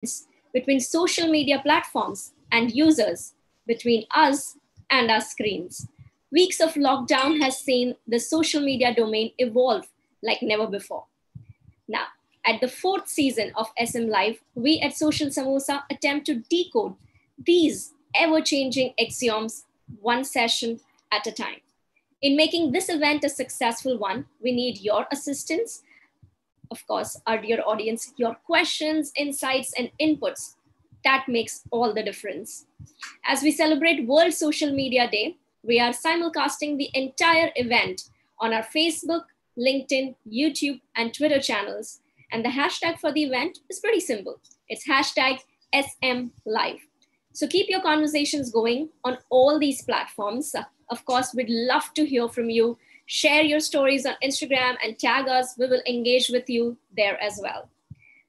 difference between social media platforms and users, between us and our screens. Weeks of lockdown has seen the social media domain evolve like never before. Now, at the fourth season of SMLive, we at Social Samosa attempt to decode these ever-changing axioms one session at a time. In making this event a successful one, we need your assistance, of course, our dear audience, your questions, insights, and inputs. That makes all the difference. As we celebrate World Social Media Day, we are simulcasting the entire event on our Facebook, LinkedIn, YouTube, and Twitter channels. And the hashtag for the event is pretty simple. It's hashtag SMLive. So keep your conversations going on all these platforms. Of course, we'd love to hear from you. Share your stories on Instagram and tag us. We will engage with you there as well.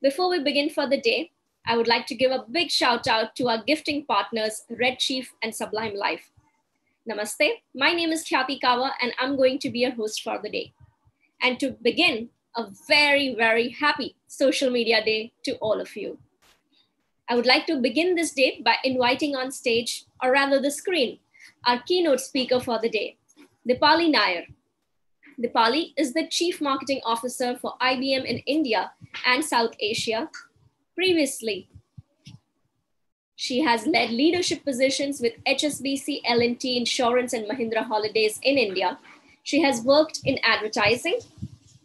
Before we begin for the day, I would like to give a big shout out to our gifting partners, Red Chief and Sublime Life. Namaste, my name is Khyati Kawa and I'm going to be your host for the day. And to begin, a very, very happy Social Media Day to all of you. I would like to begin this day by inviting on stage, or rather the screen, our keynote speaker for the day, Deepali Naair. Deepali is the Chief Marketing Officer for IBM in India and South Asia. Previously, she has led leadership positions with HSBC, L&T Insurance and Mahindra Holidays in India. She has worked in advertising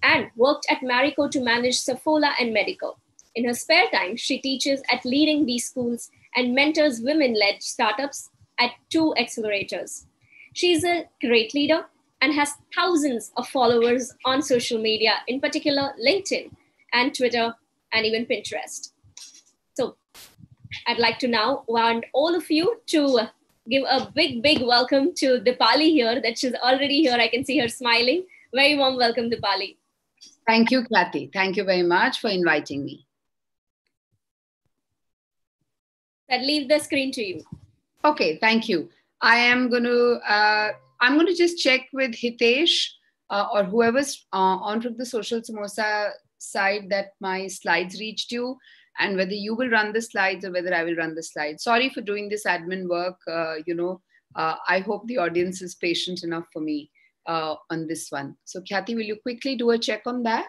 and worked at Marico to manage Saffola and Medical. In her spare time, she teaches at leading B schools and mentors women-led startups at 2 accelerators. She's a great leader and has thousands of followers on social media, in particular LinkedIn and Twitter and even Pinterest. So I'd like to now want all of you to give a big, big welcome to Deepali here, that she's already here. I can see her smiling. Very warm welcome, Deepali. Thank you, Khyati. Thank you very much for inviting me. I'll leave the screen to you. Okay, thank you. I'm going to just check with Hitesh or whoever's onto the Social Samosa side that my slides reached you, and whether you will run the slides or whether I will run the slides. Sorry for doing this admin work. I hope the audience is patient enough for me on this one. So Khyati, will you quickly do a check on that?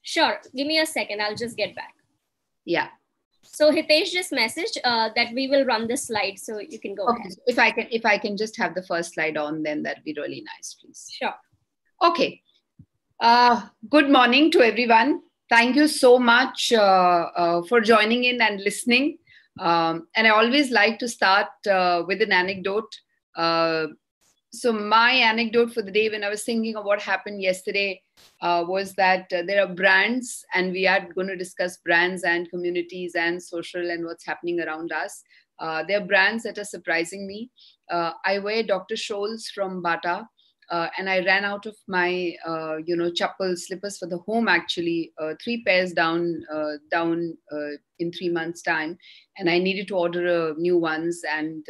Sure. Give me a second. I'll just get back. Yeah. So Hitesh just messaged that we will run the slide, so you can go ahead. If I can just have the first slide on, then that'd be really nice, please. Sure. Okay. Good morning to everyone. Thank you so much for joining in and listening. And I always like to start with an anecdote. So my anecdote for the day, when I was thinking of what happened yesterday, was that there are brands, and we are going to discuss brands and communities and social and what's happening around us. There are brands that are surprising me. I wear Dr. Scholl's from Bata, and I ran out of my, chappal slippers for the home, actually, 3 pairs down in 3 months' time. And I needed to order new ones. And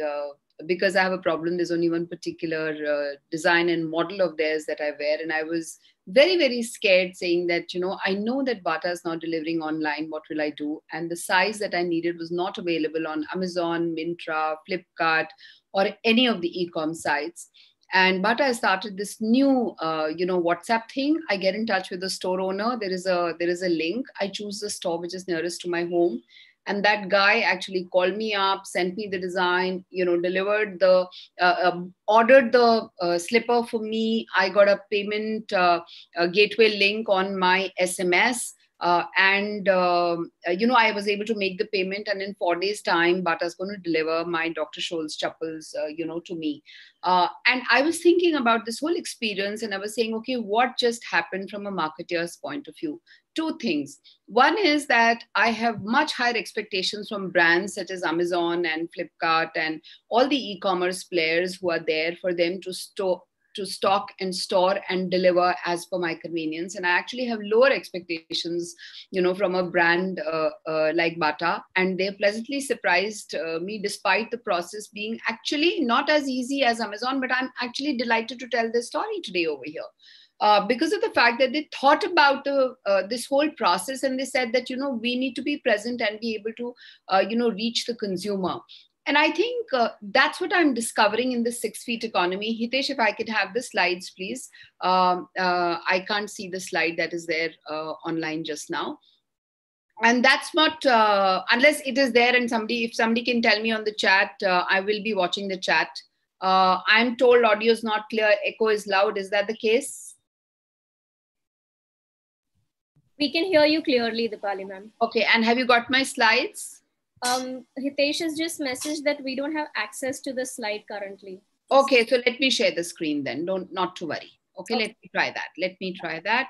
because I have a problem, there's only one particular design and model of theirs that I wear. And I was very, very scared, saying that, I know that Bata is not delivering online. What will I do? And the size that I needed was not available on Amazon, Myntra, Flipkart, or any of the e-com sites. And Bata has started this new, WhatsApp thing. I get in touch with the store owner. There is a link. I choose the store which is nearest to my home. And that guy actually called me up, sent me the design, delivered ordered the slipper for me. I got a payment gateway link on my SMS. I was able to make the payment, and in 4 days' time, Bata's going to deliver my Dr. Scholl's chappals, to me. And I was thinking about this whole experience, and I was saying, okay, what just happened from a marketer's point of view? 2 things. One is that I have much higher expectations from brands such as Amazon and Flipkart and all the e-commerce players who are there for them to stock and store and deliver as per my convenience. And I actually have lower expectations, from a brand like Bata. And they pleasantly surprised me, despite the process being actually not as easy as Amazon, but I'm actually delighted to tell this story today over here. because of the fact that they thought about this whole process, and they said that, we need to be present and be able to, reach the consumer. And I think that's what I'm discovering in the 6 feet economy. Hitesh, if I could have the slides, please. I can't see the slide that is there online just now. And that's not, unless it is there and if somebody can tell me on the chat, I will be watching the chat. I'm told audio is not clear, echo is loud. Is that the case? We can hear you clearly, Deepali ma'am. Okay, and have you got my slides? Hitesh has just messaged that we don't have access to the slide currently. Okay, so let me share the screen then. Not to worry. Okay, let me try that.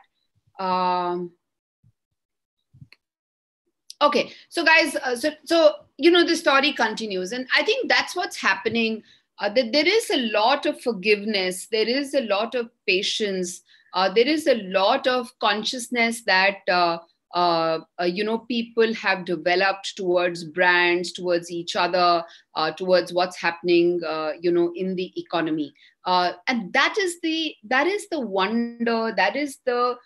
Okay, so guys, the story continues, and I think that's what's happening. That there is a lot of forgiveness, there is a lot of patience, there is a lot of consciousness that people have developed towards brands, towards each other, towards what's happening, in the economy, and that is the wonder, that is the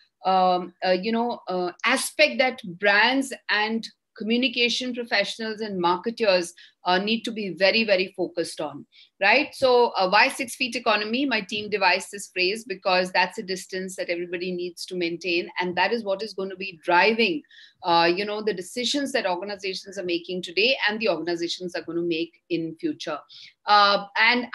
aspect that brands and communication professionals and marketers need to be very, very focused on, right? So why 6 feet economy? My team devised this phrase because that's a distance that everybody needs to maintain. And that is what is going to be driving, the decisions that organizations are making today and the organizations are going to make in future. And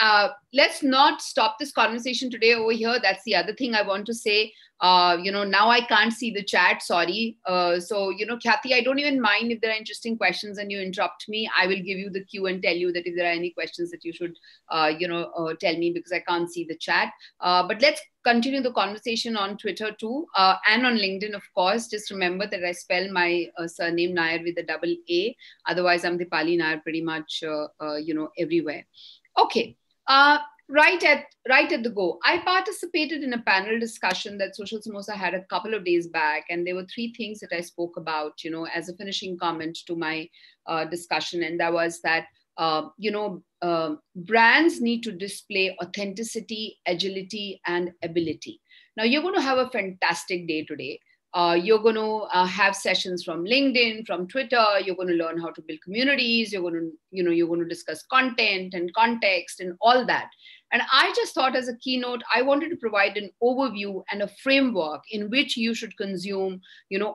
let's not stop this conversation today over here. That's the other thing I want to say. Now I can't see the chat, sorry. So, Khyati, I don't even mind if there are interesting questions and you interrupt me. I will give you the cue and tell you that if there are any questions that you should, tell me, because I can't see the chat. But let's continue the conversation on Twitter too, and on LinkedIn, of course. Just remember that I spell my surname Naair with a double A. Otherwise, I'm Deepali Naair pretty much, everywhere. Okay. Right at the go, I participated in a panel discussion that Social Samosa had a couple of days back, and there were 3 things that I spoke about, as a finishing comment to my discussion, and that was that brands need to display authenticity, agility, and ability. Now, you're going to have a fantastic day today. You're going to have sessions from LinkedIn, from Twitter. You're going to learn how to build communities. You're going to discuss content and context and all that. And I just thought, as a keynote, I wanted to provide an overview and a framework in which you should consume,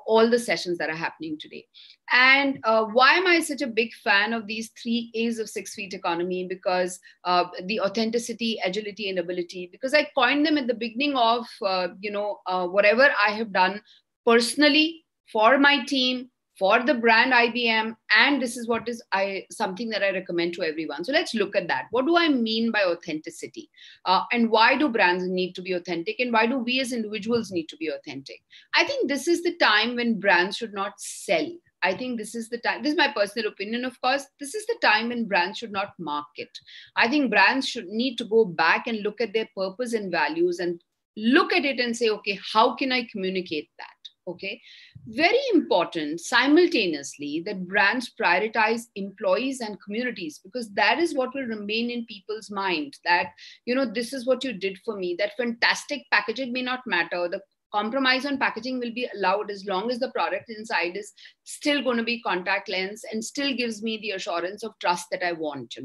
all the sessions that are happening today. And why am I such a big fan of these 3 A's of 6 feet economy? Because the authenticity, agility, and ability, because I coined them at the beginning of, whatever I have done personally for my team, for the brand IBM, and this is what is something that I recommend to everyone. So let's look at that. What do I mean by authenticity? And why do brands need to be authentic? And why do we as individuals need to be authentic? I think this is the time when brands should not sell. I think this is the time, this is my personal opinion, of course, this is the time when brands should not market. I think brands should need to go back and look at their purpose and values and look at it and say, okay, how can I communicate that? Okay, very important simultaneously that brands prioritize employees and communities, because that is what will remain in people's mind, that, this is what you did for me. That fantastic packaging may not matter. The compromise on packaging will be allowed as long as the product inside is still going to be contact lens and still gives me the assurance of trust that I want,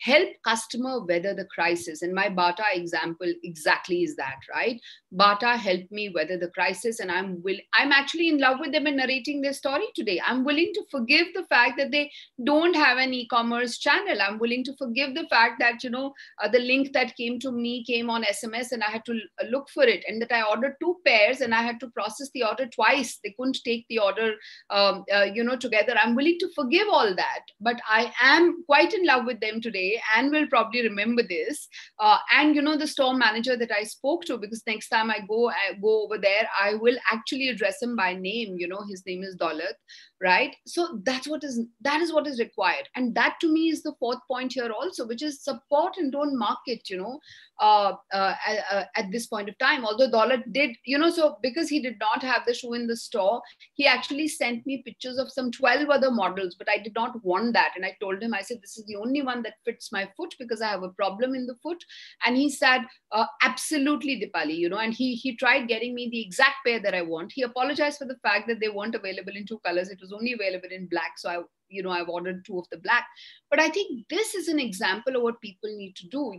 help customer weather the crisis. And my Bata example exactly is that, right? Bata helped me weather the crisis, and I'm actually in love with them and narrating their story today. I'm willing to forgive the fact that they don't have an e-commerce channel. I'm willing to forgive the fact that, the link that came to me came on SMS and I had to look for it, and that I ordered 2 pairs and I had to process the order twice. They couldn't take the order, together. I'm willing to forgive all that, but I am quite in love with them today and will probably remember this. And, the store manager that I spoke to, because next time I go over there, I will actually address him by name. His name is Daulat, right? So that is what is required. And that to me is the 4th point here also, which is support and don't market, at this point of time. Although Daulat did, so because he did not have the shoe in the store, he actually sent me pictures of some 12 other models, but I did not want that. And I told him, I said, this is the only one that fits my foot because I have a problem in the foot. And he said, absolutely, Deepali, and he tried getting me the exact pair that I want. He apologized for the fact that they weren't available in 2 colors. It was only available in black. So I've ordered 2 of the black. But I think this is an example of what people need to do,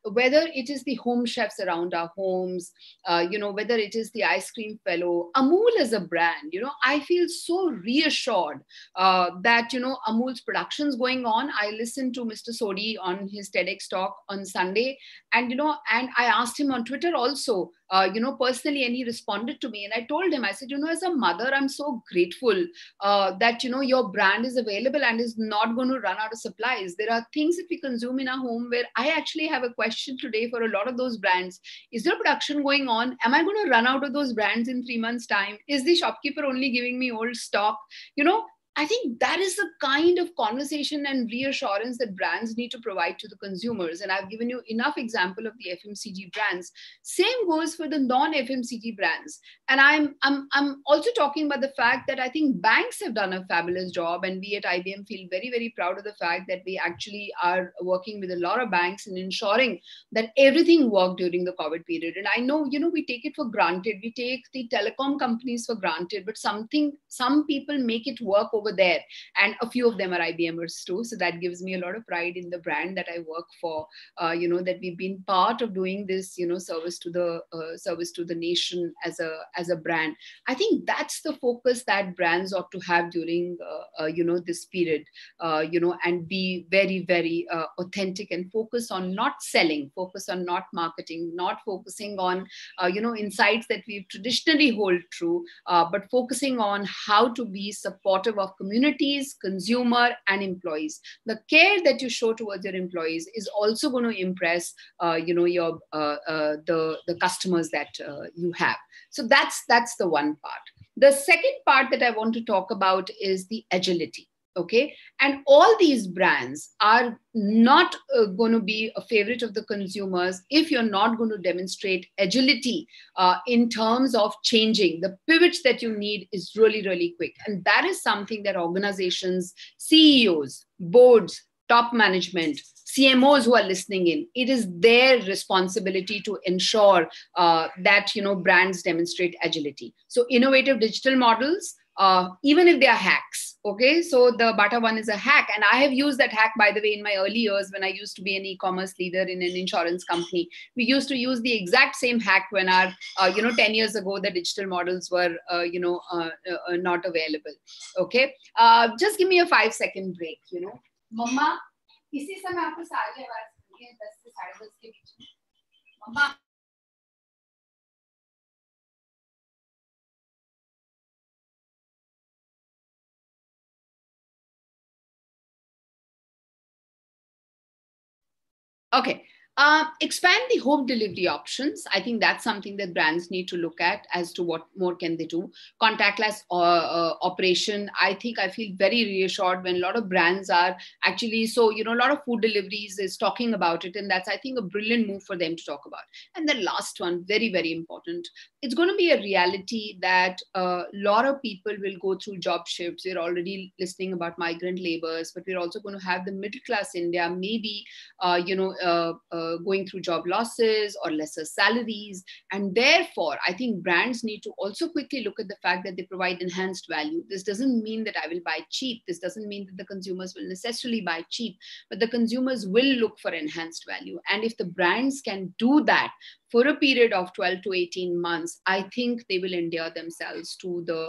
whether it is the home chefs around our homes, whether it is the ice cream fellow, Amul is a brand, I feel so reassured that, Amul's production's going on. I listened to Mr. Sodhi on his TEDx talk on Sunday, and, and I asked him on Twitter also, personally, and he responded to me. And I told him, I said, as a mother, I'm so grateful that, your brand is available and is not going to run out of supplies. There are things that we consume in our home where I actually have a question today for a lot of those brands. Is there production going on? Am I going to run out of those brands in 3 months' time? Is the shopkeeper only giving me old stock? I think that is the kind of conversation and reassurance that brands need to provide to the consumers. And I've given you enough example of the FMCG brands. Same goes for the non-FMCG brands. And I'm also talking about the fact that I think banks have done a fabulous job. And we at IBM feel very, very proud of the fact that we actually are working with a lot of banks in ensuring that everything worked during the COVID period. And I know, we take it for granted. We take the telecom companies for granted, but some people make it work over there, and a few of them are IBMers too. So that gives me a lot of pride in the brand that I work for. That we've been part of doing this, service to the nation as a brand. I think that's the focus that brands ought to have during this period. And be very, very authentic and focus on not selling, focus on not marketing, not focusing on insights that we've traditionally hold true, but focusing on how to be supportive of communities, consumer, and employees. The care that you show towards your employees is also going to impress, your the customers that you have. So that's the one part. The second part that I want to talk about is the agility. Okay. And all these brands are not going to be a favorite of the consumers if you're not going to demonstrate agility in terms of changing. The pivots that you need is really, really quick. And that is something that organizations, CEOs, boards, top management, CMOs who are listening in, it is their responsibility to ensure that, brands demonstrate agility. So innovative digital models, even if they are hacks. Okay, so the Bata one is a hack. And I have used that hack, by the way, in my early years when I used to be an e-commerce leader in an insurance company. We used to use the exact same hack when our, 10 years ago, the digital models were, not available. Okay, just give me a 5-second break, Mama, इसी समय आपको सारी आवाज सुनती है 10 से 10:30 के बीच में. मम्मा. Okay. Expand the home delivery options. I think that's something that brands need to look at as to what more can they do. Contactless operation. I feel very reassured when a lot of brands are actually, so, a lot of food deliveries is talking about it. And that's, I think, a brilliant move for them to talk about. And the last one, very, very important. It's going to be a reality that a lot of people will go through job shifts. We're already listening about migrant laborers, but we're also going to have the middle class India, maybe, going through job losses or lesser salaries. And therefore, I think brands need to also quickly look at the fact that they provide enhanced value. This doesn't mean that I will buy cheap. This doesn't mean that the consumers will necessarily buy cheap, but the consumers will look for enhanced value. And if the brands can do that for a period of 12 to 18 months, I think they will endear themselves to the,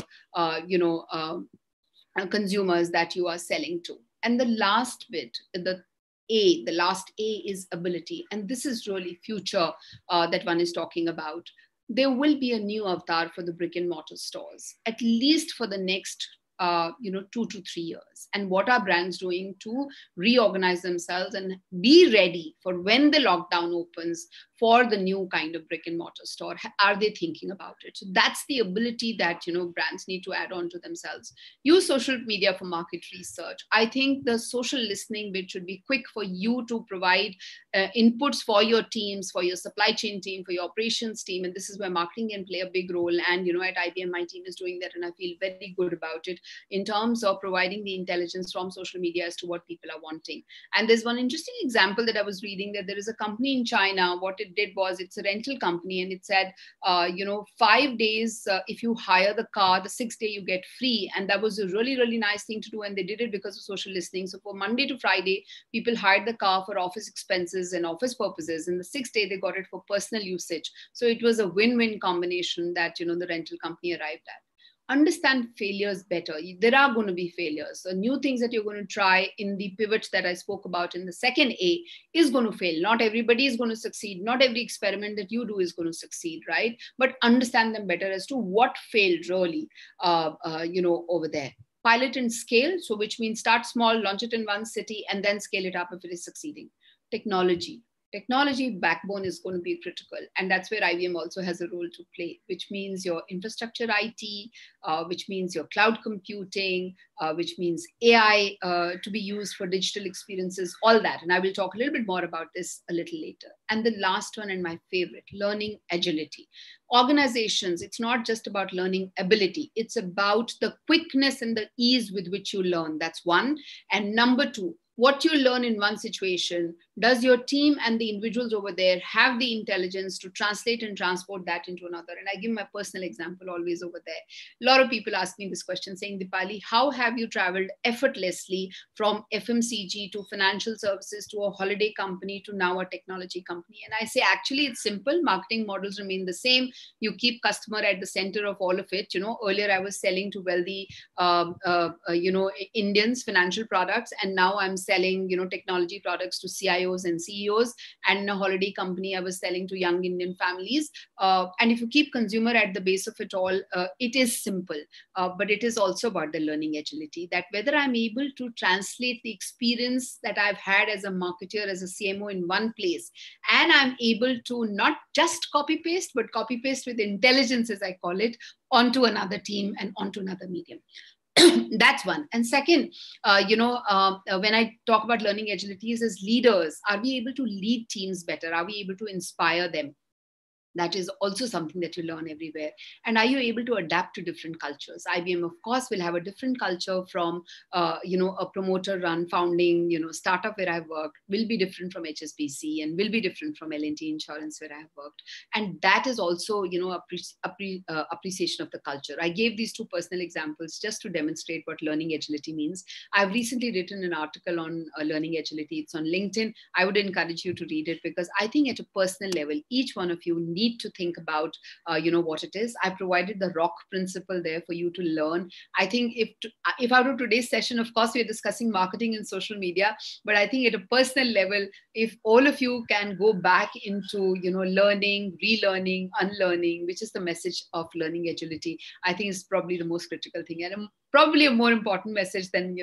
consumers that you are selling to. And the last bit, the last A is ability. And this is really future that one is talking about. There will be a new avatar for the brick and mortar stores, at least for the next 2 to 3 years. And what are brands doing to reorganize themselves and be ready for when the lockdown opens for the new kind of brick and mortar store? Are they thinking about it? So that's the ability that, brands need to add on to themselves. Use social media for market research. I think the social listening bit should be quick for you to provide inputs for your teams, for your supply chain team, for your operations team. And this is where marketing can play a big role. And, at IBM, my team is doing that. And I feel very good about it in terms of providing the intelligence from social media as to what people are wanting. And there's one interesting example that I was reading, that there is a company in China. What it did was, it's a rental company, and it said, 5 days, if you hire the car, the 6th day you get free. And that was a really, really nice thing to do. And they did it because of social listening. So for Monday to Friday, people hired the car for office expenses and office purposes. And the 6th day, they got it for personal usage. So it was a win-win combination that, the rental company arrived at. Understand failures better. There are going to be failures. So new things that you're going to try in the pivots that I spoke about in the second A is going to fail. Not everybody is going to succeed. Not every experiment that you do is going to succeed, right? But understand them better as to what failed really, over there. Pilot and scale. So which means start small, launch it in one city, and then scale it up if it is succeeding. Technology backbone is going to be critical. And that's where IBM also has a role to play, which means your infrastructure IT, which means your cloud computing, which means AI to be used for digital experiences, all that. And I will talk a little bit more about this a little later. And the last one, and my favorite, learning agility. Organizations, it's not just about learning ability. It's about the quickness and the ease with which you learn. That's one. And number two, what you learn in one situation, does your team and the individuals over there have the intelligence to translate and transport that into another? And I give my personal example always over there. A lot of people ask me this question saying, Deepali, how have you traveled effortlessly from FMCG to financial services to a holiday company to now a technology company? And I say, actually, it's simple. Marketing models remain the same. You keep customer at the center of all of it. Earlier I was selling to wealthy, Indians, financial products. And now I'm selling, technology products to CIOs and CEOs. And in a holiday company, I was selling to young Indian families. And if you keep consumer at the base of it all, it is simple, but it is also about the learning agility, that whether I'm able to translate the experience that I've had as a marketer, as a CMO in one place, and I'm able to not just copy paste, but copy paste with intelligence, as I call it, onto another team and onto another medium. That's one. And second, when I talk about learning agilities as leaders, are we able to lead teams better? Are we able to inspire them? That is also something that you learn everywhere. And are you able to adapt to different cultures? IBM, of course, will have a different culture from, a promoter-run founding, startup where I've worked, will be different from HSBC and will be different from L&T Insurance where I've worked. And that is also, appreciation of the culture. I gave these two personal examples just to demonstrate what learning agility means. I've recently written an article on learning agility. It's on LinkedIn. I would encourage you to read it, because I think at a personal level, each one of you need to think about, what it is. I provided the rock principle there for you to learn. I think if out of today's session, of course, we're discussing marketing and social media, but I think at a personal level, if all of you can go back into, learning, relearning, unlearning, which is the message of learning agility, I think is probably the most critical thing. And probably a more important message than,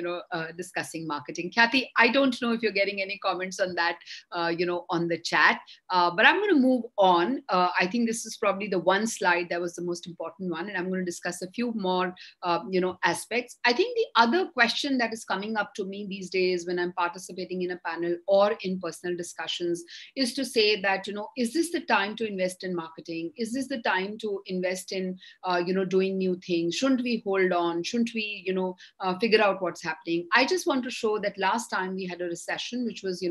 discussing marketing. Kathy, I don't know if you're getting any comments on that, on the chat, but I'm going to move on. I think this is probably the one slide that was the most important one, and I'm going to discuss a few more, aspects. I think the other question that is coming up to me these days when I'm participating in a panel or in personal discussions is to say that, is this the time to invest in marketing? Is this the time to invest in, doing new things? Shouldn't we hold on? Shouldn't we, figure out what's happening? I just want to show that last time we had a recession, which was,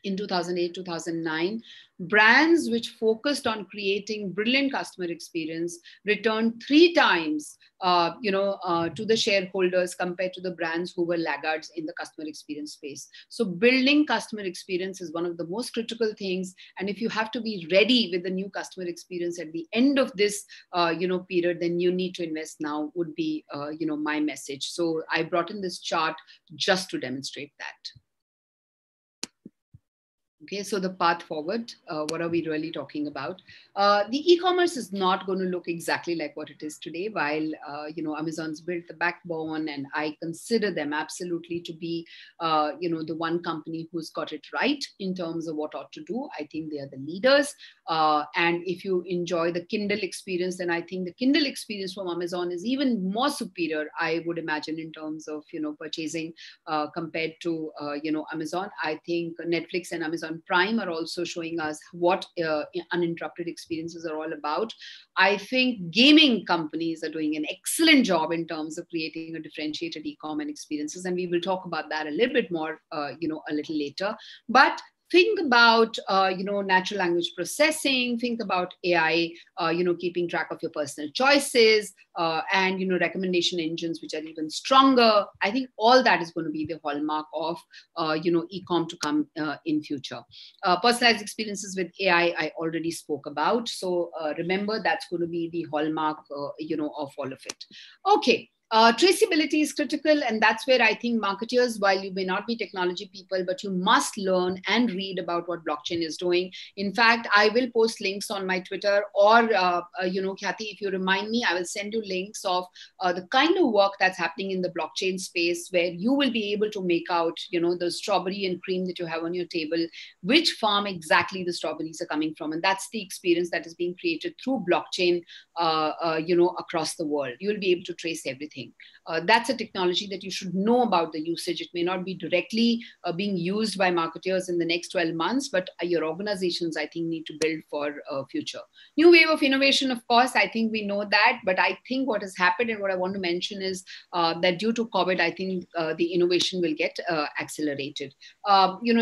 in 2008, 2009, brands which focused on creating brilliant customer experience returned 3 times, to the shareholders compared to the brands who were laggards in the customer experience space. So building customer experience is one of the most critical things. And if you have to be ready with the new customer experience at the end of this, period, then you need to invest now would be, my message. So I brought in this chart just to demonstrate that. Okay, so the path forward, what are we really talking about? The e-commerce is not going to look exactly like what it is today. While Amazon's built the backbone, and I consider them absolutely to be the one company who's got it right in terms of what ought to do. I think they are the leaders. And if you enjoy the Kindle experience, then I think the Kindle experience from Amazon is even more superior, I would imagine, in terms of purchasing compared to Amazon. I think Netflix and Amazon Prime are also showing us what uninterrupted experiences are all about. I think gaming companies are doing an excellent job in terms of creating a differentiated e-com and experiences, and we will talk about that a little bit more, a little later. But think about, natural language processing, think about AI, keeping track of your personal choices, and, recommendation engines, which are even stronger. I think all that is going to be the hallmark of, e-com to come in future. Personalized experiences with AI, I already spoke about. So remember, that's going to be the hallmark, of all of it. Okay. Traceability is critical, and that's where I think marketers, while you may not be technology people, but you must learn and read about what blockchain is doing. In fact, I will post links on my Twitter, or Khyati, if you remind me, I will send you links of the kind of work that's happening in the blockchain space, where you will be able to make out, the strawberry and cream that you have on your table, which farm exactly the strawberries are coming from, and that's the experience that is being created through blockchain, across the world. You will be able to trace everything. That's a technology that you should know about the usage. It may not be directly being used by marketers in the next 12 months, but your organizations, I think, need to build for future. New wave of innovation, of course, I think we know that, but I think what has happened and what I want to mention is that due to COVID, I think the innovation will get accelerated.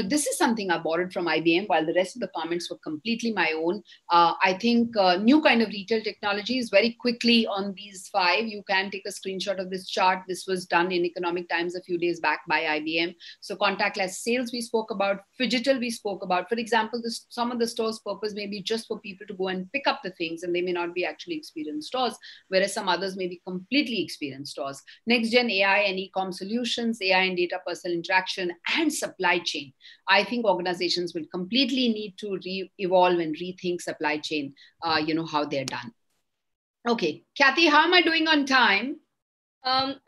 This is something I borrowed from IBM, while the rest of the comments were completely my own. I think new kind of retail technologies, very quickly on these 5, you can take a screenshot of this chart. This was done in Economic Times a few days back by IBM. So contactless sales we spoke about, phygital we spoke about. For example, some of the stores' purpose may be just for people to go and pick up the things, and they may not be actually experienced stores, whereas some others may be completely experienced stores. Next gen AI and e-com solutions, AI and data, personal interaction, and supply chain. I think organizations will completely need to evolve and rethink supply chain, how they're done. Okay, Kathy, how am I doing on time?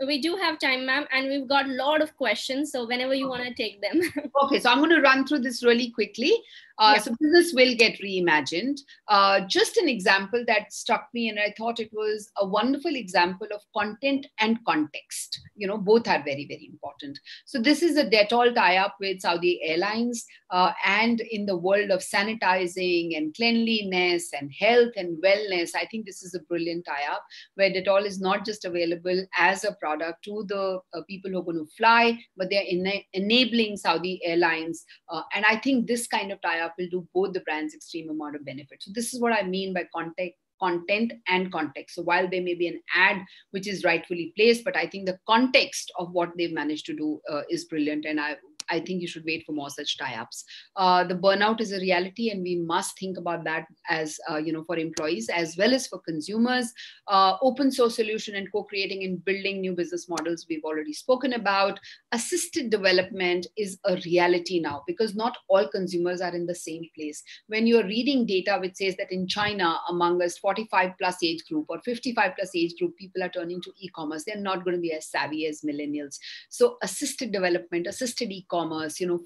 We do have time, ma'am, and we've got a lot of questions. So whenever you want to take them. Okay, so I'm going to run through this really quickly. So business will get reimagined. Just an example that struck me, and I thought it was a wonderful example of content and context. Both are very, very important. So this is a Dettol tie-up with Saudi Airlines, and in the world of sanitizing and cleanliness and health and wellness, I think this is a brilliant tie-up where Dettol is not just available as a product to the people who are going to fly, but they're enabling Saudi Airlines. And I think this kind of tie-up will do both the brands extreme amount of benefit. So this is what I mean by content and context. So while there may be an ad which is rightfully placed, but I think the context of what they've managed to do is brilliant. And I think you should wait for more such tie-ups. The burnout is a reality, and we must think about that as, for employees as well as for consumers. Open source solution and co-creating and building new business models we've already spoken about. Assisted development is a reality now, because not all consumers are in the same place. When you're reading data which says that in China, among us 45 plus age group or 55 plus age group, people are turning to e-commerce. They're not going to be as savvy as millennials. So assisted development, assisted e-commerce,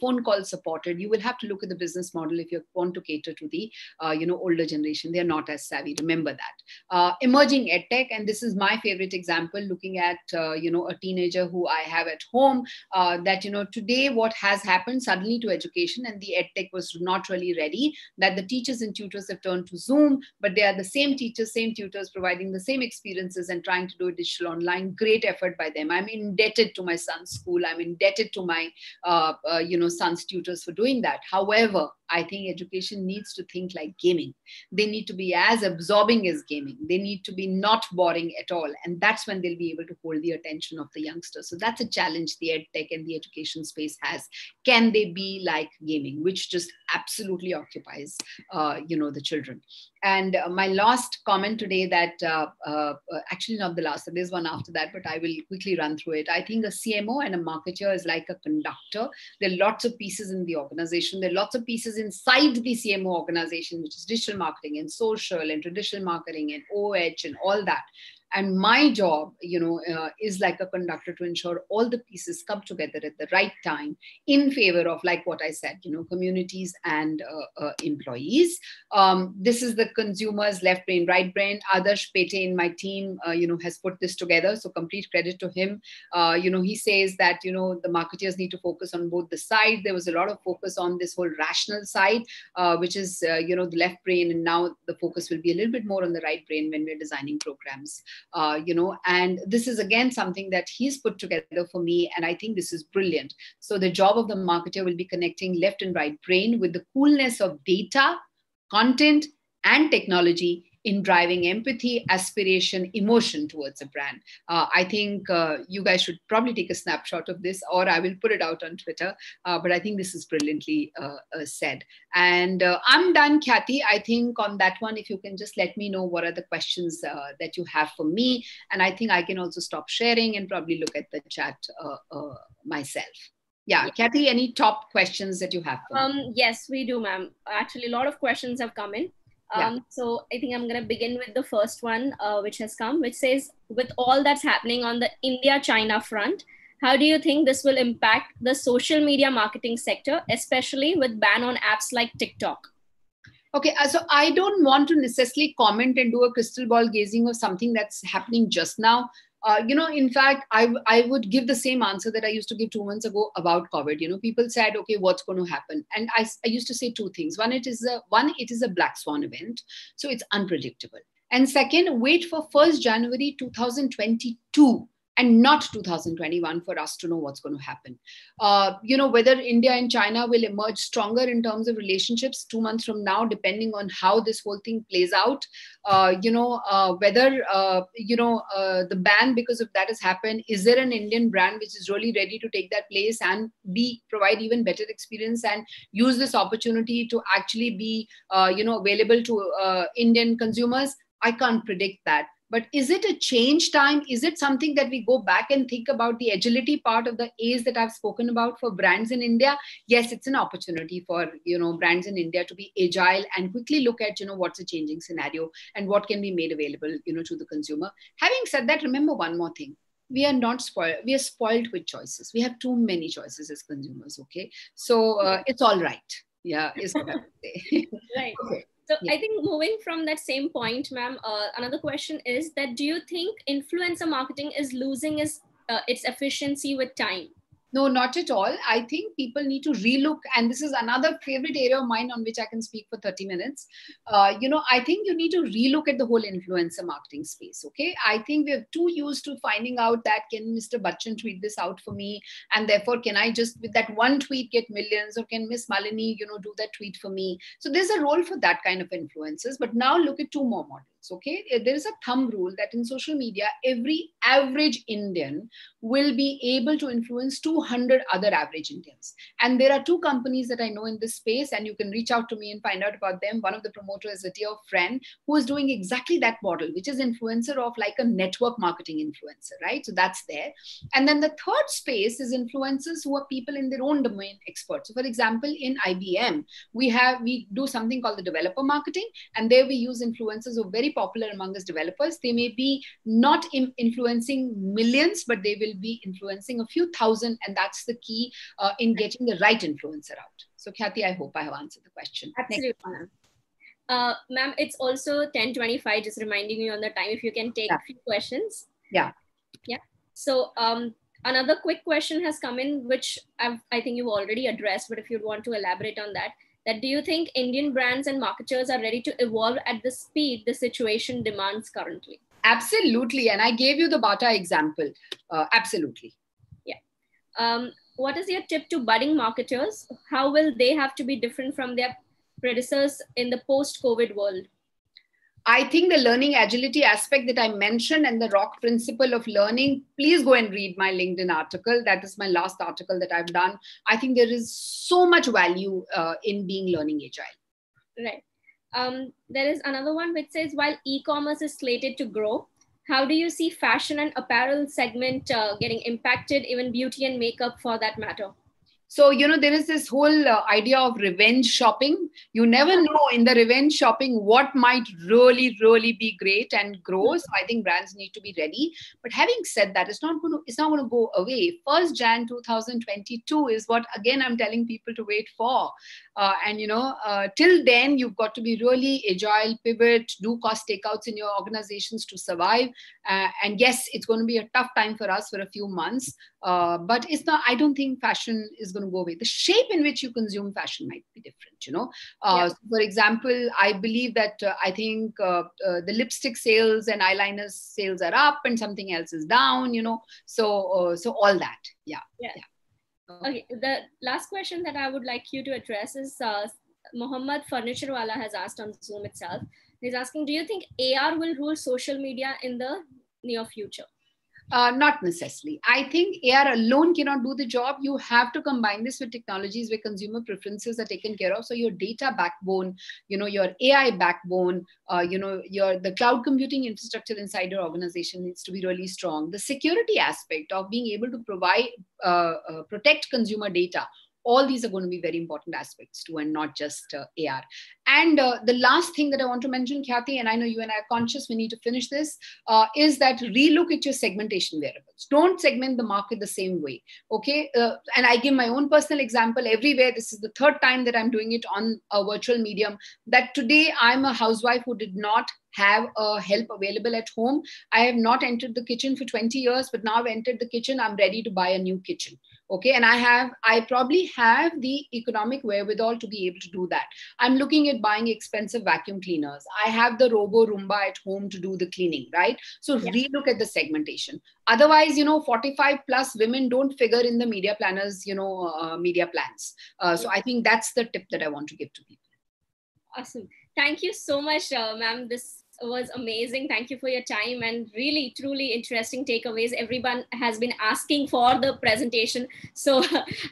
phone call supported. You will have to look at the business model if you want to cater to the older generation. They're not as savvy. Remember that. Emerging edtech, and this is my favorite example, looking at a teenager who I have at home. That today what has happened suddenly to education, and the edtech was not really ready. That the teachers and tutors have turned to Zoom, but they are the same teachers, same tutors providing the same experiences and trying to do it digital online. Great effort by them. I'm indebted to my son's school. I'm indebted to my son's tutors for doing that. However, I think education needs to think like gaming. They need to be as absorbing as gaming. They need to be not boring at all. And that's when they'll be able to hold the attention of the youngsters. So that's a challenge the ed tech and the education space has. Can they be like gaming, which just absolutely occupies, the children? And my last comment today that, actually not the last, there's one after that, but I will quickly run through it. I think a CMO and a marketer is like a conductor. There are lots of pieces in the organization. There are lots of pieces inside the CMO organization, which is digital marketing and social and traditional marketing and OH and all that. And my job, is like a conductor to ensure all the pieces come together at the right time in favor of, like what I said, communities and employees. This is the consumer's left brain, right brain. Adarsh Pete in my team, has put this together. So complete credit to him. He says that, the marketers need to focus on both the sides. There was a lot of focus on this whole rational side, which is, the left brain. And now the focus will be a little bit more on the right brain when we're designing programs. And this is again something that he's put together for me. And I think this is brilliant. So the job of the marketer will be connecting left and right brain with the coolness of data, content, and technology in driving empathy, aspiration, emotion towards a brand. I think you guys should probably take a snapshot of this, or I will put it out on Twitter. But I think this is brilliantly said. And I'm done, Kathy. I think on that one, if you can just let me know what are the questions that you have for me. And I think I can also stop sharing and probably look at the chat myself. Yeah, Kathy, any top questions that you have for me? Yes, we do, ma'am. Actually, a lot of questions have come in. So I think I'm going to begin with the first one, which has come, which says, with all that's happening on the India-China front, how do you think this will impact the social media marketing sector, especially with ban on apps like TikTok? Okay, so I don't want to necessarily comment and do a crystal ball gazing of something that's happening just now. In fact, I would give the same answer that I used to give 2 months ago about COVID. People said, okay, what's going to happen? And I used to say two things. One, it is a black swan event. So it's unpredictable. And second, wait for 1st January 2022 and not 2021 for us to know what's going to happen. Whether India and China will emerge stronger in terms of relationships 2 months from now, depending on how this whole thing plays out. Whether the ban because of that has happened. Is there an Indian brand which is really ready to take that place and provide even better experience and use this opportunity to actually be available to Indian consumers? I can't predict that. But is it a change time? Is it something that we go back and think about the agility part of the A's that I've spoken about for brands in India? Yes, it's an opportunity for, brands in India to be agile and quickly look at, what's a changing scenario and what can be made available, to the consumer. Having said that, remember one more thing. We are not spoiled. We are spoiled with choices. We have too many choices as consumers. Okay. So it's all right. Yeah, is what I would say. Right. Okay. So I think moving from that same point, ma'am, another question is that, do you think influencer marketing is losing its efficiency with time? No, not at all. I think people need to relook, and this is another favorite area of mine on which I can speak for 30 minutes. I think you need to relook at the whole influencer marketing space, okay? I think we're too used to finding out that, can Mr. Bachchan tweet this out for me? And therefore, can I just, with that one tweet, get millions? Or can Miss Malini, do that tweet for me? So there's a role for that kind of influencers. But now look at two more models. Okay, there is a thumb rule that in social media, every average Indian will be able to influence 200 other average Indians. And there are two companies that I know in this space, and you can reach out to me and find out about them. One of the promoters is a dear friend who is doing exactly that model, which is influencer of like a network marketing influencer, right? So that's there. And then the third space is influencers who are people in their own domain experts. So for example, in IBM, we do something called the developer marketing, and there we use influencers who are very popular among us developers. They may be not influencing millions, but they will be influencing a few thousand. And that's the key in getting the right influencer out. So Kathy, I hope I have answered the question. Absolutely. Ma'am, it's also 10:25, just reminding you on the time, if you can take a few questions. Yeah. So another quick question has come in, which I think you've already addressed, but if you'd want to elaborate on that, do you think Indian brands and marketers are ready to evolve at the speed the situation demands currently? Absolutely. And I gave you the Bata example. Absolutely. Yeah. What is your tip to budding marketers? How will they have to be different from their predecessors in the post-COVID world? I think the learning agility aspect that I mentioned and the rock principle of learning, please go and read my LinkedIn article. That is my last article that I've done. I think there is so much value in being learning agile. Right. There is another one which says, while e-commerce is slated to grow, how do you see fashion and apparel segment getting impacted, even beauty and makeup for that matter? So, there is this whole idea of revenge shopping. You never know in the revenge shopping what might really, really be great and grow. So I think brands need to be ready. But having said that, it's not going to go away. 1st Jan 2022 is what, again, I'm telling people to wait for. Till then, you've got to be really agile, pivot, do cost takeouts in your organizations to survive. And yes, it's going to be a tough time for us for a few months. But it's not, I don't think fashion is going to go away. The shape in which you consume fashion might be different, So for example, I believe that I think the lipstick sales and eyeliner sales are up and something else is down, So all that. Yeah. Okay. The last question that I would like you to address is Mohammed Furniturewala has asked on Zoom itself. He's asking, do you think AR will rule social media in the near future? Not necessarily. I think AR alone cannot do the job. You have to combine this with technologies where consumer preferences are taken care of. So your data backbone, your AI backbone, the cloud computing infrastructure inside your organization needs to be really strong. The security aspect of being able to provide, protect consumer data. All these are going to be very important aspects too, and not just AR. And the last thing that I want to mention, Khyati, and I know you and I are conscious, we need to finish this, is that relook at your segmentation variables. Don't segment the market the same way, okay? And I give my own personal example everywhere. This is the 3rd time that I'm doing it on a virtual medium, that today I'm a housewife who did not have help available at home. I have not entered the kitchen for 20 years, but now I've entered the kitchen. I'm ready to buy a new kitchen. Okay. And I probably have the economic wherewithal to be able to do that. I'm looking at buying expensive vacuum cleaners. I have the Robo Roomba at home to do the cleaning, right? So relook at the segmentation. Otherwise, 45 plus women don't figure in the media planners, media plans. So I think that's the tip that I want to give to people. Awesome. Thank you so much, ma'am. This was amazing. Thank you for your time and really, truly interesting takeaways. Everyone has been asking for the presentation. So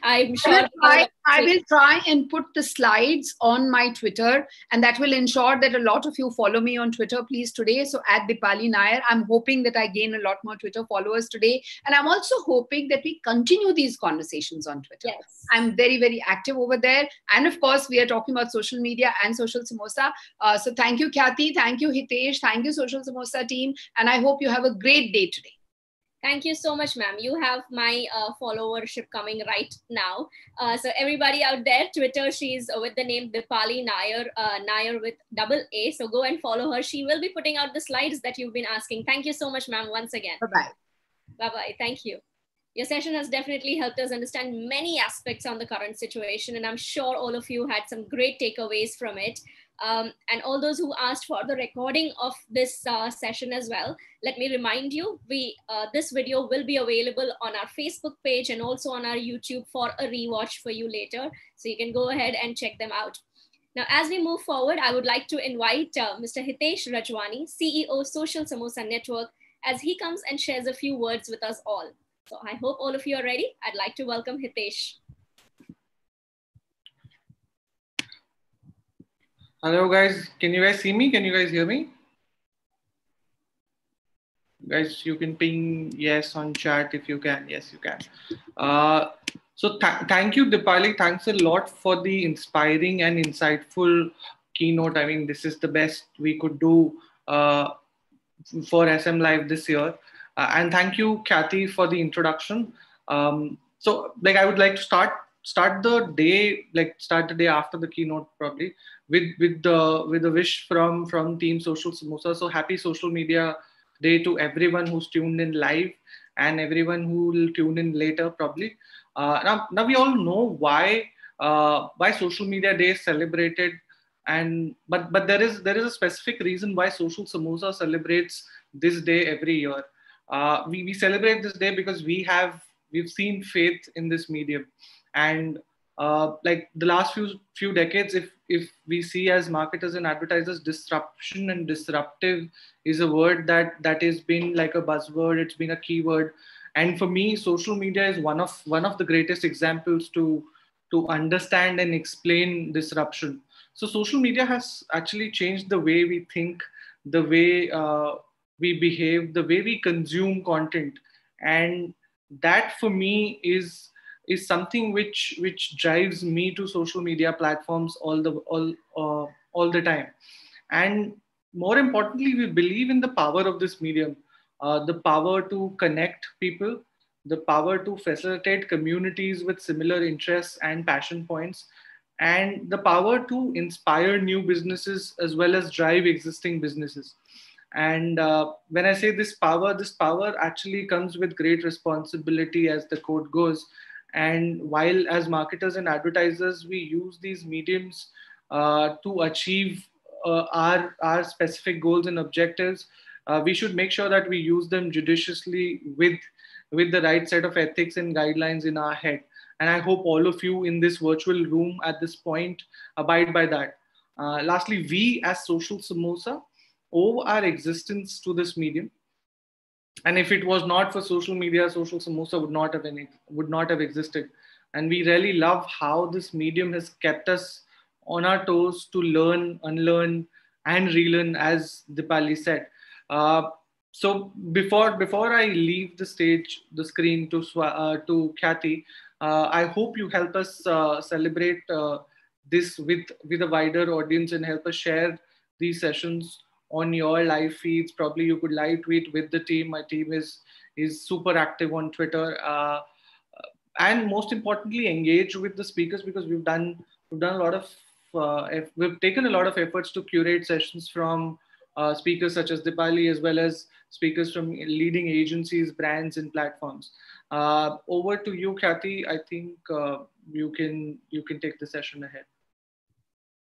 I'm sure I will try and put the slides on my Twitter, and that will ensure that a lot of you follow me on Twitter, please, today. So at Deepali Naair, I'm hoping that I gain a lot more Twitter followers today. And I'm also hoping that we continue these conversations on Twitter. Yes. I'm very, very active over there. And of course, we are talking about social media and Social Samosa. So thank you, Khyati. Thank you, Hitesh. Thank you, Social Samosa team. And I hope you have a great day today. Thank you so much, ma'am. You have my followership coming right now. So everybody out there, Twitter, she's with the name Deepali Naair, Naair with double A. So go and follow her. She will be putting out the slides that you've been asking. Thank you so much, ma'am, once again. Bye-bye. Bye-bye. Thank you. Your session has definitely helped us understand many aspects on the current situation, and I'm sure all of you had some great takeaways from it. And all those who asked for the recording of this session as well, let me remind you, this video will be available on our Facebook page and also on our YouTube for a rewatch for you later. So you can go ahead and check them out. Now, as we move forward, I would like to invite Mr. Hitesh Rajwani, CEO, Social Samosa Network, as he comes and shares a few words with us all. So I hope all of you are ready. I'd like to welcome Hitesh. Hello guys, can you guys see me? Can you guys hear me? Guys, you can ping yes on chat if you can. Yes, you can. So thank you, Deepali. Thanks a lot for the inspiring and insightful keynote. I mean, this is the best we could do for SMLive this year. And thank you, Khyati, for the introduction. So I would like to start the day after the keynote probably with a wish from Team Social Samosa. So happy Social Media Day to everyone who's tuned in live and everyone who will tune in later probably. Now we all know why Social Media Day is celebrated, but there is a specific reason why Social Samosa celebrates this day every year. We celebrate this day because we've seen faith in this medium, and like the last few decades, if we see as marketers and advertisers, disruption and disruptive is a word that has been like a buzzword. It's been a keyword, and for me, social media is one of the greatest examples to understand and explain disruption. So social media has actually changed the way we think, the way we behave, the way we consume content, and that for me is something which drives me to social media platforms all the time. And more importantly, we believe in the power of this medium, the power to connect people, the power to facilitate communities with similar interests and passion points, and the power to inspire new businesses as well as drive existing businesses. And when I say this power actually comes with great responsibility, as the quote goes. And while as marketers and advertisers, we use these mediums to achieve our specific goals and objectives, we should make sure that we use them judiciously with the right set of ethics and guidelines in our head. And I hope all of you in this virtual room at this point abide by that. Lastly, we as Social Samosa owe our existence to this medium. And if it was not for social media, Social Samosa would not have existed. And we really love how this medium has kept us on our toes to learn, unlearn, and relearn, as Deepali said. So before I leave the screen to Kathy, I hope you help us celebrate this with a wider audience and help us share these sessions on your live feeds. Probably you could live tweet with the team. My team is super active on Twitter, and most importantly, engage with the speakers, because we've done a lot of we've taken a lot of efforts to curate sessions from speakers such as Deepali, as well as speakers from leading agencies, brands, and platforms. Over to you, Kathy. I think you can take the session ahead.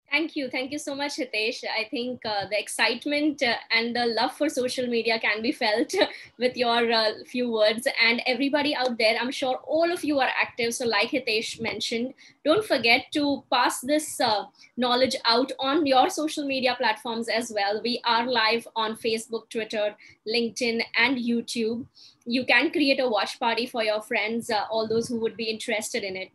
Thank you so much, Hitesh. I think the excitement and the love for social media can be felt with your few words. And everybody out there, I'm sure all of you are active. So like Hitesh mentioned, don't forget to pass this knowledge out on your social media platforms as well. We are live on Facebook, Twitter, LinkedIn, and YouTube. You can create a watch party for your friends, all those who would be interested in it.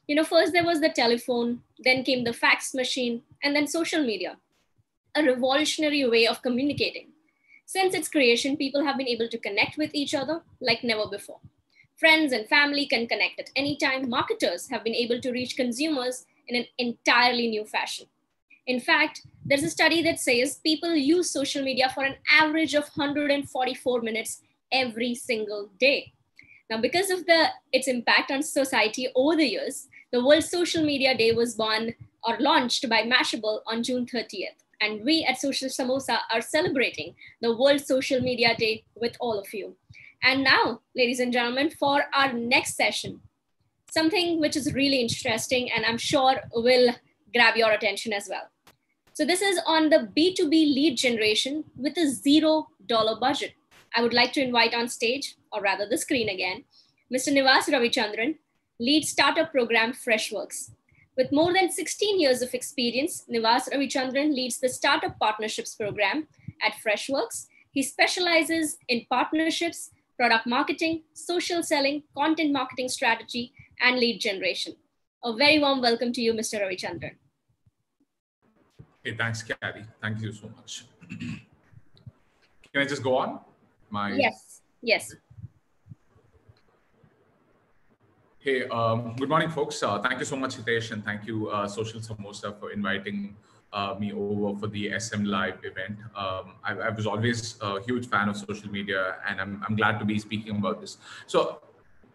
You know, first there was the telephone, then came the fax machine, and then social media, a revolutionary way of communicating. Since its creation, people have been able to connect with each other like never before. Friends and family can connect at any time. Marketers have been able to reach consumers in an entirely new fashion. In fact, there's a study that says people use social media for an average of 144 minutes every single day. Now, because of its impact on society over the years, the World Social Media Day was launched by Mashable on June 30th. And we at Social Samosa are celebrating the World Social Media Day with all of you. And now, ladies and gentlemen, for our next session, something which is really interesting and I'm sure will grab your attention as well. So this is on the B2B lead generation with a $0 budget. I would like to invite on stage, or rather the screen again, Mr. Nivas Ravichandran, lead startup program Freshworks. With more than 16 years of experience, Nivas Ravichandran leads the startup partnerships program at Freshworks. He specializes in partnerships, product marketing, social selling, content marketing strategy, and lead generation. A very warm welcome to you, Mr. Ravichandran. Hey, thanks, Kathy. Thank you so much. Can I just go on? Yes. Hey, good morning, folks. Thank you so much, Hitesh, and thank you, Social Samosa, for inviting me over for the SMLive event. I was always a huge fan of social media, and I'm glad to be speaking about this. So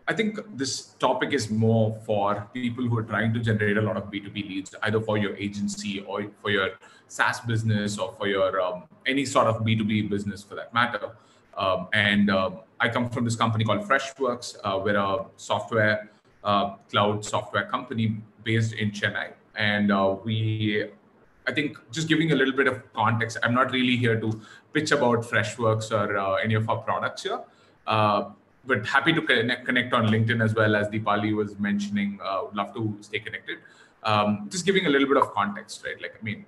I think this topic is more for people who are trying to generate a lot of B2B leads, either for your agency or for your SaaS business or for your any sort of B2B business for that matter. I come from this company called Freshworks. We're a software, cloud software company based in Chennai. And I think just giving a little bit of context, I'm not really here to pitch about Freshworks or any of our products here. but happy to connect on LinkedIn as well, as Deepali was mentioning. Would love to stay connected. Just giving a little bit of context, right? Like, I mean,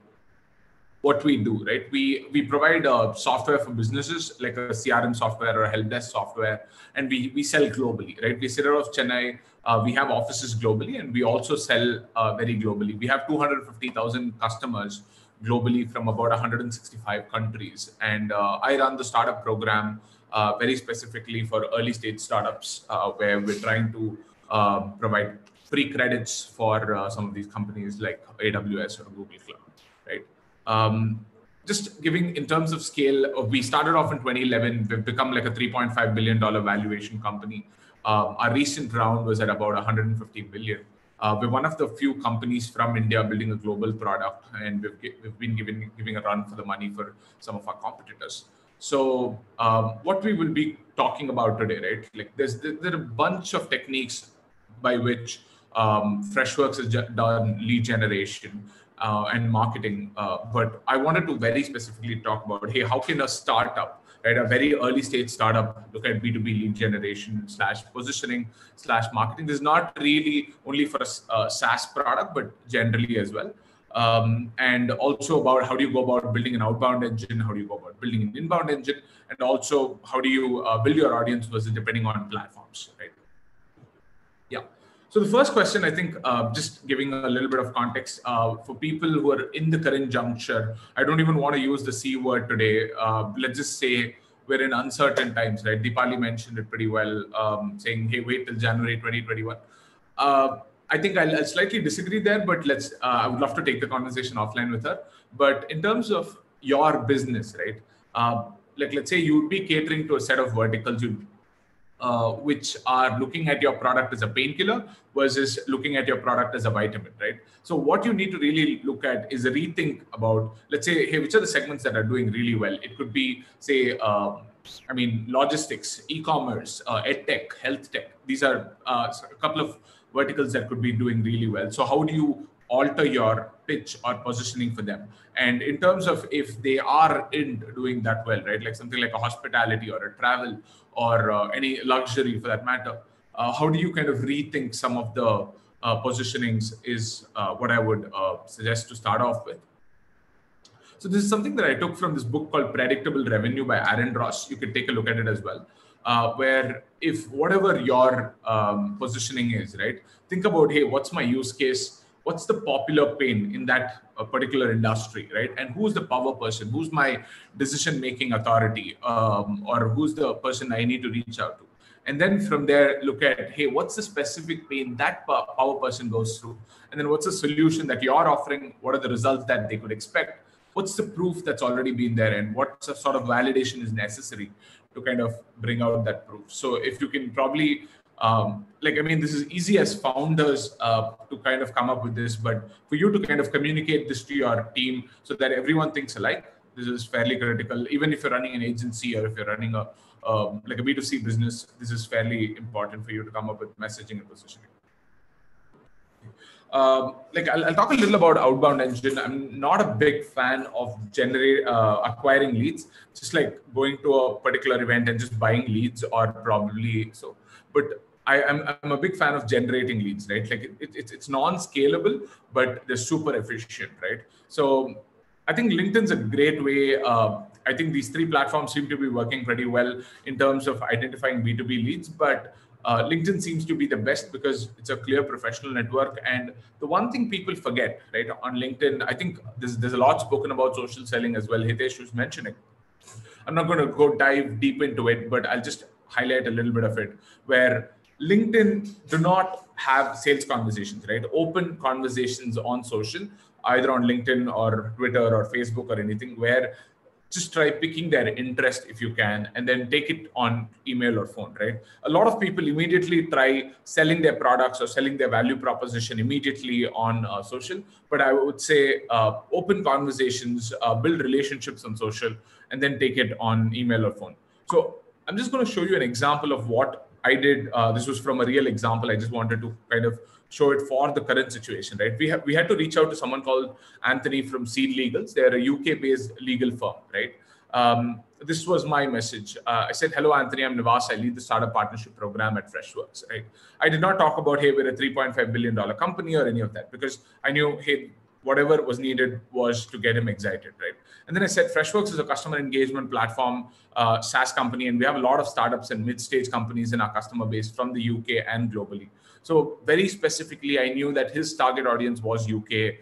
what we do, right? We provide software for businesses, like a CRM software or a help desk software, and we sell globally, right? We sit out of Chennai. We have offices globally, and we also sell very globally. We have 250,000 customers globally from about 165 countries. And I run the startup program very specifically for early stage startups, where we're trying to provide free credits for some of these companies like AWS or Google Cloud, right? Just giving in terms of scale, we started off in 2011. We've become like a $3.5 billion valuation company. Our recent round was at about 150 billion. We're one of the few companies from India building a global product, and we've been giving a run for the money for some of our competitors. So what we will be talking about today, right? Like there are a bunch of techniques by which Freshworks has done lead generation and marketing, but I wanted to very specifically talk about, hey, how can a startup, right, a very early stage startup, look at B2B lead generation / positioning / marketing? This is not really only for a SaaS product, but generally as well. And also about how do you go about building an outbound engine, how do you go about building an inbound engine, and also how do you build your audience versus depending on platforms, right? Yeah. So the first question, I think, just giving a little bit of context for people who are in the current juncture, I don't even want to use the C word today. Let's just say we're in uncertain times, right? Deepali mentioned it pretty well, saying, hey, wait till January 2021. I think I'll slightly disagree there, but I would love to take the conversation offline with her. But in terms of your business, right? Like, let's say you'd be catering to a set of verticals which are looking at your product as a painkiller versus looking at your product as a vitamin, right? So what you need to really look at is a rethink about, let's say, hey, which are the segments that are doing really well? It could be, say, logistics, e-commerce, edtech, health tech. These are a couple of verticals that could be doing really well. So how do you alter your pitch or positioning for them? And in terms of if they are doing that well, right? Like something like a hospitality or a travel or any luxury for that matter, how do you kind of rethink some of the positionings is what I would suggest to start off with. So this is something that I took from this book called Predictable Revenue by Aaron Ross. You can take a look at it as well. Where if whatever your positioning is, right? Think about, hey, what's my use case? What's the popular pain in that particular industry, right? And who's the power person? Who's my decision-making authority? Or who's the person I need to reach out to? And then from there, look at, hey, what's the specific pain that power person goes through? And then what's the solution that you're offering? What are the results that they could expect? What's the proof that's already been there? And what sort of validation is necessary to kind of bring out that proof? So if you can probably, this is easy as founders to kind of come up with this, but for you to kind of communicate this to your team so that everyone thinks alike, this is fairly critical. Even if you're running an agency or if you're running a B2C business, this is fairly important for you to come up with messaging and positioning. I'll talk a little about outbound engine. I'm not a big fan of acquiring leads, just like going to a particular event and just buying leads, or probably so. But I'm a big fan of generating leads, right? Like it's non-scalable, but they're super efficient, right? So I think LinkedIn's a great way. I think these three platforms seem to be working pretty well in terms of identifying B2B leads, but LinkedIn seems to be the best because it's a clear professional network. And the one thing people forget, right, on LinkedIn, I think there's a lot spoken about social selling as well. Hitesh was mentioning. I'm not going to go dive deep into it, but I'll just highlight a little bit of it, where LinkedIn do not have sales conversations, right? Open conversations on social, either on LinkedIn or Twitter or Facebook or anything, where just try picking their interest if you can, and then take it on email or phone, right? A lot of people immediately try selling their products or selling their value proposition immediately on social. But I would say open conversations, build relationships on social, and then take it on email or phone. So I'm just going to show you an example of what I did. This was from a real example. I just wanted to kind of show it for the current situation, right? We had to reach out to someone called Anthony from Seed Legals. They're a UK-based legal firm, right? This was my message. I said, hello, Anthony, I'm Nivas. I lead the startup partnership program at Freshworks, right? I did not talk about, hey, we're a $3.5 billion company or any of that, because I knew, hey, whatever was needed was to get him excited, right? And then I said, Freshworks is a customer engagement platform, SaaS company, and we have a lot of startups and mid-stage companies in our customer base from the UK and globally. So very specifically, I knew that his target audience was UK.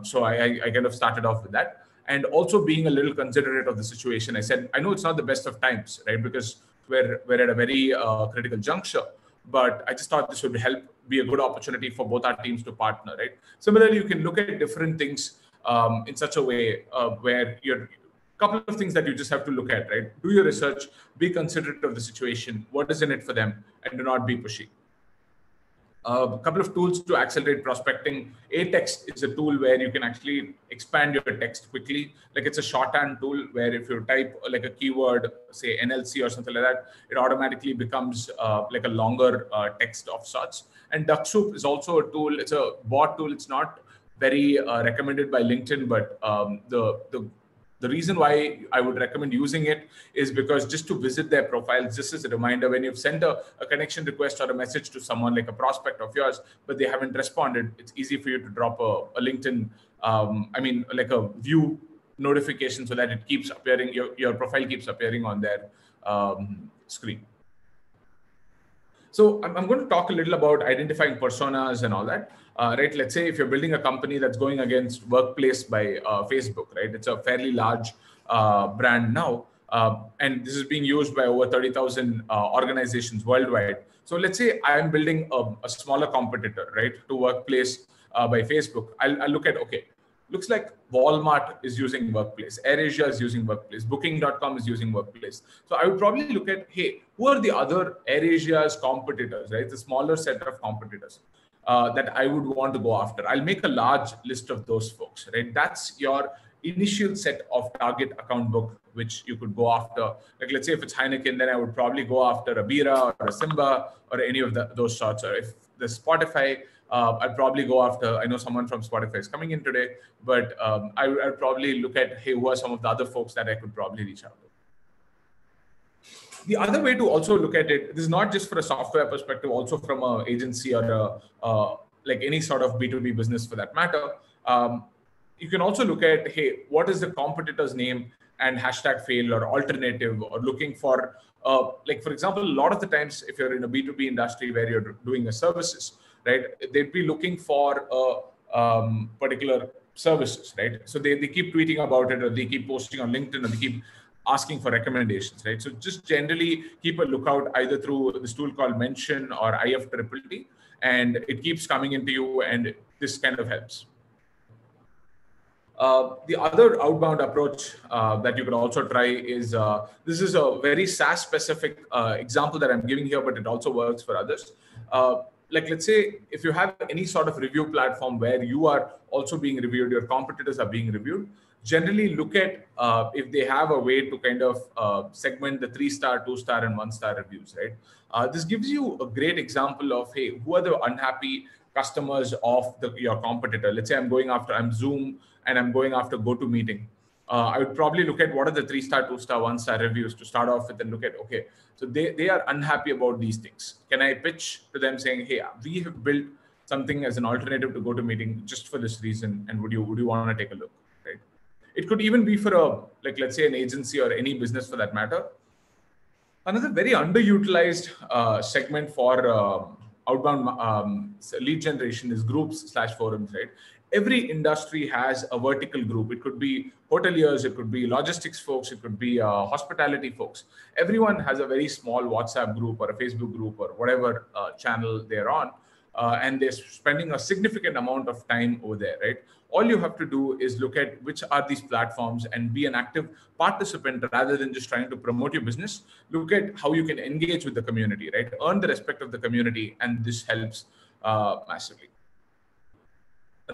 So I kind of started off with that. And also being a little considerate of the situation, I said, I know it's not the best of times, right? Because we're at a very critical juncture, but I just thought this would be a good opportunity for both our teams to partner, right? Similarly, you can look at different things in such a way where you're couple of things that you just have to look at, right? Do your research, be considerate of the situation, what is in it for them, and do not be pushy. A couple of tools to accelerate prospecting. A-Text is a tool where you can actually expand your text quickly. Like it's a shorthand tool where if you type like a keyword, say NLC or something like that, it automatically becomes like a longer text of sorts. And DuckSoup is also a tool. It's a bot tool. It's not very recommended by LinkedIn, but the reason why I would recommend using it is because just to visit their profiles, just as a reminder, when you've sent a connection request or a message to someone like a prospect of yours, but they haven't responded, it's easy for you to drop a LinkedIn, like a view notification so that it keeps appearing, your profile keeps appearing on their screen. So I'm going to talk a little about identifying personas and all that. Right? Let's say if you're building a company that's going against Workplace by Facebook, right? It's a fairly large brand now. And this is being used by over 30,000 organizations worldwide. So let's say I'm building a smaller competitor, right? To Workplace by Facebook. I'll look at, okay, looks like Walmart is using Workplace, AirAsia is using Workplace, Booking.com is using Workplace. So I would probably look at, hey, who are the other AirAsia's competitors, right? The smaller set of competitors that I would want to go after. I'll make a large list of those folks, right? That's your initial set of target account book, which you could go after. Like, let's say if it's Heineken, then I would probably go after a Bira or a Simba or any of those sorts. Or if the Spotify, I'd probably go after, I know someone from Spotify is coming in today, but I'd probably look at, hey, who are some of the other folks that I could probably reach out to. The other way to also look at it, this is not just for a software perspective, also from an agency or like any sort of B2B business for that matter. You can also look at, hey, what is the competitor's name and hashtag fail or alternative, or looking for, like, for example, a lot of the times, if you're in a B2B industry where you're doing a services, right, they'd be looking for particular services, right? So they keep tweeting about it, or they keep posting on LinkedIn, or they keep asking for recommendations, right? So just generally keep a lookout either through this tool called Mention or IFTTT, and it keeps coming into you, and this kind of helps. The other outbound approach that you could also try is, this is a very SaaS specific example that I'm giving here, but it also works for others. Like, let's say if you have any sort of review platform where you are also being reviewed, your competitors are being reviewed, generally look at if they have a way to kind of segment the 3-star, 2-star, and 1-star reviews, right? This gives you a great example of, hey, who are the unhappy customers of your competitor? Let's say I'm Zoom and I'm going after GoToMeeting. I would probably look at what are the 3-star, 2-star, 1-star reviews to start off with, and look at, okay, so they are unhappy about these things. Can I pitch to them saying, hey, we have built something as an alternative to GoToMeeting just for this reason, and would you want to take a look, right? It could even be for like, let's say an agency or any business for that matter. Another very underutilized segment for outbound lead generation is groups/forums, right? Every industry has a vertical group. It could be hoteliers, it could be logistics folks, it could be hospitality folks. Everyone has a very small WhatsApp group or a Facebook group or whatever channel they're on, and they're spending a significant amount of time over there, right? All you have to do is look at which are these platforms and be an active participant rather than just trying to promote your business. Look at how you can engage with the community, right? Earn the respect of the community, and this helps massively.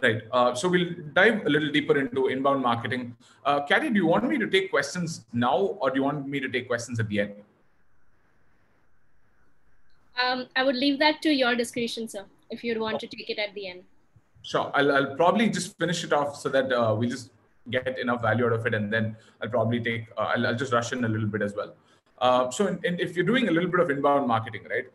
Right. So we'll dive a little deeper into inbound marketing. Karia, do you want me to take questions now, or do you want me to take questions at the end? I would leave that to your discretion, sir, if you'd want to take it at the end. Sure. I'll probably just finish it off so that we just get enough value out of it, and then I'll probably take, I'll just rush in a little bit as well. So if you're doing a little bit of inbound marketing, right,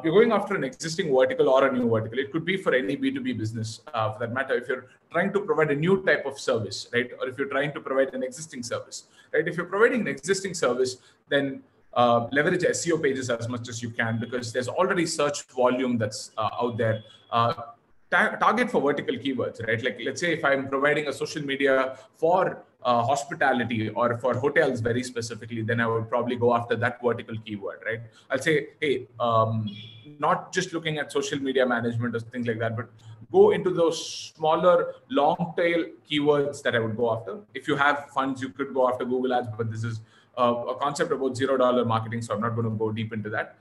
you're going after an existing vertical or a new vertical. It could be for any B2B business, for that matter. If you're trying to provide a new type of service, right, or if you're trying to provide an existing service, right? If you're providing an existing service, then leverage SEO pages as much as you can, because there's already search volume that's out there. Target for vertical keywords, right? Like, let's say if I'm providing a social media for hospitality or for hotels very specifically, then I would probably go after that vertical keyword, right? I'll say, hey, not just looking at social media management or things like that, but go into those smaller long tail keywords that I would go after. If you have funds, you could go after Google Ads, but this is a concept about $0 marketing, so I'm not going to go deep into that.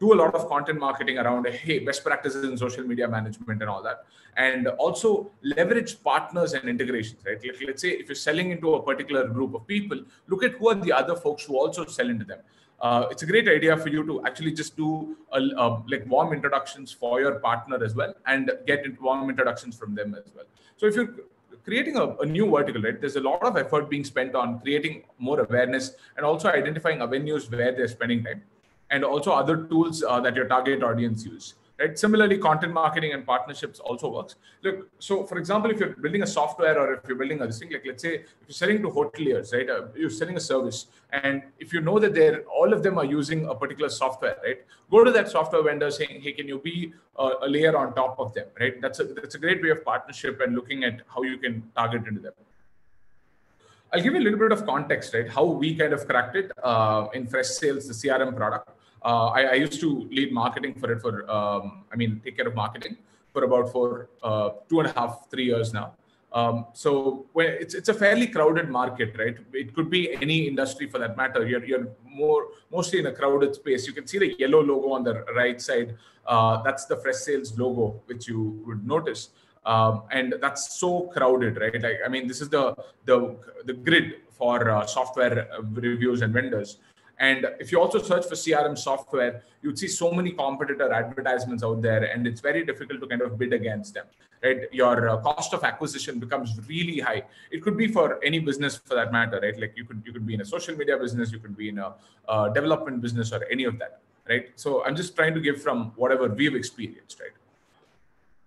Do a lot of content marketing around, hey, best practices in social media management and all that. And also leverage partners and integrations, right? Like, let's say if you're selling into a particular group of people, look at who are the other folks who also sell into them. It's a great idea for you to actually just do like warm introductions for your partner as well, and get warm introductions from them as well. So if you're creating a new vertical, right, there's a lot of effort being spent on creating more awareness and also identifying avenues where they're spending time, and also other tools that your target audience use, right? Similarly, content marketing and partnerships also works. Look, so for example, if you're building a software or if you're building a thing, like let's say if you're selling to hoteliers, right? You're selling a service, and if you know that all of them are using a particular software, right? Go to that software vendor saying, hey, can you be a layer on top of them, right? That's a great way of partnership and looking at how you can target into them. I'll give you a little bit of context, right? How we kind of cracked it in Fresh Sales, the CRM product. I used to lead marketing for it take care of marketing for about 2.5, 3 years now. So it's a fairly crowded market, right? It could be any industry for that matter. You're mostly in a crowded space. You can see the yellow logo on the right side. That's the Fresh Sales logo, which you would notice. And that's so crowded, right? I mean, this is the grid for software reviews and vendors. And if you also search for CRM software, you'd see so many competitor advertisements out there, and it's very difficult to kind of bid against them, right? Your cost of acquisition becomes really high. It could be for any business for that matter, right? Like you could be in a social media business, you could be in a development business, or any of that, right? So I'm just trying to give from whatever we've experienced, right?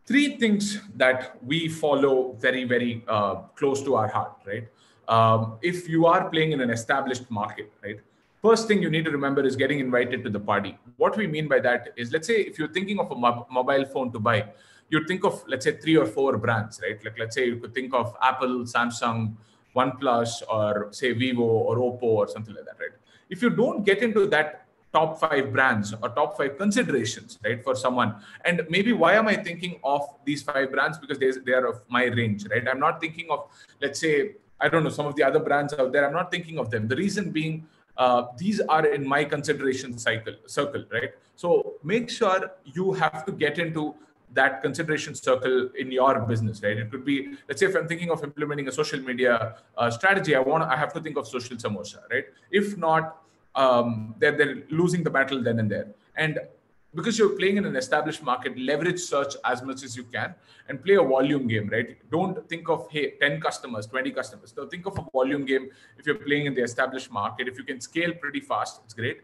3 things that we follow very, very close to our heart, right? If you are playing in an established market, right? First thing you need to remember is getting invited to the party. What we mean by that is, let's say if you're thinking of a mobile phone to buy, you think of, let's say, 3 or 4 brands, right? Like, let's say you could think of Apple, Samsung, OnePlus, or say Vivo or Oppo or something like that, right? If you don't get into that top 5 brands or top 5 considerations, right, for someone, and maybe why am I thinking of these 5 brands? Because they are of my range, right? I'm not thinking of, let's say, I don't know, some of the other brands out there. I'm not thinking of them. The reason being, these are in my consideration circle, right? So make sure you have to get into that consideration circle in your business, right? It could be, let's say if I'm thinking of implementing a social media strategy, I have to think of social samosa, right? If not, they're losing the battle then and there. And because you're playing in an established market, leverage search as much as you can and play a volume game, right? Don't think of, hey, 10 customers, 20 customers. So think of a volume game if you're playing in the established market. If you can scale pretty fast, it's great.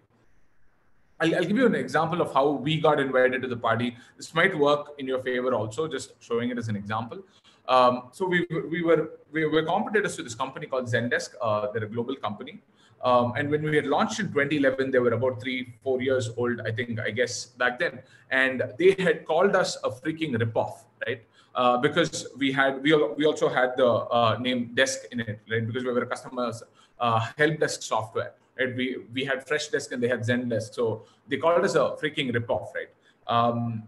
I'll give you an example of how we got invited to the party. This might work in your favor also, just showing it as an example. So we were competitors to this company called Zendesk. They're a global company. And when we had launched in 2011, they were about 3-4 years old, I guess back then. And they had called us a freaking ripoff, right? Because we also had the name desk in it, right? Because we were a customer's help desk software, right? We had Freshdesk and they had Zendesk. So they called us a freaking ripoff, right?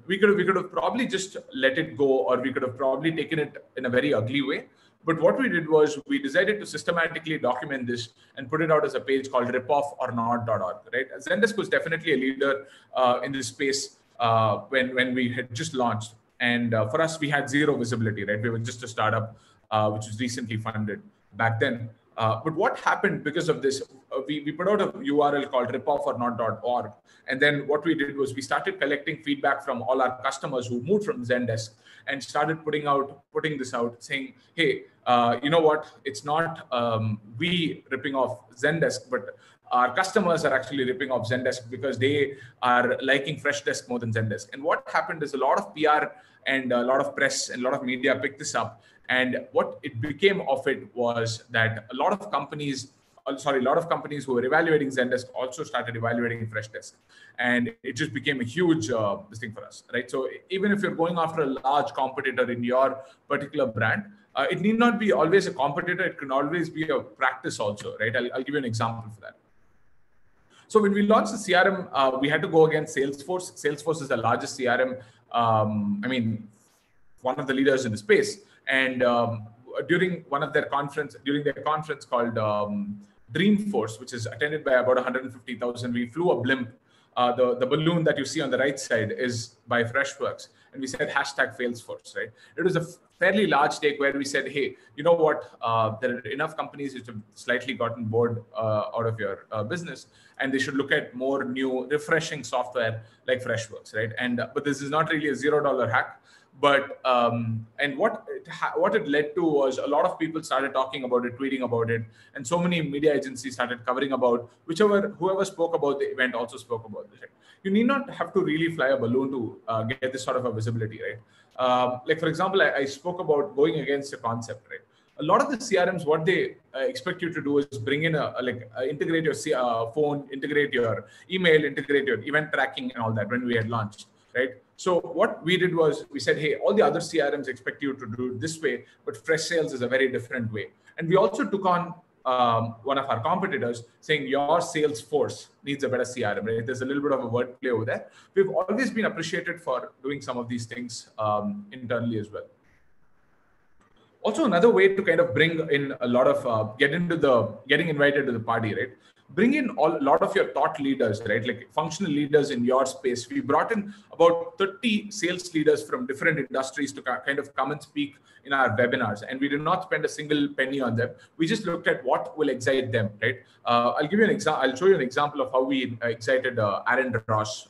We could have probably just let it go, or we could have probably taken it in a very ugly way. But what we did was we decided to systematically document this and put it out as a page called ripoffornot.org, right? Zendesk was definitely a leader in this space when we had just launched. And for us, we had zero visibility, right? We were just a startup which was recently funded back then. But what happened because of this, we put out a URL called ripoff-or-not.org. And then what we did was we started collecting feedback from all our customers who moved from Zendesk and started putting this out saying, hey, you know what? It's not we ripping off Zendesk, but our customers are actually ripping off Zendesk because they are liking Freshdesk more than Zendesk. And what happened is a lot of PR and a lot of press and a lot of media picked this up. And what it became of it was that a lot of companies who were evaluating Zendesk also started evaluating Freshdesk. And it just became a huge thing for us, right? So even if you're going after a large competitor in your particular brand, it need not be always a competitor. It can always be a practice also, right? I'll give you an example for that. So when we launched the CRM, we had to go against Salesforce. Salesforce is the largest CRM, one of the leaders in the space. And during their conference called Dreamforce, which is attended by about 150,000, we flew a blimp. The balloon that you see on the right side is by Freshworks. And we said #Salesforce, right? It was a fairly large take where we said, hey, you know what? There are enough companies which have slightly gotten bored out of your business, and they should look at more new, refreshing software like Freshworks, right? And but this is not really a $0 hack. But and what it led to was a lot of people started talking about it, tweeting about it, and so many media agencies started covering about whoever spoke about the event also spoke about it. You need not have to really fly a balloon to get this sort of a visibility, right? Like for example, I spoke about going against a concept, right? A lot of the CRMs, what they expect you to do is bring in integrate your phone, integrate your email, integrate your event tracking and all that when we had launched, right? So what we did was we said, hey, all the other CRMs expect you to do it this way, but Fresh Sales is a very different way. And we also took on one of our competitors saying your sales force needs a better CRM, right? There's a little bit of a wordplay over there. We've always been appreciated for doing some of these things internally as well. Also, another way to kind of bring in a lot of getting invited to the party, right? Bring in a lot of your thought leaders, right? Like functional leaders in your space. We brought in about 30 sales leaders from different industries to kind of come and speak in our webinars. And we did not spend a single penny on them. We just looked at what will excite them, right? I'll give you an example. I'll show you an example of how we excited Aaron Ross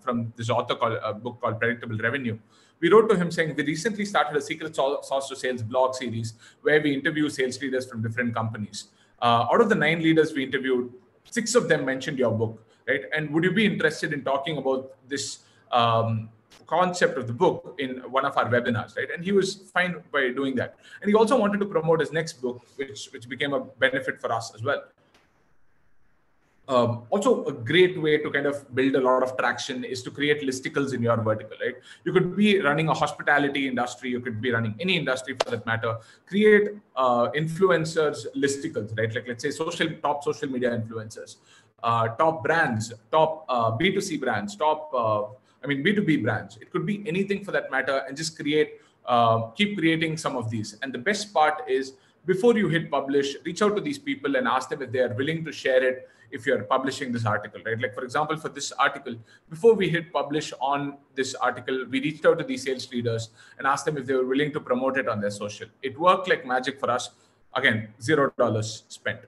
from this author book called Predictable Revenue. We wrote to him saying, we recently started a secret sauce to sales blog series where we interview sales leaders from different companies. Out of the 9 leaders we interviewed, 6 of them mentioned your book, right? And would you be interested in talking about this concept of the book in one of our webinars, right? And he was fine by doing that. And he also wanted to promote his next book, which became a benefit for us as well. Also, a great way to kind of build a lot of traction is to create listicles in your vertical, right? You could be running a hospitality industry, you could be running any industry for that matter. Create influencers listicles, right? Like let's say top social media influencers, top brands, top B2C brands, top B2B brands. It could be anything for that matter, and just keep creating some of these. And the best part is, before you hit publish, reach out to these people and ask them if they are willing to share it if you're publishing this article, right? Like for example, for this article, before we hit publish on this article, we reached out to these sales leaders and asked them if they were willing to promote it on their social. It worked like magic for us. Again, $0 spent.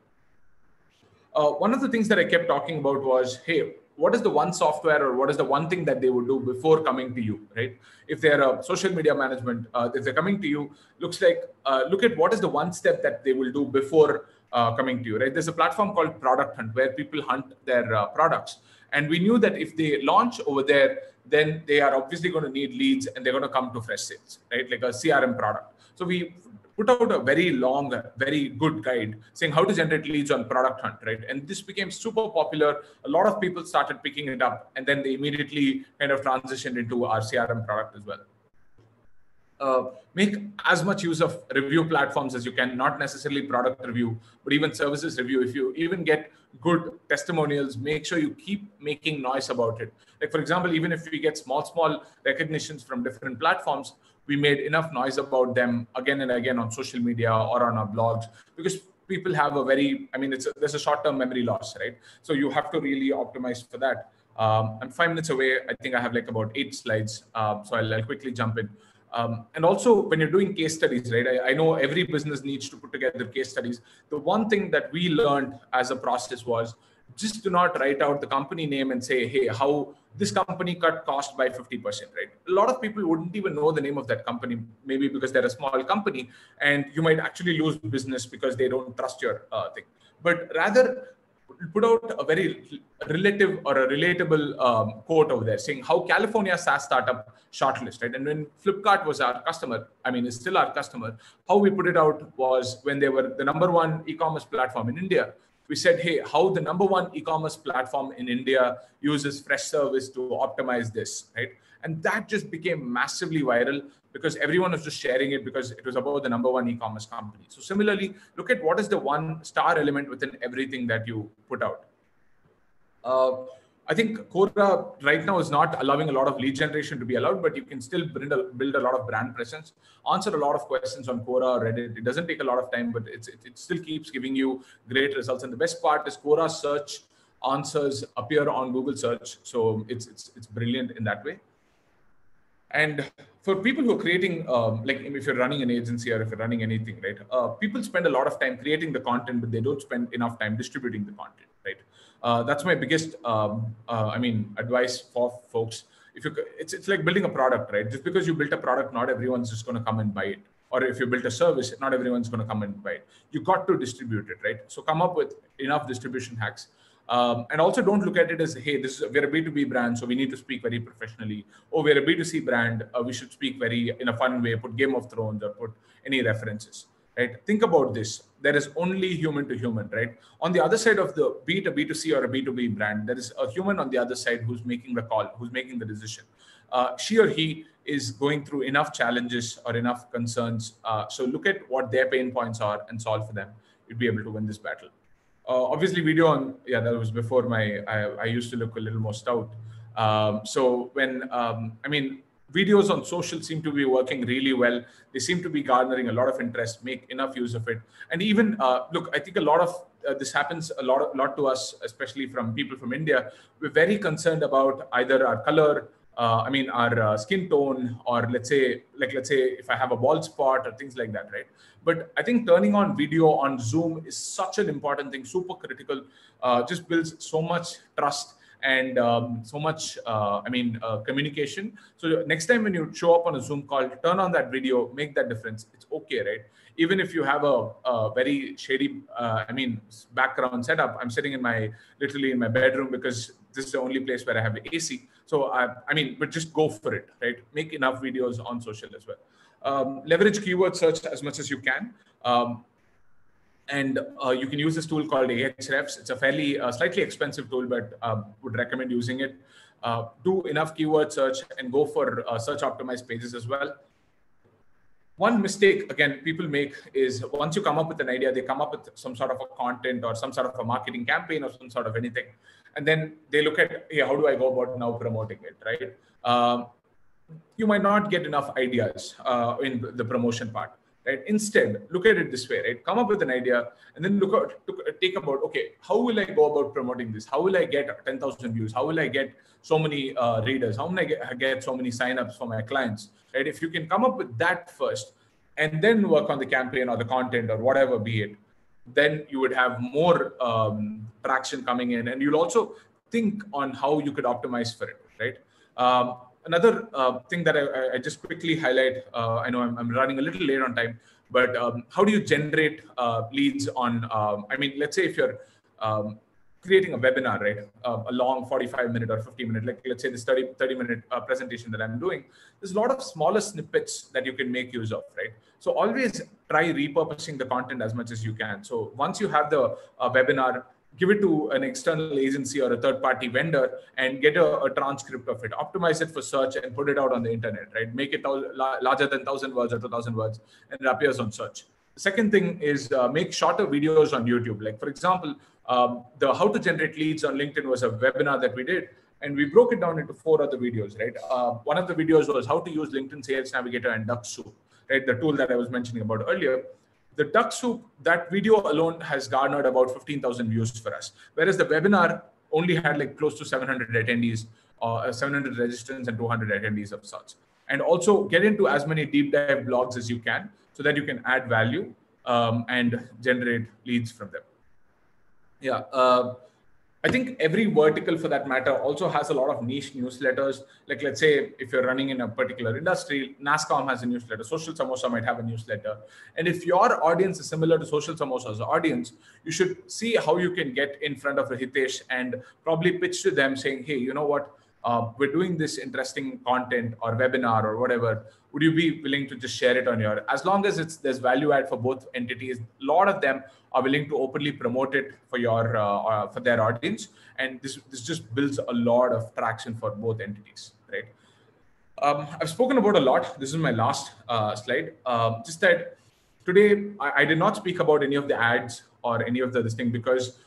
One of the things that I kept talking about was, hey, what is the one software or what is the one thing that they would do before coming to you, right? If they're a social media management, if they're coming to you, look at what is the one step that they will do before coming to you, right? There's a platform called Product Hunt where people hunt their products. And we knew that if they launch over there, then they are obviously going to need leads and they're going to come to Fresh Sales, right? Like a CRM product. So we put out a very long, very good guide saying how to generate leads on Product Hunt, right? And this became super popular. A lot of people started picking it up, and then they immediately kind of transitioned into our CRM product as well. Make as much use of review platforms as you can, not necessarily product review, but even services review. If you even get good testimonials, make sure you keep making noise about it. Like for example, even if we get small recognitions from different platforms, we made enough noise about them again and again on social media or on our blogs, because people have there's a short-term memory loss, right? So you have to really optimize for that. I'm 5 minutes away. I think I have like about 8 slides. So I'll quickly jump in. And also when you're doing case studies, right? I know every business needs to put together case studies. The one thing that we learned as a process was just do not write out the company name and say, hey, how this company cut cost by 50%, right? A lot of people wouldn't even know the name of that company, maybe because they're a small company, and you might actually lose business because they don't trust your thing. But rather, put out a very relative or a relatable quote over there saying how California SaaS startup shortlist, right? And when Flipkart was our customer, I mean, is still our customer, how we put it out was when they were the #1 e-commerce platform in India. We said, hey, how the #1 e-commerce platform in India uses Freshservice to optimize this, right? And that just became massively viral because everyone was just sharing it because it was about the #1 e-commerce company. So similarly, look at what is the one star element within everything that you put out. I think Quora right now is not allowing a lot of lead generation to be allowed, but you can still build a lot of brand presence, answer a lot of questions on Quora or Reddit. It doesn't take a lot of time, but it still keeps giving you great results. And the best part is Quora search answers appear on Google search. So it's brilliant in that way. And for people who are creating, like if you're running an agency or if you're running anything, right? People spend a lot of time creating the content, but they don't spend enough time distributing the content, right? That's my biggest, advice for folks. It's like building a product, right? Just because you built a product, not everyone's just going to come and buy it. Or if you built a service, not everyone's going to come and buy it. You got to distribute it, right? So come up with enough distribution hacks. And also don't look at it as, hey, we're a B2B brand, so we need to speak very professionally. Or we're a B2C brand, we should speak in a fun way, put Game of Thrones or put any references, right? Think about this. There is only human to human, right? On the other side of the be it a B2C or a B2B brand, there is a human on the other side who's making the call, who's making the decision. She or he is going through enough challenges or enough concerns. So look at what their pain points are and solve for them. You'd be able to win this battle. Obviously, video that was before I used to look a little more stout. So when, videos on social seem to be working really well. They seem to be garnering a lot of interest, make enough use of it. And even, look, I think a lot of this happens a lot to us, especially from people from India. We're very concerned about either our color, our skin tone, or let's say if I have a bald spot or things like that, right? But I think turning on video on Zoom is such an important thing, super critical, just builds so much trust and so much, communication. So next time when you show up on a Zoom call, turn on that video, make that difference. It's okay, right? Even if you have a very shady, background setup. I'm sitting literally in my bedroom because this is the only place where I have AC. So but just go for it, right? Make enough videos on social as well. Leverage keyword search as much as you can. And you can use this tool called Ahrefs. It's a fairly slightly expensive tool, but would recommend using it. Do enough keyword search and go for search optimized pages as well. One mistake, again, people make is once you come up with an idea, they come up with some sort of a content or some sort of a marketing campaign or some sort of anything. And then they look at, hey, how do I go about now promoting it, right? You might not get enough ideas in the promotion part. Right? Instead, look at it this way, right? Come up with an idea and then take about, okay, how will I go about promoting this? How will I get 10,000 views? How will I get so many readers? How will I get so many signups for my clients? Right? If you can come up with that first and then work on the campaign or the content or whatever be it, then you would have more traction coming in, and you'll also think on how you could optimize for it, right? Another thing that I just quickly highlight, I know I'm running a little late on time, but how do you generate leads on, let's say if you're creating a webinar, right? A long 45-minute or 50-minute, like let's say this 30-minute presentation that I'm doing, there's a lot of smaller snippets that you can make use of, right? So always try repurposing the content as much as you can. So once you have the webinar, give it to an external agency or a third-party vendor and get a transcript of it. Optimize it for search and put it out on the internet, right? Make it larger than 1,000 words or 2,000 words, and it appears on search. The second thing is make shorter videos on YouTube. Like, for example, the How to Generate Leads on LinkedIn was a webinar that we did, and we broke it down into 4 other videos, right? One of the videos was how to use LinkedIn Sales Navigator and Duck Soup, right? The tool that I was mentioning about earlier. The Duck Soup, that video alone has garnered about 15,000 views for us, whereas the webinar only had like close to 700 attendees, 700 registrants and 200 attendees of such. and also get into as many deep dive blogs as you can so that you can add value and generate leads from them. Yeah. I think every vertical for that matter also has a lot of niche newsletters. Like, let's say if you're running in a particular industry, NASCOM has a newsletter, Social Samosa might have a newsletter. And if your audience is similar to Social Samosa's audience, you should see how you can get in front of a Hitesh and probably pitch to them saying, hey, you know what? We're doing this interesting content or webinar or whatever. Would you be willing to just share it on your, as long as there's value add for both entities, a lot of them are willing to openly promote it for your for their audience, and this just builds a lot of traction for both entities, right? I've spoken about a lot. This is my last slide. Just that today I did not speak about any of the ads or any of this thing because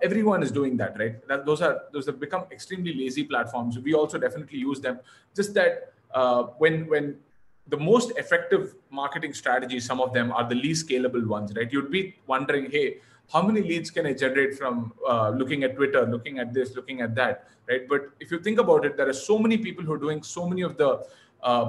everyone is doing that, right? Those have become extremely lazy platforms. We also definitely use them. Just that when the most effective marketing strategies, some of them are the least scalable ones, right? You'd be wondering, hey, how many leads can I generate from looking at Twitter, looking at this, looking at that, right? But if you think about it, there are so many people who are doing so many of the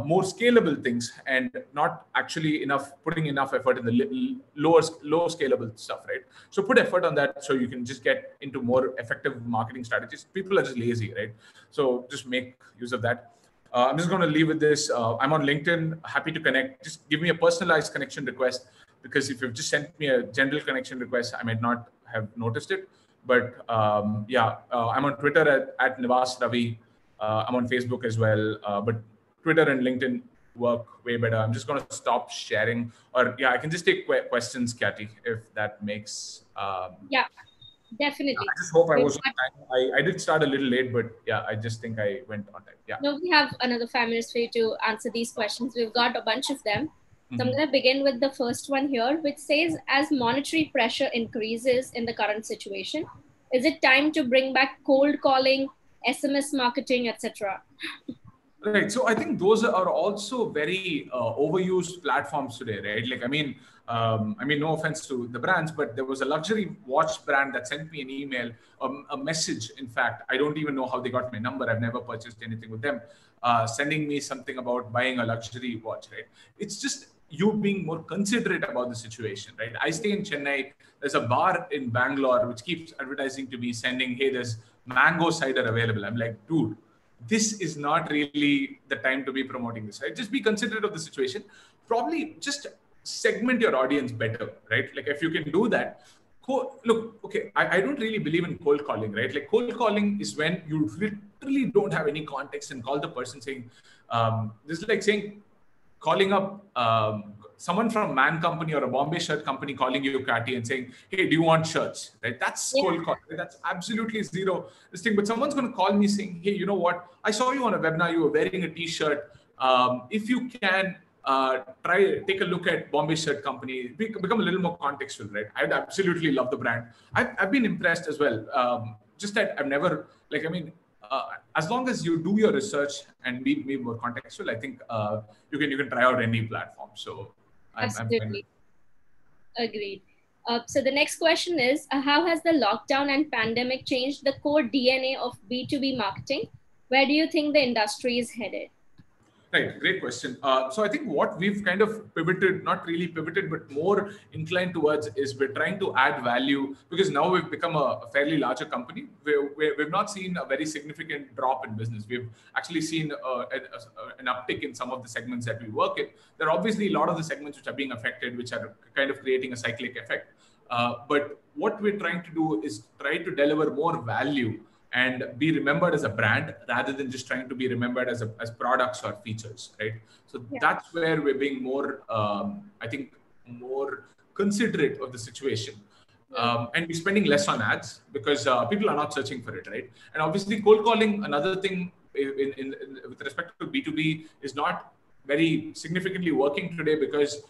more scalable things and not actually putting enough effort in the low scalable stuff, right? So put effort on that so you can just get into more effective marketing strategies. People are just lazy, right? So just make use of that. I'm just going to leave with this. I'm on LinkedIn, happy to connect. Just give me a personalized connection request, because if you've just sent me a general connection request, I might not have noticed it. But I'm on Twitter at Nivas Ravi. I'm on Facebook as well. But Twitter and LinkedIn work way better. I'm just going to stop sharing. Or I can just take questions, Kathy, if that makes... Yeah. Definitely. I just hope I was on time. I did start a little late, but I just think I went on time. Yeah. No, we have another 5 minutes for you to answer these questions. We've got a bunch of them. So I'm going to begin with the first one here, which says, as monetary pressure increases in the current situation, is it time to bring back cold calling, SMS marketing, etc.? Right. So I think those are also very overused platforms today, right? Like, I mean, no offense to the brands, but there was a luxury watch brand that sent me an email, a message. In fact, I don't even know how they got my number. I've never purchased anything with them, sending me something about buying a luxury watch, right? It's just you being more considerate about the situation, right? I stay in Chennai. There's a bar in Bangalore which keeps advertising to me, saying, hey, there's mango cider available. I'm like, dude, this is not really the time to be promoting this, right? Just be considerate of the situation. Probably just segment your audience better, right? Like if you can do that, look, okay, I don't really believe in cold calling, right? Like cold calling is when you literally don't have any context and call the person saying, this is like saying, calling up someone from Man Company or a Bombay shirt company calling you, Kati, and saying, hey, do you want shirts? Right? That's cold calling. Right? That's absolutely zero this thing. But someone's going to call me saying, hey, you know what? I saw you on a webinar. You were wearing a t-shirt. If you can take a look at Bombay shirt company, become a little more contextual, right? I'd absolutely love the brand. I've been impressed as well. Just that I've never, as long as you do your research and be more contextual, I think you can try out any platform. So absolutely. Agreed. So the next question is, how has the lockdown and pandemic changed the core DNA of B2B marketing? Where do you think the industry is headed? Right, great question. So I think what we've kind of pivoted, not really pivoted, but more inclined towards is we're trying to add value, because now we've become a fairly larger company. We've not seen a very significant drop in business. We've actually seen an uptick in some of the segments that we work in. There are obviously a lot of the segments which are being affected, which are kind of creating a cyclic effect. But what we're trying to do is try to deliver more value and be remembered as a brand rather than just trying to be remembered as products or features, right? So that's where we're being more, I think, more considerate of the situation. And we're spending less on ads because people are not searching for it, right? And obviously cold calling, another thing with respect to B2B, is not very significantly working today because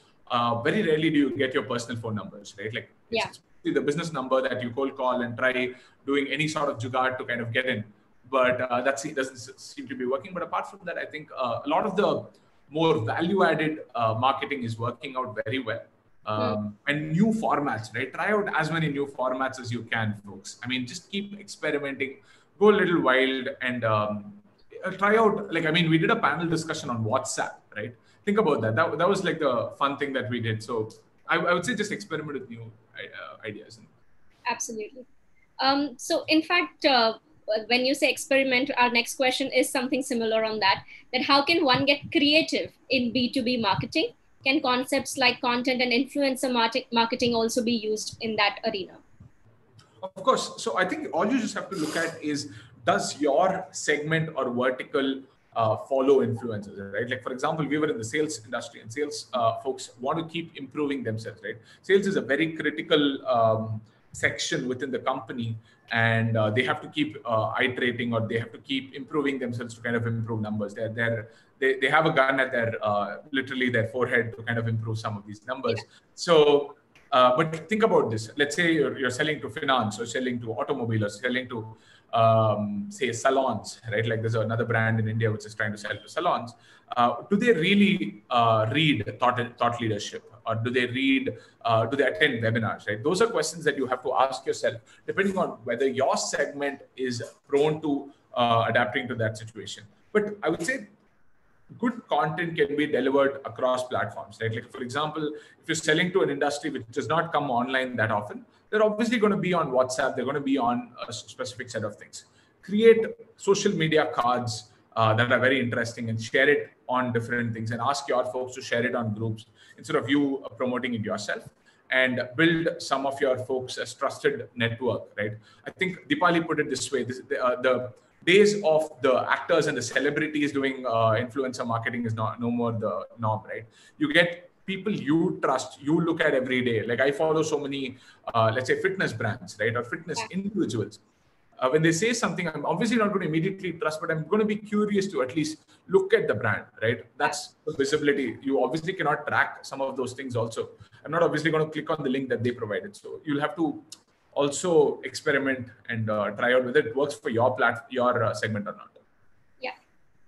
very rarely do you get your personal phone numbers, right? Like it's the business number that you cold call and try doing any sort of jugaad to kind of get in. But that doesn't seem to be working. But apart from that, I think a lot of the more value-added marketing is working out very well. And new formats, right? Try out as many new formats as you can, folks. I mean, just keep experimenting, go a little wild. And try out, like, I mean, we did a panel discussion on WhatsApp, right? Think about that. That was like the fun thing that we did. So I would say just experiment with new ideas. Absolutely. So in fact, when you say experiment, our next question is something similar on that how can one get creative in B2B marketing? Can concepts like content and influencer marketing also be used in that arena? Of course. So I think all you just have to look at is, does your segment or vertical follow influencers, right? Like, for example, we were in the sales industry, and sales folks want to keep improving themselves, right? Sales is a very critical section within the company, and they have to keep iterating, or they have to keep improving themselves to kind of improve numbers. They have a gun at their literally their forehead to kind of improve some of these numbers. Yeah. So but think about this. Let's say you're selling to finance, or selling to automobile, or selling to say salons, right? Like, there's another brand in India which is trying to sell to salons. Do they really read thought leadership, or do they read? Do they attend webinars? Right? Those are questions that you have to ask yourself, depending on whether your segment is prone to adapting to that situation. But I would say good content can be delivered across platforms, right? Like, for example, if you're selling to an industry which does not come online that often, they're obviously going to be on WhatsApp. They're going to be on a specific set of things. Create social media cards that are very interesting, and share it on different things, and ask your folks to share it on groups instead of you promoting it yourself, and build some of your folks as trusted network, right? I think Deepali put it this way, the days of the actors and the celebrities doing influencer marketing is no more the norm, right? You get people you trust, you look at every day. Like, I follow so many, let's say, fitness brands, right? Or fitness individuals. When they say something, I'm obviously not going to immediately trust, but I'm going to be curious to at least look at the brand, right? That's the visibility. You obviously cannot track some of those things also. I'm not obviously going to click on the link that they provided. So you'll have to also experiment and try out whether it works for your segment or not. Yeah.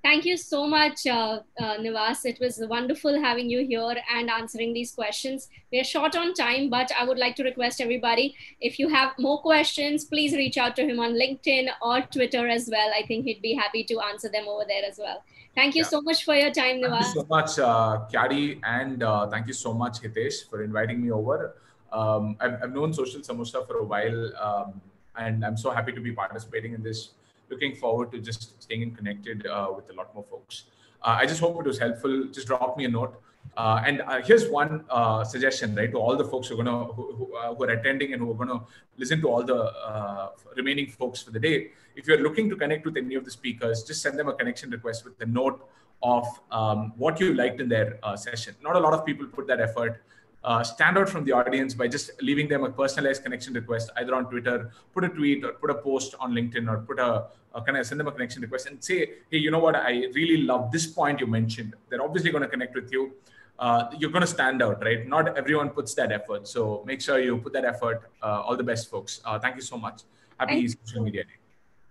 Thank you so much, Nivas. It was wonderful having you here and answering these questions. We are short on time, but I would like to request everybody, if you have more questions, please reach out to him on LinkedIn or Twitter as well. I think he'd be happy to answer them over there as well. Thank you so much for your time, Nivas. Thank you so much, Kyari, and thank you so much, Hitesh, for inviting me over. I've known Social Samosa for a while, and I'm so happy to be participating in this. Looking forward to just staying connected with a lot more folks. I just hope it was helpful. Just drop me a note. And here's one suggestion, right, to all the folks who are attending and who are going to listen to all the remaining folks for the day. If you're looking to connect with any of the speakers, just send them a connection request with the note of what you liked in their session. Not a lot of people put that effort. Stand out from the audience by just leaving them a personalized connection request, either on Twitter, put a tweet, or put a post on LinkedIn, or send them a connection request and say, hey, you know what? I really love this point you mentioned. They're obviously going to connect with you. You're going to stand out, right? Not everyone puts that effort. So make sure you put that effort. All the best, folks. Thank you so much. Happy Social Media Day.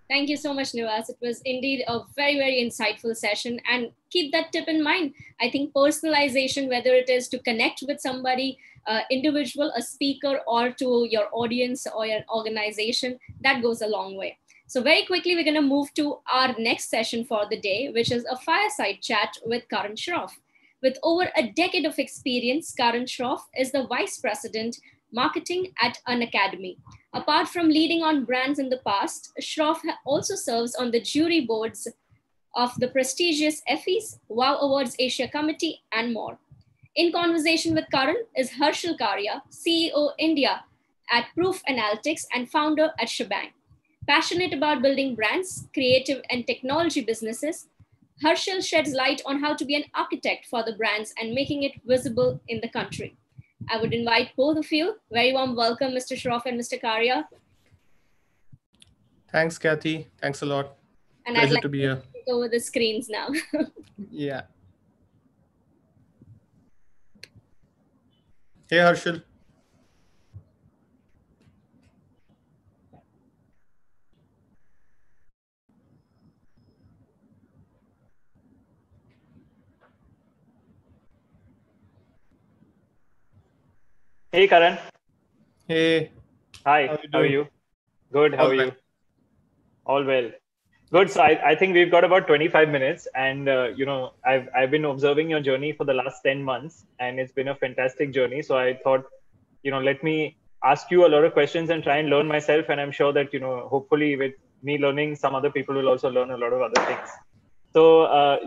Thank you so much, Nivas. It was indeed a very, very insightful session. And keep that tip in mind. I think personalization, whether it is to connect with somebody, individual, a speaker, or to your audience or your organization, that goes a long way. So very quickly, we're going to move to our next session for the day, which is a fireside chat with Karan Shroff. With over a decade of experience, Karan Shroff is the Vice President Marketing at Unacademy. Apart from leading on brands in the past, Shroff also serves on the jury boards of the prestigious Effies, Wow Awards Asia Committee, and more. In conversation with Karan is Harshil, Karia, CEO India at Proof Analytics and founder at Schbang. Passionate about building brands, creative and technology businesses, Harshil sheds light on how to be an architect for the brands and making it visible in the country. I would invite both of you. Very warm welcome, Mr. Shroff and Mr. Karia. Thanks, Kathy. Thanks a lot. And Pleasure I'd like to be here. Take over the screens now. Yeah. Hey, Harshil. Hey, Karan. Hey. Hi. How are you? Good. How are you? All well. Good. So I think we've got about 25 minutes, and I've been observing your journey for the last 10 months, and it's been a fantastic journey. So I thought, let me ask you a lot of questions and try and learn myself. And I'm sure that hopefully with me learning, some other people will also learn a lot of other things. So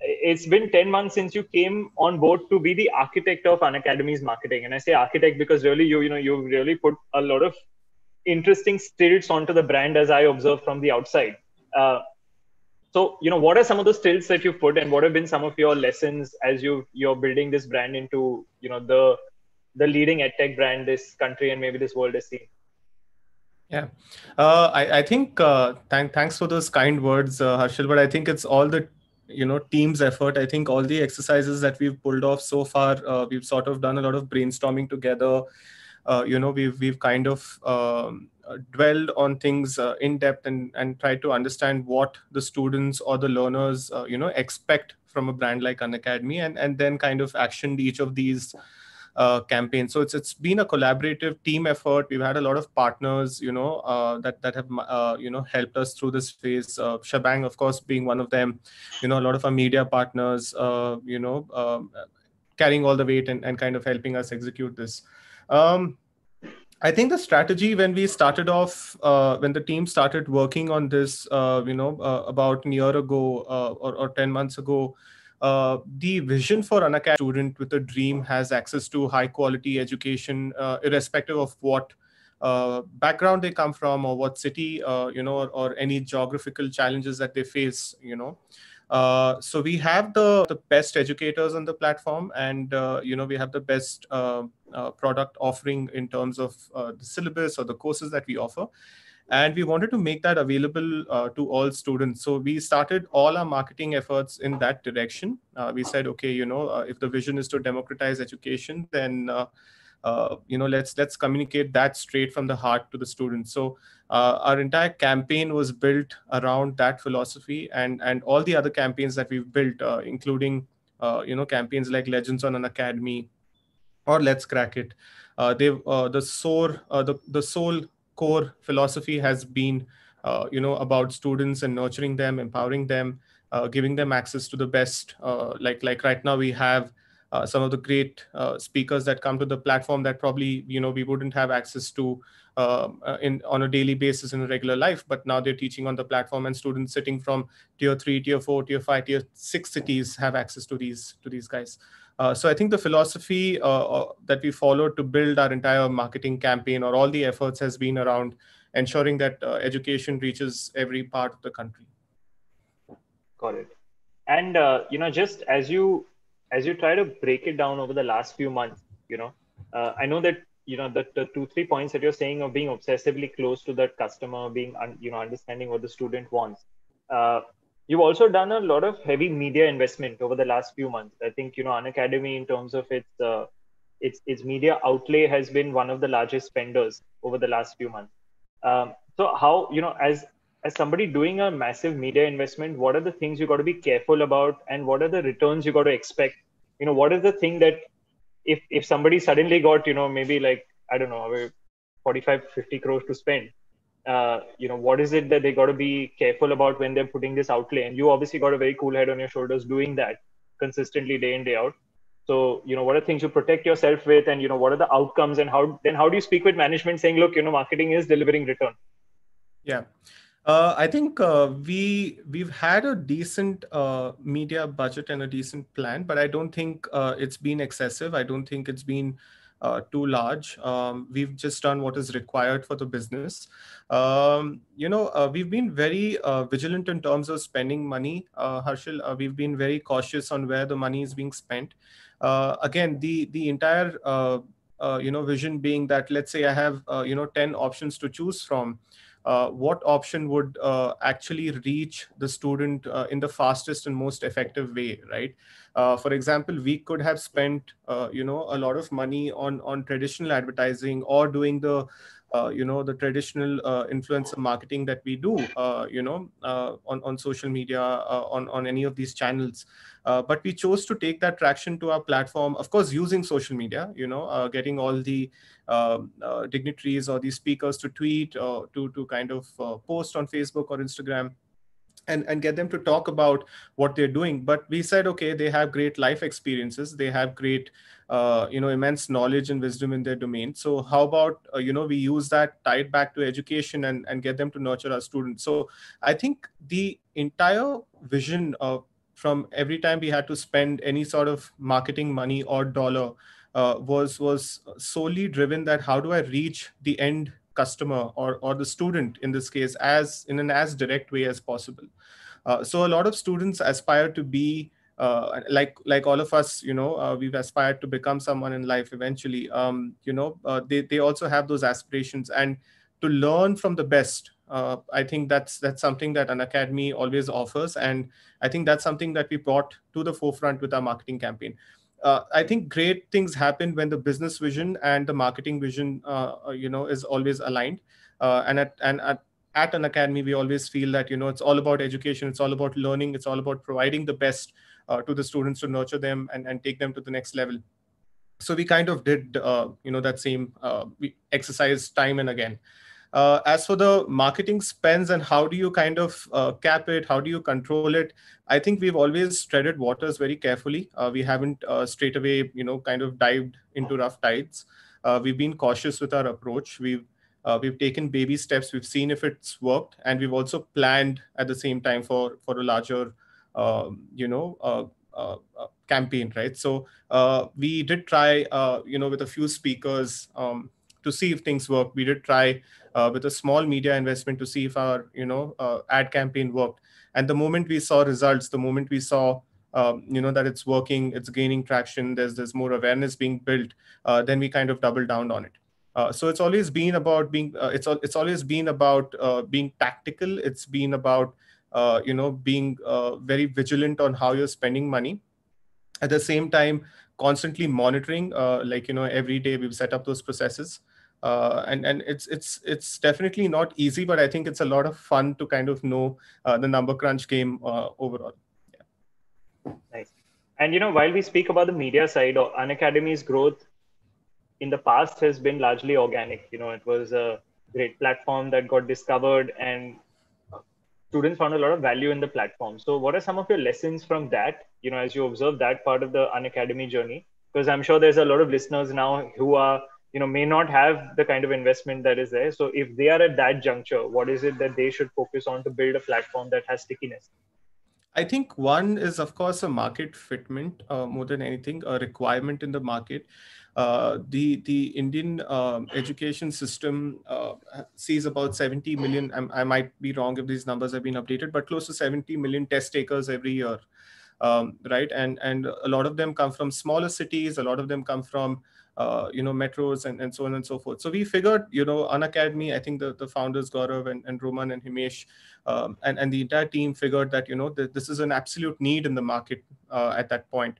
it's been 10 months since you came on board to be the architect of Unacademy's marketing, and I say architect because really you really put a lot of interesting stilts onto the brand, as I observe from the outside. So, what are some of the stilts that you've put, and what have been some of your lessons as you're building this brand into, the leading edtech brand this country and maybe this world has seen? Yeah, I think thanks for those kind words, Harshil. But I think it's all the team's effort. I think all the exercises that we've pulled off so far, we've sort of done a lot of brainstorming together. We've kind of dwelled on things in depth and tried to understand what the students or the learners expect from a brand like Unacademy, and then kind of actioned each of these campaigns. So it's been a collaborative team effort. We've had a lot of partners that have helped us through this phase. Schbang, of course, being one of them. A lot of our media partners carrying all the weight and kind of helping us execute this. I think the strategy when we started off, when the team started working on this, about a year ago or 10 months ago, the vision for Unacademy student with a dream has access to high quality education, irrespective of what background they come from or what city, or any geographical challenges that they face, So we have the best educators on the platform, and we have the best product offering in terms of the syllabus or the courses that we offer, and we wanted to make that available to all students. So we started all our marketing efforts in that direction. We said, okay, if the vision is to democratize education, then let's communicate that straight from the heart to the students. So our entire campaign was built around that philosophy, and all the other campaigns that we've built, including campaigns like Legends on Unacademy or Let's Crack It. The sole core philosophy has been about students and nurturing them, empowering them, giving them access to the best. Like right now we have some of the great speakers that come to the platform that probably we wouldn't have access to on a daily basis in a regular life, but now they're teaching on the platform, and students sitting from tier 3, tier 4, tier 5, tier 6 cities have access to these guys. So I think the philosophy that we followed to build our entire marketing campaign, or all the efforts, has been around ensuring that education reaches every part of the country. Got it. And just as you try to break it down over the last few months, I know that the 2-3 points that you're saying of being obsessively close to that customer, being understanding what the student wants. You've also done a lot of heavy media investment over the last few months. I think Unacademy, in terms of its media outlay, has been one of the largest spenders over the last few months. So how as somebody doing a massive media investment, what are the things you got to be careful about, and what are the returns you got to expect? What is the thing that if somebody suddenly got maybe like, I don't know, 45-50 crores to spend, what is it that they got to be careful about when they're putting this outlay? And you obviously got a very cool head on your shoulders doing that consistently day in, day out. So, what are things you protect yourself with, and what are the outcomes, and how do you speak with management saying, look, marketing is delivering return? Yeah. I think we've had a decent media budget and a decent plan, but I don't think it's been excessive. I don't think it's been too large. We've just done what is required for the business. We've been very vigilant in terms of spending money, Harshil. We've been very cautious on where the money is being spent. Again, the entire vision being that, let's say I have 10 options to choose from. What option would actually reach the student in the fastest and most effective way, right? For example, we could have spent a lot of money on traditional advertising, or doing the the traditional influencer marketing that we do on social media, on any of these channels. But we chose to take that traction to our platform, of course, using social media, getting all the dignitaries or these speakers to tweet, to kind of post on Facebook or Instagram. and get them to talk about what they're doing. But we said, okay, they have great life experiences, they have great immense knowledge and wisdom in their domain. So how about we use that, tie it back to education, and get them to nurture our students. So I think the entire vision from every time we had to spend any sort of marketing money or dollar was solely driven that how do I reach the end customer or the student in this case as in an as direct way as possible. So a lot of students aspire to be like all of us, we've aspired to become someone in life eventually. They also have those aspirations, and to learn from the best. I think that's something that Unacademy always offers, and I think that's something that we brought to the forefront with our marketing campaign. I think great things happen when the business vision and the marketing vision, is always aligned. At Unacademy, we always feel that it's all about education, it's all about learning, it's all about providing the best to the students to nurture them and take them to the next level. So we kind of did that same exercise time and again. As for the marketing spends and how do you kind of cap it, how do you control it, I think we've always treaded waters very carefully. We haven't straight away kind of dived into rough tides. We've been cautious with our approach. We've taken baby steps. We've seen if it's worked, and we've also planned at the same time for a larger, campaign, right? So we did try, with a few speakers to see if things work. We did try with a small media investment to see if our, ad campaign worked. And the moment we saw results, the moment we saw that it's working, it's gaining traction, there's more awareness being built, then we kind of doubled down on it. So it's always been about being being tactical. It's been about being very vigilant on how you're spending money. At the same time, constantly monitoring. Every day we've set up those processes, and it's definitely not easy, but I think it's a lot of fun to kind of know the number crunch game overall. Yeah. Nice. And while we speak about the media side, Unacademy's growth in the past has been largely organic. It was a great platform that got discovered, and students found a lot of value in the platform. So what are some of your lessons from that, as you observe that part of the Unacademy journey? Because I'm sure there's a lot of listeners now who are, may not have the kind of investment that is there. So if they are at that juncture, what is it that they should focus on to build a platform that has stickiness? I think one is, of course, a market fitment more than anything, a requirement in the market. The Indian education system sees about 70 million, I might be wrong if these numbers have been updated, but close to 70 million test takers every year, right? And a lot of them come from smaller cities, a lot of them come from metros and so on and so forth. So we figured, Unacademy, I think the founders, Gaurav and Roman and Himesh, and the entire team figured that, this is an absolute need in the market at that point.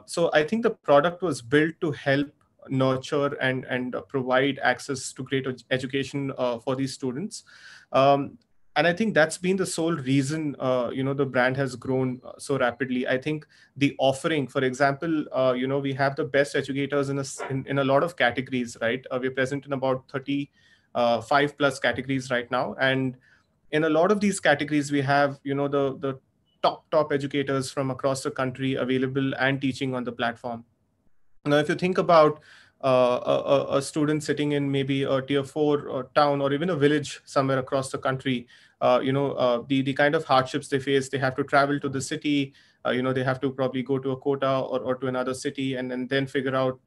So I think the product was built to help nurture and provide access to great education for these students. And I think that's been the sole reason, the brand has grown so rapidly. I think the offering, for example, we have the best educators in a lot of categories, right? We're present in about 35 plus categories right now. And in a lot of these categories, we have, the top educators from across the country available and teaching on the platform. Now, if you think about a student sitting in maybe a tier 4 town or even a village somewhere across the country, the kind of hardships they face, they have to travel to the city, they have to probably go to a quota or to another city and then figure out,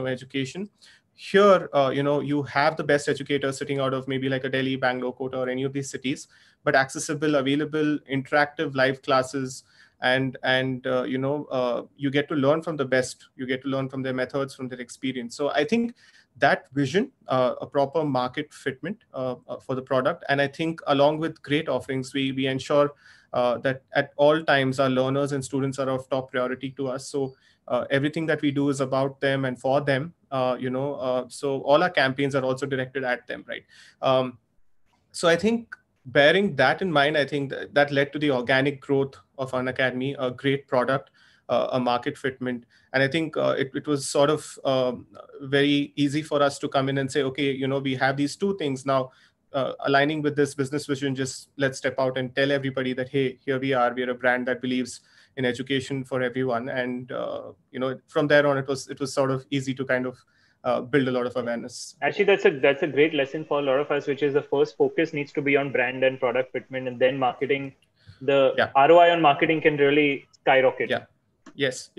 education. Here, you have the best educators sitting out of maybe like a Delhi, Bangalore, Kota, or any of these cities, but accessible, available, interactive live classes. And you get to learn from the best. You get to learn from their methods, from their experience. So I think that vision, a proper market fitment for the product. And I think along with great offerings, we ensure that at all times our learners and students are of top priority to us. So everything that we do is about them and for them, so all our campaigns are also directed at them, right? So I think bearing that in mind, I think that led to the organic growth of Unacademy, a great product, a market fitment. And I think it was sort of very easy for us to come in and say, okay, we have these two things now. aligning with this business vision, just let's step out and tell everybody that, hey, here we are. We're a brand that believes in education for everyone. And, from there on, it was sort of easy to kind of build a lot of awareness. Actually, that's a great lesson for a lot of us, which is the first focus needs to be on brand and product fitment, and then marketing. The ROI on marketing can really skyrocket. Yeah. Yes.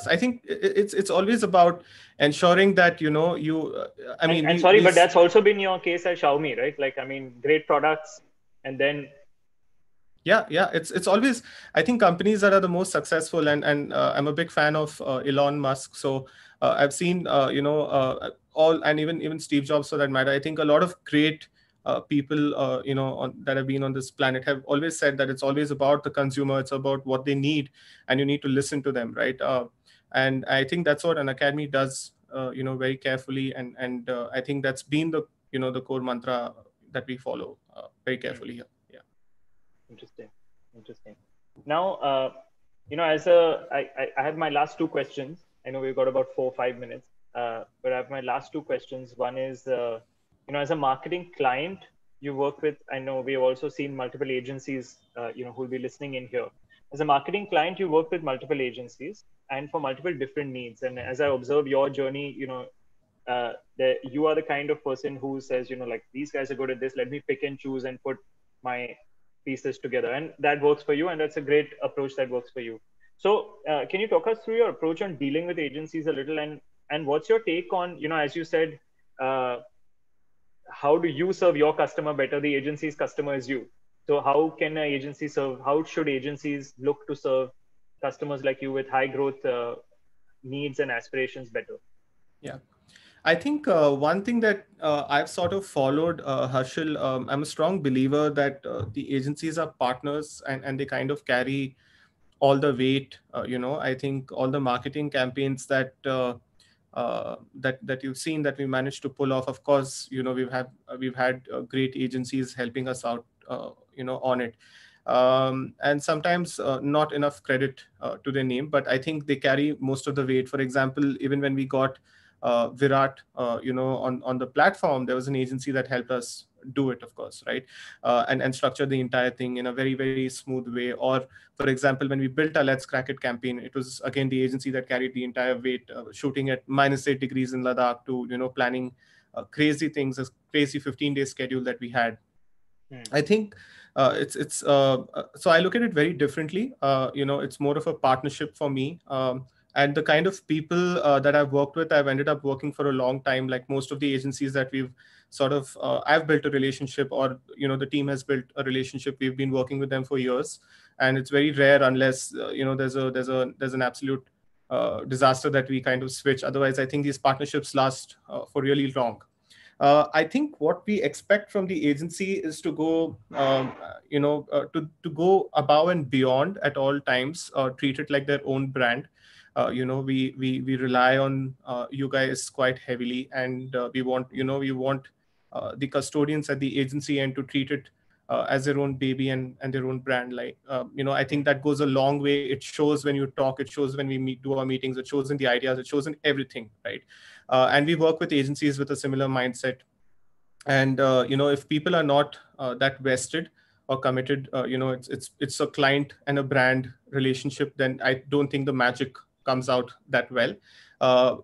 I think it's always about ensuring that, but that's also been your case at Xiaomi, right? Like, I mean, great products, and then. Yeah. It's always, I think companies that are the most successful, and I'm a big fan of Elon Musk. So I've seen, all, and even Steve Jobs for that matter. I think a lot of great people, that have been on this planet have always said that it's always about the consumer. It's about what they need, and you need to listen to them, right? And I think that's what Unacademy does, very carefully, and I think that's been the core mantra that we follow very carefully here. Yeah. Interesting. Now, I have my last two questions. I know we've got about 4 or 5 minutes, but I have my last two questions. One is, as a marketing client you work with, I know we have also seen multiple agencies, who will be listening in here. As a marketing client, you work with multiple agencies and for multiple different needs. And as I observe your journey, you are the kind of person who says, like, these guys are good at this, let me pick and choose and put my pieces together. And that works for you. And that's a great approach that works for you. So can you talk us through your approach on dealing with agencies a little, and what's your take on, as you said, how do you serve your customer better? The agency's customer is you. So how can an agency serve? How should agencies look to serve customers like you with high growth needs and aspirations better? Yeah, I think one thing that I've sort of followed, Harshil, I'm a strong believer that the agencies are partners, and they kind of carry all the weight. I think all the marketing campaigns that you've seen that we managed to pull off. Of course, we've had great agencies helping us out, on it, and sometimes not enough credit to their name, but I think they carry most of the weight. For example, even when we got Virat, on the platform, there was an agency that helped us do it, of course, right? And structure the entire thing in a very, very smooth way. Or, for example, when we built our Let's Crack It campaign, it was again the agency that carried the entire weight, shooting at -8 degrees in Ladakh to, planning crazy things, a crazy 15-day schedule that we had. I think so I look at it very differently. It's more of a partnership for me. And the kind of people that I've worked with, I've ended up working for a long time. Like most of the agencies that we've sort of, I've built a relationship, or, the team has built a relationship. We've been working with them for years, and it's very rare unless, there's an absolute disaster that we kind of switch. Otherwise, I think these partnerships last for really long. I think what we expect from the agency is to go, to go above and beyond at all times, treat it like their own brand. We rely on you guys quite heavily, and we want the custodians at the agency and to treat it as their own baby and their own brand. Like, I think that goes a long way. It shows when you talk, it shows when we do our meetings, it shows in the ideas, it shows in everything, right? And we work with agencies with a similar mindset. And, if people are not that vested or committed, it's a client and a brand relationship, then I don't think the magic comes out that well.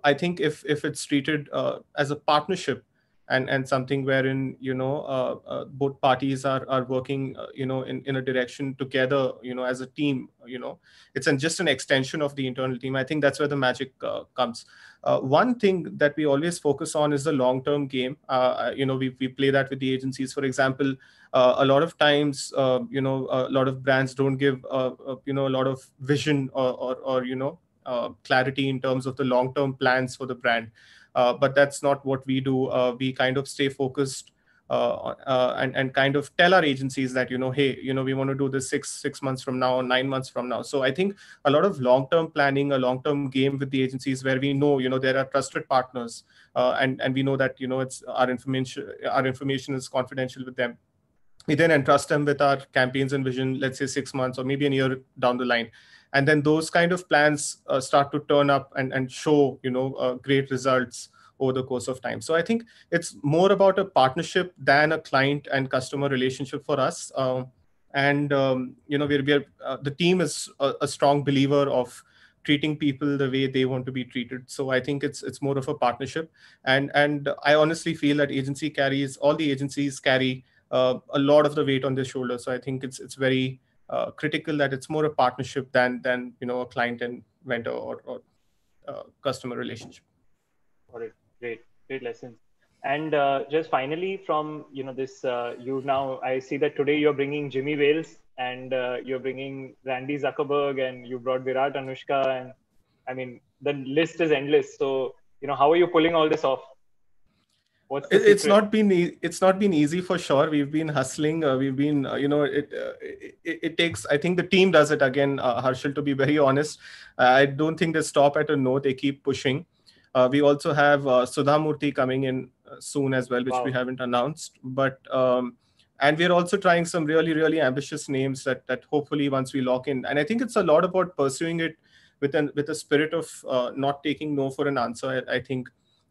I think if it's treated as a partnership and something wherein, both parties are working, in a direction together, as a team, it's just an extension of the internal team. I think that's where the magic comes. One thing that we always focus on is the long-term game. We play that with the agencies. For example, a lot of times, a lot of brands don't give, a lot of vision or clarity in terms of the long-term plans for the brand. But that's not what we do. We kind of stay focused and kind of tell our agencies that, hey, we want to do this six months from now, 9 months from now. So I think a lot of long-term planning, a long-term game with the agencies where we know, there are trusted partners, and we know that, it's our information is confidential with them. We then entrust them with our campaigns and vision, let's say 6 months or maybe a year down the line. And then those kind of plans start to turn up and show, great results over the course of time. So I think it's more about a partnership than a client and customer relationship for us. The team is a strong believer of treating people the way they want to be treated. So I think it's more of a partnership. And I honestly feel that all the agencies carry a lot of the weight on their shoulders. So I think it's very critical that it's more a partnership than a client and vendor or customer relationship. Got it. Great lessons. And just finally, from this, I see that today you're bringing Jimmy Wales and you're bringing Randy Zuckerberg, and you brought Virat, Anushka, and I mean the list is endless. So how are you pulling all this off? What's the it's secret? it's not been easy for sure. We've been hustling. We've been it takes, I think the team does it again, Harshil, to be very honest. I don't think they stop at a no. They keep pushing. We also have Sudha Murthy coming in soon as well, which Wow. we haven't announced. But and we're also trying some really, really ambitious names that hopefully once we lock in. And I think it's a lot about pursuing it with a spirit of not taking no for an answer. I think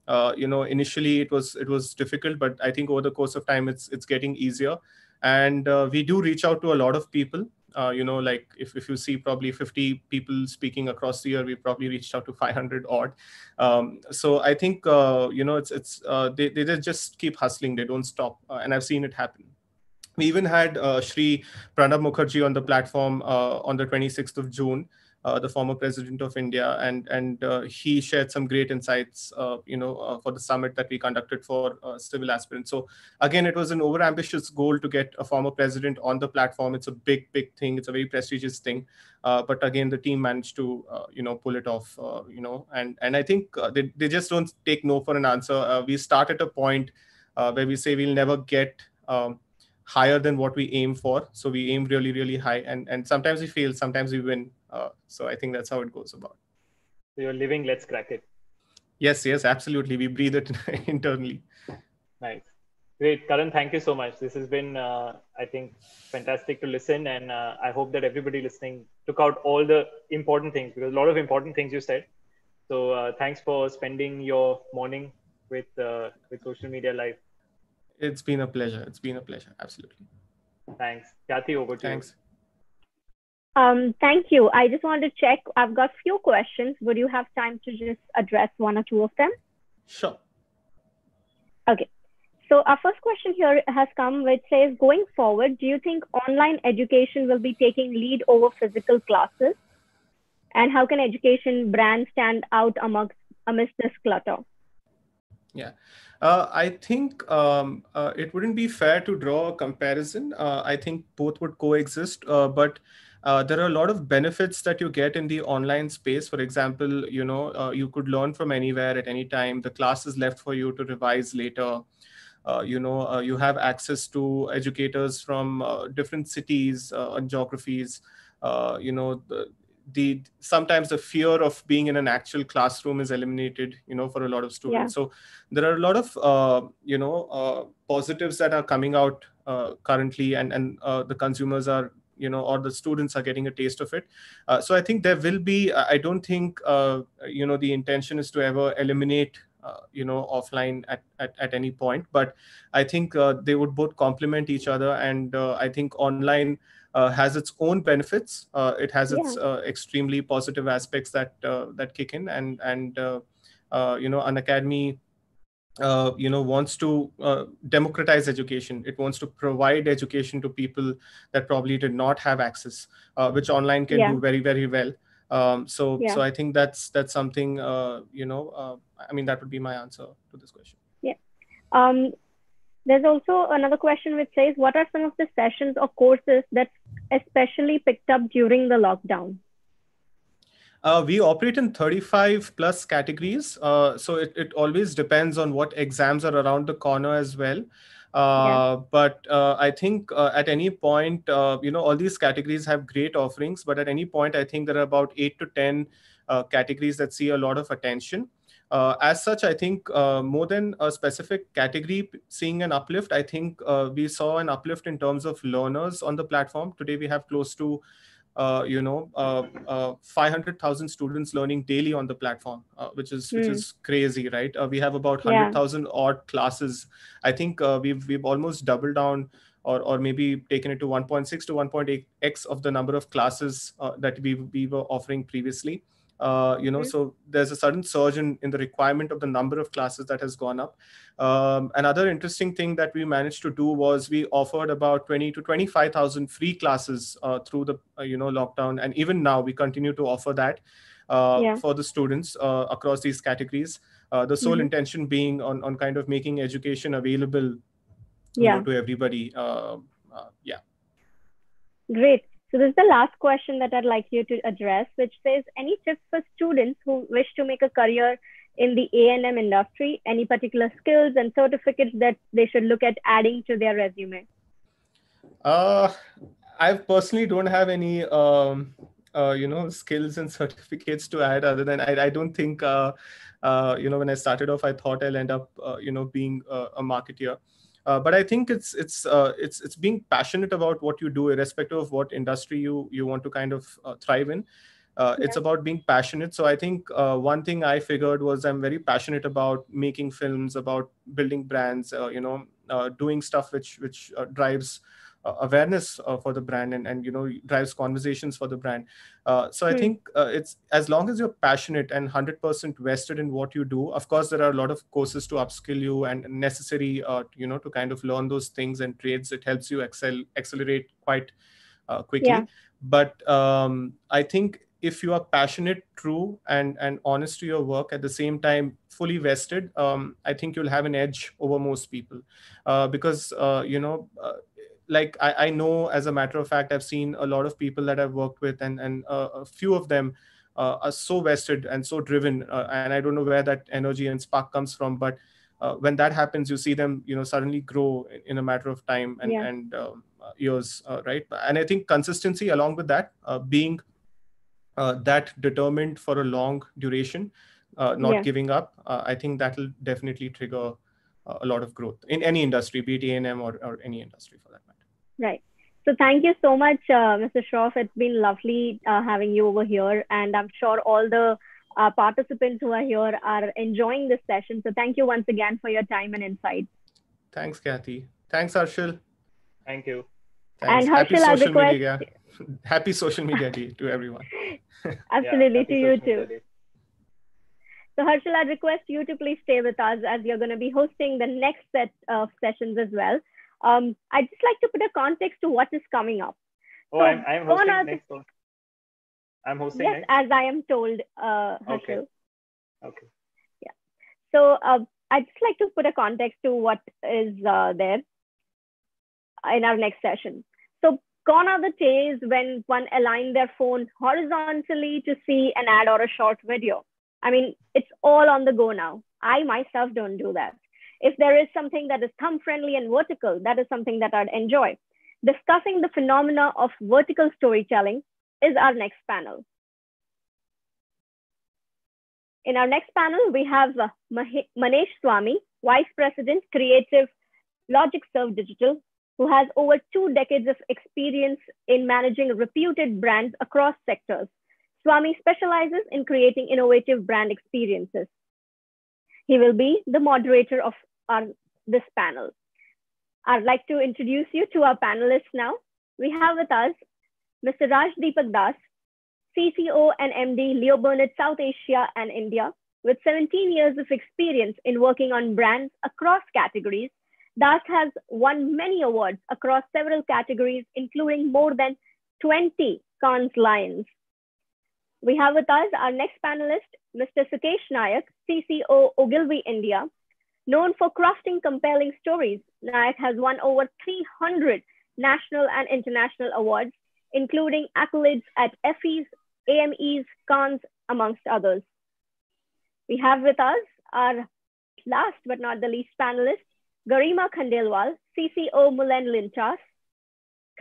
initially it was difficult, but I think over the course of time it's getting easier. And we do reach out to a lot of people. Like if you see probably 50 people speaking across the year, we probably reached out to 500 odd. So I think they just keep hustling. They don't stop, and I've seen it happen. We even had Shri Pranab Mukherjee on the platform on the 26th of June, the former president of India, and he shared some great insights, for the summit that we conducted for civil aspirants. So again, it was an overambitious goal to get a former president on the platform. It's a big thing. It's a very prestigious thing. But again, the team managed to, pull it off, and I think they just don't take no for an answer. We start at a point where we say we'll never get higher than what we aim for. So we aim really, really high, and sometimes we fail, sometimes we win. So I think that's how it goes about. So you're living Let's Crack It. Yes, absolutely. We breathe it internally. Nice. Great. Karan, thank you so much. This has been, I think, fantastic to listen. And I hope that everybody listening took out all the important things, because a lot of important things you said. So thanks for spending your morning with Social Media Live. It's been a pleasure. Absolutely. Thanks. Kathy, over to you. Thanks. Thank you. I just wanted to check. I've got a few questions. Would you have time to just address one or two of them? Sure. Okay. So our first question here has come, which says, going forward, do you think online education will be taking lead over physical classes? And how can education brands stand out amidst this clutter? Yeah. I think it wouldn't be fair to draw a comparison. I think both would coexist, but there are a lot of benefits that you get in the online space. For example, you could learn from anywhere at any time. The class is left for you to revise later. You have access to educators from different cities and geographies. Sometimes the fear of being in an actual classroom is eliminated, for a lot of students. Yeah. So there are a lot of positives that are coming out currently, and the consumers are, or the students are getting a taste of it. So I think there will be, I don't think the intention is to ever eliminate offline at any point, but I think they would both complement each other. And I think online has its own benefits. It has its extremely positive aspects that kick in, and Unacademy wants to democratize education. It wants to provide education to people that probably did not have access, which online can do very, very well. So I think that's something, I mean, that would be my answer to this question. Yeah. There's also another question which says, what are some of the sessions or courses that especially picked up during the lockdown? We operate in 35 plus categories. So it always depends on what exams are around the corner as well. But I think at any point, all these categories have great offerings, but at any point, I think there are about 8 to 10 categories that see a lot of attention. As such, I think more than a specific category seeing an uplift, I think we saw an uplift in terms of learners on the platform. Today, we have close to 500,000 students learning daily on the platform, which is crazy, right? We have about 100,000 odd classes. I think we've almost doubled down, or maybe taken it to 1.6 to 1.8x of the number of classes that we were offering previously. So there's a sudden surge in the requirement of the number of classes that has gone up. Another interesting thing that we managed to do was we offered about 20 to 25,000 free classes through the lockdown, and even now we continue to offer that for the students across these categories. The sole intention being on kind of making education available to everybody. Great. So this is the last question that I'd like you to address, which says, any tips for students who wish to make a career in the A&M industry? Any particular skills and certificates that they should look at adding to their resume? I personally don't have any skills and certificates to add, other than I don't think when I started off, I thought I'll end up being a marketeer. But I think it's being passionate about what you do, irrespective of what industry you want to kind of thrive in. It's about being passionate. So I think one thing I figured was I'm very passionate about making films, about building brands, doing stuff which drives awareness for the brand and drives conversations for the brand. So I think it's, as long as you're passionate and 100% vested in what you do. Of course, there are a lot of courses to upskill you and necessary to kind of learn those things and trades. It helps you accelerate quite quickly. But I think if you are passionate, true, and honest to your work, at the same time fully vested, I think you'll have an edge over most people, because like I know, as a matter of fact, I've seen a lot of people that I've worked with, and a few of them are so vested and so driven, and I don't know where that energy and spark comes from, but when that happens, you see them suddenly grow in a matter of time and years, right? And I think consistency along with that, being that determined for a long duration, not giving up, I think that'll definitely trigger a lot of growth in any industry, be it A&M or any industry for that matter. Right. So thank you so much, Mr. Shroff. It's been lovely having you over here, and I'm sure all the participants who are here are enjoying this session. So thank you once again for your time and insight. Thanks, Kathy. Thanks, Harshil. Thank you. Thanks. And Harshil, I'll request... Happy Social Media Day to everyone. Absolutely, to you too. So Harshil, I'd request you to please stay with us, as you're going to be hosting the next set of sessions as well. I'd just like to put a context to what is coming up. Oh, so I'm hosting next one. I'm hosting yes, next? as I am told, Harshil. Okay. Yeah. So I'd just like to put a context to what is there in our next session. So gone are the days when one aligned their phone horizontally to see an ad or a short video. I mean, it's all on the go now. I myself don't do that. If there is something that is thumb friendly and vertical, that is something that I'd enjoy. Discussing the phenomena of vertical storytelling is our next panel. In our next panel, we have Manesh Swami, Vice President, Creative, LogicServe Digital, who has over 2 decades of experience in managing reputed brands across sectors. Swami specializes in creating innovative brand experiences. He will be the moderator of this panel. I'd like to introduce you to our panelists now. We have with us Mr. Raj Deepak Das, CCO and MD, Leo Burnett, South Asia and India. With 17 years of experience in working on brands across categories, Das has won many awards across several categories, including more than 20 Cannes Lions. We have with us our next panelist, Mr. Sukesh Nayak, CCO, Ogilvy, India. Known for crafting compelling stories, Nayak has won over 300 national and international awards, including accolades at Effies, AMEs, Cannes, amongst others. We have with us our last but not the least panelist, Garima Khandelwal, CCO, Mullen Lintas.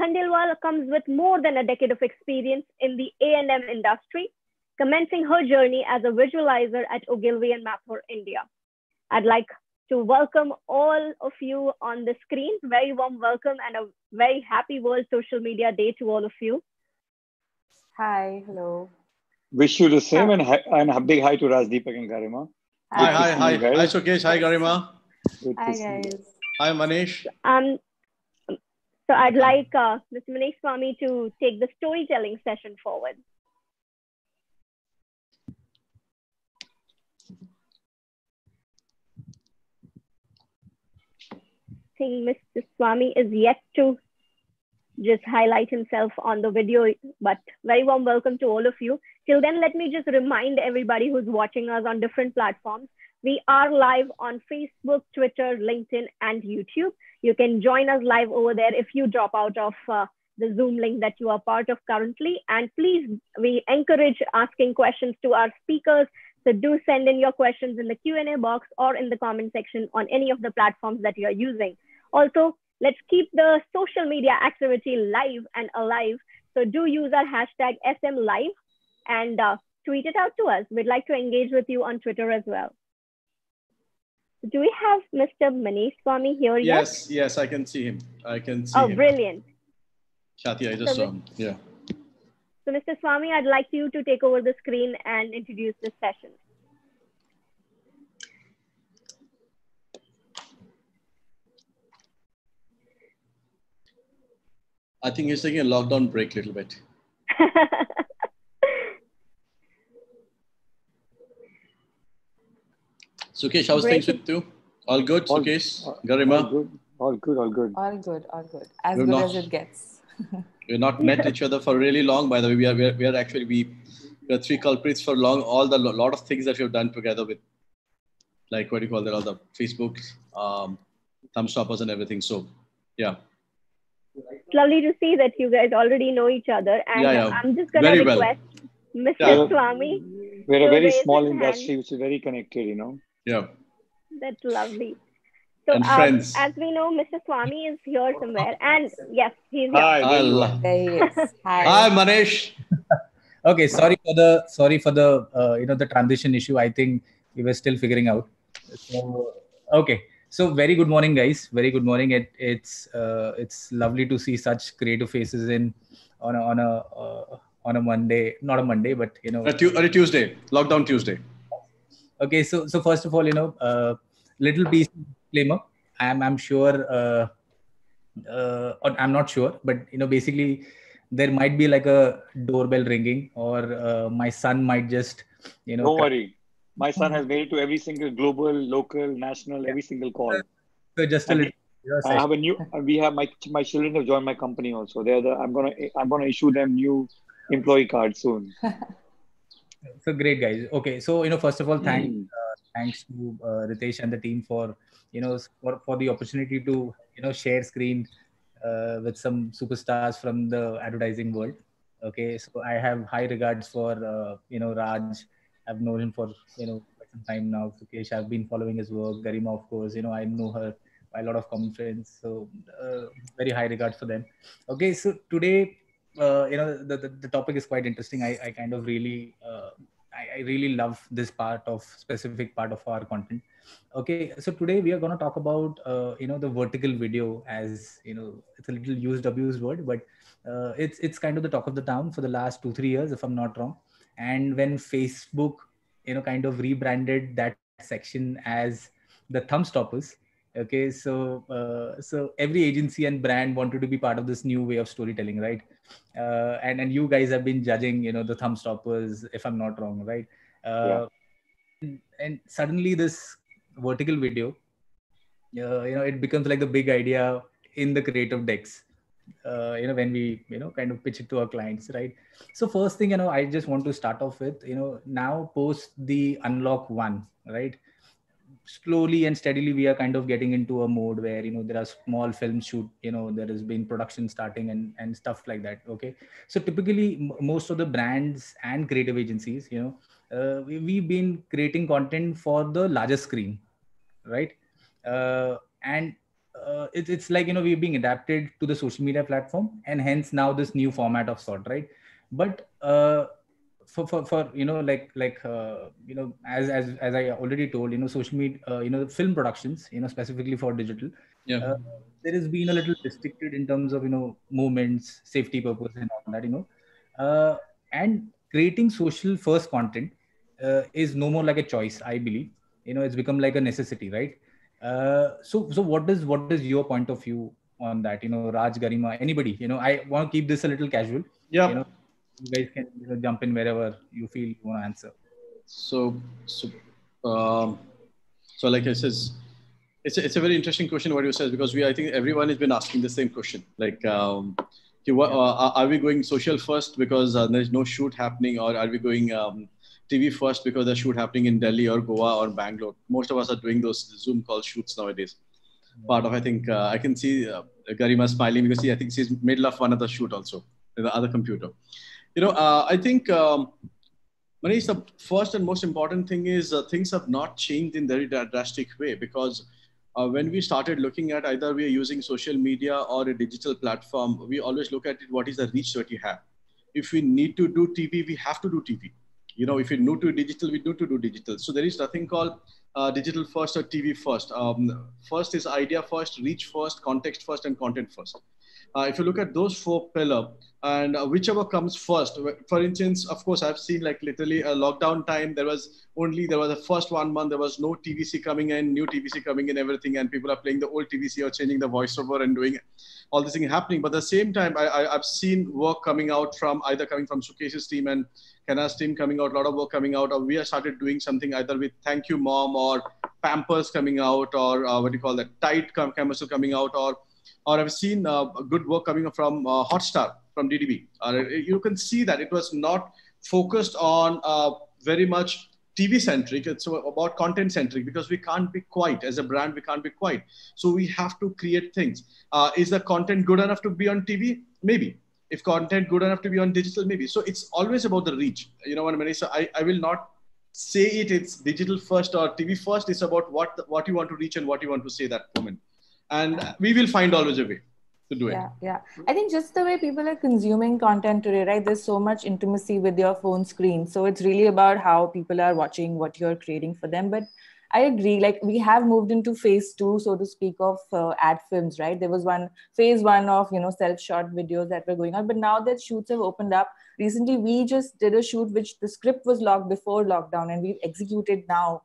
Khandelwal comes with more than a decade of experience in the A&M industry, commencing her journey as a visualizer at Ogilvy and Mathur, India. I'd like to welcome all of you on the screen. Very warm welcome and a very happy World Social Media Day to all of you. Hi, hello. Wish you the same, and a big hi to Rajdeepak and Garima. Hi. Hi, Sukesh. Hi, Garima. Good Hi, to see you. guys. Hi, Manish. So I'd like Mr. Manish Swami to take the storytelling session forward. I think Mr. Swami is yet to just highlight himself on the video, but very warm welcome to all of you. Till then, let me just remind everybody who's watching us on different platforms. We are live on Facebook, Twitter, LinkedIn, and YouTube. You can join us live over there if you drop out of the Zoom link that you are part of currently. And please, we encourage asking questions to our speakers. So do send in your questions in the Q&A box or in the comment section on any of the platforms that you are using. Also, let's keep the social media activity live and alive. So do use our hashtag SMLive and tweet it out to us. We'd like to engage with you on Twitter as well. Do we have Mr. Manish Swami here yet? Yes, I can see him. Oh, him. Brilliant. Shati, I just saw him. Yeah. So Mr. Swami, I'd like you to take over the screen and introduce this session. I think he's taking a lockdown break a little bit. Sukesh, how's things with you? All good, Sukesh? Garima? All good. All good. As good as it gets. We've not met each other for really long. By the way, we are three culprits for long. Lot of things that we've done together with, like what do you call that? All the Facebook, Thumbstoppers and everything. So, yeah. It's lovely to see that you guys already know each other. And I'm just going to request Mr. Swami. We're a very small industry, which is very connected, you know. Yeah. That's lovely. So as we know, Mr. Swami is here somewhere. And yes, he's here. Hi. Yes. Hi, Manish. Okay, sorry for the the transition issue. I think we were still figuring out. So, okay. So very good morning, guys. Very good morning. It's lovely to see such creative faces on a Monday, not a Monday, but a Tuesday, lockdown Tuesday. Okay, so first of all, little piece of disclaimer. I'm sure. I'm not sure, but basically, there might be like a doorbell ringing, or my son might just Don't worry. My son has made it to every single global, local, national, every single call. So just a little. I have a new. We have my children have joined my company also. I'm gonna issue them new employee cards soon. So great, guys. Okay, so first of all, thanks to Ritesh and the team for for the opportunity to share screen with some superstars from the advertising world. Okay, so I have high regards for Raj. I've known him for quite some time now. Sukesh, I've been following his work. Garima, of course, I know her by a lot of common friends. So very high regards for them. Okay, so today, the topic is quite interesting. I kind of really I really love this specific part of our content. Okay, so today we are going to talk about the vertical video, as it's a little used abused word, but it's kind of the talk of the town for the last 2-3 years, if I'm not wrong. And when Facebook kind of rebranded that section as the Thumbstoppers, okay, so every agency and brand wanted to be part of this new way of storytelling, right? And you guys have been judging the Thumbstoppers, if I'm not wrong, right? And suddenly this vertical video, it becomes like the big idea in the creative decks, when we kind of pitch it to our clients, right? So first thing, I just want to start off with, now post the unlock one, right? Slowly and steadily we are kind of getting into a mode where there are small film shoot, there has been production starting and stuff like that. Okay, so typically most of the brands and creative agencies, we've been creating content for the larger screen, right? And it's like we're being adapted to the social media platform, and hence now this new format of sort, right? But for as I already told, social media, film productions, specifically for digital, there has been a little restricted in terms of movements, safety purpose, and all that. And creating social first content is no more like a choice, I believe. It's become like a necessity, right? So what is your point of view on that? Raj, Garima, anybody. I want to keep this a little casual. Yeah. You guys can jump in wherever you feel you want to answer. So like I says, it's a very interesting question what you said, because I think everyone has been asking the same question. Like, are we going social first because there's no shoot happening, or are we going TV first because there's shoot happening in Delhi or Goa or Bangalore? Most of us are doing those Zoom call shoots nowadays. Part of, I think, I can see Garima smiling because I think she's middle of one other shoot also in the other computer. I think, Manish, the first and most important thing is things have not changed in very drastic way, because when we started looking at either we are using social media or a digital platform, we always look at it, what is the reach that you have. If we need to do TV, we have to do TV. If we need to do digital, we need to do digital. So there is nothing called digital first or TV first. First is idea first, reach first, context first, and content first. If you look at those 4 pillars, and whichever comes first, for instance, of course, I've seen like literally a lockdown time, there was the first 1 month, there was no TVC coming in, new TVC coming in, everything, and people are playing the old TVC or changing the voiceover and doing all this thing happening. But at the same time, I've seen work coming out from Sukesh's team and Kana's team coming out, a lot of work coming out, or we have started doing something either with Thank You Mom or Pampers coming out, or Tide commercial coming out, or I've seen good work coming from Hotstar, from DDB. You can see that it was not focused on very much TV centric. It's about content centric, because we can't be quiet as a brand. We can't be quiet. So we have to create things. Is the content good enough to be on TV? Maybe. If content good enough to be on digital, maybe. So it's always about the reach. You know what I mean? So I will not say it's digital first or TV first. It's about what you want to reach and what you want to say that moment. And we will find always a way to do it. Yeah. I think just the way people are consuming content today, right? There's so much intimacy with your phone screen. So it's really about how people are watching what you're creating for them. But I agree, like we have moved into phase 2, so to speak, of ad films, right? There was phase 1 of, self-shot videos that were going on. But now that shoots have opened up, recently we just did a shoot which the script was locked before lockdown, and we've executed now,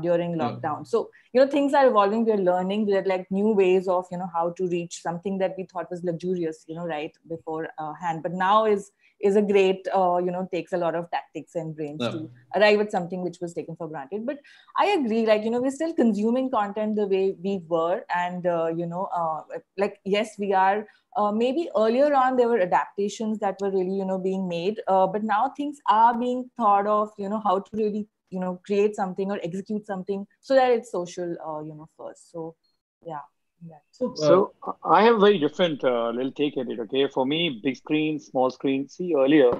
during lockdown. So, things are evolving. We're learning. There are like new ways of, how to reach something that we thought was luxurious, right, before hand. But now is a great, takes a lot of tactics and brains to arrive at something which was taken for granted. But I agree, like, we're still consuming content the way we were. And, yes, we are. Maybe earlier on, there were adaptations that were really, being made. But now things are being thought of, how to really create something or execute something so that it's social, first. So, yeah. So I have a very different little take at it. Okay, for me, big screen, small screen. See, earlier,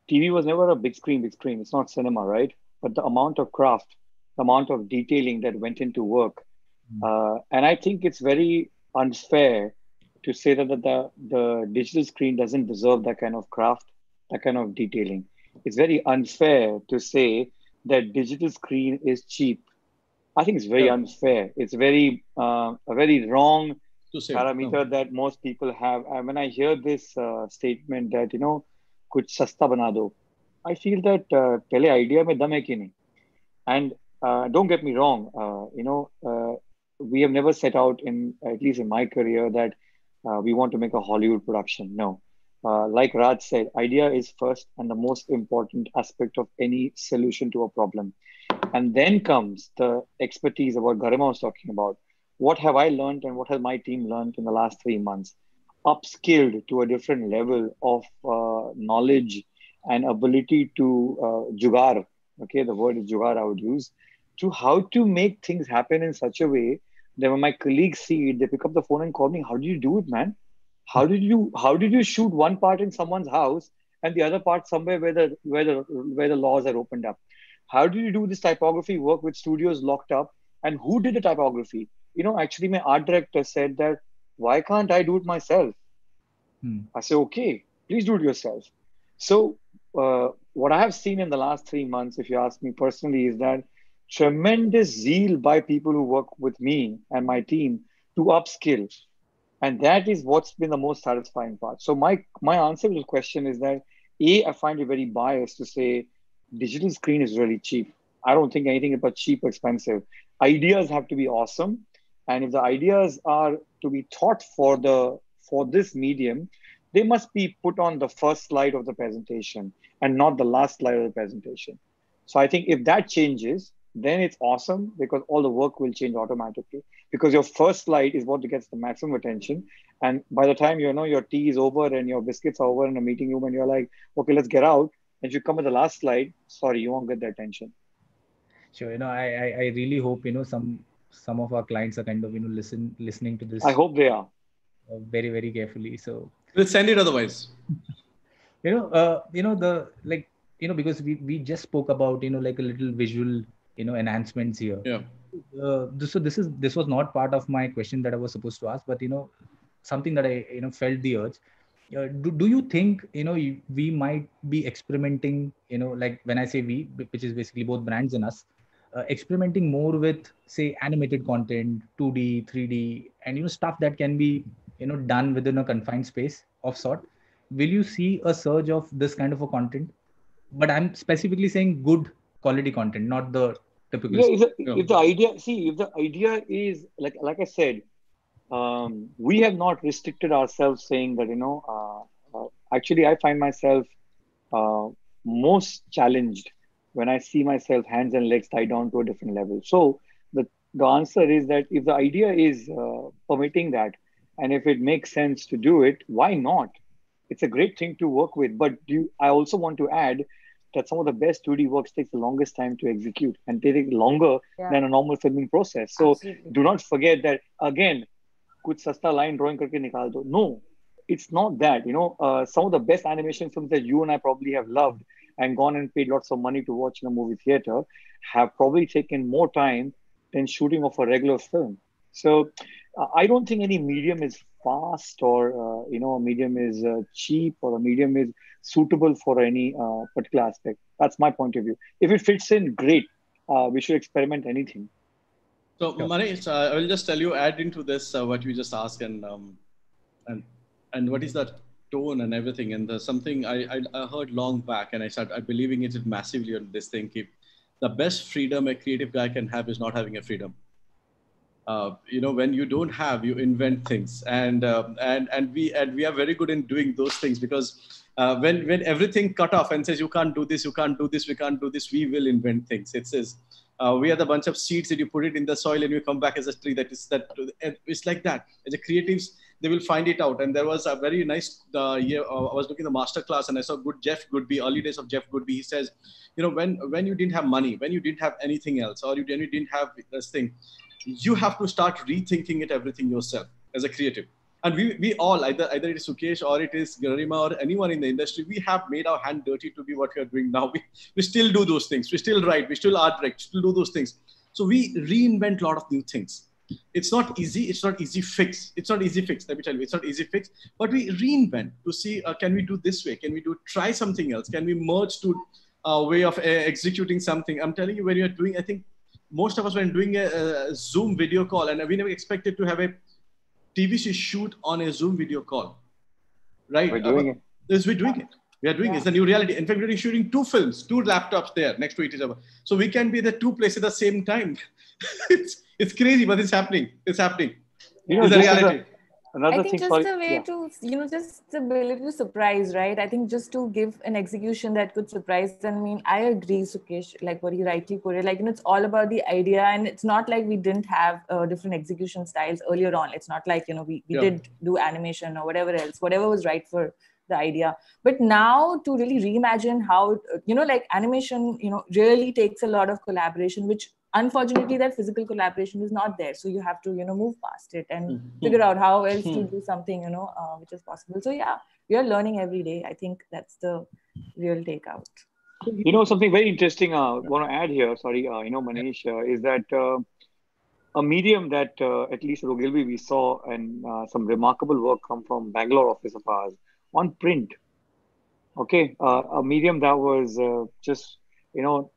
TV was never a big screen. It's not cinema, right? But the amount of craft, the amount of detailing that went into work, and I think it's very unfair to say that the digital screen doesn't deserve that kind of craft, that kind of detailing. It's very unfair to say that digital screen is cheap. I think it's very unfair. It's very a very wrong parameter that most people have. And when I hear this statement that kuch sasta bana do, I feel that pehle idea mein dam hai ki nahi. And don't get me wrong, we have never set out at least in my career, that we want to make a Hollywood production. No. Like Raj said, idea is first and the most important aspect of any solution to a problem. And then comes the expertise of what Garima was talking about. What have I learned and what has my team learned in the last 3 months? Upskilled to a different level of knowledge and ability to jugaad. Okay, the word is jugaad I would use. To how to make things happen in such a way that when my colleagues see it, they pick up the phone and call me, how did you do it, man? How did you shoot one part in someone's house and the other part somewhere where the laws are opened up? How do you do this typography work with studios locked up? And who did the typography? Actually, my art director said that, why can't I do it myself? I say, okay, please do it yourself. So what I have seen in the last 3 months, if you ask me personally, is that tremendous zeal by people who work with me and my team to upskill. And that is what's been the most satisfying part. So my answer to the question is that I find it very biased to say digital screen is really cheap. I don't think anything about cheap or expensive. Ideas have to be awesome. And if the ideas are to be taught for this medium, they must be put on the first slide of the presentation and not the last slide of the presentation. So I think if that changes, then it's awesome because all the work will change automatically because your first slide is what gets the maximum attention. And by the time, your tea is over and your biscuits are over in a meeting room and you're like, okay, let's get out. And if you come at the last slide, sorry, you won't get the attention. Sure. I really hope, some of our clients are kind of, listening to this. I hope they are. Very, very carefully. So we'll send it otherwise. Because we just spoke about, like a little visual, enhancements here. Yeah. So this was not part of my question that I was supposed to ask, but, something that I, felt the urge. Do you think, we might be experimenting, like when I say we, which is basically both brands and us, experimenting more with, say, animated content, 2D, 3D, and, stuff that can be, done within a confined space of sort. Will you see a surge of this kind of a content? But I'm specifically saying good quality content, not the typical. Yeah, if the idea is like I said, we have not restricted ourselves saying that, actually I find myself most challenged when I see myself hands and legs tied down to a different level. So the answer is that if the idea is permitting that, and if it makes sense to do it, why not? It's a great thing to work with. But I also want to add that some of the best 2D works takes the longest time to execute and they take longer than a normal filming process. So do not forget that, again, kuch sasta line drawing karke nikal do. No, it's not that. Some of the best animation films that you and I probably have loved and gone and paid lots of money to watch in a movie theater have probably taken more time than shooting of a regular film. So I don't think any medium is fast or, a medium is cheap or a medium is suitable for any particular aspect. That's my point of view. If it fits in, great. We should experiment anything. So, Manish, I will just tell you, add into this what you just asked and what is that tone and everything. And there's something I heard long back and I started believing it massively on this thing. The best freedom a creative guy can have is not having a freedom. When you don't have, you invent things, and we are very good in doing those things because when everything cut off and says you can't do this, we can't do this, we will invent things. It says we are the bunch of seeds that you put it in the soil and you come back as a tree. It's like that. As a creatives, they will find it out. And there was a very nice year. I was looking at the master class and I saw Jeff Goodby, early days of Jeff Goodby. He says, when you didn't have money, when you didn't have anything else, or when you didn't have this thing, you have to start rethinking everything yourself as a creative. And we all, either it is Sukesh or it is Garima or anyone in the industry, we have made our hand dirty to be what we are doing now. We still do those things. We still write. We still art direct. Still do those things. So we reinvent a lot of new things. It's not easy. It's not easy fix. Let me tell you, it's not easy fix. But we reinvent to see, can we do this way? Can we try something else? Can we merge to a way of executing something? I'm telling you, when you're doing, I think, most of us were doing a Zoom video call and we never expected to have a TVC shoot on a Zoom video call, right? We're doing it. Yes, we're doing it. We are doing it. It's the new reality. In fact, we're shooting 2 films, 2 laptops there next to each other. So we can be at the 2 places at the same time. it's crazy, but it's happening. It's happening. It's the reality. I think just the way to, just the ability to surprise, right? I think just to give an execution that could surprise. I mean, I agree, Sukesh, like what you rightly put it, it's all about the idea. And it's not like we didn't have different execution styles earlier on. It's not like, we did do animation or whatever else, whatever was right for the idea. But now to really reimagine how, animation, really takes a lot of collaboration, which unfortunately that physical collaboration is not there. So you have to, move past it and figure out how else to do something, which is possible. So yeah, we are learning every day. I think that's the real takeout. Something very interesting I want to add here, Manish, is that a medium that at least at Ogilvy we saw and some remarkable work come from Bangalore office of ours on print. Okay, a medium that was just,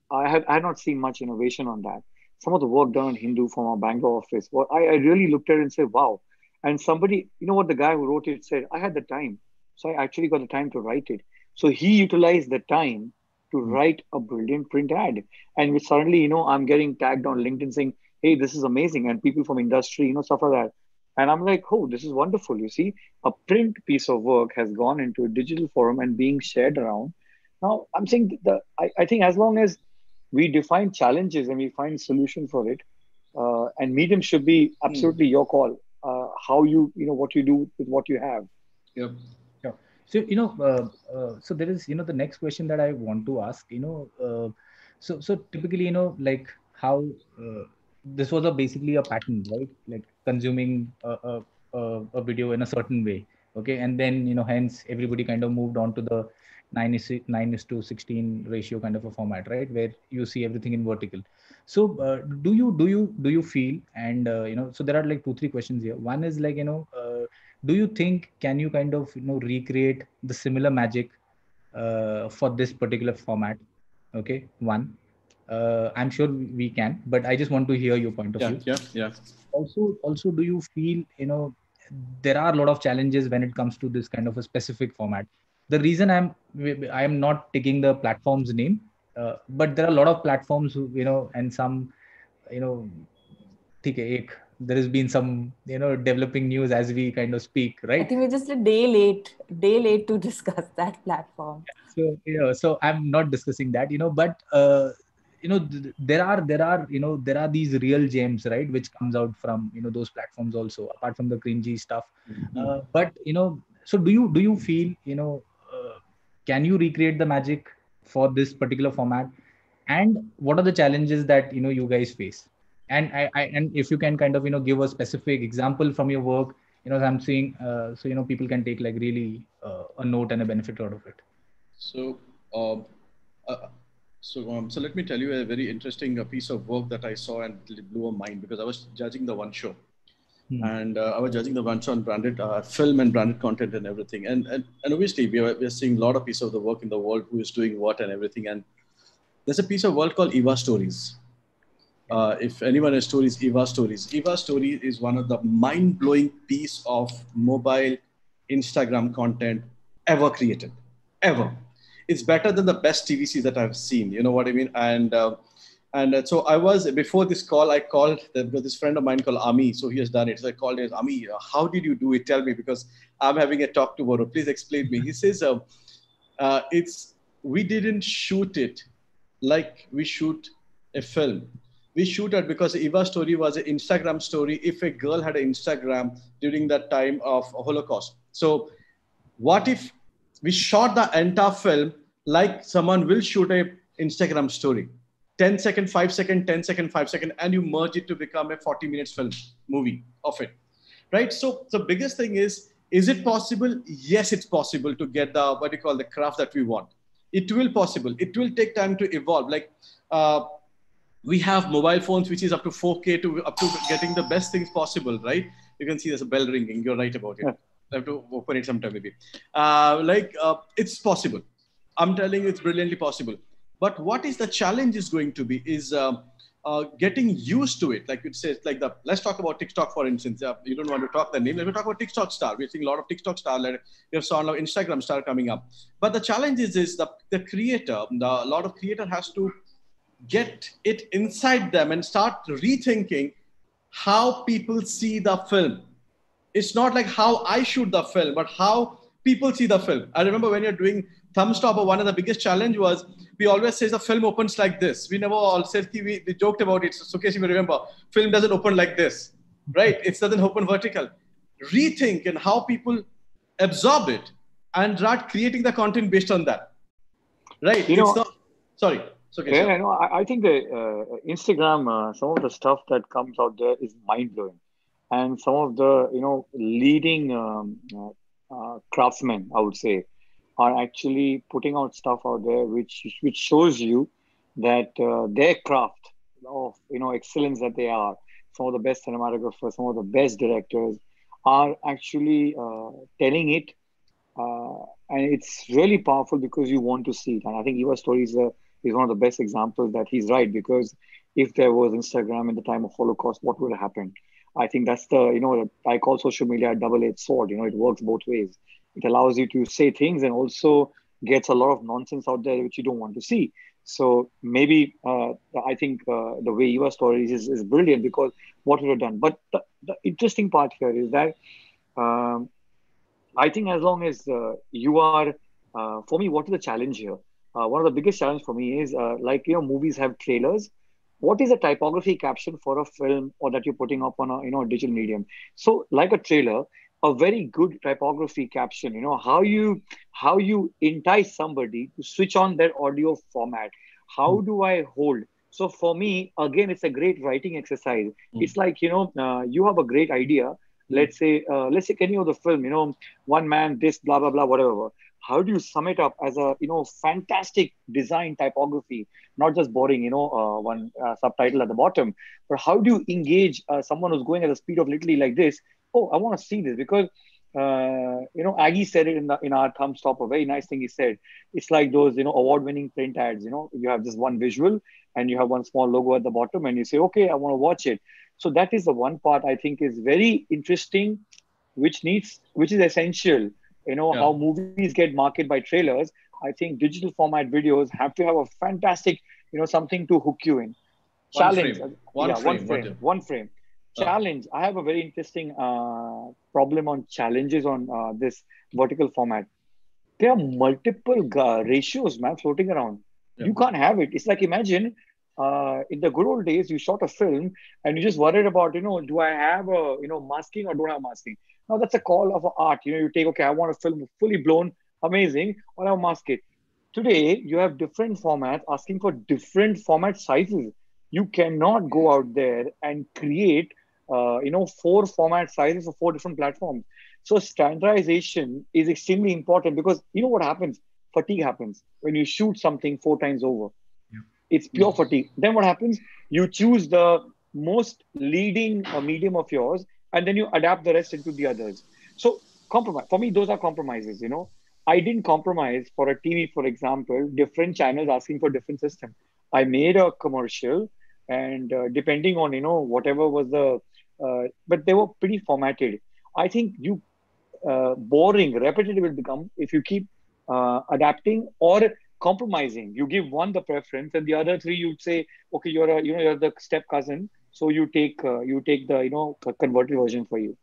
I had not seen much innovation on that. Some of the work done on Hindu from our Bangalore office, I really looked at it and said, wow. And somebody, what the guy who wrote it said, I had the time. So I actually got the time to write it. So he utilized the time to write a brilliant print ad. And suddenly, I'm getting tagged on LinkedIn saying, hey, this is amazing. And people from industry, stuff like that. And I'm like, oh, this is wonderful. You see, a print piece of work has gone into a digital forum and being shared around. Now, I'm saying I think as long as we define challenges and we find solution for it, and medium should be absolutely your call. How what you do with what you have. Yep. Yeah. So so there is the next question that I want to ask. So typically like how this was basically a pattern, right? Like consuming a video in a certain way, okay, and then hence everybody kind of moved on to the 9:16 ratio kind of a format, right, where you see everything in vertical. So do you feel, and so there are like 2-3 questions here. One is like do you think can you kind of recreate the similar magic for this particular format? Okay, one. I'm sure we can, but I just want to hear your point of view. Yeah. Also, do you feel there are a lot of challenges when it comes to this kind of a specific format? The reason I'm not taking the platform's name, but there are a lot of platforms who, and some there has been some developing news as we kind of speak, right? I think we're just a day late to discuss that platform. So so I'm not discussing that, but there are these real gems, right, which comes out from those platforms also, apart from the cringy stuff. But so do you feel can you recreate the magic for this particular format, and what are the challenges that you guys face? And and if you can kind of give a specific example from your work, I'm seeing so people can take like really a note and a benefit out of it. So so let me tell you a very interesting piece of work that I saw, and it blew my mind because I was judging the one show. And I was judging the one show on branded film and branded content and everything. And obviously we are seeing a lot of pieces of the work in the world, who is doing what and everything. And there's a piece of work called Eva Stories. If anyone has stories, Eva Stories. Eva Stories is one of the mind-blowing piece of mobile Instagram content ever created, ever. It's better than the best TVCs that I've seen. You know what I mean? And so I was, before this call, I called this friend of mine called Ami. So he has done it. So I called him, Ami, how did you do it? Tell me, because I'm having a talk tomorrow. Please explain me. He says, we didn't shoot it like we shoot a film. We shoot it because Eva story was an Instagram story. If a girl had an Instagram during that time of Holocaust. So what if we shot the entire film like someone will shoot a Instagram story? 10 second, 5 second, 10 second, 5 second, and you merge it to become a 40 minutes film movie of it, right? So the biggest thing is it possible? Yes, it's possible to get the craft that we want. It will possible. It will take time to evolve. Like we have mobile phones, which is up to 4K up to getting the best things possible, right? You can see there's a bell ringing. You're right about it. Yeah. I have to open it sometime maybe. It's possible. I'm telling you, it's brilliantly possible. But what is the challenge is going to be is getting used to it. Like it says, let's talk about TikTok, for instance. You don't want to talk the name. Let me talk about TikTok star. We're seeing a lot of TikTok star. We have saw a lot of Instagram star coming up. But the challenge is the creator, a lot of creator has to get it inside them and start rethinking how people see the film. It's not like how I shoot the film, but how people see the film. I remember when you're doing Thumbstopper, one of the biggest challenge was we always say the film opens like this. We never all said, we joked about it. So case you remember, film doesn't open like this, right? It doesn't open vertical. Rethink and how people absorb it and start creating the content based on that, right? Sorry. Okay, yeah, no, I think the Instagram, some of the stuff that comes out there is mind blowing, and some of the leading craftsmen, I would say, are actually putting out stuff out there which shows you that their craft of excellence that they are. Some of the best cinematographers, some of the best directors are actually telling it, and it's really powerful because you want to see it. And I think Eva Stories is one of the best examples that he's right, because if there was Instagram in the time of Holocaust, what would have happened? I think that's I call social media a double-edged sword. It works both ways. It allows you to say things and also gets a lot of nonsense out there which you don't want to see. So maybe I think the way your stories is brilliant because what you have done. But the interesting part here is that I think as long as you are, for me, what is the challenge here? One of the biggest challenge for me is movies have trailers. What is a typography caption for a film or that you're putting up on a digital medium? So like a trailer, a very good typography caption, how you entice somebody to switch on their audio format. How do I hold? So for me, again, it's a great writing exercise. It's like, you have a great idea. Let's say, can you know the film, one man, this, blah, blah, blah, whatever. How do you sum it up as a, fantastic design typography, not just boring, one subtitle at the bottom, but how do you engage someone who's going at the speed of literally like this? Oh, I want to see this because, Aggie said it in our thumb stop, a very nice thing he said. It's like those, award-winning print ads, you have just one visual and you have one small logo at the bottom and you say, okay, I want to watch it. So that is the one part I think is very interesting, which is essential. How movies get marketed by trailers. I think digital format videos have to have a fantastic, something to hook you in. Challenge. One frame. Challenge. I have a very interesting problem on challenges on this vertical format. There are multiple ratios, man, floating around. You can't have it. It's like, imagine in the good old days, you shot a film and you just worried about, do I have masking or don't have masking? Now that's a call of art. You take, okay, I want a film fully blown, amazing, or I'll mask it. Today, you have different formats asking for different format sizes. You cannot go out there and create, 4 format sizes for 4 different platforms. So standardization is extremely important because you know what happens? Fatigue happens when you shoot something 4 times over. It's pure fatigue. Then what happens? You choose the most leading medium of yours, and then you adapt the rest into the others. So compromise. For me, those are compromises, I didn't compromise for a TV, for example, different channels asking for different system. I made a commercial and depending on, whatever was the, but they were pretty formatted. I think boring, repetitive will become if you keep adapting or compromising. You give one the preference and the other 3 you'd say, okay, you're the step cousin. So you take the, converted version for you.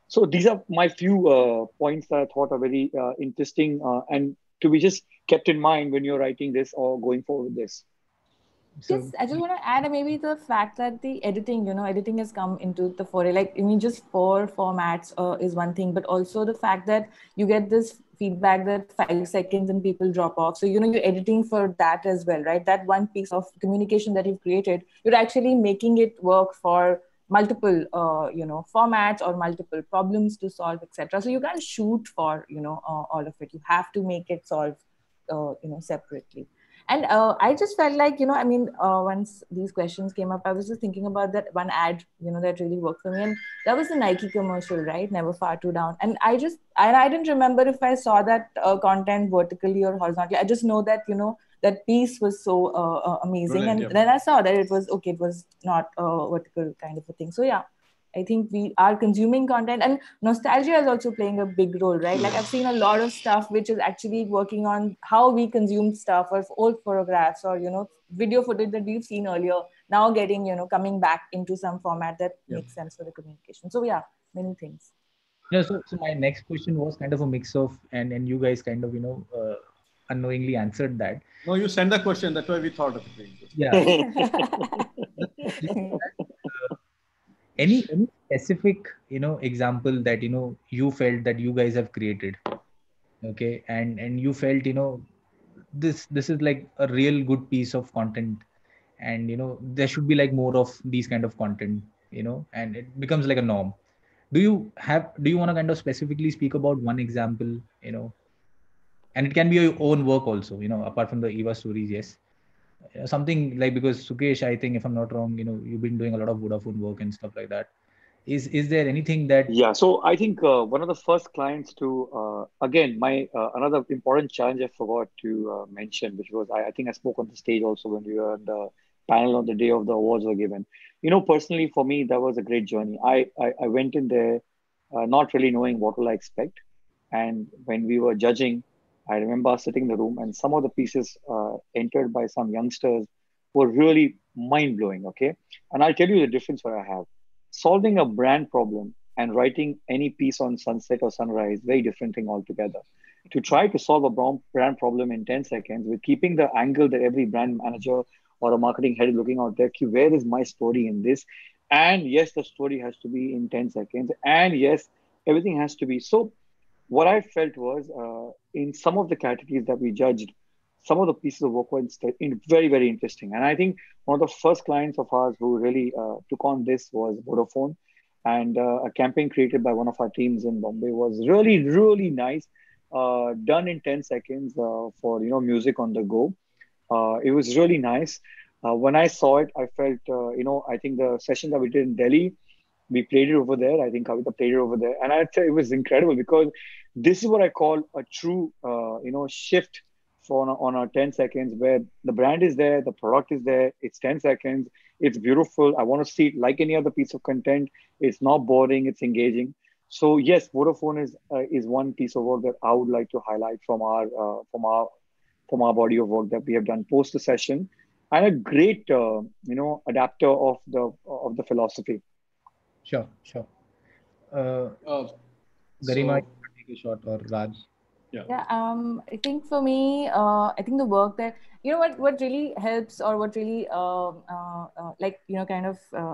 So these are my few points that I thought are very interesting and to be just kept in mind when you're writing this or going forward with this. Yes, I just want to add maybe the fact that the editing, editing has come into the foray. Like, just 4 formats is one thing, but also the fact that you get this feedback that 5 seconds and people drop off. So, you're editing for that as well, right? That one piece of communication that you've created, you're actually making it work for multiple, formats or multiple problems to solve, etc. So you can't shoot for, all of it. You have to make it solve, separately. And I just felt like, once these questions came up, I was just thinking about that one ad, that really worked for me. And that was the Nike commercial, right? Never Far Too Down. And I didn't remember if I saw that content vertically or horizontally. I just know that, that piece was so amazing. Brilliant, and then I saw that it was not a vertical kind of a thing. So yeah, I think we are consuming content, and nostalgia is also playing a big role, right? Like, I've seen a lot of stuff which is actually working on how we consume stuff, or old photographs or, video footage that we've seen earlier, now getting, coming back into some format that makes sense for the communication. So yeah, many things. So my next question was kind of a mix of, and you guys kind of, unknowingly answered that. No, you sent the question. That's why we thought of it. Yeah. Any specific, example that, you felt that you guys have created, okay, and you felt, this is like a real good piece of content, and, there should be like more of these kind of content, and it becomes like a norm. Do you want to kind of specifically speak about one example, and it can be your own work also, apart from the Eva stories, yes. Something like, because Sukesh, I think if I'm not wrong, you've been doing a lot of Vodafone work and stuff like that. Is there anything that? Yeah, so I think one of the first clients to, again, my another important challenge I forgot to mention, which was, I think I spoke on the stage also when we were on the panel on the day of the awards were given. Personally for me, that was a great journey. I went in there not really knowing what will I expect. And when we were judging, I remember us sitting in the room, and some of the pieces entered by some youngsters were really mind blowing. Okay. And I'll tell you the difference what I have. Solving a brand problem and writing any piece on sunset or sunrise, very different thing altogether. To try to solve a brand problem in 10 seconds with keeping the angle that every brand manager or a marketing head is looking out there, where is my story in this? And yes, the story has to be in 10 seconds. And yes, everything has to be. So what I felt was in some of the categories that we judged, some of the pieces of work were very, very interesting. And I think one of the first clients of ours who really took on this was Vodafone. And a campaign created by one of our teams in Bombay was really, really nice. Done in 10 seconds for, music on the go. It was really nice. When I saw it, I felt, I think the session that we did in Delhi, we played it over there. I think Kavita played it over there. And I'd say it was incredible because this is what I call a true, shift on our 10 seconds where the brand is there, the product is there, it's 10 seconds, it's beautiful. I want to see it like any other piece of content. It's not boring, it's engaging. So yes, Vodafone is one piece of work that I would like to highlight from our body of work that we have done post the session, and a great adapter of the philosophy. Sure. Garima, take a shot, or Raj. Yeah. I think for me, I think the work that what really helps, or what really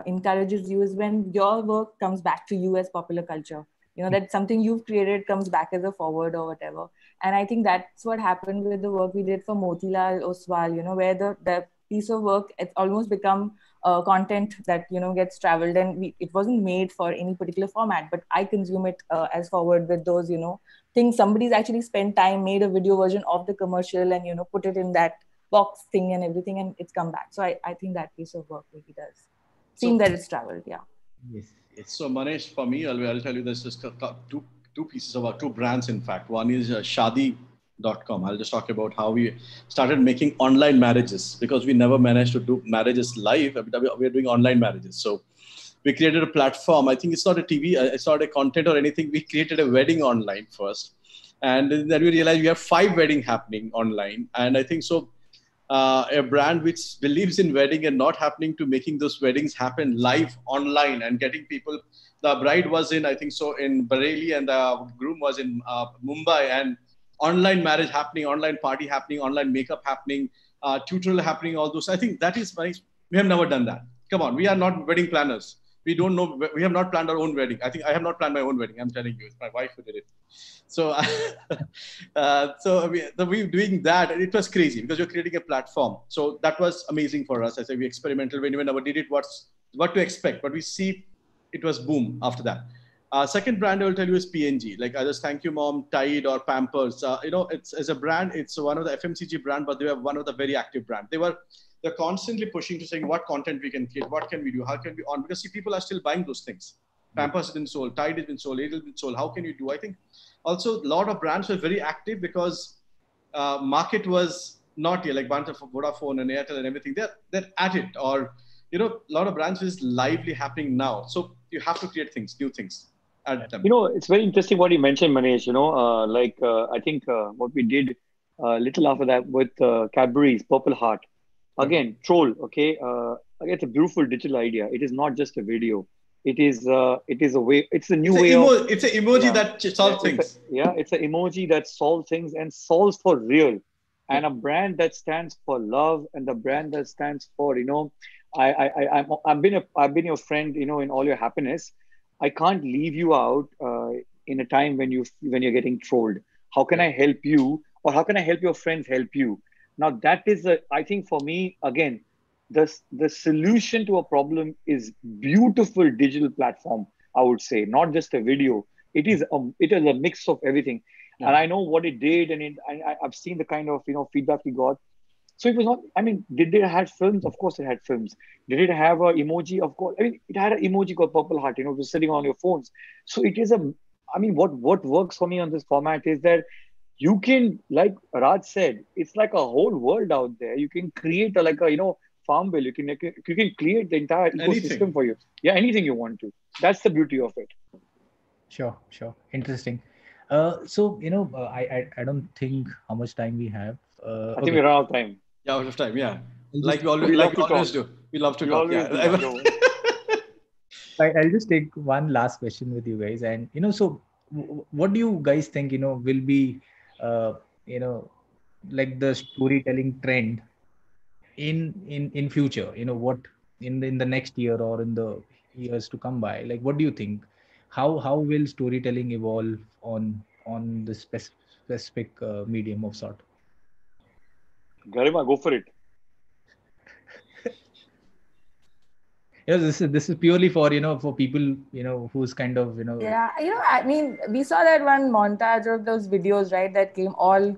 encourages you is when your work comes back to you as popular culture. That something you've created comes back as a forward or whatever. And I think that's what happened with the work we did for Motilal Oswal. Where the piece of work, it's almost become content that gets traveled, and it wasn't made for any particular format, but I consume it as forward with those things. Somebody's actually spent time, made a video version of the commercial, and put it in that box thing and everything, and it's come back. So I think that piece of work really does seem that it's traveled. Yeah. Yes. So Manish, for me, I'll tell you there's just two pieces of work, two brands in fact. One is Shadi.com. I'll just talk about how we started making online marriages, because we never managed to do marriages live. We're doing online marriages. So we created a platform. I think it's not a TV, it's not a content or anything. We created a wedding online first. And then we realized we have 5 weddings happening online. And I think so a brand which believes in wedding and not happening to making those weddings happen live online and getting people. The bride was in, I think so, in Bareilly, and the groom was in Mumbai, and online marriage happening, online party happening, online makeup happening, tutorial happening, all those. I think that is nice. We have never done that. Come on, we are not wedding planners. We don't know. We have not planned our own wedding. I think I have not planned my own wedding. I'm telling you, it's my wife who did it. So, we're doing that, and it was crazy because you're creating a platform. So that was amazing for us. I say we experimental. We never did it. What to expect? But we see it was boom after that. Second brand I will tell you is P&G. Like either Thank You Mom, Tide, or Pampers. It's as a brand, it's one of the FMCG brand, but they are one of the very active brand. They're constantly pushing to saying what content we can create, what can we do, how can we on, because see, people are still buying those things. Pampers has been sold, Tide has been sold, Lidl has been sold. How can you do? I think also a lot of brands were very active because market was not here, like bunch of Vodafone and Airtel and everything. They're at it, or a lot of brands is lively happening now. So you have to create things, new things. It's very interesting what you mentioned, Manish. I think what we did a little after that with Cadbury's Purple Heart. Again, troll. Okay, it's a beautiful digital idea. It is not just a video. It is a way. It's a new way. It's an emoji that solves things. It's an emoji that solves things and solves for real. And a brand that stands for love, and the brand that stands for I've been your friend. In all your happiness. I can't leave you out in a time when you're getting trolled. How can I help you, or how can I help your friends help you? Now that is I think for me, again, the solution to a problem is beautiful digital platform. I would say not just a video. It is a mix of everything, and I know what it did, and I've seen the kind of feedback we got. So it was not. I mean, did it have films? Of course, it had films. Did it have an emoji? Of course. I mean, it had an emoji called Purple Heart. It was sitting on your phones. So it is what works for me on this format is that you can, like Raj said, it's like a whole world out there. You can create a farm bill. You can create the entire ecosystem for you. Yeah, anything you want to. That's the beauty of it. Sure. Interesting. So, I don't think how much time we have. I think we run out of time. Yeah, out of time. Yeah. Like we always do. We love to talk. Always Yeah. do. I'll just take one last question with you guys. And, so what do you guys think, will be, like the storytelling trend in future, what in the next year or in the years to come by? Like, what do you think? How will storytelling evolve on the specific medium of sort? Garima, go for it. This is purely for for people who's kind of Yeah, I mean, we saw that one montage of those videos, right? That came all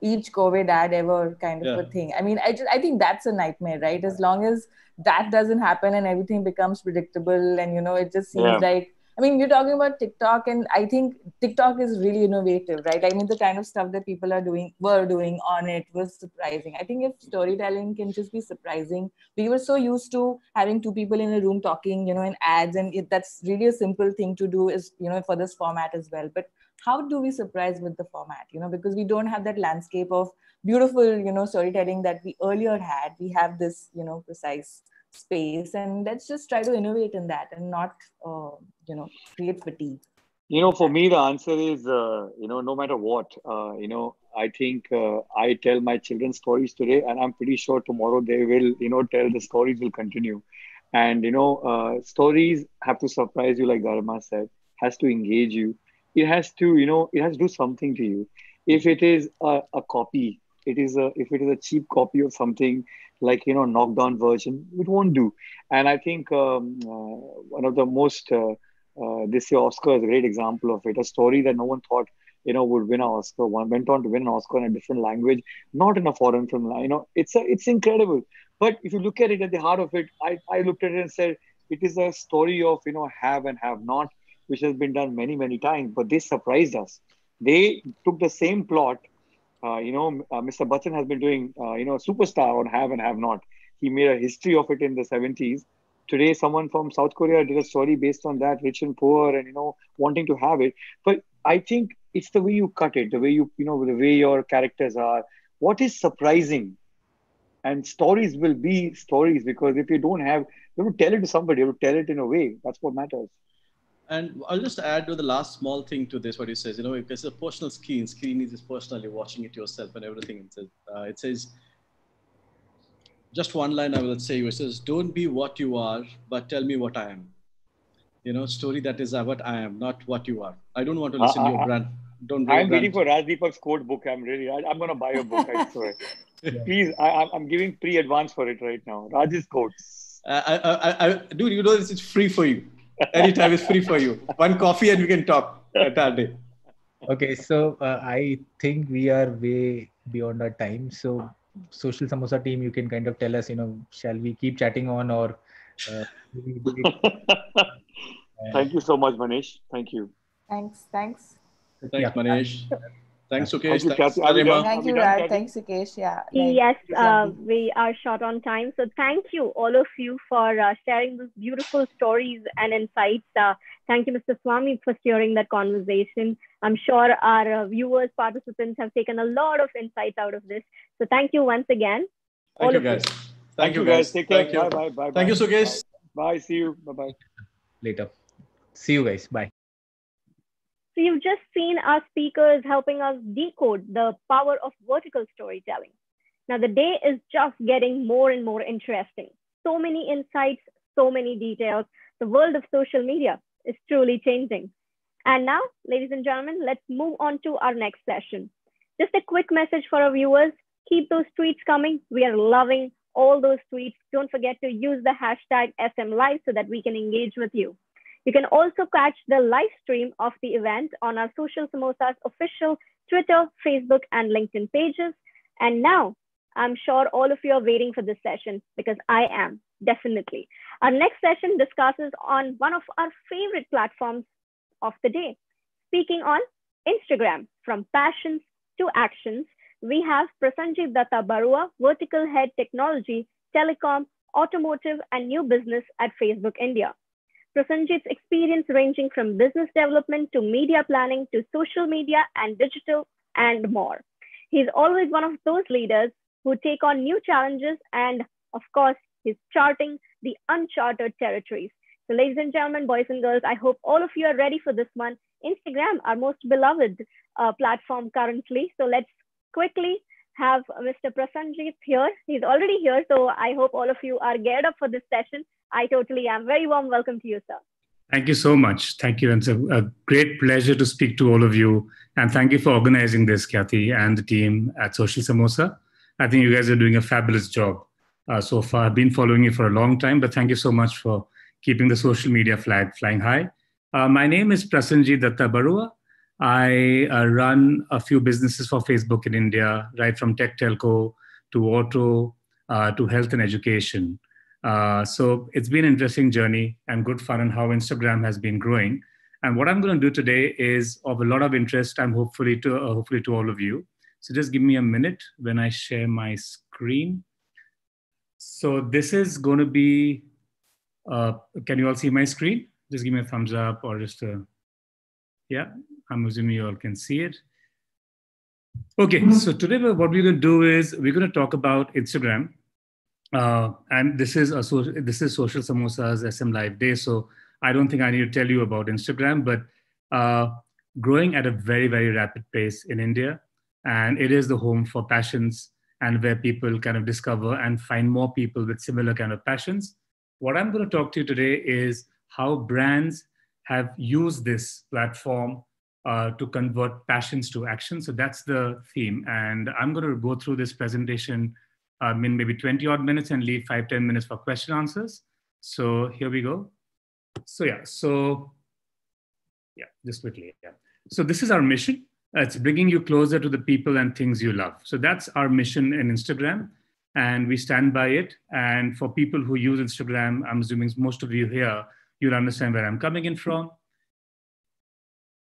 each COVID ad ever kind of a thing. I mean, I think that's a nightmare, right? As long as that doesn't happen and everything becomes predictable, and it just seems like, I mean, you're talking about TikTok, and I think TikTok is really innovative, right? I mean, the kind of stuff that people were doing on it was surprising. I think if storytelling can just be surprising, we were so used to having two people in a room talking, in ads, and that's really a simple thing to do is, for this format as well. But how do we surprise with the format? Because we don't have that landscape of beautiful, storytelling that we earlier had. We have this, precise space, and let's just try to innovate in that and not create fatigue. For me the answer is no matter what, I think I tell my children stories today, and I'm pretty sure tomorrow they will tell, the stories will continue. And stories have to surprise you, like Dharma said, has to engage you. It has to it has to do something to you. If it is a copy, if it is a cheap copy of something, like knocked down version, it won't do. And I think one of the most this year Oscar is a great example of it. A story that no one thought would win an Oscar, went on to win an Oscar in a different language, not in a foreign film. It's incredible. But if you look at it, at the heart of it, I looked at it and said it is a story of have and have not, which has been done many times. But they surprised us. They took the same plot. Mr. Bachchan has been doing, Superstar on have and have not. He made a history of it in the 70s. Today, someone from South Korea did a story based on that, rich and poor, and, wanting to have it. But I think it's the way you cut it, the way the way your characters are. What is surprising? And stories will be stories, because if you don't have, you have to tell it to somebody, you have to tell it in a way. That's what matters. And I'll just add to the last small thing to this, what he says, if it's a personal screen is just personal, you're watching it yourself and everything. It says, just one line I will say, it says, don't be what you are, but tell me what I am. Story that is what I am, not what you are. I don't want to listen to your brand. I'm waiting for Raj Deepak's code book. I'm going to buy a book. I swear. Please, I'm giving pre-advance for it right now. Raj's code. Dude, this is free for you. Anytime it's free for you. One coffee and we can talk that day. Okay, so I think we are way beyond our time. So, Social Samosa team, you can kind of tell us, shall we keep chatting on, or Thank you so much, Manish. Thank you. Thanks. Thanks, Manish. Thanks, Sukesh. Thank you, Raj. Thanks, Sukesh. Yeah. Yes, we are short on time. So thank you, all of you, for sharing these beautiful stories and insights. Thank you, Mr. Swami, for steering that conversation. I'm sure our viewers, participants have taken a lot of insights out of this. So thank you once again. Thank you, guys. Thank you, guys. Take care. Thank you. Bye. Thank you, Sukesh. Bye. See you. Bye. Later. See you guys. Bye. So you've just seen our speakers helping us decode the power of vertical storytelling. Now the day is just getting more and more interesting. So many insights, so many details. The world of social media is truly changing. And now, ladies and gentlemen, let's move on to our next session. Just a quick message for our viewers. Keep those tweets coming. We are loving all those tweets. Don't forget to use the hashtag SMLive so that we can engage with you. You can also catch the live stream of the event on our Social Samosa's official Twitter, Facebook, and LinkedIn pages. And now, I'm sure all of you are waiting for this session, because I am, definitely. Our next session discusses on one of our favorite platforms of the day. Speaking on Instagram, from passions to actions, we have Prasanjit Datta Barua, Vertical Head Technology, Telecom, Automotive, and New Business at Facebook India. Prasenjit's experience ranging from business development to media planning to social media and digital and more. He's always one of those leaders who take on new challenges, and of course, he's charting the uncharted territories. So ladies and gentlemen, boys and girls, I hope all of you are ready for this one. Instagram, our most beloved platform currently. So let's quickly have Mr. Prasenjit here. He's already here, so I hope all of you are geared up for this session. I totally am. Very warm welcome to you, sir. Thank you so much. Thank you. And it's a great pleasure to speak to all of you. And thank you for organizing this, Kathy, and the team at Social Samosa. I think you guys are doing a fabulous job so far. I've been following you for a long time, but thank you so much for keeping the social media flag flying high. My name is Prasenjit Datta Barua. I run a few businesses for Facebook in India, right from tech telco to auto to health and education. So it's been an interesting journey and good fun on how Instagram has been growing. And what I'm going to do today is of a lot of interest, I'm hopefully to all of you. So just give me a minute when I share my screen. So this is going to be, can you all see my screen? Just give me a thumbs up or just yeah, I'm assuming you all can see it. Okay, so today what we're going to do is we're going to talk about Instagram. And this is Social Samosa's SMLive Day, so I don't think I need to tell you about Instagram, but growing at a very, very rapid pace in India. And it is the home for passions and where people kind of discover and find more people with similar kind of passions. What I'm going to talk to you today is how brands have used this platform to convert passions to action. So that's the theme. And I'm going to go through this presentation in maybe 20 odd minutes and leave 5-10 minutes for question answers. So here we go. So just quickly. Yeah. So this is our mission. It's bringing you closer to the people and things you love. So that's our mission in Instagram, and we stand by it. And for people who use Instagram, I'm assuming most of you here, you'll understand where I'm coming in from.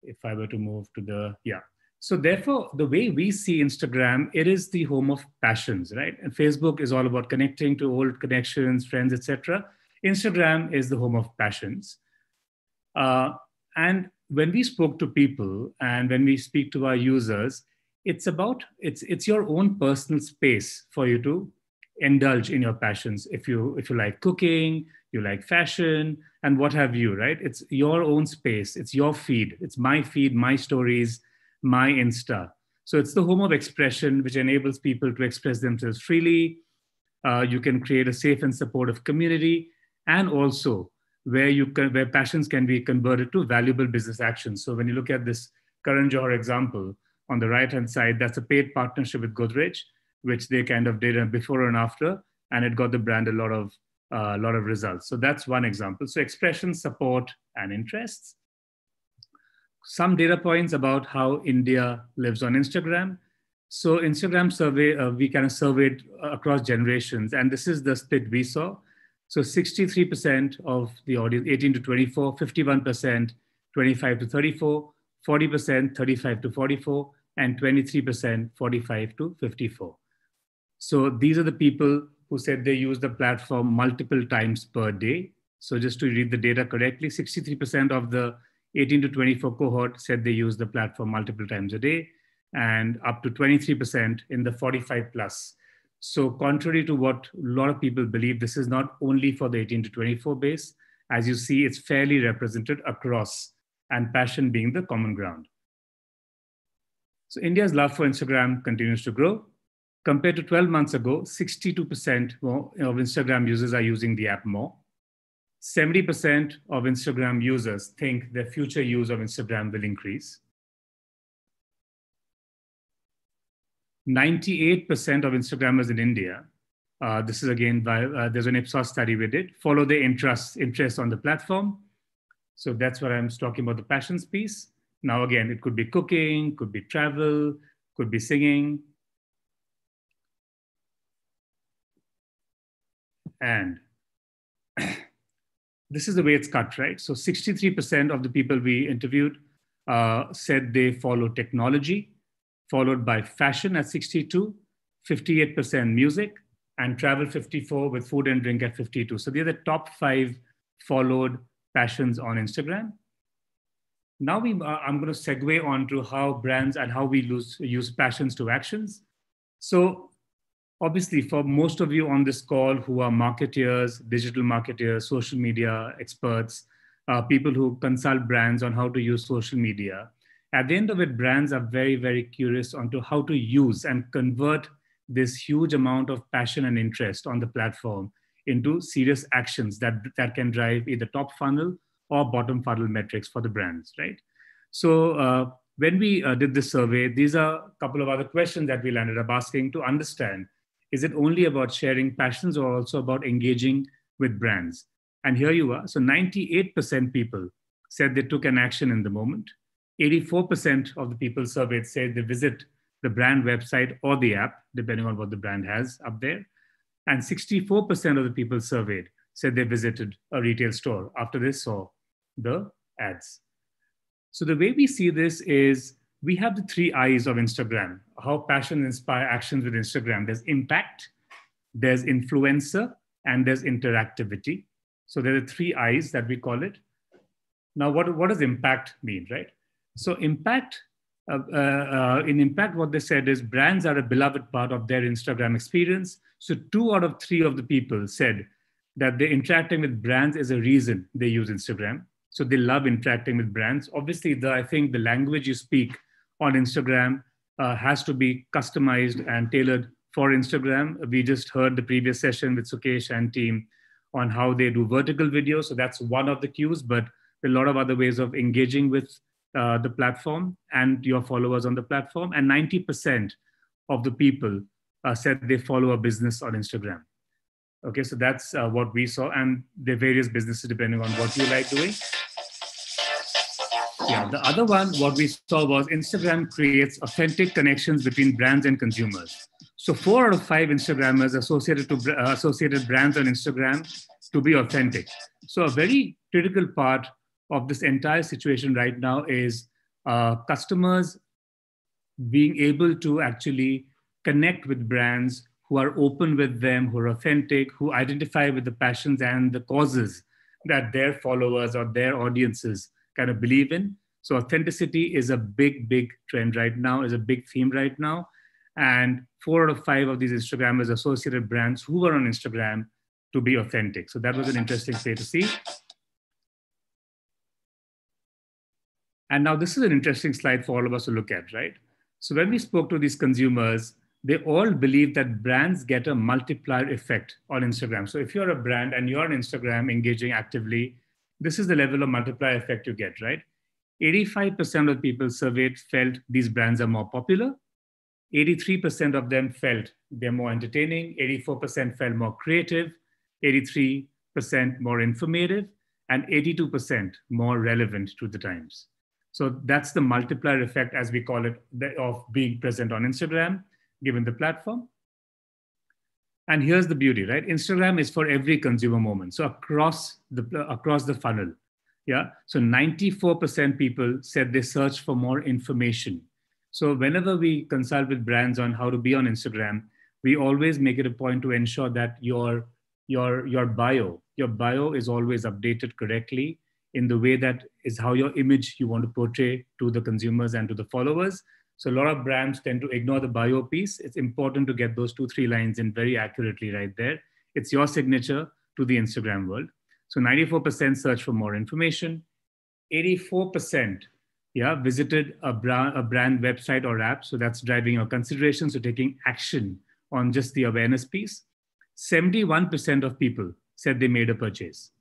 If I were to move to the, yeah. So therefore, the way we see Instagram, it is the home of passions, right? And Facebook is all about connecting to old connections, friends, etc. Instagram is the home of passions. And when we spoke to people and when we speak to our users, it's your own personal space for you to indulge in your passions. If you like cooking, you like fashion, and what have you, right? It's your own space. It's your feed. It's my feed, my stories, my Insta. So it's the home of expression, which enables people to express themselves freely. You can create a safe and supportive community, and also where passions can be converted to valuable business actions. So when you look at this Karan example on the right-hand side, that's a paid partnership with Godrej, which they kind of did a before and after, and it got the brand a lot of results. So that's one example. So expression, support, and interests. Some data points about how India lives on Instagram. So Instagram survey, we kind of surveyed across generations, and this is the split we saw. So 63% of the audience, 18 to 24, 51%, 25 to 34, 40%, 35 to 44, and 23%, 45 to 54. So these are the people who said they use the platform multiple times per day. So just to read the data correctly, 63% of the 18 to 24 cohort said they use the platform multiple times a day, and up to 23% in the 45 plus. So contrary to what a lot of people believe, this is not only for the 18 to 24 base. As you see, it's fairly represented across, and passion being the common ground. So India's love for Instagram continues to grow. Compared to 12 months ago, 62% more of Instagram users are using the app more. 70% of Instagram users think their future use of Instagram will increase. 98% of Instagrammers in India, this is again by, there's an Ipsos study we did, follow their interests on the platform. So that's what I'm talking about, the passions piece. Now again, it could be cooking, could be travel, could be singing. And this is the way it's cut, right? So 63% of the people we interviewed said they follow technology, followed by fashion at 62, 58% music, and travel 54, with food and drink at 52. So they're the top 5 followed passions on Instagram. Now I'm going to segue on to how brands and how we use passions to actions. So obviously, for most of you on this call who are marketeers, digital marketeers, social media experts, people who consult brands on how to use social media, at the end of it, brands are very, very curious onto how to use and convert this huge amount of passion and interest on the platform into serious actions that can drive either top funnel or bottom funnel metrics for the brands, right? So when we did this survey, these are a couple of other questions that we landed up asking to understand, is it only about sharing passions or also about engaging with brands? And here you are. So 98% people said they took an action in the moment. 84% of the people surveyed said they visit the brand website or the app, depending on what the brand has up there. And 64% of the people surveyed said they visited a retail store after they saw the ads. So the way we see this is we have the 3 I's of Instagram, how passion inspire actions with Instagram. There's impact, there's influencer, and there's interactivity. So there are 3 I's that we call it. Now, what does impact mean, right? So impact, in impact, what they said is brands are a beloved part of their Instagram experience. So 2 out of 3 of the people said that they're interacting with brands is a reason they use Instagram. So they love interacting with brands. Obviously, I think the language you speak on Instagram has to be customized and tailored for Instagram. We just heard the previous session with Sukesh and team on how they do vertical videos. So that's one of the cues, but there are a lot of other ways of engaging with the platform and your followers on the platform. And 90% of the people said they follow a business on Instagram. Okay, so that's what we saw. And there are various businesses depending on what you like doing. Yeah, the other one, what we saw was Instagram creates authentic connections between brands and consumers. So 4 out of 5 Instagrammers associated brands on Instagram to be authentic. So a very critical part of this entire situation right now is customers being able to actually connect with brands who are open with them, who are authentic, who identify with the passions and the causes that their followers or their audiences kind of believe in. So authenticity is a big, big trend right now, is a big theme right now. And 4 out of 5 of these Instagrammers associated brands who are on Instagram to be authentic. So that was an interesting way to see. And now this is an interesting slide for all of us to look at, right? So when we spoke to these consumers, they all believe that brands get a multiplier effect on Instagram. So if you're a brand and you're on Instagram engaging actively, this is the level of multiplier effect you get, right? 85% of people surveyed felt these brands are more popular. 83% of them felt they're more entertaining. 84% felt more creative. 83% more informative. And 82% more relevant to the times. So that's the multiplier effect, as we call it, of being present on Instagram, given the platform. And here's the beauty, right? Instagram is for every consumer moment. So across the funnel, yeah. So 94% people said they search for more information. So whenever we consult with brands on how to be on Instagram, we always make it a point to ensure that your bio is always updated correctly in the way that is how your image you want to portray to the consumers and to the followers. So a lot of brands tend to ignore the bio piece. It's important to get those 2-3 lines in very accurately right there. It's your signature to the Instagram world. So 94% search for more information. 84% visited a brand website or app. So that's driving your consideration. So taking action on just the awareness piece. 71% of people said they made a purchase,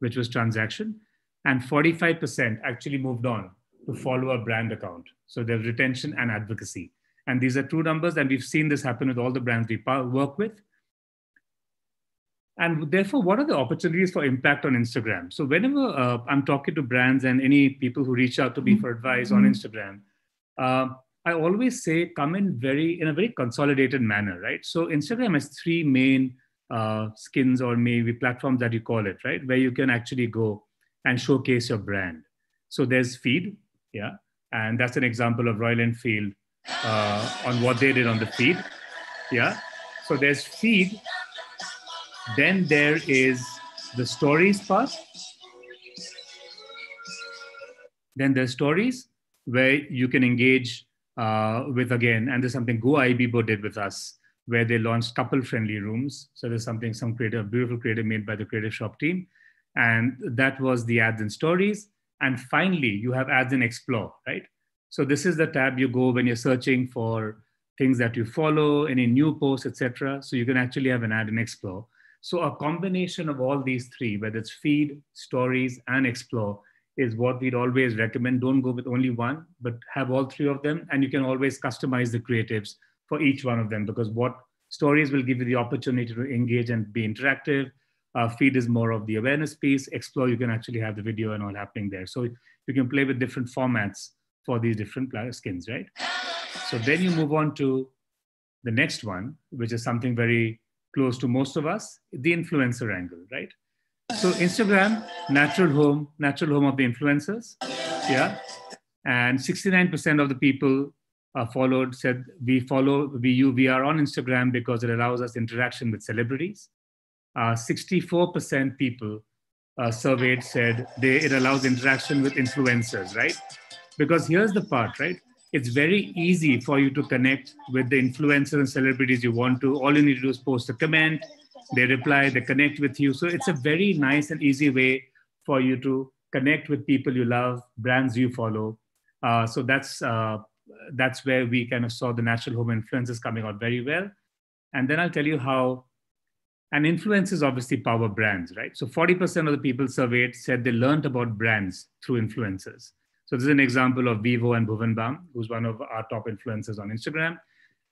which was transaction. And 45% actually moved on to follow a brand account. So there's retention and advocacy. And these are true numbers, and we've seen this happen with all the brands we work with. And therefore, what are the opportunities for impact on Instagram? So whenever I'm talking to brands and any people who reach out to me for advice on Instagram, I always say come in a very consolidated manner, right? So Instagram has 3 main skins, or maybe platforms that you call it, right? Where you can actually go and showcase your brand. So there's feed, yeah. And that's an example of Royal Enfield on what they did on the feed, yeah. So there's feed. Then there is the stories part. Then there's stories where you can engage with, again, and there's something GoIBbo did with us, where they launched couple-friendly rooms. So there's some beautiful creative made by the Creative Shop team. And that was the ads and stories. And finally, you have ads and explore, right? So this is the tab you go when you're searching for things that you follow, any new posts, etc. So you can actually have an ad and explore. So a combination of all these three, whether it's feed, stories, and explore, is what we'd always recommend. Don't go with only one, but have all three of them. And you can always customize the creatives for each one of them, because what stories will give you the opportunity to engage and be interactive. Feed is more of the awareness piece. Explore, you can actually have the video and all happening there. So you can play with different formats for these different skins, right? So then you move on to the next one, which is something very close to most of us, the influencer angle, right? So Instagram, natural home of the influencers, yeah. And 69% of the people followed said we are on Instagram because it allows us interaction with celebrities. 64% people surveyed said it allows interaction with influencers, right? Because here's the part, right? It's very easy for you to connect with the influencers and celebrities you want to. All you need to do is post a comment, they reply, they connect with you. So it's a very nice and easy way for you to connect with people you love, brands you follow. So that's where we kind of saw the natural home influencers coming out very well. And then I'll tell you how, and influencers obviously power brands, right? So 40% of the people surveyed said they learned about brands through influencers. So this is an example of Vivo and Bhuvaneswar, who's one of our top influencers on Instagram.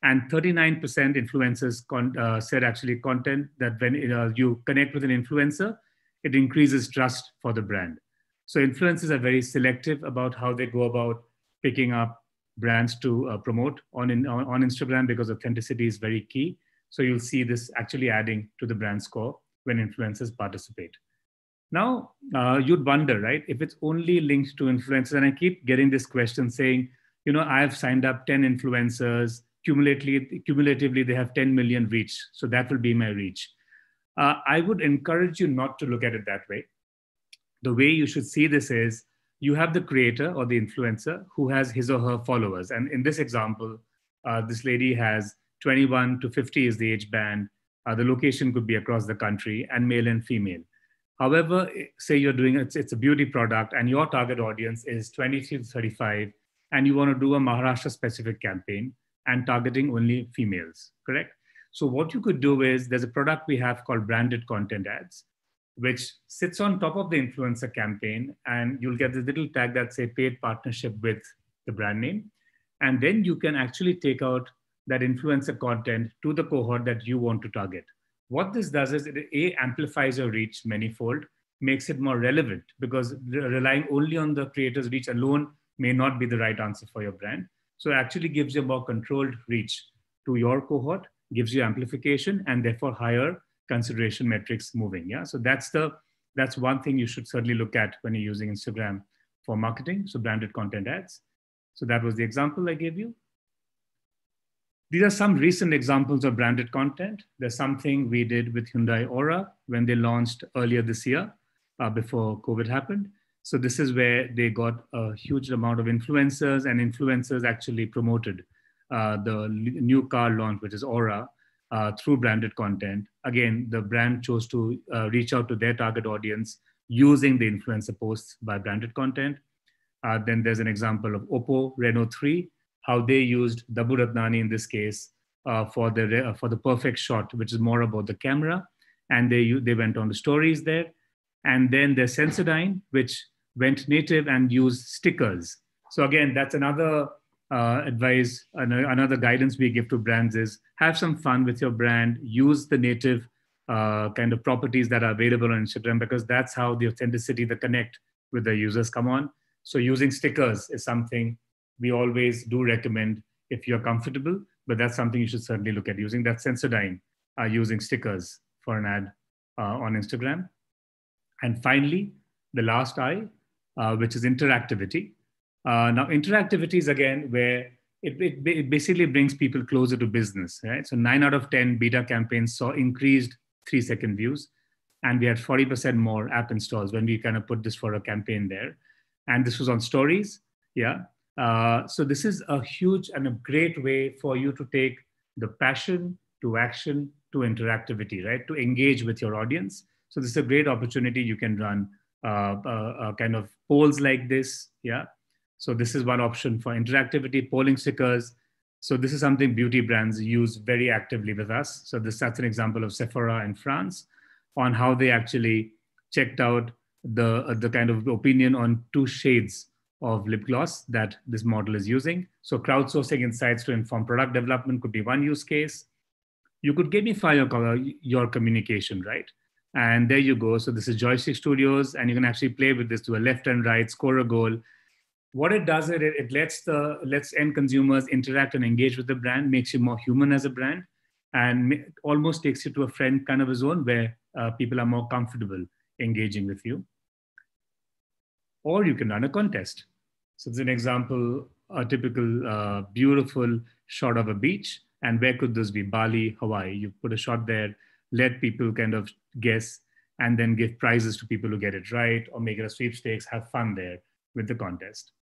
And 39% influencers said actually content that when you connect with an influencer, it increases trust for the brand. So influencers are very selective about how they go about picking up brands to promote on Instagram, because authenticity is very key. So you'll see this actually adding to the brand score when influencers participate. Now, you'd wonder, right, if it's only linked to influencers, and I keep getting this question saying, you know, I've signed up 10 influencers, cumulatively they have 10 million reach, so that will be my reach. I would encourage you not to look at it that way. The way you should see this is, you have the creator or the influencer who has his or her followers. And in this example, this lady has 21 to 50 is the age band. The location could be across the country, and male and female. However, say you're doing, it's a beauty product and your target audience is 23 to 35, and you want to do a Maharashtra specific campaign and targeting only females, correct? So what you could do is, there's a product we have called branded content ads, which sits on top of the influencer campaign, and you'll get this little tag that say paid partnership with the brand name. And then you can actually take out that influencer content to the cohort that you want to target. What this does is it amplifies your reach manifold, makes it more relevant, because relying only on the creator's reach alone may not be the right answer for your brand. So it actually gives you more controlled reach to your cohort, gives you amplification, and therefore higher consideration metrics moving. Yeah, so that's one thing you should certainly look at when you're using Instagram for marketing. So branded content ads. So that was the example I gave you. These are some recent examples of branded content. There's something we did with Hyundai Aura when they launched earlier this year, before COVID happened. So this is where they got a huge amount of influencers, and influencers actually promoted the new car launch, which is Aura, through branded content. Again, the brand chose to reach out to their target audience using the influencer posts by branded content. Then there's an example of Oppo Reno 3, how they used Dabbu Ratnani in this case for the perfect shot, which is more about the camera. And they went on the stories there. And then there's Sensodyne, which went native and used stickers. So again, that's another advice, another guidance we give to brands is have some fun with your brand, use the native kind of properties that are available on Instagram, because that's how the authenticity, the connect with the users come on. So using stickers is something we always do recommend if you're comfortable, but that's something you should certainly look at, using that Sensodyne, using stickers for an ad on Instagram. And finally, the last I, which is interactivity. Now, interactivity is again where it basically brings people closer to business, right? So 9 out of 10 beta campaigns saw increased 3-second views, and we had 40% more app installs when we kind of put this for a campaign there. And this was on stories. Yeah. So this is a huge and a great way for you to take the passion to action to interactivity, right? To engage with your audience. So this is a great opportunity. You can run kind of polls like this. Yeah. So this is one option for interactivity, polling stickers. So this is something beauty brands use very actively with us. So that's an example of Sephora in France on how they actually checked out the kind of opinion on 2 shades of lip gloss that this model is using. So crowdsourcing insights to inform product development could be one use case. You could gamify your communication, right? And there you go. So this is Joystick Studios, and you can actually play with this to a left and right, score a goal. What it does is it lets end consumers interact and engage with the brand, makes you more human as a brand, and almost takes you to a friend kind of a zone where people are more comfortable engaging with you. Or you can run a contest. So it's an example, a typical beautiful shot of a beach. And where could this be? Bali, Hawaii. You put a shot there, let people kind of guess, and then give prizes to people who get it right, or make it a sweepstakes, have fun there with the contest.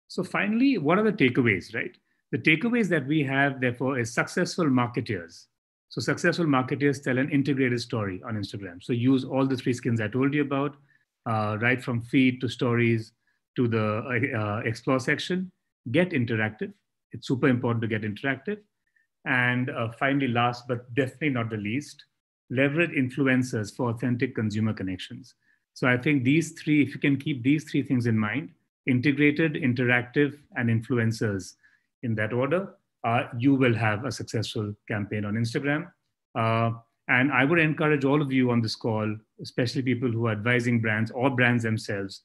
So finally, what are the takeaways, right? The takeaways that we have, therefore, is successful marketeers. So successful marketeers tell an integrated story on Instagram. So use all the 3 skills I told you about, right from feed to stories to the explore section. Get interactive. It's super important to get interactive. And finally, last but definitely not the least, leverage influencers for authentic consumer connections. So I think these 3, if you can keep these 3 things in mind, integrated, interactive, and influencers in that order, you will have a successful campaign on Instagram. And I would encourage all of you on this call, especially people who are advising brands or brands themselves,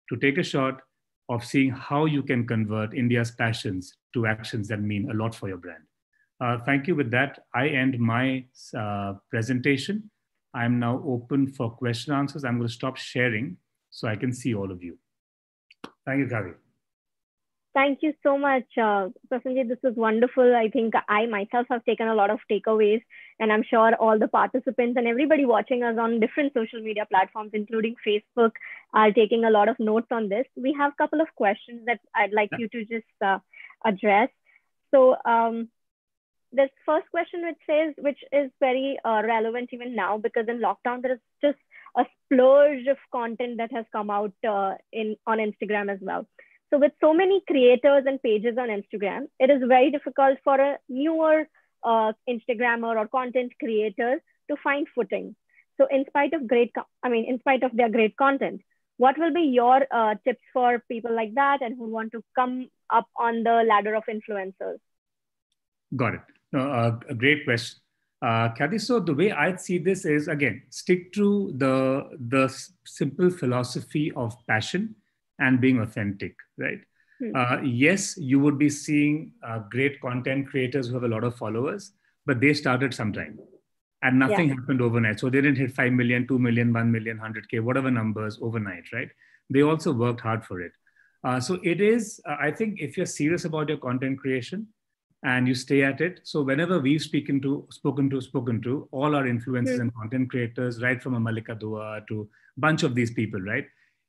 to take a shot of seeing how you can convert India's passions to actions that mean a lot for your brand. Thank you. With that, I end my presentation. I'm now open for question answers. I'm going to stop sharing so I can see all of you. Thank you, Karia. Thank you so much, Prasanjit. This was wonderful. I think I myself have taken a lot of takeaways, and I'm sure all the participants and everybody watching us on different social media platforms, including Facebook, are taking a lot of notes on this. We have a couple of questions that I'd like you to just address. So this first question which is very relevant even now, because in lockdown, there is just a splurge of content that has come out on Instagram as well. So with so many creators and pages on Instagram, it is very difficult for a newer Instagrammer or content creator to find footing. So in spite of their great content, what will be your tips for people like that and who want to come up on the ladder of influencers? Got it. A great question. Kathy, so the way I see this is, again, stick to the simple philosophy of passion and being authentic, right? Yes, you would be seeing great content creators who have a lot of followers, but they started sometime and nothing happened overnight. So they didn't hit 5 million, 2 million, 1 million, 100K, whatever numbers overnight, right? They also worked hard for it. So it is, I think if you're serious about your content creation and you stay at it. So whenever we've spoken to all our influencers and content creators, right from a Malika Dua to a bunch of these people, right?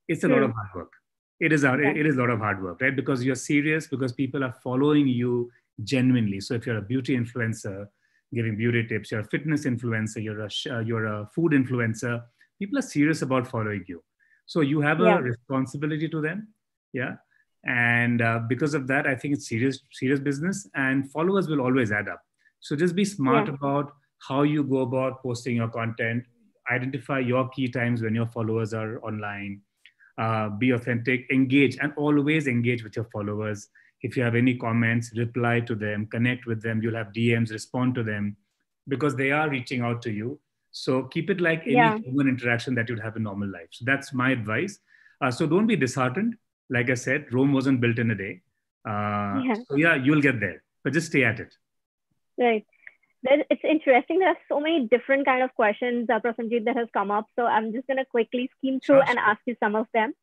It's a lot of hard work. It is a lot of hard work, right? Because you're serious, because people are following you genuinely. So if you're a beauty influencer, giving beauty tips, you're a fitness influencer, you're a food influencer, people are serious about following you. So you have a responsibility to them. Yeah. And because of that, I think it's serious business, and followers will always add up. So just be smart about how you go about posting your content, identify your key times when your followers are online, be authentic, engage, and always engage with your followers. If you have any comments, reply to them, connect with them. You'll have DMs, respond to them, because they are reaching out to you. So keep it like any human interaction that you'd have in normal life. So that's my advice. So don't be disheartened. Like I said, Rome wasn't built in a day. So you'll get there, but just stay at it. Right. It's interesting. There are so many different kind of questions, Prasanjit, that has come up. So I'm just going to quickly skim through and ask you some of them.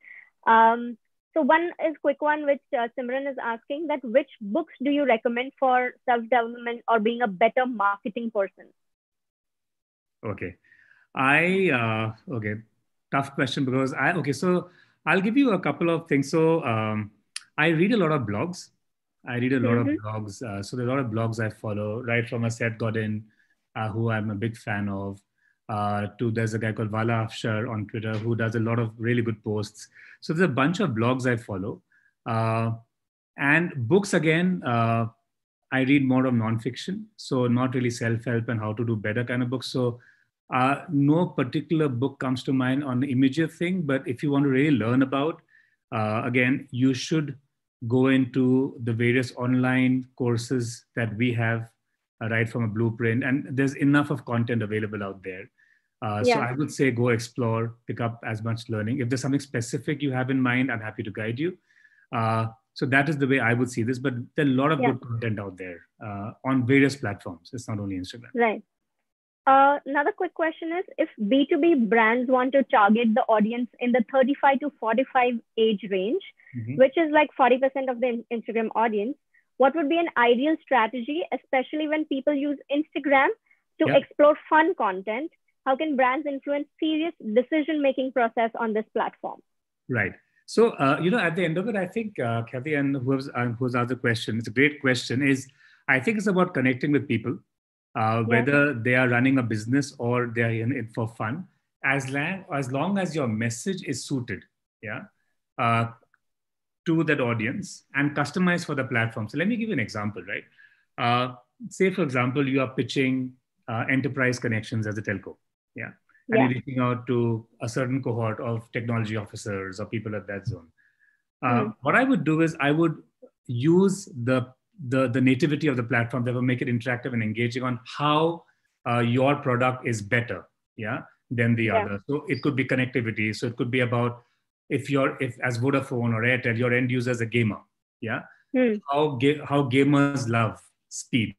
So one is quick one, which Simran is asking, that which books do you recommend for self-development or being a better marketing person? Okay. Tough question, because I'll give you a couple of things. So I read a lot of blogs. So there are a lot of blogs I follow, right from a Seth Godin, who I'm a big fan of, to there's a guy called Vala Afshar on Twitter who does a lot of really good posts. So there's a bunch of blogs I follow. And books, again, I read more of nonfiction. So not really self-help and how to do better kind of books. So no particular book comes to mind on the immediate thing, but if you want to really learn about, again, you should go into the various online courses that we have, right from a blueprint, and there's enough of content available out there. So I would say go explore, pick up as much learning. If there's something specific you have in mind, I'm happy to guide you. So that is the way I would see this, but there are a lot of good content out there on various platforms. It's not only Instagram. Right. Another quick question is, if B2B brands want to target the audience in the 35 to 45 age range, which is like 40% of the Instagram audience, what would be an ideal strategy, especially when people use Instagram to explore fun content? How can brands influence serious decision-making process on this platform? Right. So, at the end of it, I think, Kathy, and who's asked the question, it's a great question, I think it's about connecting with people. Whether they are running a business or they are in it for fun, as long as your message is suited, to that audience and customized for the platform. So let me give you an example, right? Say, for example, you are pitching enterprise connections as a telco, and you're reaching out to a certain cohort of technology officers or people at that zone. What I would do is I would use the nativity of the platform that will make it interactive and engaging on how your product is better than the other. So it could be connectivity. So it could be about if as Vodafone or Airtel, your end user is a gamer, how gamers love speed,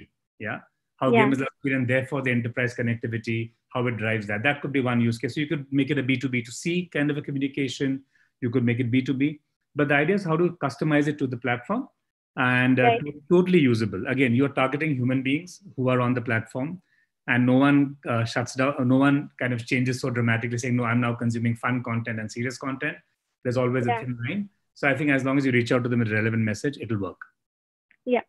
how gamers love speed, and therefore the enterprise connectivity, how it drives that. That could be one use case. So you could make it a B2B2C kind of a communication. You could make it B2B. But the idea is how to customize it to the platform and totally usable. Again, you're targeting human beings who are on the platform, and no one shuts down, or no one kind of changes so dramatically saying, no, I'm now consuming fun content and serious content. There's always a thin line. So I think as long as you reach out to them with a relevant message, it'll work. Yeah,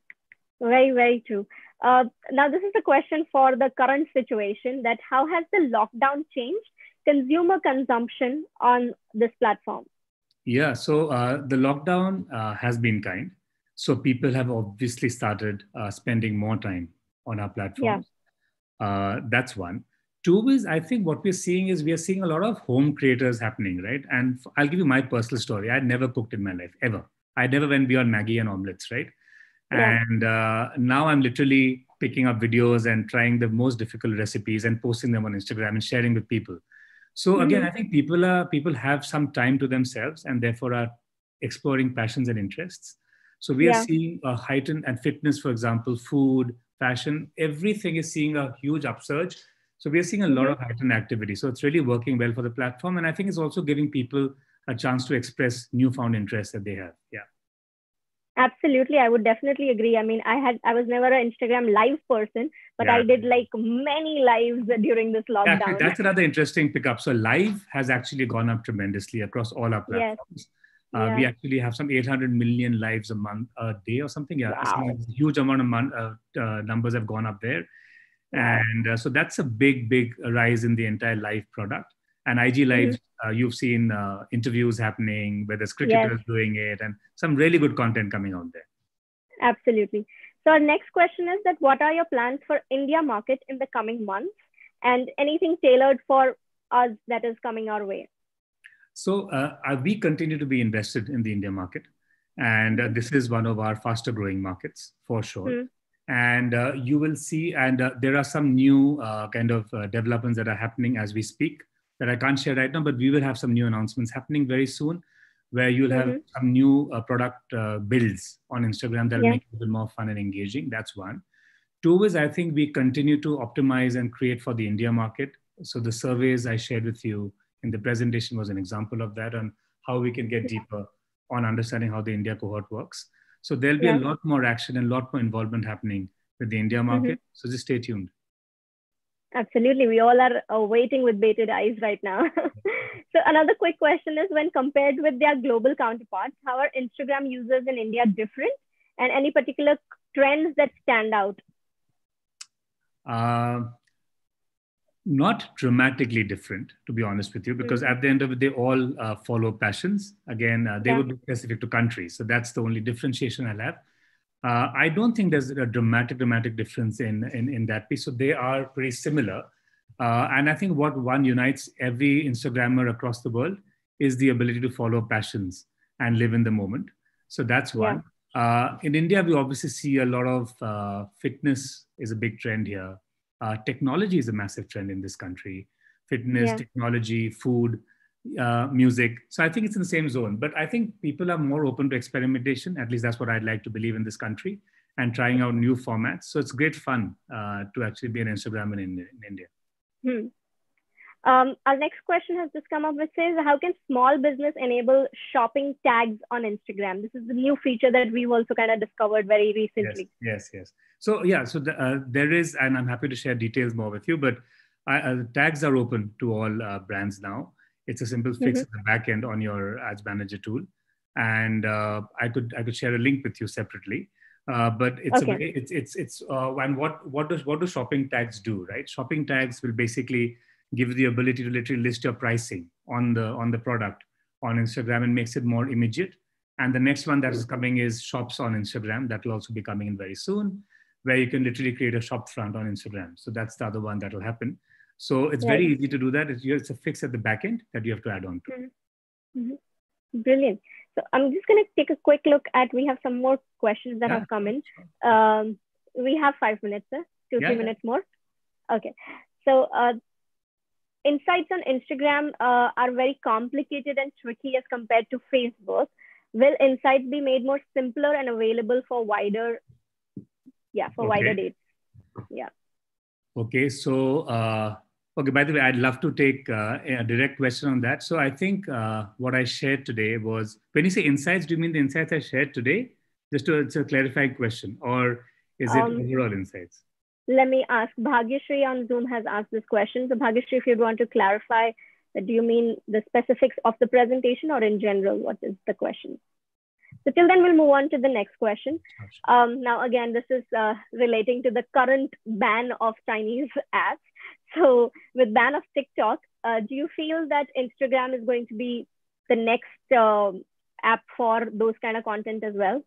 very, very true. Now, this is a question for the current situation, that how has the lockdown changed consumer consumption on this platform? Yeah, so the lockdown has been kind. So people have obviously started spending more time on our platforms. That's one. Two is, I think what we're seeing is we are seeing a lot of home creators happening, right? And I'll give you my personal story. I'd never cooked in my life, ever. I never went beyond Maggie and omelets, right? And now I'm literally picking up videos and trying the most difficult recipes and posting them on Instagram and sharing with people. So again, I think people have some time to themselves and therefore are exploring passions and interests. So we are seeing a heightened, and fitness, for example, food, fashion, everything is seeing a huge upsurge. So we are seeing a lot of heightened activity. So it's really working well for the platform. And I think it's also giving people a chance to express newfound interest that they have. Yeah. Absolutely. I would definitely agree. I mean, I was never an Instagram live person, but I did like many lives during this lockdown. That's another interesting pickup. So live has actually gone up tremendously across all our platforms. We actually have some 800 million lives a day or something. A huge amount of numbers have gone up there. And so that's a big rise in the entire live product. And IG Live, you've seen interviews happening where there's cricketers doing it and some really good content coming out there. Absolutely. So our next question is that what are your plans for India market in the coming months, and anything tailored for us that is coming our way? So we continue to be invested in the India market. And this is one of our faster growing markets for sure. And you will see, and there are some new developments that are happening as we speak that I can't share right now, but we will have some new announcements happening very soon where you'll have some new product builds on Instagram that will make it a little more fun and engaging. That's one. Two is, I think we continue to optimize and create for the India market. So the surveys I shared with you in the presentation was an example of that, on how we can get deeper on understanding how the India cohort works. So there'll be a lot more action and a lot more involvement happening with the India market. So just stay tuned. Absolutely. We all are waiting with bated eyes right now. So another quick question is, when compared with their global counterparts, how are Instagram users in India different, and any particular trends that stand out? Not dramatically different, to be honest with you, because at the end of it, they all follow passions. Again, they would be specific to countries. So that's the only differentiation I'll have. I don't think there's a dramatic difference in that piece. So they are pretty similar. And I think what one unites every Instagrammer across the world is the ability to follow passions and live in the moment. So that's one. In India, we obviously see a lot of fitness is a big trend here. Technology is a massive trend in this country. Fitness, technology, food, music. So I think it's in the same zone. But I think people are more open to experimentation. At least that's what I'd like to believe in this country, and trying out new formats. So it's great fun to actually be an Instagrammer in India. Our next question has just come up, which says, how can small business enable shopping tags on Instagram? This is the new feature that we've also kind of discovered very recently. Yes. So there is, and I'm happy to share details more with you, but tags are open to all brands now. It's a simple fix at the back end on your ads manager tool. And I could share a link with you separately. But it's and what do shopping tags do, right? Shopping tags will basically give you the ability to literally list your pricing on the product on Instagram, and makes it more immediate. And the next one that is coming is shops on Instagram. That will also be coming in very soon, where you can literally create a shop front on Instagram. So that's the other one that will happen. So it's very easy to do that. It's a fix at the back end that you have to add on to. Brilliant. So I'm just going to take a quick look at, we have some more questions that have come in. We have 5 minutes, sir. 2-3 minutes more. Okay. So insights on Instagram are very complicated and tricky as compared to Facebook. Will insights be made more simpler and available for wider dates? Okay. So, by the way, I'd love to take a direct question on that. So I think what I shared today was, when you say insights, do you mean the insights I shared today? It's a clarifying question, or is it overall insights? Let me ask. Bhagyashree on Zoom has asked this question. So Bhagyashree, if you'd want to clarify, do you mean the specifics of the presentation, or in general, what is the question? So till then, we'll move on to the next question. Now, again, this is relating to the current ban of Chinese apps. So with ban of TikTok, do you feel that Instagram is going to be the next app for those kind of content as well?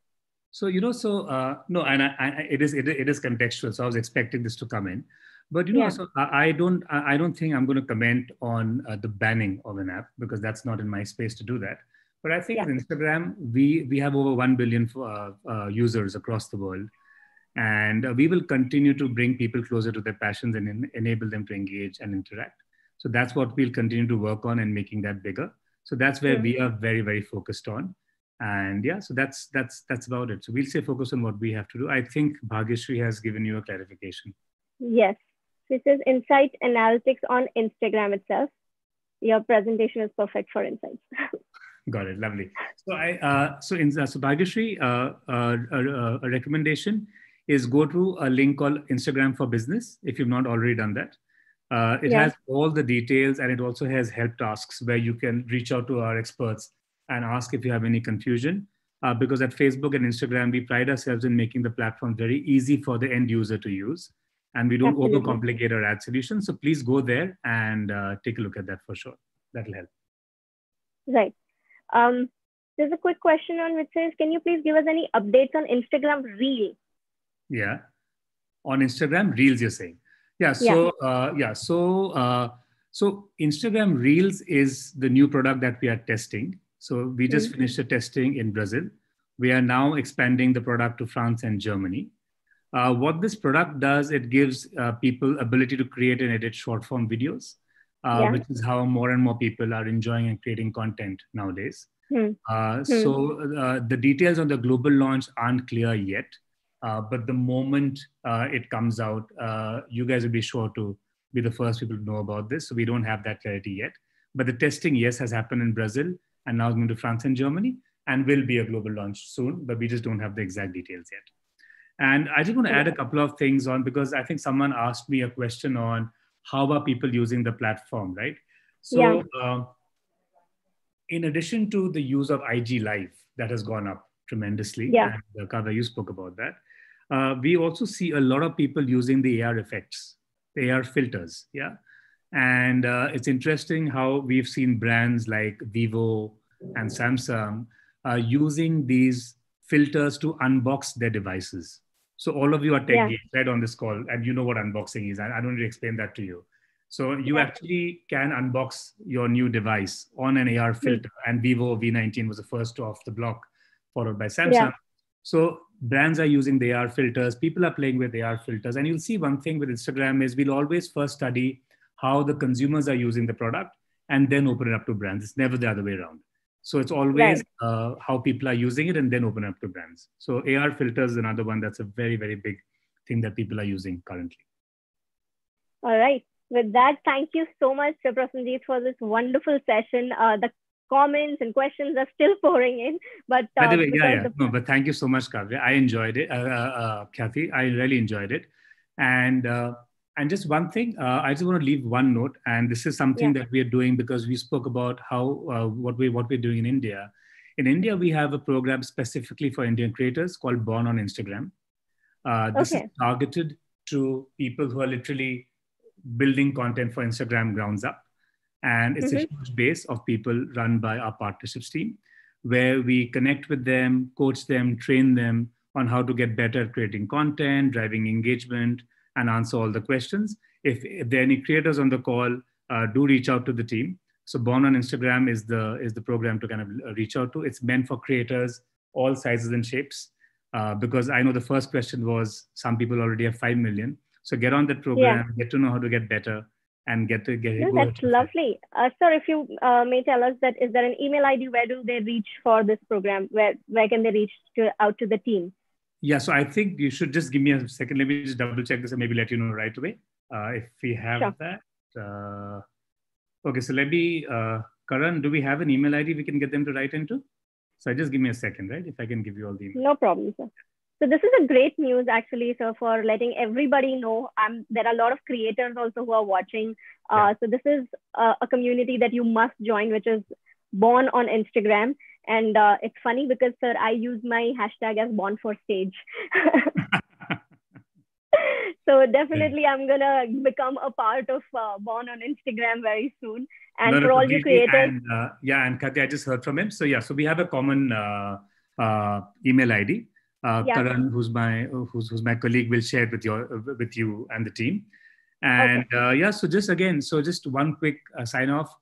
So, no, and it is contextual. So I was expecting this to come in, but so I don't think I'm going to comment on the banning of an app, because that's not in my space to do that. But I think with Instagram, we have over 1 billion users across the world. And we will continue to bring people closer to their passions and enable them to engage and interact. So that's what we'll continue to work on, and making that bigger. So that's where we are very, very focused on. And so that's about it. So we'll stay focused on what we have to do. I think Bhagyashree has given you a clarification. Yes. This is Insight Analytics on Instagram itself. Your presentation is perfect for insights. Got it. Lovely. So so Bhagyashree, a recommendation is go to a link called Instagram for Business, if you've not already done that. It has all the details, and it also has help tasks where you can reach out to our experts and ask if you have any confusion. Because at Facebook and Instagram, we pride ourselves in making the platform very easy for the end user to use. And we don't overcomplicate our ad solution. So please go there and take a look at that for sure. That'll help. Right. There's a quick question on which says, can you please give us any updates on Instagram Reel? Yeah. On Instagram Reels, you're saying? So Instagram Reels is the new product that we are testing. So we just finished the testing in Brazil. We are now expanding the product to France and Germany. What this product does, it gives people ability to create and edit short form videos, which is how more and more people are enjoying and creating content nowadays. So the details on the global launch aren't clear yet. But the moment it comes out, you guys will be sure to be the first people to know about this. So we don't have that clarity yet. But the testing, has happened in Brazil, and now it's going to France and Germany, and will be a global launch soon. But we just don't have the exact details yet. And I just want to add a couple of things on, because I think someone asked me a question on how are people using the platform, right? So in addition to the use of IG Live that has gone up tremendously, and Kavya, you spoke about that. We also see a lot of people using the AR effects, the AR filters, and it's interesting how we've seen brands like Vivo and Samsung using these filters to unbox their devices. So all of you are tech geeks right on this call, and you know what unboxing is. I don't need to explain that to you. So you actually can unbox your new device on an AR filter, and Vivo V19 was the first off the block, followed by Samsung. So brands are using the AR filters, people are playing with AR filters, and you'll see one thing with Instagram is we'll always first study how the consumers are using the product and then open it up to brands. It's never the other way around. So it's always how people are using it and then open up to brands. So AR filters is another one that's a very, very big thing that people are using currently. All right. With that, thank you so much, Prasanjit, for this wonderful session. The comments and questions are still pouring in. But by the way, no, but thank you so much, Kavya. I enjoyed it. Kathy, I really enjoyed it. And just one thing, I just want to leave one note. And this is something that we are doing because we spoke about how what we're doing in India. In India, we have a program specifically for Indian creators called Born on Instagram. This is targeted to people who are literally building content for Instagram grounds up. And it's a huge base of people run by our partnerships team, where we connect with them, coach them, train them on how to get better at creating content, driving engagement, and answer all the questions. If there are any creators on the call, do reach out to the team. So Born on Instagram is the program to kind of reach out to. It's meant for creators, all sizes and shapes, because I know the first question was some people already have 5 million. So get on that program, get to know how to get better, and get it. No, that's lovely. Sir, if you may tell us that, is there an email ID? Where do they reach for this program? Where can they reach out to the team? Yeah, so I think you should just give me a second. Let me just double check this and maybe let you know right away if we have that. Okay, so let me, Karan, do we have an email ID we can get them to write into? So just give me a second, right? If I can give you all the email. No problem, sir. So this is a great news, actually, sir, for letting everybody know. There are a lot of creators also who are watching. So this is a community that you must join, which is Born on Instagram. And it's funny because, sir, I use my hashtag as Born for Stage. So definitely I'm going to become a part of Born on Instagram very soon. And for all you creators. And Kathy, I just heard from him. So so we have a common email ID. Karan, who's my colleague, will share it with you and the team. And so just one quick sign off.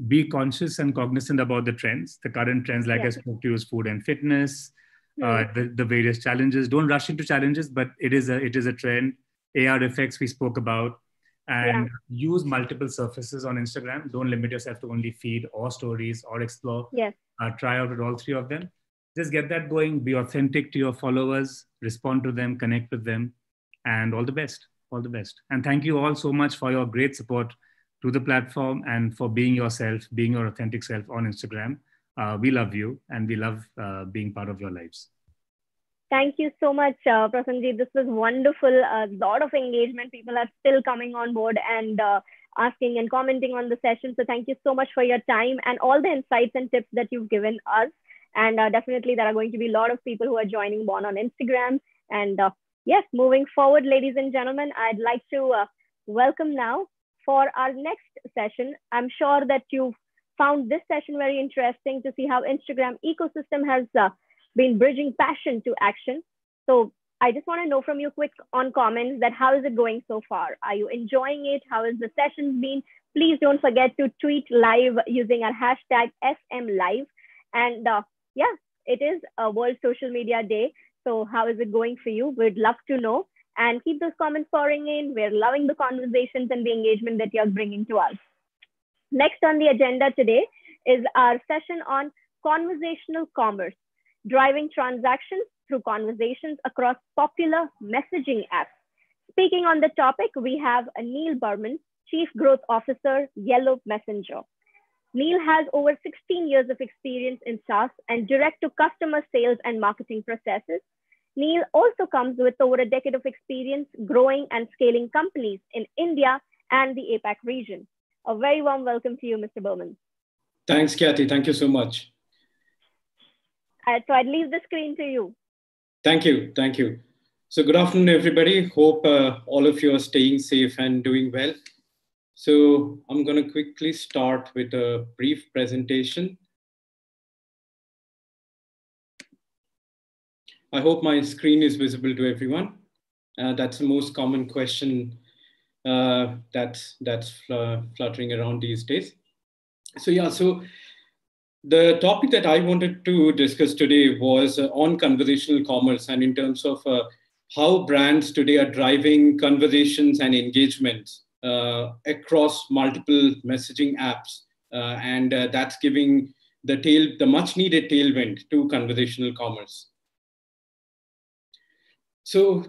Be conscious and cognizant about the trends. The current trends, like I spoke to you, is food and fitness, the various challenges. Don't rush into challenges, but it is a trend. AR effects we spoke about, and use multiple surfaces on Instagram. Don't limit yourself to only feed or stories or explore. Try out with all three of them. Just get that going. Be authentic to your followers. Respond to them. Connect with them. And all the best. All the best. And thank you all so much for your great support to the platform and for being yourself, being your authentic self on Instagram. We love you and we love being part of your lives. Thank you so much, Prasanjit. This was wonderful. A lot of engagement. People are still coming on board and asking and commenting on the session. So thank you so much for your time and all the insights and tips that you've given us. And definitely there are going to be a lot of people who are joining Born on Instagram. And yes, moving forward, ladies and gentlemen, I'd like to welcome now for our next session. I'm sure that you've found this session very interesting to see how Instagram ecosystem has been bridging passion to action. So I just want to know from you quick on comments that how is it going so far? Are you enjoying it? How has the session been? Please don't forget to tweet live using our hashtag SMLive. And it is a World Social Media Day. So how is it going for you? We'd love to know. And keep those comments pouring in. We're loving the conversations and the engagement that you're bringing to us. Next on the agenda today is our session on conversational commerce, driving transactions through conversations across popular messaging apps. Speaking on the topic, we have Neil Barman, Chief Growth Officer, Yellow Messenger. Neil has over 16 years of experience in SaaS and direct-to-customer sales and marketing processes. Neil also comes with over a decade of experience growing and scaling companies in India and the APAC region. A very warm welcome to you, Mr. Barman. Thanks, Kathy. Thank you so much. So I'd leave the screen to you. Thank you. Thank you. So good afternoon, everybody. Hope all of you are staying safe and doing well. So I'm going to quickly start with a brief presentation. I hope my screen is visible to everyone. That's the most common question that's fluttering around these days. So yeah, so the topic that I wanted to discuss today was on conversational commerce, and in terms of how brands today are driving conversations and engagements across multiple messaging apps, and that's giving the much needed tailwind to conversational commerce. So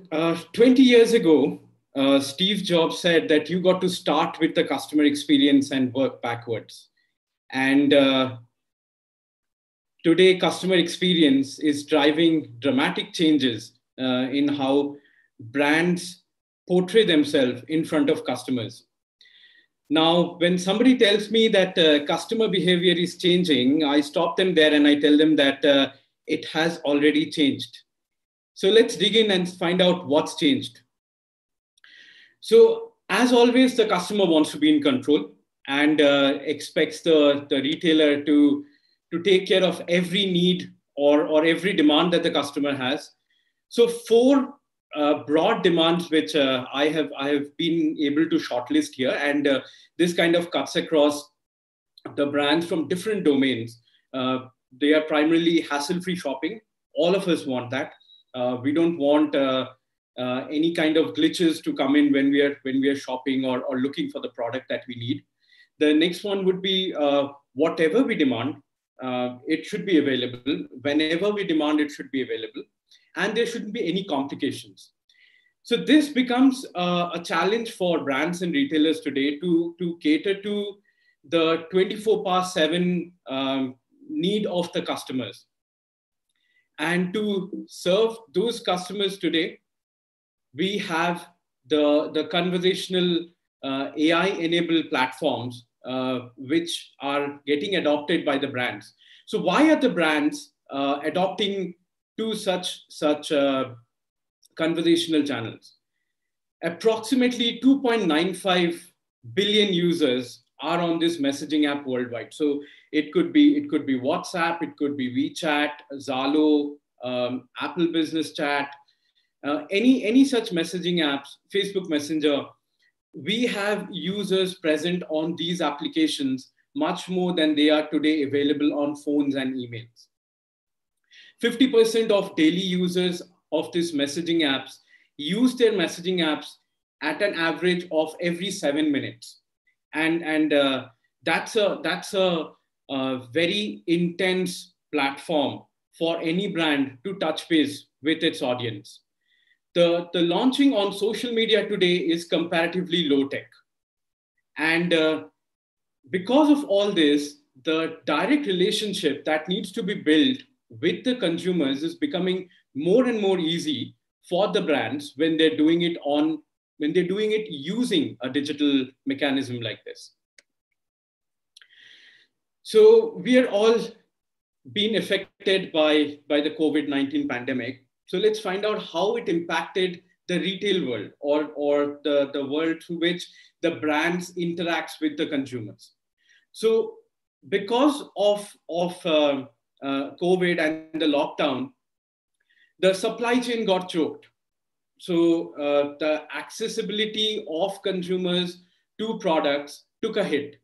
20 years ago, Steve Jobs said that you got to start with the customer experience and work backwards. And today, customer experience is driving dramatic changes in how brands portray themselves in front of customers. Now, when somebody tells me that customer behavior is changing, I stop them there and I tell them that it has already changed. So let's dig in and find out what's changed. So as always, the customer wants to be in control and expects the retailer to take care of every need or every demand that the customer has. So 4 broad demands which I have been able to shortlist here, and this kind of cuts across the brands from different domains. They are primarily hassle-free shopping. All of us want that. We don't want any kind of glitches to come in when we are shopping or looking for the product that we need. The next one would be whatever we demand, it should be available. Whenever we demand, it should be available. And there shouldn't be any complications. So this becomes a challenge for brands and retailers today to cater to the 24/7 need of the customers. And to serve those customers today, we have the conversational AI-enabled platforms which are getting adopted by the brands. So why are the brands adopting to such conversational channels? Approximately 2.95 billion users are on this messaging app worldwide. So it could be WhatsApp, it could be WeChat, Zalo, Apple Business Chat, any such messaging apps, Facebook Messenger. We have users present on these applications much more than they are today available on phones and emails. 50% of daily users of these messaging apps use their messaging apps at an average of every 7 minutes. And that's a very intense platform for any brand to touch base with its audience. The launching on social media today is comparatively low tech. And because of all this, the direct relationship that needs to be built with the consumers is becoming more and more easy for the brands when they're doing it using a digital mechanism like this. So we are all being affected by the COVID-19 pandemic. So let's find out how it impacted the retail world or the world through which the brands interacts with the consumers. So because of COVID and the lockdown, the supply chain got choked. So the accessibility of consumers to products took a hit.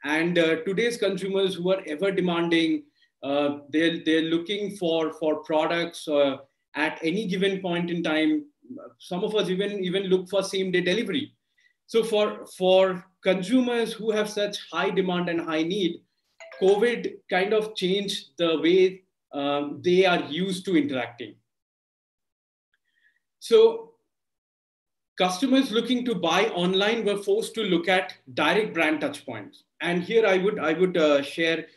And today's consumers who are ever demanding, they're looking for products at any given point in time. Some of us even look for same-day delivery. So for consumers who have such high demand and high need, COVID kind of changed the way they are used to interacting. So customers looking to buy online were forced to look at direct brand touchpoints. And here I would share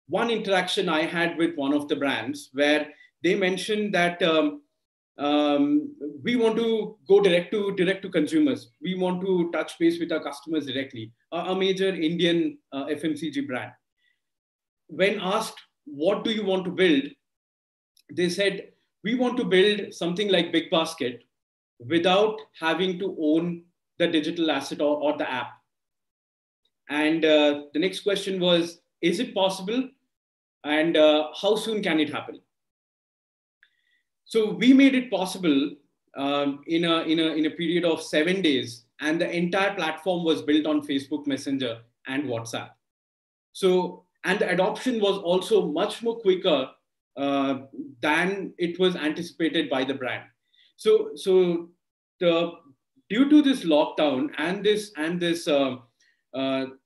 one interaction I had with one of the brands where they mentioned that we want to go direct to consumers. We want to touch base with our customers directly. A major Indian FMCG brand. when asked, what do you want to build? They said, we want to build something like Big Basket without having to own the digital asset or the app. And the next question was, is it possible? And how soon can it happen? So we made it possible in a period of 7 days, and the entire platform was built on Facebook Messenger and WhatsApp. So, and the adoption was also much more quicker than it was anticipated by the brand. So due to this lockdown and this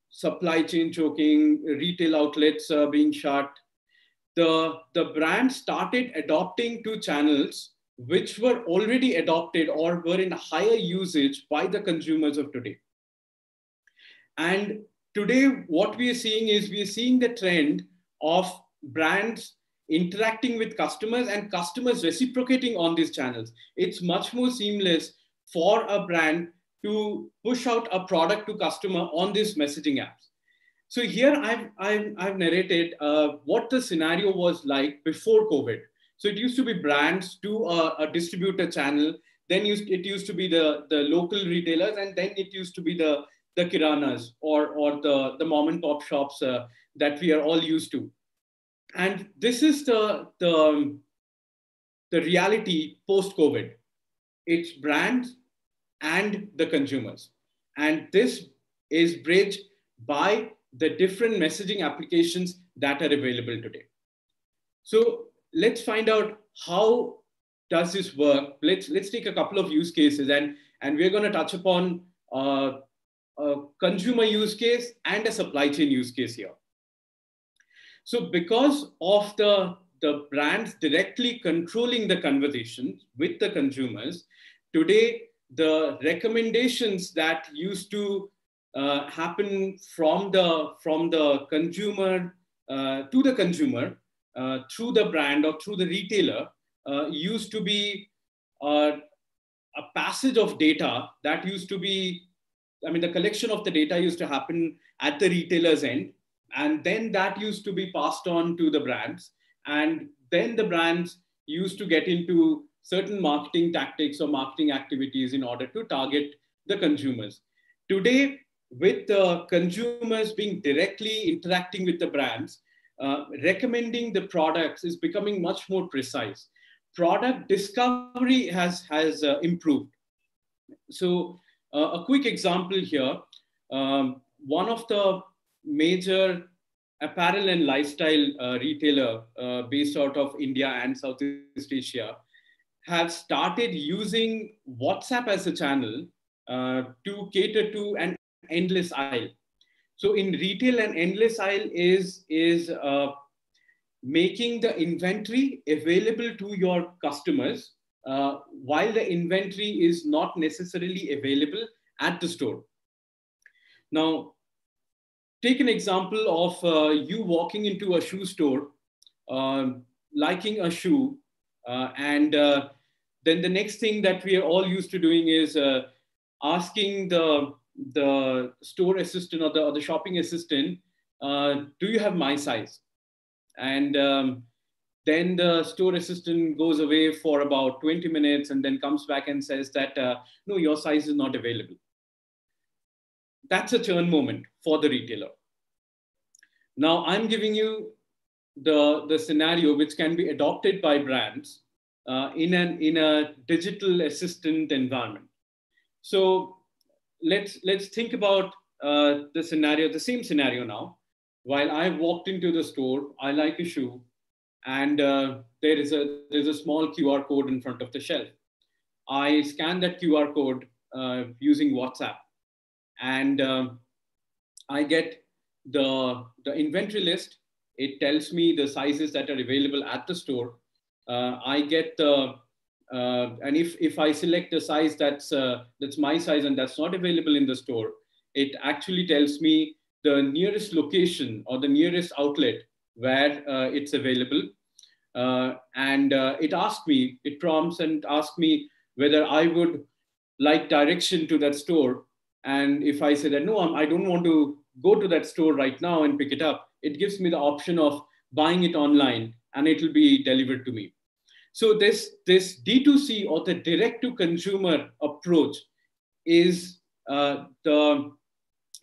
supply chain choking, retail outlets being shut, the brand started adopting to channels which were already adopted or were in higher usage by the consumers of today. And today, what we are seeing is we are seeing the trend of brands interacting with customers and customers reciprocating on these channels. It's much more seamless for a brand to push out a product to customer on these messaging apps. So here I've narrated what the scenario was like before COVID. So it used to be brands to a distributor channel, then it used to be the local retailers, and then it used to be the kiranas or the mom and pop shops that we are all used to. And this is the reality post-COVID. It's brands and the consumers. And this is bridged by the different messaging applications that are available today. So let's find out how does this work. Let's take a couple of use cases, and we're going to touch upon a consumer use case and a supply chain use case here. So because of the brands directly controlling the conversation with the consumers, today the recommendations that used to happen from the consumer to the consumer through the brand or through the retailer used to be a passage of data that used to be, the collection of the data used to happen at the retailer's end, and then that used to be passed on to the brands, and then the brands used to get into certain marketing tactics or marketing activities in order to target the consumers. Today, with the consumers being directly interacting with the brands, recommending the products is becoming much more precise. Product discovery has improved. So a quick example here, one of the major apparel and lifestyle retailer based out of India and Southeast Asia have started using WhatsApp as a channel to cater to an endless aisle. So in retail, an endless aisle is making the inventory available to your customers while the inventory is not necessarily available at the store. Now, take an example of you walking into a shoe store, liking a shoe, and then the next thing that we are all used to doing is asking the store assistant or the shopping assistant, do you have my size? And then the store assistant goes away for about 20 minutes and then comes back and says that, no, your size is not available. That's a churn moment for the retailer. Now I'm giving you the scenario which can be adopted by brands in a digital assistant environment. So let's think about the same scenario now. While I walked into the store, I like a shoe, and there's a small QR code in front of the shelf. I scan that QR code using WhatsApp, and I get the inventory list. It tells me the sizes that are available at the store. I get and if I select the size that's my size and that's not available in the store, it actually tells me the nearest location or the nearest outlet where it's available. And it prompts and asks me whether I would like direction to that store. And if I say that, no, I don't want to go to that store right now and pick it up, It gives me the option of buying it online and it will be delivered to me. So this D2C or the direct to consumer approach is the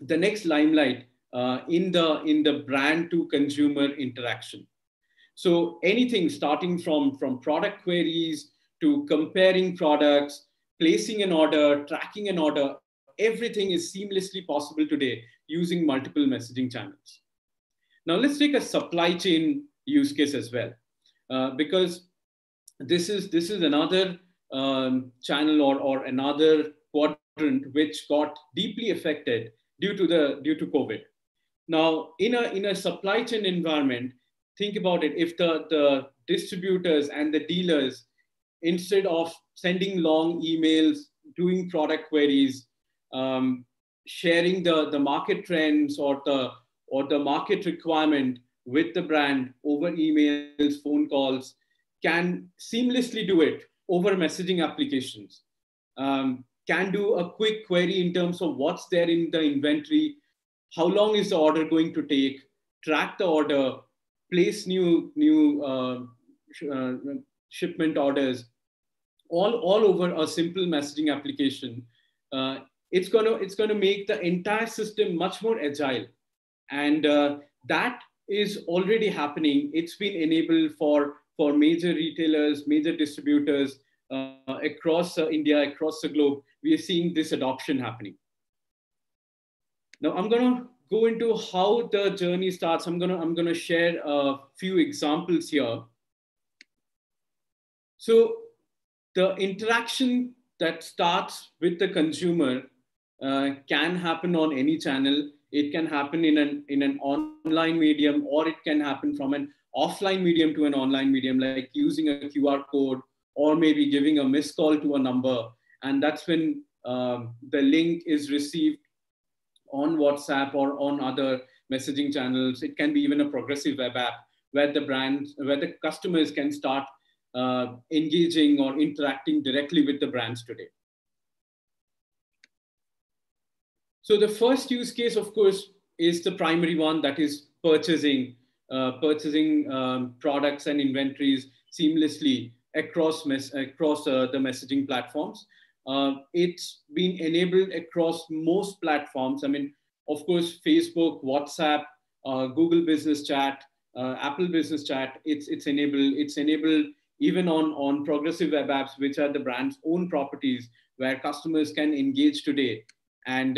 next limelight in the brand to consumer interaction. So anything starting from product queries to comparing products, placing an order, tracking an order, everything is seamlessly possible today using multiple messaging channels. Now let's take a supply chain use case as well, because this is another channel or another quadrant which got deeply affected due to COVID. Now, in a supply chain environment, think about it. If the distributors and the dealers, instead of sending long emails, doing product queries, sharing the market trends or the market requirement with the brand over emails, phone calls, can seamlessly do it over messaging applications. Can do a quick query in terms of what's there in the inventory, how long is the order going to take, track the order, place new shipment orders, all over a simple messaging application. It's gonna make the entire system much more agile, and that is already happening. It's been enabled for major retailers, major distributors across India, across the globe. We are seeing this adoption happening. Now I'm gonna go into how the journey starts. I'm gonna share a few examples here. So the interaction that starts with the consumer can happen on any channel. It can happen in an online medium, or it can happen from an offline medium to an online medium, like using a QR code or maybe giving a missed call to a number. And that's when the link is received on WhatsApp or on other messaging channels. It can be even a progressive web app where the customers can start engaging or interacting directly with the brands today. So the first use case, of course, is the primary one, that is purchasing products and inventories seamlessly across the messaging platforms. It's been enabled across most platforms. I mean, of course, Facebook, WhatsApp, Google Business Chat, Apple Business Chat. It's enabled even on progressive web apps, which are the brand's own properties, where customers can engage today and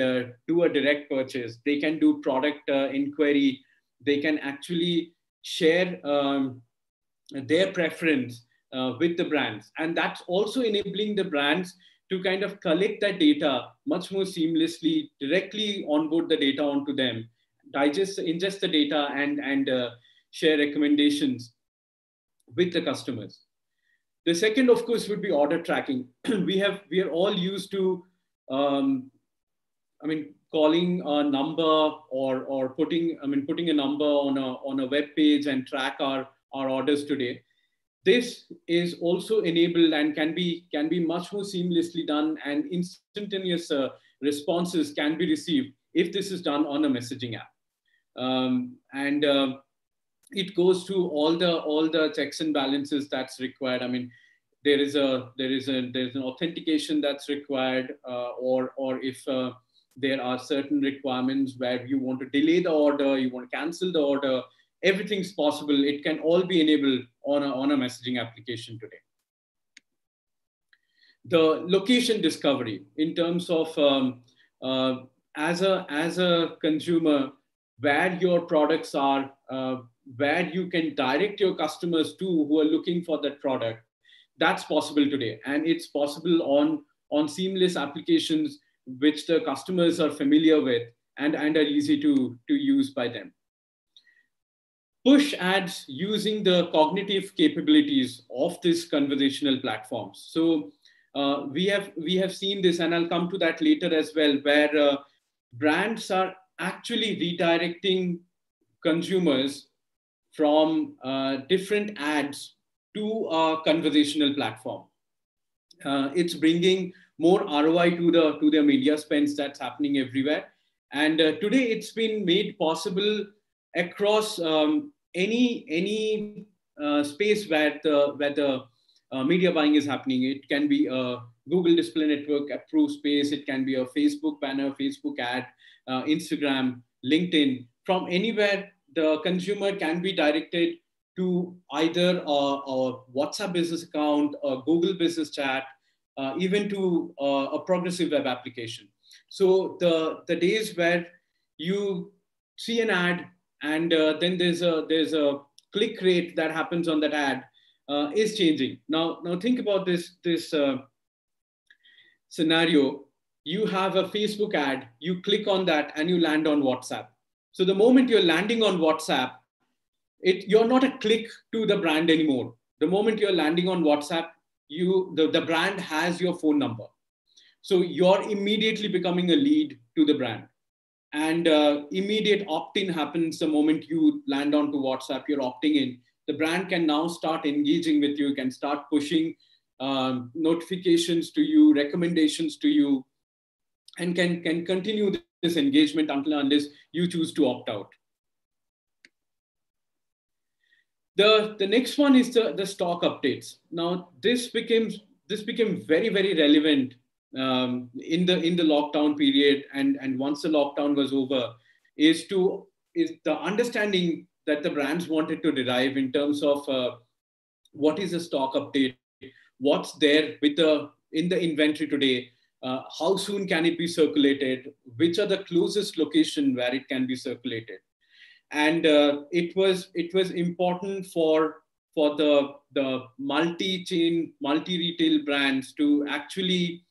do a direct purchase. They can do product inquiry. They can actually share their preference with the brands. And that's also enabling the brands to kind of collect that data much more seamlessly, directly onboard the data onto them, ingest the data and share recommendations with the customers. The second, of course, would be order tracking. We are all used to, calling a number or putting a number on a web page and track our orders today. This is also enabled and can be much more seamlessly done, and instantaneous responses can be received if this is done on a messaging app. It goes through all the checks and balances that's required. I mean, there is an authentication that's required, or if there are certain requirements where you want to delay the order, you want to cancel the order, everything's possible. It can all be enabled on a messaging application today. The location discovery, in terms of as a consumer, where your products are, where you can direct your customers to who are looking for that product, that's possible today. And it's possible on seamless applications which the customers are familiar with and are easy to use by them. Push ads using the cognitive capabilities of this conversational platforms. So we have seen this, and I'll come to that later as well, where brands are actually redirecting consumers from different ads to a conversational platform. It's bringing more ROI to the media spends that's happening everywhere. And today it's been made possible across any space where the media buying is happening. It can be a Google Display Network approved space. It can be a Facebook banner, Facebook ad, Instagram, LinkedIn. From anywhere, the consumer can be directed to either a WhatsApp business account, a Google business chat, even to a progressive web application. So the days where you see an ad and then there's a click rate that happens on that ad is changing. Now think about this scenario. You have a Facebook ad, you click on that and you land on WhatsApp. So the moment you're landing on WhatsApp, you're not a click to the brand anymore. The moment you're landing on WhatsApp, the brand has your phone number. So you're immediately becoming a lead to the brand. And immediate opt-in happens the moment you land onto WhatsApp, you're opting in. The brand can now start engaging with you, can start pushing notifications to you, recommendations to you, and can continue this engagement unless you choose to opt out. The next one is the stock updates. Now this became very, very relevant in the lockdown period, and once the lockdown was over, is the understanding that the brands wanted to derive in terms of what is a stock update, what's there in the inventory today, how soon can it be circulated, which are the closest location where it can be circulated. And it was important for the multi-chain, multi-retail brands to actually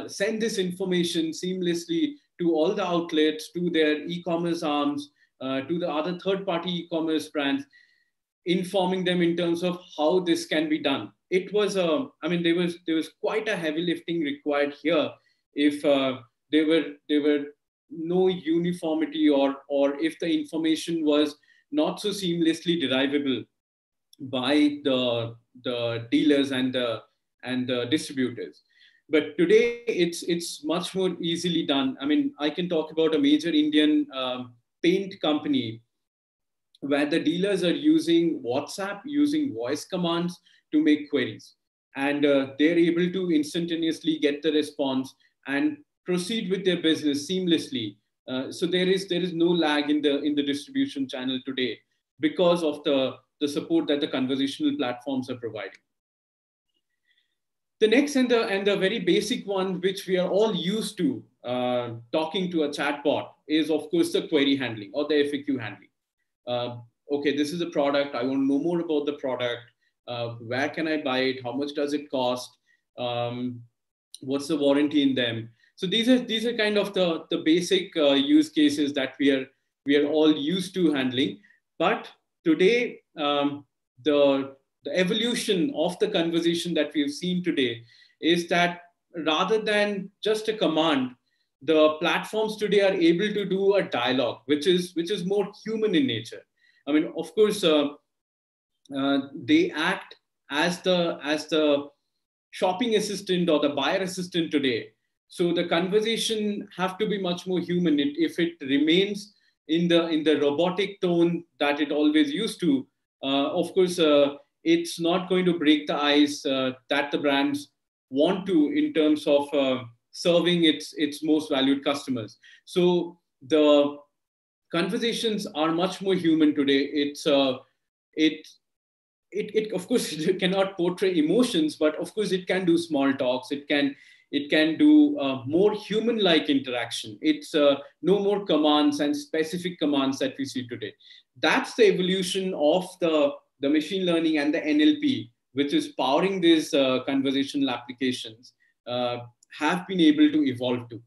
send this information seamlessly to all the outlets, to their e-commerce arms, to the other third-party e-commerce brands, informing them in terms of how this can be done. It was there was quite a heavy lifting required here if there were no uniformity or if the information was not so seamlessly derivable by the dealers and the distributors. But today it's much more easily done. I mean, I can talk about a major Indian paint company where the dealers are using WhatsApp, using voice commands to make queries. And they're able to instantaneously get the response and proceed with their business seamlessly. So there is no lag in the distribution channel today because of the support that the conversational platforms are providing. The next and the very basic one, which we are all used to talking to a chatbot, is of course the query handling or the FAQ handling. Okay, this is a product. I want to know more about the product. Where can I buy it? How much does it cost? What's the warranty in them? So these are kind of the basic use cases that we are all used to handling. But today, the evolution of the conversation that we've seen today is that rather than just a command, the platforms today are able to do a dialogue, which is more human in nature. I mean, of course, they act as the shopping assistant or the buyer assistant today. So the conversation have to be much more human. If it remains in the robotic tone that it always used to, of course, it's not going to break the ice that the brands want to in terms of serving its most valued customers. So the conversations are much more human today. It of course it cannot portray emotions, but of course it can do small talks. It can do more human-like interaction. It's no more commands and specific commands that we see today. That's the evolution of the machine learning and the NLP, which is powering these conversational applications, have been able to evolve to.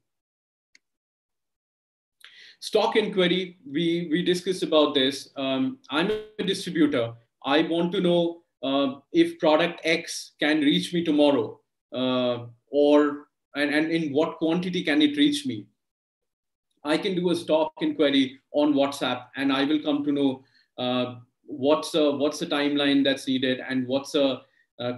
Stock inquiry, we discussed about this. I'm a distributor. I want to know if product X can reach me tomorrow, and in what quantity can it reach me. I can do a stock inquiry on WhatsApp, and I will come to know what's the timeline that's needed and what's a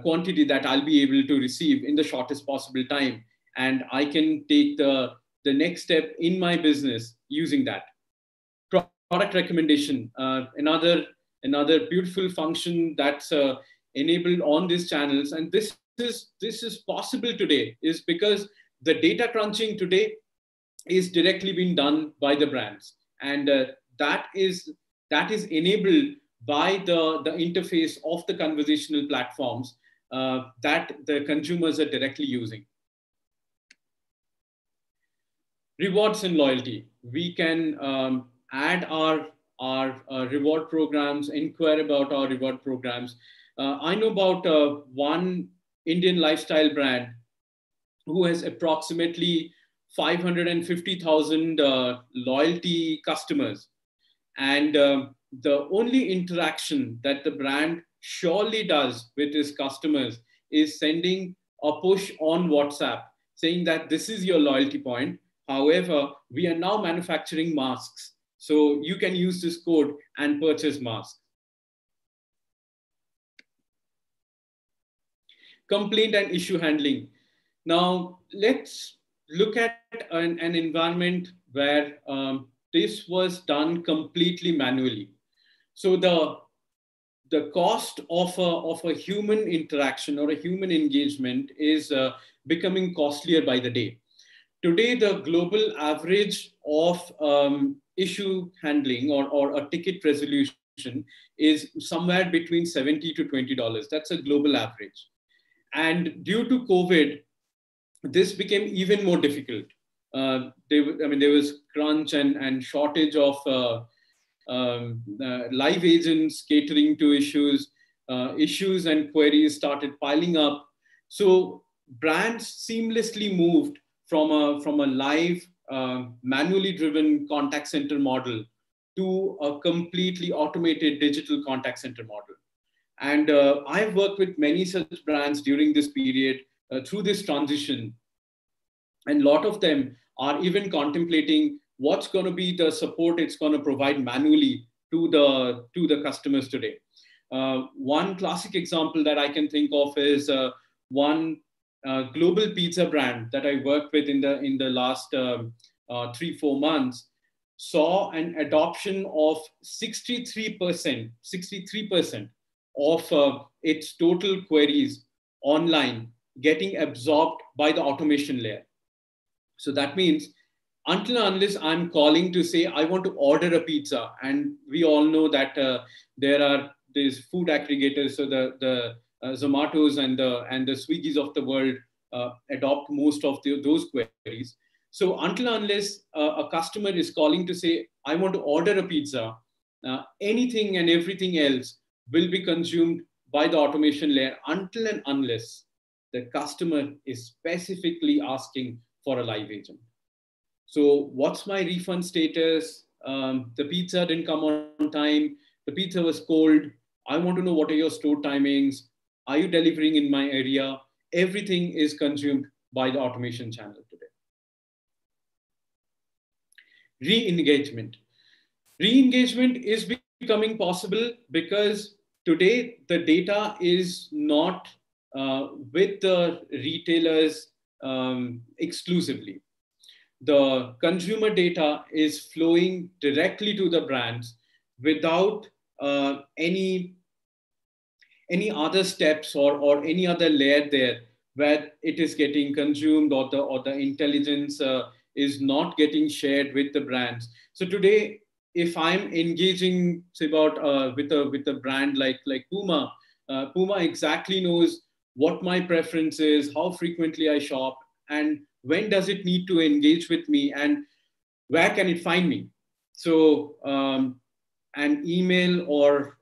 quantity that I'll be able to receive in the shortest possible time. And I can take the next step in my business using that. product recommendation, another beautiful function that's enabled on these channels. And this is possible today is because the data crunching today is directly being done by the brands, and that is enabled by the interface of the conversational platforms that the consumers are directly using. Rewards and loyalty. We can add our reward programs, inquire about our reward programs. I know about one Indian lifestyle brand who has approximately 550,000 loyalty customers. And the only interaction that the brand surely does with its customers is sending a push on WhatsApp saying that this is your loyalty point. However, we are now manufacturing masks. So you can use this code and purchase masks. Complaint and issue handling. Now, let's look at an environment where this was done completely manually. So the cost of a human interaction or a human engagement is becoming costlier by the day. Today, the global average of issue handling or a ticket resolution is somewhere between $70 to $20. That's a global average. And due to COVID, this became even more difficult. There was crunch and shortage of live agents catering to issues. Issues and queries started piling up. So brands seamlessly moved from a live, manually driven contact center model to a completely automated digital contact center model. And I've worked with many such brands during this period through this transition. And a lot of them are even contemplating what's going to be the support it's going to provide manually to the customers today. One classic example that I can think of is one global pizza brand that I worked with in the last 3-4 months saw an adoption of 63% of its total queries online getting absorbed by the automation layer. So that means until and unless I'm calling to say, I want to order a pizza, and we all know that there are these food aggregators, so the Zomatos and the Swiggies of the world adopt most of those queries. So until and unless a customer is calling to say, I want to order a pizza, anything and everything else will be consumed by the automation layer until and unless the customer is specifically asking for a live agent. So what's my refund status? The pizza didn't come on time. The pizza was cold. I want to know what are your store timings. Are you delivering in my area? Everything is consumed by the automation channel today. Re-engagement. Re-engagement is becoming possible because today the data is not with the retailers exclusively. The consumer data is flowing directly to the brands without any other steps or any other layer there where it is getting consumed or the intelligence is not getting shared with the brands. So today, if I'm engaging, say, with a brand like Puma, Puma exactly knows what my preference is, how frequently I shop, and when does it need to engage with me, and where can it find me. So an email or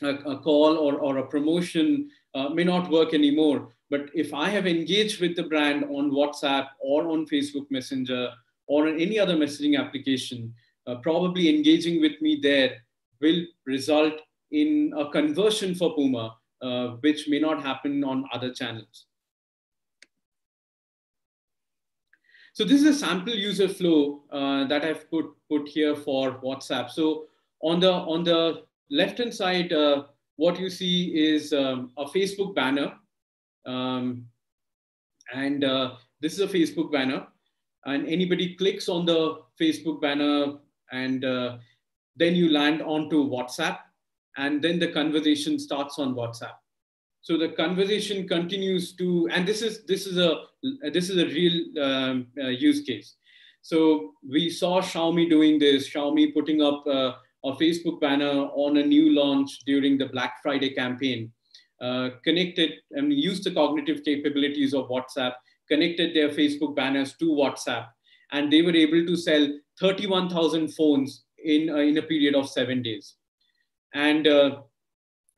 a call or a promotion may not work anymore. But if I have engaged with the brand on WhatsApp or on Facebook Messenger or on any other messaging application, probably engaging with me there will result in a conversion for Puma, which may not happen on other channels. So this is a sample user flow that I've put here for WhatsApp. So on the left-hand side, what you see is a Facebook banner. This is a Facebook banner. And anybody clicks on the Facebook banner, And then you land onto WhatsApp, and then the conversation starts on WhatsApp. So the conversation continues to, and this is a real use case. So we saw Xiaomi doing this, Xiaomi putting up a Facebook banner on a new launch during the Black Friday campaign, connected and used the cognitive capabilities of WhatsApp, connected their Facebook banners to WhatsApp, and they were able to sell 31,000 phones in a period of 7 days. And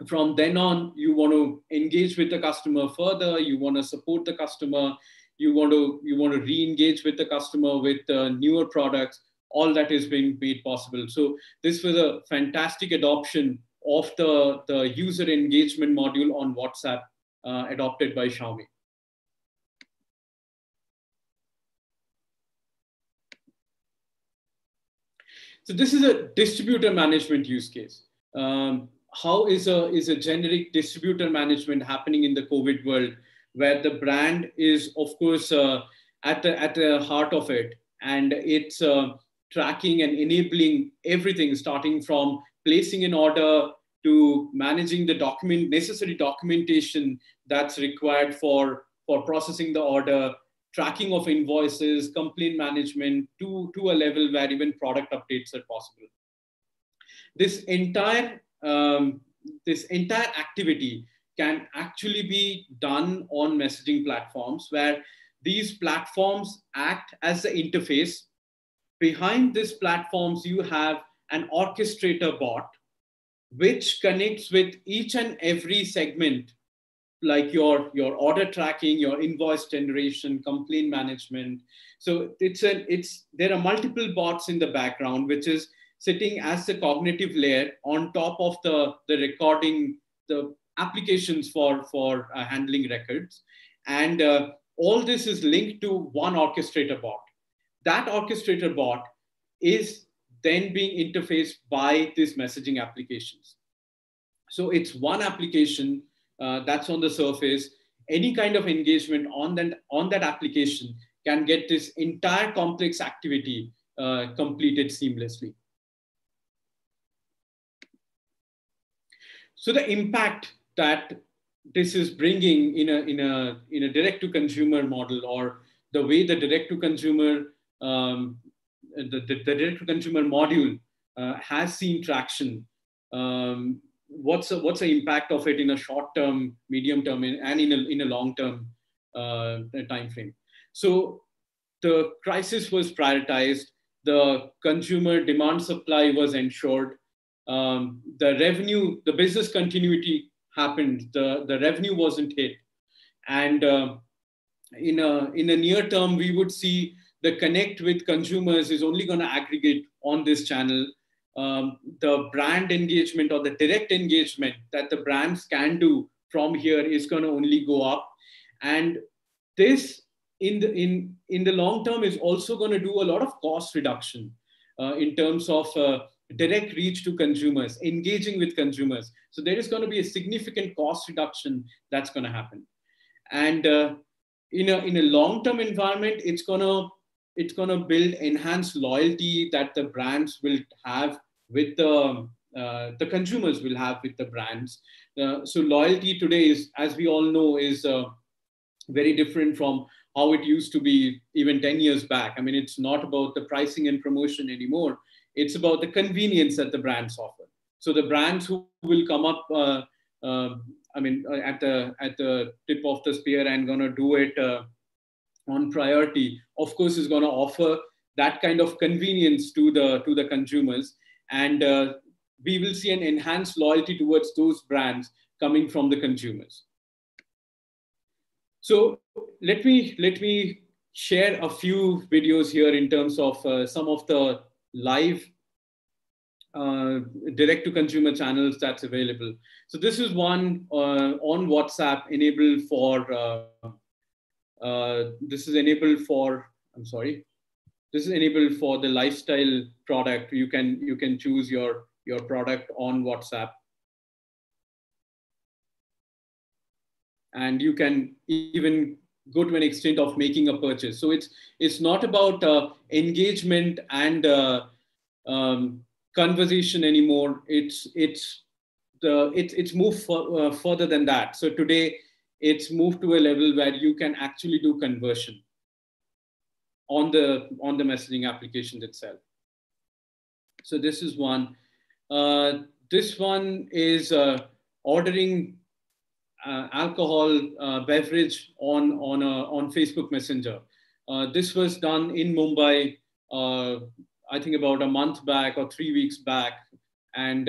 from then on, you want to engage with the customer further. You want to support the customer. You want to re-engage with the customer with newer products. All that is being made possible. So this was a fantastic adoption of the user engagement module on WhatsApp adopted by Xiaomi. So this is a distributor management use case. How is a generic distributor management happening in the COVID world, where the brand is, of course, at the heart of it, and it's tracking and enabling everything, starting from placing an order to managing the necessary documentation that's required for processing the order, tracking of invoices, complaint management, to a level where even product updates are possible. This entire activity can actually be done on messaging platforms, where these platforms act as the interface. Behind these platforms, you have an orchestrator bot, which connects with each and every segment, like your order tracking, your invoice generation, complaint management. So there are multiple bots in the background, which is sitting as the cognitive layer on top of the recording, the applications for handling records. And all this is linked to one orchestrator bot. That orchestrator bot is then being interfaced by these messaging applications. So it's one application that's on the surface. Any kind of engagement on that application can get this entire complex activity completed seamlessly. So the impact that this is bringing in a direct-to-consumer model, or the way the direct-to-consumer the direct-to-consumer module has seen traction. What's the impact of it in a short-term, medium-term, and in a long-term time frame? So the crisis was prioritized. The consumer demand supply was ensured. The business continuity happened. The revenue wasn't hit. And in a near term, we would see the connect with consumers is only going to aggregate on this channel. The brand engagement or the direct engagement that the brands can do from here is going to only go up. And this in the long term is also going to do a lot of cost reduction in terms of direct reach to consumers, engaging with consumers. So there is going to be a significant cost reduction that's going to happen. And in a long-term environment, it's going to build enhanced loyalty that the brands will have with the consumers will have with the brands. So loyalty today is, as we all know, is very different from how it used to be even 10 years back. I mean, it's not about the pricing and promotion anymore. It's about the convenience that the brands offer. So the brands who will come up, at the tip of the spear and going to do it on priority, of course, is going to offer that kind of convenience to the consumers. And we will see an enhanced loyalty towards those brands coming from the consumers. So let me share a few videos here in terms of some of the live direct-to-consumer channels that's available. So this is one on WhatsApp enabled for. This is enabled for the lifestyle product. You can choose your product on WhatsApp, and you can even go to an extent of making a purchase. So it's not about engagement and conversation anymore. It's moved further than that. So today, it's moved to a level where you can actually do conversion on the messaging application itself. So this is one. This one is ordering alcohol beverage on Facebook Messenger. This was done in Mumbai, I think about a month back or 3 weeks back, and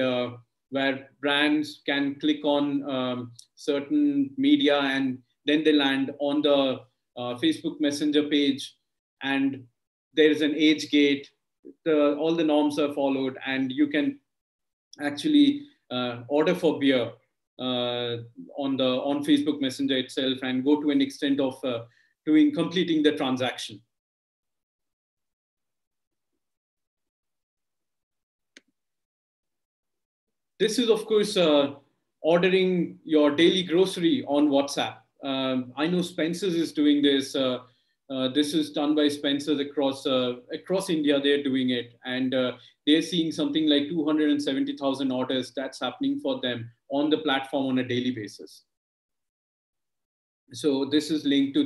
where brands can click on certain media and then they land on the Facebook Messenger page, and there is an age gate. All the norms are followed, and you can actually order for beer on Facebook Messenger itself and go to an extent of completing the transaction. This is, of course, ordering your daily grocery on WhatsApp. I know Spencer's is doing this. This is done by Spencer's across India. They're doing it, and they're seeing something like 270,000 orders that's happening for them on the platform on a daily basis. So this is linked to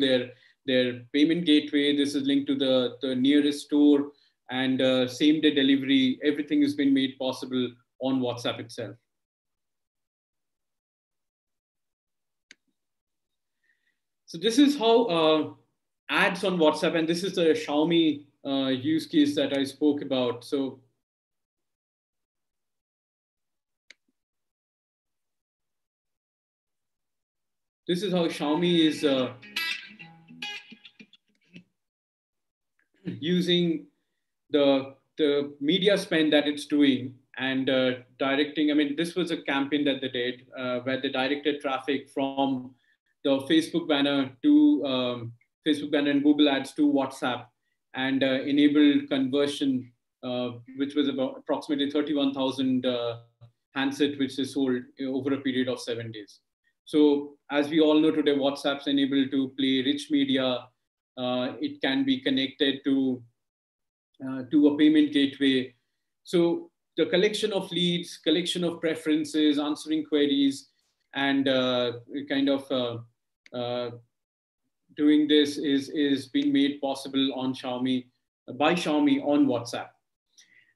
their payment gateway. This is linked to the nearest store, and same-day delivery. Everything has been made possible on WhatsApp itself. So this is how ads on WhatsApp, and this is the Xiaomi use case that I spoke about. So this is how Xiaomi is using the media spend that it's doing and directing. I mean, this was a campaign that they did where they directed traffic from the Facebook banner to Facebook banner and Google Ads to WhatsApp, and enabled conversion, which was about approximately 31,000 handsets, which is sold over a period of 7 days. So as we all know today, WhatsApp's enabled to play rich media. It can be connected to a payment gateway. So the collection of leads, collection of preferences, answering queries, and kind of doing this is being made possible on Xiaomi, by Xiaomi on WhatsApp.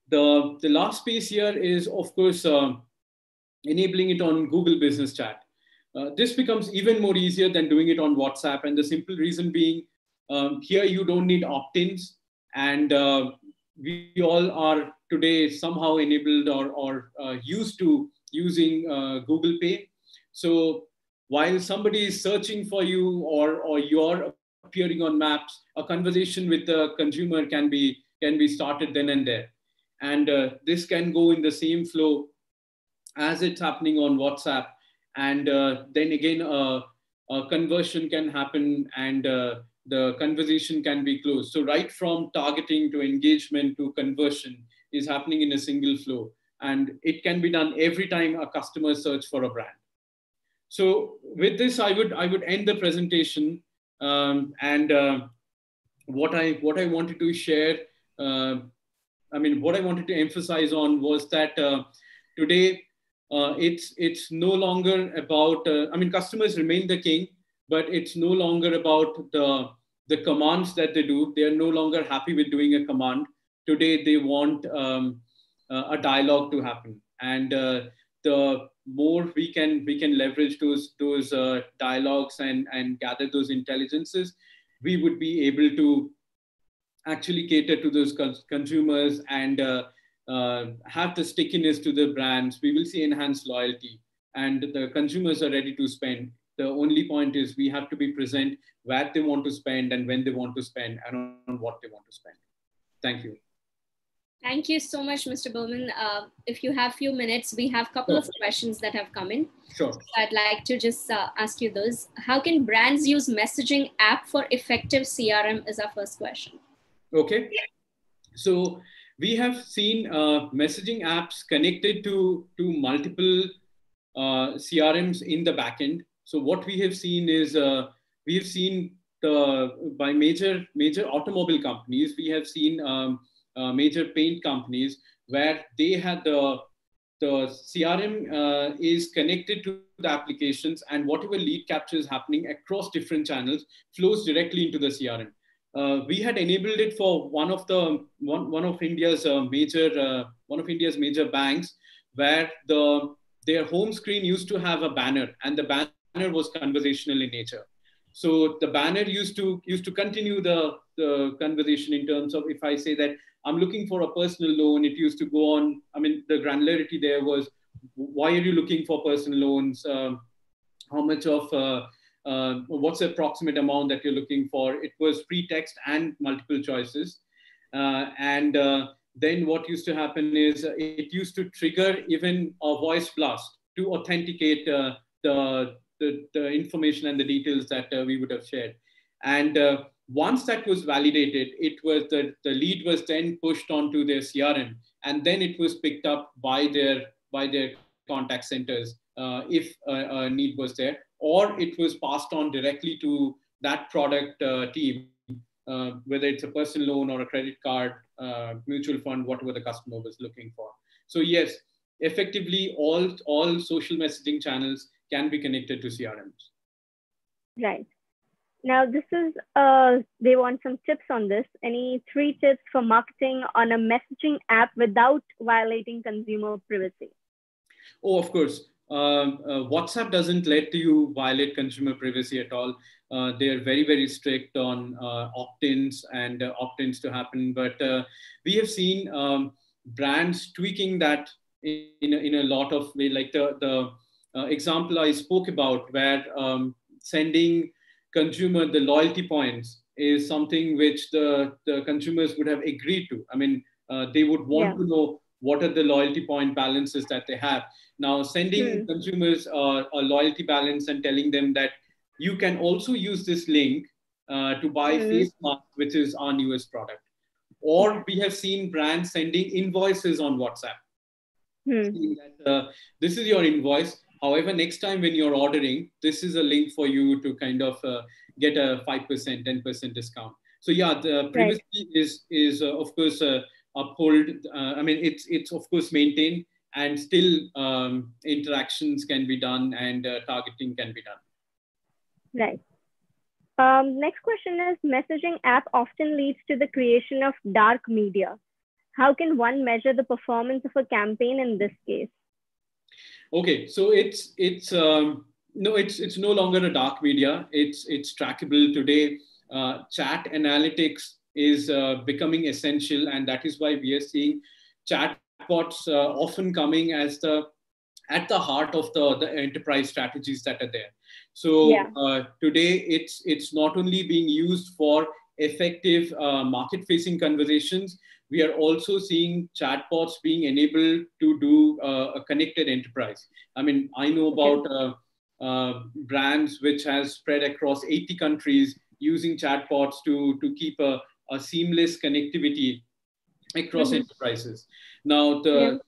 The last piece here is, of course, enabling it on Google Business Chat. This becomes even more easier than doing it on WhatsApp, and the simple reason being, here you don't need opt-ins, and we all are today somehow enabled or used to using Google Pay. So while somebody is searching for you or you're appearing on maps, a conversation with the consumer can be started then and there. And this can go in the same flow as it's happening on WhatsApp. And then again, a conversion can happen, and the conversation can be closed. So right from targeting to engagement to conversion is happening in a single flow. And it can be done every time a customer search for a brand. So with this, I would end the presentation. And what I wanted to share, what I wanted to emphasize on was that today it's no longer about, customers remain the king, but it's no longer about the commands that they do. They are no longer happy with doing a command. Today, they want a dialogue to happen. And the more we can leverage those dialogues and gather those intelligences, we would be able to actually cater to those consumers and have the stickiness to the brands. We will see enhanced loyalty, and the consumers are ready to spend. The only point is we have to be present where they want to spend and when they want to spend and on what they want to spend. Thank you. Thank you so much, Mr. Barman. If you have a few minutes, we have a couple of questions that have come in. Sure. So I'd like to just ask you those. How can brands use messaging app for effective CRM is our first question. Okay. So we have seen messaging apps connected to multiple CRMs in the backend. So what we have seen is we have seen by major automobile companies, we have seen major paint companies where they had the CRM is connected to the applications, and whatever lead capture is happening across different channels flows directly into the CRM. We had enabled it for one of India's major banks, where their home screen used to have a banner, and the banner was conversational in nature. So the banner used to continue the conversation in terms of, if I say that I'm looking for a personal loan, it used to go on. I mean, the granularity there was, why are you looking for personal loans? How much of, what's the approximate amount that you're looking for? It was free text and multiple choices. Then what used to happen is it used to trigger even a voice blast to authenticate the information and the details that we would have shared. And once that was validated, it was the lead was then pushed onto their CRM, and then it was picked up by their contact centers if a need was there, or it was passed on directly to that product team, whether it's a personal loan or a credit card, mutual fund, whatever the customer was looking for. So yes, effectively all social messaging channels can be connected to CRMs. Right. Now, this is, they want some tips on this. Any 3 tips for marketing on a messaging app without violating consumer privacy? Oh, of course. WhatsApp doesn't let you violate consumer privacy at all. They are very, very strict on opt-ins and opt-ins to happen. But we have seen brands tweaking that in a lot of ways, like the example I spoke about, where sending consumer the loyalty points is something which the consumers would have agreed to. I mean, they would want to know what are the loyalty point balances that they have. Now, sending consumers a loyalty balance and telling them that you can also use this link to buy face mask, which is our newest product. Or we have seen brands sending invoices on WhatsApp. Saying that, this is your invoice. However, next time when you're ordering, this is a link for you to kind of get a 5%, 10% discount. So yeah, the privacy is of course upheld. I mean, it's of course maintained, and still interactions can be done and targeting can be done. Right. Next question is, messaging app often leads to the creation of dark media. How can one measure the performance of a campaign in this case? Okay, so it's no longer a dark media. It's trackable today. Chat analytics is becoming essential, and that is why we are seeing chatbots often coming as at the heart of the enterprise strategies that are there. So today it's not only being used for effective market-facing conversations. We are also seeing chatbots being enabled to do a connected enterprise. I mean, I know about brands which has spread across 80 countries using chatbots to keep a seamless connectivity across enterprises. Now, the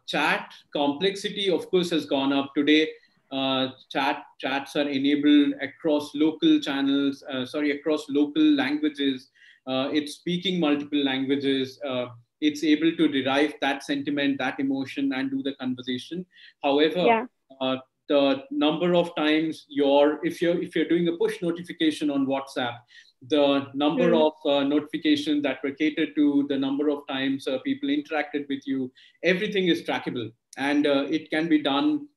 chat complexity, of course, has gone up. Today, chats are enabled across local channels, across local languages. It's speaking multiple languages. It's able to derive that sentiment, that emotion, and do the conversation. However, the number of times if you're doing a push notification on WhatsApp, the number of notifications that were catered to, the number of times people interacted with you, everything is trackable, and it can be done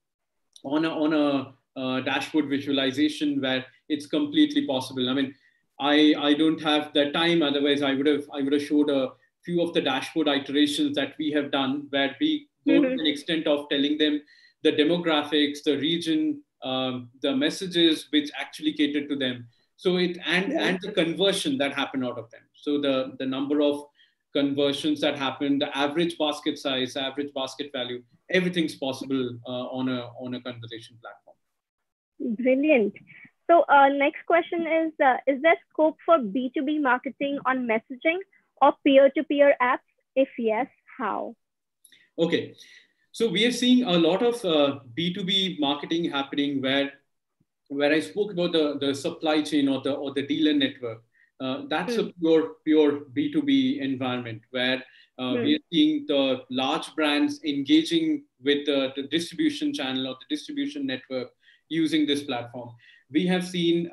on a dashboard visualization where it's completely possible. I mean, I don't have the time. Otherwise, I would have showed a few of the dashboard iterations that we have done, where we go to an extent of telling them the demographics, the region, the messages which actually cater to them. So and the conversion that happened out of them. So the number of conversions that happen, the average basket size, average basket value, everything's possible on a conversation platform. Brilliant. So next question is there scope for B2B marketing on messaging or peer-to-peer apps? If yes, how? Okay. So we are seeing a lot of B2B marketing happening where I spoke about the supply chain or the dealer network. That's a pure B2B environment where we are seeing the large brands engaging with the distribution channel or the distribution network using this platform. We have seen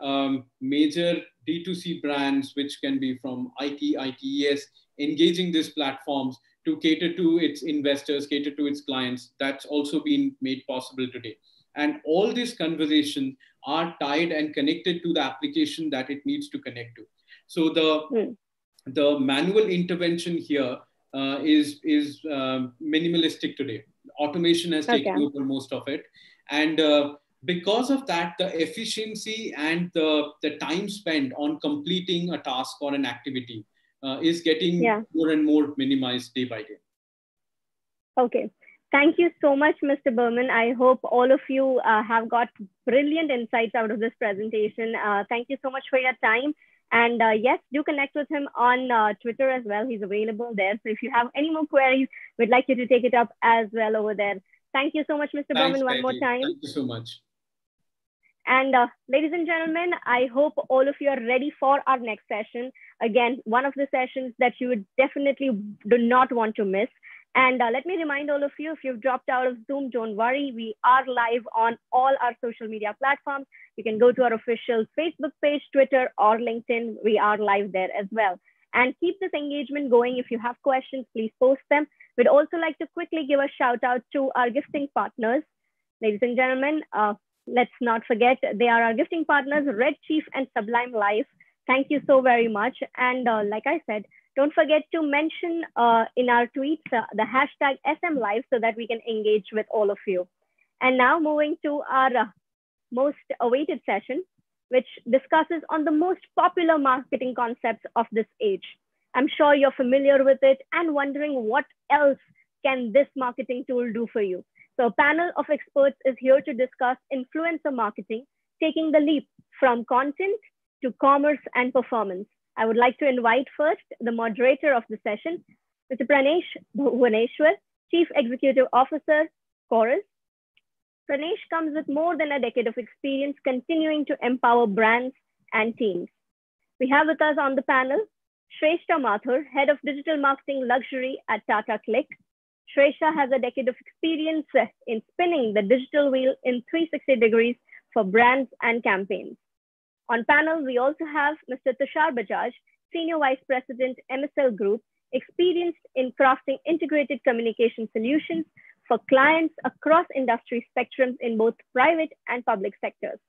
major D2C brands, which can be from IT, ITES, engaging these platforms to cater to its investors, cater to its clients. That's also been made possible today. And all these conversations are tied and connected to the application that it needs to connect to. So the manual intervention here is minimalistic today. Automation has taken over most of it. And because of that, the efficiency and the time spent on completing a task or an activity is getting more and more minimized day by day. Okay. Thank you so much, Mr. Barman. I hope all of you have got brilliant insights out of this presentation. Thank you so much for your time. And yes, do connect with him on Twitter as well. He's available there. So if you have any more queries, we'd like you to take it up as well over there. Thank you so much, Mr. Barman, one more time. Thank you so much. And ladies and gentlemen, I hope all of you are ready for our next session. Again, one of the sessions that you would definitely do not want to miss. And let me remind all of you, if you've dropped out of Zoom, don't worry. We are live on all our social media platforms. You can go to our official Facebook page, Twitter, or LinkedIn. We are live there as well. And keep this engagement going. If you have questions, please post them. We'd also like to quickly give a shout out to our gifting partners. Ladies and gentlemen, let's not forget, they are our gifting partners, Red Chief and SMLive. Thank you so very much. And like I said, don't forget to mention in our tweets the hashtag SMLive so that we can engage with all of you. And now moving to our most awaited session, which discusses on the most popular marketing concepts of this age. I'm sure you're familiar with it and wondering what else can this marketing tool do for you. So a panel of experts is here to discuss influencer marketing, taking the leap from content to commerce and performance. I would like to invite first the moderator of the session, Mr. Praanesh Bhuvaneswar, Chief Executive Officer, Qoruz. Praanesh comes with more than a decade of experience continuing to empower brands and teams. We have with us on the panel, Schreshtha Mathur, Head of Digital Marketing Luxury at Tata CLiQ. Schreshtha has a decade of experience in spinning the digital wheel in 360 degrees for brands and campaigns. On panel, we also have Mr. Tushar Bajaj, Senior Vice President, MSL Group, experienced in crafting integrated communication solutions for clients across industry spectrums in both private and public sectors.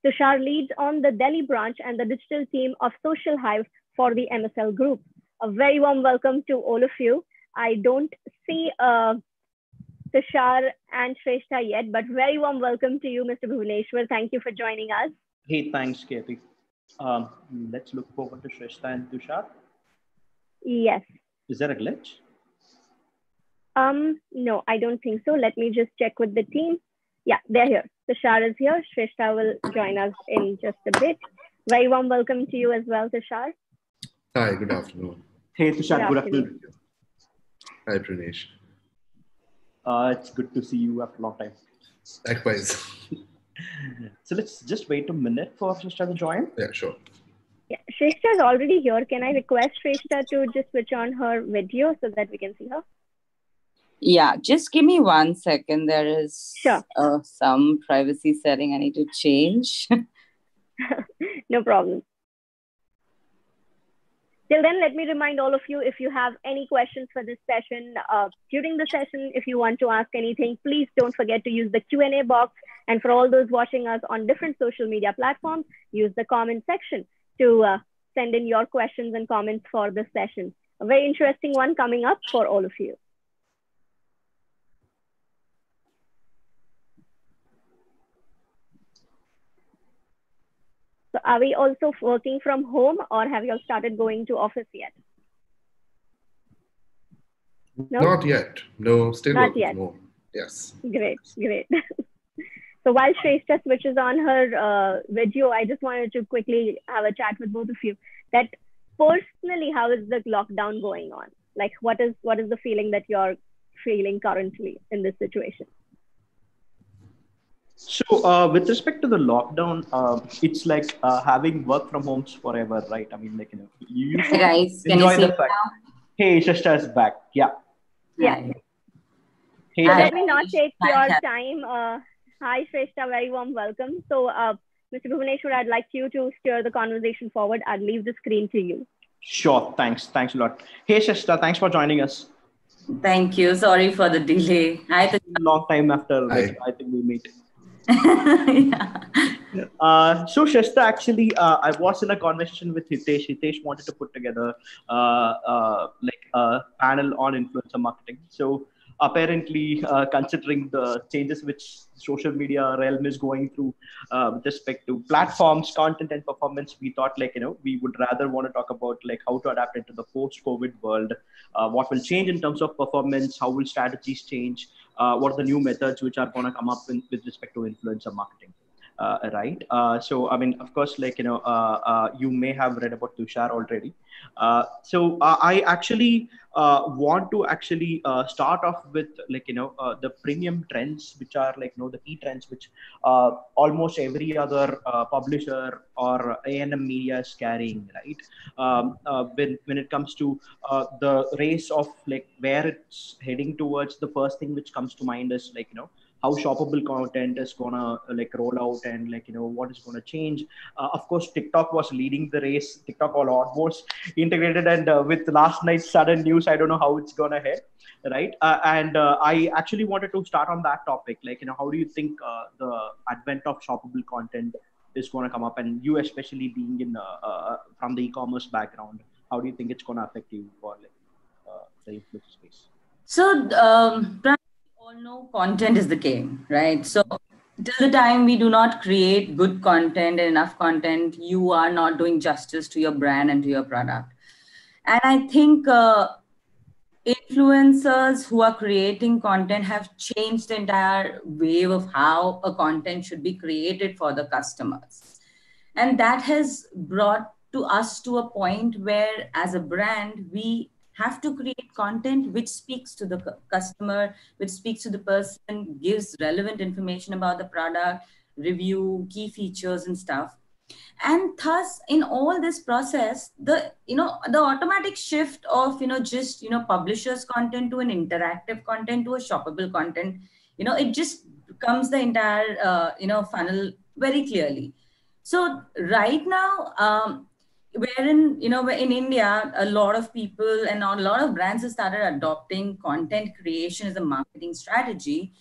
Tushar leads on the Delhi branch and the digital team of Social Hive for the MSL Group. A very warm welcome to all of you. I don't see Tushar and Schreshtha yet, but very warm welcome to you, Mr. Bhuvaneswar. Thank you for joining us. Hey, thanks, Kathy. Let's look forward to Schreshtha and Tushar. Yes. Is there a glitch? No, I don't think so. Let me just check with the team. Yeah, they're here. Tushar is here. Schreshtha will join us in just a bit. Very warm welcome to you as well, Tushar. Hi, good afternoon. Hey, Tushar, good afternoon. Hi, Praanesh. It's good to see you after a long time. Likewise. So let's just wait a minute for Schreshtha to join. Yeah, sure. Yeah, Schreshtha is already here. Can I request Schreshtha to just switch on her video so that we can see her? Yeah, just give me 1 second. There is some privacy setting I need to change. No problem. Till then, let me remind all of you, if you have any questions for this session, during the session, if you want to ask anything, please don't forget to use the Q&A box. And for all those watching us on different social media platforms, use the comment section to send in your questions and comments for this session. A very interesting one coming up for all of you. So are we also working from home or have you all started going to office yet? No? Not yet. No, still Not working yet. from home. Yes. Great, great. So while Schreshtha switches on her video, I just wanted to quickly have a chat with both of you. That personally, how is the lockdown going on? Like, what is the feeling that you're feeling currently in this situation? So, with respect to the lockdown, it's like having work from homes forever, right? I mean, like, you used Hey to guys, can you enjoy see the me fact. now? Hey, Shreshtha is back. Yeah. Yeah. Hey, So Hi. let me not take Hi, your Karan. time. Hi, Shreshtha, very warm welcome. So, Mr. Bhuvaneswar, I'd like you to steer the conversation forward. I'll leave the screen to you. Sure. Thanks a lot. Hey, Shreshtha, thanks for joining us. Thank you. Sorry for the delay. Hi, Long time after, like, I think we meet. So Shreshtha, actually, I was in a conversation with Hitesh. Hitesh wanted to put together like a panel on influencer marketing. So apparently, considering the changes which social media realm is going through with respect to platforms, content, and performance, we thought like we would rather want to talk about like how to adapt into the post-COVID world, what will change in terms of performance, how will strategies change, what are the new methods which are going to come up with respect to influencer marketing. Right. So, I mean, of course, like, you may have read about Tushar already. So I actually want to actually start off with like, the premium trends, which are like, the key trends, which almost every other publisher or A&M media is carrying, right? When it comes to the race of like where it's heading towards, the first thing which comes to mind is like, how shoppable content is gonna like roll out, and like what is gonna change. Of course, TikTok was leading the race. TikTok all almost integrated, and with last night's sudden news, I don't know how it's gonna head, right? And I actually wanted to start on that topic. Like how do you think the advent of shoppable content is gonna come up, and you especially being in from the e-commerce background, how do you think it's gonna affect you for like the influencer space? So, all know content is the king, right? So till the time we do not create good content and enough content, you are not doing justice to your brand and to your product. And I think influencers who are creating content have changed the entire wave of how a content should be created for the customers. And that has brought to us to a point where as a brand, we have to create content which speaks to the customer, which speaks to the person, gives relevant information about the product, review, key features and stuff. And thus in all this process, the automatic shift of just publishers content to an interactive content to a shoppable content, it just becomes the entire funnel very clearly. So right now, wherein in India, a lot of people and a lot of brands have started adopting content creation as a marketing strategy,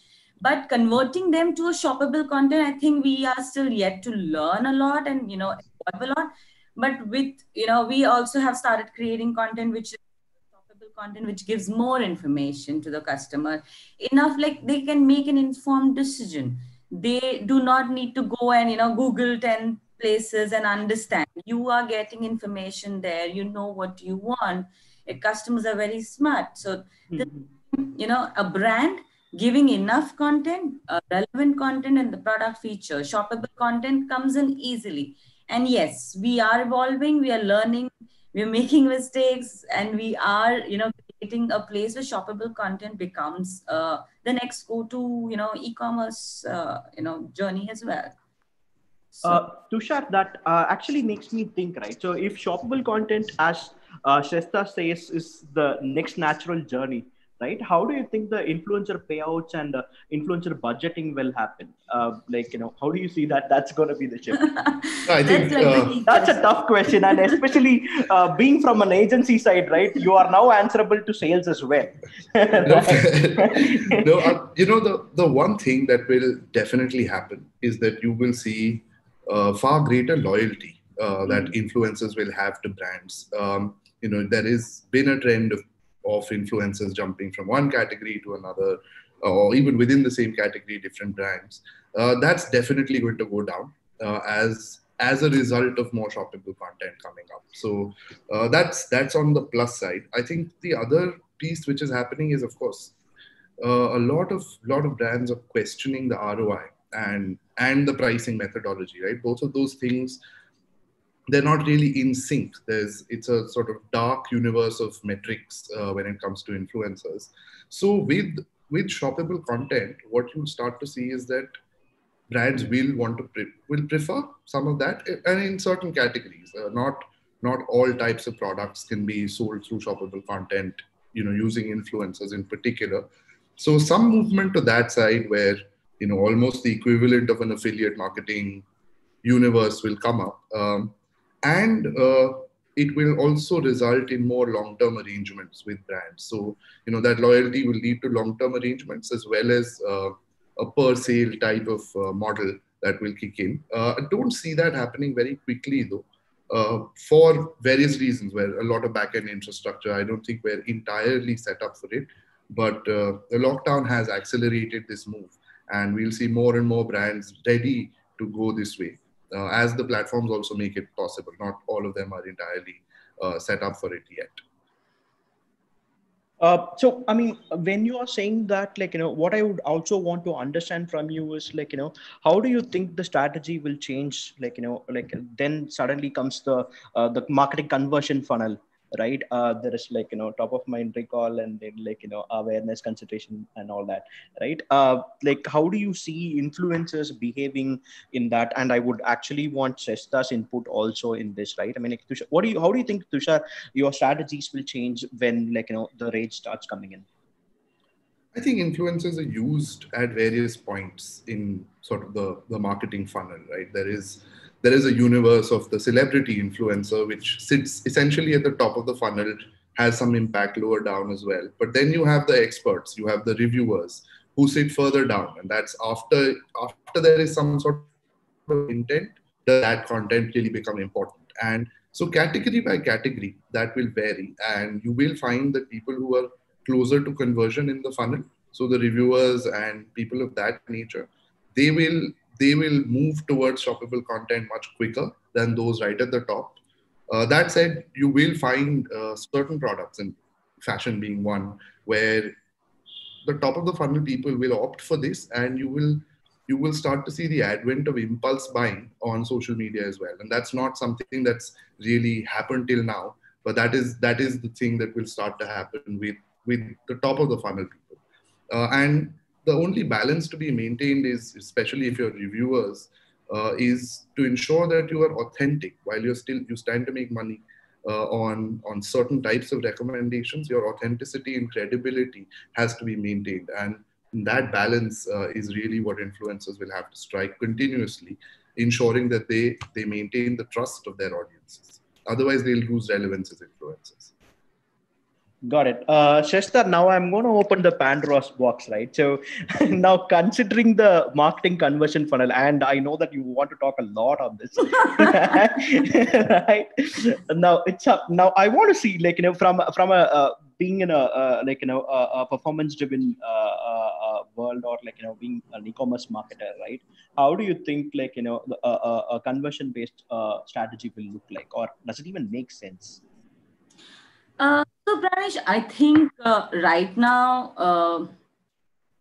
but converting them to a shoppable content, I think we are still yet to learn a lot and evolve a lot. But with we also have started creating content which is shoppable content, which gives more information to the customer, enough like they can make an informed decision. They do not need to go and Google 10 places and understand. You are getting information there. You know what you want. Customers are very smart. So a brand giving enough content, relevant content, and the product feature, shoppable content comes in easily. And yes, we are evolving, we are learning, we are making mistakes, and we are creating a place where shoppable content becomes the next go-to e-commerce journey as well. So, Tushar, that actually makes me think, right? So if shoppable content, as Shreshtha says, is the next natural journey, right? How do you think the influencer payouts and influencer budgeting will happen? Like, how do you see that that's going to be the shift? I think that's a tough question. And especially being from an agency side, right? You are now answerable to sales as well. No, the one thing that will definitely happen is that you will see far greater loyalty that influencers will have to brands. There has been a trend of influencers jumping from one category to another, or even within the same category, different brands. That's definitely going to go down as a result of more shoppable content coming up. So that's on the plus side. I think the other piece which is happening is, of course, a lot of brands are questioning the ROI and the pricing methodology, right? Both of those things, they're not really in sync. It's a sort of dark universe of metrics when it comes to influencers. So with shoppable content, what you start to see is that brands will want to will prefer some of that, and in certain categories, not all types of products can be sold through shoppable content, using influencers in particular. So some movement to that side where, almost the equivalent of an affiliate marketing universe will come up. And it will also result in more long-term arrangements with brands. So, that loyalty will lead to long-term arrangements as well as a per sale type of model that will kick in. I don't see that happening very quickly though, for various reasons, where a lot of back-end infrastructure, I don't think we're entirely set up for it. But the lockdown has accelerated this move, and we'll see more and more brands ready to go this way. As the platforms also make it possible. Not all of them are entirely set up for it yet. So, I mean, when you are saying that, what I would also want to understand from you is, how do you think the strategy will change? Then suddenly comes the marketing conversion funnel, right? There is top of mind recall, and then awareness, consideration, and all that, right? How do you see influencers behaving in that? And I would actually want Shrestha's input also in this, right? I mean, Tushar, how do you think, Tushar, your strategies will change when the rage starts coming in? I think influencers are used at various points in sort of the marketing funnel, right? There is a universe of the celebrity influencer, which sits essentially at the top of the funnel, has some impact lower down as well. But then you have the experts, you have the reviewers who sit further down. And that's after there is some sort of intent, does that content really become important? And so category by category, that will vary. And you will find that people who are closer to conversion in the funnel, so the reviewers and people of that nature, they will move towards shoppable content much quicker than those right at the top. That said, you will find certain products, and fashion being one, where the top of the funnel people will opt for this, and you will start to see the advent of impulse buying on social media as well. And that's not something that's really happened till now, but that is the thing that will start to happen with the top of the funnel people. And the only balance to be maintained is, especially if you're reviewers, is to ensure that you are authentic while you stand to make money on certain types of recommendations. Your authenticity and credibility has to be maintained, and that balance is really what influencers will have to strike continuously, ensuring that they maintain the trust of their audiences. Otherwise, they'll lose relevance as influencers. Got it. Schreshtha, now I'm going to open the Pandora's box, right? So now, considering the marketing conversion funnel, and I know that you want to talk a lot on this, right? Now it's up. Now I want to see, from a being in a performance-driven world, or being an e-commerce marketer, right? How do you think a conversion-based strategy will look like, or does it even make sense? So Praanesh, I think right now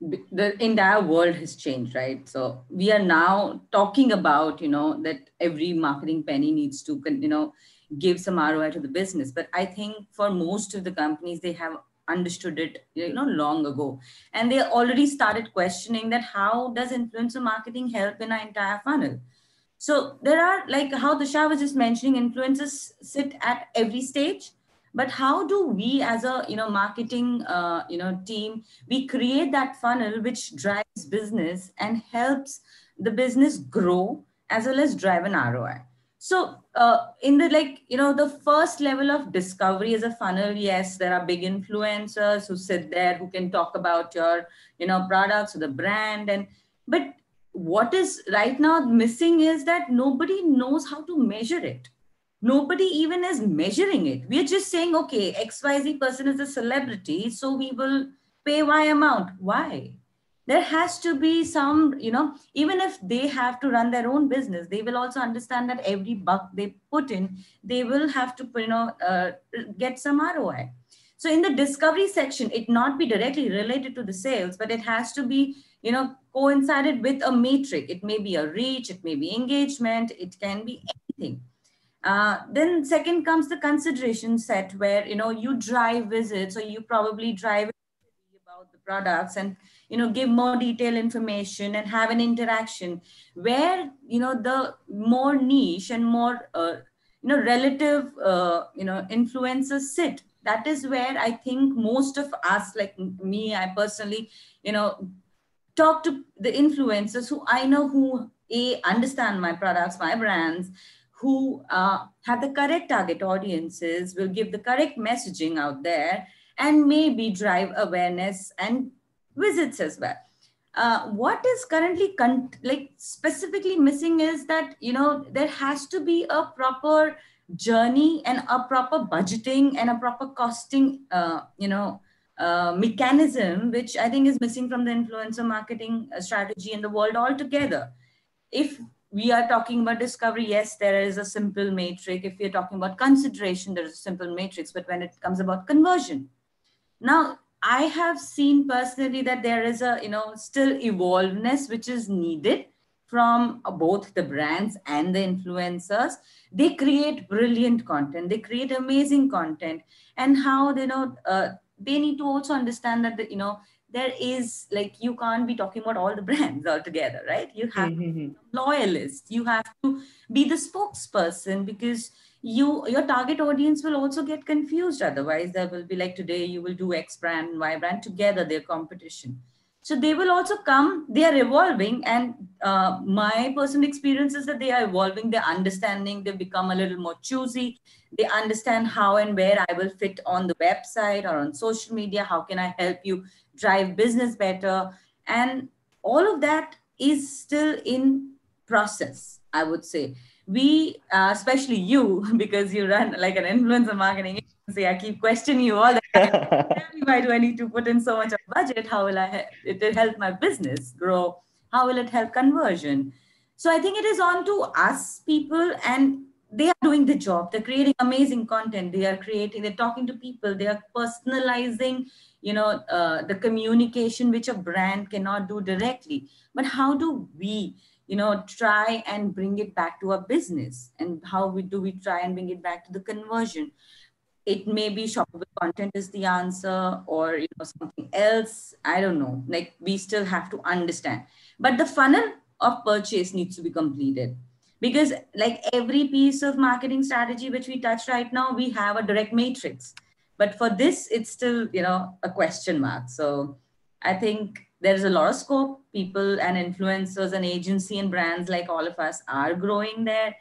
the entire world has changed, right? So we are now talking about, that every marketing penny needs to, give some ROI to the business. But I think for most of the companies, they have understood it, long ago. And they already started questioning that how does influencer marketing help in our entire funnel? So there are, like how Tushar was just mentioning, influencers sit at every stage. But how do we as a marketing team, we create that funnel which drives business and helps the business grow as well as drive an ROI? So in the the first level of discovery as a funnel, yes, there are big influencers who sit there who can talk about your products or the brand, but what is right now missing is that nobody knows how to measure it. Nobody even is measuring it. We're just saying, okay, XYZ person is a celebrity, so we will pay Y amount. Why? There has to be some, even if they have to run their own business, they will also understand that every buck they put in, they will have to, get some ROI. So in the discovery section, it not be directly related to the sales, but it has to be, coincided with a metric. It may be a reach, it may be engagement, it can be anything. Then second comes the consideration set, where you drive visits, or you probably drive about the products, and give more detailed information and have an interaction where, the more niche and more, relative, influencers sit. That is where I think most of us, like me, I personally, talk to the influencers who I know who understand my products, my brands, who have the correct target audiences, will give the correct messaging out there, and maybe drive awareness and visits as well. What is currently specifically missing is that, there has to be a proper journey and a proper budgeting and a proper costing, mechanism, which I think is missing from the influencer marketing strategy in the world altogether. If we are talking about discovery, yes, there is a simple matrix. If we are talking about consideration, there is a simple matrix. But when it comes about conversion, now I have seen personally that there is a, still evolvedness which is needed from both the brands and the influencers. They create brilliant content. They create amazing content, and how they need to also understand that there is, you can't be talking about all the brands altogether, right? You have to be a loyalist. You have to be the spokesperson, because your target audience will also get confused. Otherwise, there will be like, today you will do X brand and Y brand together, their competition. So they will also come, they are evolving. And my personal experience is that they are evolving, they're understanding, they've become a little more choosy. They understand how and where I will fit on the website or on social media. How can I help you drive business better? And all of that is still in process, I would say. We, especially you, because you run like an influencer marketing agency, I keep questioning you all the time. Tell me, why do I need to put in so much of budget? How will it will help my business grow? How will it help conversion? So I think it is on to us people, and they are doing the job. They're creating amazing content. They're talking to people. They are personalizing, the communication, which a brand cannot do directly. But how do we, try and bring it back to our business? And how do we try and bring it back to the conversion? It may be shoppable content is the answer, or something else. I don't know. Like, we still have to understand. But the funnel of purchase needs to be completed. Because like every piece of marketing strategy which we touch right now, we have a direct matrix. But for this, it's still, a question mark. So I think there's a lot of scope. People and influencers and agency and brands like all of us are growing there.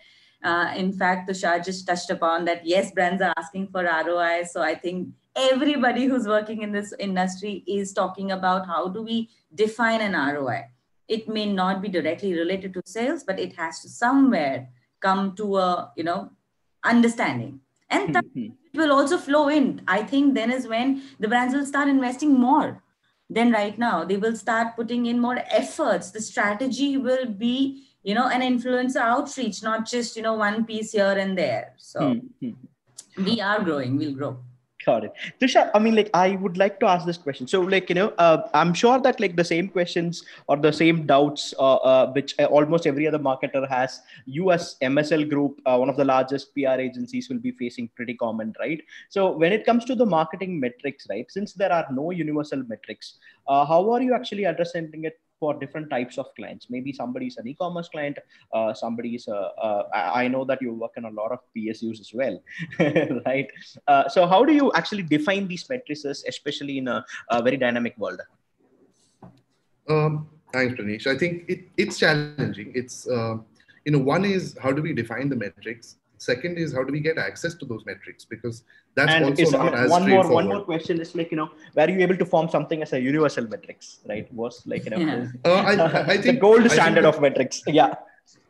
In fact, Tushar just touched upon that, yes, brands are asking for ROI. So I think everybody who's working in this industry is talking about how do we define an ROI. It may not be directly related to sales, but it has to somewhere come to a, understanding. And it will also flow in. I think then is when the brands will start investing more than right now. They will start putting in more efforts. The strategy will be, an influencer outreach, not just, one piece here and there. So we are growing, we'll grow. Got it. Tushar, I mean, I would like to ask this question. So, I'm sure that the same questions or the same doubts, which almost every other marketer has, you as MSL Group, one of the largest PR agencies, will be facing pretty common, right? So when it comes to the marketing metrics, right, since there are no universal metrics, how are you actually understanding it for different types of clients? Maybe somebody's an e-commerce client, somebody's I know that you work in a lot of PSUs as well, right? So how do you actually define these matrices, especially in a very dynamic world? Thanks, Praanesh. I think it's challenging. It's, one is how do we define the metrics? Second is how do we get access to those metrics? Because that's also not as straightforward. One more question is were you able to form something as a universal metrics, right? Was I think the gold standard of metrics. Yeah.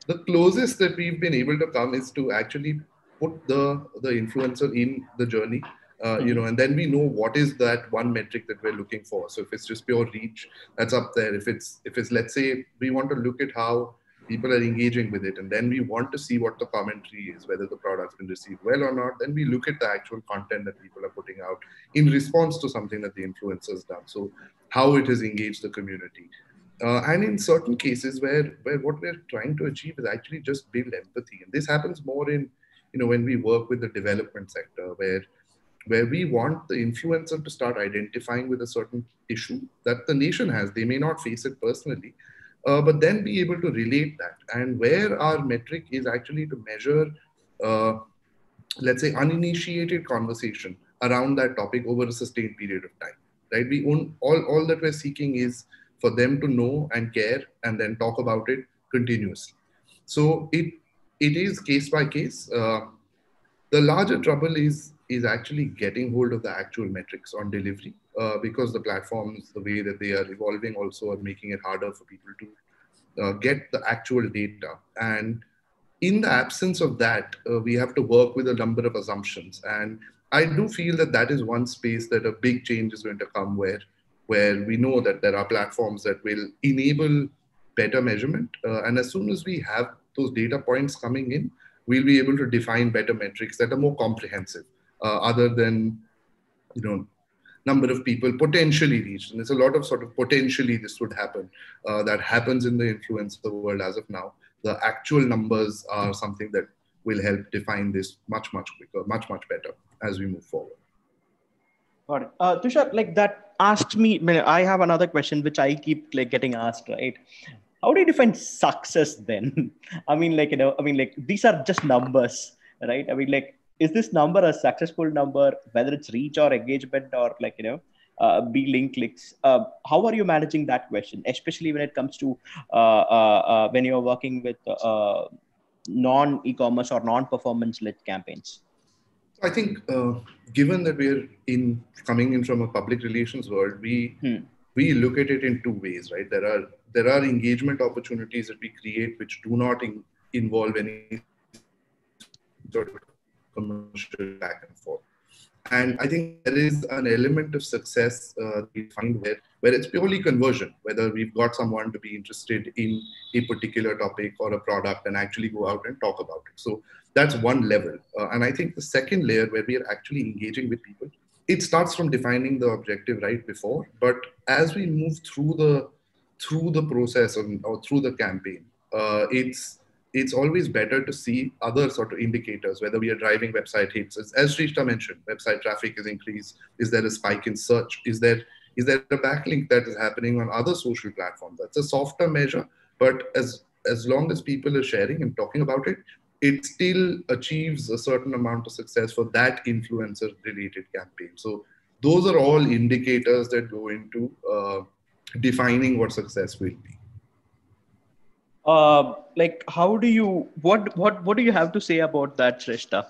The closest that we've been able to come is to actually put the influencer in the journey, and then we know what is that one metric that we're looking for. So if it's just pure reach, that's up there. If it's let's say we want to look at how people are engaging with it, and then we want to see what the commentary is, whether the product's been received well or not. Then we look at the actual content that people are putting out in response to something that the influencer's done. So how it has engaged the community. And in certain cases where what we're trying to achieve is actually just build empathy. And this happens more in, when we work with the development sector, where where we want the influencer to start identifying with a certain issue that the nation has. They may not face it personally, but then be able to relate that. And where our metric is actually to measure, let's say, uninitiated conversation around that topic over a sustained period of time, right? All that we're seeking is for them to know and care and then talk about it continuously. So it is case by case. The larger trouble is actually getting hold of the actual metrics on delivery, because the platforms, the way that they are evolving also are making it harder for people to get the actual data. And in the absence of that, we have to work with a number of assumptions. And I do feel that that is one space that a big change is going to come, where we know that there are platforms that will enable better measurement. And as soon as we have those data points coming in, we'll be able to define better metrics that are more comprehensive, other than, number of people potentially reached. And there's a lot of sort of potentially this would happen, that happens in the influencer world as of now. The actual numbers are something that will help define this much, much quicker, much, much better as we move forward. Got it. Tushar, like that asked me, I have another question which I keep getting asked, right? How do you define success then? These are just numbers, right? Is this number a successful number, whether it's reach or engagement or B-link clicks? How are you managing that question, especially when it comes to when you're working with non-e-commerce or non-performance led campaigns? I think given that we're coming in from a public relations world, we look at it in two ways, right? There are engagement opportunities that we create which do not involve any sort of commercial back and forth. And I think there is an element of success we find where it's purely conversion, whether we've got someone to be interested in a particular topic or a product and actually go out and talk about it. So that's one level. And I think the second layer, where we are actually engaging with people, it starts from defining the objective right before. But as we move through the process or through the campaign, it's always better to see other sort of indicators, whether we are driving website hits. As Schreshtha mentioned, website traffic is increased. Is there a spike in search? Is there a backlink that is happening on other social platforms? That's a softer measure, but as long as people are sharing and talking about it, it still achieves a certain amount of success for that influencer related campaign. So those are all indicators that go into defining what success will be. How do you, what do you have to say about that, Schreshtha?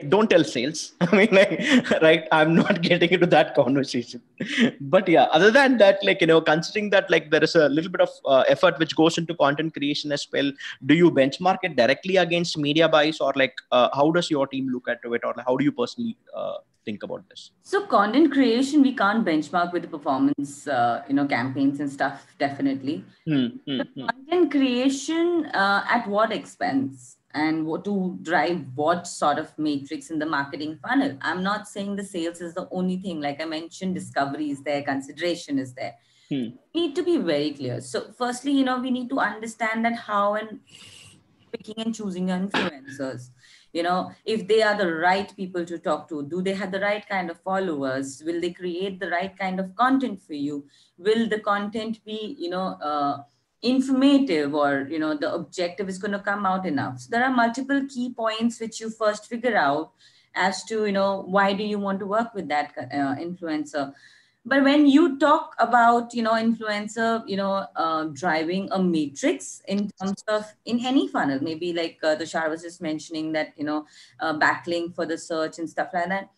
Don't tell sales. Right. I'm not getting into that conversation, but yeah, other than that, considering that, there is a little bit of effort which goes into content creation as well. Do you benchmark it directly against media buys, or how does your team look at it, or how do you personally think about this? So content creation, we can't benchmark with the performance, campaigns and stuff, definitely. Content creation, at what expense and what to drive what sort of matrix in the marketing funnel? I'm not saying the sales is the only thing. Like I mentioned, discovery is there, consideration is there. We need to be very clear. So firstly, we need to understand that how and picking and choosing influencers. If they are the right people to talk to, do they have the right kind of followers? Will they create the right kind of content for you? Will the content be, informative, or, the objective is going to come out enough? So there are multiple key points which you first figure out as to, why do you want to work with that influencer? But when you talk about, influencer, driving a matrix in terms of in any funnel, maybe like Tushar was just mentioning that, backlink for the search and stuff like that.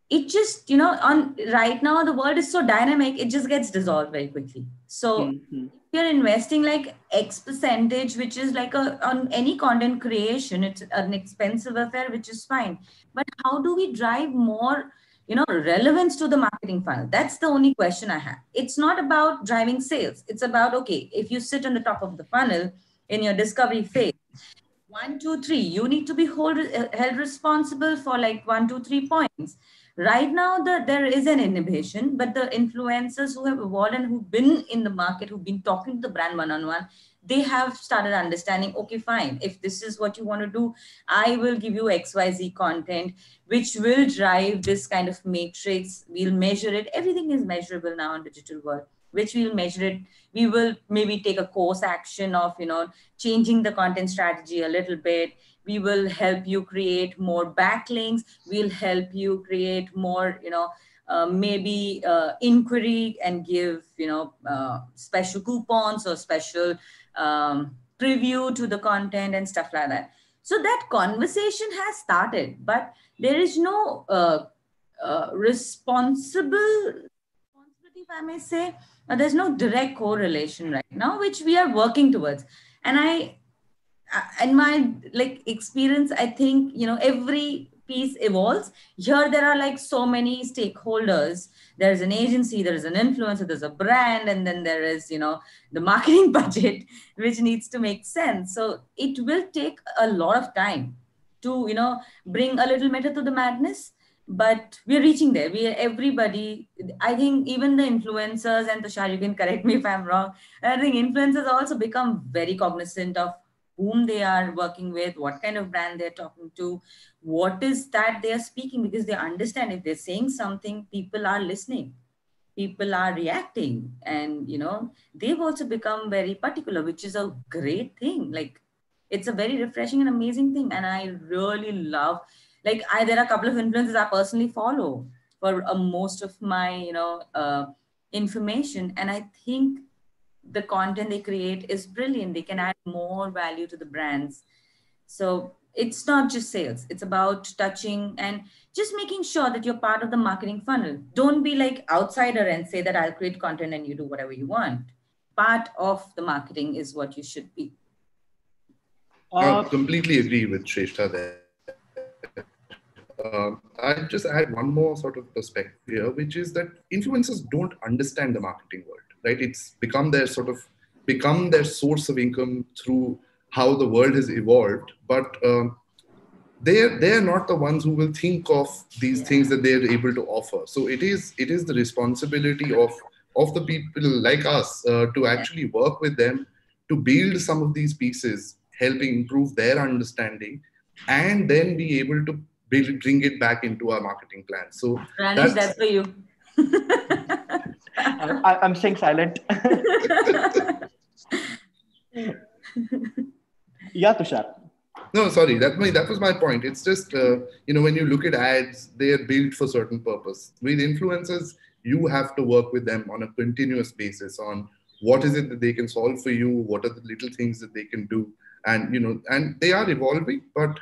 It just, on right now, the world is so dynamic, it just gets dissolved very quickly. So if you're investing like X percentage, which is like on any content creation, it's an expensive affair, which is fine. But how do we drive more relevance to the marketing funnel? That's the only question I have. It's not about driving sales. It's about, okay, if you sit on the top of the funnel in your discovery phase, 1, 2, 3, you need to be held responsible for like 1, 2, 3 points. Right now, there is an inhibition, but the influencers who have evolved and who've been in the market, who've been talking to the brand one-on-one, they have started understanding, okay, fine, if this is what you want to do, I will give you XYZ content, which will drive this kind of matrix. We'll measure it. Everything is measurable now in digital world, which we'll measure it. We will maybe take a course action of, changing the content strategy a little bit. We will help you create more backlinks. We'll help you create more, maybe inquiry and give, special coupons or special preview to the content and stuff like that. So that conversation has started, but there is no responsibility, if I may say. There's no direct correlation right now, which we are working towards. And in my experience, I think, every piece evolves. Here, there are so many stakeholders. There's an agency, there's an influencer, there's a brand, and then there is, the marketing budget, which needs to make sense. So it will take a lot of time to, bring a little method to the madness. But we're reaching there. Everybody, I think even the influencers, and Tushar, you can correct me if I'm wrong, I think influencers also become very cognizant of whom they are working with, what kind of brand they're talking to, what is that they are speaking, because they understand if they're saying something, people are listening, people are reacting, and they've also become very particular, which is a great thing. It's a very refreshing and amazing thing, and I really love. There are a couple of influencers I personally follow for most of my information, and I think the content they create is brilliant. They can add more value to the brands. So it's not just sales. It's about touching and just making sure that you're part of the marketing funnel. Don't be like outsider and say that I'll create content and you do whatever you want. Part of the marketing is what you should be. I completely agree with Schreshtha there. I just add one more sort of perspective here, which is that influencers don't understand the marketing world, right? It's become their source of income through how the world has evolved, but they're not the ones who will think of these things that they're able to offer. So it is the responsibility of the people like us to actually work with them to build some of these pieces, helping improve their understanding, and then be able to bring it back into our marketing plan. So Praanesh, that's for you. I'm staying silent. Yeah, Tushar. No, sorry, that was my point. It's just, when you look at ads, they are built for certain purpose. With influencers, you have to work with them on a continuous basis on what is it that they can solve for you, what are the little things that they can do. And, and they are evolving, but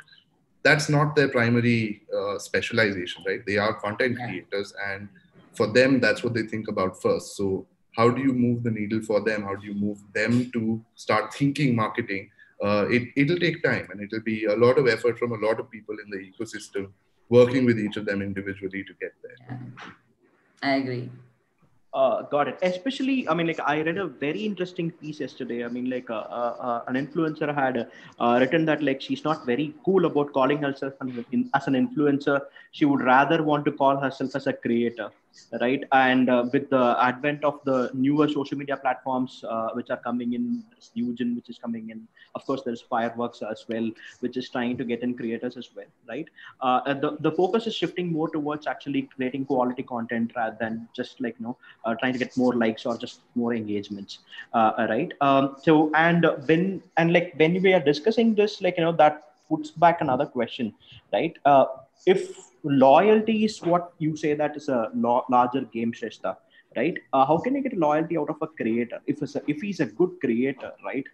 that's not their primary specialization, right? They are content creators, and for them, that's what they think about first. So how do you move the needle for them? How do you move them to start thinking marketing? It'll take time, and it'll be a lot of effort from a lot of people in the ecosystem working with each of them individually to get there. Yeah. I agree. Got it. Especially, I read a very interesting piece yesterday. An influencer had written that she's not very cool about calling herself as an influencer. She would rather want to call herself as a creator, right? And with the advent of the newer social media platforms which are coming in, there's Nugent, which is coming in. Of course, there's Fireworks as well, which is trying to get in creators as well, right? The focus is shifting more towards actually creating quality content rather than just trying to get more likes or just more engagements, right? When we are discussing this, that puts back another question, right? If loyalty is what you say that is a larger game, Schreshtha, right? How can you get loyalty out of a creator if he's a good creator, right?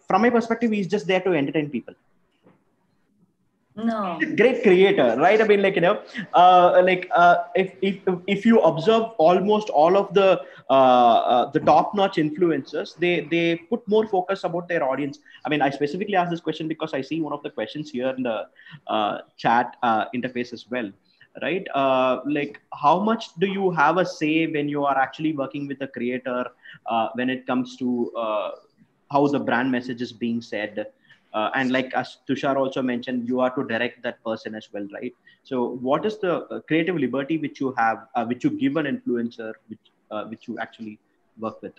From my perspective, he's just there to entertain people. No. Great creator, right? If you observe almost all of the top-notch influencers, they put more focus about their audience. I specifically asked this question because I see one of the questions here in the chat interface as well, right? How much do you have a say when you are actually working with a creator when it comes to how the brand message is being said? And as Tushar also mentioned, you are to direct that person as well, right? So what is the creative liberty which you have, which you give an influencer, which you actually work with?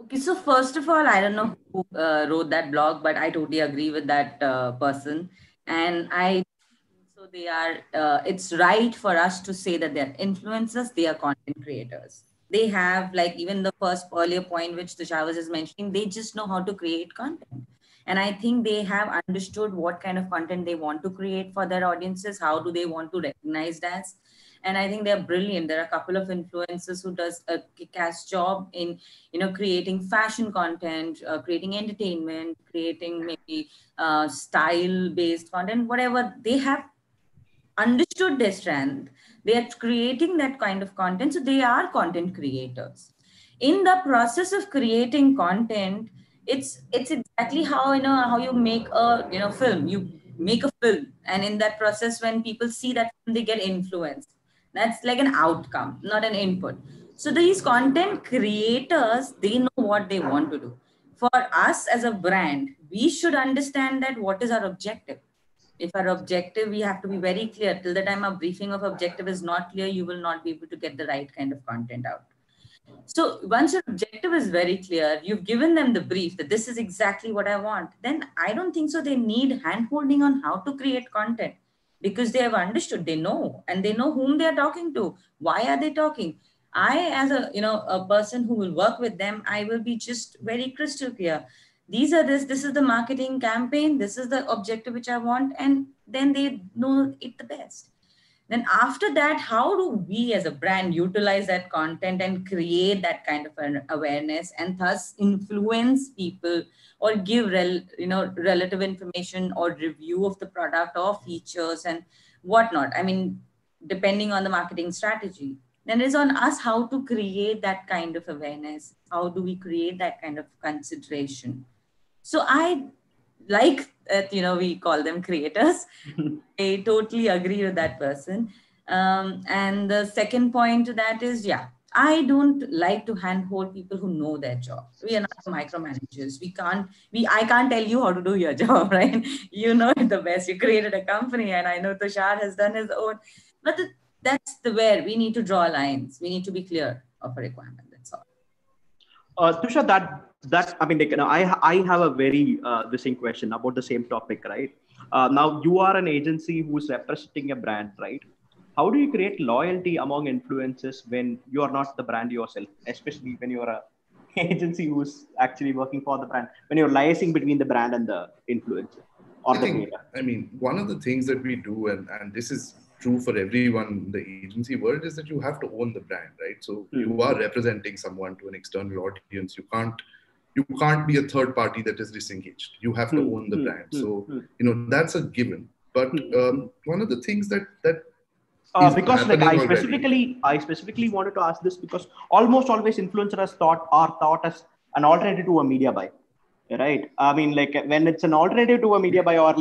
Okay, so first of all, I don't know who wrote that blog, but I totally agree with that person. And I so they are, it's right for us to say that they're influencers, they are content creators. They have, like, even the first earlier point, which Tushar was just mentioning, they just know how to create content. And I think they have understood what kind of content they want to create for their audiences. How do they want to recognized as? And I think they're brilliant. There are a couple of influencers who does a kick-ass job in, creating fashion content, creating entertainment, creating maybe style-based content, whatever. They have understood their strength. They are creating that kind of content. So they are content creators. In the process of creating content, it's exactly how, how you make a, film. You make a film. And in that process, when people see that film, they get influenced. That's like an outcome, not an input. So these content creators, they know what they want to do. For us as a brand, we should understand that what is our objective. If our objective, we have to be very clear. Till the time our briefing of objective is not clear, you will not be able to get the right kind of content out. So once your objective is very clear, you've given them the brief that this is exactly what I want, then I don't think so they need hand-holding on how to create content, because they have understood, they know, and they know whom they are talking to. Why are they talking? I, as a person who will work with them, I will be just very crystal clear. These are this is the marketing campaign, this is the objective which I want, and then they know it the best. Then after that, how do we as a brand utilize that content and create that kind of an awareness and thus influence people or give relative information or review of the product or features and whatnot? I mean, depending on the marketing strategy. Then it is on us how to create that kind of awareness. How do we create that kind of consideration? So I like that, we call them creators. I totally agree with that person. And the second point to that is, I don't like to handhold people who know their job. We are not micromanagers. I can't tell you how to do your job, right? You know it the best. You created a company, and I know Tushar has done his own. But that's where we need to draw lines. We need to be clear of a requirement. That's all. Tushar, that I mean, I have a very the same question about the same topic, right? Now you are an agency who's representing a brand, right? How do you create loyalty among influencers when you are not the brand yourself, especially when you're a agency who's actually working for the brand, when you're liaising between the brand and the influencer or the creator? I mean, one of the things that we do, and this is true for everyone in the agency world, is that you have to own the brand, right? So you are representing someone to an external audience. You can't be a third party that is disengaged. You have to own the brand. So, that's a given. But one of the things that because I specifically wanted to ask this because almost always influencers are thought as an alternative to a media buy, right? I mean, like when it's an alternative to a media buy, or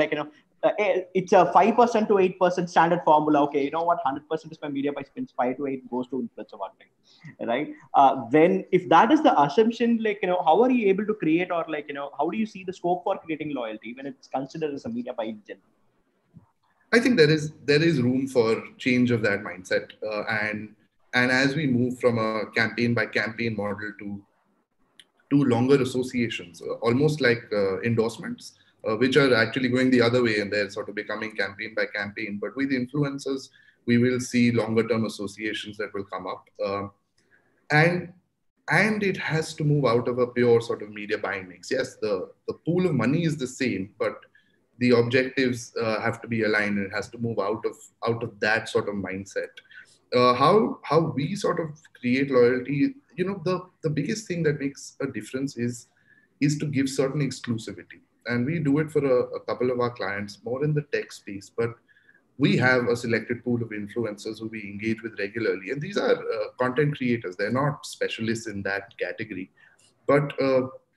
it's a 5% to 8% standard formula. Okay, you know what? 100% is my media buy, spends 5 to 8 goes to influencer marketing, right? If that is the assumption, how are you able to create, or how do you see the scope for creating loyalty when it's considered as a media buy in general? I think there is room for change of that mindset, and as we move from a campaign by campaign model to longer associations, almost like endorsements, which are actually going the other way, and they're sort of becoming campaign by campaign. But with influencers, we will see longer term associations that will come up, and it has to move out of a pure sort of media buying mix. Yes, the pool of money is the same, but the objectives have to be aligned, and it has to move out of that sort of mindset. How we sort of create loyalty, the biggest thing that makes a difference is to give certain exclusivity. And we do it for a couple of our clients, more in the tech space, but we have a selected pool of influencers who we engage with regularly. And these are content creators. They're not specialists in that category, but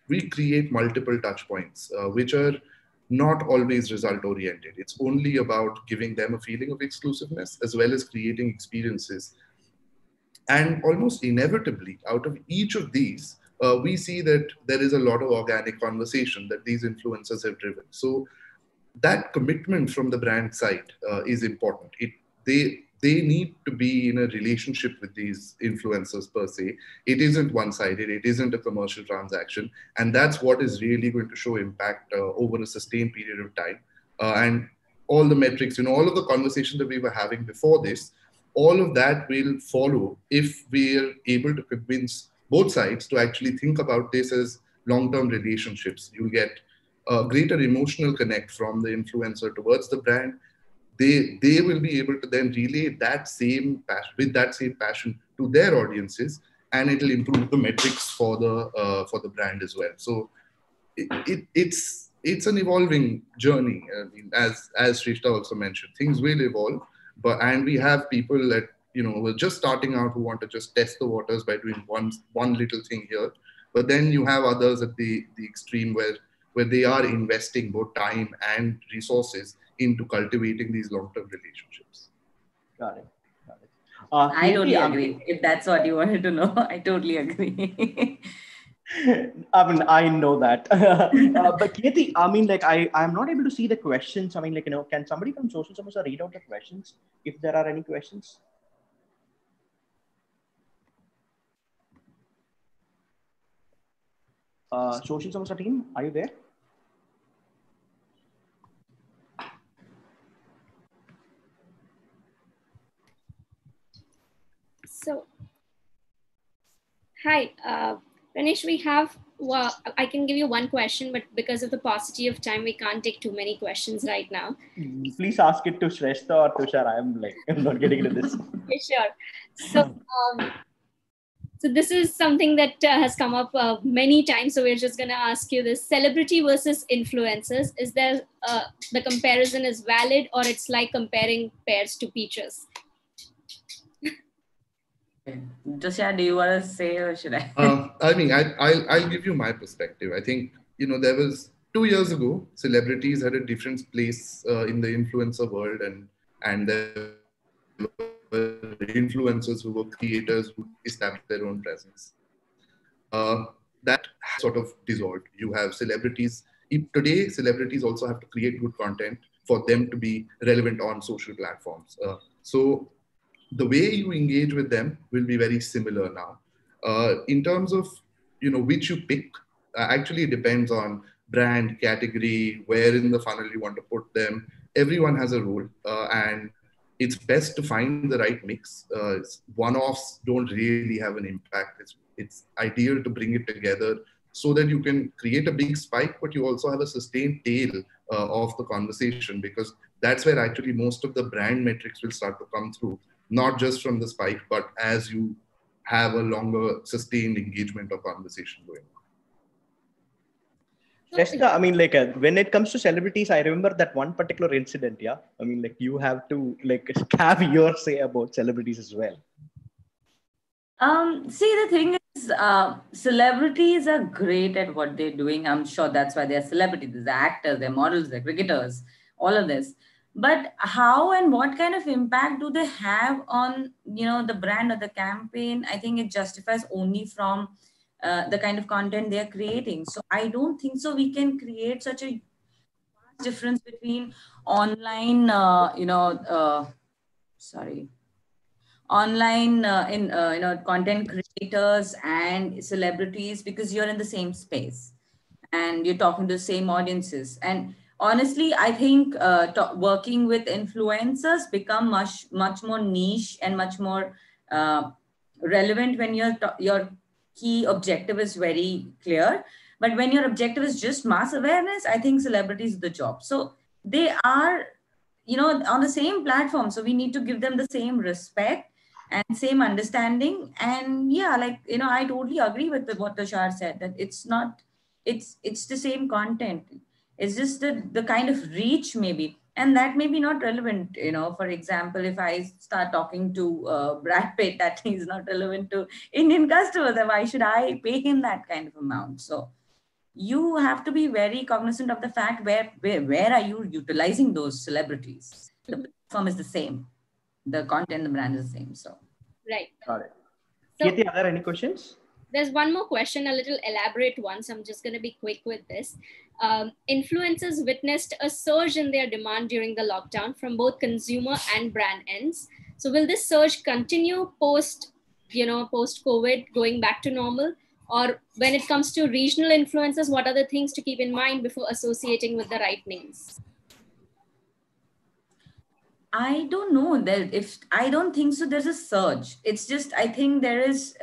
we create multiple touch points, which are not always result oriented. It's only about giving them a feeling of exclusiveness as well as creating experiences. And almost inevitably, out of each of these, we see that there is a lot of organic conversation that these influencers have driven. So that commitment from the brand side is important. They they need to be in a relationship with these influencers per se. It isn't one-sided. It isn't a commercial transaction. And that's what is really going to show impact over a sustained period of time. And all the metrics, all of the conversation that we were having before this, all of that will follow if we're able to convince both sides to actually think about this as long-term relationships. You'll get a greater emotional connect from the influencer towards the brand. They will be able to then relay that same passion with that same passion to their audiences, and it'll improve the metrics for the brand as well. So it's an evolving journey. I mean, as Schreshtha also mentioned, things will evolve, and we have people that who are just starting out who want to just test the waters by doing one little thing here. But then you have others at the extreme where they are investing both time and resources into cultivating these long-term relationships. Got it. I totally agree. If that's what you wanted to know, I totally agree. I mean, I know that. But Kirti, I mean, like, I'm not able to see the questions. I mean, like, can somebody from Social Samosa read out the questions if there are any questions? Social Samosa team, are you there? So, hi, Praanesh, we have, I can give you one question, but because of the paucity of time, we can't take too many questions right now. Please ask it to Schreshtha or Tushar. I'm not getting into this. Okay, sure. So this is something that has come up many times. So we're just going to ask you this: celebrity versus influencers. Is there the comparison is valid, or it's like comparing pears to peaches? Tushar, do you want to say, or should I? I mean, I'll give you my perspective. I think, there was 2 years ago, celebrities had a different place in the influencer world, and there were influencers who were creators who established their own presence. That sort of dissolved. You have celebrities. Today, celebrities also have to create good content for them to be relevant on social platforms. So the way you engage with them will be very similar now. In terms of, which you pick, actually depends on brand, category, where in the funnel you want to put them. Everyone has a role, and it's best to find the right mix. One-offs don't really have an impact. It's ideal to bring it together so that you can create a big spike, but you also have a sustained tail of the conversation, because that's where actually most of the brand metrics will start to come through. Not just from the spike, but as you have a longer sustained engagement or conversation going on. Schreshtha, I mean, like, when it comes to celebrities, I remember that one particular incident. Yeah, I mean, like, you have to have your say about celebrities as well. See, the thing is, celebrities are great at what they're doing. I'm sure that's why they're celebrities. They're actors, they're models, they're cricketers, all of this. But how and what kind of impact do they have on, the brand or the campaign? I think it justifies only from the kind of content they're creating. So I don't think so we can create such a difference between online, content creators and celebrities, because you're in the same space and you're talking to the same audiences. And honestly, I think working with influencers become much more niche and much more relevant when your key objective is very clear. But when your objective is just mass awareness, I think celebrities do the job. So they are, on the same platform. So we need to give them the same respect and same understanding. And yeah, I totally agree with what Tushar said, that it's the same content. It's just the kind of reach maybe, and that may be not relevant. For example, if I start talking to Brad Pitt, that is not relevant to Indian customers. And why should I pay him that kind of amount? So you have to be very cognizant of the fact where are you utilizing those celebrities. The platform is the same, the content, the brand is the same. So right. Got it. So, Kirti, are there any questions? There's one more question, a little elaborate one, so I'm just going to be quick with this. Influencers witnessed a surge in their demand during the lockdown from both consumer and brand ends. So will this surge continue post COVID, going back to normal? Or when it comes to regional influencers, what are the things to keep in mind before associating with the right names? I don't know that I don't think so. There's a surge. It's just, I think there is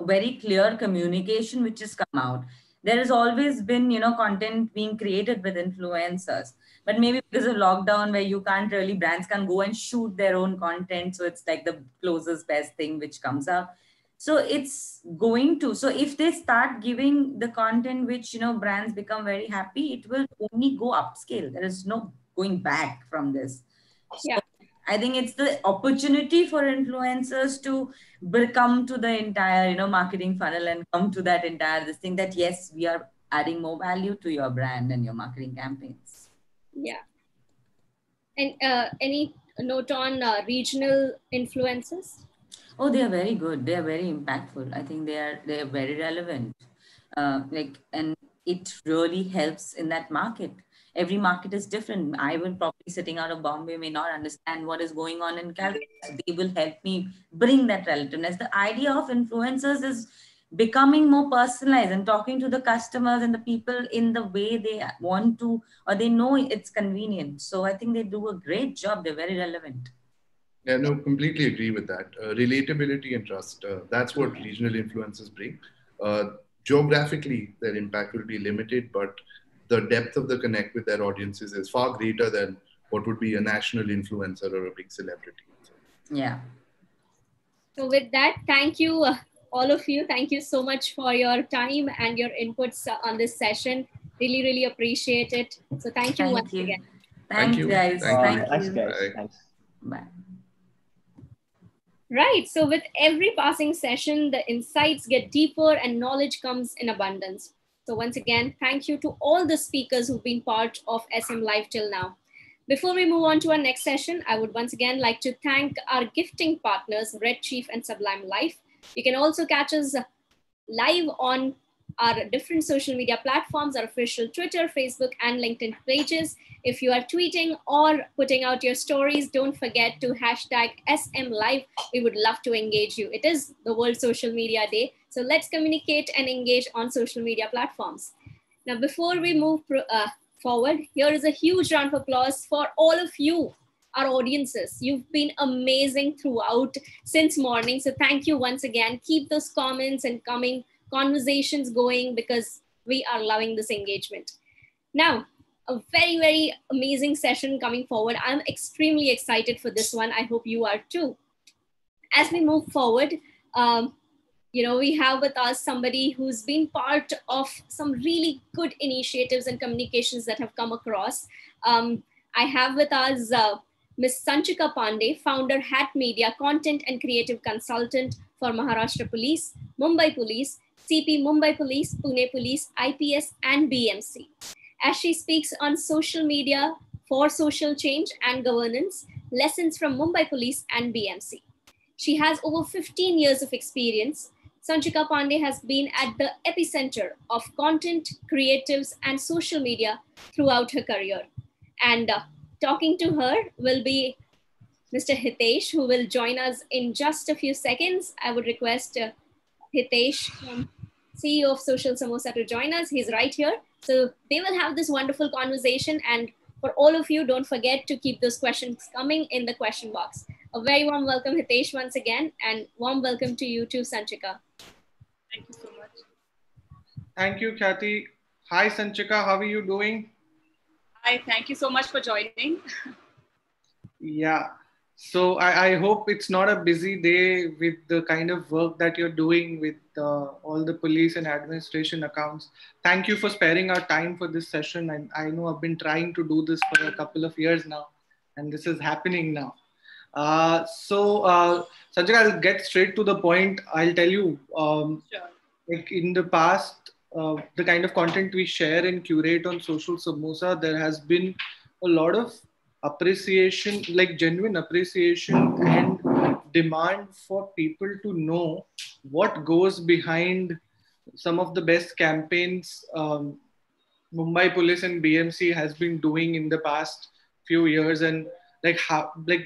very clear communication which has come out. There has always been, content being created with influencers, but maybe because of lockdown where brands can't go and shoot their own content. So it's like the closest best thing which comes out. So so if they start giving the content which, brands become very happy, it will only go upscale. There is no going back from this. So I think it's the opportunity for influencers to come to the entire, marketing funnel and come to that entire this thing that, yes, we are adding more value to your brand and your marketing campaigns. Yeah. And any note on regional influencers? Oh, they are very good. They are very impactful. I think they are very relevant. And it really helps in that market. Every market is different. I will probably sitting out of Bombay may not understand what is going on in Calcutta. They will help me bring that relativeness. The idea of influencers is becoming more personalized and talking to the customers and the people in the way they want to, or they know it's convenient. So I think they do a great job. They're very relevant. Yeah, no, completely agree with that. Relatability and trust, that's what regional influencers bring. Geographically, their impact will be limited, but the depth of the connect with their audiences is far greater than what would be a national influencer or a big celebrity. Yeah. So with that, thank you, all of you. Thank you so much for your time and your inputs on this session. Really, really appreciate it. So thank you once again. Thank you, guys. Thanks, guys. Thanks. Bye. Right. So with every passing session, the insights get deeper and knowledge comes in abundance. So once again, thank you to all the speakers who've been part of SMLive till now. Before we move on to our next session, I would once again like to thank our gifting partners, Red Chief and Sublime Life. You can also catch us live on our different social media platforms, our official Twitter, Facebook, and LinkedIn pages. If you are tweeting or putting out your stories, don't forget to hashtag SMLive. We would love to engage you. It is the World Social Media Day. So let's communicate and engage on social media platforms. Now, before we move forward, here is a huge round of applause for all of you, our audiences. You've been amazing throughout since morning. So thank you once again. Keep those comments and conversations going because we are loving this engagement. Now, a very, very amazing session coming forward. I'm extremely excited for this one. I hope you are too. As we move forward, we have with us somebody who's been part of some really good initiatives and communications that have come across. I have with us Ms. Sanchika Pandey, founder, Hat Media, content and creative consultant for Maharashtra Police, Mumbai Police, CP Mumbai Police, Pune Police, IPS, and BMC. As she speaks on social media for social change and governance, lessons from Mumbai Police and BMC. She has over 15 years of experience. Sanchika Pandey has been at the epicenter of content, creatives, and social media throughout her career. And talking to her will be Mr. Hitesh, who will join us in just a few seconds. I would request Hitesh, CEO of Social Samosa, to join us. He's right here. So they will have this wonderful conversation. And for all of you, don't forget to keep those questions coming in the question box. A very warm welcome, Hitesh, once again, and warm welcome to you too, Sanchika. Thank you so much. Thank you, Kathy. Hi, Sanchika. How are you doing? Hi, thank you so much for joining. Yeah. So I hope it's not a busy day with the kind of work that you're doing with all the police and administration accounts. Thank you for sparing our time for this session. And I know I've been trying to do this for a couple of years now, and this is happening now. Sanjay, I'll get straight to the point. I'll tell you, like in the past, the kind of content we share and curate on Social Samosa, there has been a lot of appreciation, like genuine appreciation and demand for people to know what goes behind some of the best campaigns Mumbai Police and BMC has been doing in the past few years, and like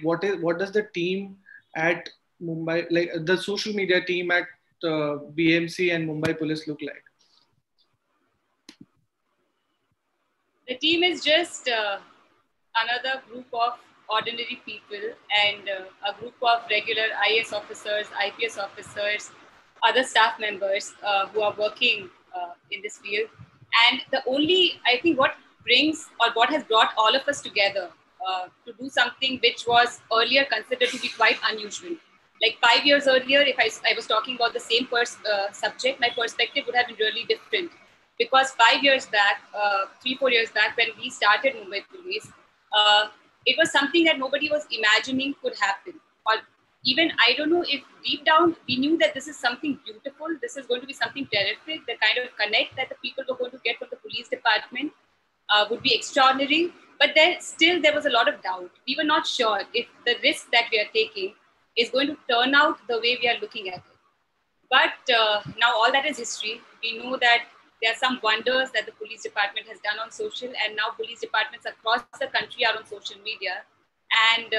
what does the team at Mumbai, like the social media team at BMC and Mumbai Police look like? The team is just another group of ordinary people and a group of regular IAS officers, IPS officers, other staff members who are working in this field. And the only, I think what brings or what has brought all of us together to do something which was earlier considered to be quite unusual. Like 5 years earlier, if I was talking about the same subject, my perspective would have been really different. Because 5 years back, 3-4 years back, when we started Mumbai Police, it was something that nobody was imagining could happen. Or even, I don't know if deep down, we knew that this is something beautiful, this is going to be something terrific, the kind of connect that the people were going to get from the police department would be extraordinary. But then still there was a lot of doubt. We were not sure if the risk that we are taking is going to turn out the way we are looking at it. But now all that is history. We know that there are some wonders that the police department has done on social, and now police departments across the country are on social media. And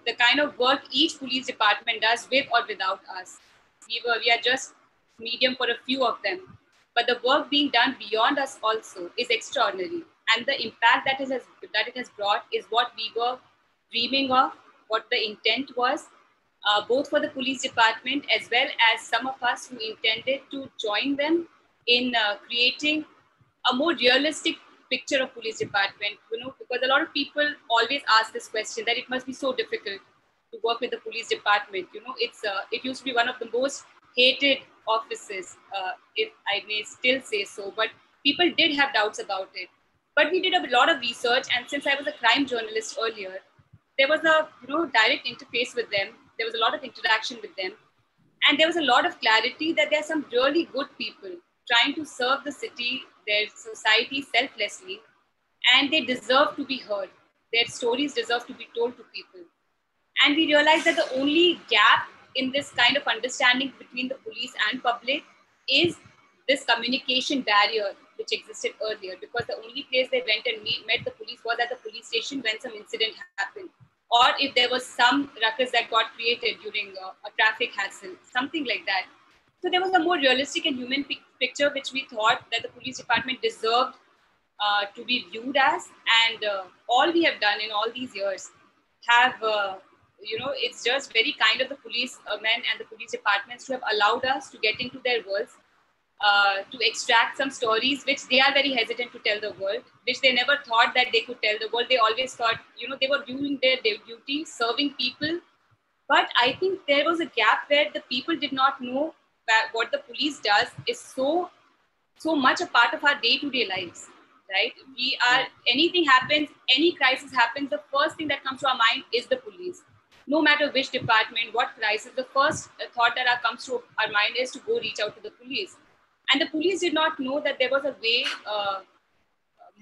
the kind of work each police department does with or without us. We are just medium for a few of them. But the work being done beyond us also is extraordinary. And the impact that it has brought is what we were dreaming of, what the intent was, both for the police department as well as some of us who intended to join them in creating a more realistic picture of police department, because a lot of people always ask this question that it must be so difficult to work with the police department. It used to be one of the most hated offices, if I may still say so, but people did have doubts about it. But we did a lot of research, and since I was a crime journalist earlier, there was a direct interface with them. There was a lot of interaction with them, and there was a lot of clarity that there are some really good people trying to serve the city, their society selflessly, and they deserve to be heard. Their stories deserve to be told to people. And we realized that the only gap in this kind of understanding between the police and public is this communication barrier which existed earlier, because the only place they went and met the police was at the police station when some incident happened, or if there was some ruckus that got created during a traffic hassle, something like that. So there was a more realistic and human picture which we thought that the police department deserved to be viewed as. And all we have done in all these years have, it's just very kind of the police men and the police departments to have allowed us to get into their worlds, to extract some stories which they are very hesitant to tell the world, which they never thought that they could tell the world. They always thought, they were doing their duty, serving people. But I think there was a gap where the people did not know that what the police does is so much a part of our day-to-day lives, right? Anything happens, any crisis happens, the first thing that comes to our mind is the police. No matter which department, what crisis, the first thought that comes to our mind is to go reach out to the police. And the police did not know that there was a way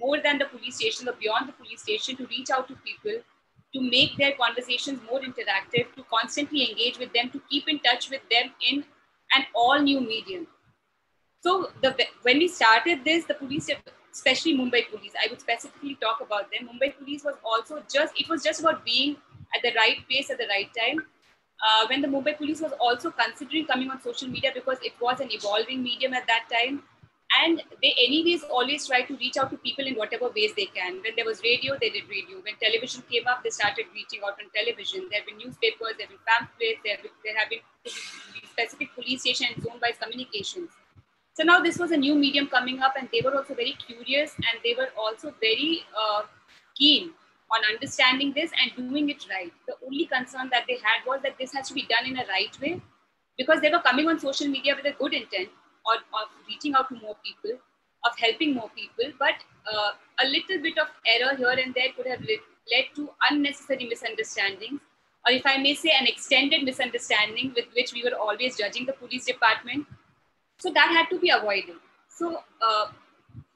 more than the police station or beyond the police station to reach out to people, to make their conversations more interactive, to constantly engage with them, to keep in touch with them in an all new medium. So when we started this, the police, especially Mumbai Police, I would specifically talk about them. Mumbai Police was also just about being at the right place at the right time. When the Mumbai Police was also considering coming on social media, because it was an evolving medium at that time. And they anyways always try to reach out to people in whatever ways they can. When there was radio, they did radio. When television came up, they started reaching out on television. There have been newspapers, there have been pamphlets, there have been specific police station and zone-wise communications. So now this was a new medium coming up, and they were also very curious, and they were also very keen on understanding this and doing it right. The only concern that they had was that this has to be done in a right way, because they were coming on social media with a good intent of reaching out to more people, of helping more people, but a little bit of error here and there could have led to unnecessary misunderstandings, or if I may say, an extended misunderstanding with which we were always judging the police department. So that had to be avoided. So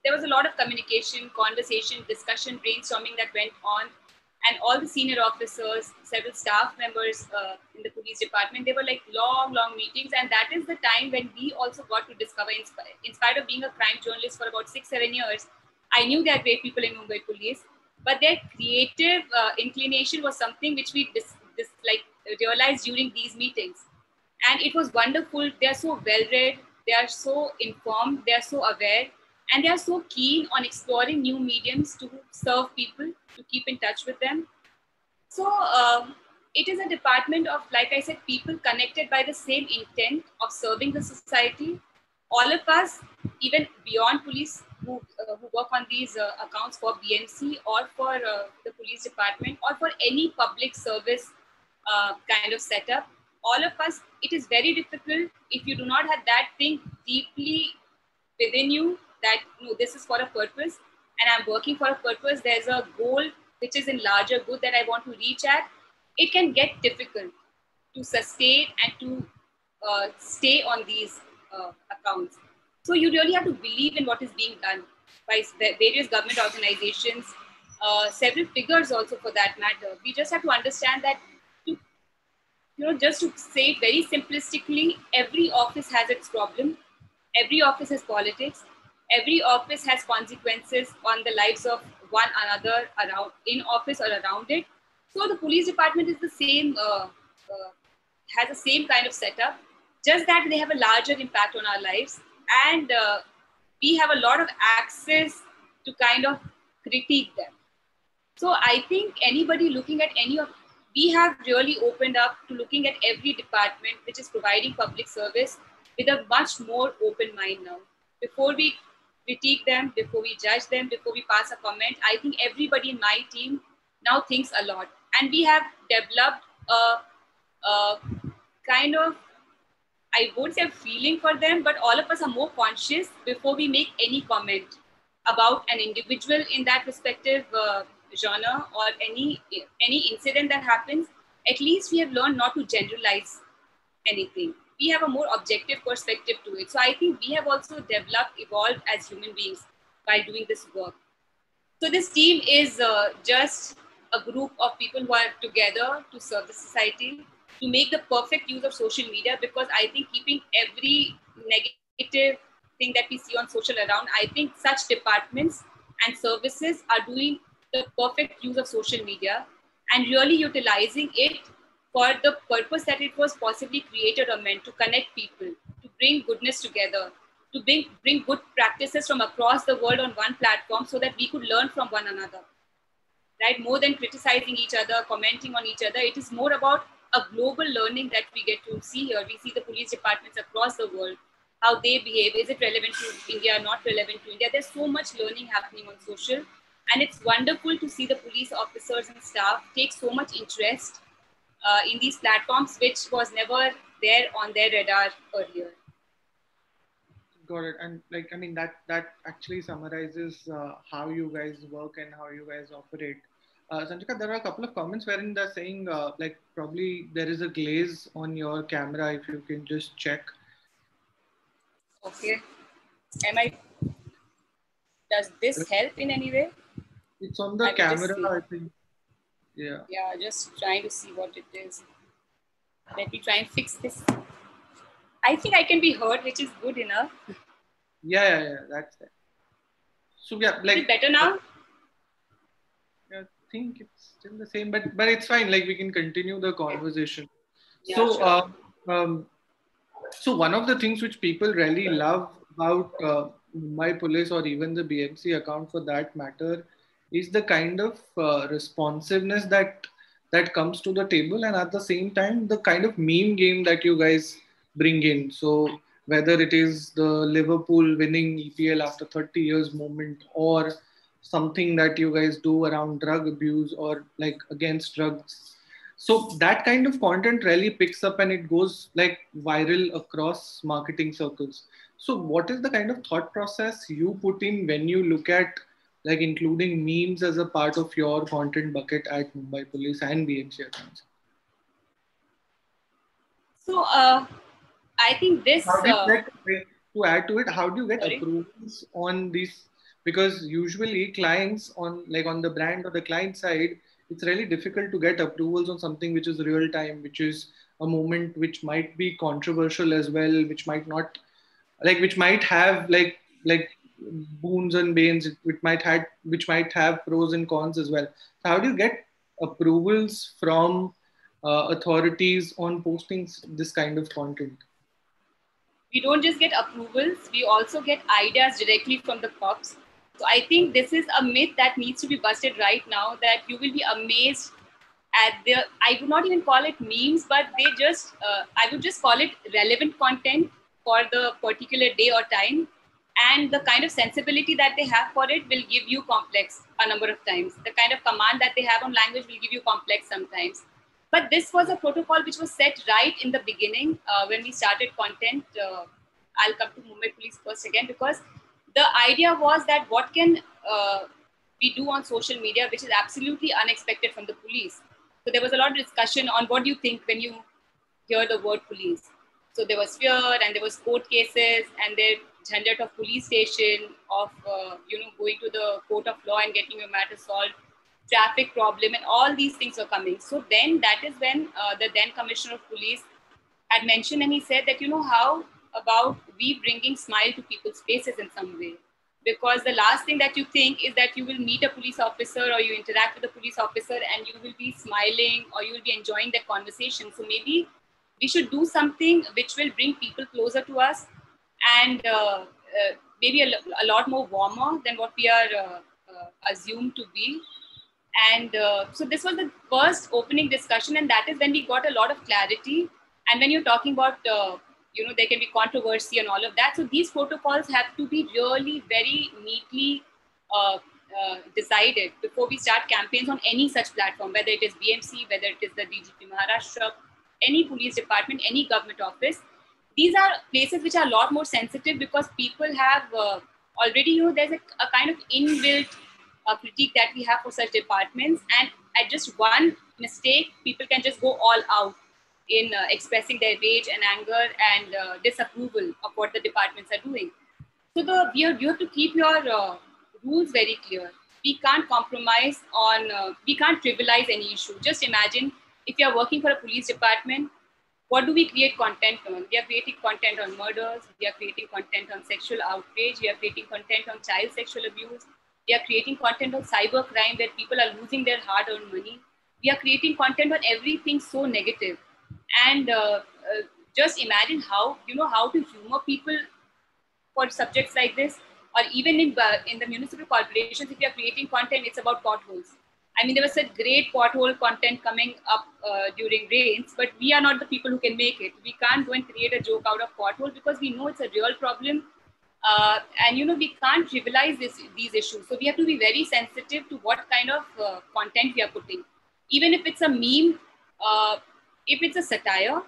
there was a lot of communication, conversation, discussion, brainstorming that went on, and all the senior officers, several staff members in the police department, they were like long meetings. And that is the time when we also got to discover, in spite of being a crime journalist for about 6-7 years, I knew there are great people in Mumbai Police, but their creative inclination was something which we realized during these meetings. And it was wonderful. They are so well-read, they are so informed, they are so aware, and they are so keen on exploring new mediums to serve people, to keep in touch with them. So it is a department of, like I said, people connected by the same intent of serving the society. All of us, even beyond police, who work on these accounts for BMC or for the police department or for any public service kind of setup, all of us, it is very difficult if you do not have that thing deeply within you that, no, this is for a purpose and I'm working for a purpose. There's a goal which is in larger good that I want to reach at. It can get difficult to sustain and to stay on these accounts. So you really have to believe in what is being done by various government organizations, several figures also for that matter. We just have to understand that, just to say it very simplistically, every office has its problem. Every office has politics. Every office has consequences on the lives of one another around in office or around it. So the police department is the same, has the same kind of setup, just that they have a larger impact on our lives. And we have a lot of access to kind of critique them. So I think anybody looking at any of, we have really opened up to looking at every department which is providing public service with a much more open mind now. Before we critique them, before we judge them, before we pass a comment, I think everybody in my team now thinks a lot. And we have developed a kind of, I won't say a feeling for them, but all of us are more conscious before we make any comment about an individual in that respective genre or any incident that happens. At least we have learned not to generalize anything. We have a more objective perspective to it. So I think we have also developed, evolved as human beings by doing this work. So this team is just a group of people who are together to serve the society, to make the perfect use of social media, because I think keeping every negative thing that we see on social around, I think such departments and services are doing the perfect use of social media and really utilizing it for the purpose that it was possibly created or meant, to connect people, to bring goodness together, to bring good practices from across the world on one platform so that we could learn from one another, right? More than criticizing each other, commenting on each other, it is more about a global learning that we get to see here. We see the police departments across the world, how they behave. Is it relevant to India, not relevant to India? There's so much learning happening on social. And it's wonderful to see the police officers and staff take so much interest in these platforms, which was never there on their radar earlier. Got it. And that actually summarizes how you guys work and how you guys operate. Sanjika, there are a couple of comments wherein they're saying probably there is a glaze on your camera. If you can just check. Okay. Does this help in any way? It's on the camera, I think. Yeah. Yeah, just trying to see what it is. Let me try and fix this. I think I can be heard, which is good enough. Yeah, that's it. So yeah, is it better now? I think it's still the same, but it's fine. We can continue the conversation. Yeah, so, sure. So one of the things which people really love about Mumbai Police, or even the BMC account for that matter, is the kind of responsiveness that comes to the table, and at the same time the kind of meme game that you guys bring in. So whether it is the Liverpool winning EPL after 30 years moment, or something that you guys do around drug abuse or against drugs, so that kind of content really picks up and it goes viral across marketing circles. So what is the kind of thought process you put in when you look at including memes as a part of your content bucket at Mumbai Police and BMC accounts? So I think this... to add to it, how do you get approvals on these? Because usually clients on the brand or the client side, it's really difficult to get approvals on something which is real time, which is a moment which might be controversial as well, which might not, which might have boons and banes, which might have pros and cons as well. So how do you get approvals from authorities on posting this kind of content? We don't just get approvals, we also get ideas directly from the cops. So I think this is a myth that needs to be busted right now, that you will be amazed at I would not even call it memes, but I would just call it relevant content for the particular day or time. And the kind of sensibility that they have for it will give you complex a number of times. The kind of command that they have on language will give you complex sometimes. But this was a protocol which was set right in the beginning when we started content. I'll come to Mumbai Police first again, because the idea was that what can we do on social media, which is absolutely unexpected from the police. So there was a lot of discussion on what do you think when you hear the word police. So there was fear, and there was court cases, and there jhanjat of police station, of going to the court of law and getting your matter solved, traffic problem, and all these things were coming. So then that is when the then Commissioner of Police had mentioned, and he said that, how about we bringing smile to people's faces in some way? Because the last thing that you think is that you will meet a police officer or you interact with a police officer and you will be smiling or you will be enjoying that conversation. So maybe we should do something which will bring people closer to us and maybe a lot more warmer than what we are assumed to be. And so this was the first opening discussion, and that is when we got a lot of clarity. And when you're talking about, there can be controversy and all of that. So these protocols have to be really very neatly decided before we start campaigns on any such platform, whether it is BMC, whether it is the DGP Maharashtra, any police department, any government office. These are places which are a lot more sensitive because people have already, there's a kind of inbuilt critique that we have for such departments. And at just one mistake, people can just go all out in expressing their rage and anger and disapproval of what the departments are doing. So you have to keep your rules very clear. We can't compromise on, we can't trivialize any issue. Just imagine if you're working for a police department, what do we create content on? We are creating content on murders, we are creating content on sexual outrage, we are creating content on child sexual abuse, we are creating content on cyber crime where people are losing their hard-earned money. We are creating content on everything so negative. And just imagine how to humor people for subjects like this, or even in the municipal corporations, if you are creating content, it's about potholes. I mean, there was such great pothole content coming up during rains, but we are not the people who can make it. We can't go and create a joke out of pothole because we know it's a real problem. And, we can't trivialize these issues. So we have to be very sensitive to what kind of content we are putting. Even if it's a meme, if it's a satire,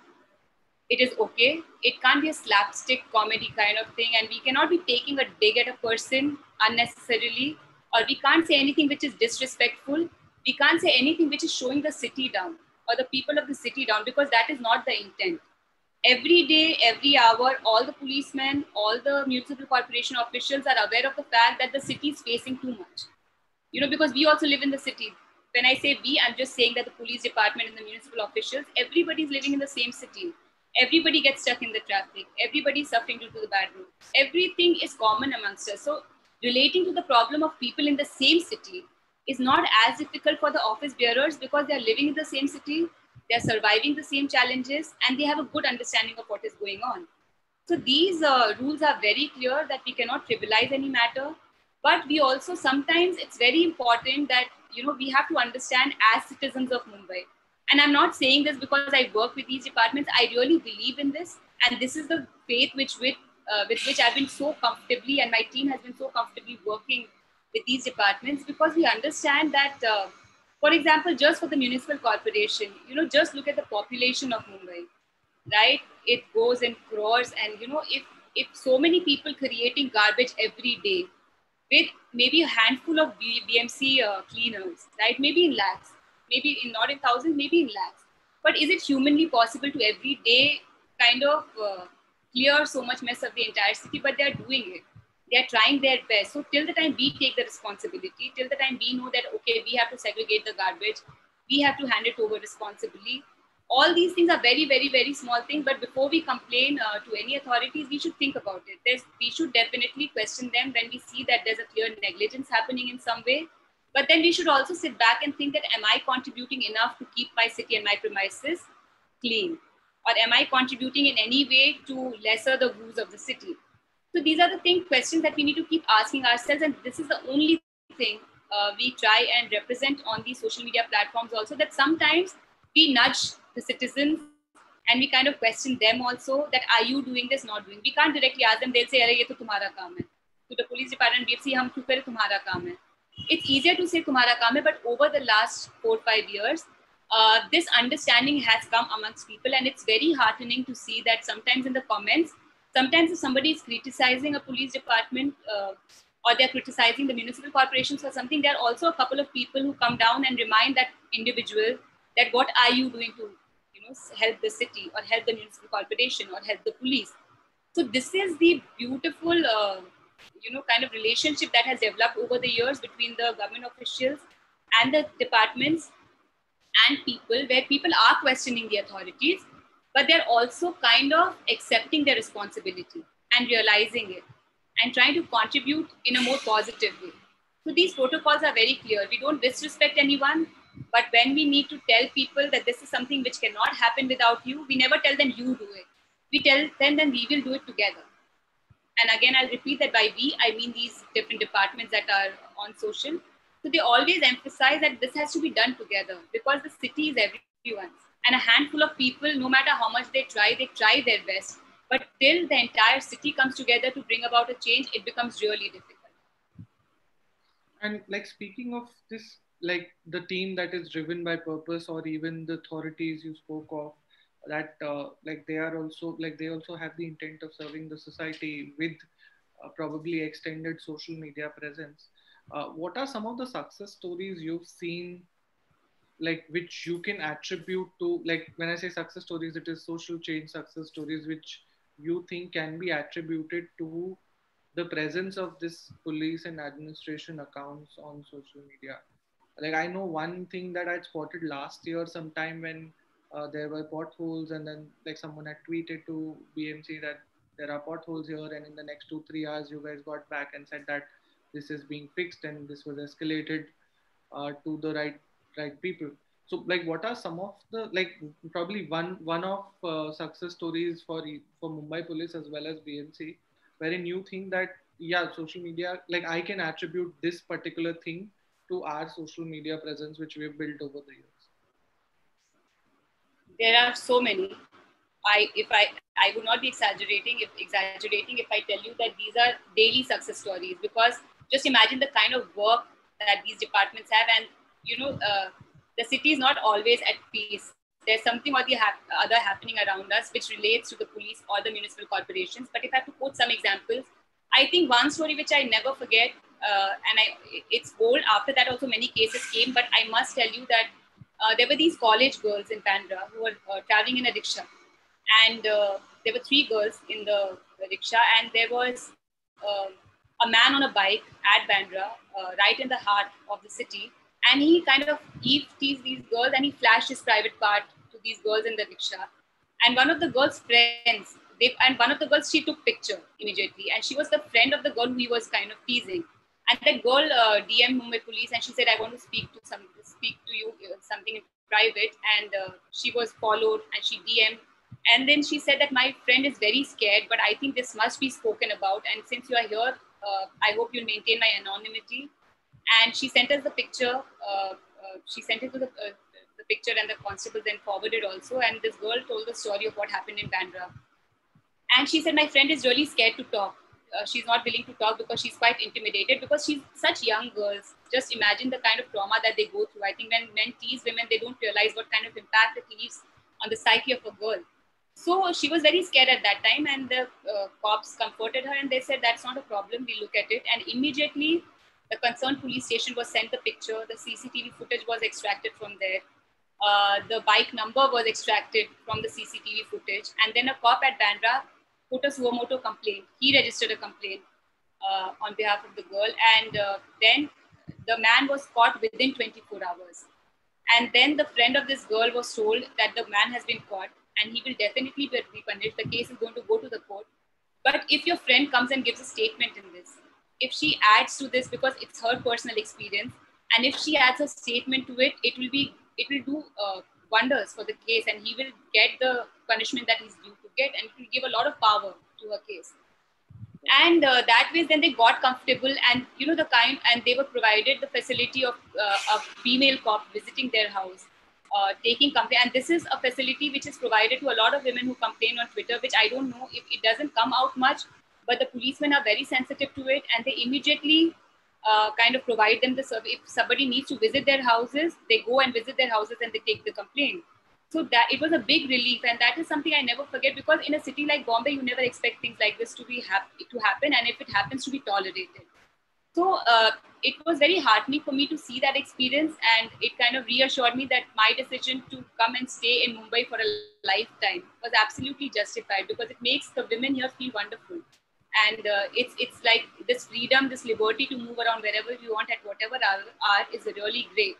it is okay. It can't be a slapstick comedy kind of thing. And we cannot be taking a dig at a person unnecessarily, or we can't say anything which is disrespectful. We can't say anything which is showing the city down or the people of the city down, because that is not the intent. Every day, every hour, all the policemen, all the municipal corporation officials are aware of the fact that the city is facing too much. Because we also live in the city. When I say we, I'm just saying that the police department and the municipal officials, everybody's living in the same city. Everybody gets stuck in the traffic. Everybody's suffering due to the bad roads. Everything is common amongst us. So relating to the problem of people in the same city is not as difficult for the office bearers because they're living in the same city, they're surviving the same challenges, and they have a good understanding of what is going on. So these rules are very clear that we cannot trivialize any matter, but we also sometimes, it's very important that, we have to understand as citizens of Mumbai. And I'm not saying this because I work with these departments. I really believe in this. And this is the faith with which I've been so comfortably, and my team has been so comfortably working with these departments, because we understand that, for example, just for the municipal corporation, just look at the population of Mumbai, right? It goes in crores. And, if so many people creating garbage every day with maybe a handful of BMC cleaners, right? Maybe in lakhs, maybe not in thousands, maybe in lakhs. But is it humanly possible to every day kind of clear so much mess of the entire city? But they're doing it. They're trying their best. So till the time we take the responsibility, till the time we know that, okay, we have to segregate the garbage, we have to hand it over responsibly. All these things are very, very, very small things. But before we complain to any authorities, we should think about it. We should definitely question them when we see that there's a clear negligence happening in some way. But then we should also sit back and think that, am I contributing enough to keep my city and my premises clean? Or am I contributing in any way to lesser the woes of the city? So these are the questions that we need to keep asking ourselves. And this is the only thing we try and represent on these social media platforms also, that sometimes we nudge the citizens and we kind of question them also that, are you doing this, not doing? We can't directly ask them. They'll say, "Arey, ye to tumhara kaam hai." To the police department, we'll see, "Hum kyun kare, tumhara kaam hai." It's easier to say tumhara kaam hai, but over the last 4-5 years, this understanding has come amongst people, and it's very heartening to see that sometimes in the comments, sometimes if somebody is criticizing a police department or they're criticizing the municipal corporations for something, there are also a couple of people who come down and remind that individual that what are you doing to help the city or help the municipal corporation or help the police. So this is the beautiful kind of relationship that has developed over the years between the government officials and the departments and people, where people are questioning the authorities, but they're also kind of accepting their responsibility and realizing it and trying to contribute in a more positive way. So these protocols are very clear. We don't disrespect anyone, but when we need to tell people that this is something which cannot happen without you, we never tell them you do it. We tell them then we will do it together. And again, I'll repeat that by we, I mean these different departments that are on social. So they always emphasize that this has to be done together because the city is everyone's. And a handful of people, no matter how much they try their best. But till the entire city comes together to bring about a change, it becomes really difficult. And like speaking of this, like the team that is driven by purpose, or even the authorities you spoke of, that like they also have the intent of serving the society with probably extended social media presence. What are some of the success stories you've seen, like which you can attribute to, like when I say success stories, it is social change success stories, which you think can be attributed to the presence of this police and administration accounts on social media? Like I know one thing that I spotted last year sometime when there were potholes, and then like someone had tweeted to BMC that there are potholes here, and in the next 2-3 hours you guys got back and said that this is being fixed, and this was escalated to the right people. So like what are some of the, like probably one of success stories for Mumbai police as well as BMC, wherein you think that social media, like I can attribute this particular thing to our social media presence which we've built over the years? There are so many. I would not be exaggerating if I tell you that these are daily success stories, because just imagine the kind of work that these departments have, and the city is not always at peace. There's something or the other happening around us which relates to the police or the municipal corporations. But if I have to quote some examples, I think one story which I never forget, it's old. After that also many cases came, but I must tell you that there were these college girls in Bandra who were traveling in a rickshaw, and there were 3 girls in the rickshaw, and there was a man on a bike at Bandra, right in the heart of the city, and he kind of teased these girls, and he flashed his private part to these girls in the rickshaw. And one of the girls' friends, she took picture immediately, and she was the friend of the girl who he was kind of teasing. And that girl DM'd Mumbai police, and she said, "I want to speak to you something in private." And she was followed, and she DM'd. And then she said that my friend is very scared, but I think this must be spoken about. And since you are here, I hope you'll maintain my anonymity. And she sent us the picture. She sent it to the picture, and the constable then forwarded also. And this girl told the story of what happened in Bandra. And she said, my friend is really scared to talk. She's not willing to talk because she's quite intimidated, because she's such young girls. Just imagine the kind of trauma that they go through. I think when men tease women, they don't realize what kind of impact it leaves on the psyche of a girl. So she was very scared at that time, and the cops comforted her, and they said, that's not a problem, we'll look at it. And immediately the concerned police station was sent the picture, the CCTV footage was extracted from there. The bike number was extracted from the CCTV footage. And then a cop at Bandra put a suo motu complaint. He registered a complaint on behalf of the girl. And then the man was caught within 24 hours. And then the friend of this girl was told that the man has been caught and he will definitely be punished. The case is going to go to the court. But if your friend comes and gives a statement in this, if she adds to this because it's her personal experience, And if she adds a statement to it, it will do wonders for the case, and he will get the punishment that he's due to get, and it will give a lot of power to her case. And that way, then they got comfortable, and and they were provided the facility of a female cop visiting their house, taking complaint. And this is a facility which is provided to a lot of women who complain on Twitter, which I don't know if it doesn't come out much, but the policemen are very sensitive to it, and they immediately kind of provide them the service. If somebody needs to visit their houses, they go and visit their houses and they take the complaint. So that it was a big relief, and that is something I never forget, because in a city like Bombay, you never expect things like this to happen, and if it happens, to be tolerated. So it was very heartening for me to see that experience, and it kind of reassured me that my decision to come and stay in Mumbai for a lifetime was absolutely justified, because it makes the women here feel wonderful. And it's like this freedom, this liberty to move around wherever you want at whatever hour is really great.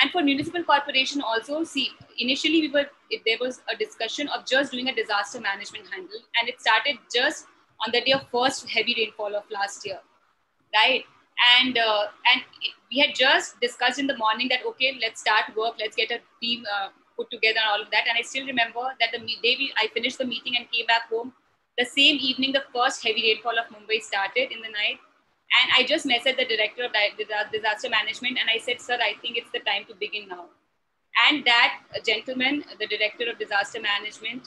And for municipal corporation also, see, initially there was a discussion of just doing a disaster management handle, and it started just on the day of first heavy rainfall of last year, right? And we had just discussed in the morning that, okay, let's start work, let's get a team put together and all of that. And I still remember that the day I finished the meeting and came back home, the same evening, the first heavy rainfall of Mumbai started in the night. And I just messaged the director of disaster management, and I said, sir, I think it's the time to begin now. And that gentleman, the director of disaster management,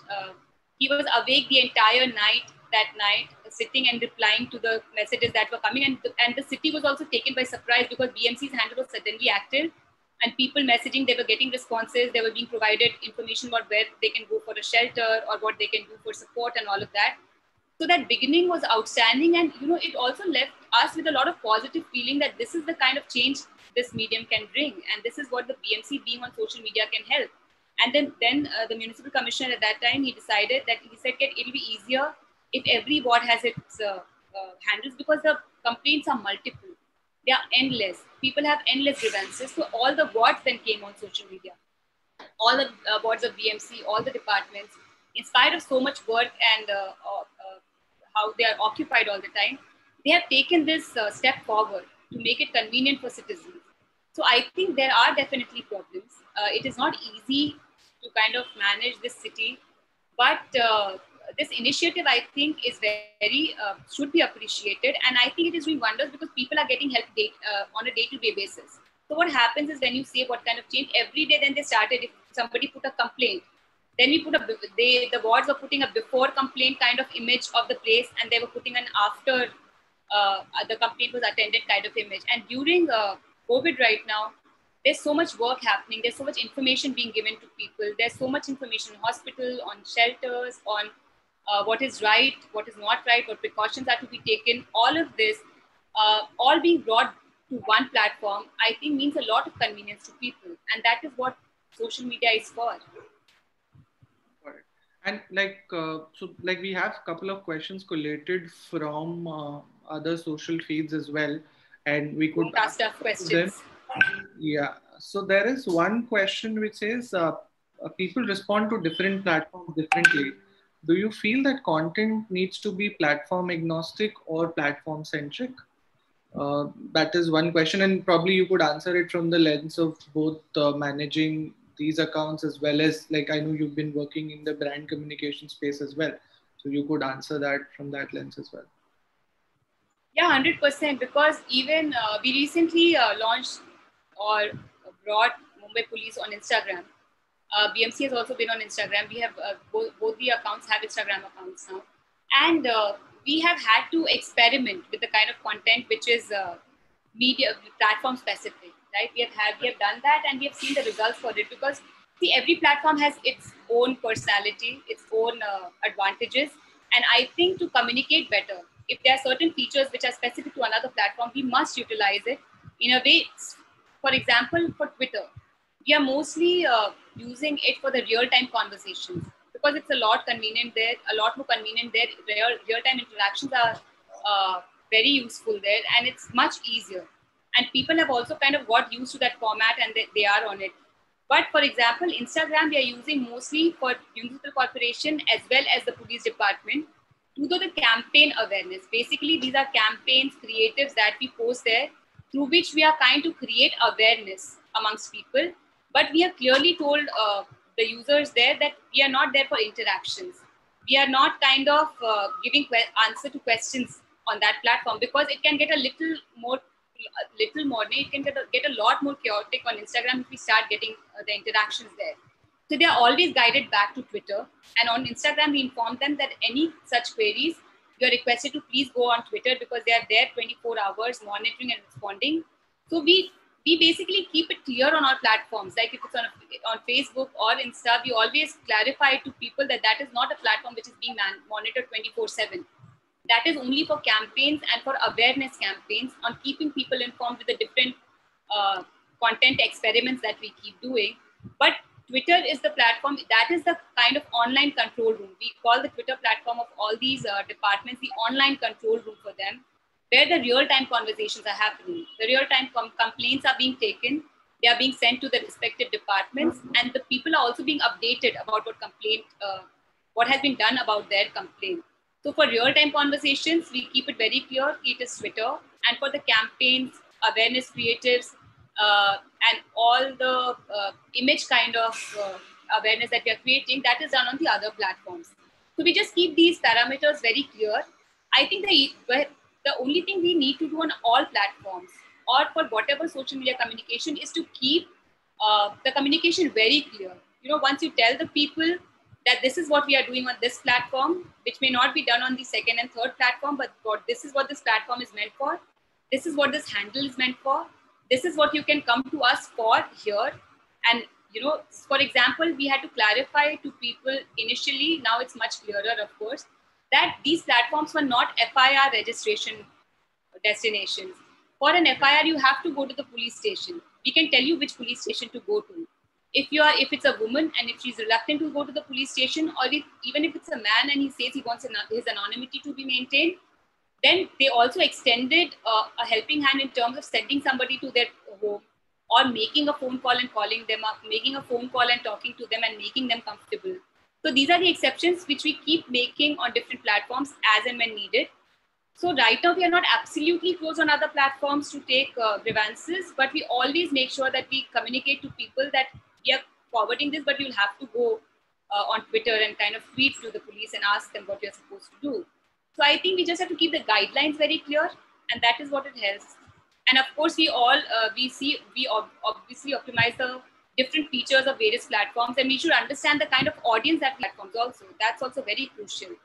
he was awake the entire night, sitting and replying to the messages that were coming. And the city was also taken by surprise, because BMC's handle was suddenly active, and people messaging, they were getting responses, they were being provided information about where they can go for a shelter or what they can do for support and all of that. So that beginning was outstanding, and it also left us with a lot of positive feeling that this is the kind of change this medium can bring, and this is what the BMC being on social media can help. And then the municipal commissioner at that time, he said it'll be easier if every ward has its handles, because the complaints are multiple, they are endless. People have endless grievances, so all the wards then came on social media, all the boards of BMC, all the departments, in spite of so much work and how they are occupied all the time, they have taken this step forward to make it convenient for citizens. So I think there are definitely problems. It is not easy to kind of manage this city, but this initiative, I think, is very, should be appreciated. And I think it is doing wonders, because people are getting help on a day-to-day basis. So what happens is, when you say what kind of change, every day then they started, if somebody put a complaint, then we put the wards were putting a before complaint kind of image of the place, and they were putting an after the complaint was attended kind of image. And during COVID right now, there's so much work happening. There's so much information being given to people. There's so much information in hospital, on shelters, on what is right, what is not right, what precautions are to be taken. All of this, all being brought to one platform, I think means a lot of convenience to people. And that is what social media is for. And we have a couple of questions collated from other social feeds as well, and we could ask tough questions. Yeah. So there is one question which says, people respond to different platforms differently. Do you feel that content needs to be platform agnostic or platform centric? That is one question, and probably you could answer it from the lens of both managing these accounts, as well as, like, I know you've been working in the brand communication space as well. So you could answer that from that lens as well. Yeah, 100%, because even we recently launched or brought Mumbai Police on Instagram. BMC has also been on Instagram. We have both the accounts have Instagram accounts now. And we have had to experiment with the kind of content which is media platform specific. Right? We have done that, and we have seen the results for it, because see, every platform has its own personality, its own advantages. And I think to communicate better, if there are certain features which are specific to another platform, we must utilize it in a way. For example, for Twitter, we are mostly using it for the real-time conversations, because it's a lot convenient there, a lot more convenient there. Real-time interactions are very useful there, and it's much easier. And people have also kind of got used to that format, and they are on it. But for example, Instagram, we are using mostly for municipal corporation as well as the police department to do the campaign awareness. Basically, these are campaigns, creatives that we post there through which we are trying to create awareness amongst people. But we have clearly told the users there that we are not there for interactions. We are not kind of giving answer to questions on that platform, because it can get a little more, it can get a lot more chaotic on Instagram if we start getting the interactions there. So they are always guided back to Twitter. And on Instagram, we inform them that any such queries, you are requested to please go on Twitter, because they are there 24 hours monitoring and responding. So we basically keep it clear on our platforms. Like if it's on Facebook or Insta, we always clarify to people that that is not a platform which is being monitored 24/7. That is only for campaigns and for awareness campaigns on keeping people informed with the different content experiments that we keep doing. But Twitter is the platform, that is the kind of online control room. We call the Twitter platform of all these departments the online control room for them, where the real-time conversations are happening. The real-time complaints are being taken, they are being sent to the respective departments, and the people are also being updated about what has been done about their complaint. So for real-time conversations, we keep it very clear, it is Twitter. And for the campaigns, awareness creatives, and all the image kind of awareness that we are creating, that is done on the other platforms. So we just keep these parameters very clear. I think the only thing we need to do on all platforms or for whatever social media communication is to keep the communication very clear. Once you tell the people that this is what we are doing on this platform, which may not be done on the second and third platform, but this is what this platform is meant for. This is what this handle is meant for. This is what you can come to us for here. And, for example, we had to clarify to people initially, now it's much clearer, of course, that these platforms were not FIR registration destinations. For an FIR, you have to go to the police station. We can tell you which police station to go to. If it's a woman and if she's reluctant to go to the police station, or even if it's a man and he says he wants his anonymity to be maintained, then they also extended a helping hand in terms of sending somebody to their home, or making a phone call and calling them up, making a phone call and talking to them and making them comfortable. So these are the exceptions which we keep making on different platforms as and when needed. So right now we are not absolutely closed on other platforms to take grievances, but we always make sure that we communicate to people that we are forwarding this, but you'll have to go on Twitter and kind of tweet to the police and ask them what you're supposed to do. So I think we just have to keep the guidelines very clear, and that is what it helps. And of course, we obviously optimize the different features of various platforms, and we should understand the kind of audience that platforms also. That's also very crucial,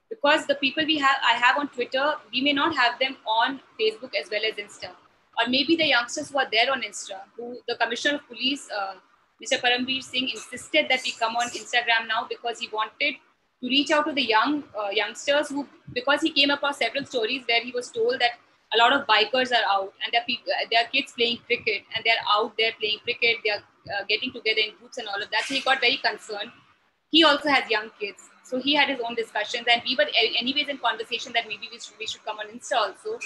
because the people I have on Twitter, we may not have them on Facebook as well as Insta, or maybe the youngsters who are there on Insta, who the Commissioner of Police, Mr. Paramveer Singh, insisted that we come on Instagram now because he wanted to reach out to the youngsters because he came across several stories where he was told that a lot of bikers are out and there are kids playing cricket and they're out there playing cricket, they're getting together in groups and all of that. So he got very concerned. He also has young kids. So he had his own discussions, and we were anyways in conversation that maybe we should come on Insta also.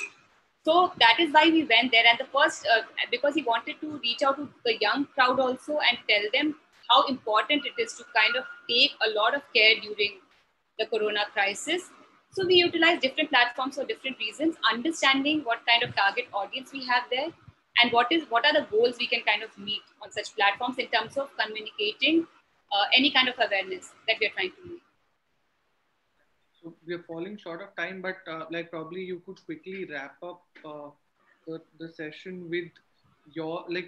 So that is why we went there. And the first, because he wanted to reach out to the young crowd also and tell them how important it is to kind of take a lot of care during the Corona crisis. So we utilize different platforms for different reasons, understanding what kind of target audience we have there and what are the goals we can kind of meet on such platforms in terms of communicating any kind of awareness that we're trying to meet. So we're falling short of time, but probably you could quickly wrap up the session with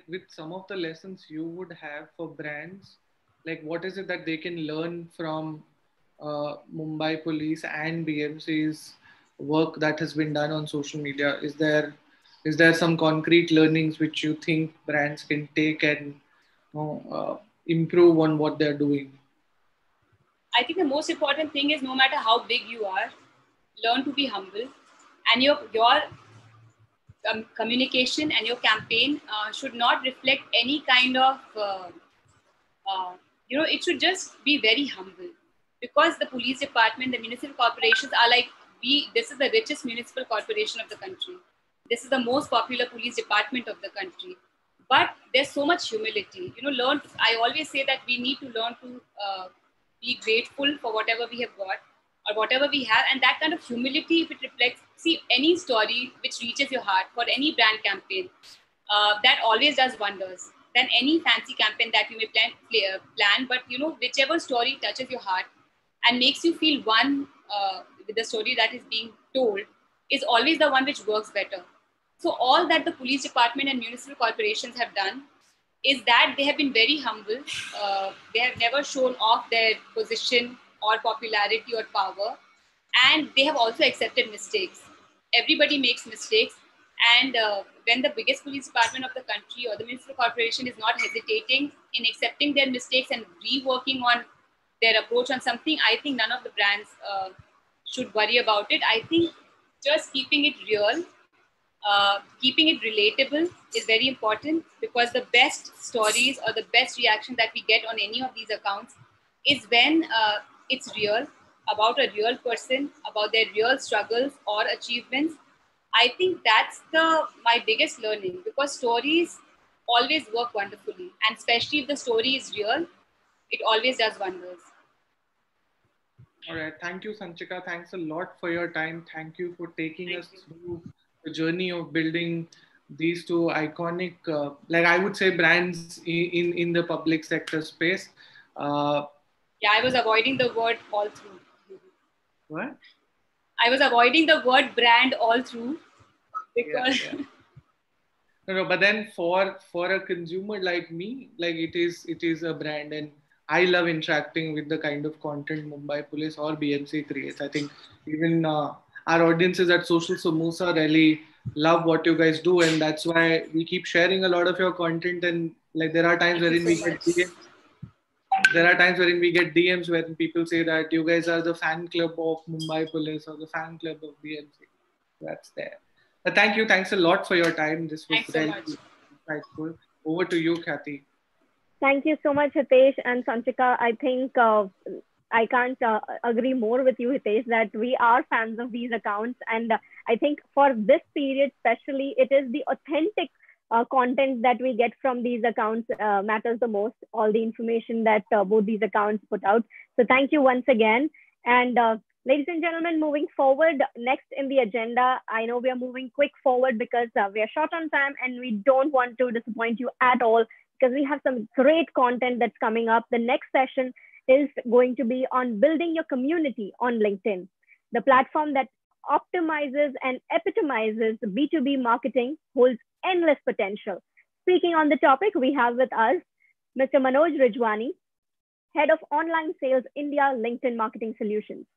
with some of the lessons you would have for brands. Like, what is it that they can learn from Mumbai Police and BMC's work that has been done on social media? Is there some concrete learnings which you think brands can take and improve on what they're doing? I think the most important thing is, no matter how big you are, learn to be humble, and your communication and your campaign should not reflect any kind of, it should just be very humble, because the police department, the municipal corporations are this is the richest municipal corporation of the country. This is the most popular police department of the country. But there's so much humility. I always say that we need to learn to be grateful for whatever we have got. or whatever we have. And that kind of humility, if it reflects, see, any story which reaches your heart for any brand campaign, that always does wonders than any fancy campaign that you may plan. But whichever story touches your heart and makes you feel one with the story that is being told is always the one which works better. So all that the police department and municipal corporations have done is that they have been very humble. They have never shown off their position or popularity or power. And they have also accepted mistakes. Everybody makes mistakes. And when the biggest police department of the country or the municipal corporation is not hesitating in accepting their mistakes and reworking on their approach on something, I think none of the brands should worry about it. I think just keeping it real, keeping it relatable is very important, because the best stories or the best reaction that we get on any of these accounts is when it's real, about a real person, about their real struggles or achievements. I think that's my biggest learning, because stories always work wonderfully. And especially if the story is real, it always does wonders. All right. Thank you, Sanchika. Thanks a lot for your time. Thank you for taking us through the journey of building these two iconic, like I would say, brands in the public sector space. Yeah, I was avoiding the word all through. What? I was avoiding the word brand all through because... Yeah. No, but then for a consumer like me, like it is a brand, and I love interacting with the kind of content Mumbai Police or BMC creates. I think even our audiences at Social Samosa really love what you guys do, and that's why we keep sharing a lot of your content. And like there are times wherein we get DMs. There are times wherein we get DMs where people say that you guys are the fan club of Mumbai Police or the fan club of BMC. That's there. But thank you. Thanks a lot for your time. This was very insightful. Over to you, Kathy. Thank you so much, Hitesh and Sanchika. I think I can't agree more with you, Hitesh, that we are fans of these accounts. And I think for this period, especially, it is the authentic content that we get from these accounts matters the most, all the information that both these accounts put out. So thank you once again. And ladies and gentlemen, moving forward, next in the agenda, I know we are moving quick forward because we are short on time and we don't want to disappoint you at all, because we have some great content that's coming up. The next session is going to be on building your community on LinkedIn, the platform that optimizes and epitomizes B2B marketing, holds endless potential. Speaking on the topic, we have with us Mr. Manoj Rijwani, Head of Online Sales India LinkedIn Marketing Solutions.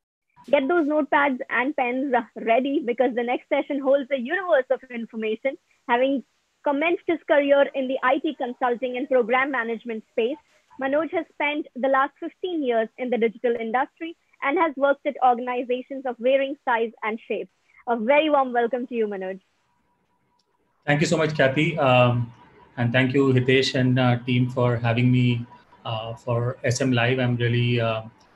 Get those notepads and pens ready, because the next session holds a universe of information. Having commenced his career in the IT consulting and program management space, Manoj has spent the last 15 years in the digital industry and has worked at organizations of varying size and shapes. A very warm welcome to you, Manoj. Thank you so much, Kathy. And thank you, Hitesh and team, for having me for SMLive. I'm really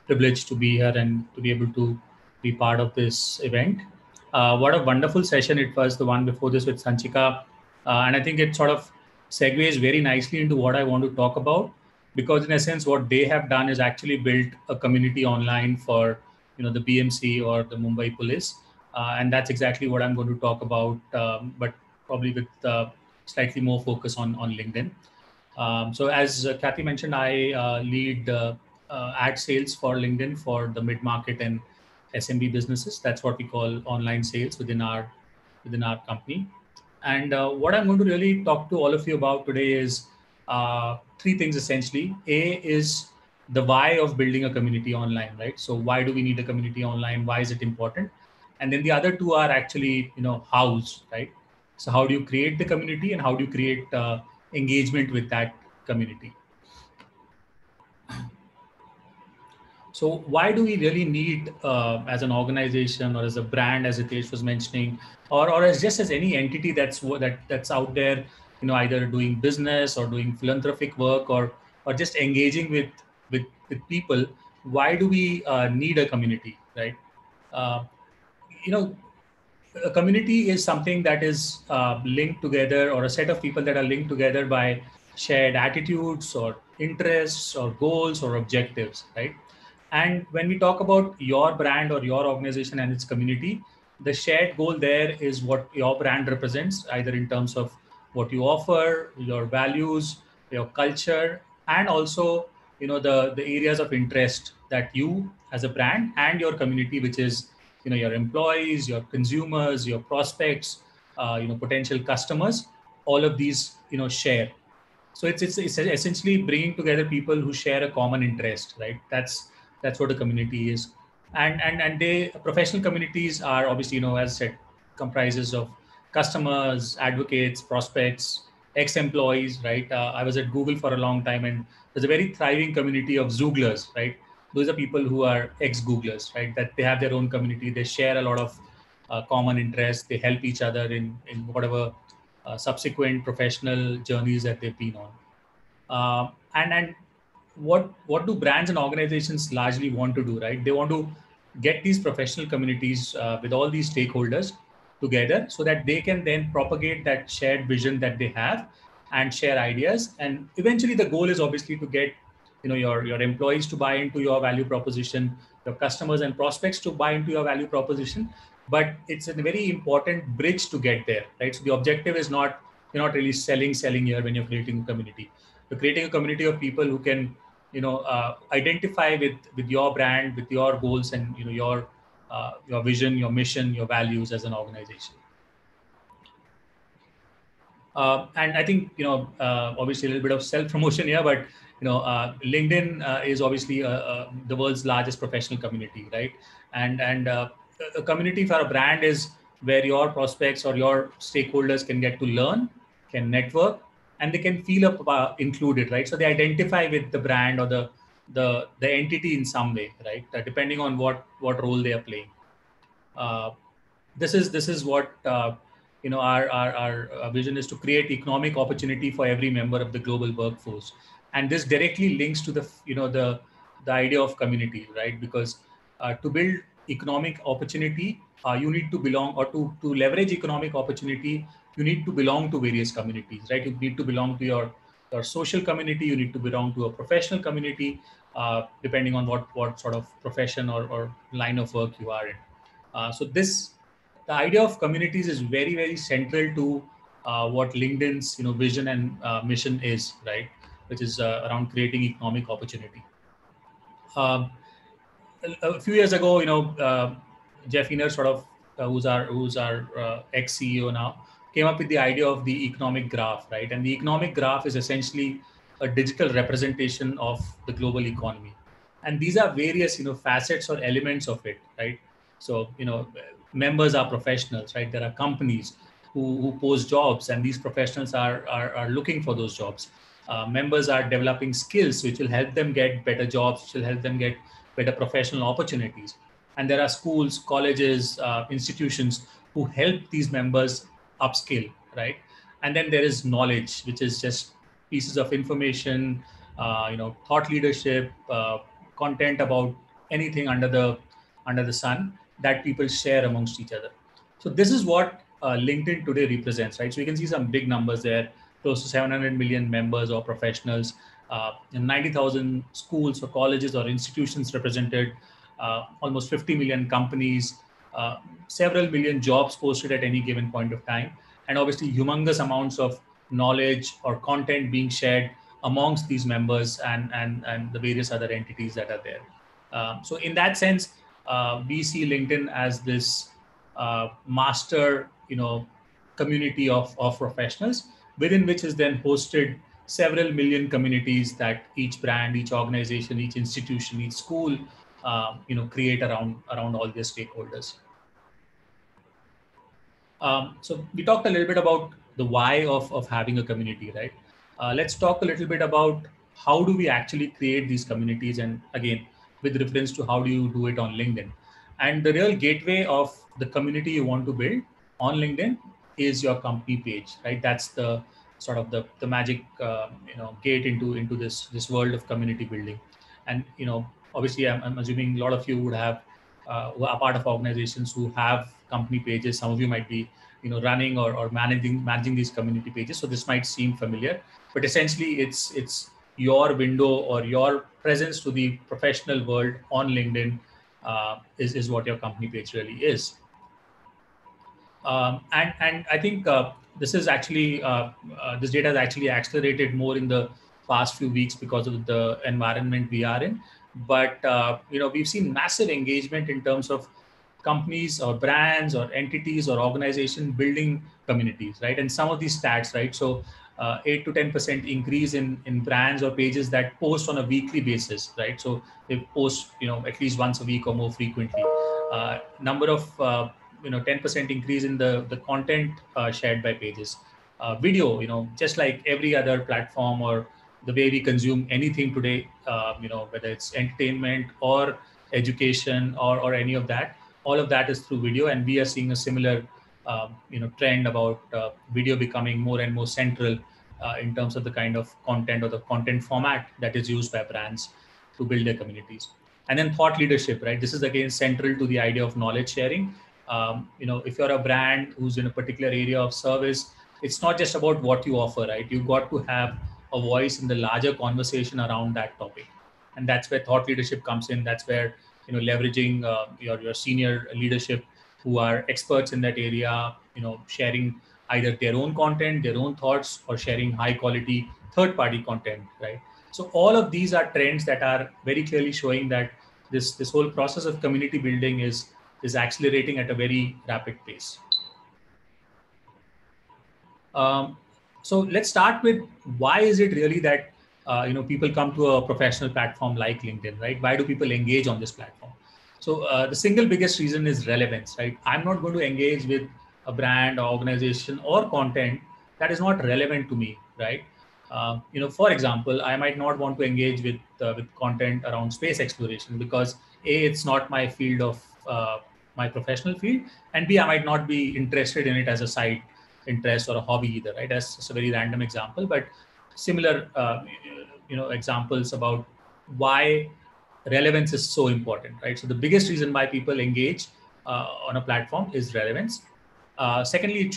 privileged to be here and to be able to be part of this event. What a wonderful session it was, the one before this with Sanchika. And I think it sort of segues very nicely into what I want to talk about, because in essence, what they have done is actually built a community online for the BMC or the Mumbai Police. And that's exactly what I'm going to talk about, but probably with slightly more focus on LinkedIn. So as Kathy mentioned, I lead ad sales for LinkedIn for the mid-market and SMB businesses. That's what we call online sales within our company. And what I'm going to really talk to all of you about today is three things essentially. A is the why of building a community online, right? So why do we need a community online? Why is it important? And then the other two are actually, hows, right? So how do you create the community and how do you create engagement with that community? So why do we really need, as an organization or as a brand, as Hitesh was mentioning, or as just as any entity that's out there, either doing business or doing philanthropic work or just engaging with people? Why do we need a community, right? A community is something that is linked together, or a set of people that are linked together by shared attitudes or interests or goals or objectives, right? And when we talk about your brand or your organization and its community, the shared goal there is what your brand represents, either in terms of what you offer, your values, your culture, and also the areas of interest that you as a brand and your community, which is your employees, your consumers, your prospects, potential customers, all of these share. So it's essentially bringing together people who share a common interest, right? That's what a community is. And they professional communities are obviously, as I said, comprises of customers, advocates, prospects, ex-employees, right? I was at Google for a long time, and there's a very thriving community of Zooglers, right? Those are people who are ex-Googlers, right? That they have their own community. They share a lot of common interests. They help each other in whatever subsequent professional journeys that they've been on. And what do brands and organizations largely want to do, right? They want to get these professional communities with all these stakeholders together so that they can then propagate that shared vision that they have and share ideas. And eventually the goal is obviously to get your employees to buy into your value proposition, your customers and prospects to buy into your value proposition. But it's a very important bridge to get there, right? So the objective is not, you're not really selling here when you're creating a community. You're creating a community of people who can identify with your brand, with your goals, and your vision, your mission, your values as an organization. And I think obviously a little bit of self-promotion here, but LinkedIn is obviously the world's largest professional community, right? And a community for a brand is where your prospects or your stakeholders can get to learn, can network, and they can feel included, right? So they identify with the brand or the entity in some way, right? Depending on what role they are playing. This is what our vision is, to create economic opportunity for every member of the global workforce, and this directly links to the idea of community, right? Because to build economic opportunity, you need to belong, or to leverage economic opportunity, you need to belong to various communities, right? You need to belong to your social community, you need to belong to a professional community, depending on what sort of profession or line of work you are in. So the idea of communities is very, very central to what LinkedIn's vision and mission is, right? Which is around creating economic opportunity. A few years ago, Jeff Inner, sort of, who's our ex-CEO now, came up with the idea of the economic graph, right? And the economic graph is essentially a digital representation of the global economy. And these are various, facets or elements of it, right? So, members are professionals, right? There are companies who post jobs, and these professionals are looking for those jobs. Members are developing skills which will help them get better jobs, which will help them get better professional opportunities. And there are schools, colleges, institutions who help these members upskill, right? And then there is knowledge, which is just pieces of information, thought leadership, content about anything under the sun that people share amongst each other. So this is what LinkedIn today represents, right? So you can see some big numbers there, close to 700 million members or professionals, 90,000 schools or colleges or institutions represented, almost 50 million companies, several million jobs posted at any given point of time, and obviously humongous amounts of knowledge or content being shared amongst these members and the various other entities that are there. So in that sense, we see LinkedIn as this master, community of professionals, within which is then hosted several million communities that each brand, each organization, each institution, each school, create around all their stakeholders. So we talked a little bit about the why of having a community, right? Let's talk a little bit about how do we actually create these communities, and again, with reference to how do you do it on LinkedIn. And the real gateway of the community you want to build on LinkedIn is your company page, right? That's the sort of the magic, gate into this world of community building. And, obviously I'm assuming a lot of you would have, who are part of organizations who have company pages. Some of you might be, running or managing these community pages. So this might seem familiar, but essentially it's your window or your presence to the professional world on LinkedIn is what your company page really is. And I think this is actually this data has actually accelerated more in the past few weeks because of the environment we are in. But we've seen massive engagement in terms of companies or brands or entities or organization building communities, right? And some of these stats, right? So 8 to 10% increase in brands or pages that post on a weekly basis, right? So they post, at least once a week or more frequently. Number of 10% increase in the content shared by pages. Video, just like every other platform or the way we consume anything today, whether it's entertainment or education or any of that, all of that is through video, and we are seeing a similar trend about video becoming more and more central in terms of the kind of content or the content format that is used by brands to build their communities. And then thought leadership, right? This is again central to the idea of knowledge sharing. If you're a brand who's in a particular area of service, it's not just about what you offer, right? You've got to have a voice in the larger conversation around that topic. And that's where thought leadership comes in. That's where, leveraging your senior leadership who are experts in that area, sharing either their own content, their own thoughts, or sharing high quality third-party content, right? So all of these are trends that are very clearly showing that this whole process of community building is accelerating at a very rapid pace. So let's start with why is it really that people come to a professional platform like LinkedIn, right? Why do people engage on this platform? So the single biggest reason is relevance, right? I'm not going to engage with a brand or organization or content that is not relevant to me, right? For example, I might not want to engage with content around space exploration because A, it's not my field of my professional field, and B, I might not be interested in it as a side interest or a hobby either, right? That's just a very random example, but similar, examples about why relevance is so important, right? So the biggest reason why people engage on a platform is relevance. Secondly,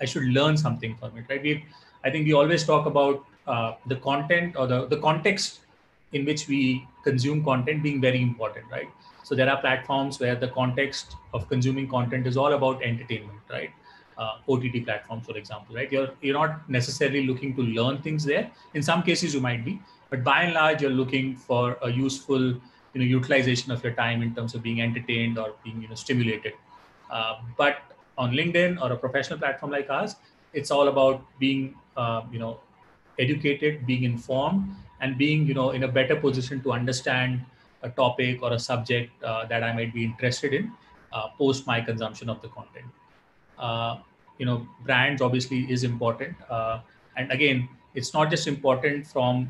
I should learn something from it, right? I think we always talk about the content or the context in which we consume content being very important, right? So there are platforms where the context of consuming content is all about entertainment, right? OTT platforms, for example, right? You're not necessarily looking to learn things there. In some cases, you might be, but by and large, you're looking for a useful, utilization of your time in terms of being entertained or being, stimulated. But on LinkedIn or a professional platform like ours, it's all about being, educated, being informed, and being, in a better position to understand a topic or a subject that I might be interested in post my consumption of the content. Brands obviously is important. And again, it's not just important from,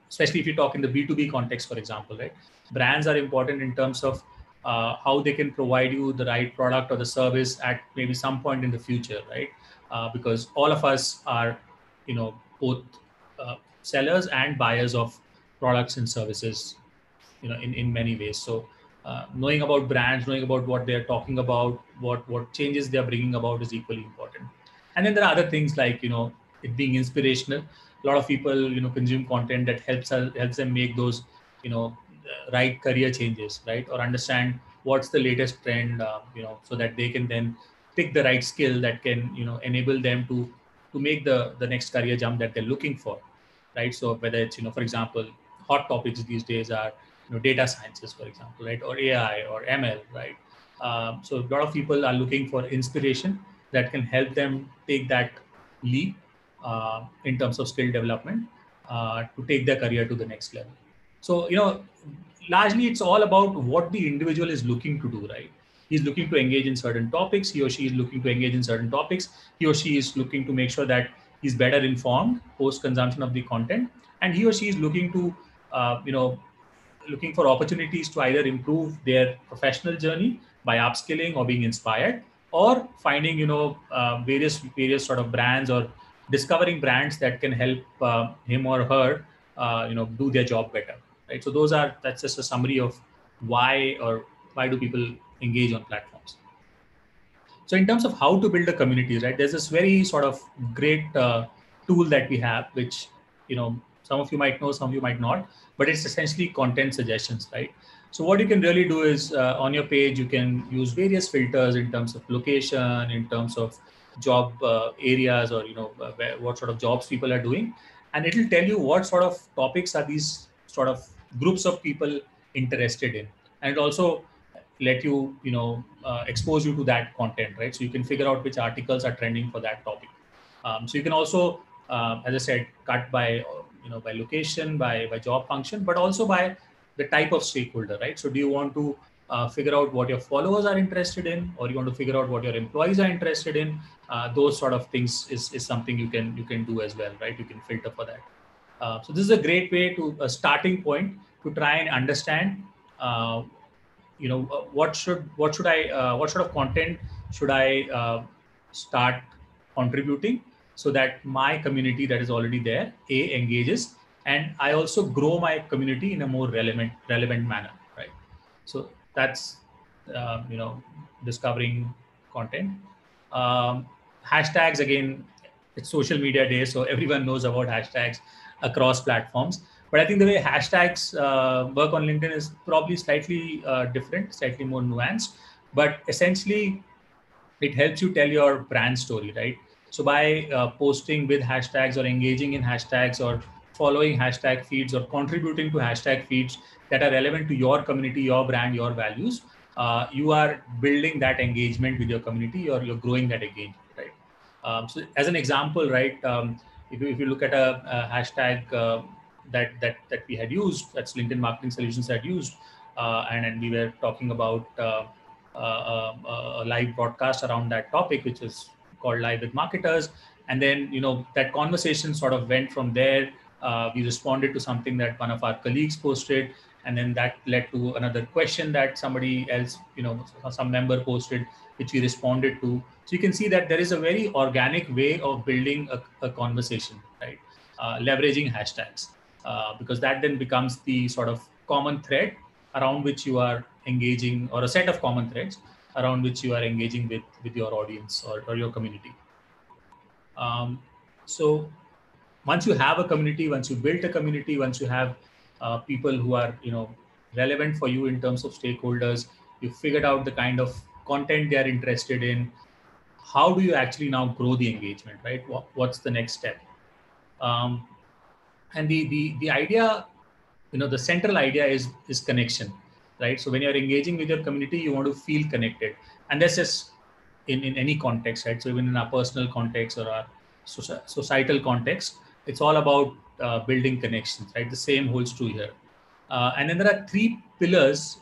especially if you talk in the B2B context, for example, right? Brands are important in terms of how they can provide you the right product or the service at maybe some point in the future, right? Because all of us are, both sellers and buyers of products and services, in many ways. So knowing about brands, knowing about what they're talking about, what changes they're bringing about is equally important. And then there are other things like, it being inspirational. A lot of people, consume content that helps them make those, right career changes, right? Or understand what's the latest trend, so that they can then pick the right skill that can, enable them to make the next career jump that they're looking for, right? So whether it's, for example, hot topics these days are, data sciences, for example, right? Or AI or ML, right? So a lot of people are looking for inspiration that can help them take that leap in terms of skill development to take their career to the next level. So, largely it's all about what the individual is looking to do, right? He's looking to engage in certain topics. He or she is looking to engage in certain topics. He or she is looking to make sure that he's better informed post-consumption of the content. And he or she is looking to, looking for opportunities to either improve their professional journey by upskilling or being inspired, or finding, various sort of brands or discovering brands that can help him or her, do their job better, right? So that's just a summary of why do people engage on platforms. So in terms of how to build a community, right, there's this very sort of great tool that we have, which, some of you might know, some of you might not, but it's essentially content suggestions, right? So what you can really do is on your page, you can use various filters in terms of location, in terms of job areas, or what sort of jobs people are doing, and it'll tell you what sort of topics are these sort of groups of people interested in, and it also let you expose you to that content, right? So you can figure out which articles are trending for that topic. So you can also, as I said, cut by by location, by job function, but also by the type of stakeholder, right? So do you want to figure out what your followers are interested in, or you want to figure out what your employees are interested in? Those sort of things is something you can do as well, right? You can filter for that. So this is a great way to a starting point to try and understand, what sort of content should I start contributing, so that my community that is already there engages, and I also grow my community in a more relevant manner, right? So that's discovering content. Hashtags, again, it's social media day, so everyone knows about hashtags across platforms. But I think the way hashtags work on LinkedIn is probably slightly different, slightly more nuanced. But essentially, it helps you tell your brand story, right? So by posting with hashtags, or engaging in hashtags, or following hashtag feeds, or contributing to hashtag feeds that are relevant to your community, your brand, your values, you are building that engagement with your community, or you're growing that engagement, right? So as an example, right, if you look at a hashtag that we had used, that's LinkedIn Marketing Solutions had used, and we were talking about a live broadcast around that topic, which is called Live with Marketers. And then, that conversation sort of went from there. We responded to something that one of our colleagues posted, and then that led to another question that somebody else, some member posted, which we responded to. So you can see that there is a very organic way of building a conversation, right? Leveraging hashtags, because that then becomes the sort of common thread around which you are engaging, or a set of common threads around which you are engaging with your audience or your community. So once you have a community, once you build a community, once you have people who are relevant for you in terms of stakeholders, you figured out the kind of content they are interested in, how do you actually now grow the engagement, right? What's the next step? And the idea, the central idea is connection, right? So when you're engaging with your community, you want to feel connected, and that's just in any context, right? So even in our personal context or our societal context, it's all about building connections, right? The same holds true here. And then there are three pillars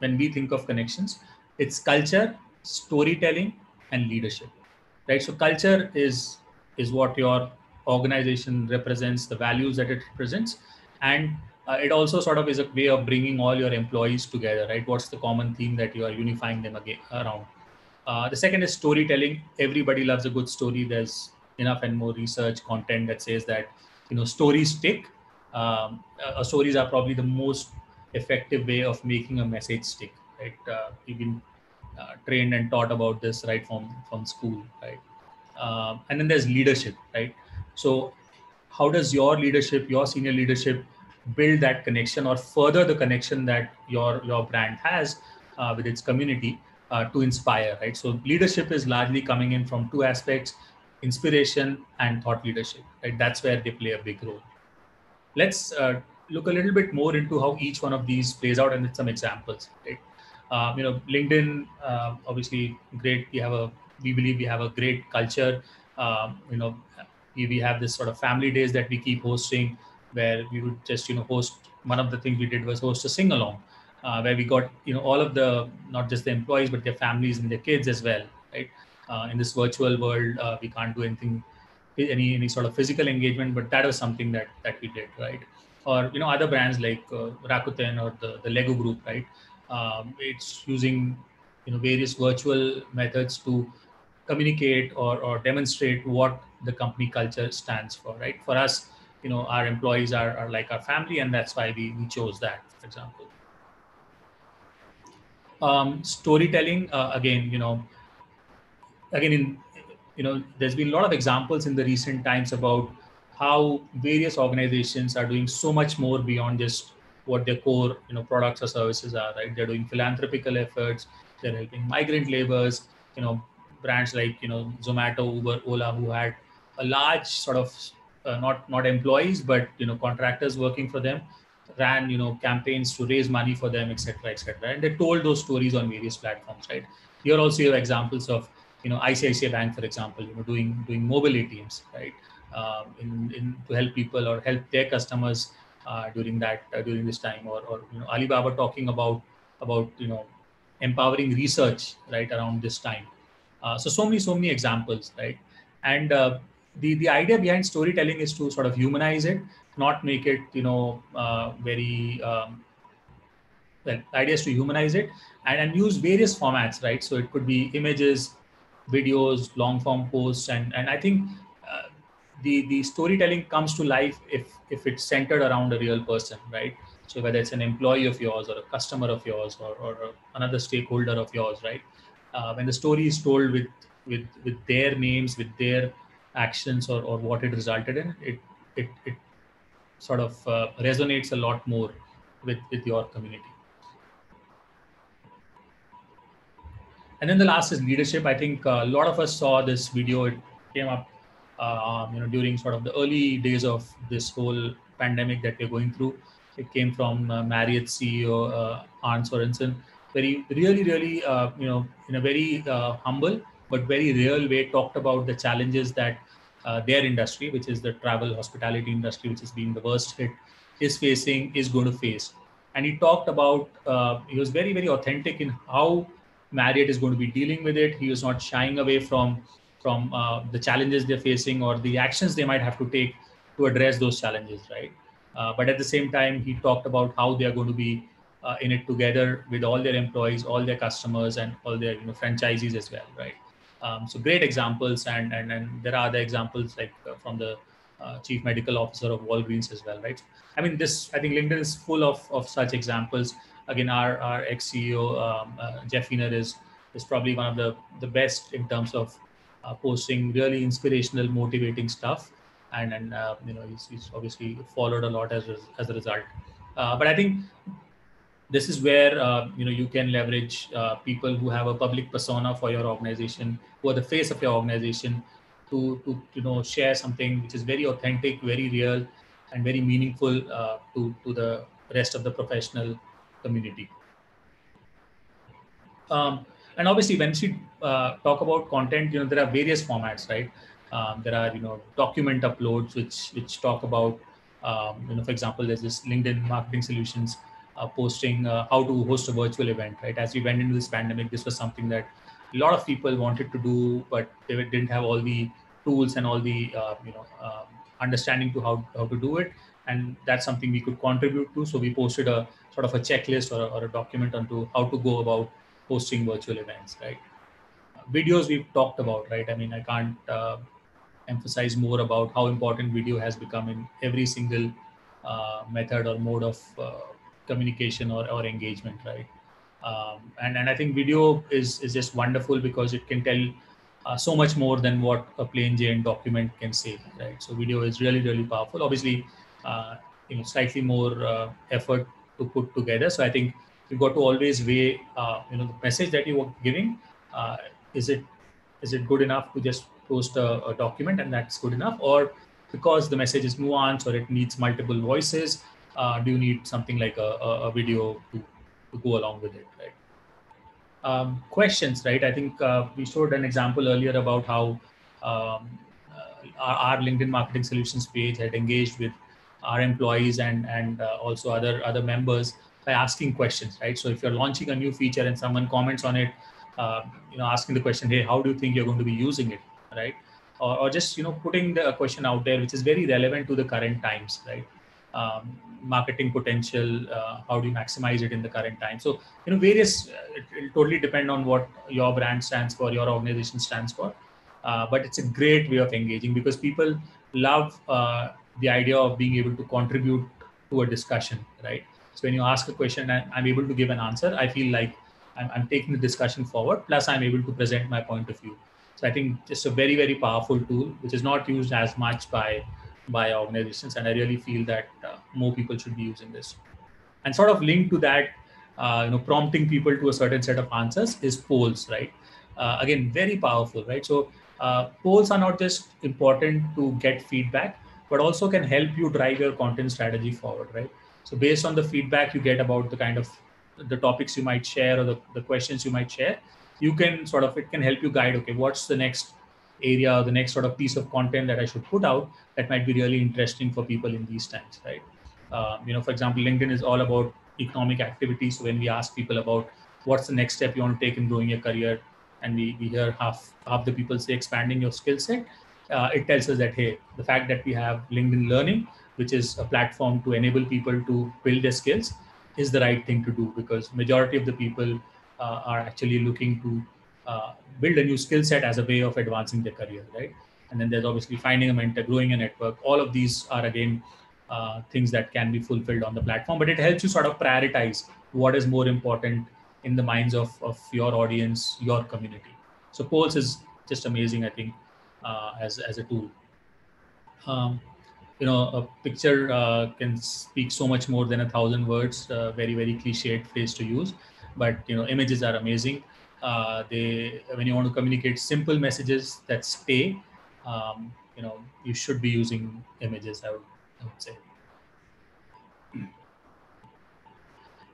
when we think of connections. It's culture, storytelling, and leadership, right? So culture is what your organization represents, the values that it represents, and it also sort of is a way of bringing all your employees together, right? What's the common theme that you are unifying them around? The second is storytelling. Everybody loves a good story. There's enough and more research content that says that stories stick. Stories are probably the most effective way of making a message stick, right? You've been trained and taught about this right from school, right? And then there's leadership, right? So how does your leadership, your senior leadership, build that connection or further the connection that your brand has with its community to inspire, right? So leadership is largely coming in from two aspects: inspiration and thought leadership, right? That's where they play a big role. Let's look a little bit more into how each one of these plays out and with some examples, right? LinkedIn, obviously great. We believe we have a great culture. We have this sort of family days that we keep hosting, where we would just host. One of the things we did was host a sing along, where we got all of the, not just the employees but their families and their kids as well, right? In this virtual world, we can't do anything, any sort of physical engagement, but that was something that we did, right? Or other brands like Rakuten or the Lego Group, right? It's using various virtual methods to communicate or demonstrate what the company culture stands for, right? For us, our employees are like our family, and that's why we chose that, for example. Storytelling, again, there's been a lot of examples in the recent times about how various organizations are doing so much more beyond just what their core, products or services are, right? They're doing philanthropical efforts. They're helping migrant laborers, brands like, Zomato, Uber, Ola, who had a large sort of, not employees, but, contractors working for them, ran, campaigns to raise money for them, etc., etc. And they told those stories on various platforms, right? Here also you have examples of, ICICI Bank, for example, doing mobile ATMs, right? To help people or help their customers during this time, or Alibaba talking about empowering research right around this time. So many examples, right? And the idea behind storytelling is to sort of humanize it, not make it very well, the idea is to humanize it and use various formats, right? So it could be images, videos, long form posts, and I think the storytelling comes to life if it's centered around a real person, right? So whether it's an employee of yours or a customer of yours or another stakeholder of yours, right? When the story is told with their names, with their actions or what it resulted in, it sort of resonates a lot more with your community. And then the last is leadership. I think a lot of us saw this video. It came up, during sort of the early days of this whole pandemic that we're going through. It came from Marriott CEO Arne Sorensen. Really, in a very humble but very real way, talked about the challenges that their industry, which is the travel hospitality industry, which is being the worst hit, is going to face. And he talked about, he was very, very authentic in how Marriott is going to be dealing with it. He was not shying away from the challenges they're facing or the actions they might have to take to address those challenges, right? But at the same time, he talked about how they are going to be in it together with all their employees, all their customers, and all their franchisees as well, right? So great examples, and there are other examples like from the chief medical officer of Walgreens as well, right? I mean, I think LinkedIn is full of such examples. Again, our ex-CEO, Jeff Wiener, is probably one of the best in terms of posting really inspirational, motivating stuff. And he's obviously followed a lot as a result. But I think this is where you can leverage people who have a public persona for your organization, who are the face of your organization, to share something which is very authentic, very real, and very meaningful to the rest of the professional community. And obviously, when we talk about content, there are various formats, right? There are document uploads which talk about for example, there's this LinkedIn Marketing Solutions posting how to host a virtual event, right? As we went into this pandemic, this was something that a lot of people wanted to do, but they didn't have all the tools and all the understanding to how to do it. And that's something we could contribute to. So we posted a sort of a checklist or a document onto how to go about hosting virtual events, right? Videos we've talked about, right? I mean, I can't emphasize more about how important video has become in every single method or mode of communication or engagement, right? And I think video is just wonderful because it can tell so much more than what a plain Jane document can say, right? So video is really, really powerful. Obviously, slightly more effort to put together. So I think you've got to always weigh, the message that you are giving. Is it good enough to just post a document and that's good enough, or because the message is nuanced or it needs multiple voices, do you need something like a video to go along with it, right? Questions, right? I think we showed an example earlier about how our LinkedIn Marketing Solutions page had engaged with our employees and also other members by asking questions, right? So if you're launching a new feature and someone comments on it, asking the question, hey, how do you think you're going to be using it, right? Or just putting the question out there, which is very relevant to the current times, right? Marketing potential, how do you maximize it in the current time? So various, it'll totally depend on what your brand stands for, your organization stands for, but it's a great way of engaging because people love the idea of being able to contribute to a discussion, right? So when you ask a question and I'm able to give an answer, I feel like I'm taking the discussion forward, plus I'm able to present my point of view. So I think just a very, very powerful tool, which is not used as much by by organizations. And I really feel that more people should be using this. And sort of linked to that, prompting people to a certain set of answers is polls, right? Again, very powerful, right? So polls are not just important to get feedback, but also can help you drive your content strategy forward, right? So based on the feedback you get about the kind of the topics you might share or the questions you might share, you can sort of, it can help you guide, okay, what's the next area or the next sort of piece of content that I should put out that might be really interesting for people in these times, right? For example, LinkedIn is all about economic activity. So when we ask people about what's the next step you want to take in growing your career, and we hear half the people say expanding your skill set, it tells us that, hey, the fact that we have LinkedIn Learning, which is a platform to enable people to build their skills, is the right thing to do, because majority of the people are actually looking to build a new skill set as a way of advancing their career, right? And then there's obviously finding a mentor, growing a network. All of these are, again, things that can be fulfilled on the platform, but it helps you sort of prioritize what is more important in the minds of your audience, your community. So polls is just amazing, I think, as a tool. A picture can speak so much more than 1,000 words. Very, very cliched phrase to use, but images are amazing. When you want to communicate simple messages that stay, you should be using images, I would say.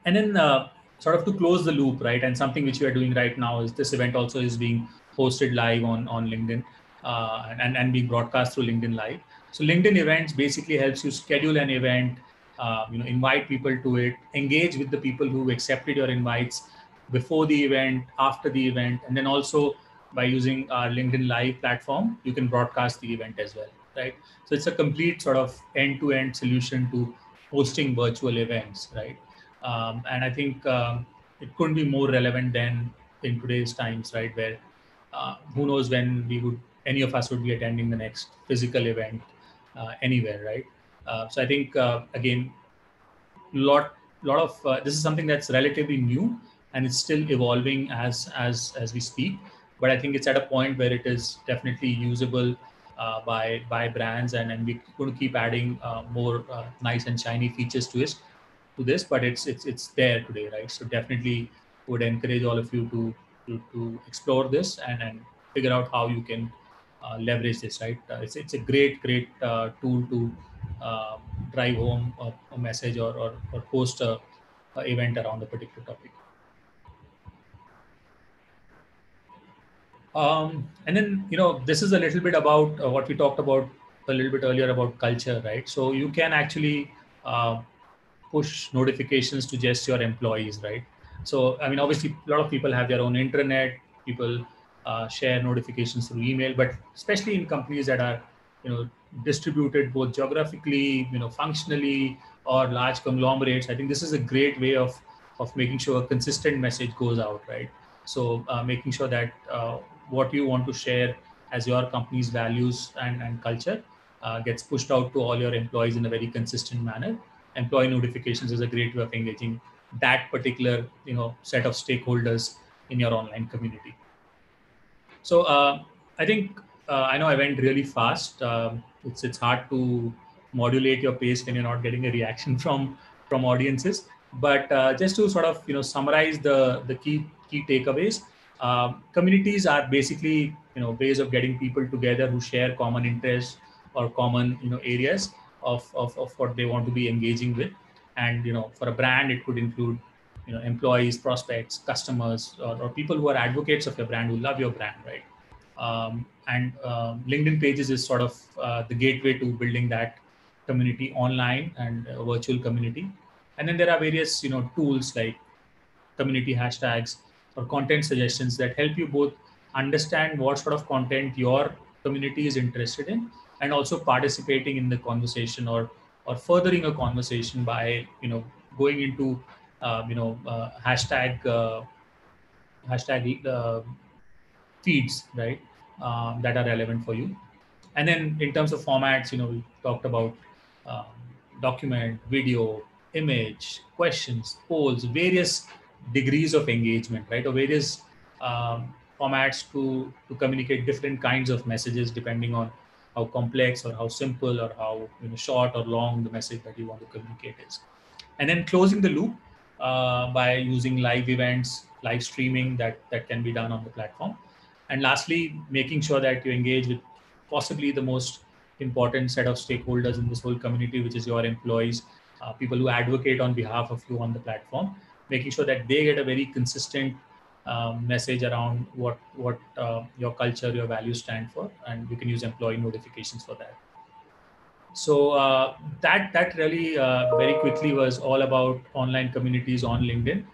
And then sort of to close the loop, right? And something which we are doing right now is this event also is being hosted live on LinkedIn and being broadcast through LinkedIn Live. So LinkedIn events basically helps you schedule an event, invite people to it, engage with the people who accepted your invites before the event, after the event, and then also by using our LinkedIn Live platform, you can broadcast the event as well, right? So it's a complete sort of end-to-end solution to hosting virtual events, right? And I think it couldn't be more relevant than in today's times, right? Where who knows when any of us would be attending the next physical event anywhere, right? So I think again, lot of this is something that's relatively new and it's still evolving as we speak. But I think it's at a point where it is definitely usable by brands, and we're going to keep adding more nice and shiny features to this, but it's there today, right? So definitely would encourage all of you to explore this and figure out how you can leverage this, right? It's a great tool to drive home a message or post a event around a particular topic. And then, this is a little bit about what we talked about a little bit earlier about culture, right? So you can actually push notifications to just your employees, right? So, I mean, obviously, a lot of people have their own intranet. People share notifications through email, but especially in companies that are, distributed both geographically, functionally, or large conglomerates, I think this is a great way of making sure a consistent message goes out, right? So, making sure that what you want to share as your company's values and culture gets pushed out to all your employees in a very consistent manner. Employee notifications is a great way of engaging that particular set of stakeholders in your online community. So I think I know I went really fast. It's hard to modulate your pace when you're not getting a reaction from audiences. But just to sort of summarize the key takeaways, communities are basically ways of getting people together who share common interests or common areas of what they want to be engaging with. And for a brand, it could include employees, prospects, customers, or people who are advocates of your brand, who love your brand, right? And LinkedIn Pages is sort of the gateway to building that community online and a virtual community. And then there are various tools like community hashtags or content suggestions that help you both understand what sort of content your community is interested in, and also participating in the conversation or furthering a conversation by going into hashtag feeds, right, that are relevant for you. And then in terms of formats, we talked about document, video, image, questions, polls, various degrees of engagement, right, or various formats to communicate different kinds of messages depending on how complex or how simple or how short or long the message that you want to communicate is. And then closing the loop by using live events, live streaming that can be done on the platform. And lastly, making sure that you engage with possibly the most important set of stakeholders in this whole community, which is your employees, people who advocate on behalf of you on the platform, making sure that they get a very consistent message around what your culture, your values stand for, and you can use employee notifications for that. So that really very quickly was all about online communities on LinkedIn.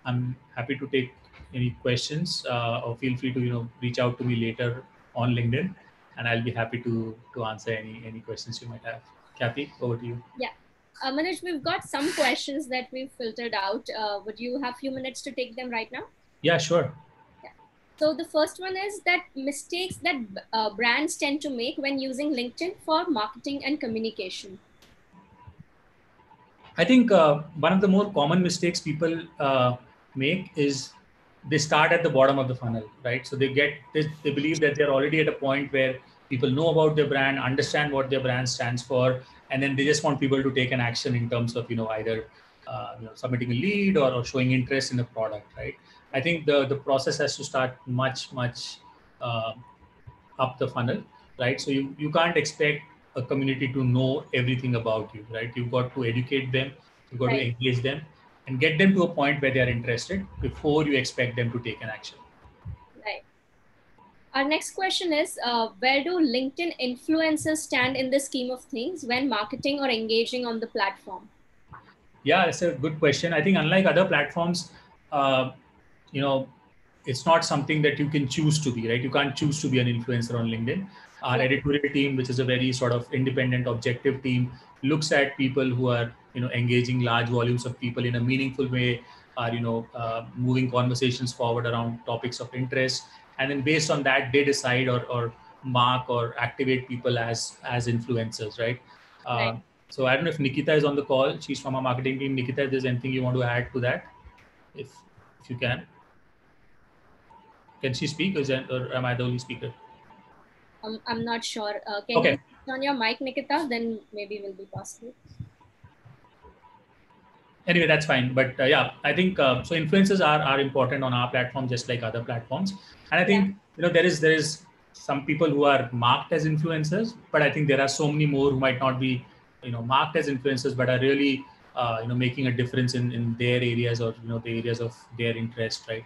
I'm happy to take any questions, or feel free to reach out to me later on LinkedIn, and I'll be happy to answer any questions you might have. Kathy, over to you. Yeah. Manoj, we've got some questions that we've filtered out. Would you have a few minutes to take them right now? Yeah, sure. Yeah. So the first one is that mistakes that brands tend to make when using LinkedIn for marketing and communication. I think one of the more common mistakes people make is they start at the bottom of the funnel, right? So they believe that they're already at a point where people know about their brand, understand what their brand stands for, and then they just want people to take an action in terms of either submitting a lead or showing interest in the product, right? I think the process has to start much up the funnel, right? So you can't expect a community to know everything about you, right? You've got to educate them, you've got to engage them, and get them to a point where they are interested before you expect them to take an action. Right. Our next question is, where do LinkedIn influencers stand in the scheme of things when marketing or engaging on the platform? Yeah, that's a good question. I think unlike other platforms, it's not something that you can choose to be, right? You can't choose to be an influencer on LinkedIn. Our editorial team, which is a very sort of independent, objective team, looks at people who are, engaging large volumes of people in a meaningful way, are, moving conversations forward around topics of interest. And then based on that, they decide or mark or activate people as influencers, right? So I don't know if Nikita is on the call. She's from our marketing team. Nikita, if there's anything you want to add to that, if you can. Can she speak, or am I the only speaker? I'm not sure. Can you turn on your mic, Nikita? Then maybe it will be possible. Anyway, that's fine. But yeah, I think so. Influencers are important on our platform, just like other platforms. And I think there is some people who are marked as influencers, but I think there are so many more who might not be marked as influencers, but are really making a difference in their areas or the areas of their interest, right?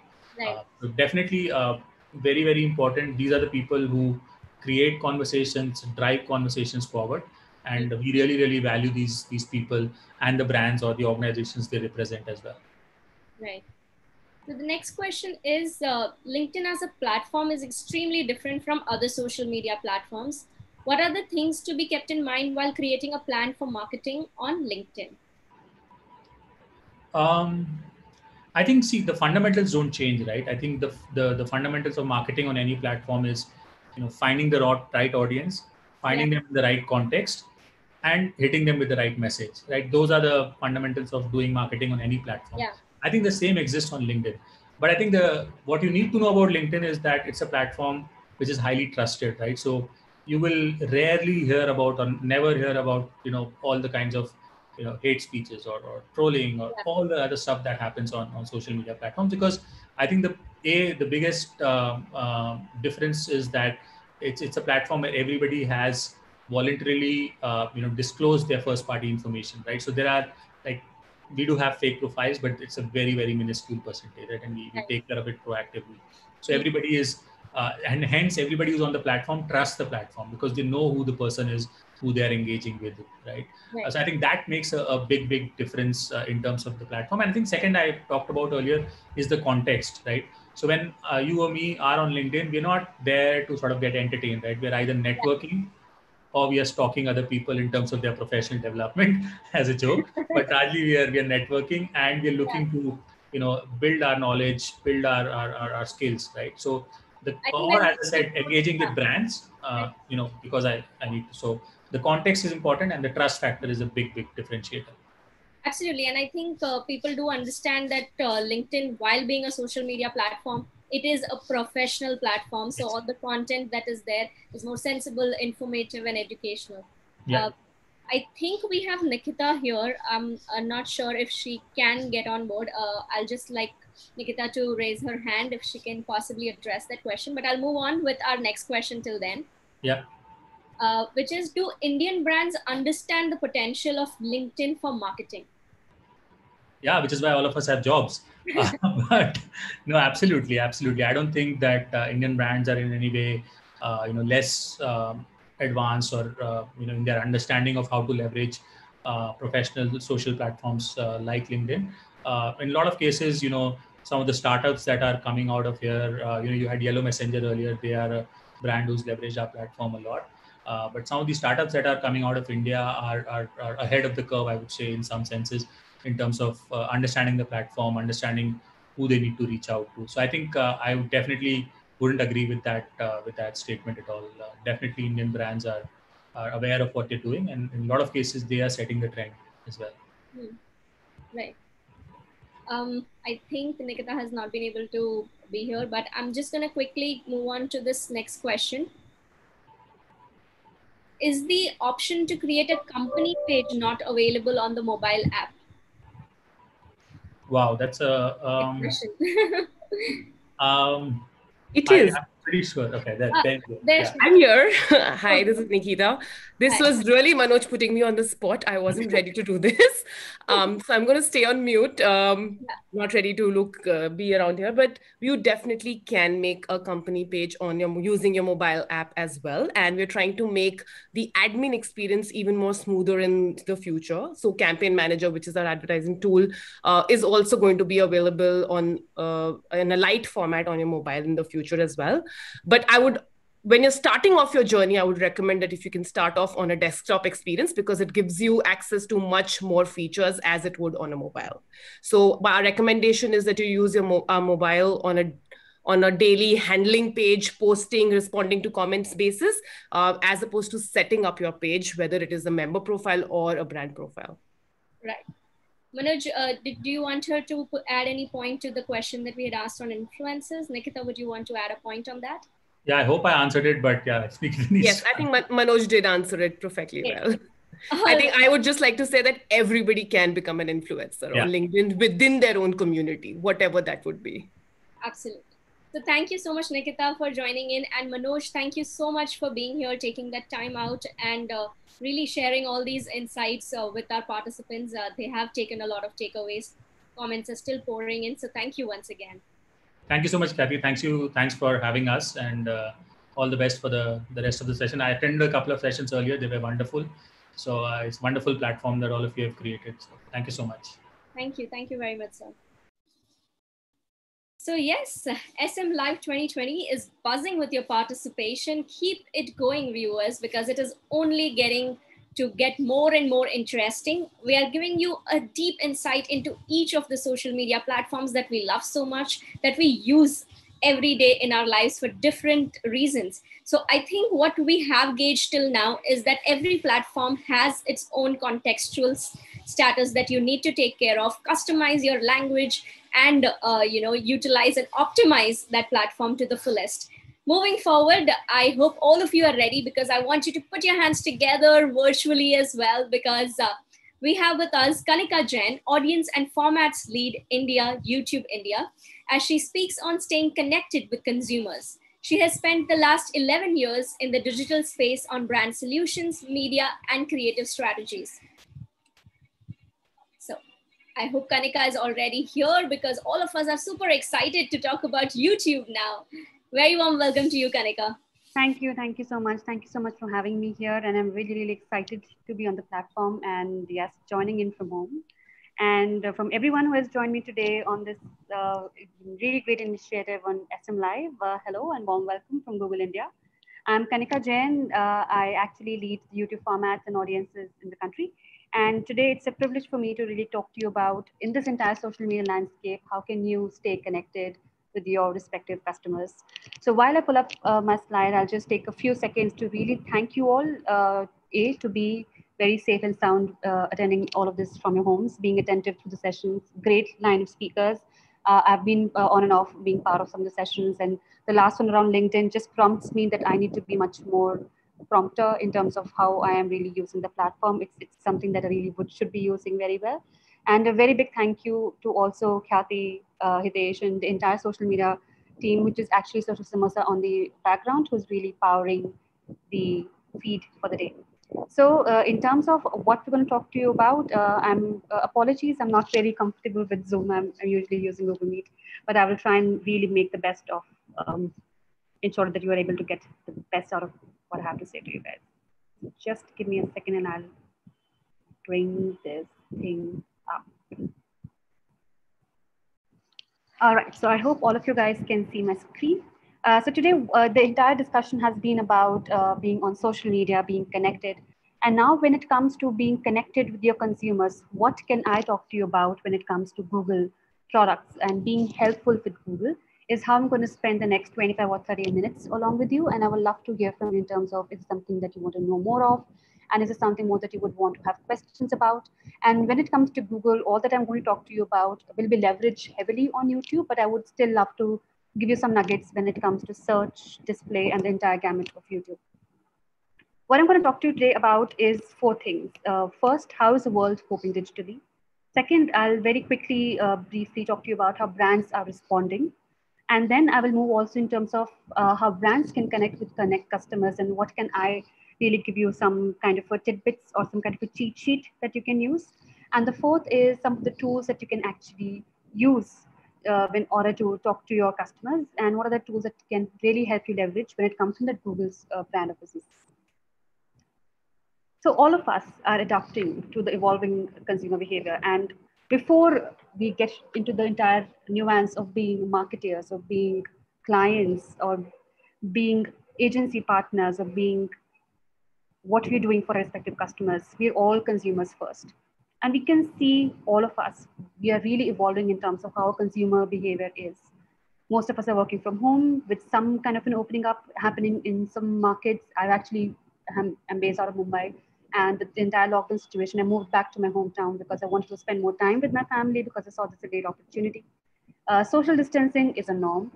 So definitely very, very important. These are the people who create conversations, drive conversations forward. And we really, really value these people and the brands or the organizations they represent as well. Right. So the next question is, LinkedIn as a platform is extremely different from other social media platforms. What are the things to be kept in mind while creating a plan for marketing on LinkedIn? I think, the fundamentals don't change, right? I think the fundamentals of marketing on any platform is, finding the right audience, finding them in the right context, and hitting them with the right message, right? Those are the fundamentals of doing marketing on any platform. I think the same exists on LinkedIn. But I think what you need to know about LinkedIn is that it's a platform which is highly trusted, right? So you will rarely hear about or never hear about, all the kinds of, hate speeches or trolling or all the other stuff that happens on social media platforms, because I think the biggest difference is that it's a platform where everybody has voluntarily disclose their first party information, right? So there are we do have fake profiles, but it's a very, very minuscule percentage, right? And we take care of it proactively. So everybody is and hence everybody who's on the platform trusts the platform because they know who the person is who they're engaging with, right? So I think that makes a big difference in terms of the platform. And I think second, I talked about earlier, is the context, right? So when you or me are on LinkedIn, we're not there to sort of get entertained, right? We're either networking or we are stalking other people in terms of their professional development as a joke. But largely we are networking and we're looking to, build our knowledge, build our skills, right? So or as I said, engaging with brands, because I need to. So the context is important and the trust factor is a big differentiator. Absolutely. And I think people do understand that LinkedIn, while being a social media platform, it is a professional platform. So all the content that is there is more sensible, informative, and educational. Yeah. I think we have Nikita here. I'm not sure if she can get on board. I'll just like Nikita to raise her hand if she can possibly address that question. But I'll move on with our next question till then. Yeah. Which is, do Indian brands understand the potential of LinkedIn for marketing? Yeah, which is why all of us have jobs. But no, absolutely. I don't think that Indian brands are in any way, less advanced or in their understanding of how to leverage professional social platforms like LinkedIn. In a lot of cases, some of the startups that are coming out of here, you had Yellow Messenger earlier. They are a brand who's leveraged our platform a lot. But some of the startups that are coming out of India are ahead of the curve, I would say, in some senses, in terms of understanding the platform, understanding who they need to reach out to. So I think I would definitely wouldn't agree with that statement at all. Definitely Indian brands are aware of what they're doing, and in a lot of cases they are setting the trend as well. Right. I think Nikita has not been able to be here, but I'm just going to quickly move on to this next question. Is the option to create a company page not available on the mobile app? Wow, that's a it is. I'm pretty sure. Okay, I'm here. Hi, this is Nikita. This was really Manoj putting me on the spot. I wasn't ready to do this. So I'm going to stay on mute. Not ready to be around here, but you definitely can make a company page on using your mobile app as well. And we're trying to make the admin experience even more smoother in the future. So Campaign Manager, which is our advertising tool, is also going to be available on in a light format on your mobile in the future as well. But when you're starting off your journey, I would recommend that if you can start off on a desktop experience, because it gives you access to much more features as it would on a mobile. So our recommendation is that you use your mobile on a daily handling page, posting, responding to comments basis, as opposed to setting up your page, whether it is a member profile or a brand profile. Right. Manoj, do you want her to add any point to the question that we had asked on influencers? Nikita, would you want to add a point on that? Yeah, I hope I answered it, but yeah, yes, I think Manoj did answer it perfectly well. I think I would just like to say that everybody can become an influencer on LinkedIn within their own community, whatever that would be. Absolutely. So thank you so much, Nikita, for joining in. And Manoj, thank you so much for being here, taking that time out and really sharing all these insights with our participants. They have taken a lot of takeaways. Comments are still pouring in. So thank you once again. Thank you so much, Kathy. Thanks for having us, and all the best for the rest of the session. I attended a couple of sessions earlier. They were wonderful. So it's a wonderful platform that all of you have created. So thank you so much. Thank you. Thank you very much, sir. So yes, SMLive 2020 is buzzing with your participation. Keep it going, viewers, because it is only getting to get more and more interesting. We are giving you a deep insight into each of the social media platforms that we love so much, that we use every day in our lives for different reasons. So I think what we have gauged till now is that every platform has its own contextual status that you need to take care of, customize your language, and utilize and optimize that platform to the fullest. Moving forward, I hope all of you are ready, because I want you to put your hands together virtually as well, because we have with us Kanika Jain, Audience and Formats Lead India, YouTube India, as she speaks on staying connected with consumers. She has spent the last 11 years in the digital space on brand solutions, media, and creative strategies. So I hope Kanika is already here, because all of us are super excited to talk about YouTube now. Very warm welcome to you, Kanika. Thank you so much. Thank you so much for having me here. And I'm really, really excited to be on the platform and yes, joining in from home. And from everyone who has joined me today on this really great initiative on SMLive, hello and warm welcome from Google India. I'm Kanika Jain. I actually lead YouTube formats and audiences in the country. And today it's a privilege for me to really talk to you about, in this entire social media landscape, how can you stay connected with your respective customers. So while I pull up my slide, I'll just take a few seconds to really thank you all, to be very safe and sound, attending all of this from your homes, being attentive to the sessions, great line of speakers, I've been on and off being part of some of the sessions, and the last one around LinkedIn just prompts me that I need to be much more prompter in terms of how I am really using the platform. It's something that I really should be using very well. And a very big thank you to also Khyati, Hitesh, and the entire social media team, which is actually Social Samosa on the background, who's really powering the feed for the day. So in terms of what we're going to talk to you about, apologies, I'm not very comfortable with Zoom. I'm usually using Google Meet, but I will try and really make the best of ensure that you are able to get the best out of what I have to say to you guys. Just give me a second and I'll bring this thing up. All right, so I hope all of you guys can see my screen. So today, the entire discussion has been about being on social media, being connected. And now when it comes to being connected with your consumers, what can I talk to you about when it comes to Google products and being helpful with Google is how I'm going to spend the next 25 or 30 minutes along with you. And I would love to hear from you in terms of is it something that you want to know more of? And is it something more that you would want to have questions about? And when it comes to Google, all that I'm going to talk to you about will be leveraged heavily on YouTube, but I would still love to give you some nuggets when it comes to search, display, and the entire gamut of YouTube. What I'm going to talk to you today about is 4 things. First, how is the world coping digitally? Second, I'll very quickly, briefly talk to you about how brands are responding. And then I will move also in terms of how brands can connect customers and what can I really give you some kind of a tidbits or some kind of a cheat sheet that you can use. And the fourth is some of the tools that you can actually use in order to talk to your customers, and what are the tools that can really help you leverage when it comes to the Google's brand of business. So all of us are adapting to the evolving consumer behavior. And before we get into the entire nuance of being marketers or being clients or being agency partners or being what we're doing for respective customers, we're all consumers first. And we can see all of us, we are really evolving in terms of how consumer behavior is. Most of us are working from home with some kind of an opening up happening in some markets. I'm based out of Mumbai, and the entire lockdown situation, I moved back to my hometown because I wanted to spend more time with my family because I saw this as a great opportunity. Social distancing is a norm.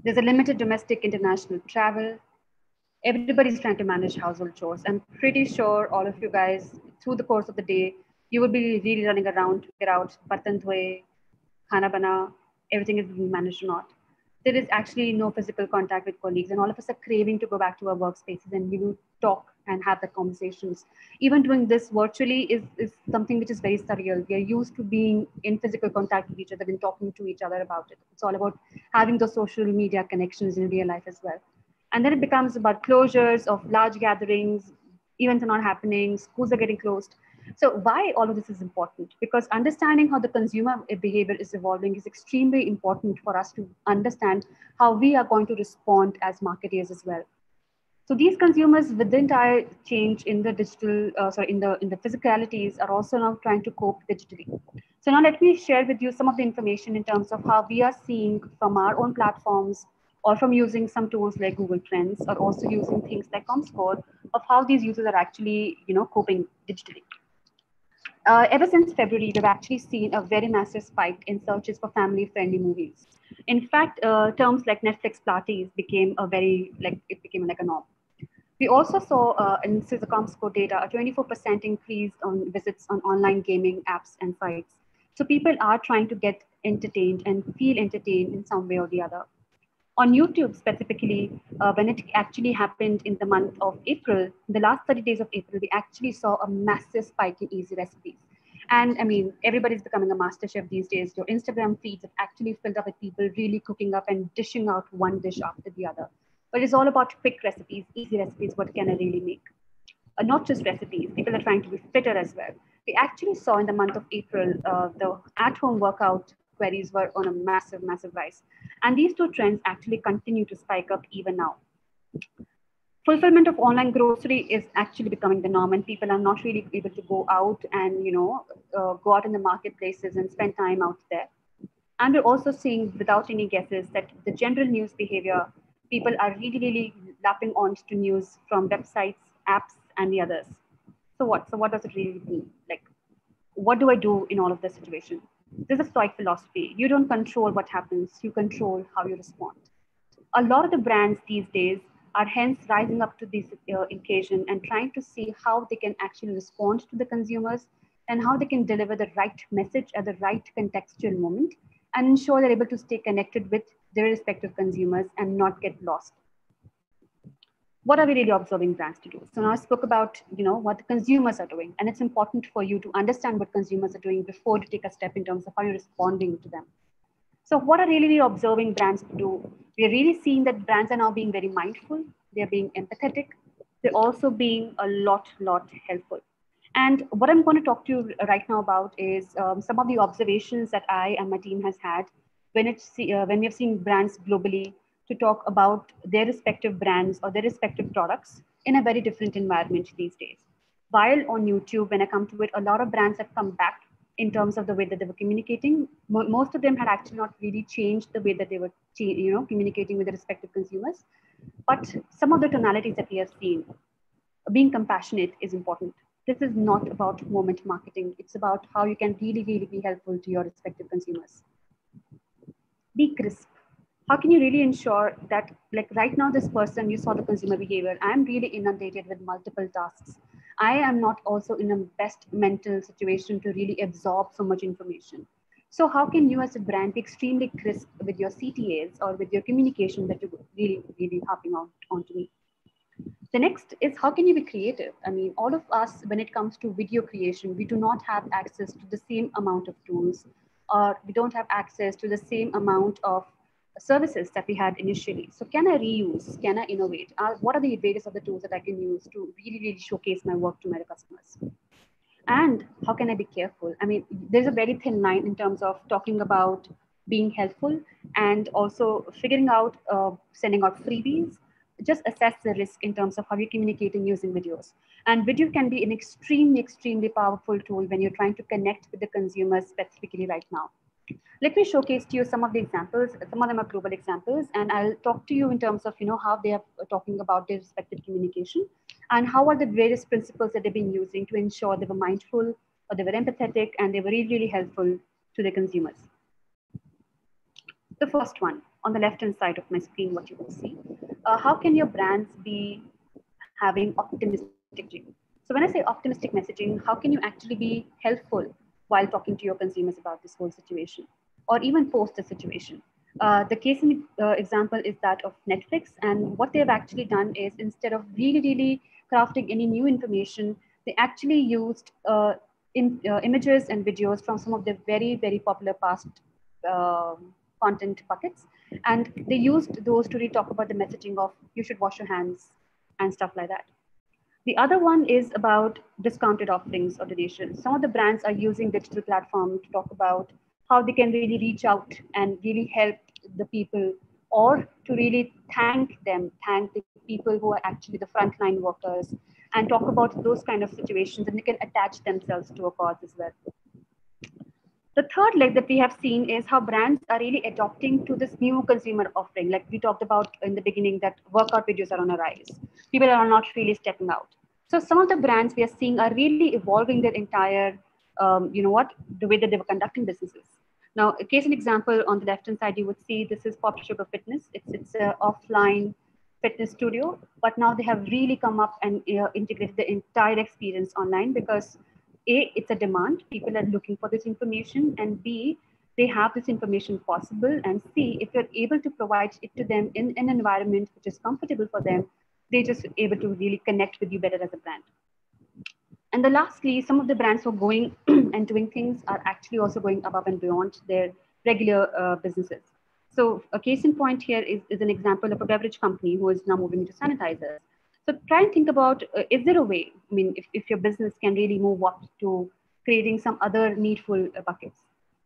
There's a limited domestic international travel. Everybody's trying to manage household chores. I'm pretty sure all of you guys, through the course of the day, you will be really running around to get out, bartan dhue, khana bana, everything is being managed or not. There is actually no physical contact with colleagues, and all of us are craving to go back to our workspaces and talk and have the conversations. Even doing this virtually is something which is very surreal. We are used to being in physical contact with each other and talking to each other about it. It's all about having those social media connections in real life as well. And then it becomes about closures of large gatherings, events are not happening, schools are getting closed. So why all of this is important? Because understanding how the consumer behavior is evolving is extremely important for us to understand how we are going to respond as marketeers as well. So these consumers with the entire change in the digital, in the physicalities are also now trying to cope digitally. So now let me share with you some of the information in terms of how we are seeing from our own platforms or from using some tools like Google Trends or also using things like ComScore of how these users are actually, coping digitally. Ever since February, we've actually seen a very massive spike in searches for family-friendly movies. In fact, terms like Netflix parties became like a norm. We also saw, and this is the ComScore data, a 24% increase on visits on online gaming apps and sites. So people are trying to get entertained and feel entertained in some way or the other. On YouTube specifically, when it actually happened in the month of April, the last 30 days of April, we actually saw a massive spike in easy recipes. And I mean, everybody's becoming a master chef these days. Your Instagram feeds have actually filled up with people really cooking up and dishing out one dish after the other. But it's all about quick recipes, easy recipes, what can I really make? Not just recipes, people are trying to be fitter as well. We actually saw in the month of April, the at-home workout queries were on a massive, massive rise. And these two trends actually continue to spike up even now. Fulfillment of online grocery is actually becoming the norm, and people are not really able to go out and, go out in the marketplaces and spend time out there. And we're also seeing, without any guesses, that the general news behavior, people are really, really lapping on to news from websites, apps, and the others. So what does it really mean? Like, what do I do in all of this situation? There's a Stoic philosophy. You don't control what happens, you control how you respond. A lot of the brands these days are hence rising up to this occasion and trying to see how they can actually respond to the consumers and how they can deliver the right message at the right contextual moment and ensure they're able to stay connected with their respective consumers and not get lost. What are we really observing brands to do? So now I spoke about, what the consumers are doing, and it's important for you to understand what consumers are doing before you take a step in terms of how you're responding to them. So what are really observing brands to do? We're really seeing that brands are now being very mindful. They're being empathetic. They're also being a lot helpful. And what I'm going to talk to you right now about is some of the observations that I and my team has had when we have seen brands globally to talk about their respective brands or their respective products in a very different environment these days. While on YouTube, when I come to it, a lot of brands have come back in terms of the way that they were communicating. Most of them had actually not really changed the way that they were communicating with the respective consumers. But some of the tonalities that we have seen, being compassionate is important. This is not about moment marketing. It's about how you can really be helpful to your respective consumers. Be crisp. How can you really ensure that, like right now, this person, you saw the consumer behavior, I'm really inundated with multiple tasks. I am not also in a best mental situation to really absorb so much information. So how can you as a brand be extremely crisp with your CTAs or with your communication that you're really harping onto me? The next is how can you be creative? I mean, all of us, when it comes to video creation, we do not have access to the same amount of tools, or we don't have access to the same amount of services that we had initially. So can I reuse? Can I innovate? What are the various other tools that I can use to really showcase my work to my customers? And how can I be careful? I mean, there's a very thin line in terms of talking about being helpful and also figuring out sending out freebies. Just assess the risk in terms of how you're communicating using videos. And video can be an extremely powerful tool when you're trying to connect with the consumers specifically right now. Let me showcase to you some of the examples. Some of them are global examples, and I'll talk to you in terms of how they are talking about their respective communication and how are the various principles that they've been using to ensure they were mindful or they were empathetic and they were really helpful to their consumers. The first one on the left-hand side of my screen, what you will see. How can your brands be having optimistic messaging? So when I say optimistic messaging, how can you actually be helpful while talking to your consumers about this whole situation or even post the situation? The case example is that of Netflix, and what they've actually done is instead of really crafting any new information, they actually used images and videos from some of the very popular past content buckets, and they used those to really talk about the messaging of you should wash your hands and stuff like that. The other one is about discounted offerings or donations. Some of the brands are using digital platforms to talk about how they can really reach out and really help the people, or to really thank the people who are actually the frontline workers, and talk about those kind of situations, and they can attach themselves to a cause as well. The third leg that we have seen is how brands are really adopting to this new consumer offering. Like we talked about in the beginning, that workout videos are on a rise. People are not really stepping out. So some of the brands we are seeing are really evolving their entire, the way that they were conducting businesses. Now, a case and example on the left-hand side, you would see this is Pop Sugar Fitness. It's an offline fitness studio, but now they have really come up and integrated the entire experience online because A, it's a demand. People are looking for this information, and B, they have this information possible, and C, if you're able to provide it to them in an environment which is comfortable for them, they're just able to really connect with you better as a brand. And then lastly, some of the brands who are going and doing things are actually also going above and beyond their regular businesses. So a case in point here is an example of a beverage company who is now moving into sanitizers. So try and think about, is there a way, I mean, if your business can really move up to creating some other needful buckets.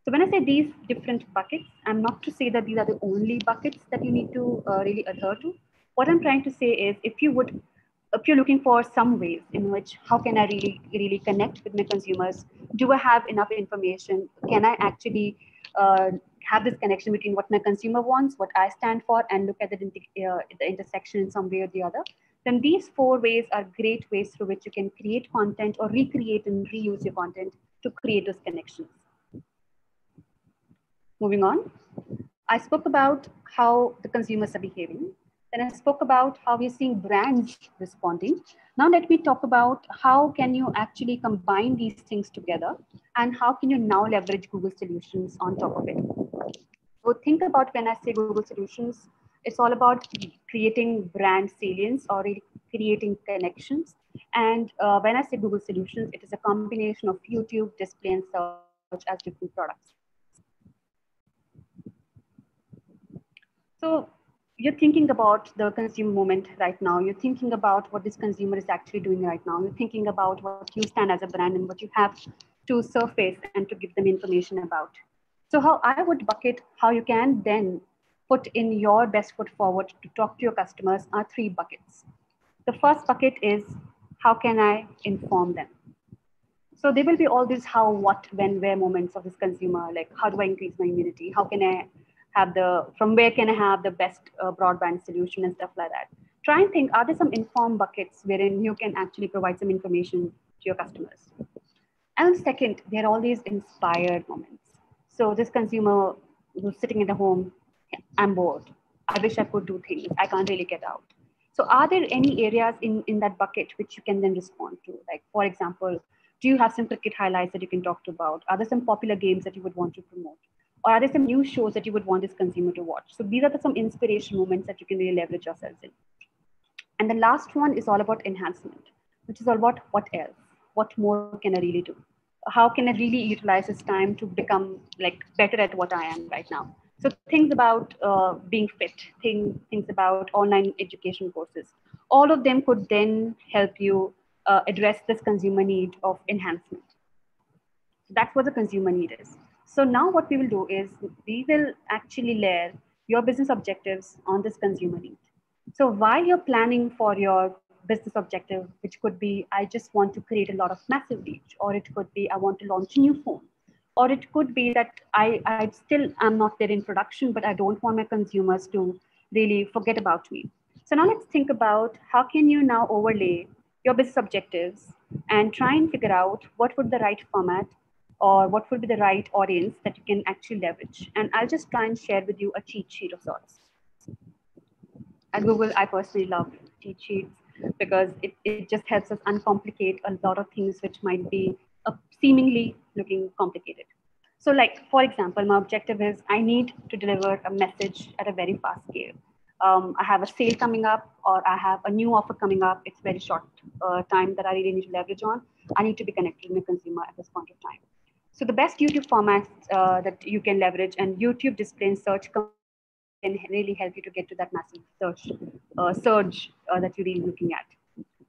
So when I say these different buckets, I'm not to say that these are the only buckets that you need to really adhere to. What I'm trying to say is if you're looking for some ways in which, how can I really connect with my consumers? Do I have enough information? Can I actually have this connection between what my consumer wants, what I stand for, and look at the intersection in some way or the other? Then these 4 ways are great ways through which you can create content or recreate and reuse your content to create those connections. Moving on, I spoke about how the consumers are behaving. Then I spoke about how we're seeing brands responding. Now let me talk about how can you actually combine these things together and how can you now leverage Google solutions on top of it. So think about when I say Google solutions, it's all about creating brand salience or creating connections. And when I say Google solutions, it is a combination of YouTube, display, and search as different products. So you're thinking about the consumer moment right now. You're thinking about what this consumer is actually doing right now. You're thinking about what you stand as a brand and what you have to surface and to give them information about. So how I would bucket how you can then put in your best foot forward to talk to your customers are 3 buckets. The first bucket is how can I inform them? So there will be all these how, what, when, where moments of this consumer, like how do I increase my immunity? How can I have from where can I have the best broadband solution and stuff like that. Try and think, are there some informed buckets wherein you can actually provide some information to your customers? And second, there are all these inspired moments. So this consumer who's sitting at the home, I'm bored. I wish I could do things. I can't really get out. So are there any areas in that bucket which you can then respond to? Like, for example, do you have some cricket highlights that you can talk about? Are there some popular games that you would want to promote? Or are there some new shows that you would want this consumer to watch? So these are some inspiration moments that you can really leverage yourselves in. And the last one is all about enhancement, which is all about what else? What more can I really do? How can I really utilize this time to become like better at what I am right now? So things about being fit, things about online education courses, all of them could then help you address this consumer need of enhancement. So that's what the consumer need is. So now what we will do is we will actually layer your business objectives on this consumer need. So while you're planning for your business objective, which could be, I just want to create a lot of massive reach, or it could be, I want to launch a new phone, or it could be that I still am not there in production, but I don't want my consumers to really forget about me. So now let's think about how can you now overlay your business objectives and try and figure out what would the right format or what would be the right audience that you can actually leverage. And I'll just try and share with you a cheat sheet of sorts. At Google, I personally love cheat sheets because it just helps us uncomplicate a lot of things which might be seemingly looking complicated. So like, for example, my objective is I need to deliver a message at a very fast scale. I have a sale coming up, or I have a new offer coming up. It's very short time that I really need to leverage on. I need to be connected with the consumer at this point of time. So the best YouTube formats that you can leverage, and YouTube display and search can really help you to get to that massive surge that you're really looking at.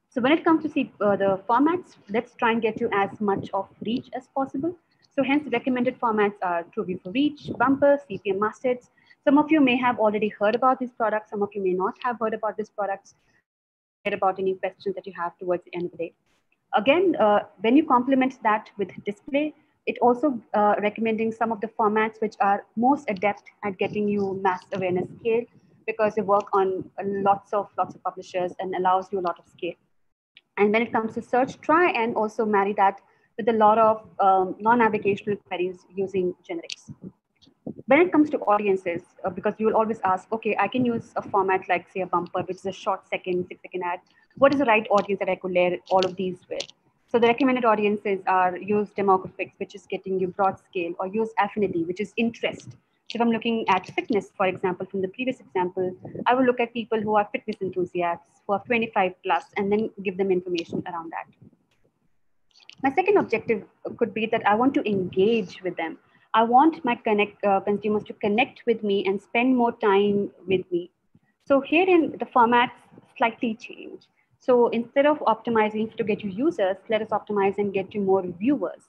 So when it comes to the formats, let's try and get to as much of reach as possible. So hence recommended formats are TrueView for Reach, Bumpers, CPM mastheads. Some of you may have already heard about these products. Some of you may not have heard about these products. Hear about any questions that you have towards the end of the day. Again, when you complement that with display, it also recommending some of the formats which are most adept at getting you mass awareness scale, because they work on lots of publishers and allows you a lot of scale. And when it comes to search, try and also marry that with a lot of non-navigational queries using generics. When it comes to audiences, because you will always ask, okay, I can use a format like say a bumper, which is a short 6-second ad. What is the right audience that I could layer all of these with? So the recommended audiences are use demographics, which is getting you broad scale, or use affinity, which is interest. So if I'm looking at fitness, for example, from the previous example, I will look at people who are fitness enthusiasts, who are 25 plus, and then give them information around that. My second objective could be that I want to engage with them. I want my consumers to connect with me and spend more time with me. So herein the formats slightly change. So instead of optimizing to get you users, let us optimize and get you more viewers.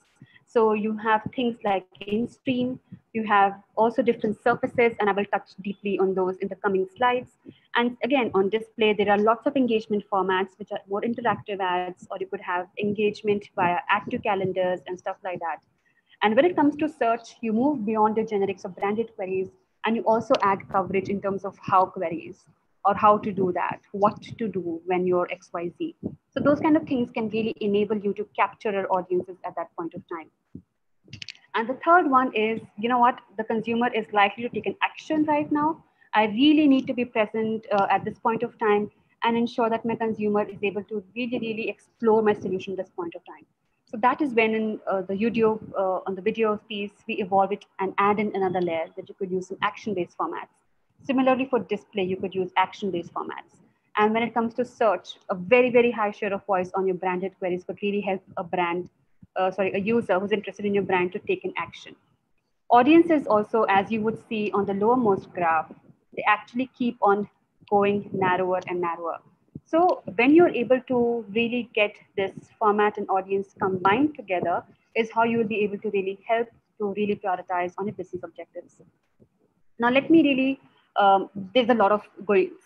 So you have things like in-stream, you have also different surfaces, and I will touch deeply on those in the coming slides. And again, on display, there are lots of engagement formats, which are more interactive ads, or you could have engagement via add to calendars and stuff like that. And when it comes to search, you move beyond the generics of branded queries, and you also add coverage in terms of how queries, or how to do that, what to do when you're XYZ. So those kind of things can really enable you to capture our audiences at that point of time. And the third one is, you know what, the consumer is likely to take an action right now. I really need to be present at this point of time and ensure that my consumer is able to really, really explore my solution at this point of time. So that is when in the video, on the video piece, we evolve it and add in another layer that you could use some action-based formats. Similarly, for display, you could use action-based formats. And when it comes to search, a very, very high share of voice on your branded queries could really help a user who's interested in your brand to take an action. Audiences also, as you would see on the lowermost graph, they actually keep on going narrower and narrower. So when you're able to really get this format and audience combined together is how you will be able to really help to really prioritize on your business objectives. Now, let me really, there's a lot of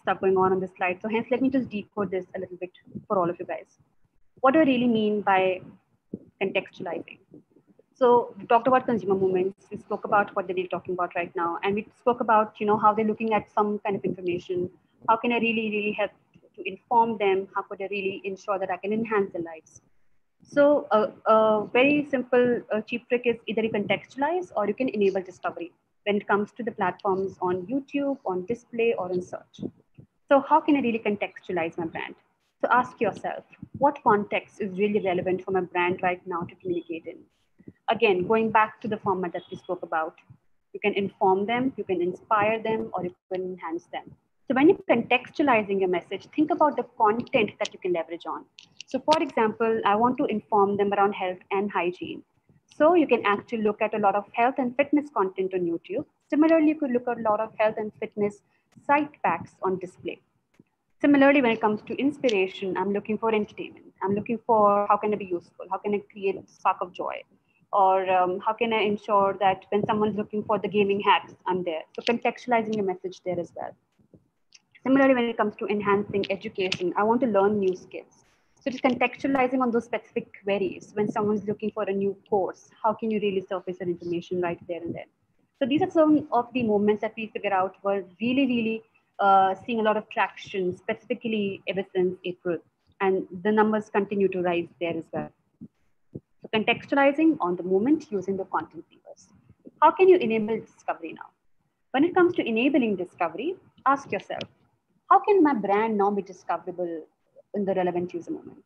stuff going on this slide. So hence, let me just decode this a little bit for all of you guys. What do I really mean by contextualizing? So we talked about consumer movements. We spoke about what they're talking about right now. And we spoke about, how they're looking at some kind of information. How can I really, really help to inform them? How could I really ensure that I can enhance their lives? So a very simple, cheap trick is either you contextualize or you can enable discovery when it comes to the platforms on YouTube, on display, or in search. So how can I really contextualize my brand? So ask yourself, what context is really relevant for my brand right now to communicate in? Again, going back to the format that we spoke about, you can inform them, you can inspire them, or you can enhance them. So when you're contextualizing your message, think about the content that you can leverage on. So for example, I want to inform them around health and hygiene. So you can actually look at a lot of health and fitness content on YouTube. Similarly, you could look at a lot of health and fitness site packs on display. Similarly, when it comes to inspiration, I'm looking for entertainment. I'm looking for how can I be useful? How can I create a spark of joy? Or how can I ensure that when someone's looking for the gaming hacks, I'm there. So contextualizing your message there as well. Similarly, when it comes to enhancing education, I want to learn new skills. So just contextualizing on those specific queries. When someone's looking for a new course, how can you really surface that information right there and then? So these are some of the moments that we figure out were really, really seeing a lot of traction, specifically ever since April. And the numbers continue to rise there as well. So contextualizing on the moment using the content levers. How can you enable discovery now? When it comes to enabling discovery, ask yourself, how can my brand now be discoverable in the relevant user moment?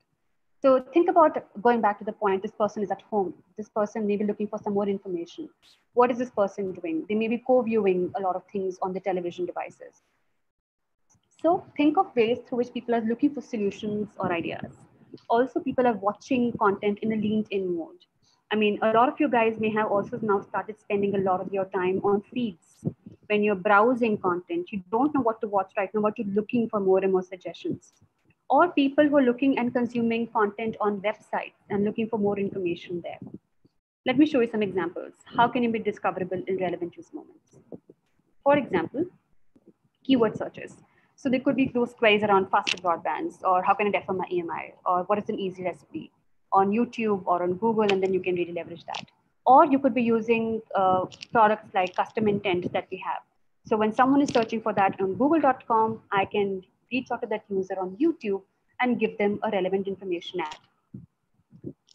So think about going back to the point, this person is at home. This person may be looking for some more information. What is this person doing? They may be co-viewing a lot of things on the television devices. So think of ways through which people are looking for solutions or ideas. Also, people are watching content in a leaned-in mode. I mean, a lot of you guys may have also now started spending a lot of your time on feeds. When you're browsing content, you don't know what to watch right now, but you're looking for more and more suggestions. Or people who are looking and consuming content on websites and looking for more information there. Let me show you some examples. How can you be discoverable in relevant use moments? For example, keyword searches. So there could be those queries around faster broadbands, or how can I defer my EMI, or what is an easy recipe on YouTube or on Google, and then you can really leverage that. Or you could be using products like custom intent that we have. So when someone is searching for that on google.com, I can reach out to that user on YouTube and give them a relevant information ad.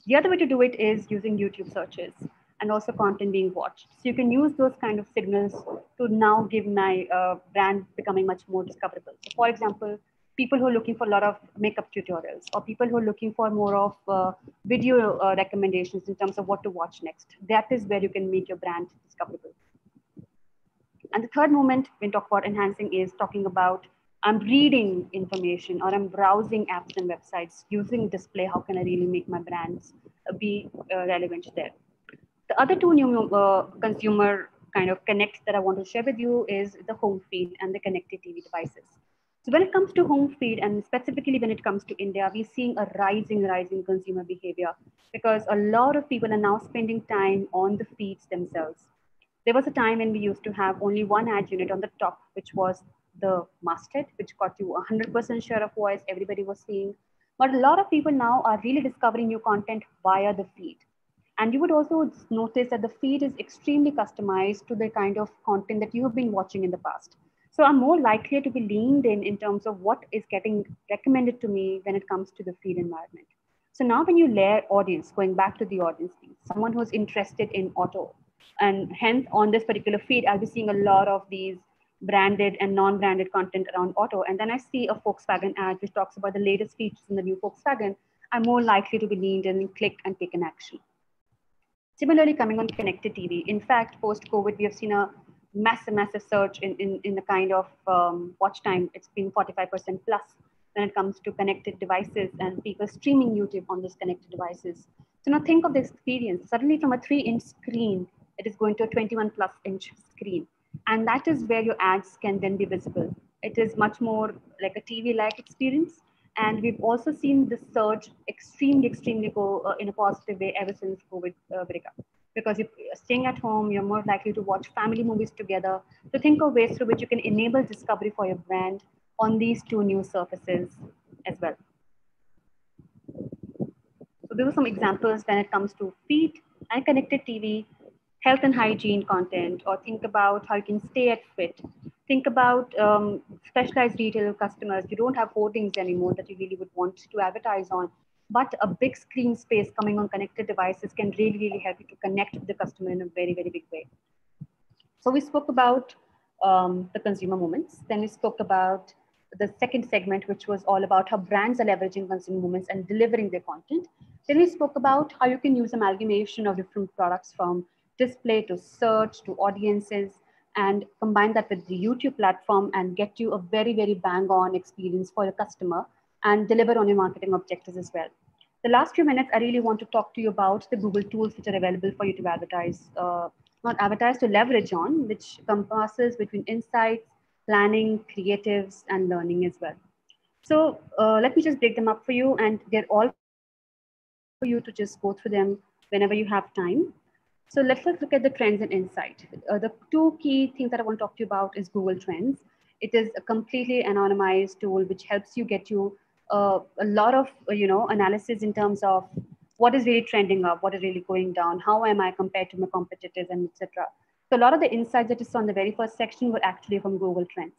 The other way to do it is using YouTube searches and also content being watched. So you can use those kind of signals to now give my brand becoming much more discoverable. So for example, people who are looking for a lot of makeup tutorials, or people who are looking for more of video recommendations in terms of what to watch next. That is where you can make your brand discoverable. And the third moment when we talk about enhancing is talking about I'm reading information or I'm browsing apps and websites using display. How can I really make my brands be relevant there? The other two new consumer kind of connects that I want to share with you is the home feed and the connected TV devices. So when it comes to home feed, and specifically when it comes to India, we're seeing a rising consumer behavior because a lot of people are now spending time on the feeds themselves. There was a time when we used to have only one ad unit on the top, which was the masthead, which got you 100% share of voice, everybody was seeing. But a lot of people now are really discovering new content via the feed. And you would also notice that the feed is extremely customized to the kind of content that you have been watching in the past. So I'm more likely to be leaned in terms of what is getting recommended to me when it comes to the feed environment. So now when you layer audience, going back to the audience piece, someone who's interested in auto, and hence on this particular feed, I'll be seeing a lot of these branded and non-branded content around auto. And then I see a Volkswagen ad which talks about the latest features in the new Volkswagen. I'm more likely to be leaned in and click and take an action. Similarly, coming on connected TV, in fact, post-COVID, we have seen a massive surge in the kind of watch time. It's been 45% plus when it comes to connected devices and people streaming YouTube on those connected devices. So now think of the experience. Suddenly from a 3-inch screen, it is going to a 21+-inch screen. And that is where your ads can then be visible. It is much more like a TV-like experience. And we've also seen the surge extremely go in a positive way ever since COVID break up. Because if you're staying at home, you're more likely to watch family movies together. So think of ways through which you can enable discovery for your brand on these two new surfaces as well. So those are some examples when it comes to feed and connected TV, health and hygiene content, or think about how you can stay at fit. Think about specialized retail customers. You don't have hoardings anymore that you really would want to advertise on, but a big screen space coming on connected devices can really help you to connect with the customer in a very big way. So we spoke about the consumer moments. Then we spoke about the second segment, which was all about how brands are leveraging consumer moments and delivering their content. Then we spoke about how you can use amalgamation of different products from display to search to audiences and combine that with the YouTube platform and get you a very bang on experience for your customer and deliver on your marketing objectives as well. The last few minutes, I really want to talk to you about the Google tools which are available for you to advertise, not advertise, to leverage on, which compasses between insights, planning, creatives, and learning as well. So let me just break them up for you, and they're all for you to just go through them whenever you have time. So let's look at the trends and insight. The two key things that I want to talk to you about is Google Trends. It is a completely anonymized tool which helps you get you a lot of analysis in terms of what is really trending up, what is really going down, how am I compared to my competitors, and etc. So a lot of the insights that you saw in the very first section were actually from Google Trends.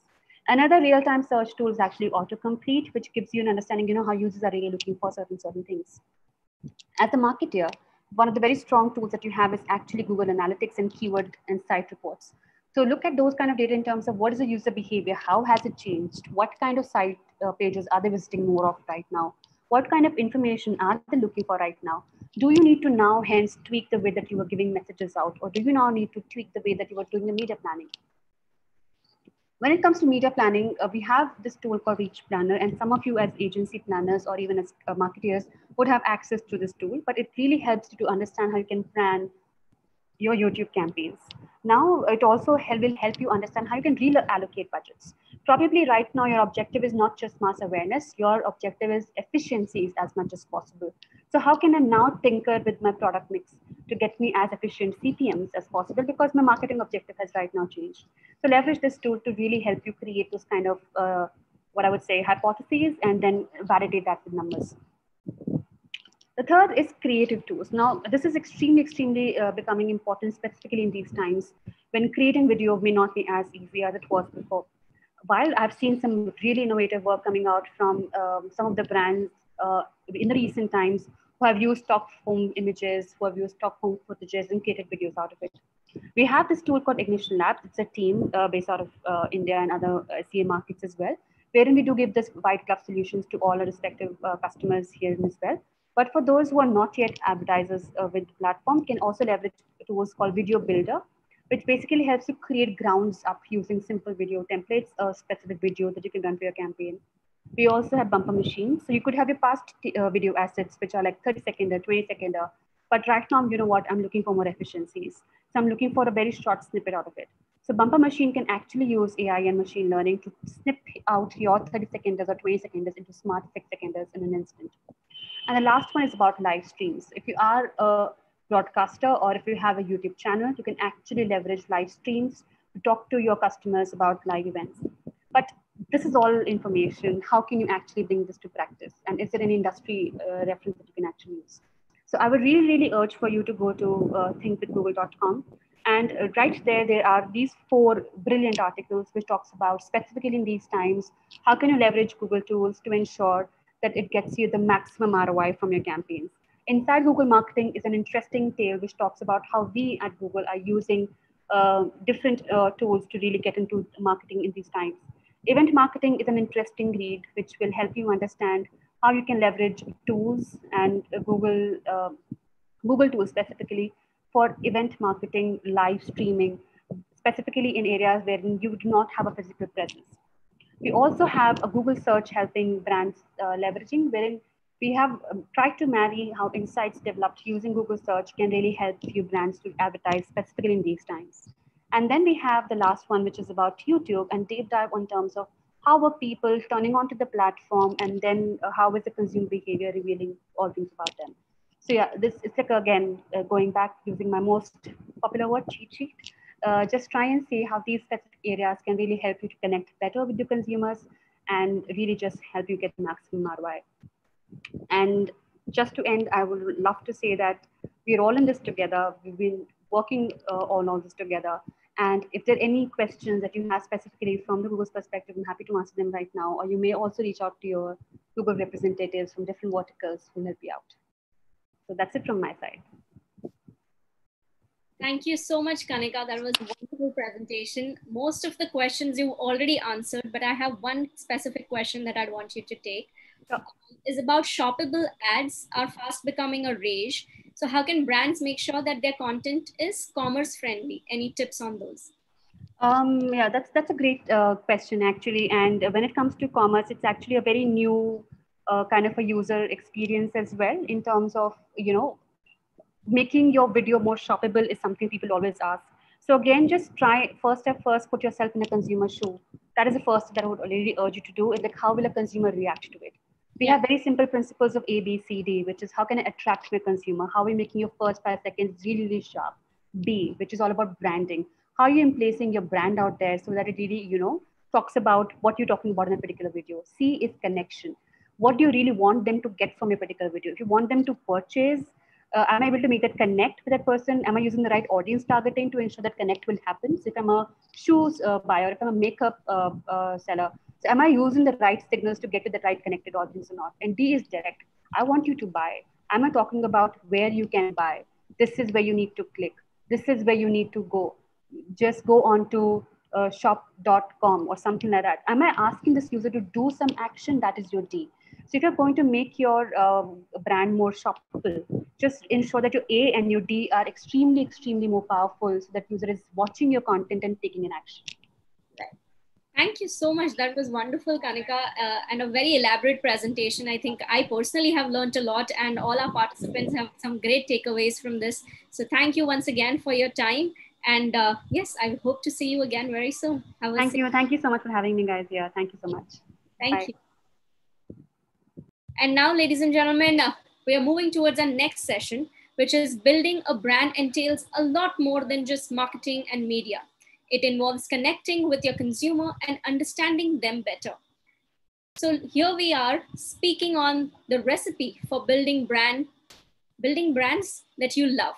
Another real-time search tool is actually autocomplete, which gives you an understanding, how users are really looking for certain things. As a marketer, one of the very strong tools that you have is actually Google Analytics and keyword and site reports. So look at those kind of data in terms of what is the user behavior, how has it changed, what kind of site pages are they visiting more of right now, what kind of information are they looking for right now. Do you need to now hence tweak the way that you are giving messages out, or do you now need to tweak the way that you are doing the media planning? When it comes to media planning, we have this tool called Reach Planner, and some of you as agency planners or even as marketeers would have access to this tool, but it really helps you to understand how you can plan your YouTube campaigns. Now, it also will help you understand how you can reallocate budgets. Probably right now, your objective is not just mass awareness, your objective is efficiencies as much as possible. So how can I now tinker with my product mix to get me as efficient CPMs as possible, because my marketing objective has right now changed. So leverage this tool to really help you create those kind of, what I would say, hypotheses, and then validate that with numbers. The third is creative tools. Now, this is extremely becoming important, specifically in these times when creating video may not be as easy as it was before. While I've seen some really innovative work coming out from some of the brands in the recent times who have used stock home images, who have used stock home footages and created videos out of it. We have this tool called Ignition Labs. It's a team based out of India and other CA markets as well, wherein we do give this white glove solutions to all our respective customers here as well. But for those who are not yet advertisers with the platform, can also leverage tools called Video Builder, which basically helps you create grounds up using simple video templates, a specific video that you can run for your campaign. We also have bumper machines. So you could have your past video assets, which are like 30-seconder, 20-seconder. But right now, you know what, I'm looking for more efficiencies. So I'm looking for a very short snippet out of it. So bumper machine can actually use AI and machine learning to snip out your 30-seconders or 20-seconders into smart 6-seconders in an instant. And the last one is about live streams. If you are a broadcaster or if you have a YouTube channel, you can actually leverage live streams to talk to your customers about live events. But this is all information. How can you actually bring this to practice? And is there any industry reference that you can actually use? So I would really urge for you to go to thinkwithgoogle.com. And right there are these 4 brilliant articles which talks about specifically in these times, how can you leverage Google tools to ensure that it gets you the maximum ROI from your campaigns. Inside Google Marketing is an interesting tale which talks about how we at Google are using different tools to really get into marketing in these times. Event marketing is an interesting read which will help you understand how you can leverage tools and Google tools specifically for event marketing, live streaming, specifically in areas where you do not have a physical presence. We also have a Google search helping brands leveraging, wherein we have tried to marry how insights developed using Google search can really help few brands to advertise specifically in these times. And then we have the last one, which is about YouTube and deep dive on terms of how are people turning onto the platform, and then how is the consumer behavior revealing all things about them. So yeah, this is like, again, going back using my most popular word, cheat sheet. Just try and see how these specific areas can really help you to connect better with your consumers and really just help you get maximum ROI. And just to end, I would love to say that we're all in this together. We've been working on this together. And if there are any questions that you have specifically from the Google's perspective, I'm happy to answer them right now. Or you may also reach out to your Google representatives from different verticals who will help you out. So that's it from my side. Thank you so much, Kanika. That was a wonderful presentation. Most of the questions you already answered, but I have one specific question that I'd want you to take. Is about shoppable ads are fast becoming a rage. So how can brands make sure that their content is commerce friendly? Any tips on those? Yeah, that's a great question actually. And when it comes to commerce, it's actually a very new kind of a user experience as well, in terms of, making your video more shoppable is something people always ask. So again, just try first step first, put yourself in a consumer shoe. That is the first that I would really urge you to do. Is like, how will a consumer react to it? We have very simple principles of A, B, C, D, which is how can I attract my consumer? How are we making your first 5 seconds really, really sharp? B, which is all about branding. How are you placing your brand out there so that it really, talks about what you're talking about in a particular video? C is connection. What do you really want them to get from a particular video? If you want them to purchase, am I able to make that connect with that person? Am I using the right audience targeting to ensure that connect will happen? So if I'm a shoes buyer, if I'm a makeup seller, so am I using the right signals to get to the right connected audience or not? And D is direct. I want you to buy. Am I talking about where you can buy? This is where you need to click. This is where you need to go. Just go on to shop.com or something like that. Am I asking this user to do some action? That is your D. So if you're going to make your brand more shoppable, just ensure that your A and your D are extremely, extremely more powerful so that user is watching your content and taking an action. Thank you so much. That was wonderful, Kanika, and a very elaborate presentation. I think I personally have learned a lot, and all our participants have some great takeaways from this. So thank you once again for your time. And yes, I hope to see you again very soon. Thank you. Thank you so much for having me, guys. Yeah, thank you so much. Thank you. And now, ladies and gentlemen, we are moving towards our next session, which is building a brand entails a lot more than just marketing and media. It involves connecting with your consumer and understanding them better. So here we are speaking on the recipe for building brands that you love.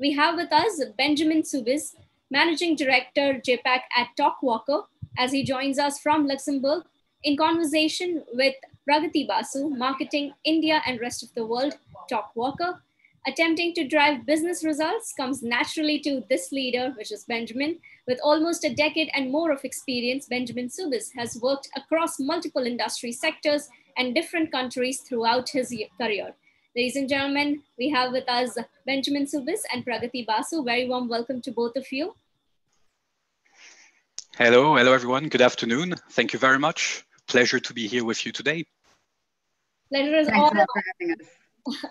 We have with us Benjamin Soubies, Managing Director JPAC at TalkWalker, as he joins us from Luxembourg in conversation with Pragati Basu, Marketing India and Rest of the World, TalkWalker. Attempting to drive business results comes naturally to this leader, which is Benjamin. With almost a decade and more of experience, Benjamin Soubies has worked across multiple industry sectors and different countries throughout his career. Ladies and gentlemen, we have with us Benjamin Soubies and Pragati Basu. Very warm welcome to both of you. Hello everyone. Good afternoon. Thank you very much. Pleasure to be here with you today. Pleasure is all for having us.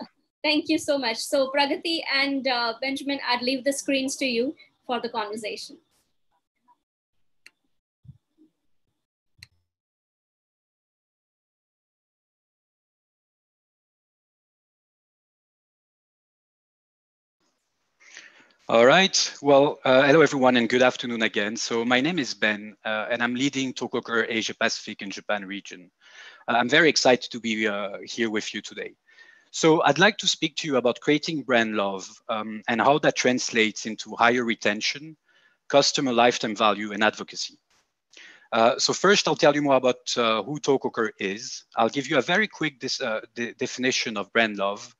Thank you so much. So Pragati and Benjamin, I'd leave the screens to you for the conversation. All right. Well, hello everyone and good afternoon again. So my name is Ben and I'm leading TalkWalker Asia Pacific and Japan region. I'm very excited to be here with you today. So I'd like to speak to you about creating brand love and how that translates into higher retention, customer lifetime value, and advocacy. So first, I'll tell you more about who Tokoker is. I'll give you a very quick definition of brand love.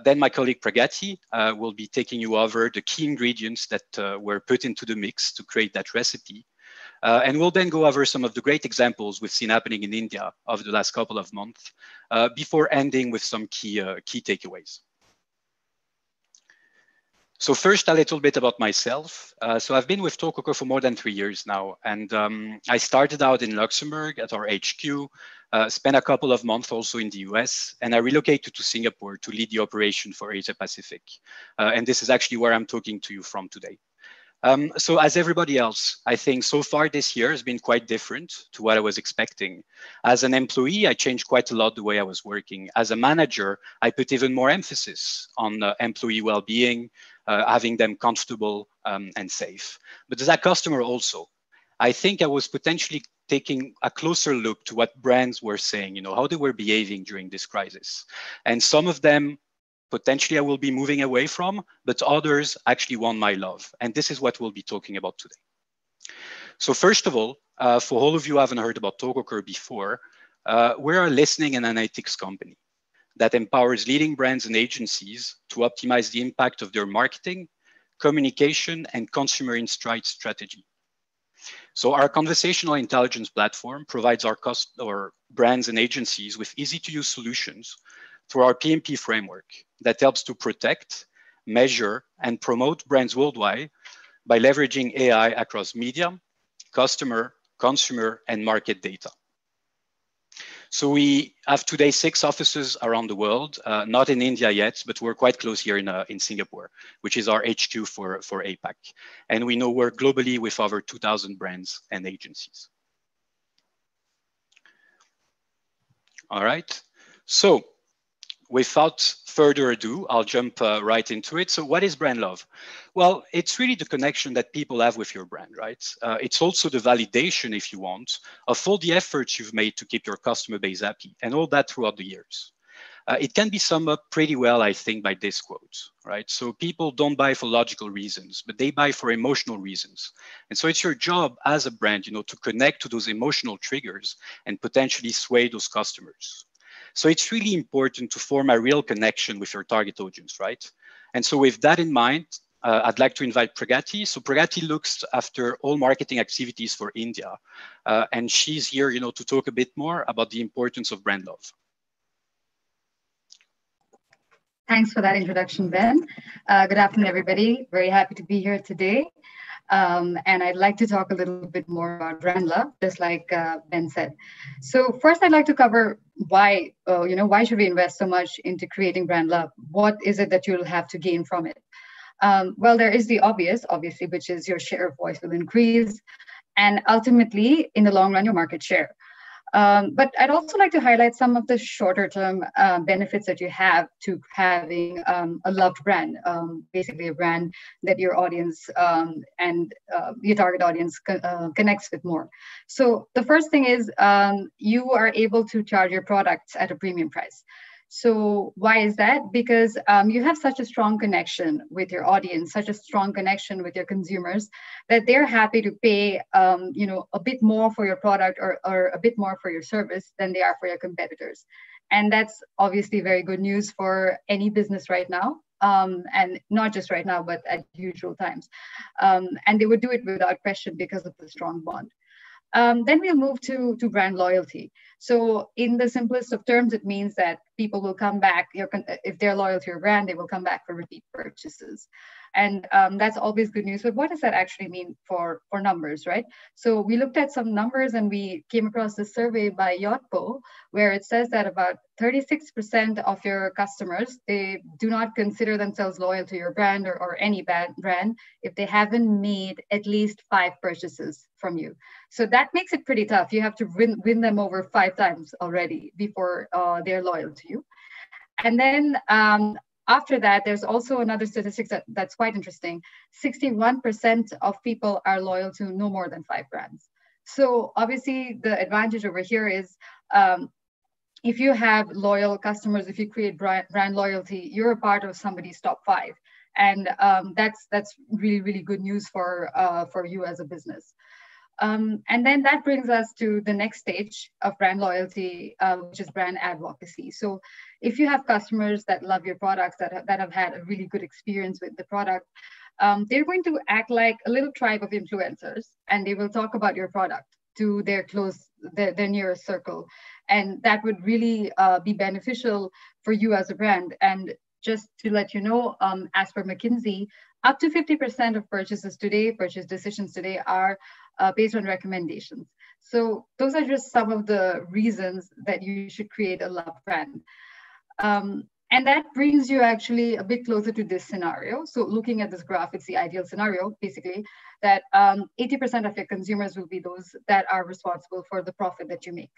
Then my colleague Pragati will be taking you over the key ingredients that were put into the mix to create that recipe. And we'll then go over some of the great examples we've seen happening in India over the last couple of months, before ending with some key takeaways. So first, a little bit about myself. So I've been with Tokoker for more than 3 years now. And I started out in Luxembourg at our HQ, spent a couple of months also in the US, and I relocated to Singapore to lead the operation for Asia Pacific. And this is actually where I'm talking to you from today. So as everybody else, I think so far this year has been quite different to what I was expecting. As an employee, I changed quite a lot the way I was working. As a manager, I put even more emphasis on employee well-being, having them comfortable and safe. But as a customer also, I think I was potentially taking a closer look to what brands were saying, how they were behaving during this crisis. And some of them potentially I will be moving away from, but others actually want my love. And this is what we'll be talking about today. So first of all, for all of you who haven't heard about Tokoker before, we're a listening and analytics company that empowers leading brands and agencies to optimize the impact of their marketing, communication, and consumer insight strategy. So our conversational intelligence platform provides our brands and agencies with easy-to-use solutions through our PMP framework that helps to protect, measure, and promote brands worldwide by leveraging AI across media, customer, consumer, and market data. So we have today 6 offices around the world, not in India yet, but we're quite close here in Singapore, which is our HQ for APAC. And we know we're globally with over 2,000 brands and agencies. All right, so without further ado, I'll jump right into it. So what is brand love? Well, it's really the connection that people have with your brand, right? It's also the validation, if you want, of all the efforts you've made to keep your customer base happy, and all that throughout the years. It can be summed up pretty well, I think, by this quote, right? So people don't buy for logical reasons, but they buy for emotional reasons. And so it's your job as a brand, to connect to those emotional triggers and potentially sway those customers. So it's really important to form a real connection with your target audience, right? And so with that in mind, I'd like to invite Pragati. So Pragati looks after all marketing activities for India. And she's here, to talk a bit more about the importance of brand love. Thanks for that introduction, Ben. Good afternoon, everybody. Very happy to be here today. And I'd like to talk a little bit more about brand love, just like Ben said. So first, I'd like to cover why, why should we invest so much into creating brand love? What is it that you'll have to gain from it? Well, there is the obviously, which is your share of voice will increase, and ultimately, in the long run, your market share. But I'd also like to highlight some of the shorter term benefits that you have to having a loved brand, basically a brand that your audience and your target audience connects with more. So the first thing is you are able to charge your products at a premium price. So why is that? Because you have such a strong connection with your audience, such a strong connection with your consumers, that they're happy to pay, a bit more for your product or a bit more for your service than they are for your competitors. And that's obviously very good news for any business right now. And not just right now, but at usual times. And they would do it without question because of the strong bond. Then we'll move to brand loyalty. So in the simplest of terms, it means that people will come back. If they're loyal to your brand, they will come back for repeat purchases. And that's always good news. But what does that actually mean for numbers, right? So we looked at some numbers and we came across this survey by Yotpo, where it says that about 36% of your customers, they do not consider themselves loyal to your brand or any brand if they haven't made at least 5 purchases from you. So that makes it pretty tough. You have to win them over 5 times already before they're loyal to you. And then after that, there's also another statistic that's quite interesting. 61% of people are loyal to no more than 5 brands. So obviously the advantage over here is if you have loyal customers, if you create brand loyalty, you're a part of somebody's top 5. And that's really, really good news for you as a business. And then that brings us to the next stage of brand loyalty, which is brand advocacy. So if you have customers that love your products, that have had a really good experience with the product, they're going to act like a little tribe of influencers, and they will talk about your product to their their nearest circle. And that would really be beneficial for you as a brand. And just to let you know, as per McKinsey, up to 50% of purchase decisions today are based on recommendations. So those are just some of the reasons that you should create a love brand. And that brings you actually a bit closer to this scenario. So looking at this graph, it's the ideal scenario, basically, that 80% of your consumers will be those that are responsible for the profit that you make.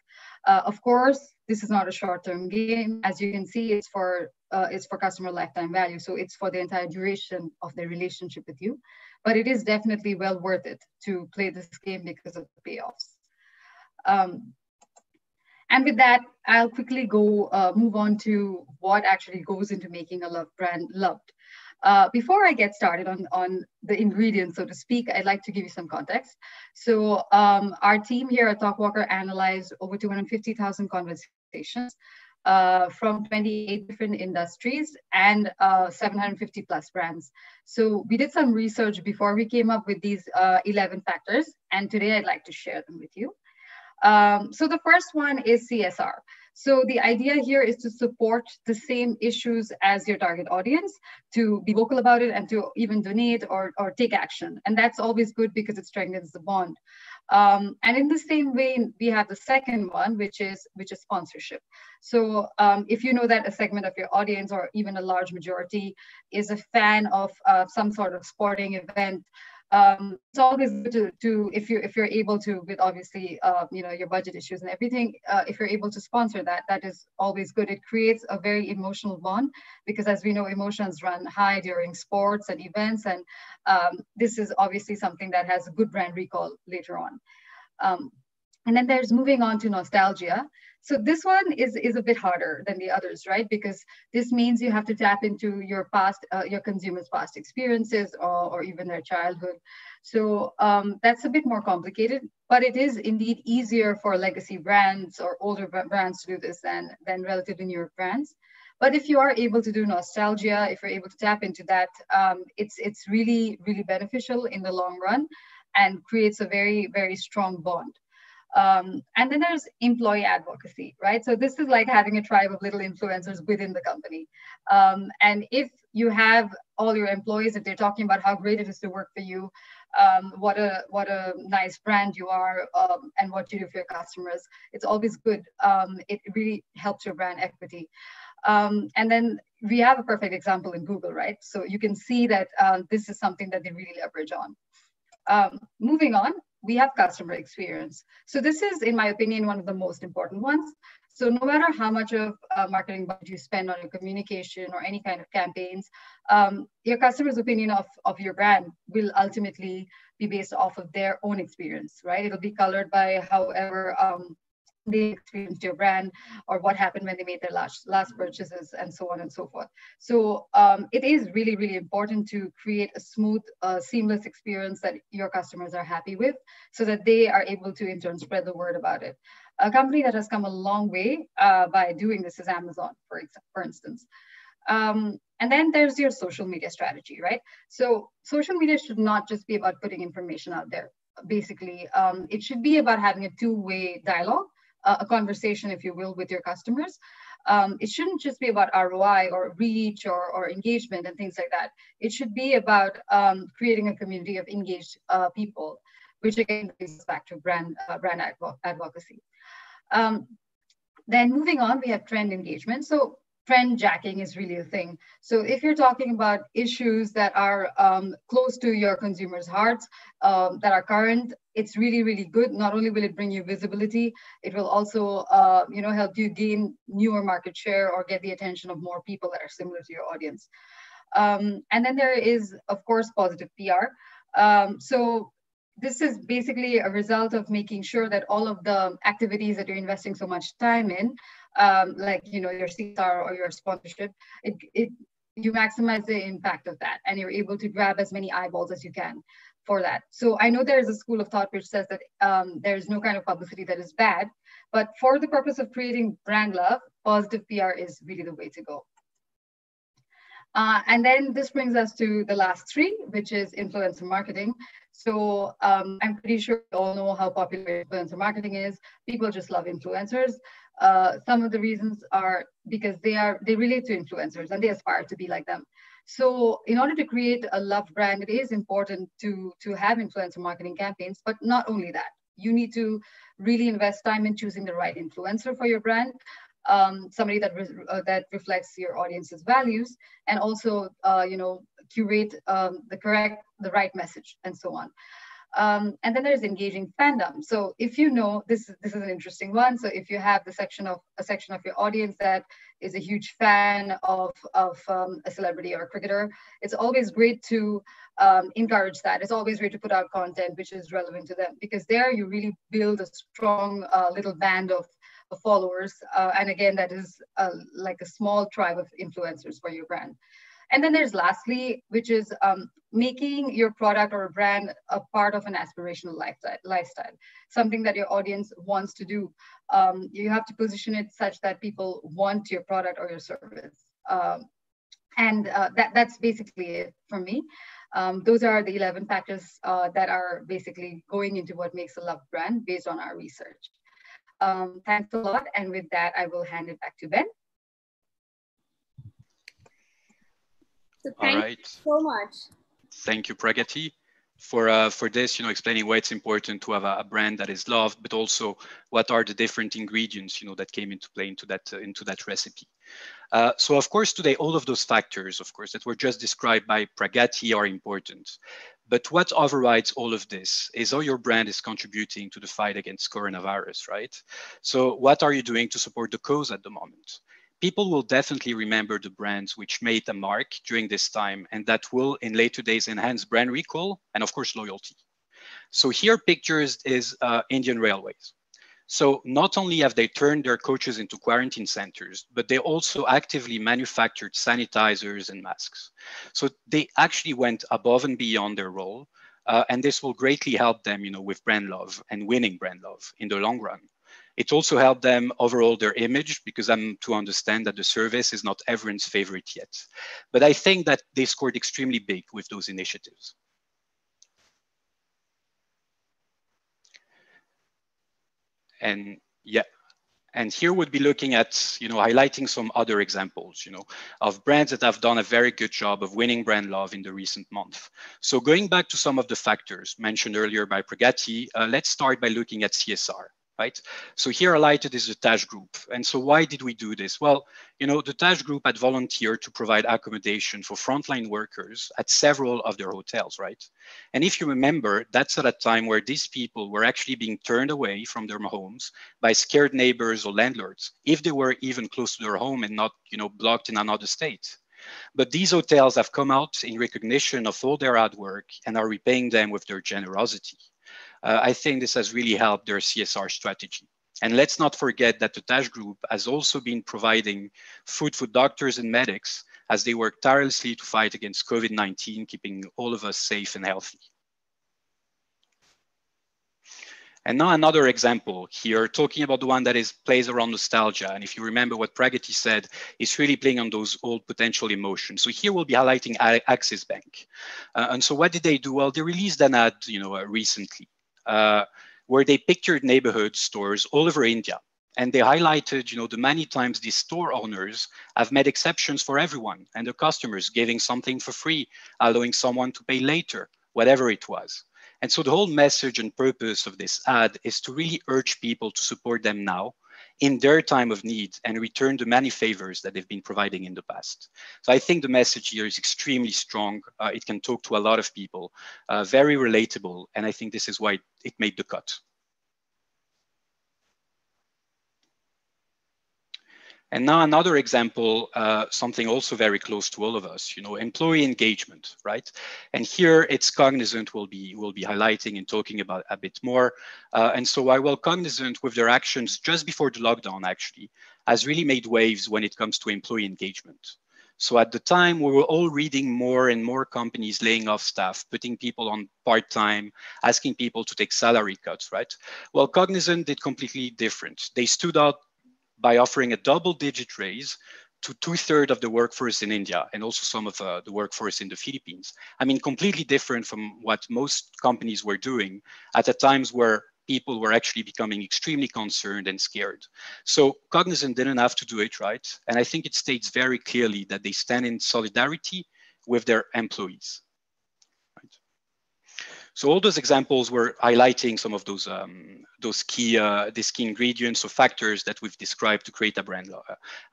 Of course, this is not a short-term game. As you can see, it's for customer lifetime value. So it's for the entire duration of their relationship with you. But it is definitely well worth it to play this game because of the payoffs. And with that, I'll quickly move on to what actually goes into making a love brand loved. Before I get started on the ingredients, so to speak, I'd like to give you some context. So our team here at Talkwalker analyzed over 250,000 conversations from 28 different industries and 750 plus brands. So we did some research before we came up with these 11 factors, and today I'd like to share them with you. So the first one is CSR. So the idea here is to support the same issues as your target audience, to be vocal about it and to even donate or take action. And that's always good because it strengthens the bond. And in the same vein, we have the second one, which is sponsorship. So if you know that a segment of your audience or even a large majority is a fan of some sort of sporting event, it's always good to if you're able to, with obviously your budget issues and everything, if you're able to sponsor that is always good. It creates a very emotional bond because, as we know, emotions run high during sports and events, and this is obviously something that has a good brand recall later on. And then there's moving on to nostalgia. So this one is a bit harder than the others, right? Because this means you have to tap into your past, your consumers' past experiences or even their childhood. So that's a bit more complicated, but it is indeed easier for legacy brands or older brands to do this than relatively newer brands. But if you are able to do nostalgia, if you're able to tap into that, it's really, really beneficial in the long run and creates a very, very strong bond. And then there's employee advocacy, right? So this is like having a tribe of little influencers within the company. And if you have all your employees, if they're talking about how great it is to work for you, what a nice brand you are, and what you do for your customers, it's always good. It really helps your brand equity. And then we have a perfect example in Google, right? So you can see that this is something that they really leverage on. Moving on, we have customer experience. So this is, in my opinion, one of the most important ones. So no matter how much of marketing budget you spend on your communication or any kind of campaigns, your customer's opinion of your brand will ultimately be based off of their own experience, right? It'll be colored by however they experienced your brand or what happened when they made their last purchases and so on and so forth. So it is really, really important to create a smooth, seamless experience that your customers are happy with so that they are able to in turn spread the word about it. A company that has come a long way by doing this is Amazon, for instance. And then there's your social media strategy, right? So social media should not just be about putting information out there. Basically, it should be about having a two-way dialogue, a conversation, if you will, with your customers. It shouldn't just be about ROI or reach or engagement and things like that. It should be about creating a community of engaged people, which again brings us back to brand advocacy. Then moving on, we have trend engagement. So trend jacking is really a thing. So if you're talking about issues that are close to your consumers' hearts, that are current, it's really, really good. Not only will it bring you visibility, it will also help you gain newer market share or get the attention of more people that are similar to your audience. And then there is, of course, positive PR. So this is basically a result of making sure that all of the activities that you're investing so much time in, like your CSR or your sponsorship, you maximize the impact of that, and you're able to grab as many eyeballs as you can. for that. So I know there is a school of thought which says that there's no kind of publicity that is bad, but for the purpose of creating brand love, positive PR is really the way to go. And then this brings us to the last three, which is influencer marketing. So I'm pretty sure you all know how popular influencer marketing is. People just love influencers. Some of the reasons are because they relate to influencers and they aspire to be like them. So in order to create a loved brand, it is important to have influencer marketing campaigns, but not only that. You need to really invest time in choosing the right influencer for your brand. Somebody that reflects your audience's values, and also curate the right message, and so on. And then there's engaging fandom. So if you know, this is an interesting one. So if you have a section of your audience that is a huge fan of a celebrity or a cricketer, it's always great to encourage that. It's always great to put out content which is relevant to them, because there you really build a strong little band of followers. And again, that is like a small tribe of influencers for your brand. And then there's lastly, which is making your product or a brand a part of an aspirational lifestyle, something that your audience wants to do. You have to position it such that people want your product or your service. That's basically it for me. Those are the 11 factors that are basically going into what makes a loved brand based on our research. Thanks a lot. And with that, I will hand it back to Ben. So thank you so much. Thank you, Pragati, for this, explaining why it's important to have a brand that is loved, but also what are the different ingredients, that came into play into that recipe. So of course, today, all of those factors, of course, that were just described by Pragati are important. But what overrides all of this is how your brand is contributing to the fight against coronavirus, right? So what are you doing to support the cause at the moment? People will definitely remember the brands which made a mark during this time, and that will in later days enhance brand recall and of course loyalty. So here pictures is Indian Railways. So not only have they turned their coaches into quarantine centers, but they also actively manufactured sanitizers and masks. So they actually went above and beyond their role, and this will greatly help them, with brand love and winning brand love in the long run. It also helped them overall their image, because I'm to understand that the service is not everyone's favorite yet. But I think that they scored extremely big with those initiatives. And yeah, and here we'd be looking at, highlighting some other examples, of brands that have done a very good job of winning brand love in the recent month. So going back to some of the factors mentioned earlier by Pragati, let's start by looking at CSR. Right? So here highlighted is the Taj Group. And so why did we do this? Well, the Taj Group had volunteered to provide accommodation for frontline workers at several of their hotels, right? And if you remember, that's at a time where these people were actually being turned away from their homes by scared neighbors or landlords, if they were even close to their home and not, blocked in another state. But these hotels have come out in recognition of all their hard work and are repaying them with their generosity. I think this has really helped their CSR strategy. And let's not forget that the Taj Group has also been providing food for doctors and medics as they work tirelessly to fight against COVID-19, keeping all of us safe and healthy. And now another example here, talking about the one that plays around nostalgia. And if you remember what Pragati said, it's really playing on those old potential emotions. So here we'll be highlighting Axis Bank. And so what did they do? Well, they released an ad, recently, where they pictured neighborhood stores all over India. And they highlighted, the many times these store owners have made exceptions for everyone and their customers, giving something for free, allowing someone to pay later, whatever it was. And so the whole message and purpose of this ad is to really urge people to support them now in their time of need and return the many favors that they've been providing in the past. So I think the message here is extremely strong. It can talk to a lot of people, very relatable. And I think this is why it made the cut. And now another example, something also very close to all of us, employee engagement, right? And here it's Cognizant we'll be highlighting and talking about a bit more. And so while Cognizant with their actions just before the lockdown actually has really made waves when it comes to employee engagement. So at the time, we were all reading more and more companies laying off staff, putting people on part-time, asking people to take salary cuts, right? Well, Cognizant did completely different. They stood out by offering a double-digit raise to 2/3 of the workforce in India and also some of the workforce in the Philippines. I mean, completely different from what most companies were doing at a times where people were actually becoming extremely concerned and scared. So Cognizant didn't have to do it, right? And I think it states very clearly that they stand in solidarity with their employees. Right? So all those examples were highlighting some of those key ingredients or factors that we've described to create a brand,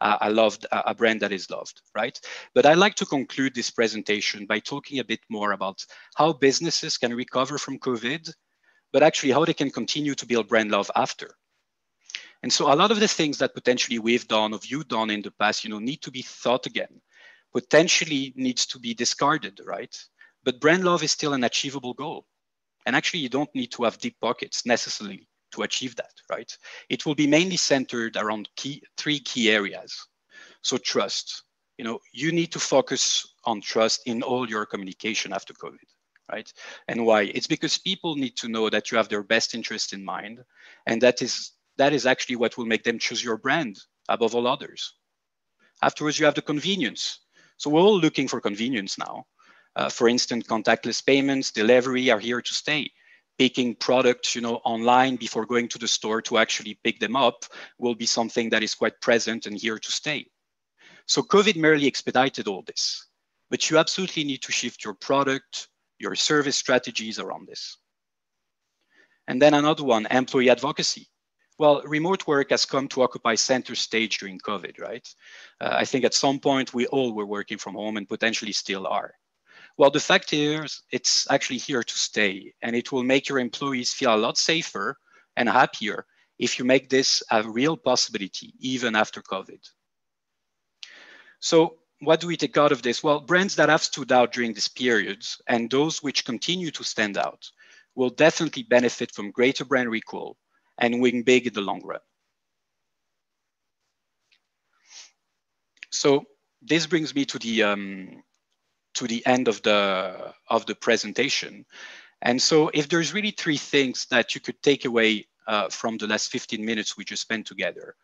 a brand that is loved, right? But I'd like to conclude this presentation by talking a bit more about how businesses can recover from COVID, but actually how they can continue to build brand love after. And so a lot of the things that potentially we've done or you've done in the past, need to be thought again, potentially needs to be discarded, right? But brand love is still an achievable goal. And actually you don't need to have deep pockets necessarily to achieve that, right? It will be mainly centered around three key areas. So trust, you need to focus on trust in all your communication after COVID. Right? And why? It's because people need to know that you have their best interest in mind. And that is actually what will make them choose your brand above all others. Afterwards, you have the convenience. So we're all looking for convenience now. For instance, contactless payments, delivery are here to stay. Picking products, online before going to the store to actually pick them up will be something that is quite present and here to stay. So COVID merely expedited all this, but you absolutely need to shift your product, your service strategies around this. And then another one, employee advocacy. Well, remote work has come to occupy center stage during COVID, right? I think at some point we all were working from home and potentially still are. Well, the fact is it's actually here to stay, and it will make your employees feel a lot safer and happier if you make this a real possibility, even after COVID. So what do we take out of this? Well, brands that have stood out during this period and those which continue to stand out will definitely benefit from greater brand recall and win big in the long run. So this brings me to the end of the presentation. And so if there's really three things that you could take away from the last 15 minutes we just spent together,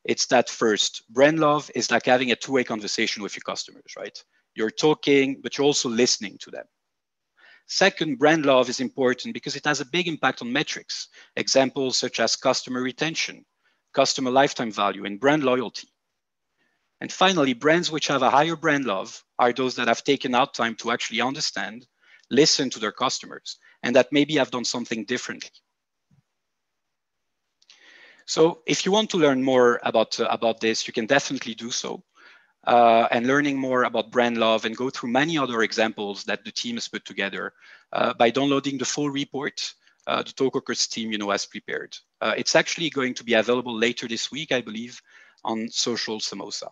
it's that first, brand love is like having a two-way conversation with your customers, right? You're talking, but you're also listening to them. Second, brand love is important because it has a big impact on metrics. Examples such as customer retention, customer lifetime value, and brand loyalty. And finally, brands which have a higher brand love are those that have taken out time to actually understand, listen to their customers, and that maybe have done something differently. So if you want to learn more about this, you can definitely do so. And learning more about brand love and go through many other examples that the team has put together by downloading the full report the TalkWorkers team has prepared. It's actually going to be available later this week, I believe, on Social Samosa.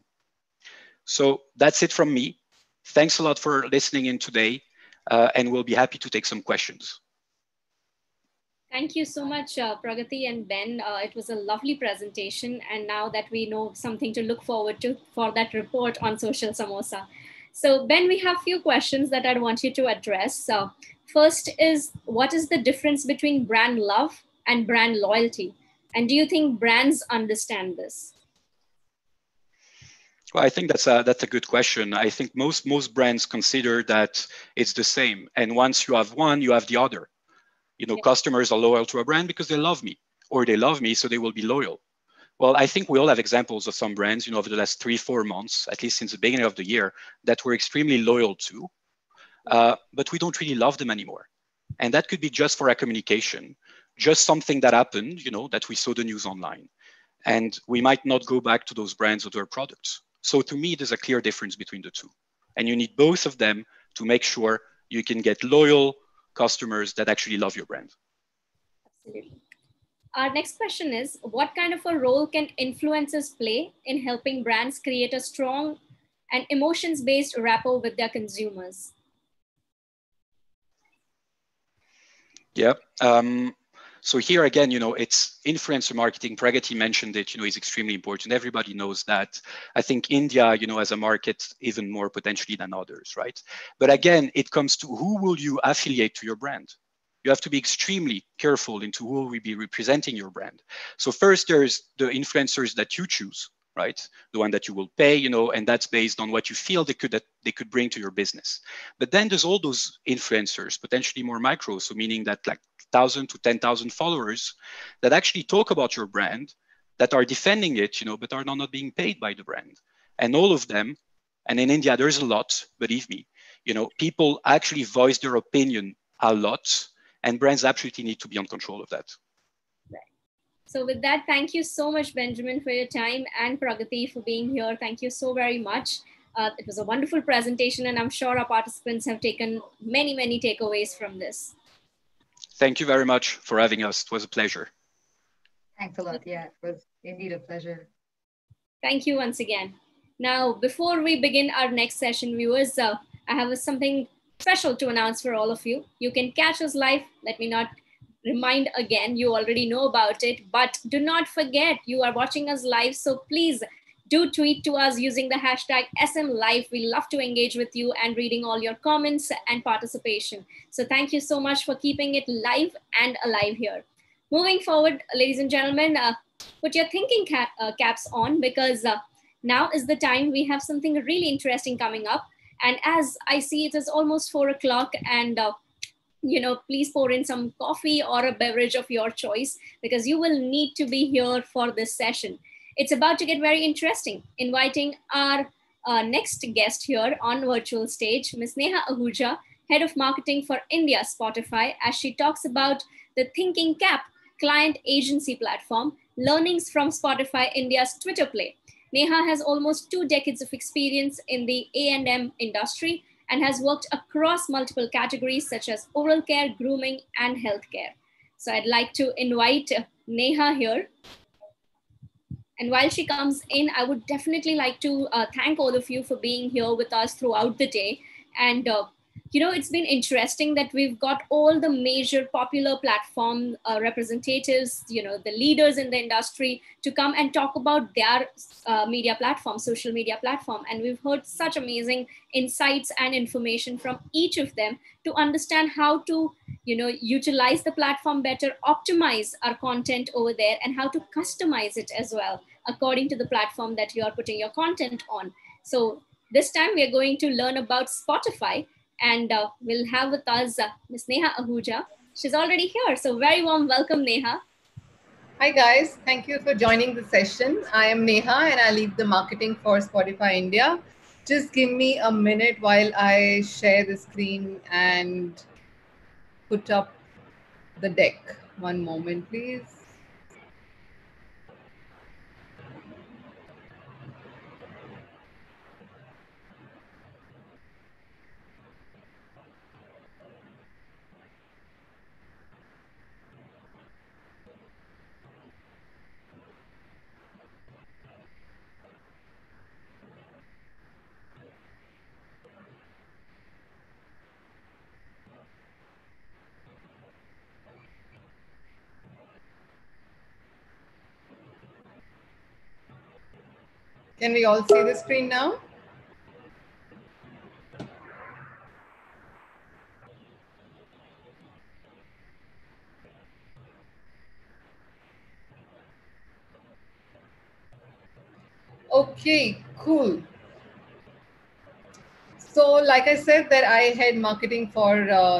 So that's it from me. Thanks a lot for listening in today, and we'll be happy to take some questions. Thank you so much, Pragati and Ben. It was a lovely presentation. And now that we know something to look forward to for that report on Social Samosa. So Ben, we have a few questions that I'd want you to address. First is, what is the difference between brand love and brand loyalty? And do you think brands understand this? Well, I think that's a good question. I think most brands consider that it's the same. And once you have one, you have the other. Customers are loyal to a brand because they love me, or they love me, so they will be loyal. Well, I think we all have examples of some brands, over the last 3-4 months, at least since the beginning of the year, that we're extremely loyal to, but we don't really love them anymore. And that could be just for our communication, just something that happened, that we saw the news online. And we might not go back to those brands or their products. So to me, there's a clear difference between the two. And you need both of them to make sure you can get loyal customers that actually love your brand. Absolutely. Our next question is, what kind of a role can influencers play in helping brands create a strong and emotions-based rapport with their consumers? Yeah. So here again, it's influencer marketing. Pragati mentioned it, is extremely important. Everybody knows that. I think India, as a market, even more potentially than others, right? But again, it comes to who will you affiliate to your brand? You have to be extremely careful into who will be representing your brand. So first, there's the influencers that you choose, right? The one that you will pay, and that's based on what you feel they could bring to your business. But then there's all those influencers, potentially more micro, so meaning that like 1,000 to 10,000 followers that actually talk about your brand, that are defending it, but are not being paid by the brand. And all of them, and in India, there's a lot, believe me, people actually voice their opinion a lot, and brands absolutely need to be on control of that. So with that, thank you so much, Benjamin, for your time, and Pragati for being here. Thank you so very much. It was a wonderful presentation, and I'm sure our participants have taken many, many takeaways from this. Thank you very much for having us. It was a pleasure. Thanks a lot. Yeah, it was indeed a pleasure. Thank you once again. Now, before we begin our next session, viewers, I have something special to announce for all of you. You can catch us live. Let me not remind again, you already know about it, but do not forget you are watching us live. So please do tweet to us using the hashtag SMLive. We love to engage with you and reading all your comments and participation. So thank you so much for keeping it live and alive here. Moving forward, ladies and gentlemen, put your thinking caps on, because now is the time. We have something really interesting coming up. And as I see, it is almost 4 o'clock, and please pour in some coffee or a beverage of your choice, because you will need to be here for this session. It's about to get very interesting. Inviting our next guest here on virtual stage, Ms. Neha Ahuja, Head of Marketing for India Spotify, as she talks about the Thinking Cap client agency platform, learnings from Spotify India's Twitter play. Neha has almost 2 decades of experience in the A&M industry and has worked across multiple categories such as oral care, grooming, and healthcare. So I'd like to invite Neha here. And while she comes in, I would definitely like to thank all of you for being here with us throughout the day. And it's been interesting that we've got all the major popular platform representatives, the leaders in the industry, to come and talk about their media platform, social media platform. And we've heard such amazing insights and information from each of them to understand how to, utilize the platform better, optimize our content over there, and how to customize it as well, according to the platform that you are putting your content on. So this time we are going to learn about Spotify. And we'll have with us Ms. Neha Ahuja. She's already here. So very warm welcome, Neha. Hi, guys. Thank you for joining the session. I am Neha and I lead the marketing for Spotify India. Just give me a minute while I share the screen and put up the deck. One moment, please. Can we all see the screen now? Okay, cool. So like I said, that I head marketing for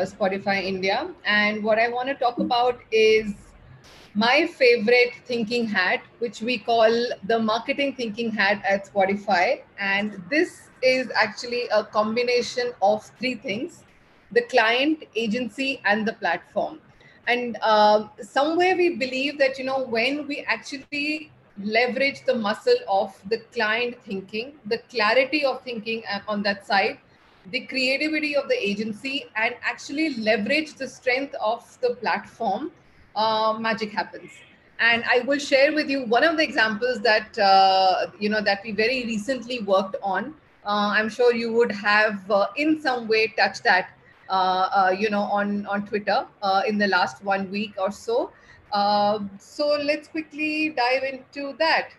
Spotify India. And what I want to talk about is my favorite thinking hat, which we call the marketing thinking hat at Spotify. And this is actually a combination of 3 things: the client, agency, and the platform. And somewhere we believe that, when we actually leverage the muscle of the client thinking, the clarity of thinking on that side, the creativity of the agency, and actually leverage the strength of the platform, magic happens. And I will share with you one of the examples that, that we very recently worked on. I'm sure you would have in some way touched that. on Twitter in the last 1 week or so. So let's quickly dive into that.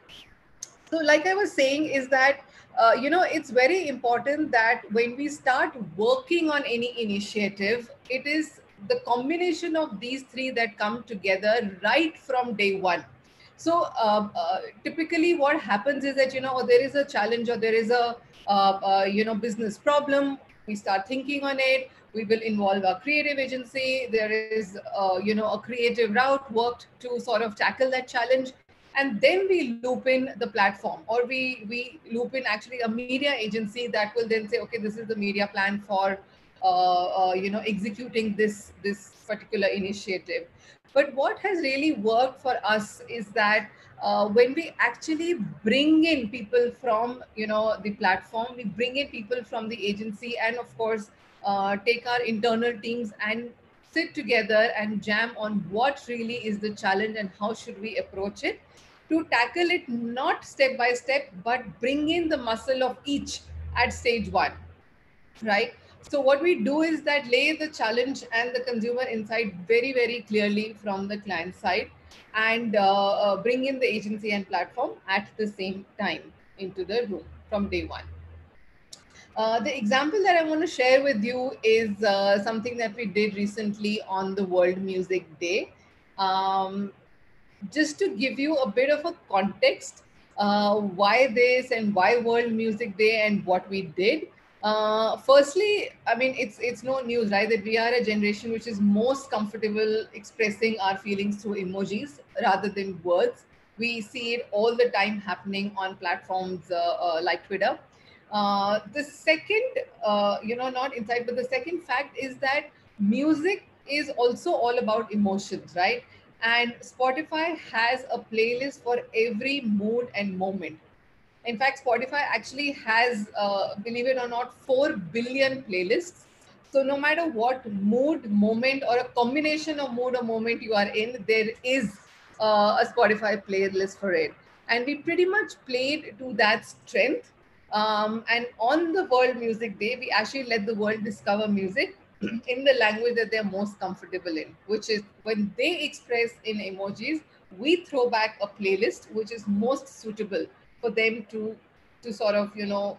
So like I was saying is that, it's very important that when we start working on any initiative, it is the combination of these three that come together right from day one. So typically what happens is that, there is a challenge or there is a, business problem. We start thinking on it. We will involve our creative agency. There is, a creative route worked to sort of tackle that challenge. And then we loop in the platform, or we loop in actually a media agency that will then say, okay, this is the media plan for, executing this particular initiative. But what has really worked for us is that when we actually bring in people from, the platform, we bring in people from the agency, and of course, take our internal teams and sit together and jam on what really is the challenge and how should we approach it, to tackle it not step by step, but bring in the muscle of each at stage one, right? So what we do is that lay the challenge and the consumer insight very, very clearly from the client side, and bring in the agency and platform at the same time into the room from day one. The example that I want to share with you is something that we did recently on the World Music Day. Just to give you a bit of a context, why this and why World Music Day and what we did. Firstly, I mean, it's no news, right, that we are a generation which is most comfortable expressing our feelings through emojis rather than words. We see it all the time happening on platforms like Twitter. The second, not insight, but the second fact is that music is also all about emotions, right? And Spotify has a playlist for every mood and moment. In fact, Spotify actually has, believe it or not, 4 billion playlists. So no matter what mood, moment, or a combination of mood or moment you are in, there is a Spotify playlist for it. And we pretty much played to that strength. And on the World Music Day, we actually let the world discover music in the language that they're most comfortable in, which is when they express in emojis, we throw back a playlist which is most suitable for them to sort of,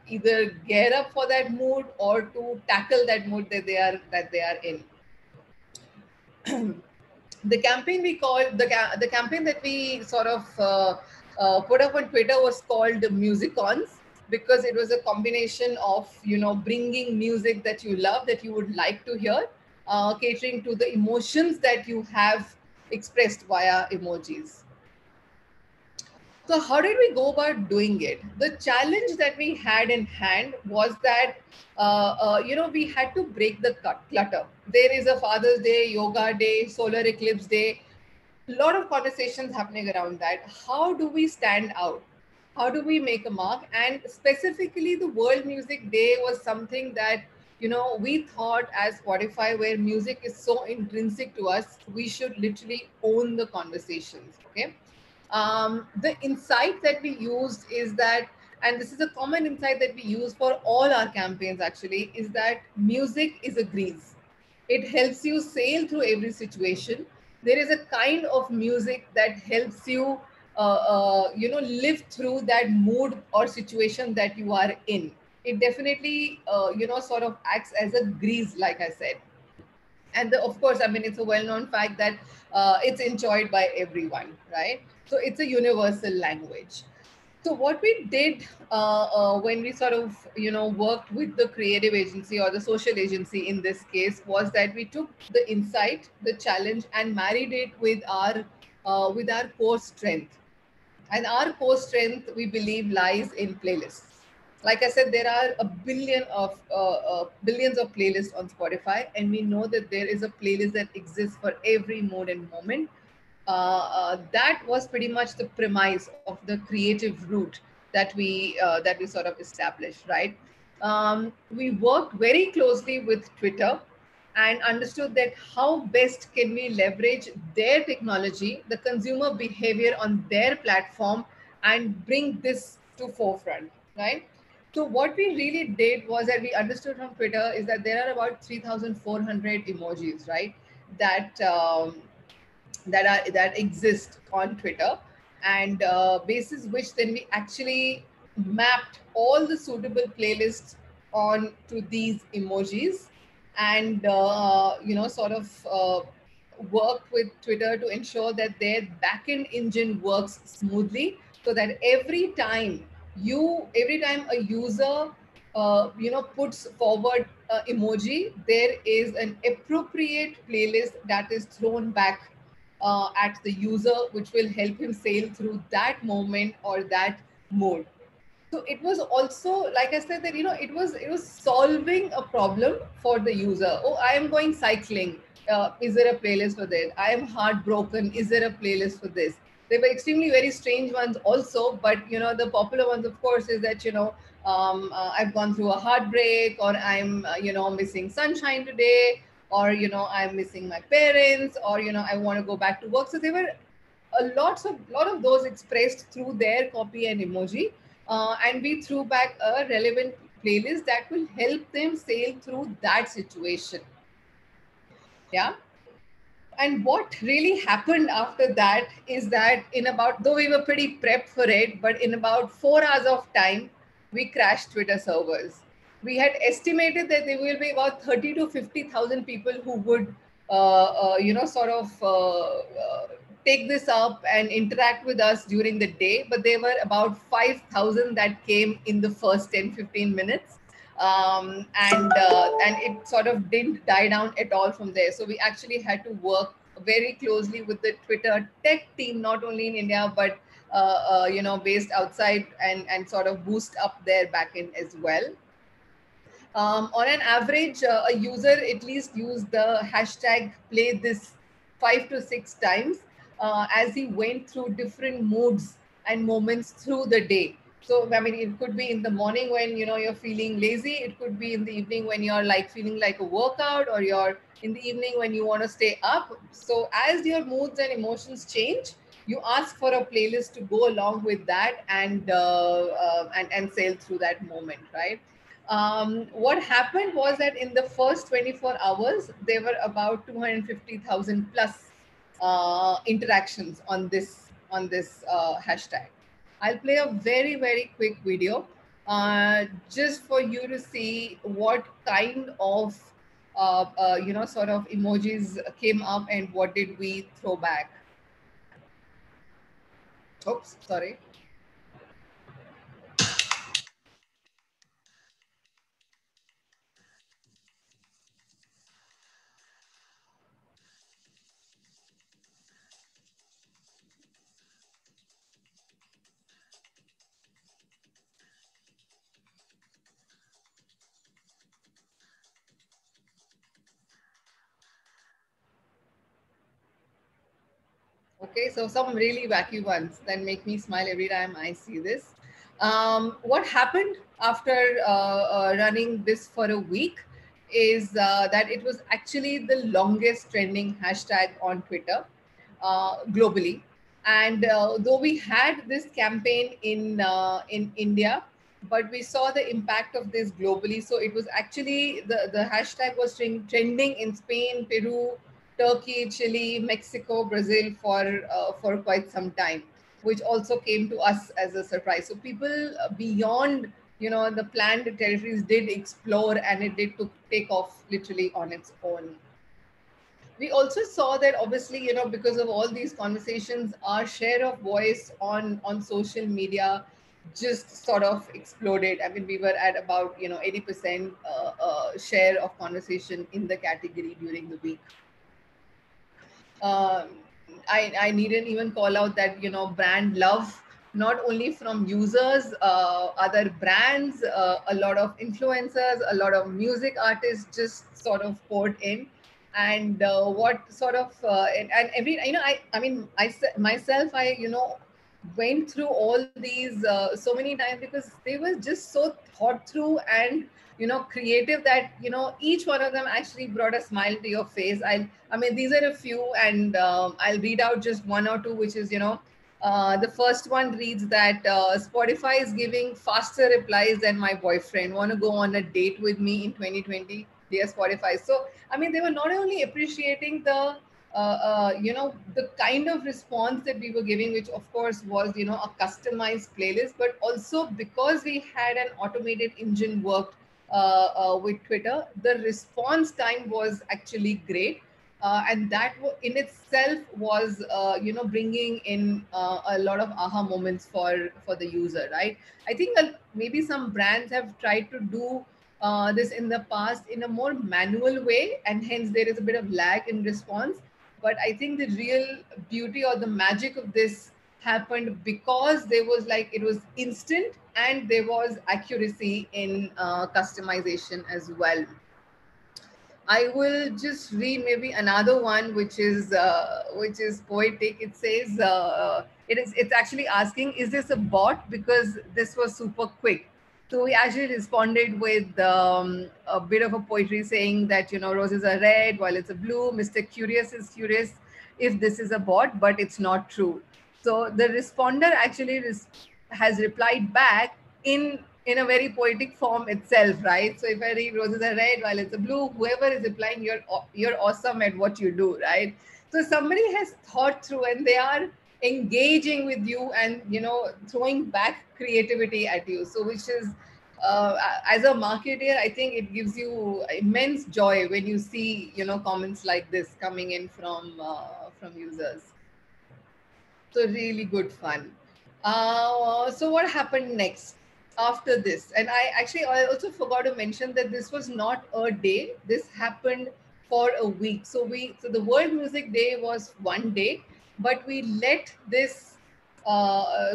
either gear up for that mood or to tackle that mood that they are in. The campaign we called, the campaign that we sort of put up on Twitter was called Musicons, because it was a combination of, bringing music that you love, that you would like to hear, catering to the emotions that you have expressed via emojis. So how did we go about doing it? The challenge that we had in hand was that, we had to break the clutter. There is a Father's Day, Yoga Day, Solar Eclipse Day, a lot of conversations happening around that. How do we stand out? How do we make a mark? And specifically, the World Music Day was something that, we thought as Spotify, where music is so intrinsic to us, we should literally own the conversations, okay? The insight that we used is that, and this is a common insight that we use for all our campaigns actually, is that music is a grease. It helps you sail through every situation. There is a kind of music that helps you, live through that mood or situation that you are in. It definitely, sort of acts as a grease, like I said. And of course, I mean, it's a well-known fact that it's enjoyed by everyone, right? So it's a universal language. So what we did when we sort of, worked with the creative agency or the social agency in this case, was that we took the insight, the challenge, and married it with our core strength. And our core strength, we believe, lies in playlists. Like I said, there are billions of playlists on Spotify, and we know that there is a playlist that exists for every mood and moment. That was pretty much the premise of the creative route that we sort of established, right? We worked very closely with Twitter and understood that how best can we leverage their technology, the consumer behavior on their platform, and bring this to forefront, right? So what we really did was that we understood from Twitter is that there are about 3,400 emojis, right? That that exist on Twitter, and basis which then we actually mapped all the suitable playlists on to these emojis, and sort of worked with Twitter to ensure that their backend engine works smoothly, so that every time a user puts forward emoji, there is an appropriate playlist that is thrown back at the user, which will help him sail through that moment or that mode. So it was also, like I said, that it was solving a problem for the user. Oh, I am going cycling. Is there a playlist for this? I am heartbroken. Is there a playlist for this? There were extremely very strange ones also, but the popular ones, of course, is that I've gone through a heartbreak, or I'm missing sunshine today, or I'm missing my parents, or I want to go back to work. So there were a lot of those expressed through their copy and emoji, and we threw back a relevant playlist that will help them sail through that situation. Yeah. And what really happened after that is that though we were pretty prepped for it, but in about 4 hours of time, we crashed Twitter servers. We had estimated that there will be about 30 to 50,000 people who would, take this up and interact with us during the day, but there were about 5,000 that came in the first 10-15 minutes. And it sort of didn't die down at all from there. So we actually had to work very closely with the Twitter tech team, not only in India, but based outside, and sort of boost up their backend as well. On an average, a user at least used the hashtag play this 5 to 6 times as he went through different moods and moments through the day. So, I mean, it could be in the morning when, you're feeling lazy. It could be in the evening when you're feeling like a workout, or you're in the evening when you want to stay up. So as your moods and emotions change, you ask for a playlist to go along with that, and sail through that moment, right? What happened was that in the first 24 hours, there were about 250,000 plus interactions on this hashtag. I'll play a very, very quick video just for you to see what kind of sort of emojis came up and what did we throw back. Oops, sorry. Okay, so some really wacky ones that make me smile every time I see this. What happened after running this for a week is that it was actually the longest trending hashtag on Twitter globally. And though we had this campaign in India, but we saw the impact of this globally. So it was actually, the hashtag was trending in Spain, Peru, Turkey, Chile, Mexico, Brazil for quite some time, which also came to us as a surprise. So people beyond the planned territories did explore, and it did take off literally on its own. We also saw that obviously, because of all these conversations, our share of voice on social media just sort of exploded. I mean, we were at about 80% share of conversation in the category during the week. I needn't even call out that brand love, not only from users, other brands, a lot of influencers, a lot of music artists just sort of poured in. And what sort of and every I mean myself, I went through all these so many times, because they were just so thought through and creative that each one of them actually brought a smile to your face. I mean, these are a few, and I'll read out just one or two, which is The first one reads that Spotify is giving faster replies than my boyfriend. Want to go on a date with me in 2020? Dear Spotify. So, I mean, they were not only appreciating the the kind of response that we were giving, which of course was, a customized playlist, but also because we had an automated engine worked with Twitter, the response time was actually great. And that in itself was, bringing in a lot of aha moments for the user, right? I think maybe some brands have tried to do this in the past in a more manual way, and hence there is a bit of lag in response. But I think the real beauty or the magic of this happened because there was it was instant and there was accuracy in customization as well. I will just read maybe another one, which is poetic. It says it's actually asking, is this a bot? Because this was super quick. So we actually responded with a bit of a poetry saying that, roses are red while it's a blue. Mr. Curious is curious if this is a bot, but it's not true. So the responder actually has replied back in a very poetic form itself, right? So if I read roses are red while it's a blue, whoever is replying, you're awesome at what you do, right? So somebody has thought through and they are engaging with you and throwing back creativity at you. So which is as a marketer, I think it gives you immense joy when you see comments like this coming in from users. So really good fun. So what happened next after this? And I also forgot to mention that this was not a day. This happened for a week. So the World Music Day was one day, but we let this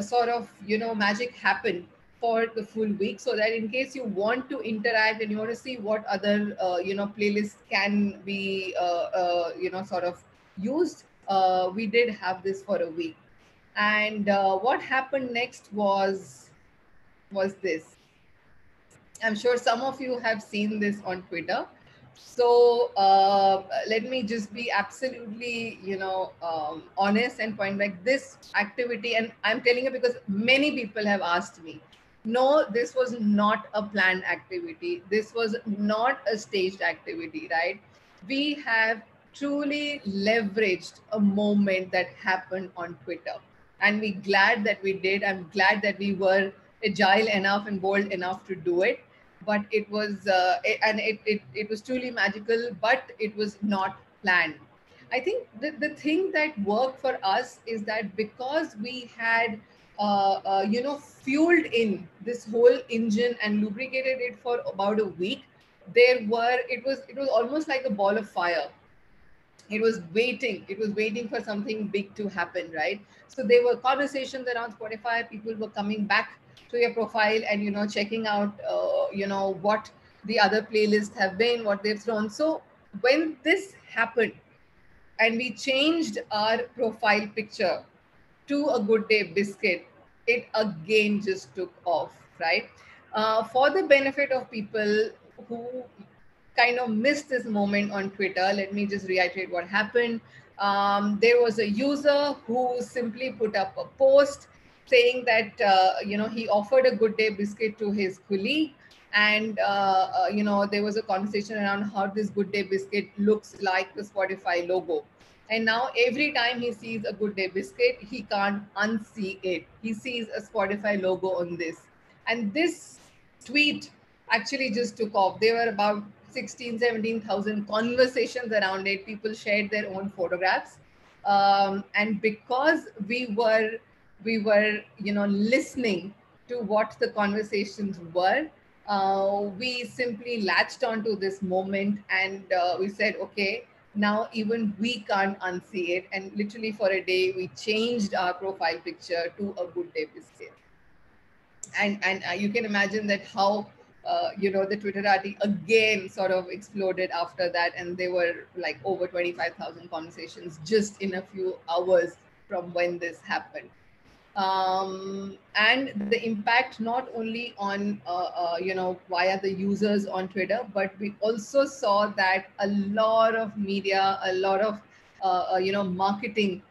sort of magic happen for the full week, so that in case you want to interact and you want to see what other playlists can be sort of used, we did have this for a week. And what happened next was this. I'm sure some of you have seen this on Twitter. So let me just be absolutely, honest and point back this activity. And I'm telling you because many people have asked me. No, this was not a planned activity. This was not a staged activity, right? We have truly leveraged a moment that happened on Twitter. And we're glad that we did. I'm glad that we were agile enough and bold enough to do it. But it was, it was truly magical, but it was not planned. I think the thing that worked for us is that because we had, fueled in this whole engine and lubricated it for about a week, it was almost like a ball of fire. It was waiting for something big to happen, right? So there were conversations around Spotify. People were coming back to your profile and checking out what the other playlists have been, what they've thrown. So when this happened and we changed our profile picture to a Good Day biscuit, it again just took off, right? For the benefit of people who kind of missed this moment on Twitter, let me just reiterate what happened. There was a user who simply put up a post saying that he offered a Good Day biscuit to his colleague, and there was a conversation around how this Good Day biscuit looks like the Spotify logo. And now every time he sees a Good Day biscuit, he can't unsee it. He sees a Spotify logo on this. And this tweet actually just took off. There were about 17,000 conversations around it. People shared their own photographs. And because we were listening to what the conversations were, we simply latched onto this moment and we said, okay, now even we can't unsee it. And literally for a day, we changed our profile picture to a Good Day biscuit. And you can imagine that how the Twitterati again sort of exploded after that, and there were like over 25,000 conversations just in a few hours from when this happened. And the impact not only on via the users on Twitter, but we also saw that a lot of media, a lot of marketing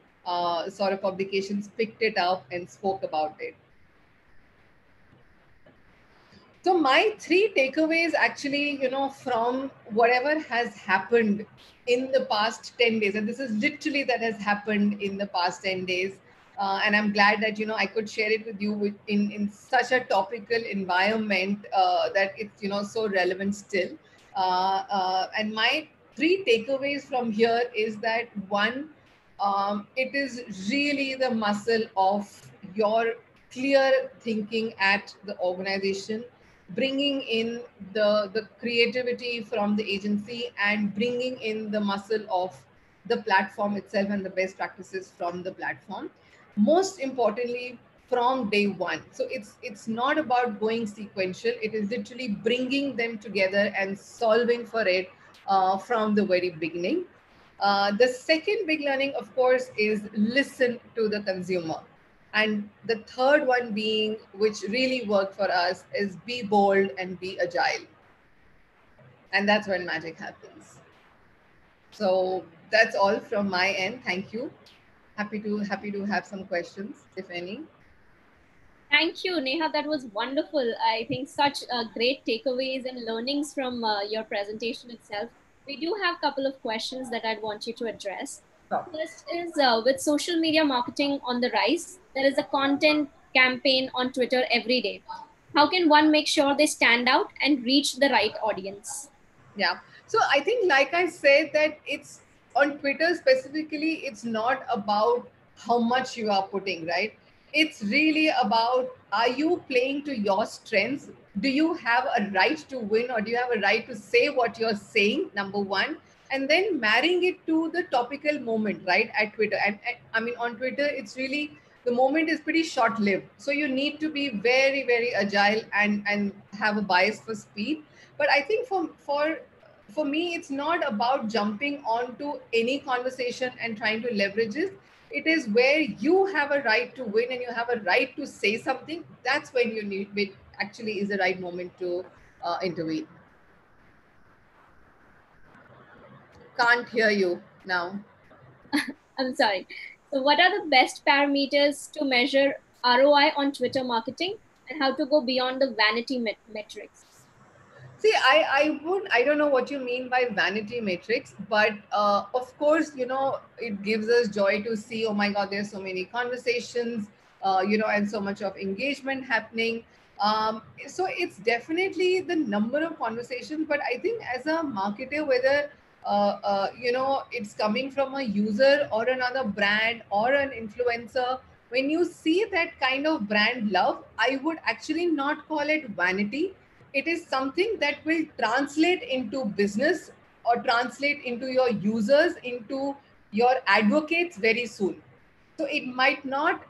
sort of publications picked it up and spoke about it. So my three takeaways actually, from whatever has happened in the past 10 days, and this is literally that has happened in the past 10 days. And I'm glad that, I could share it with you in such a topical environment that it's, so relevant still. And my three takeaways from here is that one, it is really the muscle of your clear thinking at the organization, bringing in the creativity from the agency and bringing in the muscle of the platform itself and the best practices from the platform. Most importantly, from day one. So it's not about going sequential. It is literally bringing them together and solving for it from the very beginning. The second big learning, of course, is listen to the consumer. And the third one being, which really worked for us, is be bold and be agile. And that's when magic happens. So that's all from my end. Thank you. Happy to have some questions, if any. Thank you, Neha. That was wonderful. I think such great takeaways and learnings from your presentation itself. We do have a couple of questions that I'd want you to address. First is with social media marketing on the rise, there is a content campaign on Twitter every day. How can one make sure they stand out and reach the right audience? Yeah. So I think, like I said, that it's on Twitter specifically, it's not about how much you are putting, right? It's really about, are you playing to your strengths? Do you have a right to win, or do you have a right to say what you're saying? Number one. And then marrying it to the topical moment, right, at Twitter. And I mean, on Twitter, it's really, the moment is pretty short-lived. So you need to be very, very agile and have a bias for speed. But I think for me, it's not about jumping onto any conversation and trying to leverage it. It is where you have a right to win and you have a right to say something. That's when you need, it actually is the right moment to intervene. Can't hear you now. I'm sorry. So what are the best parameters to measure ROI on Twitter marketing, and how to go beyond the vanity metrics? See, I don't know what you mean by vanity metrics, but of course, it gives us joy to see, oh my God, there's so many conversations, and so much of engagement happening. So it's definitely the number of conversations, but I think as a marketer, whether it's coming from a user or another brand or an influencer, when you see that kind of brand love, I would actually not call it vanity. It is something that will translate into business or translate into your users, into your advocates very soon. So it might not,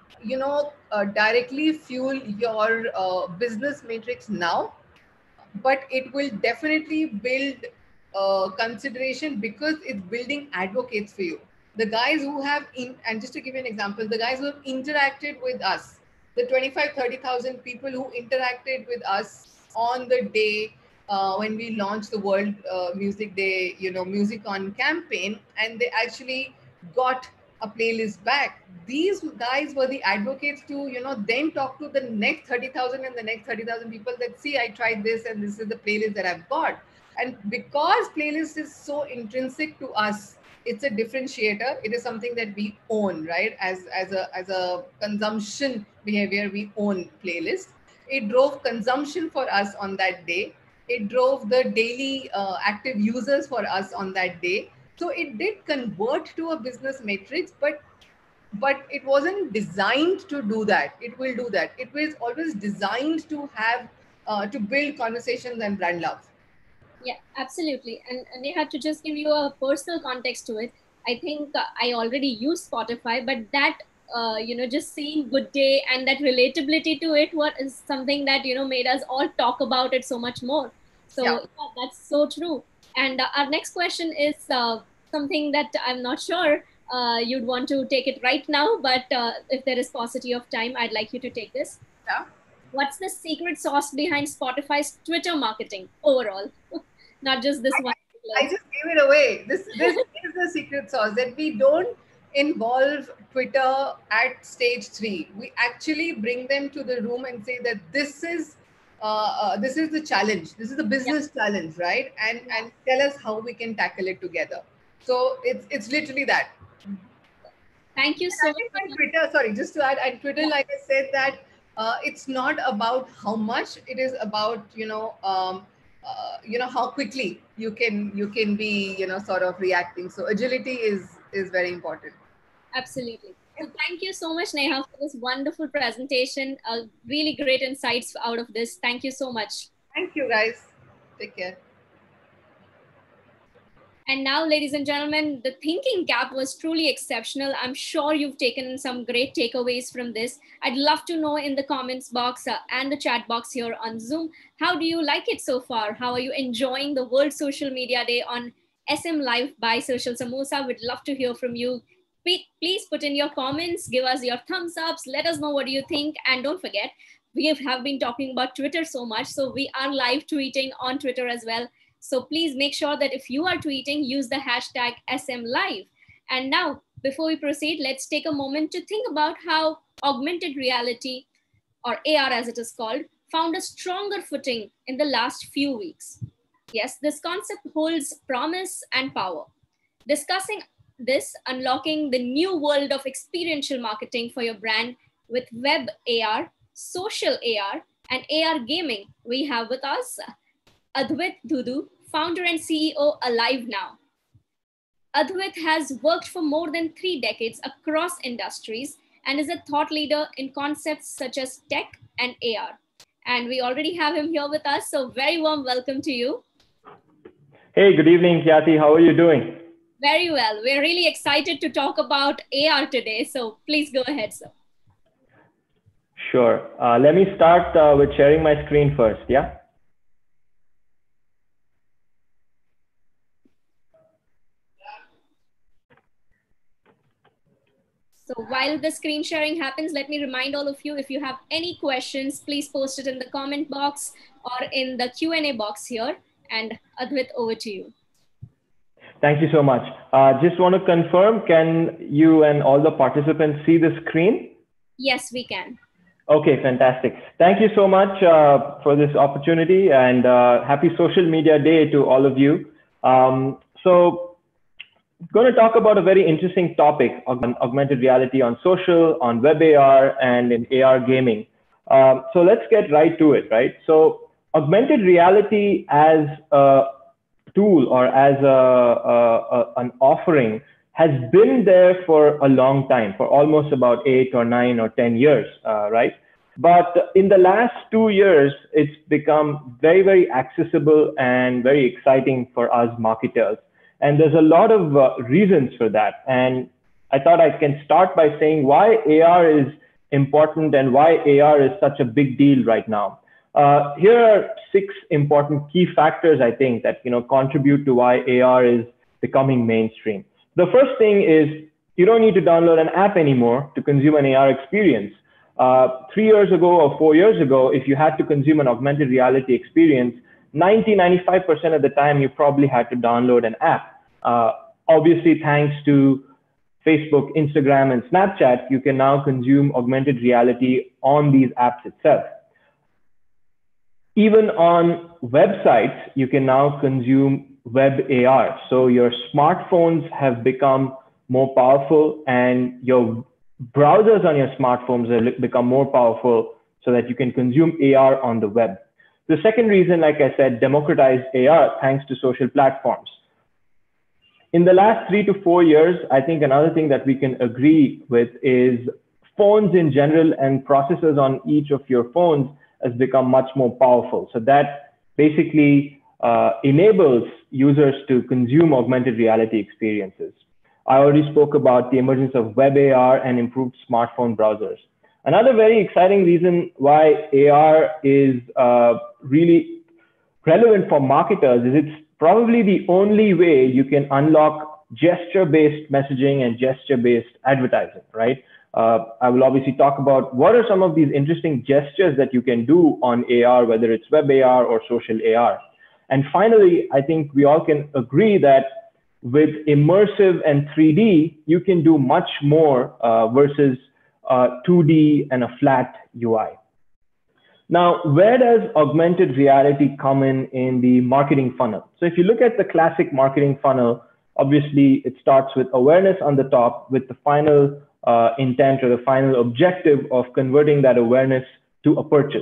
directly fuel your business matrix now, but it will definitely build consideration because it's building advocates for you. The guys who have, and just to give you an example, the guys who have interacted with us, the 25,000-30,000 people who interacted with us on the day when we launched the World Music Day, Music On campaign, and they actually got a playlist back. These guys were the advocates to, then talk to the next 30,000 and the next 30,000 people that, see, I tried this and this is the playlist that I've got. And because playlist is so intrinsic to us, it's a differentiator. It is something that we own, right? As a consumption behavior, we own playlist. It drove consumption for us on that day. It drove the daily active users for us on that day. So it did convert to a business matrix, but it wasn't designed to do that. It will do that. It was always designed to have, to build conversations and brand love. Yeah, absolutely. And Neha, to just give you a personal context to it, I think I already use Spotify, but that, just seeing Good Day and that relatability to it is something that, made us all talk about it so much more. So yeah, that's so true. And our next question is something that I'm not sure you'd want to take it right now, but if there is paucity of time, I'd like you to take this. Yeah. What's the secret sauce behind Spotify's Twitter marketing overall? Not just this one. I just gave it away. This is the secret sauce, that we don't involve Twitter at stage 3. We actually bring them to the room and say that this is the challenge. This is the business challenge, right? And tell us how we can tackle it together. So it's literally that. Thank you so much. On Twitter, sorry, just to add, and Twitter, like I said, that it's not about how much, it is about how quickly you can be sort of reacting. So agility is very important. Absolutely. So thank you so much, Neha, for this wonderful presentation. Really great insights out of this. Thank you so much. Thank you, guys. Take care. And now, ladies and gentlemen, the thinking gap was truly exceptional. I'm sure you've taken some great takeaways from this. I'd love to know in the comments box and the chat box here on Zoom, how do you like it so far? How are you enjoying the World Social Media Day on SMLive by Social Samosa? We'd love to hear from you. Please put in your comments, give us your thumbs ups, let us know what you think. And don't forget, we have been talking about Twitter so much, so we are live tweeting on Twitter as well. So please make sure that if you are tweeting, use the hashtag SMLive. And now, before we proceed, let's take a moment to think about how augmented reality, or AR as it is called, found a stronger footing in the last few weeks. Yes, this concept holds promise and power. Discussing this, unlocking the new world of experiential marketing for your brand with web AR, social AR, and AR gaming, we have with us Adhvith Dhuddu, founder and CEO Alive Now. Adhvith has worked for more than 3 decades across industries and is a thought leader in concepts such as tech and AR. And we already have him here with us, so very warm welcome to you. Hey, good evening, Kyati. How are you doing? Very well. We're really excited to talk about AR today, so please go ahead, sir. Sure. Let me start with sharing my screen first, yeah? So while the screen sharing happens, let me remind all of you, if you have any questions, please post it in the comment box or in the Q&A box here. And Adhvith, over to you. Thank you so much. Just want to confirm, can you and all the participants see the screen? Yes, we can. Okay, fantastic. Thank you so much for this opportunity, and happy Social Media Day to all of you. So going to talk about a very interesting topic on augmented reality on social, on web AR, and in AR gaming. So let's get right to it, right? So augmented reality as a tool or as an offering has been there for a long time, for almost about 8 or 9 or 10 years, right? But in the last 2 years, it's become very, very accessible and very exciting for us marketers. And there's a lot of reasons for that. And I thought I can start by saying why AR is important and why AR is such a big deal right now. Here are 6 important key factors, I think, that contribute to why AR is becoming mainstream. The first thing is you don't need to download an app anymore to consume an AR experience. 3 years ago or 4 years ago, if you had to consume an augmented reality experience, 90–95% of the time you probably had to download an app. Obviously, thanks to Facebook, Instagram, and Snapchat, you can now consume augmented reality on these apps itself. Even on websites, you can now consume web AR. So your smartphones have become more powerful, and your browsers on your smartphones have become more powerful so that you can consume AR on the web. The second reason, like I said, democratized AR thanks to social platforms. In the last 3 to 4 years, I think another thing that we can agree with is phones in general and processors on each of your phones has become much more powerful. So that basically enables users to consume augmented reality experiences. I already spoke about the emergence of web AR and improved smartphone browsers. Another very exciting reason why AR is really relevant for marketers is it's probably the only way you can unlock gesture-based messaging and gesture-based advertising, right? I will obviously talk about what are some of these interesting gestures that you can do on AR, whether it's web AR or social AR. And finally, I think we all can agree that with immersive and 3D, you can do much more versus 2D and a flat UI. Now, where does augmented reality come in the marketing funnel? So if you look at the classic marketing funnel, obviously it starts with awareness on the top with the final intent or the final objective of converting that awareness to a purchase.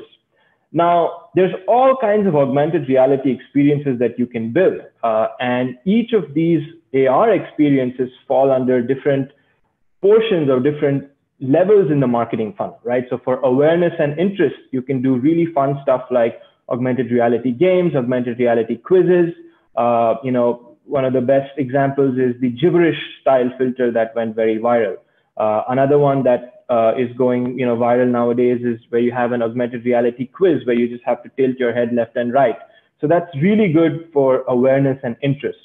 Now, there's all kinds of augmented reality experiences that you can build. And each of these AR experiences fall under different portions or different levels in the marketing funnel, right? So for awareness and interest, you can do really fun stuff like augmented reality games, augmented reality quizzes. One of the best examples is the gibberish style filter that went very viral. Another one that is going viral nowadays is where you have an augmented reality quiz where you just have to tilt your head left and right. So that's really good for awareness and interest.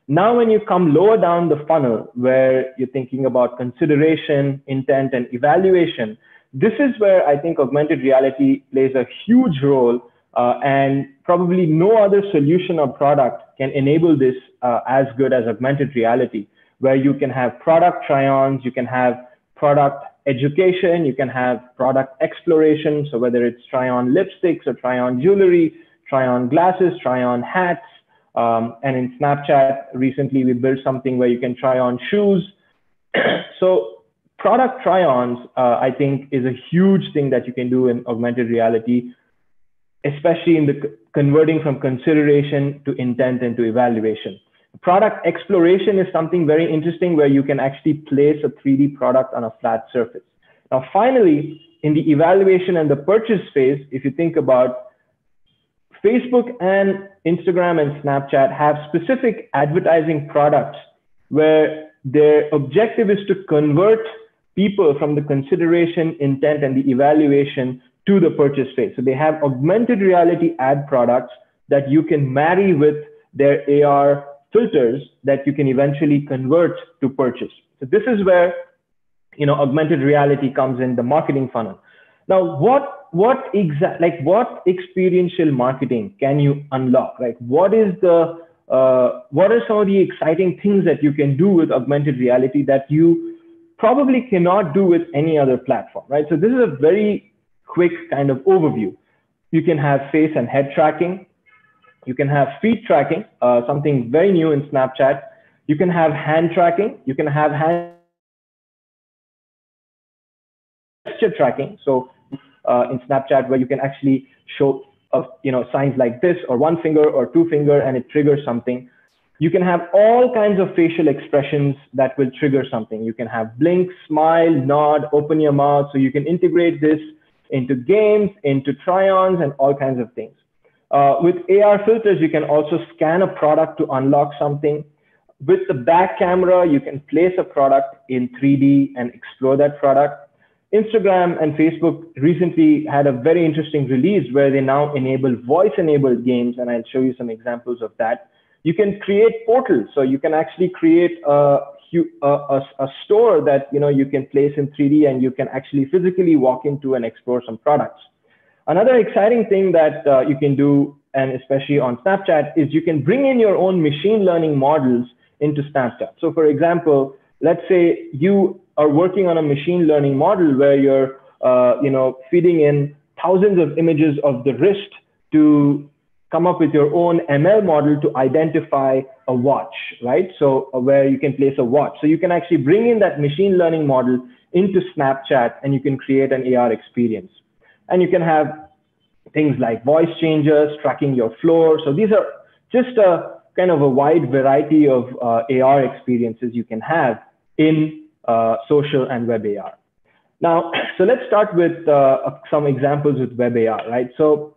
Now, when you come lower down the funnel where you're thinking about consideration, intent, and evaluation, this is where I think augmented reality plays a huge role, and probably no other solution or product can enable this as good as augmented reality, where you can have product try-ons, you can have product education, you can have product exploration. So whether it's try on lipsticks or try on jewelry, try on glasses, try on hats. And in Snapchat, recently we built something where you can try on shoes. So product try-ons, I think, is a huge thing that you can do in augmented reality, especially in the converting from consideration to intent and to evaluation. Product exploration is something very interesting where you can actually place a 3D product on a flat surface. Now, finally, in the evaluation and the purchase phase, if you think about Facebook and Instagram and Snapchat have specific advertising products where their objective is to convert people from the consideration, intent, and the evaluation to the purchase phase. So they have augmented reality ad products that you can marry with their AR filters that you can eventually convert to purchase. So this is where augmented reality comes in the marketing funnel. Now, what experiential marketing can you unlock? Like, what are some of the exciting things that you can do with augmented reality that you probably cannot do with any other platform, right? So this is a very quick kind of overview. You can have face and head tracking. You can have feet tracking, something very new in Snapchat. You can have hand tracking. You can have hand gesture tracking. So in Snapchat, where you can actually show signs like this or one finger or two finger and it triggers something. You can have all kinds of facial expressions that will trigger something. You can have blink, smile, nod, open your mouth. So you can integrate this into games, into try-ons, and all kinds of things. With AR filters, you can also scan a product to unlock something. With the back camera, you can place a product in 3D and explore that product. Instagram and Facebook recently had a very interesting release where they now enable voice-enabled games, and I'll show you some examples of that. You can create portals, so you can actually create a store that you can place in 3D, and you can actually physically walk into and explore some products. Another exciting thing that you can do, and especially on Snapchat, is you can bring in your own machine learning models into Snapchat. So for example, let's say you are working on a machine learning model where you're feeding in thousands of images of the wrist to come up with your own ML model to identify a watch, right? So where you can place a watch. So you can actually bring in that machine learning model into Snapchat and you can create an AR experience. And you can have things like voice changers, tracking your floor. So these are just a kind of a wide variety of AR experiences you can have in social and web AR. Now, so let's start with some examples with web AR, right? So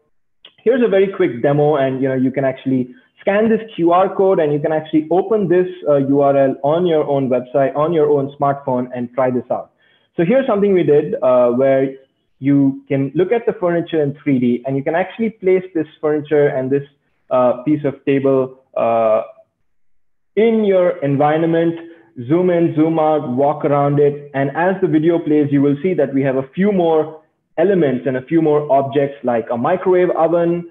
here's a very quick demo, and you can actually scan this QR code and you can actually open this URL on your own website, on your own smartphone, and try this out. So here's something we did where you can look at the furniture in 3D, and you can actually place this furniture and this piece of table in your environment, zoom in, zoom out, walk around it. And as the video plays, you will see that we have a few more elements and a few more objects like a microwave oven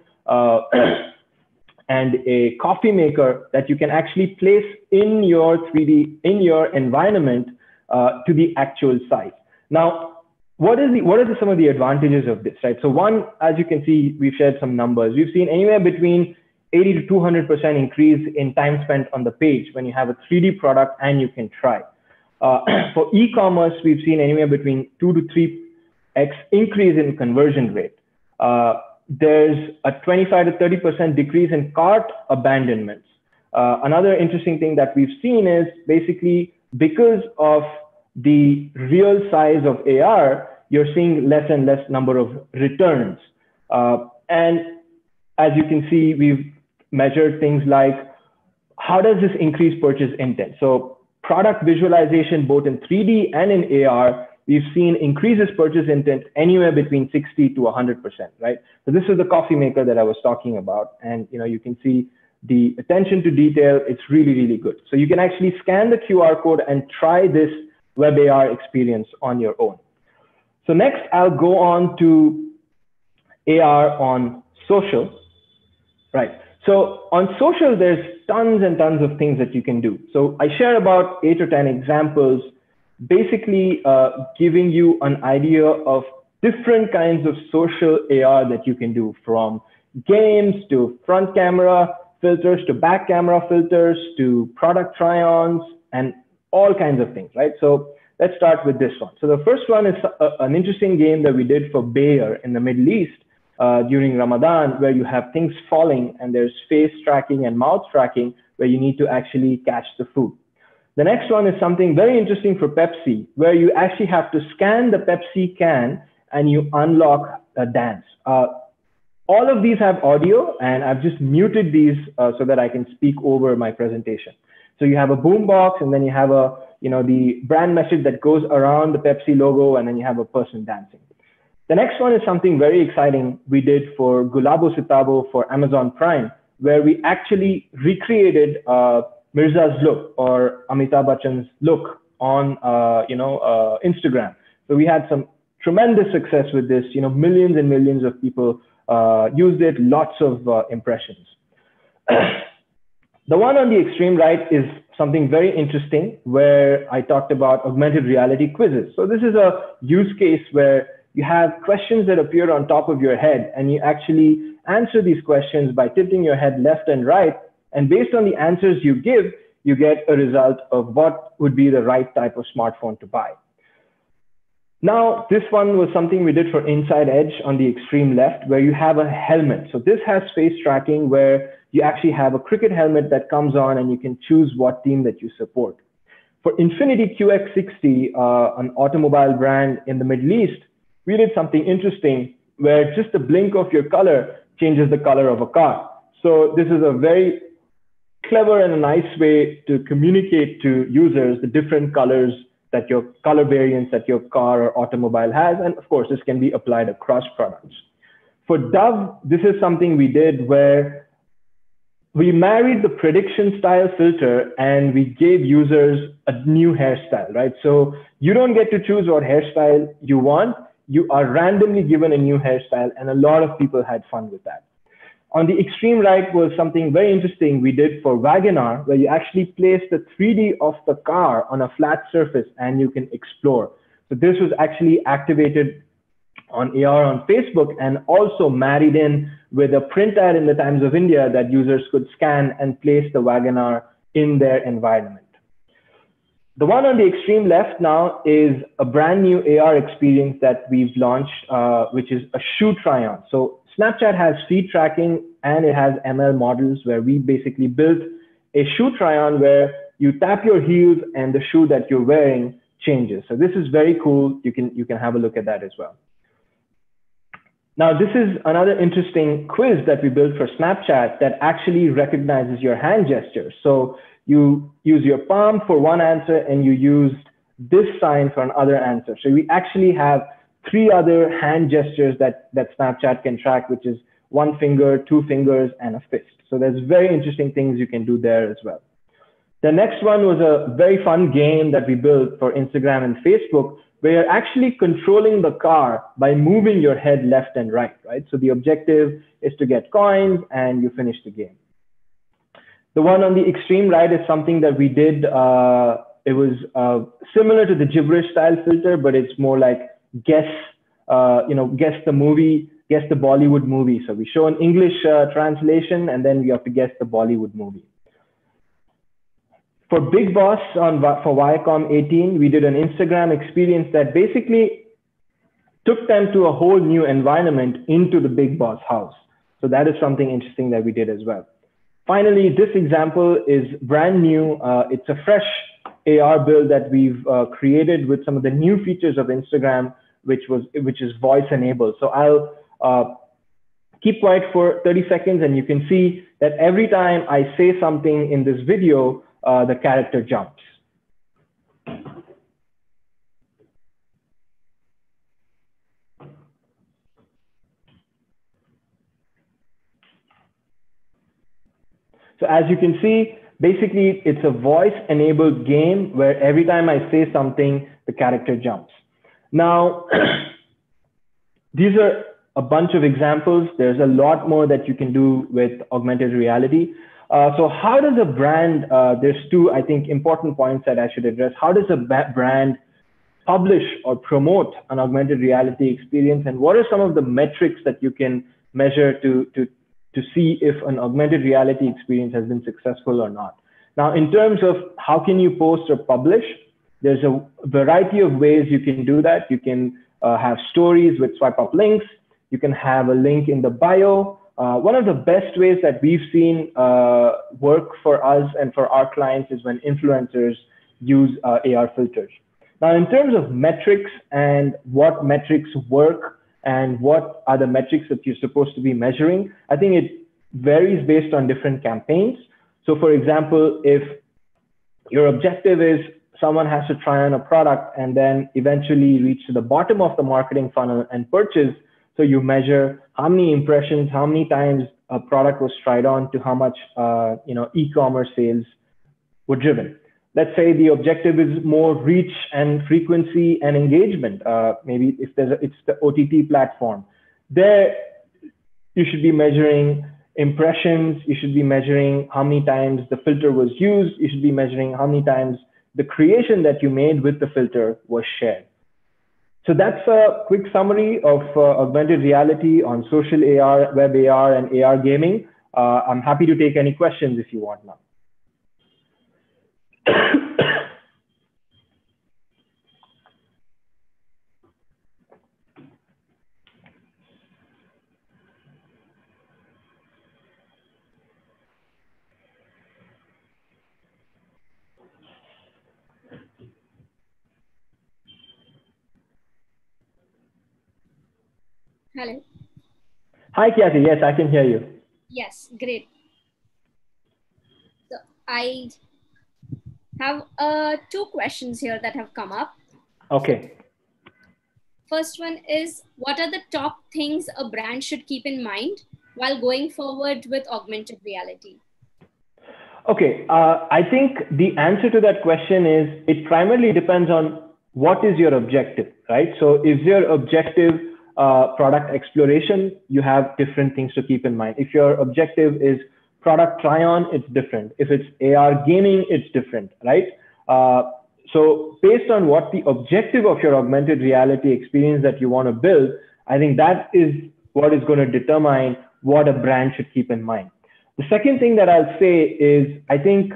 and a coffee maker that you can actually place in your 3D, in your environment to the actual size. Now, what are some of the advantages of this, right? So one, as you can see, we've shared some numbers. We've seen anywhere between 80 to 200% increase in time spent on the page when you have a 3D product and you can try. For e-commerce, we've seen anywhere between 2 to 3x increase in conversion rate. There's a 25 to 30% decrease in cart abandonments. Another interesting thing that we've seen is basically because of the real size of AR, you're seeing less and less number of returns. And as you can see, we've measured things like, how does this increase purchase intent? So product visualization, both in 3D and in AR, we've seen increases purchase intent anywhere between 60 to 100%, right? So this is the coffee maker that I was talking about. And you can see the attention to detail, it's really, really good. So you can actually scan the QR code and try this web AR experience on your own. So next, I'll go on to AR on social, right? So on social, there's tons and tons of things that you can do. So I share about 8 or 10 examples, basically giving you an idea of different kinds of social AR that you can do, from games to front camera filters to back camera filters to product try-ons and all kinds of things, right? So let's start with this one. So the first one is an interesting game that we did for Bayer in the Middle East during Ramadan, where you have things falling and there's face tracking and mouth tracking where you need to actually catch the food. The next one is something very interesting for Pepsi, where you actually have to scan the Pepsi can and you unlock a dance. All of these have audio, and I've just muted these so that I can speak over my presentation. So you have a boombox, and then you have the brand message that goes around the Pepsi logo, and then you have a person dancing. The next one is something very exciting we did for Gulabo Sitabo for Amazon Prime, where we actually recreated Mirza's look, or Amitabh Bachchan's look, on Instagram. So we had some tremendous success with this. Millions and millions of people used it, lots of impressions. The one on the extreme right is something very interesting, where I talked about augmented reality quizzes. So this is a use case where you have questions that appear on top of your head, and you actually answer these questions by tilting your head left and right. And based on the answers you give, you get a result of what would be the right type of smartphone to buy. Now, this one was something we did for Inside Edge on the extreme left, where you have a helmet. So this has face tracking, where you actually have a cricket helmet that comes on and you can choose what team that you support. For Infinity QX60, an automobile brand in the Middle East, we did something interesting where just a blink of your color changes the color of a car. So this is a very clever and a nice way to communicate to users the different colors that your color variants that your car or automobile has. And of course, this can be applied across products. For Dove, this is something we did where we married the prediction style filter and we gave users a new hairstyle, right? So you don't get to choose what hairstyle you want. You are randomly given a new hairstyle, and a lot of people had fun with that. On the extreme right was something very interesting we did for Wagoner, where you actually place the 3D of the car on a flat surface and you can explore. So this was actually activated on AR on Facebook, and also married in with a print ad in the Times of India that users could scan and place the Wagoner in their environment. The one on the extreme left now is a brand new AR experience that we've launched, which is a shoe try-on. So Snapchat has feed tracking and it has ML models, where we basically built a shoe try-on where you tap your heels and the shoe that you're wearing changes. So this is very cool. You can have a look at that as well. Now, this is another interesting quiz that we built for Snapchat that actually recognizes your hand gestures. So you use your palm for one answer and you use this sign for another answer. So we actually have 3 other hand gestures that Snapchat can track, which is 1 finger, 2 fingers, and a fist. So there's very interesting things you can do there as well. The next one was a very fun game that we built for Instagram and Facebook, where you're actually controlling the car by moving your head left and right, right? So the objective is to get coins and you finish the game. The one on the extreme right is something that we did. It was similar to the gibberish style filter, but it's more like guess the movie, guess the Bollywood movie. So we show an English translation, and then we have to guess the Bollywood movie. For Big Boss for Viacom 18, we did an Instagram experience that basically took them to a whole new environment into the Big Boss house. So that is something interesting that we did as well. Finally, this example is brand new. It's a fresh AR build that we've created with some of the new features of Instagram, which is voice enabled. So I'll keep quiet for 30 seconds, and you can see that every time I say something in this video, the character jumps. So as you can see, basically it's a voice-enabled game where every time I say something, the character jumps. Now, these are a bunch of examples. There's a lot more that you can do with augmented reality. So how does a brand, there's two, I think, important points that I should address. How does a brand publish or promote an augmented reality experience? And what are some of the metrics that you can measure to see if an augmented reality experience has been successful or not? Now, in terms of how can you post or publish, there's a variety of ways you can do that. You can have stories with swipe up links. You can have a link in the bio. One of the best ways that we've seen work for us and for our clients is when influencers use AR filters. Now, in terms of metrics and what metrics work and what are the metrics that you're supposed to be measuring, I think it varies based on different campaigns. So for example, if your objective is someone has to try on a product and then eventually reach to the bottom of the marketing funnel and purchase, so you measure how many impressions, how many times a product was tried on to how much e-commerce sales were driven. Let's say the objective is more reach and frequency and engagement. Maybe if it's the OTT platform. There, you should be measuring impressions. You should be measuring how many times the filter was used. You should be measuring how many times the creation that you made with the filter was shared. So that's a quick summary of augmented reality on social AR, web AR, and AR gaming. I'm happy to take any questions if you want now. Hello. Hi, Kathy. Yes, I can hear you. Yes, great. So I have two questions here that have come up. Okay. First one is, what are the top things a brand should keep in mind while going forward with augmented reality? Okay, I think the answer to that question is it primarily depends on what is your objective, right? So if your objective product exploration, you have different things to keep in mind. If your objective is product try-on, it's different. If it's AR gaming, it's different, right? So based on what the objective of your augmented reality experience that you want to build, I think that is what is going to determine what a brand should keep in mind. The second thing that I'll say is, I think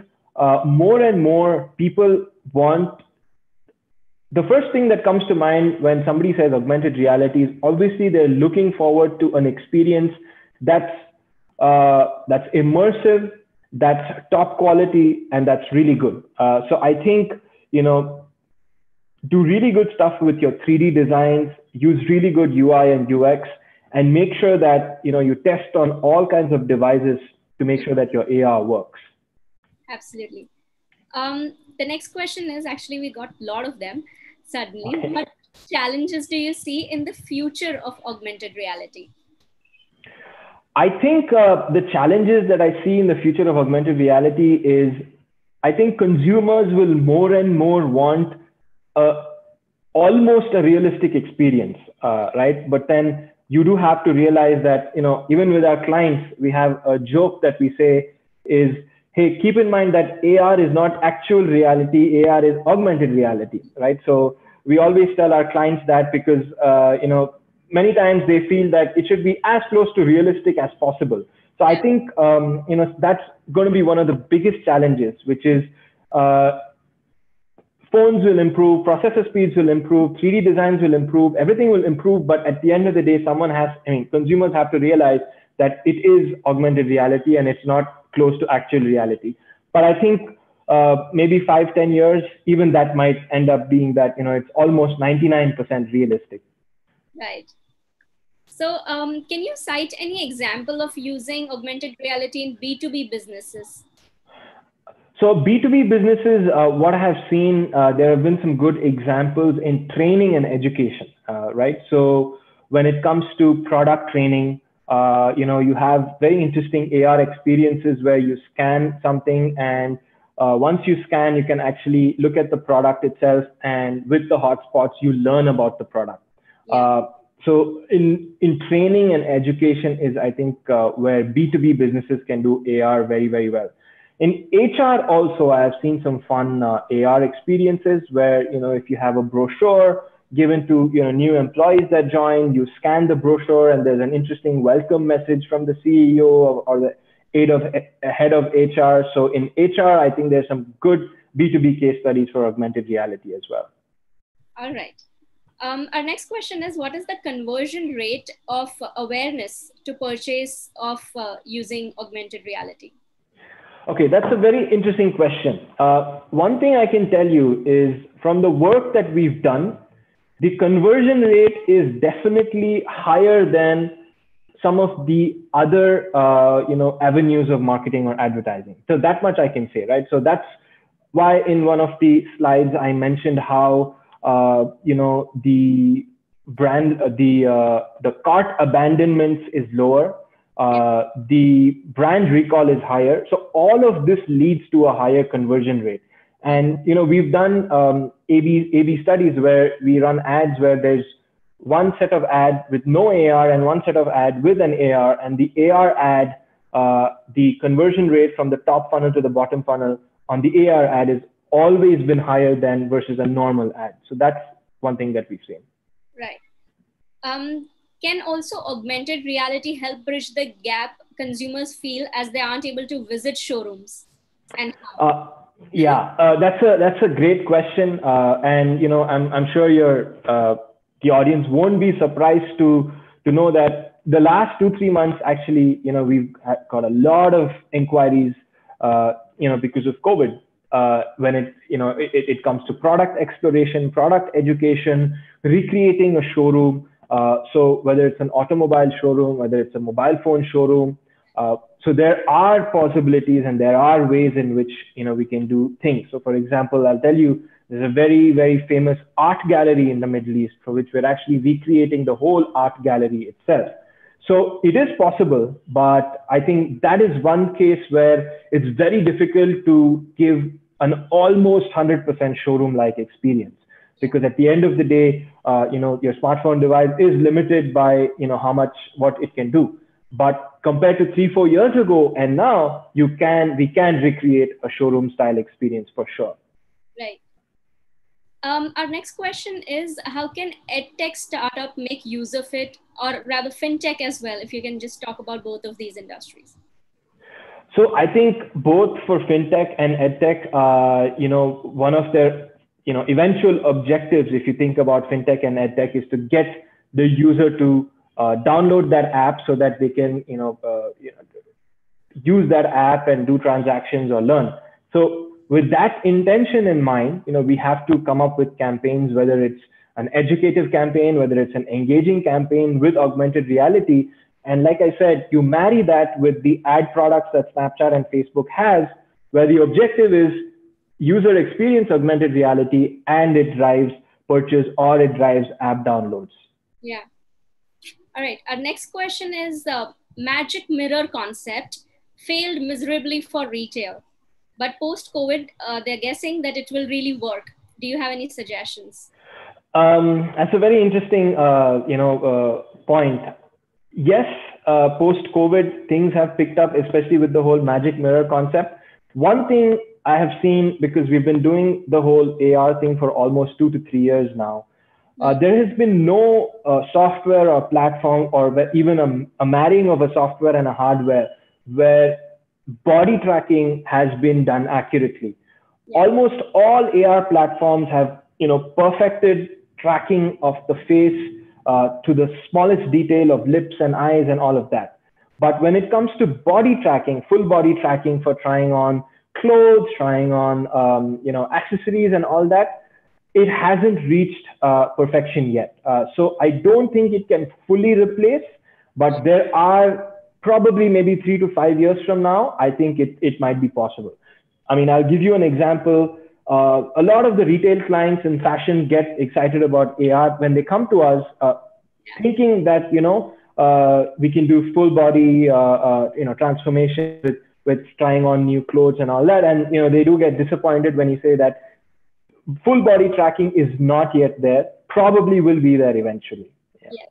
more and more people want, the first thing that comes to mind when somebody says augmented reality is obviously they're looking forward to an experience that's immersive, that's top quality, and that's really good. So I think, do really good stuff with your 3D designs, use really good UI and UX, and make sure that you test on all kinds of devices to make sure that your AR works. Absolutely. The next question is, actually, we got a lot of them suddenly. Okay. What challenges do you see in the future of augmented reality? I think the challenges that I see in the future of augmented reality is, I think consumers will more and more want almost a realistic experience, right? But then you do have to realize that, even with our clients, we have a joke that we say is, hey, keep in mind that AR is not actual reality, AR is augmented reality, right? So we always tell our clients that because, many times they feel that it should be as close to realistic as possible. So I think, that's going to be one of the biggest challenges, which is phones will improve, processor speeds will improve, 3D designs will improve, everything will improve. But at the end of the day, consumers have to realize that it is augmented reality and it's not close to actual reality. But I think maybe 5-10 years, even that might end up being that, it's almost 99% realistic. Right. So can you cite any example of using augmented reality in B2B businesses? So B2B businesses, what I have seen, there have been some good examples in training and education, right? So when it comes to product training, you have very interesting AR experiences where you scan something, and once you scan, you can actually look at the product itself, and with the hotspots, you learn about the product. Yeah. So in training and education is, I think, where B2B businesses can do AR very, very well. In HR also, I have seen some fun AR experiences where, if you have a brochure given to new employees that join, you scan the brochure and there's an interesting welcome message from the CEO or the head of HR. So in HR, I think there's some good B2B case studies for augmented reality as well. All right. Our next question is, what is the conversion rate of awareness to purchase of using augmented reality? Okay, that's a very interesting question. One thing I can tell you is from the work that we've done, the conversion rate is definitely higher than some of the other, avenues of marketing or advertising. So that much I can say, right? So that's why in one of the slides I mentioned how, the cart abandonments is lower. The brand recall is higher. So all of this leads to a higher conversion rate. And, we've done A/B studies where we run ads where there's one set of ad with no AR and one set of ad with an AR, and the AR ad, the conversion rate from the top funnel to the bottom funnel on the AR ad is always been higher than versus a normal ad. So that's one thing that we've seen. Right. Can also augmented reality help bridge the gap consumers feel as they aren't able to visit showrooms? And how? That's a great question, and I'm sure the audience won't be surprised to know that the last 2-3 months actually, we've got a lot of inquiries, because of COVID. When it comes to product exploration, product education, recreating a showroom. So whether it's an automobile showroom, whether it's a mobile phone showroom, so there are possibilities and there are ways in which we can do things. So for example, I'll tell you, there's a very, very famous art gallery in the Middle East for which we're actually recreating the whole art gallery itself. So it is possible, but I think that is one case where it's very difficult to give an almost 100% showroom-like experience, because at the end of the day, your smartphone device is limited by what it can do. But compared to 3-4 years ago and now, we can recreate a showroom-style experience for sure. Right. Our next question is, how can EdTech startup make user fit, or rather FinTech as well, if you can just talk about both of these industries? So I think both for FinTech and EdTech, one of their eventual objectives, if you think about FinTech and EdTech, is to get the user to download that app so that they can use that app and do transactions or learn. So with that intention in mind, we have to come up with campaigns, whether it's an educative campaign, whether it's an engaging campaign with augmented reality. And like I said, you marry that with the ad products that Snapchat and Facebook has, where the objective is user experience augmented reality, and it drives purchase or it drives app downloads. Yeah. All right. Our next question is the magic mirror concept failed miserably for retail, but post-COVID, they're guessing that it will really work. Do you have any suggestions? That's a very interesting, point. Yes, post-COVID, things have picked up, especially with the whole magic mirror concept. One thing I have seen, because we've been doing the whole AR thing for almost 2 to 3 years now, there has been no software or platform or even a marrying of a software and a hardware where body tracking has been done accurately. Almost all AR platforms have, perfected tracking of the face to the smallest detail of lips and eyes and all of that. But when it comes to body tracking, full body tracking for trying on clothes, trying on, accessories and all that, it hasn't reached perfection yet. So I don't think it can fully replace, but there are probably maybe 3 to 5 years from now, I think it might be possible. I mean, I'll give you an example. A lot of the retail clients in fashion get excited about AR when they come to us, thinking that, we can do full body, transformation with trying on new clothes and all that. And, they do get disappointed when you say that full body tracking is not yet there, probably will be there eventually. Yeah. Yes.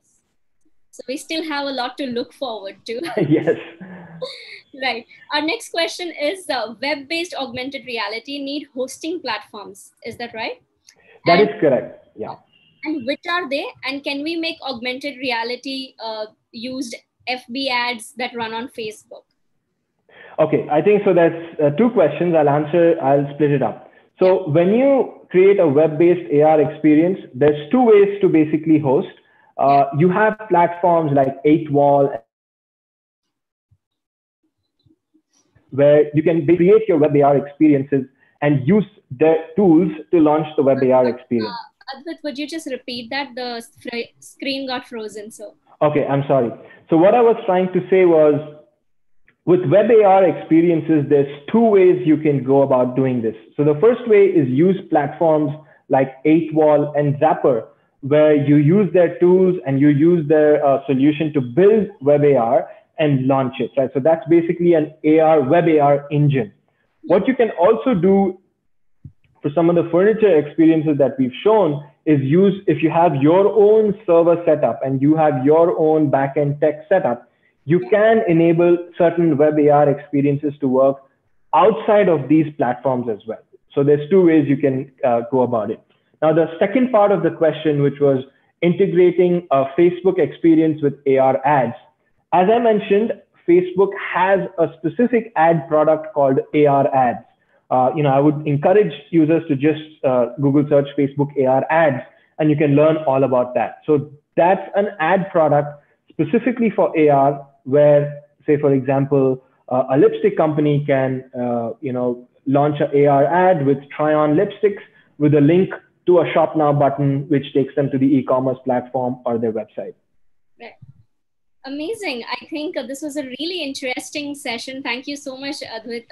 So we still have a lot to look forward to. Yes. Right. Our next question is web-based augmented reality need hosting platforms. Is that right? That is correct. Yeah. And which are they? And can we make augmented reality used FB ads that run on Facebook? Okay. I think so. That's 2 questions. I'll split it up. So when you create a web-based AR experience, there's 2 ways to basically host. You have platforms like 8wall, where you can create your web AR experiences and use their tools to launch the web AR experience. Adhvith, would you just repeat that? The screen got frozen. So. Okay, I'm sorry. So what I was trying to say was, with web AR experiences, there's 2 ways you can go about doing this. So the first way is use platforms like 8wall and Zapper, where you use their tools and you use their solution to build web AR and launch it, right? So that's basically an web AR engine. What you can also do for some of the furniture experiences that we've shown is if you have your own server setup and you have your own backend tech setup, you can enable certain web AR experiences to work outside of these platforms as well. So there's 2 ways you can go about it. Now, the second part of the question, which was integrating a Facebook experience with AR ads. As I mentioned, Facebook has a specific ad product called AR ads. I would encourage users to just Google search Facebook AR ads, and you can learn all about that. So that's an ad product specifically for AR, where, say, for example, a lipstick company can, launch an AR ad with try-on lipsticks with a link to a Shop Now button, which takes them to the e-commerce platform or their website. Right. Amazing. I think this was a really interesting session. Thank you so much, Adhvith,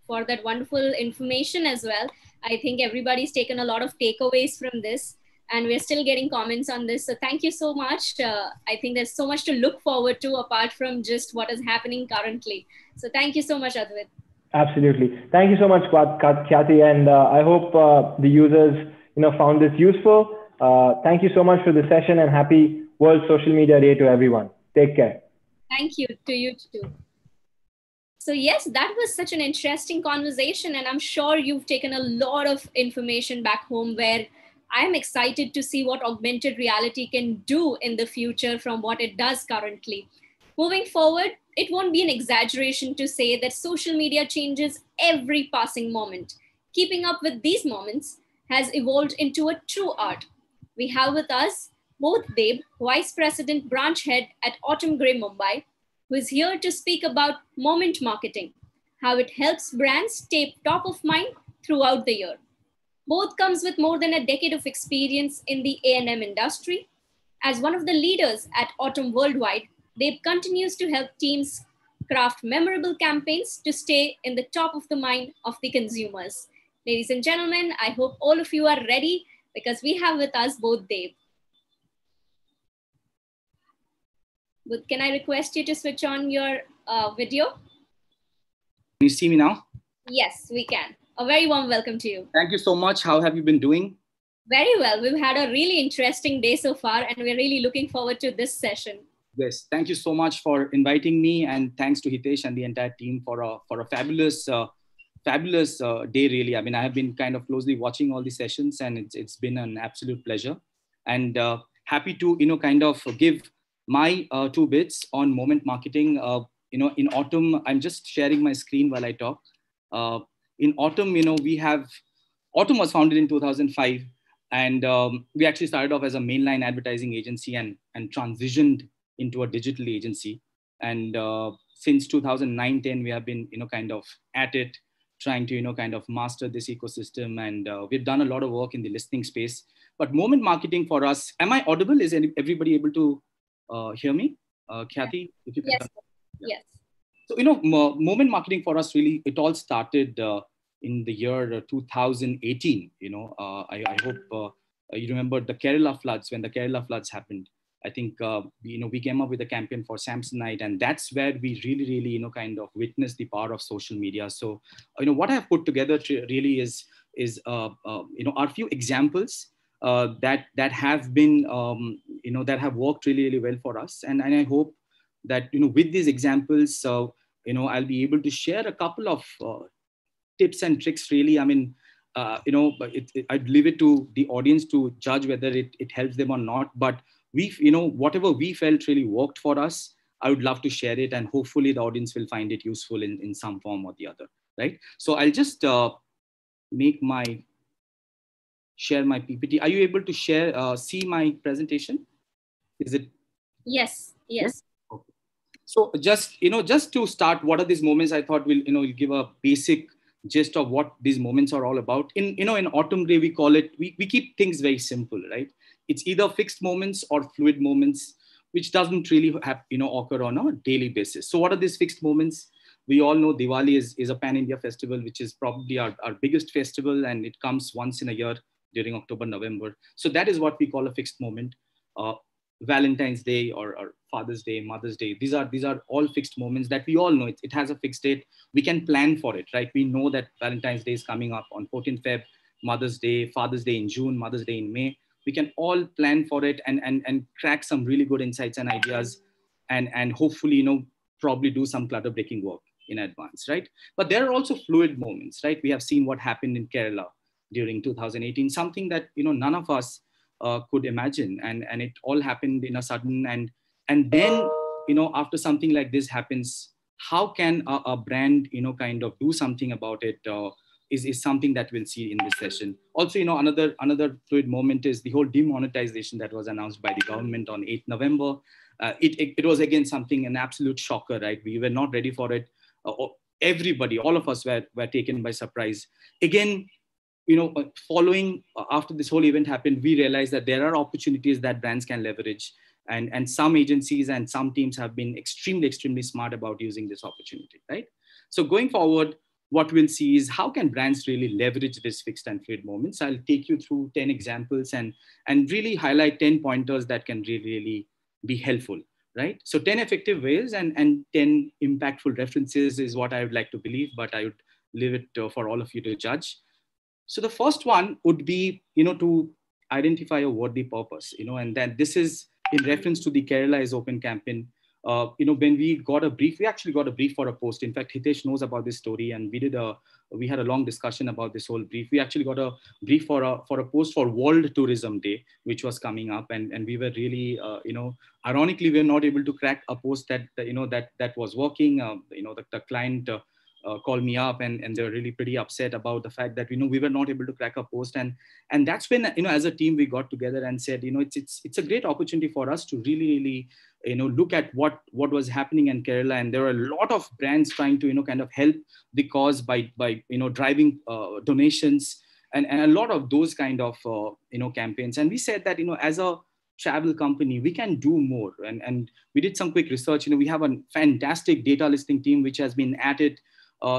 for that wonderful information as well. I think everybody's taken a lot of takeaways from this, and we're still getting comments on this. So thank you so much. I think there's so much to look forward to apart from just what is happening currently. So thank you so much, Adhvith. Absolutely. Thank you so much, Khyati. And I hope the users found this useful. Thank you so much for the session, and happy World Social Media Day to everyone. Take care. Thank you to you too. So yes, that was such an interesting conversation, and I'm sure you've taken a lot of information back home, where I'm excited to see what augmented reality can do in the future from what it does currently. Moving forward, it won't be an exaggeration to say that social media changes every passing moment. Keeping up with these moments has evolved into a true art. We have with us Bodh Deb, Vice President Branch Head at AutumnGrey Mumbai, who is here to speak about moment marketing, how it helps brands stay top of mind throughout the year. Bodh comes with more than a decade of experience in the A&M industry. As one of the leaders at Autumn Worldwide, Deb continues to help teams craft memorable campaigns to stay in the top of the mind of the consumers. Ladies and gentlemen, I hope all of you are ready, because we have with us Bodh Deb. But can I request you to switch on your video? Can you see me now? Yes, we can. A very warm welcome to you. Thank you so much. How have you been doing? Very well. We've had a really interesting day so far, and we're really looking forward to this session. Yes, thank you so much for inviting me, and thanks to Hitesh and the entire team for a fabulous fabulous day, really. I mean, I have been kind of closely watching all the sessions, and it's been an absolute pleasure. And happy to, kind of give my 2 bits on moment marketing. In Autumn, I'm just sharing my screen while I talk. In Autumn, Autumn was founded in 2005, and we actually started off as a mainline advertising agency and transitioned into a digital agency. And since 2009-10, we have been, kind of at it, trying to, kind of master this ecosystem. And we've done a lot of work in the listening space. But moment marketing for us, am I audible? Is everybody able to hear me? Kathy, if you can. Yes. Yes. So, moment marketing for us, really, it all started in the year 2018. I hope you remember the Kerala floods. When the Kerala floods happened, I think, we came up with a campaign for Samsonite, and that's where we really, kind of witnessed the power of social media. So, what I've put together really is are few examples that have been, that have worked really well for us. And I hope that, with these examples, I'll be able to share a couple of tips and tricks, really. I mean, I'd leave it to the audience to judge whether it helps them or not. But whatever we felt really worked for us, I would love to share it, and hopefully the audience will find it useful in some form or the other, right? So I'll just share my PPT. Are you able to see my presentation? Is it? Yes. Yes. Okay. So just to start, what are these moments? I thought we'll give a basic gist of what these moments are all about. In AutumnGrey, we call it, we keep things very simple, right? It's either fixed moments or fluid moments, which doesn't really have, occur on a daily basis. So what are these fixed moments? We all know Diwali is a pan-India festival, which is probably our biggest festival, and it comes once in a year during October, November. So that is what we call a fixed moment. Valentine's Day or Father's Day, Mother's Day. These are all fixed moments that we all know. It has a fixed date. We can plan for it, right? We know that Valentine's Day is coming up on 14th Feb, Mother's Day, Father's Day in June, Mother's Day in May. We can all plan for it and crack some really good insights and ideas, and hopefully, probably do some clutter breaking work in advance, right? But there are also fluid moments, right? We have seen what happened in Kerala during 2018, something that, none of us could imagine. And it all happened in a sudden, and then, after something like this happens, how can a brand, kind of do something about it, is something that we'll see in this session. Also, another fluid moment is the whole demonetization that was announced by the government on 8th November. It was again an absolute shocker, right? We were not ready for it. Everybody, all of us were taken by surprise. Again, following after this whole event happened, we realized that there are opportunities that brands can leverage. And some agencies and some teams have been extremely smart about using this opportunity, right? So going forward, what we'll see is how can brands really leverage this fixed and fluid moments. I'll take you through 10 examples and really highlight 10 pointers that can really be helpful, right? So 10 effective ways and 10 impactful references is what I would like to believe, but I would leave it for all of you to judge. So the first one would be, to identify a worthy purpose, and then this is in reference to the Kerala is Open campaign. When we got a brief, we actually got a brief for a post. In fact, Hitesh knows about this story, and we had a long discussion about this whole brief. We actually got a brief for a post for World Tourism Day, which was coming up, and we were really, ironically, we were not able to crack a post that was working. The client called me up and they were really pretty upset about the fact that we were not able to crack a post, and that's when as a team we got together and said it's a great opportunity for us to really look at what was happening in Kerala, and there were a lot of brands trying to kind of help the cause by driving donations and a lot of those kind of campaigns. And we said that as a travel company we can do more, and we did some quick research. We have a fantastic data listing team which has been at it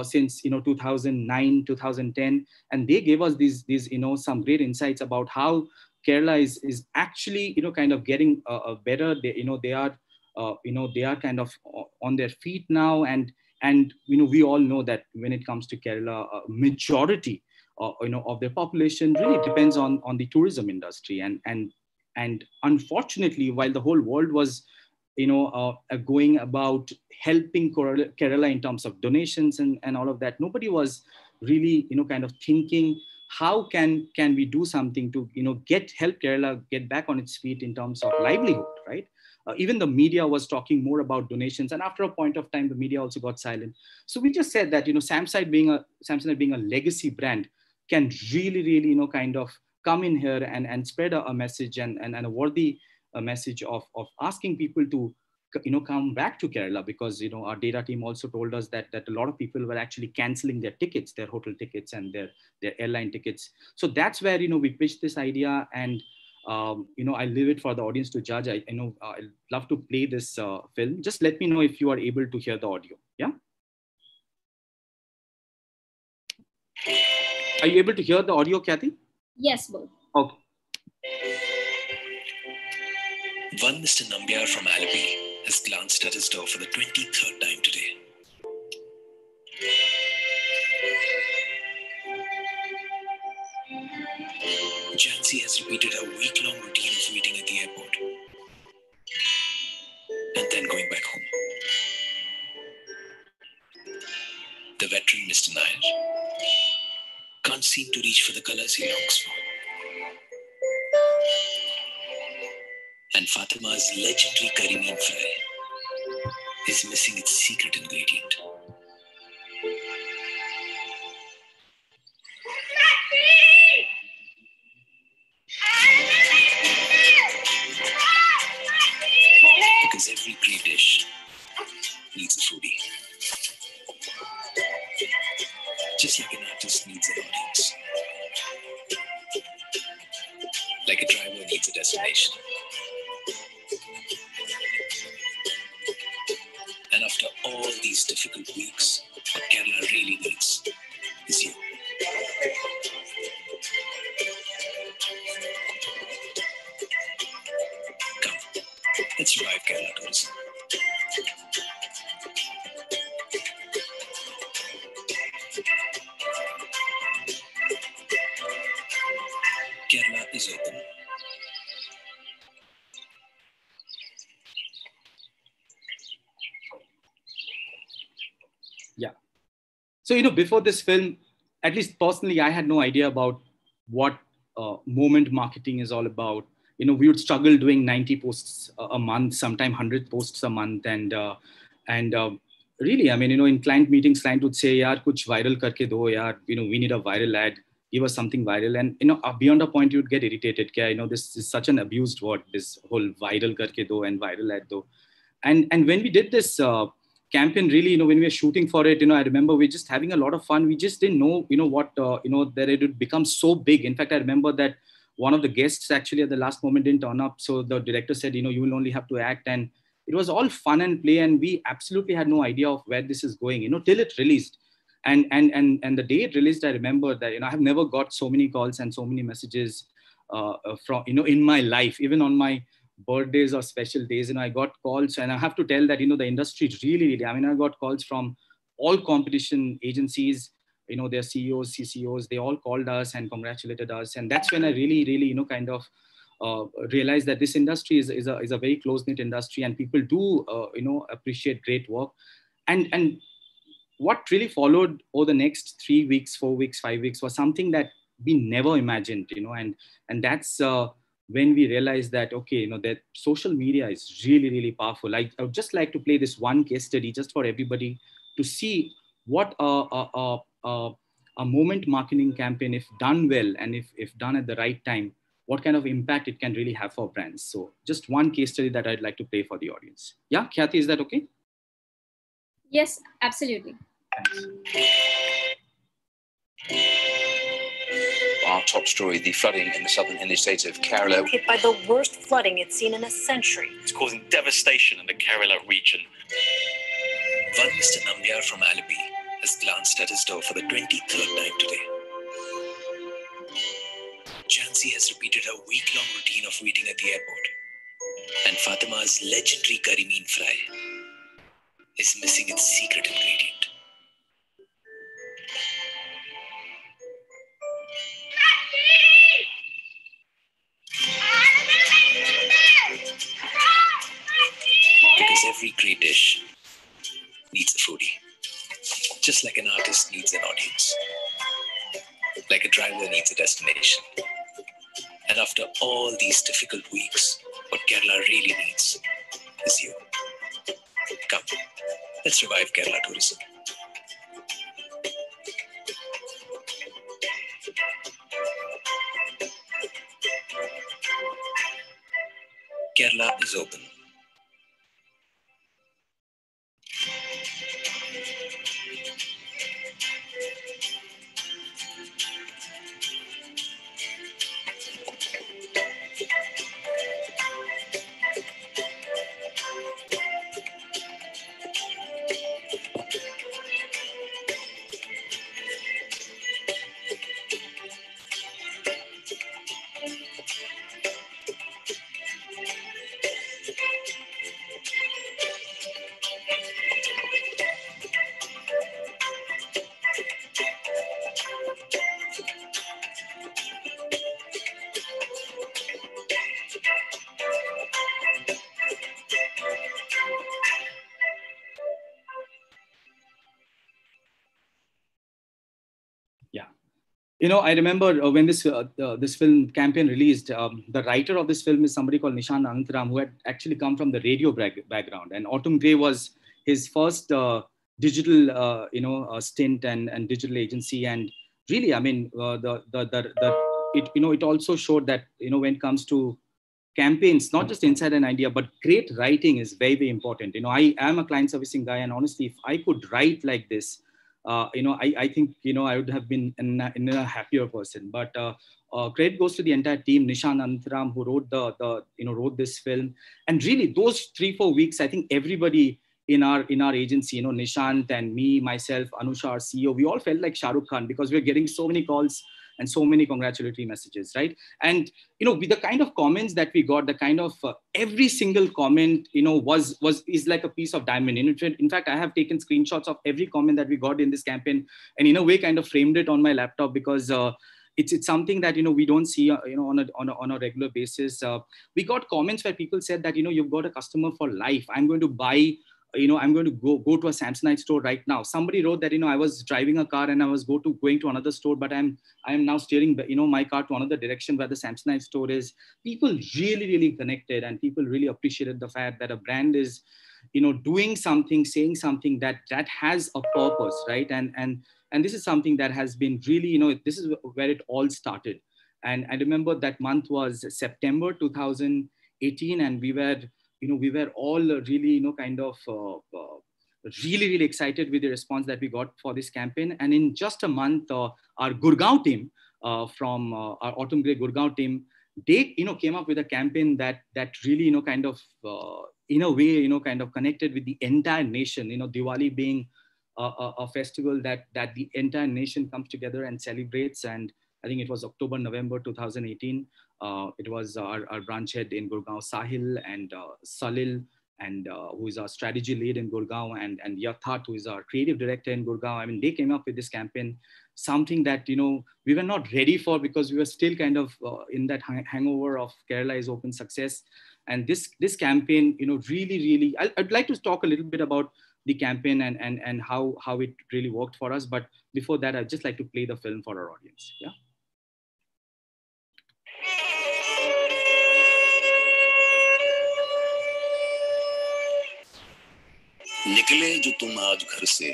since 2009, 2010, and they gave us these some great insights about how Kerala is actually kind of getting better. They are kind of on their feet now, and we all know that when it comes to Kerala, majority of their population really depends on the tourism industry, and unfortunately, while the whole world was going about helping Kerala in terms of donations and all of that, nobody was really, kind of thinking, how can we do something to, help Kerala get back on its feet in terms of livelihood, right? Even the media was talking more about donations, and after a point of time, the media also got silent. So we just said that, Samsonite being a legacy brand can really, kind of come in here and spread a message and a worthy message of asking people to, come back to Kerala, because, our data team also told us that a lot of people were actually canceling their tickets, their hotel tickets and their airline tickets. So that's where, we pitched this idea, and, I leave it for the audience to judge. I know I'd love to play this film. Just let me know if you are able to hear the audio. Yeah. Are you able to hear the audio, Kathy? Yes, Bodh. Okay. One Mr. Nambiar from Alibi has glanced at his door for the 23rd time today. Jansi has repeated her week-long routine of waiting at the airport and then going back home. The veteran Mr. Naair can't seem to reach for the colors he longs for. And Fatima's legendary curry mean fry is missing its secret ingredient. Because every great dish needs a foodie. Just like an artist needs an audience. Like a driver needs a destination. And after all these difficult weeks, what Kerala really needs is you. Come, let's revive Kerala tourism. Kerala is open. Yeah. So, before this film, at least personally, I had no idea about what moment marketing is all about. We would struggle doing 90 posts a month, sometimes 100 posts a month. And really, I mean, in client meetings, client would say, yaar, kuch viral karke do, yaar, we need a viral ad, give us something viral. And, beyond a point, you'd get irritated. This is such an abused word, this whole viral karke do and viral ad do. And when we did this campaign, really, when we were shooting for it, I remember we were just having a lot of fun. We just didn't know, what, that it would become so big. In fact, I remember that one of the guests actually at the last moment didn't turn up. So the director said, you will only have to act. And it was all fun and play. And we absolutely had no idea of where this is going, till it released. And the day it released, I remember that, I have never got so many calls and so many messages from, in my life, even on my birthdays or special days, I got calls. And I have to tell that, the industry really, I mean, I got calls from all competition agencies, their CEOs, CCOs, they all called us and congratulated us. And that's when I really, kind of realized that this industry is a very close-knit industry, and people do, appreciate great work. And what really followed over the next 3 weeks, 4 weeks, 5 weeks was something that we never imagined, and that's when we realized that, okay, that social media is really powerful. I would just like to play this one case study just for everybody to see what a moment marketing campaign, if done well and if done at the right time, what kind of impact it can really have for brands. So just one case study that I'd like to play for the audience. Yeah, Khyati, is that okay? Yes, absolutely. Our top story, the flooding in the southern Indian state of Kerala. Hit by the worst flooding it's seen in a century. It's causing devastation in the Kerala region. One Mr. Nambiar from Alibi has glanced at his door for the 23rd time today. Jansi has repeated her week-long routine of waiting at the airport. And Fatima's legendary curry mean fry is missing its secret ingredient. Because every great dish needs a foodie. Just like an artist needs an audience. like a driver needs a destination. And after all these difficult weeks, what Kerala really needs is you. Come, let's revive Kerala tourism. Kerala is open. I remember when this film campaign released, the writer of this film is somebody called Nishan Anantharam, who had actually come from the radio background. And Autumn Grey was his first digital, stint and digital agency. And really, I mean, it also showed that, when it comes to campaigns, not just inside an idea, but great writing is very, very important. I am a client servicing guy, and honestly, if I could write like this, I think, I would have been in a happier person. But credit goes to the entire team, Nishan Anantharam, who wrote this film. And really, those 3-4 weeks, I think everybody in our agency, Nishant and me, myself, Anusha, our CEO, we all felt like Shah Rukh Khan, because we're getting so many calls and so many congratulatory messages, right? And with the kind of comments that we got, the kind of every single comment, is like a piece of diamond. In fact, I have taken screenshots of every comment that we got in this campaign, and in a way, kind of framed it on my laptop, because it's something that we don't see on a regular basis. We got comments where people said that you've got a customer for life. I'm going to buy. I'm going to go to a Samsonite store right now. Somebody wrote that, I was driving a car and I was going to another store, but I am now steering, my car to another direction where the Samsonite store is. People really, really connected, and people really appreciated the fact that a brand is, doing something, saying something that has a purpose, right? And this is something that has been really, this is where it all started. And I remember that month was September 2018, and we were all really, really, really excited with the response that we got for this campaign. And in just a month, our Gurgaon team from our AutumnGrey Gurgaon team, they, came up with a campaign that really, in a way, connected with the entire nation. Diwali being a festival that the entire nation comes together and celebrates. And I think it was October, November 2018. It was our branch head in Gurgaon, Sahil, and Salil, and who is our strategy lead in Gurgaon, and Yatharth, who is our creative director in Gurgaon. I mean, they came up with this campaign, something that, we were not ready for, because we were still kind of in that hangover of Kerala is open success. And this campaign, really, really, I'd like to talk a little bit about the campaign and how it really worked for us. But before that, I'd just like to play the film for our audience. Yeah. निकले जो तुम आज घर से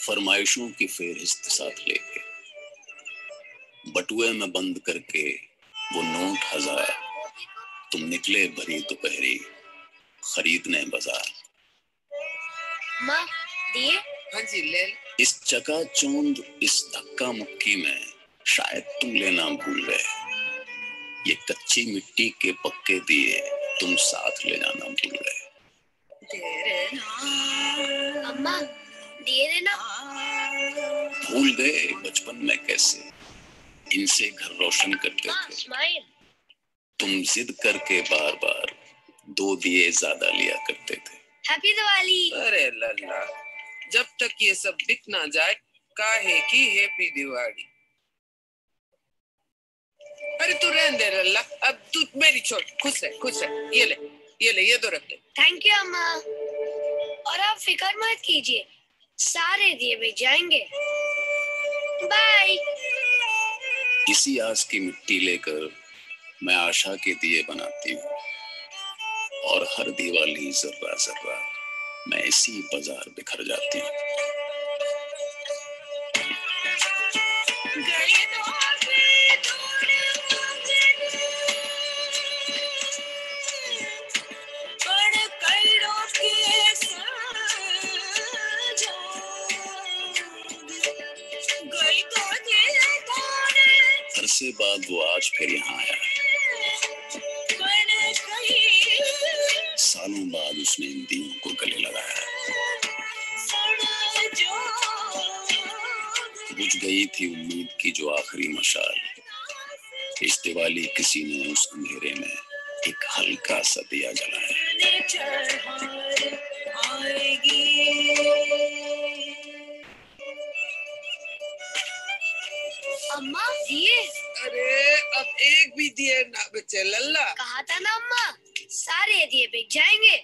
फरमाइशों की फेहरिस्त साथ लेके, बटुए में बंद करके वो नोट 1000, तुम निकले भरी दोपहरी खरीदने बाजार। माँ दिए? हाँ जी ले। इस चकाचौंध इस धक्का मुक्की में शायद तुम लेना भूल गए, ये कच्ची मिट्टी के पक्के दिए तुम साथ ले जाना भूल गए। अम्मा दिए देना। भूल गए बचपन में कैसे इनसे घर रोशन करते थे, तुम जिद करके बार बार 2 दिए ज्यादा लिया करते थे। हैप्पी दिवाली। अरे लल्ला, जब तक ये सब बिक ना जाए काहे की हैप्पी दिवाली। अरे तू रहने दे लल्ला, अब तू मेरी छोड़, खुश रह। ये ले ये दो रख ले। थैंक यू अम्मा। और आप फिक्र मत कीजिए, सारे दिए बिक जाएंगे। बाय। इसी आस की मिट्टी लेकर मैं आशा के दिए बनाती हूँ और हर दिवाली जर्रा जर्रा मैं इसी बाजार बिखर जाती हूँ। अरसे बाद वो आज फिर यहाँ आया। सालों बाद उसने इन दियों को गले लगाया। बुझ गई थी उम्मीद की जो आखिरी मशाल। इस दिवाली किसी ने उस अंधेरे में एक हल्का सा दिया जलाया। अम्मा दिए। अरे अब एक भी दिए ना बचे लल्ला। कहा था ना अम्मा, सारे दिए बिक जाएंगे।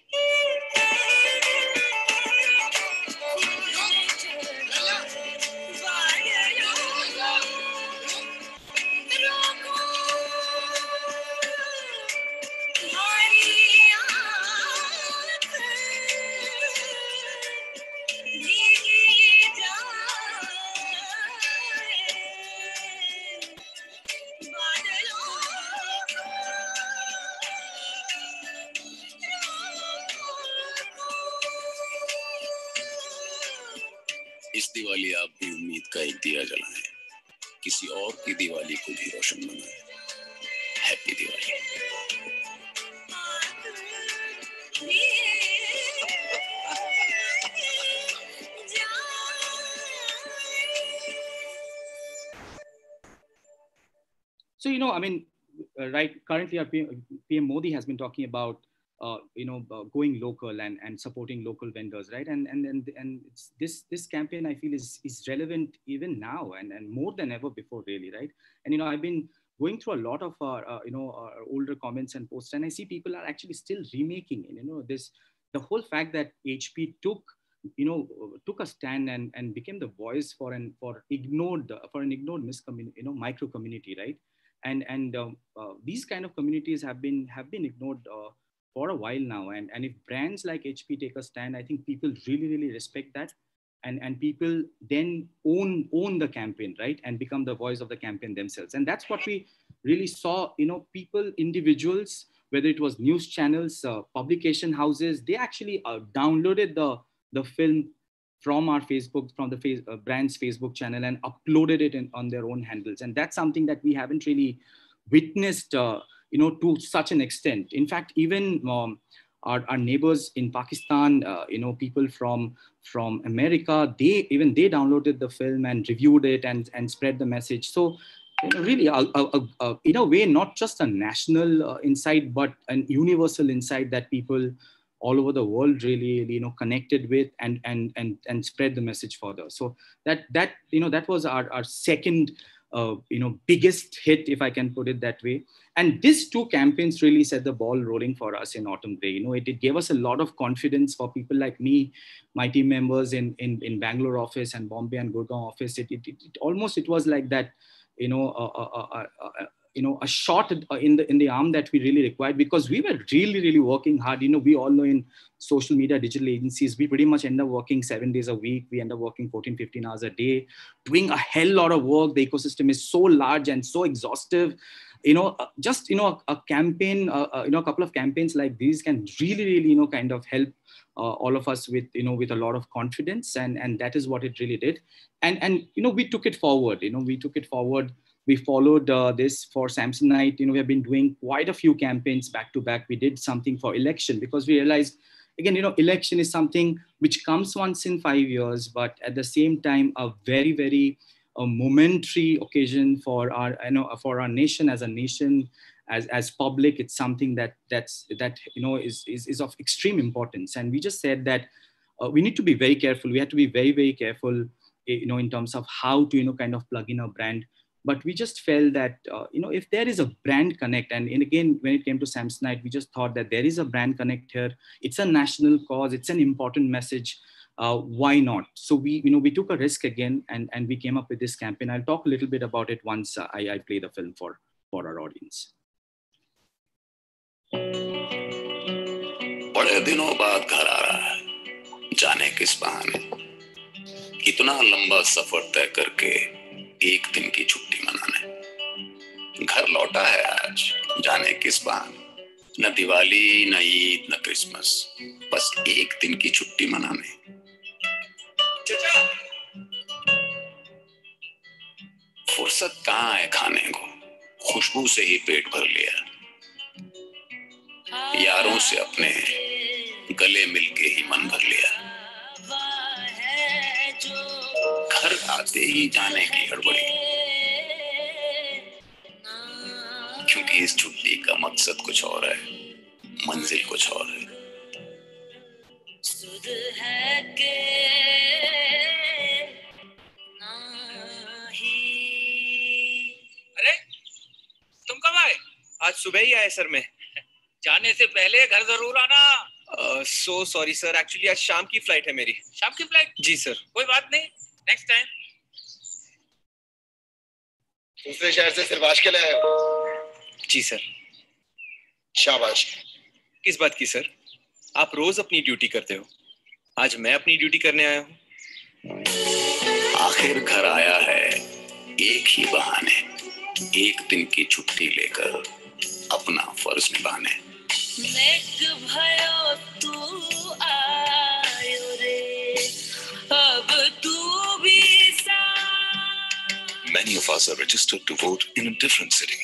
इस दिवाली आप भी उम्मीद का एक दिया जलाएं, किसी और की दिवाली को भी रोशन बनाएं। Happy Diwali. So, I mean, right, currently our PM Modi has been talking about, going local and supporting local vendors, right? And it's, this campaign, I feel, is relevant even now and more than ever before, really, right? And, I've been going through a lot of our older comments and posts, and I see people are actually still remaking it, the whole fact that HP took a stand and became the voice for an ignored micro community, right? And these kind of communities have been ignored for a while now. And if brands like HP take a stand, I think people really respect that, and people then own the campaign, right? And become the voice of the campaign themselves. And that's what we really saw. People, individuals, whether it was news channels, publication houses, they actually downloaded the film from our from the brand's Facebook channel and uploaded it on their own handles. And that's something that we haven't really witnessed, to such an extent. In fact, even our neighbors in Pakistan, people from America, they downloaded the film and reviewed it and spread the message. So really, in a way, not just a national insight, but an universal insight that people all over the world really connected with and spread the message further. So that was our second biggest hit, if I can put it that way. And these two campaigns really set the ball rolling for us in Autumn-Grey. It gave us a lot of confidence for people like me, my team members in Bangalore office and Bombay and Gurgaon office. It was like that, a shot in the arm that we really required, because we were really working hard. We all know in social media digital agencies, we pretty much end up working 7 days a week. We end up working 14-15 hours a day, doing a hell lot of work. The ecosystem is so large and so exhaustive. A campaign, a couple of campaigns like these can really kind of help all of us with a lot of confidence, and that is what it really did. And we took it forward. We followed this for Samsonite. We have been doing quite a few campaigns back to back. We did something for election because we realized, again, election is something which comes once in 5 years, but at the same time, a very momentary occasion for our nation as a nation, as public. It's something that is of extreme importance. And we just said that we need to be very careful. We have to be very careful, in terms of how to kind of plug in a brand. But we just felt that, if there is a brand connect, and again, when it came to Samsonite, we just thought that there is a brand connect here. It's a national cause. It's an important message. why not? So we took a risk again, and we came up with this campaign. I'll talk a little bit about it once I play the film for our audience. बड़े दिनों बाद घर आ रहा है, जाने किस बहाने, इतना लंबा सफर तय करके एक दिन की छुट्टी मनाने। घर लौटा है आज, जाने किस बहाने, न दिवाली न ईद न क्रिसमस, बस एक दिन की छुट्टी मनाने। चाचा, फुर्सत कहाँ है खाने को, खुशबू से ही पेट भर लिया, यारों से अपने गले मिलके ही मन भर लिया, घर आते ही जाने की हड़बड़ी, क्योंकि इस छुट्टी का मकसद कुछ और है, मंजिल कुछ और है। अरे तुम कब आए? आज सुबह ही आए सर मैं। जाने से पहले घर जरूर आना। सो सॉरी सर, एक्चुअली आज शाम की फ्लाइट है मेरी। शाम की फ्लाइट? जी सर। कोई बात नहीं, नेक्स्ट टाइम। दूसरे शहर से सिलवाश के लिए आए हो? जी सर। शाबाश। किस बात की सर? आप रोज अपनी ड्यूटी करते हो, आज मैं अपनी ड्यूटी करने आया हूँ। आखिर घर आया है एक ही बहाने, एक दिन की छुट्टी लेकर अपना फर्ज निभाने। भयो तू आयो रे, अब तू भी सा। Many of us are registered to vote in a different city.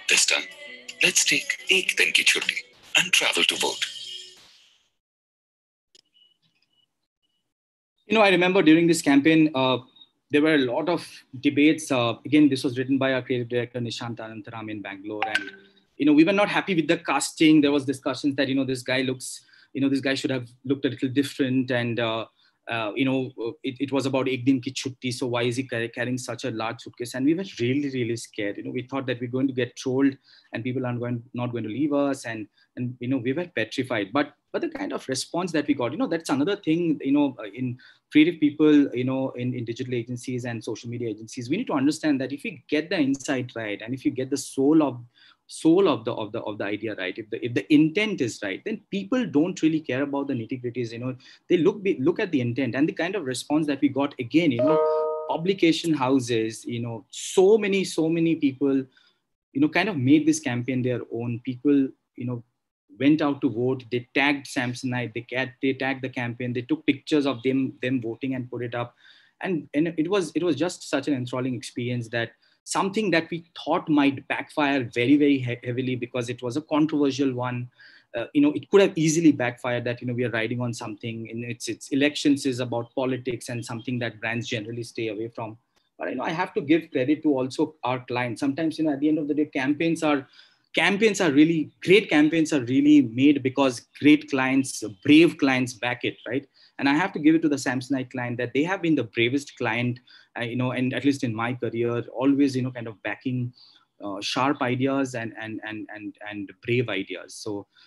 This time, let's take एक दिन की छुट्टी and travel to vote. I remember during this campaign, there were a lot of debates. Again, this was written by our creative director, Nishant Anantaram in Bangalore. And, we were not happy with the casting. There was discussions that, this guy looks, this guy should have looked a little different. And, it was about ek din ki chutti. So why is he carrying such a large suitcase? And we were really, really scared. We thought that we're going to get trolled and people are not going to leave us. And we were petrified. But the kind of response that we got, that's another thing, in creative people, in digital agencies and social media agencies, we need to understand that if we get the insight right, and if you get the soul of the idea right, if the intent is right, then people don't really care about the nitty-gritties. They look at the intent. And the kind of response that we got, again, publication houses, so many people, kind of made this campaign their own. People, went out to vote. They tagged Samsonite. They tagged the campaign. They took pictures of them voting and put it up. And it was just such an enthralling experience, that something that we thought might backfire very, very heavily because it was a controversial one. It could have easily backfired, that, we are riding on something, and it's elections is about politics and something that brands generally stay away from. But, I have to give credit to also our clients. Sometimes, at the end of the day, campaigns are really, great campaigns are really made because great clients, brave clients back it, right? And I have to give it to the Samsonite client, that they have been the bravest client, and at least in my career, always, kind of backing sharp ideas and brave ideas.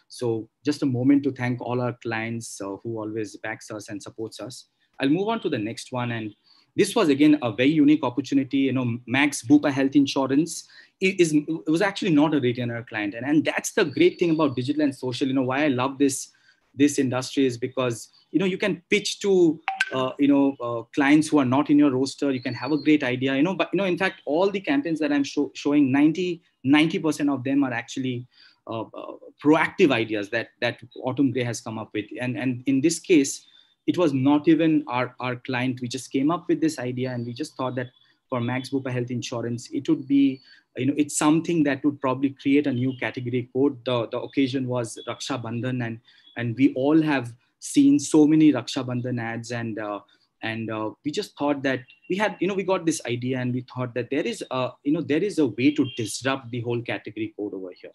So just a moment to thank all our clients who always backs us and supports us. I'll move on to the next one. And this was, again, a very unique opportunity. Max Bupa Health Insurance it was actually not a retainer client. And that's the great thing about digital and social. Why I love this industry is because, you can pitch to, clients who are not in your roster. You can have a great idea, but, in fact, all the campaigns that I'm showing, 90% of them are actually proactive ideas that AutumnGrey has come up with. And in this case, it was not even our client. We just came up with this idea, and we just thought that for Max Bupa Health Insurance, it would be, it's something that would probably create a new category code. The occasion was Raksha Bandhan, and we all have seen so many Raksha Bandhan ads, and we just thought that we had, we got this idea, and we thought that there is a way to disrupt the whole category code over here,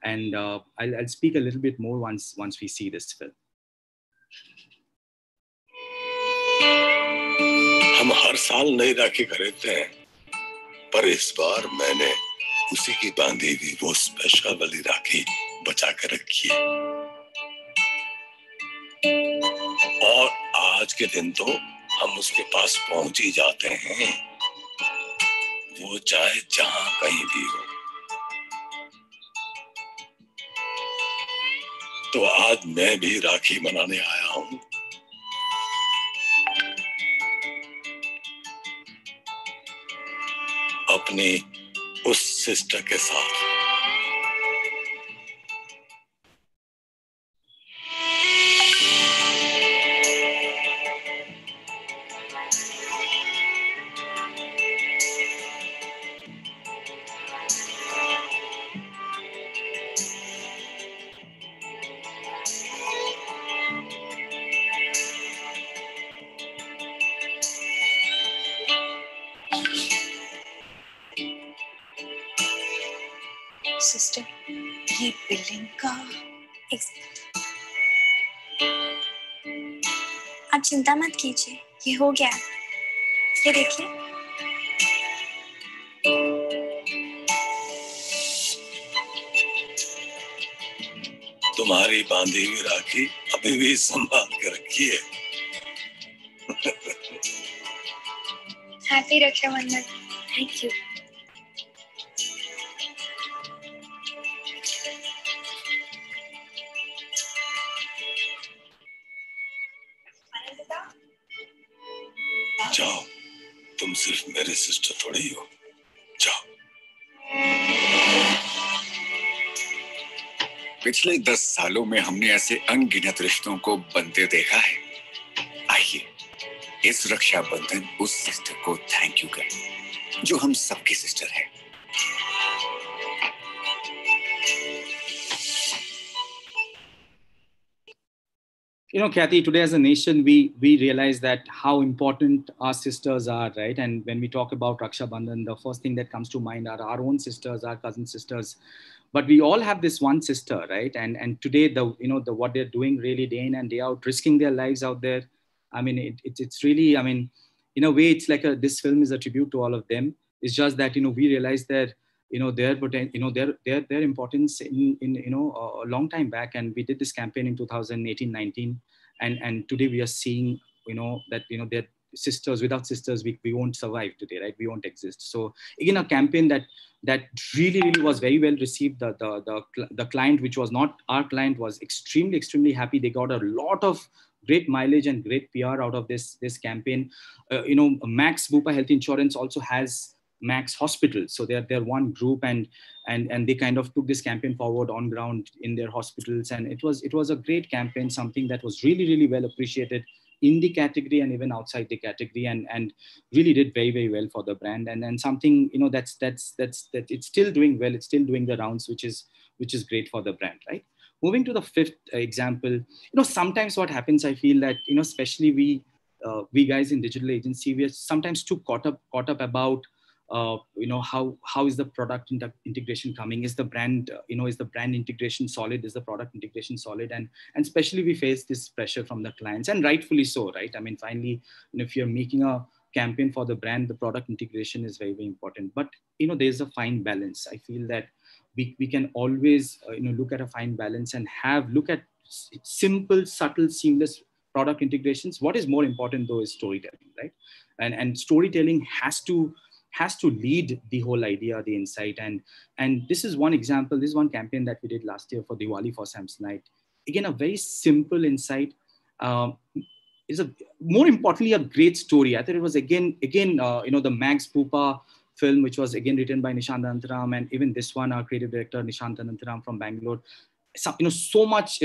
and I'll speak a little bit more once we see this film. हम हर साल नई राखी खरीदते हैं, पर इस बार मैंने उसी की बांधी हुई वो स्पेशल वाली राखी बचा कर रखी है। और आज के दिन तो हम उसके पास पहुंच ही जाते हैं, वो चाहे जहां कहीं भी हो। तो आज मैं भी राखी मनाने आया हूं। अपनी उस सिस्टर के साथ। सिस्टर, ये बिल्डिंग का आप चिंता मत कीजिए, ये हो गया। ये देखिए। तुम्हारी बांधी हुई राखी अभी भी संभाल के रखी है। हैप्पी रक्षाबंधन। Thank you. जाओ, तुम सिर्फ मेरे सिस्टर थोड़ी हो। जाओ। पिछले 10 सालों में हमने ऐसे अनगिनत रिश्तों को बनते देखा है। आइए इस रक्षाबंधन उस सिस्टर को थैंक यू करें जो हम सबकी सिस्टर है। You know, Kathy, today as a nation, we realize that how important our sisters are, right? And when we talk about Raksha Bandhan, the first thing that comes to mind are our own sisters, our cousin sisters. But we all have this one sister, right? And today, what they're doing really day in and day out, risking their lives out there. I mean, it's really, I mean, in a way, it's like this film is a tribute to all of them. It's just that, we realize that, their importance in a long time back. And we did this campaign in 2018-19. And today we are seeing, that, they're sisters. Without sisters, we won't survive today, right? We won't exist. So again, a campaign that really was very well received. The client, which was not our client, was extremely happy. They got a lot of great mileage and great PR out of this campaign. Max Bupa Health Insurance also has Max Hospital. So they're one group, and they kind of took this campaign forward on ground in their hospitals. And it was a great campaign, something that was really well appreciated in the category and even outside the category, and really did very well for the brand. And something, that's it's still doing well. It's still doing the rounds, which is great for the brand, right? Moving to the fifth example, sometimes what happens, I feel that, especially we guys in digital agency, we are sometimes too caught up about how is the product integration coming? Is the brand, is the brand integration solid? Is the product integration solid? And especially we face this pressure from the clients, and rightfully so, right? I mean, finally, if you're making a campaign for the brand, the product integration is very important. But, there's a fine balance. I feel that we can always, look at a fine balance and look at simple, subtle, seamless product integrations. What is more important though is storytelling, right? And storytelling has to lead the whole idea, the insight. And this is one example. This is one campaign that we did last year for Diwali for Samsonite. Again, a very simple insight. Is more importantly a great story. I thought it was again the Max Bupa film, which was again written by Nishant Anantharam, and even this one, our creative director Nishant Anantharam from Bangalore. So much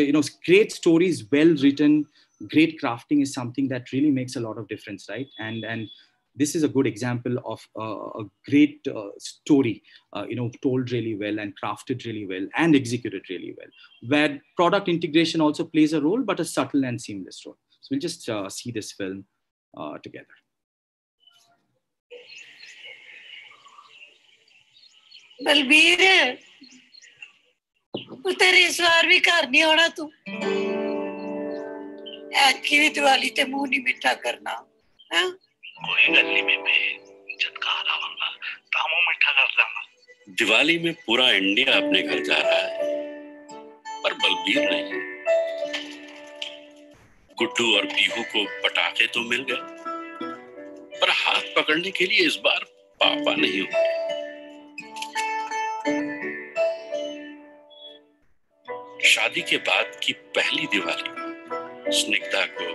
great stories, well written, great crafting is something that really makes a lot of difference, right? And this is a good example of a great story, told really well and crafted really well and executed really well, where product integration also plays a role, but a subtle and seamless role. So we'll just see this film together. Balbir, तेरे इस बार भी घर नहीं आना तू। ऐतकी भी दिवाली ते मुंह नहीं मिठा करना, हैं? कोई गली में मैं झटका रहा हूँ, कामों मिठा कर लाऊंगा। दिवाली में पूरा इंडिया अपने घर जा रहा है, पर बलबीर नहीं। गुड्डू और पीहू को पटाखे तो मिल गए, पर हाथ पकड़ने के लिए इस बार पापा नहीं होंगे। शादी के बाद की पहली दिवाली स्निग्धा को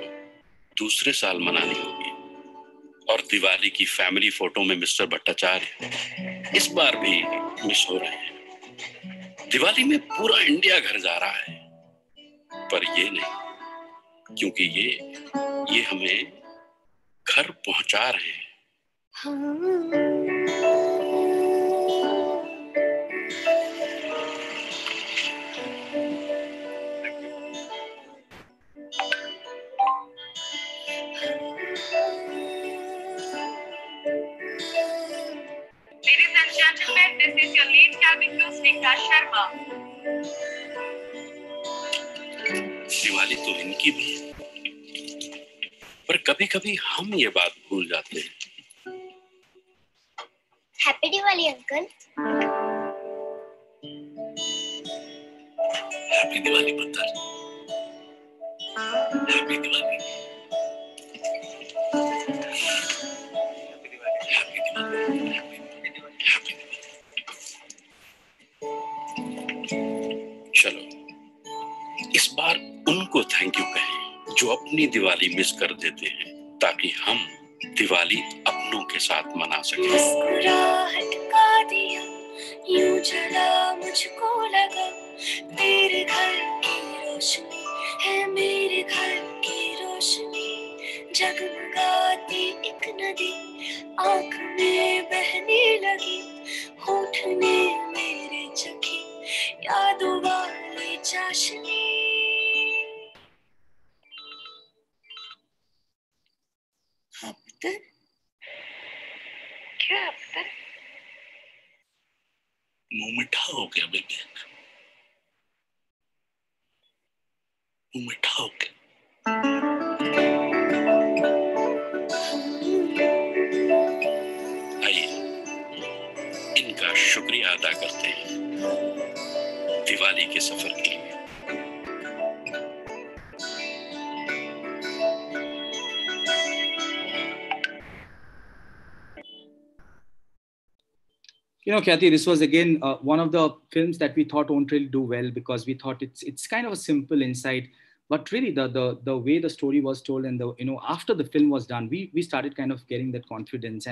दूसरे साल मनानी होगी, और दिवाली की फैमिली फोटो में मिस्टर भट्टाचार्य इस बार भी मिस हो रहे हैं। दिवाली में पूरा इंडिया घर जा रहा है, पर ये नहीं, क्योंकि ये हमें घर पहुंचा रहे हैं। Ladies and gentlemen, this is your lead cabin crew, Sneha Sharma. Diwali तो इनकी भी है, पर कभी-कभी हम ये बात भूल जाते हैं। Happy Diwali uncle. Happy Diwali पुत्र। हैप्पी दिवाली। चलो इस बार उनको थैंक यू कहें जो अपनी दिवाली मिस कर देते हैं, ताकि हम दिवाली अपनों के साथ मना सकें। मुस्कुराहट का दिया यूं जला मुझको लगा, तेरे घर की रोशनी है मेरे घर की रोशनी, जगमगाती एक नदी आँख में बहने लगी, होठ ने मेरे चखी यादों वाली चाशनी। हाँ पुत्र, क्या पुत्र? मुंह मिठा हो गया बेबी, मुंह मिठा हो गया। आइए इनका शुक्रिया अदा करते हैं दिवाली के सफर के लिए। You know, Khyati, this was again one of the films that we thought won't really do well, because we thought it's kind of a simple insight, but really the way the story was told, and after the film was done, we started kind of getting that confidence,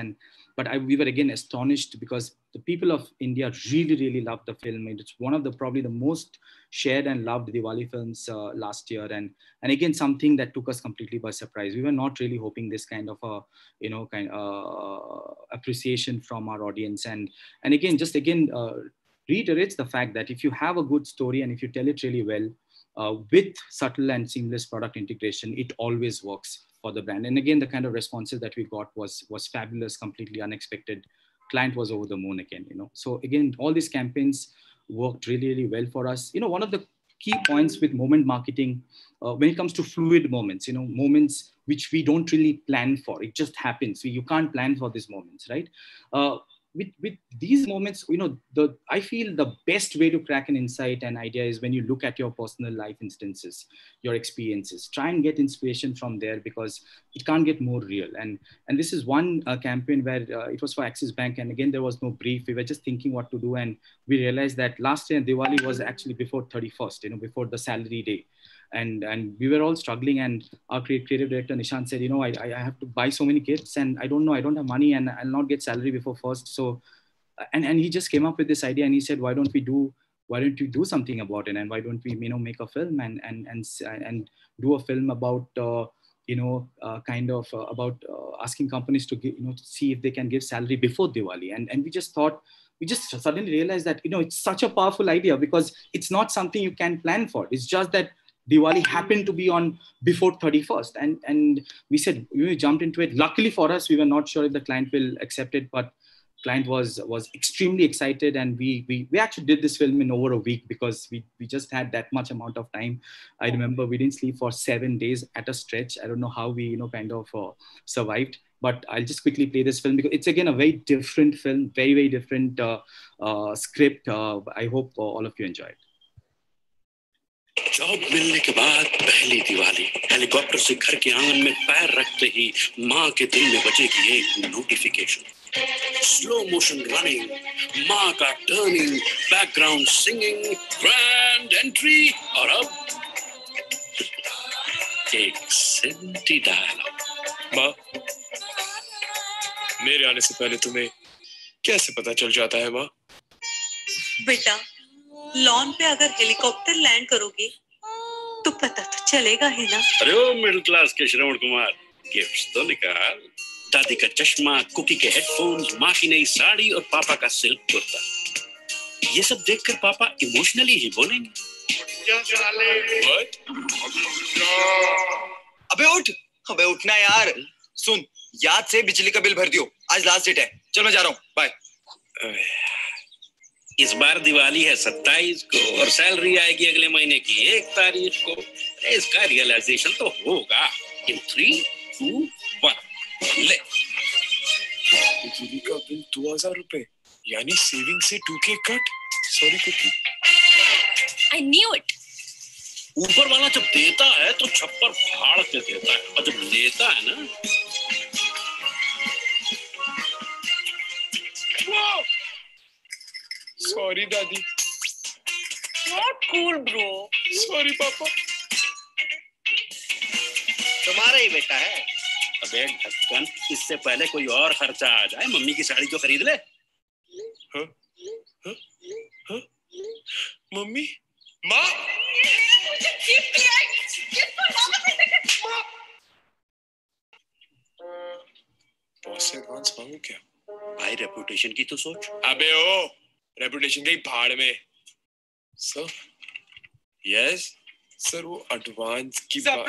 we were again astonished because the people of India really loved the film. It's one of probably the most shared and loved Diwali films last year, and again something that took us completely by surprise. We were not really hoping this kind of appreciation from our audience, and again reiterates the fact that if you have a good story and if you tell it really well, with subtle and seamless product integration, it always works for the brand. And again, the kind of responses that we got was fabulous, completely unexpected. Client was over the moon again, So again, all these campaigns worked really well for us. One of the key points with moment marketing, when it comes to fluid moments, moments which we don't really plan for, it just happens. You can't plan for these moments, right? With these moments, I feel the best way to crack an insight and idea is when you look at your personal life instances, your experiences. Try and get inspiration from there, because it can't get more real. And this is one campaign where it was for Axis Bank, and again there was no brief. We were just thinking what to do, and we realized that last year Diwali was actually before 31st, before the salary day. And we were all struggling, and our creative director Nishant said, I have to buy so many gifts, and I don't have money, and I'll not get salary before first. So, and he just came up with this idea, and he said, why don't you do something about it, and why don't we make a film and do a film about about asking companies to give, to see if they can give salary before Diwali. And we just suddenly realized that it's such a powerful idea, because it's not something you can plan for. It's just that Diwali happened to be on before 31st. And we said, we jumped into it. Luckily for us, we were not sure if the client will accept it, but client was extremely excited. And we actually did this film in over a week, because we just had that much amount of time. I remember we didn't sleep for 7 days at a stretch. I don't know how we, survived. But I'll just quickly play this film, because it's again a very different film, very different script. I hope all of you enjoy it. Job मिलने के बाद पहली Diwali, helicopter से घर के आंगन में पैर रखते ही माँ के दिल में बजेगी एक नोटिफिकेशन। स्लो मोशन रनिंग, माँ का turning, background singing, grand entry और अब एक सिंटी डायलॉग। माँ, मेरे आने से पहले तुम्हें कैसे पता चल जाता है माँ? बेटा, लॉन पे अगर हेलीकॉप्टर लैंड करोगे तो पता तो चलेगा ही ना। अरे ओ मिडिल क्लास के श्रवण कुमार, गिफ्ट्स तो निकाल। दादी का चश्मा, कुकी के हेडफोन्स, माँ की नई साड़ी और पापा का सिल्क कुर्ता। ये सब देखकर पापा इमोशनली ही बोलेंगे। अबे उठ, अबे उठना यार। सुन, याद से बिजली का बिल भर दियो, आज लास्ट डेट है। चल मैं जा रहा हूँ, बाय। इस बार दिवाली है 27 को और सैलरी आएगी अगले महीने की 1 तारीख को। इसका रियलाइजेशन तो होगा। इन 3, 2, 1 ले। बिजली का बिल 2000 रुपए, यानी सेविंग से 2K cut. Sorry cookie. I knew it. ऊपर वाला जब देता है तो छप्पर फाड़ के देता है और जब लेता है ना, सॉरी दादी। Not cool, bro. सॉरी पापा। तुम्हारा ही बेटा है। अबे ढक्कन, इससे पहले कोई और खर्चा आ जाए, मम्मी की साड़ी तो खरीद ले। हाँ? हाँ? हाँ? मम्मी, माँ, बॉस से एडवांस मांगू क्या? भाई रेपुटेशन की तो सोच। अबे ओ, रेपुटेशन गई भाड़ में। सर, यस सर, वो एडवांस की बात।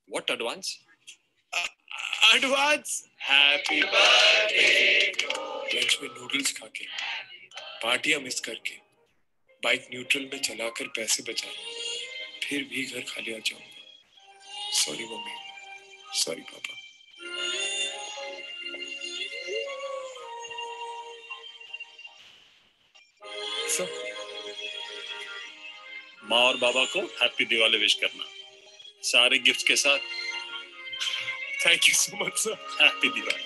What advance? Advance. Happy birthday. Lunch में नूडल्स खा के, पार्टियां मिस करके, बाइक न्यूट्रल में चलाकर पैसे बचा, फिर भी घर खाली आ जाऊंगा। सॉरी मम्मी, सॉरी पापा। माँ और बाबा को हैप्पी दिवाली विश करना, सारे गिफ्ट्स के साथ। Thank you so much sir. Happy Diwali.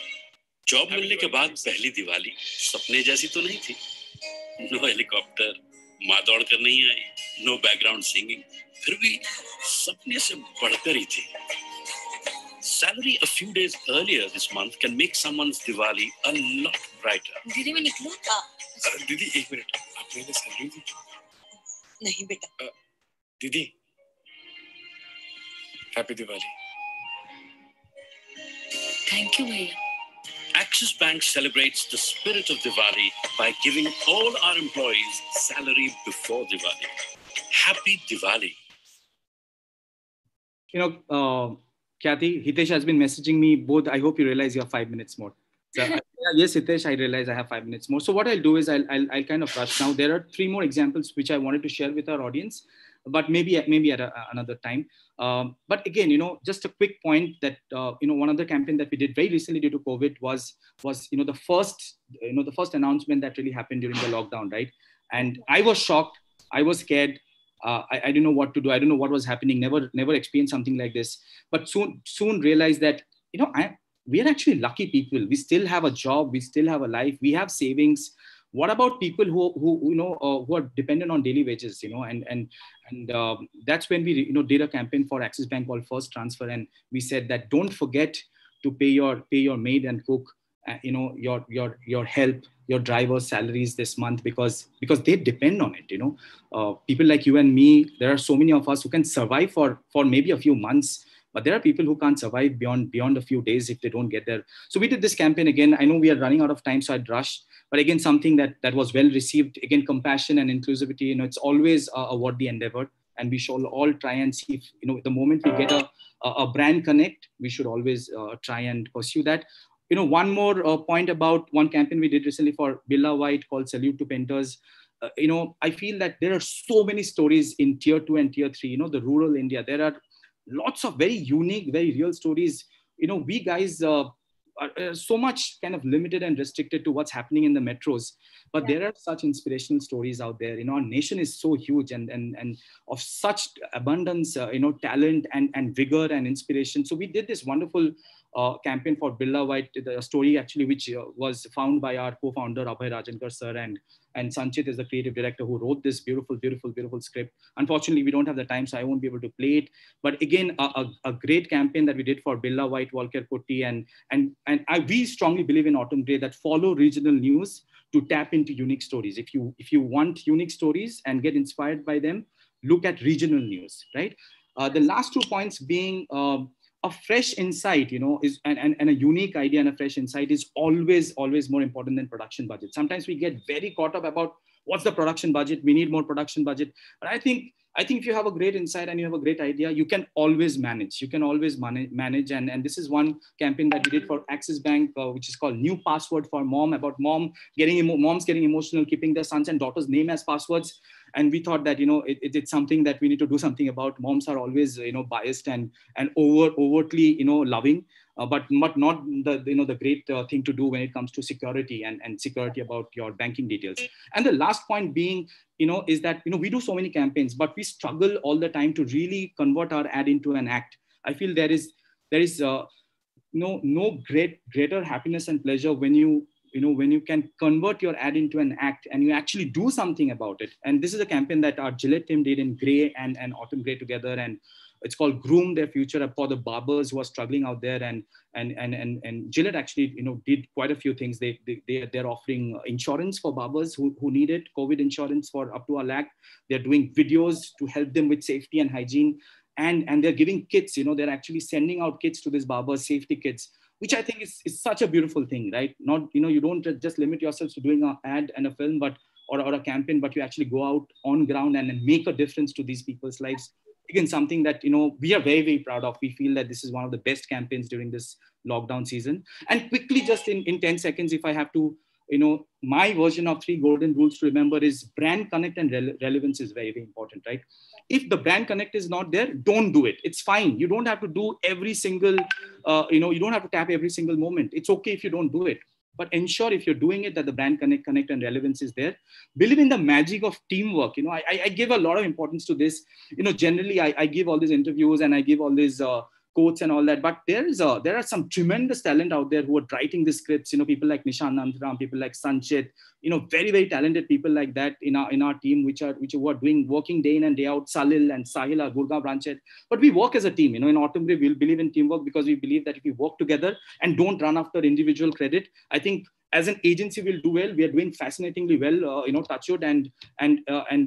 Job मिलने के बाद पहली दिवाली सपने जैसी तो नहीं थी। नो हेलीकॉप्टर, माँ दौड़ कर नहीं आई, नो बैकग्राउंड सिंगिंग, फिर भी सपने से बढ़कर ही थी। Salary a few days earlier this month can make someone's Diwali a lot brighter. दीदी मैं निकलूं? दीदी एक मिनट, आपने इन्हें सैलरी दी? नहीं बेटा। दीदी, हैप्पी दिवाली। थैंक यू भैया। Axis Bank celebrates the spirit of Diwali by giving all our employees salary before Diwali. Happy Diwali. You know, Kathy, Hitesh has been messaging me both. I hope you realize you have 5 minutes more. So, yes, Hitesh, I realize I have 5 minutes more. So what I'll do is I'll kind of rush now. There are 3 more examples which I wanted to share with our audience, but maybe at another time. But again, you know, just a quick point that you know, one other campaign that we did very recently due to COVID was you know, the first announcement that really happened during the lockdown, right? And I was shocked. I was scared. I didn't know what to do. I don't know what was happening. Never experienced something like this. But soon realized that, you know, we are actually lucky people. We still have a job. We still have a life. We have savings. What about people who you know, who are dependent on daily wages? You know, and that's when we, you know, did a campaign for Axis Bank called First Transfer, and we said that don't forget to pay your maid and cook, you know, your help, your driver's salaries this month, because they depend on it. You know, people like you and me, there are so many of us who can survive for maybe a few months, but there are people who can't survive beyond a few days if they don't get there. So we did this campaign again. I know we are running out of time, so I'd rush, but again, something that was well received. Again, compassion and inclusivity, you know, it's always a worthy endeavor, and we should all try and see if, you know, the moment we get a brand connect, we should always try and pursue that. You know, one more point about one campaign we did recently for Birla White called Salute to Painters. You know, I feel that there are so many stories in tier 2 and tier 3, you know, the rural India. There are lots of very unique, very real stories. You know, we guys, so much kind of limited and restricted to what's happening in the metros. But there are such inspirational stories out there. Our nation is so huge and of such abundance, talent and vigor and inspiration. So we did this wonderful campaign for Birla White, the story actually, which was found by our co-founder Abhay Rajankar sir, and Sanchit is the creative director who wrote this beautiful script. Unfortunately, we don't have the time, so I won't be able to play it. But again, a great campaign that we did for Birla White, Walker Putti, and we strongly believe in Autumn Grey that follow regional news to tap into unique stories. If you want unique stories and get inspired by them, look at regional news, right? The last 2 points being a fresh insight, is and a unique idea and a fresh insight is always more important than production budget. Sometimes we get very caught up about what's the production budget. We need more production budget. But I think if you have a great insight and you have a great idea, you can always manage. You can always manage. And this is one campaign that we did for Axis Bank, which is called New Password for Mom, about moms getting emotional, keeping their sons and daughters' name as passwords. And we thought that, it's something that we need to do something about. Moms are always, biased and overtly, loving, but not the great thing to do when it comes to security and security about your banking details. And the last point being, is that, we do so many campaigns, but we struggle all the time to really convert our ad into an act. I feel there is no greater happiness and pleasure when you can convert your ad into an act and you actually do something about it. And this is a campaign that our Gillette team did in Grey and Autumn Grey together. And it's called Groom Their Future for the barbers who are struggling out there. And Gillette actually, did quite a few things. They're offering insurance for barbers who need it, COVID insurance for up to $1 lakh. They're doing videos to help them with safety and hygiene. And they're giving kits, they're actually sending out kits to these barbers, safety kits, which I think is such a beautiful thing, right? Not, you don't just limit yourselves to doing an ad and a film, or a campaign, but you actually go out on ground and make a difference to these people's lives. Again, something that, we are very, very proud of. We feel that this is one of the best campaigns during this lockdown season. And quickly, just in 10 seconds, if I have to, my version of 3 golden rules to remember is brand connect and relevance is very, very important, right? If the brand connect is not there, don't do it. It's fine. You don't have to do every single, you don't have to tap every single moment. It's okay if you don't do it. But ensure if you're doing it that the brand connect and relevance is there. Believe in the magic of teamwork. I give a lot of importance to this. Generally I give all these interviews and I give all these quotes and all that, but there are some tremendous talent out there who are writing the scripts. People like Nishan Nandram, people like Sanchit, very, very talented people like that in our team, which are working day in and day out. Salil and Sahil are Gurgaon branch head. But we work as a team. In Autumn Grey, we'll believe in teamwork because we believe that if we work together and don't run after individual credit, I think as an agency we'll do well. We are doing fascinatingly well, touch wood, and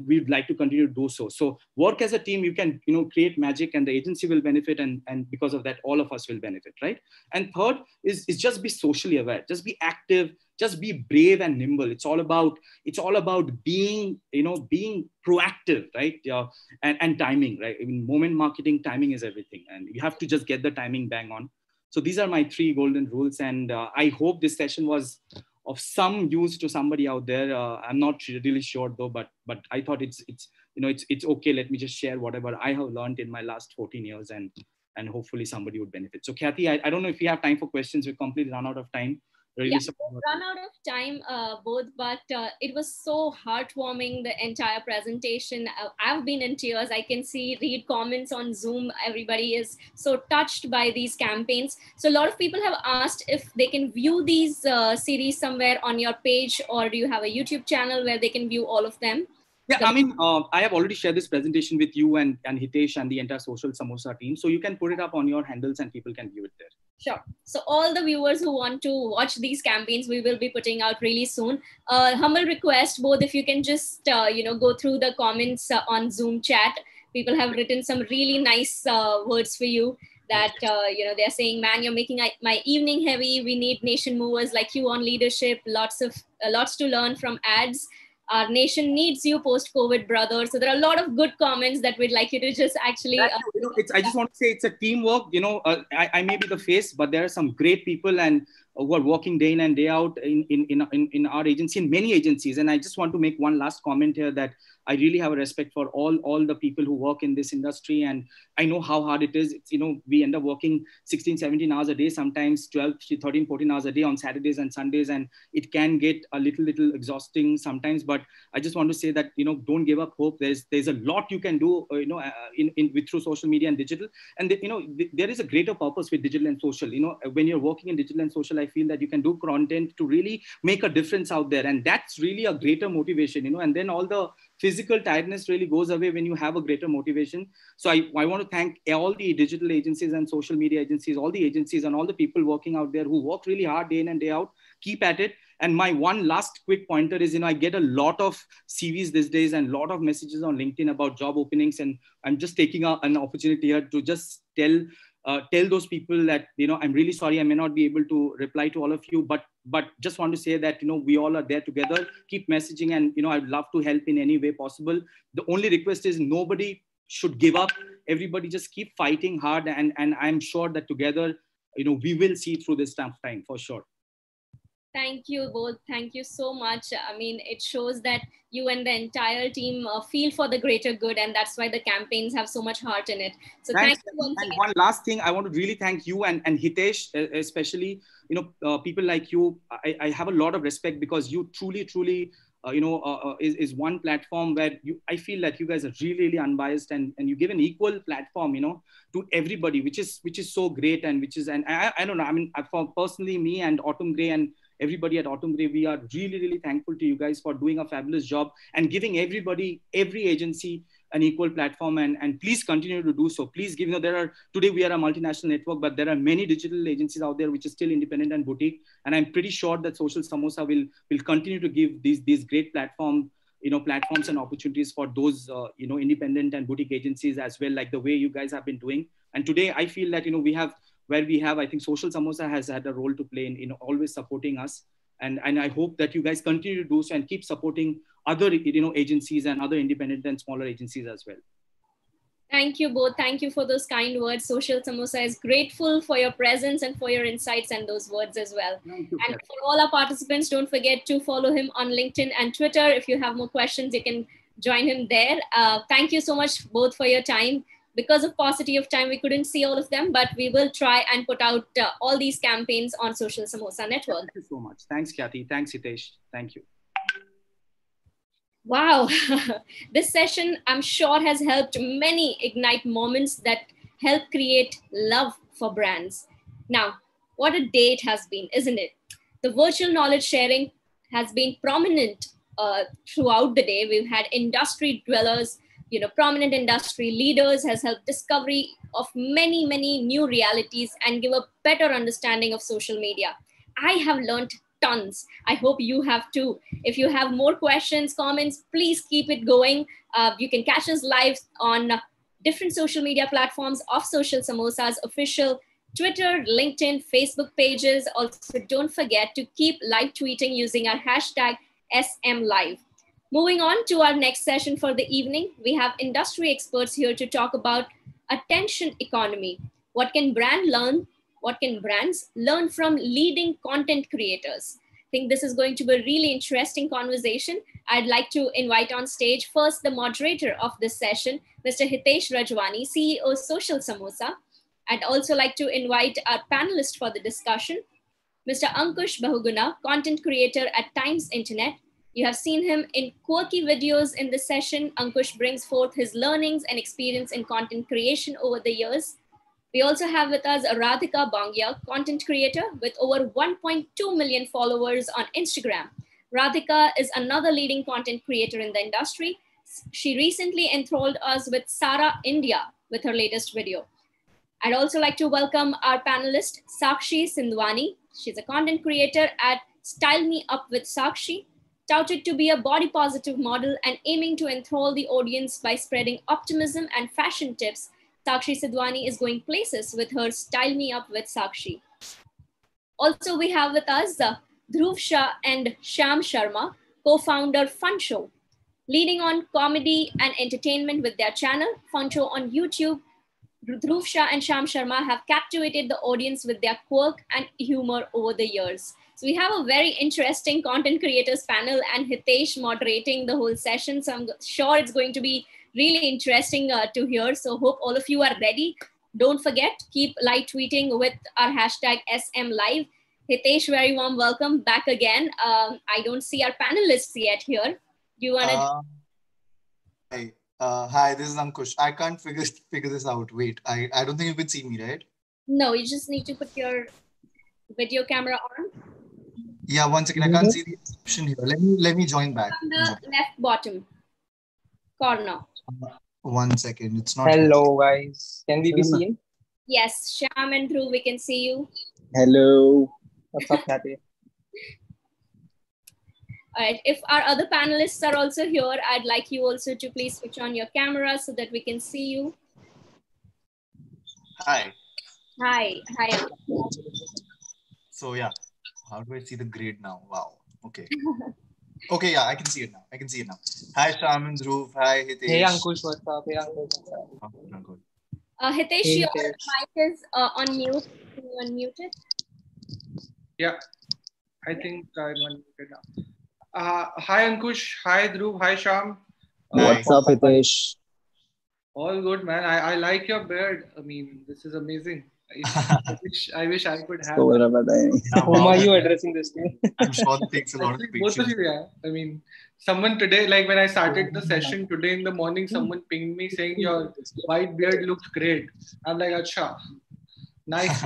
we'd like to continue to do so. So work as a team, you can, create magic, and the agency will benefit, and because of that, all of us will benefit, right? And third is just be socially aware, just be active, just be brave and nimble. It's all about being, being proactive, right? And timing, right? Moment marketing, timing is everything, and you have to just get the timing bang on. So these are my 3 golden rules, and I hope this session was of some use to somebody out there. I'm not really sure though, but I thought it's okay. Let me just share whatever I have learned in my last 14 years, and hopefully somebody would benefit. So Kathy, I don't know if we have time for questions. We've completely run out of time. Really run out of time, both, but it was so heartwarming, the entire presentation. I've been in tears. I can read comments on Zoom. Everybody is so touched by these campaigns. So a lot of people have asked if they can view these series somewhere on your page, or do you have a YouTube channel where they can view all of them? Yeah, I have already shared this presentation with you and Hitesh and the entire Social Samosa team. So you can put it up on your handles and people can view it there. Sure. So all the viewers who want to watch these campaigns, we will be putting out really soon. Humble request, both, if you can just, go through the comments on Zoom chat. People have written some really nice words for you that, they're saying, man, you're making my evening heavy. We need nation movers like you on leadership. Lots to learn from ads. Our nation needs you post-COVID, brother. So there are a lot of good comments that we'd like you to just actually... I just want to say it's a teamwork. I may be the face, but there are some great people, and who are working day in and day out in our agency, in many agencies. And I just want to make one last comment here that I really have a respect for all the people who work in this industry. And I know how hard it is. It's, we end up working 16, 17 hours a day, sometimes 12, 13, 14 hours a day on Saturdays and Sundays. And it can get a little exhausting sometimes. But I just want to say that, don't give up hope. There's a lot you can do, through social media and digital. And, there is a greater purpose with digital and social. When you're working in digital and social, I feel that you can do content to really make a difference out there. And that's really a greater motivation, and then all the physical tiredness really goes away when you have a greater motivation. So I want to thank all the digital agencies and social media agencies, all the agencies and all the people working out there who work really hard day in and day out. Keep at it. And my one last quick pointer is, I get a lot of CVs these days and a lot of messages on LinkedIn about job openings. And I'm just taking an opportunity here to just tell those people that, I'm really sorry, I may not be able to reply to all of you, but just want to say that, we all are there together. Keep messaging, and, I'd love to help in any way possible. The only request is nobody should give up. Everybody just keep fighting hard. And I'm sure that together, we will see through this tough time for sure. Thank you both. Thank you so much. I mean, it shows that you and the entire team feel for the greater good, and that's why the campaigns have so much heart in it. So thank you. And one last thing, I want to really thank you and Hitesh, especially, people like you. I have a lot of respect because you truly, is one platform where I feel that you guys are really unbiased and you give an equal platform, to everybody, which is so great. And I don't know, I mean, for personally me and AutumnGrey and everybody at AutumnGrey, we are really thankful to you guys for doing a fabulous job and giving every agency an equal platform, and please continue to do so. Please give, today we are a multinational network, but there are many digital agencies out there which is still independent and boutique. And I'm pretty sure that Social Samosa will continue to give these great platforms and opportunities for those, independent and boutique agencies as well, like the way you guys have been doing. And today I feel that, I think Social Samosa has had a role to play in always supporting us. And I hope that you guys continue to do so and keep supporting other, agencies and other independent and smaller agencies as well. Thank you both. Thank you for those kind words. Social Samosa is grateful for your presence and for your insights and those words as well. And for all our participants, don't forget to follow him on LinkedIn and Twitter. If you have more questions, you can join him there. Thank you so much both for your time. Because of paucity of time, we couldn't see all of them, but we will try and put out all these campaigns on Social Samosa Network. Thank you so much. Thanks, Khyati. Thanks, Hitesh. Thank you. Wow. This session, I'm sure, has helped many ignite moments that help create love for brands. Now, what a day it has been, isn't it? The virtual knowledge sharing has been prominent throughout the day. We've had industry dwellers, prominent industry leaders, has helped discovery of many new realities and give a better understanding of social media. I have learned tons. I hope you have too. If you have more questions, comments, please keep it going. You can catch us live on different social media platforms of Social Samosa's official Twitter, LinkedIn, Facebook pages. Also, don't forget to keep live tweeting using our hashtag SMLive. Moving on to our next session for the evening, we have industry experts here to talk about attention economy. What can brands learn from leading content creators? I think this is going to be a really interesting conversation. I'd like to invite on stage first the moderator of this session, Mr. Hitesh Rajwani, CEO Social Samosa. I'd also like to invite our panelist for the discussion, Mr. Ankush Bahuguna, content creator at Times Internet. You have seen him in quirky videos in this session. Ankush brings forth his learnings and experience in content creation over the years. We also have with us Radhika Bangia, content creator with over 1.2 million followers on Instagram. Radhika is another leading content creator in the industry. She recently enthralled us with Sara India with her latest video. I'd also like to welcome our panelist, Sakshi Sindwani. She's a content creator at Style Me Up with Sakshi. Touted to be a body positive model and aiming to enthrall the audience by spreading optimism and fashion tips, Sakshi Sidwani is going places with her Style Me Up with Sakshi. Also, we have with us Dhruv Shah and Shyam Sharma, co-founder Fun Show, leading on comedy and entertainment with their channel, Fun Show on YouTube. Dhruv Shah and Shyam Sharma have captivated the audience with their quirk and humor over the years. So we have a very interesting content creators panel and Hitesh moderating the whole session. So I'm sure it's going to be really interesting to hear. So hope all of you are ready. Don't forget, keep live tweeting with our hashtag SMLive. Hitesh, very warm welcome back again. I don't see our panelists yet here. Do you want to? Hi, this is Ankush. I can't figure this out. Wait, I don't think you can see me, right? No, you just need to put your video camera on. Yeah, one second. I can't see the option here. Let me join back. On the left bottom corner. 1 second. It's not. Hello, guys. Can we be seen? Yes, Shyam and Dhruv, we can see you. Hello. What's up, Kathy? All right. If our other panelists are also here, I'd like you also to please switch on your camera so that we can see you. Hi. Hi. Hi. So yeah, how do I see the grade now? Wow. Okay. Okay, yeah, I can see it now. Hi, Shyam and Dhruv. Hi, Hitesh. Hey, Ankush, what's up? Hey, Ankush, what's up? Oh, good. Hitesh, your mic is on mute. Can you unmute it? Yeah, I think I'm unmuted now. Hi, Ankush. Hi, Dhruv. Hi, Shyam. What's up, Hitesh? All good, man. I like your beard. I mean, this is amazing. I wish I could have. Whom are you addressing this to? I'm sure it takes a lot of patience. Both of you, yeah. I mean, someone today, like when I started the session today in the morning, someone pinged me saying your white beard looks great. I'm like, acha, nice.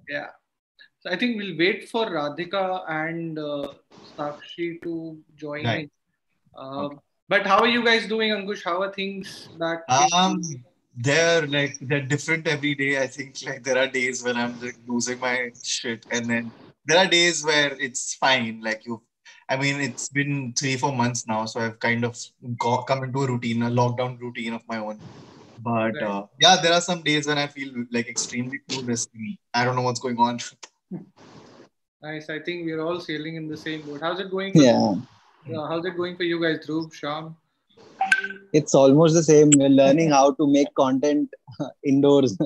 Yeah. So I think we'll wait for Radhika and Sakshi to join in. But how are you guys doing, Ankush? How are things back? They're different every day. I think like there are days when I'm like losing my shit, and then there are days where it's fine. Like it's been 3-4 months now, so I've kind of come into a routine, a lockdown routine of my own. But yeah, there are some days when I feel like extremely clueless. I don't know what's going on. Nice. I think we're all sailing in the same boat. How's it going? How's it going for you guys, Dhruv, Shyam? It's almost the same. We're learning how to make content indoors.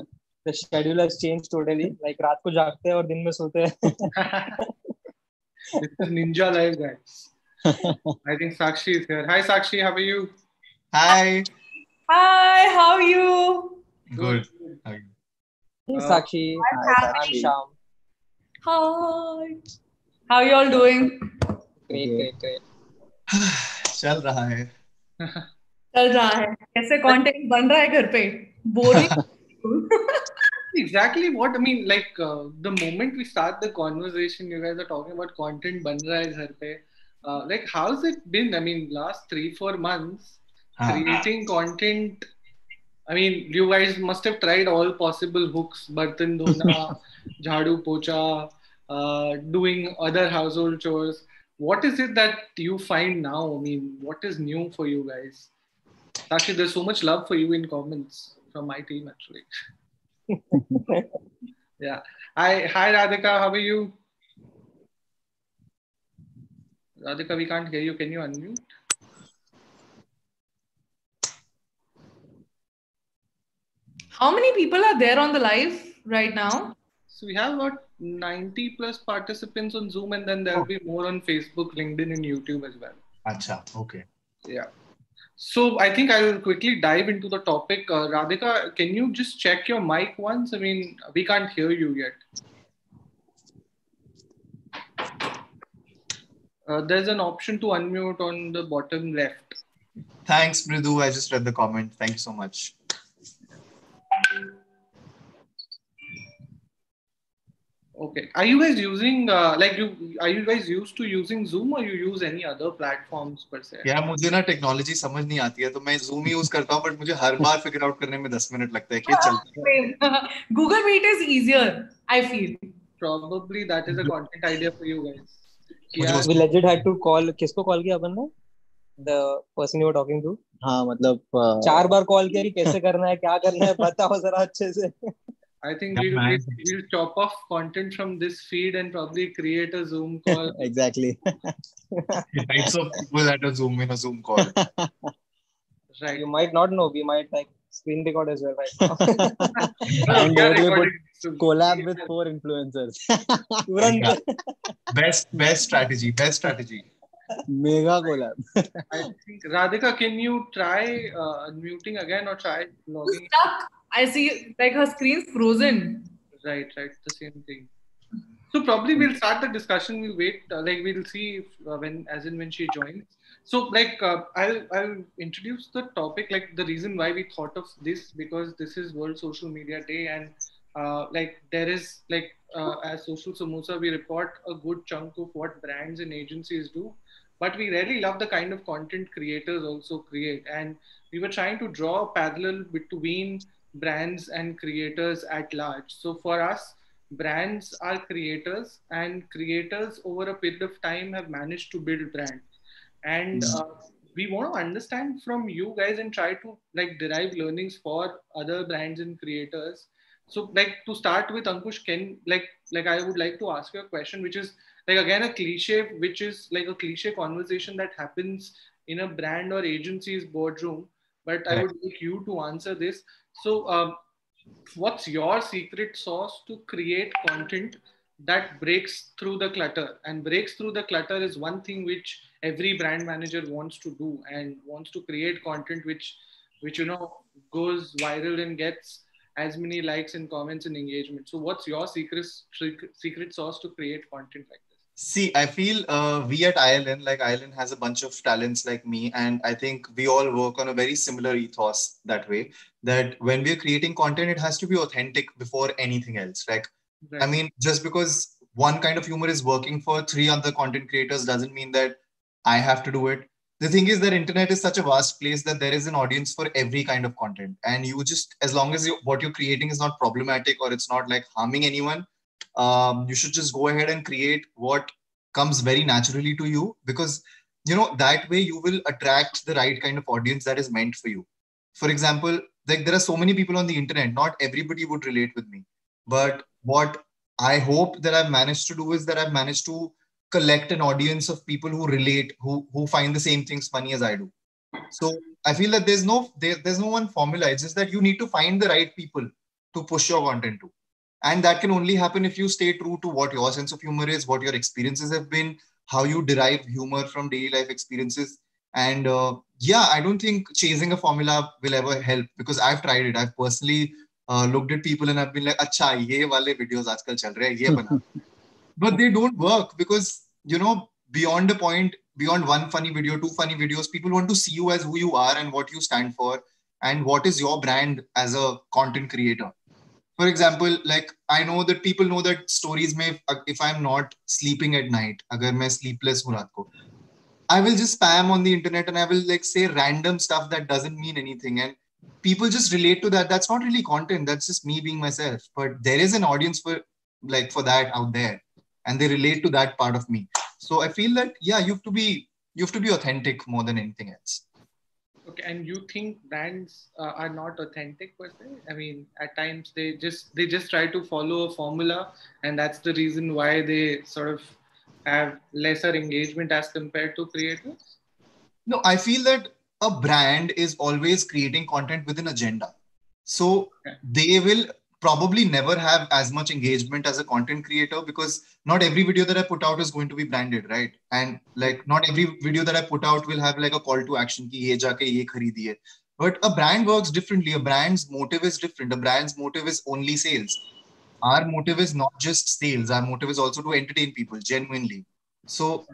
The schedule has changed totally. Like रात को जागते हैं और दिन में सोते हैं. This is Ninja Live, guys. I think Sakshi is here. Hi, Sakshi. How are you? Hi. Hi. How are you? Good. Hey, Sakshi. Hi, I'm Shyam. Hi. How are you all doing? Great. चल रहा है. चल रहा है. कैसे content बन रहा है घर पे? Boring. Exactly what I mean. Like the moment we start the conversation, you guys are talking about content ban raha hai ghar pe. Like how's it been? I mean, last 3-4 months creating content. I mean, you guys must have tried all possible hooks, bartan dhona, jhadu pocha, doing other household chores. What is it that you find now? I mean, what is new for you guys? Actually, there's so much love for you in comments from my team, actually. Yeah. Hi, Radhika. How are you? Radhika, we can't hear you. Can you unmute? How many people are there on the live right now? So we have about 90 plus participants on Zoom, and then there'll be more on Facebook, LinkedIn, and YouTube as well. Acha, okay. Yeah. So I think I'll quickly dive into the topic. Radhika, can you just check your mic once? I mean, we can't hear you yet. There's an option to unmute on the bottom left. Thanks, Mridu. I just read the comment. Thank you so much. Okay. Are you guys using are you guys used to using Zoom or you use any other platforms per se? यार मुझे ना technology समझ नहीं आती है तो मैं Zoom use करता हूँ बट मुझे हर बार फिगर आउट करने में 10 मिनट लगता है कि चलता है. Google Meet is easier, I feel. Probably that is a content idea for you guys. We legit had to call. किसको कॉल किया अपन ने? The person you were talking to. हाँ मतलब 4 बार कॉल किया कि कैसे करना है क्या करना है बताओ जरा अच्छे से. I think we'll chop off content from this feed and probably create a Zoom call. Exactly. Types of people at a Zoom in a Zoom call. Right. You might not know. We might like screen record as well right now. And we put collab with 4 influencers. Best strategy. Mega collab. I think Radhika, can you try unmuting again or try logging? Stuck. I see like her screen's frozen. Right, the same thing. So probably we'll start the discussion. We'll wait, we'll see if, when she joins. So I'll introduce the topic, like the reason why we thought of this, because this is World Social Media Day, and there is as Social Samosa, we report a good chunk of what brands and agencies do, but we rarely love the kind of content creators also create. And we were trying to draw a parallel between brands and creators at large. So for us, brands are creators, and creators over a period of time have managed to build brands. And we want to understand from you guys and try to derive learnings for other brands and creators. So to start with, Ankush, I would like to ask you a question, which is again a cliche, which is a cliche conversation that happens in a brand or agency's boardroom, but I would like you to answer this. So what's your secret sauce to create content that breaks through the clutter? And breaks through the clutter is one thing which every brand manager wants to do, and wants to create content which goes viral and gets as many likes and comments and engagement. So what's your secret sauce to create content like this? See, I feel we at ILN has a bunch of talents like me, and I think we all work on a very similar ethos that way, that when we're creating content, it has to be authentic before anything else. I mean, just because one kind of humor is working for 3 other content creators doesn't mean that I have to do it. The thing is that internet is such a vast place that there is an audience for every kind of content. And you just, as long as what you're creating is not problematic or it's not harming anyone, you should just go ahead and create what comes very naturally to you, because that way you will attract the right kind of audience that is meant for you. For example, there are so many people on the internet, not everybody would relate with me, but what I hope that I've managed to do is that I've managed to collect an audience of people who relate, who find the same things funny as I do. So I feel that there's no one formula. It's just that you need to find the right people to push your content to. And that can only happen if you stay true to what your sense of humor is, what your experiences have been, how you derive humor from daily life experiences. And I don't think chasing a formula will ever help, because I've tried it. I've personally looked at people and I've been like, acha, ye wale videos aajkal chal rahe hai, ye bana. But they don't work because, beyond a point, beyond one funny video, 2 funny videos, people want to see you as who you are and what you stand for and what is your brand as a content creator. For example, I know that people know that stories may, if I'm not sleeping at night, agar main sleepless hu raat ko, I will just spam on the internet and I will say random stuff that doesn't mean anything. And people just relate to that. That's not really content. That's just me being myself. But there is an audience for that out there. And they relate to that part of me. So I feel that, you have to be authentic more than anything else. Okay, and you think brands are not authentic per se? I mean, at times they just try to follow a formula, and that's the reason why they sort of have lesser engagement as compared to creators? No, I feel that a brand is always creating content with an agenda. So they will probably never have as much engagement as a content creator, because not every video that I put out is going to be branded, right? And not every video that I put out will have a call to action ki ye jaake ye khareediye. But a brand works differently. A brand's motive is different. A brand's motive is only sales. Our motive is not just sales. Our motive is also to entertain people genuinely. So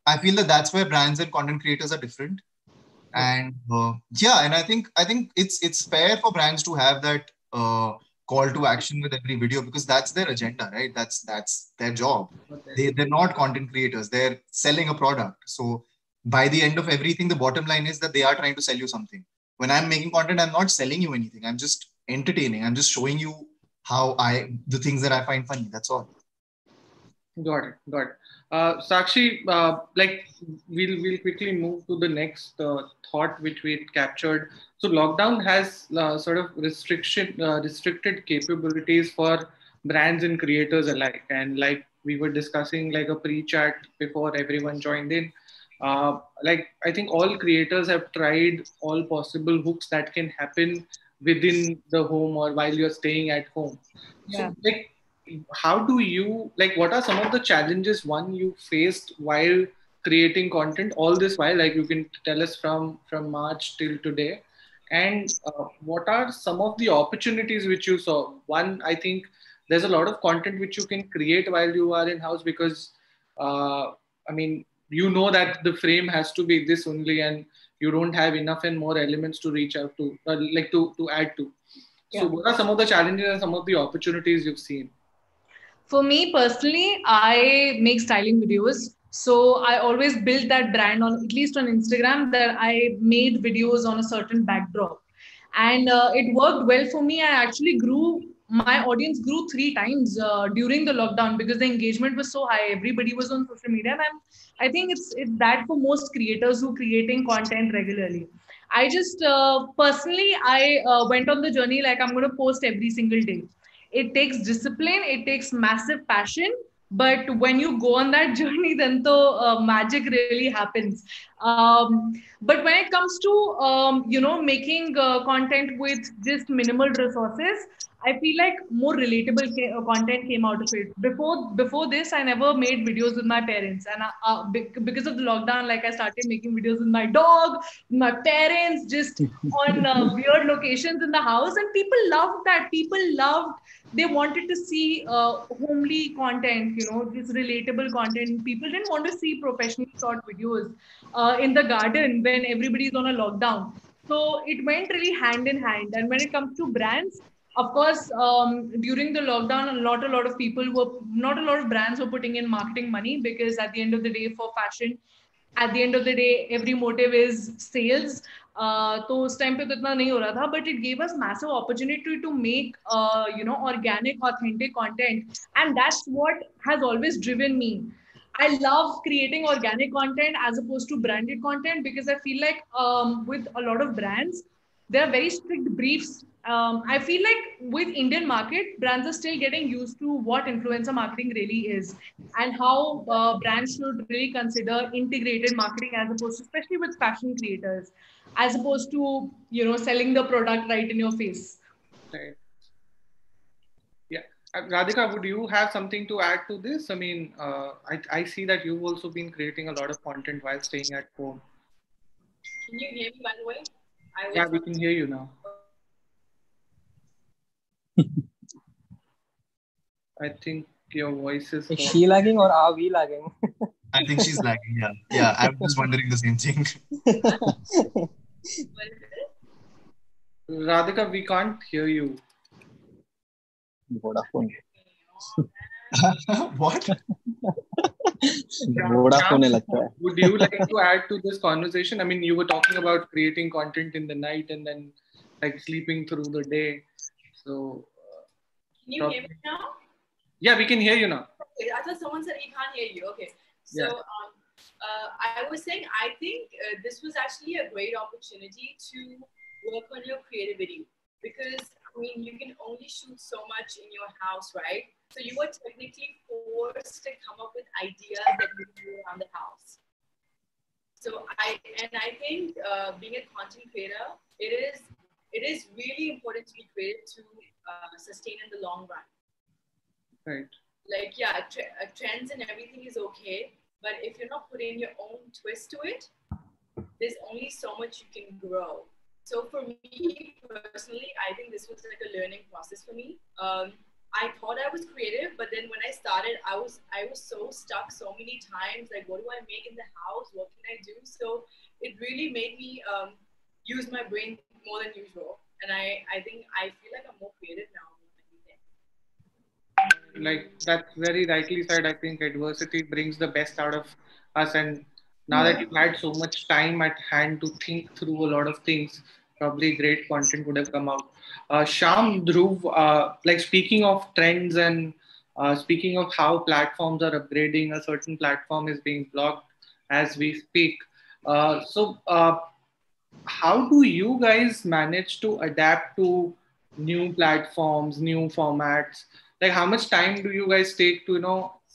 I feel that that's where brands and content creators are different. And and I think it's fair for brands to have that call to action with every video, because that's their agenda, right? That's their job. They're not content creators. They're selling a product. So by the end of everything, the bottom line is that they are trying to sell you something. When I'm making content, I'm not selling you anything. I'm just entertaining. I'm just showing you the things that I find funny. That's all. Got it. Sakshi, we'll quickly move to the next thought which we captured. So lockdown has sort of restricted capabilities for brands and creators alike. And we were discussing a pre-chat before everyone joined in. like I think all creators have tried all possible hooks that can happen within the home or while you're staying at home. Yeah. So like, how do you, like, what are some of the challenges you faced while creating content all this while, like you can tell us from March till today, and what are some of the opportunities which you saw? One, I think there's a lot of content which you can create while you are in house, because I mean, you know that the frame has to be this only, and you don't have enough and more elements to reach out to, like to add to. So Yeah. what are some of the challenges and some of the opportunities you've seen? For me personally, I make styling videos. So I always built that brand on, at least on Instagram, that I made videos on a certain backdrop. And it worked well for me. I actually my audience grew 3 times during the lockdown because the engagement was so high. Everybody was on social media. And I think it's that for most creators who are creating content regularly. I just personally, I went on the journey like I'm going to post every single day. It takes discipline, it takes massive passion, but when you go on that journey, then the magic really happens. But when it comes to making content with just minimal resources, I feel like more relatable content came out of it. Before this, I never made videos with my parents, and because of the lockdown, like I started making videos with my dog, my parents, just on weird locations in the house, and people loved that. They wanted to see homely content, just relatable content. People didn't want to see professional short videos in the garden when everybody's on a lockdown. So it went really hand in hand. And when it comes to brands, of course, during the lockdown, not a lot of brands were putting in marketing money, because at the end of the day, for fashion, at the end of the day, every motive is sales. तो उस time पे तो इतना नहीं हो रहा था, but it gave us massive opportunity to make organic, authentic content, and that's what has always driven me. I love creating organic content as opposed to branded content, because I feel like with a lot of brands, there are very strict briefs. I feel like with Indian market, brands are still getting used to what influencer marketing really is, and how brands should really consider integrated marketing, as opposed to, especially with fashion creators, as opposed to selling the product right in your face. Right. Yeah, Radhika, would you have something to add to this? I mean, I see that you've also been creating a lot of content while staying at home. Can you hear me, by the way? Yeah, we can hear you now. I think your voice is she lagging or are we lagging? I think she's lagging. Yeah. I'm just wondering the same thing. Radhika, we can't hear you. Vodafone. What? Vodafone. Would you like to add to this conversation? I mean, you were talking about creating content in the night and then like sleeping through the day. So. Can you hear me now? Yeah, we can hear you now. Okay, I thought someone said he can't hear you. Okay. So yeah. I was saying, I think this was actually a great opportunity to work on your creativity, because I mean, you can only shoot so much in your house, right? So you were technically forced to come up with ideas that you can do around the house. So I think being a content creator, it is really important to be creative to sustain in the long run. Right. Like, yeah, trends and everything is okay, but if you're not putting your own twist to it, there's only so much you can grow. So for me personally, I think this was like a learning process for me. I thought I was creative, but then when I started, I was so stuck so many times. Like, what do I make in the house? What can I do? So it really made me use my brain more than usual. And I think I feel like I'm more creative now. Like, that's very rightly said. I think adversity brings the best out of us, and now that you've had so much time at hand to think through a lot of things, probably great content would have come out. Shyam, Dhruv, like speaking of trends and speaking of how platforms are upgrading, a certain platform is being blocked as we speak. So how do you guys manage to adapt to new platforms, new formats? Like, how much time do you guys take to,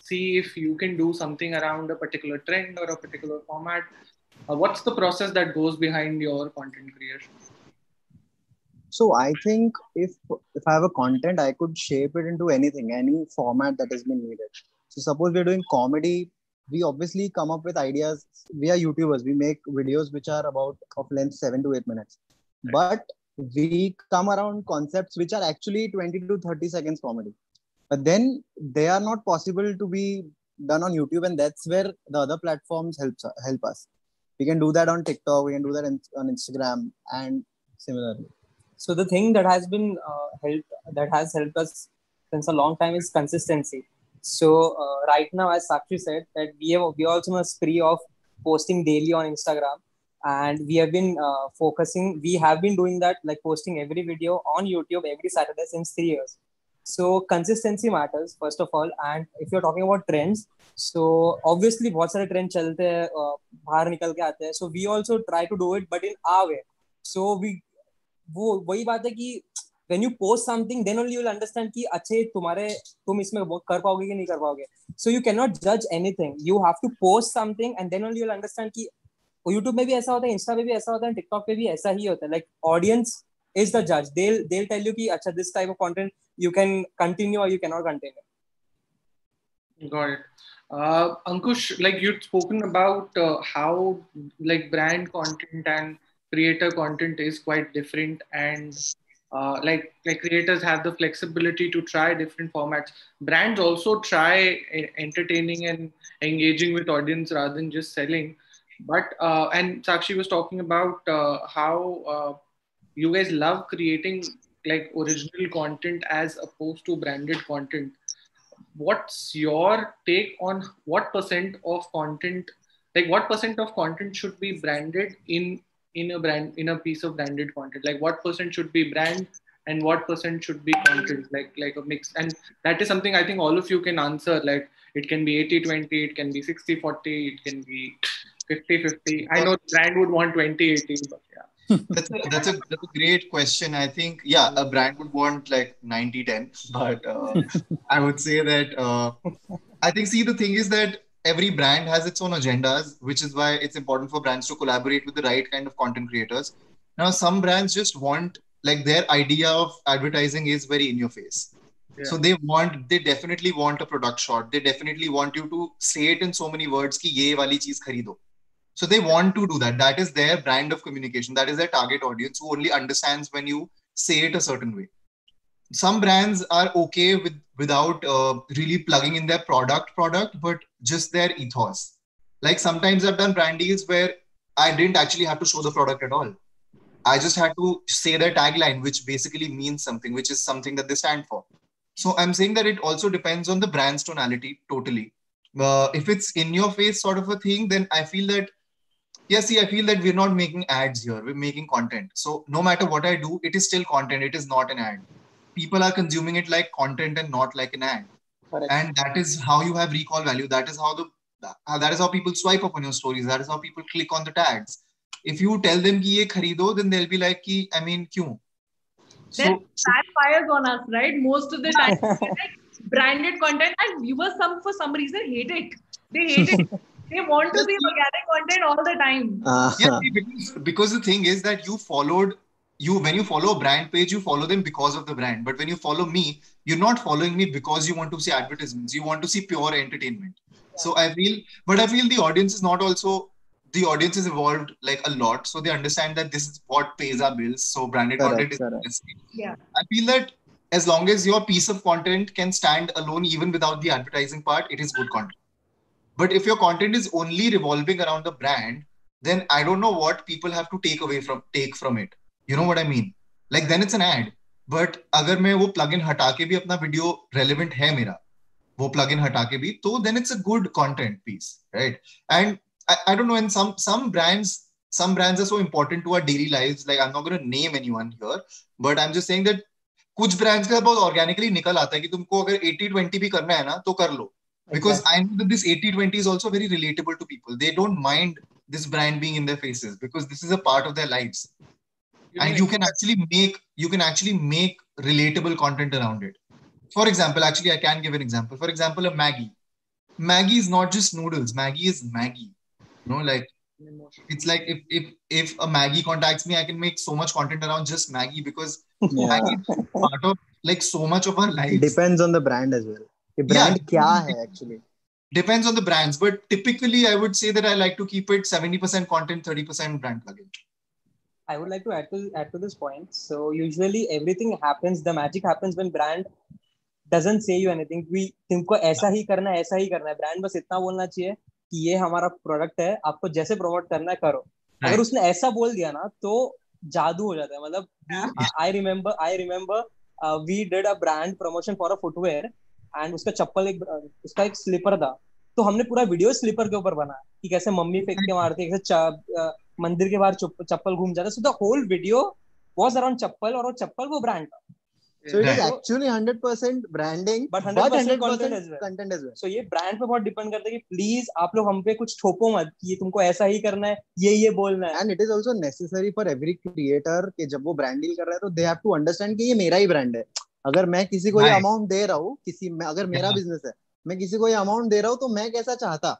see if you can do something around a particular trend or a particular format? What's the process that goes behind your content creation? So I think if I have a content, I could shape it into anything, any format that has been needed. So suppose we're doing comedy, we obviously come up with ideas. We are YouTubers. We make videos which are about of length 7 to 8 minutes. But we come around concepts which are actually 20 to 30 seconds comedy. But then they are not possible to be done on YouTube, and that's where the other platforms help us. We can do that on TikTok, we can do that on Instagram, and similarly. So the thing that has been helped us since a long time is consistency. So right now, as Sakshi said, that we also on a spree of posting daily on Instagram, and we have been focusing. We have been doing that, like posting every video on YouTube every Saturday since 3 years. So consistency matters first of all. And if you're talking about trends, so obviously बहुत सारे trends चलते हैं, बाहर निकल के आते हैं. So we also try to do it, but in our way. So वही बात है कि when you post something, then only you will understand कि अच्छे तुम इसमें कर पाओगे कि नहीं कर पाओगे. So you cannot judge anything. You have to post something, and then only you will understand कि YouTube में भी ऐसा होता है, Insta पे भी ऐसा होता है, TikTok पे भी ऐसा ही होता है. Like audience is the judge. They'll tell you कि अच्छा this type of content you can continue or you cannot continue. Got it. Ankush, like you'd spoken about how like brand content and creator content is quite different, and like creators have the flexibility to try different formats. Brands also try entertaining and engaging with audience rather than just selling. But and Sakshi was talking about how you guys love creating like original content as opposed to branded content. What's your take on what percent of content should be branded in a piece of branded content? Like what percent should be brand and what percent should be content, like a mix? And that is something I think all of you can answer. Like it can be 80-20, it can be 60-40, it can be 50-50. I know brand would want 20-80, but yeah. That's a great question. I think, yeah, a brand would want like 90-10, but I would say that I think, see, the thing is that every brand has its own agendas, which is why it's important for brands to collaborate with the right kind of content creators. Now, some brands just want, like, their idea of advertising is very in your face. Yeah. So they definitely want a product shot. They definitely want you to say it in so many words ki ye wali cheez kharido. So they want to do that. That is their brand of communication. That is their target audience who only understands when you say it a certain way. Some brands are okay without really plugging in their product, but just their ethos. Like sometimes I've done brand deals where I didn't actually have to show the product at all. I just had to say their tagline, which basically means something, which is something that they stand for. So I'm saying that it also depends on the brand's tonality totally. If it's in your face sort of a thing, then I feel that, yeah, see, I feel that we're not making ads here. We're making content. So no matter what I do, it is still content. It is not an ad. People are consuming it like content and not like an ad. Correct. And that is how you have recall value. That is how people swipe up on your stories. That is how people click on the tags. If you tell them ki ye kharido, then they'll be like, I mean, kyun? Then backfires on us, right? Most of the time, like branded content, and viewers for some reason hate it. They hate it. They want to see organic content all the time. Yeah, because the thing is that when you follow a brand page, you follow them because of the brand. But when you follow me, you're not following me because you want to see advertisements. You want to see pure entertainment. Yeah. So I feel the audience is evolved like a lot. So they understand that this is what pays our bills. So branded content is necessary. Yeah. I feel that as long as your piece of content can stand alone, even without the advertising part, it is good content. But if your content is only revolving around the brand, then I don't know what people have to take from it. You know what I mean? Like then it's an ad. But agar main wo plugin hata ke bhi apna video relevant hai mera, wo plugin hata ke bhi, so then it's a good content piece, right? And I don't know, and some brands are so important to our daily lives. Like I'm not going to name anyone here, but I'm just saying that kuch brands ka bahut organically nikal aata hai ki tumko agar 80-20 bhi karna hai na, to kar lo. Because I know that this 80-20 is also very relatable to people. They don't mind this brand being in their faces because this is a part of their lives. And you can actually make relatable content around it. For example, actually I can give an example. For example, a Maggie. Maggie is not just noodles. Maggie is Maggie. You know, like it's like if a Maggie contacts me, I can make so much content around just Maggie because Maggie is part of like so much of our lives. Depends on the brand as well. The brand kya hai actually? Depends on the brands, but typically I would say that I like to keep it 70% content, 30% brand plugin. I would like to add to this point. So usually everything happens, the magic happens when brand doesn't say you anything. तुमको ऐसा ही करना है. Brand बस इतना बोलना चाहिए कि ये हमारा प्रोडक्ट है, आपको जैसे प्रमोट करना है करो. अगर उसने ऐसा बोल दिया ना तो जादू हो जाता है. मतलब I remember we did a brand promotion for a footwear and उसका चप्पल उसका एक स्लीपर था. तो हमने पूरा वीडियो स्लीपर के ऊपर बना कि कैसे मम्मी फेंक के मारती है, कैसे मंदिर के बाहर चप्पल घूम जाता है. So the whole video was around चप्पल और वो चप्पल वो ब्रांड था. So it is actually 100% branding, but 100% content as well. So ये brand पे बहुत depend करता है कि please आप लोग हम पे कुछ थोपो मत कि ये तुमको ऐसा ही करना है, ये बोलना है. And it is also necessary for every creator कि जब वो brand deal कर रहा है तो they have to understand कि ये मेरा ही brand है. अगर मैं किसी को ये amount दे रहा हूँ, अगर मेरा business है, मैं किसी को ये amount दे रहा हूँ तो मैं कैसा चाहता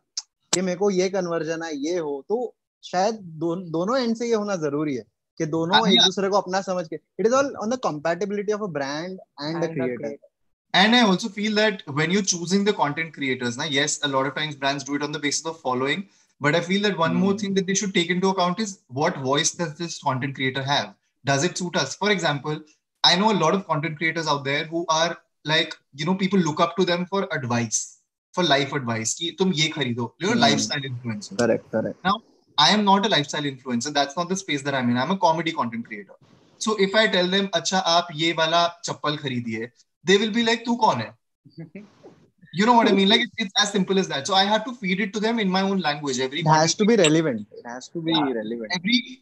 कि मेरे को ये conversion है, ये हो, तो शायद दोनों end से ये होना जरूरी है कि दोनों एक दूसरे को अपना समझ के. It is all on the compatibility of a brand and a creator. And I also feel that when you're choosing the content creators, yes, a lot of times brands do it on the basis of following, but I feel that one more thing that they should take into account is what voice does this content creator have? Does it suit us? For example, I know a lot of content creators out there who are like, you know, people look up to them for advice, for life advice. Ki tum ye kharido, you know, lifestyle influencer. Correct. Now, I am not a lifestyle influencer. That's not the space that I'm in. I'm a comedy content creator. So if I tell them, "Acha, aap ye wala chappal khareediye," they will be like, "Tu kaun hai?" You know what I mean? Like it's as simple as that. So I have to feed it to them in my own language. It has to be relevant.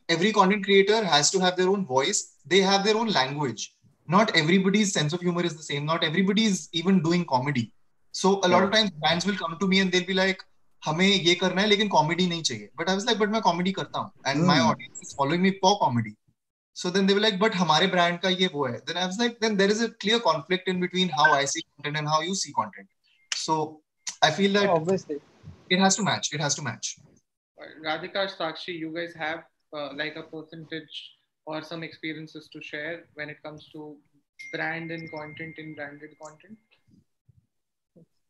Every content creator has to have their own voice. They have their own language. Not everybody's sense of humor is the same. Not everybody is even doing comedy. So a lot of times brands will come to me and they'll be like, हमें ये करना है लेकिन comedy नहीं चाहिए. But I was like, but मैं comedy करता हूँ and my audience is following me for comedy. So then they were like, but हमारे ब्रांड का ये वो है. Then I was like, then there is a clear conflict in between how I see content and how you see content. So I feel that obviously it has to match. Radhika, Sakshi, you guys have like a percentage or some experiences to share when it comes to brand and content in branded content?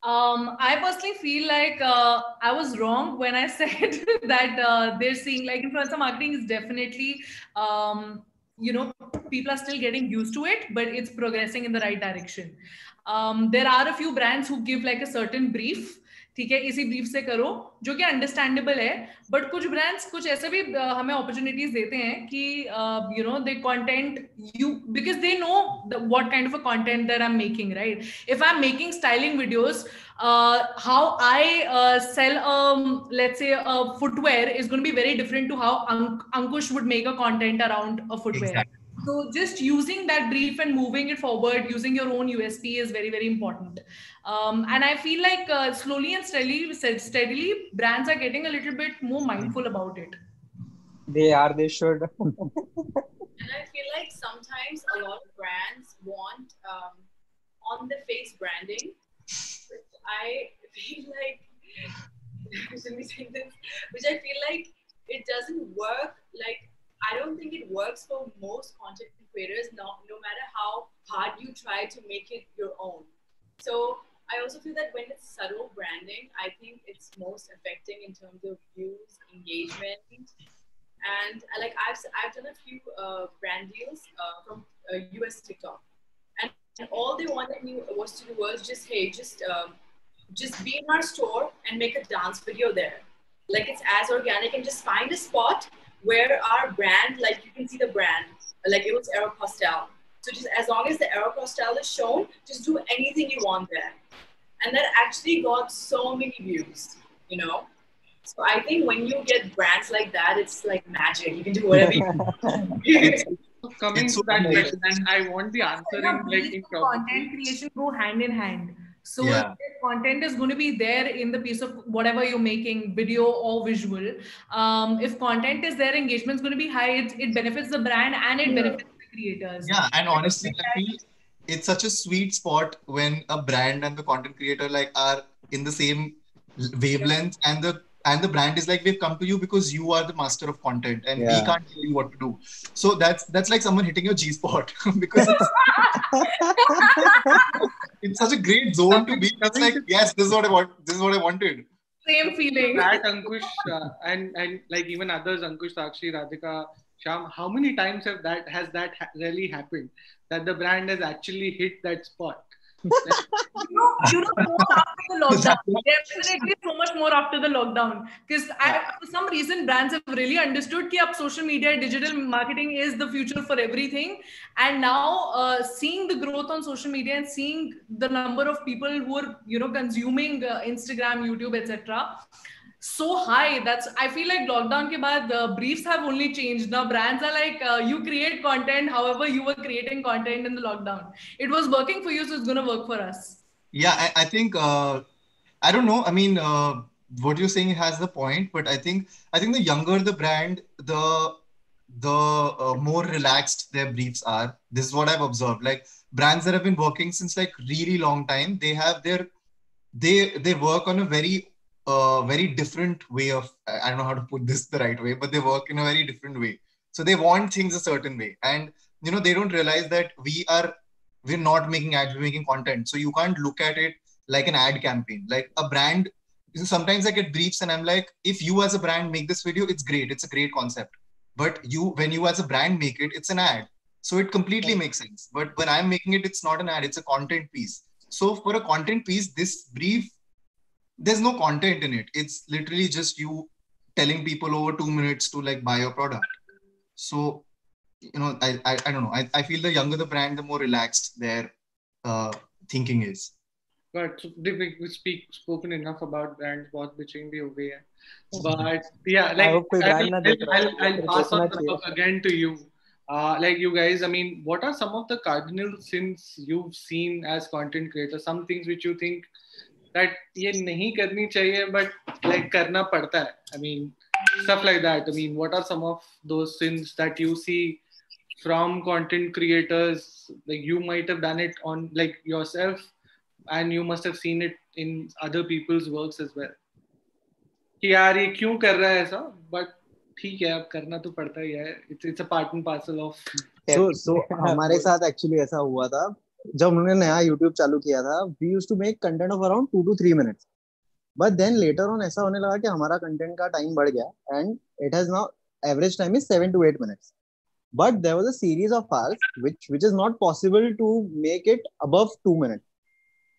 I personally feel like I was wrong when I said that they're seeing like influencer marketing is definitely, you know, people are still getting used to it, but it's progressing in the right direction. There are a few brands who give like a certain brief, ठीक है, इसी brief से करो, जो कि understandable है, but कुछ brands कुछ ऐसे भी हमें opportunities देते हैं कि you know, they content you because they know what kind of a content that I'm making, right? If I'm making styling videos, how I sell let's say a footwear is going to be very different to how Ankush would make a content around a footwear. Exactly. So just using that brief and moving it forward, using your own USP is very, very important. And I feel like slowly and steadily, brands are getting a little bit more mindful about it. They should. And I feel like sometimes a lot of brands want on-the-face branding, which I feel like, which I feel like it doesn't work. Like, I don't think it works for most content creators, no matter how hard you try to make it your own. So I also feel that when it's subtle branding, I think it's most affecting in terms of views, engagement, and like I've done a few brand deals from US TikTok, and all they wanted me was to do was just be in our store and make a dance video there. Like it's as organic, and just find a spot where our brand, like you can see the brand, like it was Aeropostale. So just as long as the Aeropostale is shown, just do anything you want there. And that actually got so many views, you know? So I think when you get brands like that, it's like magic. You can do whatever you want. Coming to that question, and I want the answer in content creation go hand in hand. So if content is going to be there in the piece of whatever you're making, video or visual. If content is there, engagement is going to be high. It benefits the brand and it benefits the creators. Yeah, and honestly, I feel it's such a sweet spot when a brand and the content creator like are in the same wavelength, and the brand is like, we've come to you because you are the master of content and we can't tell you what to do. So that's like someone hitting your G-spot because it's such a great zone to be. It's like, yes, this is what I want. This is what I wanted. Same feeling. That Ankush and like even others, Ankush, Sakshi, Radhika, Shyam, how many times has that really happened that the brand has actually hit that spot? So after the lockdown, definitely so much more after the lockdown, because for some reason brands have really understood that social media, digital marketing is the future for everything. And now seeing the growth on social media and seeing the number of people who are consuming Instagram, YouTube, etc. so high, I feel like lockdown ke baad the briefs have only changed. Now brands are like, you create content however you were creating content in the lockdown. It was working for you, so it's going to work for us. Yeah, I think I don't know. I mean, what you're saying has the point, but I think the younger the brand, the more relaxed their briefs are. This is what I've observed. Like brands that have been working since like really long time, they have they work on a very different way of, I don't know how to put this the right way, but they work in a very different way. So they want things a certain way, and they don't realize that we're not making ads, we're making content. So you can't look at it like an ad campaign. Like a brand, sometimes I get briefs and I'm like, if you as a brand make this video, it's great. It's a great concept. But when you as a brand make it, it's an ad. So it completely makes sense. But when I'm making it, it's not an ad, it's a content piece. So for a content piece, this brief, there's no content in it. It's literally just you telling people over 2 minutes to like buy your product. So I don't know. I feel the younger the brand, the more relaxed their thinking is. But we've spoken enough about brands. बहुत bitching भी हो गई है. But yeah, like I'll pass on the book again to you. Like you guys, I mean, what are some of the cardinal sins you've seen as content creators? Some things which you think that ये नहीं करनी चाहिए, but like करना पड़ता है. I mean, stuff like that. I mean, what are some of those sins that you see from content creators? Like you might have done it on like yourself, and you must have seen it in other people's works as well. कि यार ये क्यों कर रहा है ऐसा? But ठीक है, अब करना तो पड़ता ही है. It's a part and parcel of. So हमारे साथ actually ऐसा हुआ था जब उन्होंने नया YouTube चालू किया था. We used to make content of around 2 to 3 minutes. But then later on ऐसा होने लगा कि हमारा content का time बढ़ गया, and it has now average time is 7 to 8 minutes. But there was a series of hours which is not possible to make it above 2 minutes.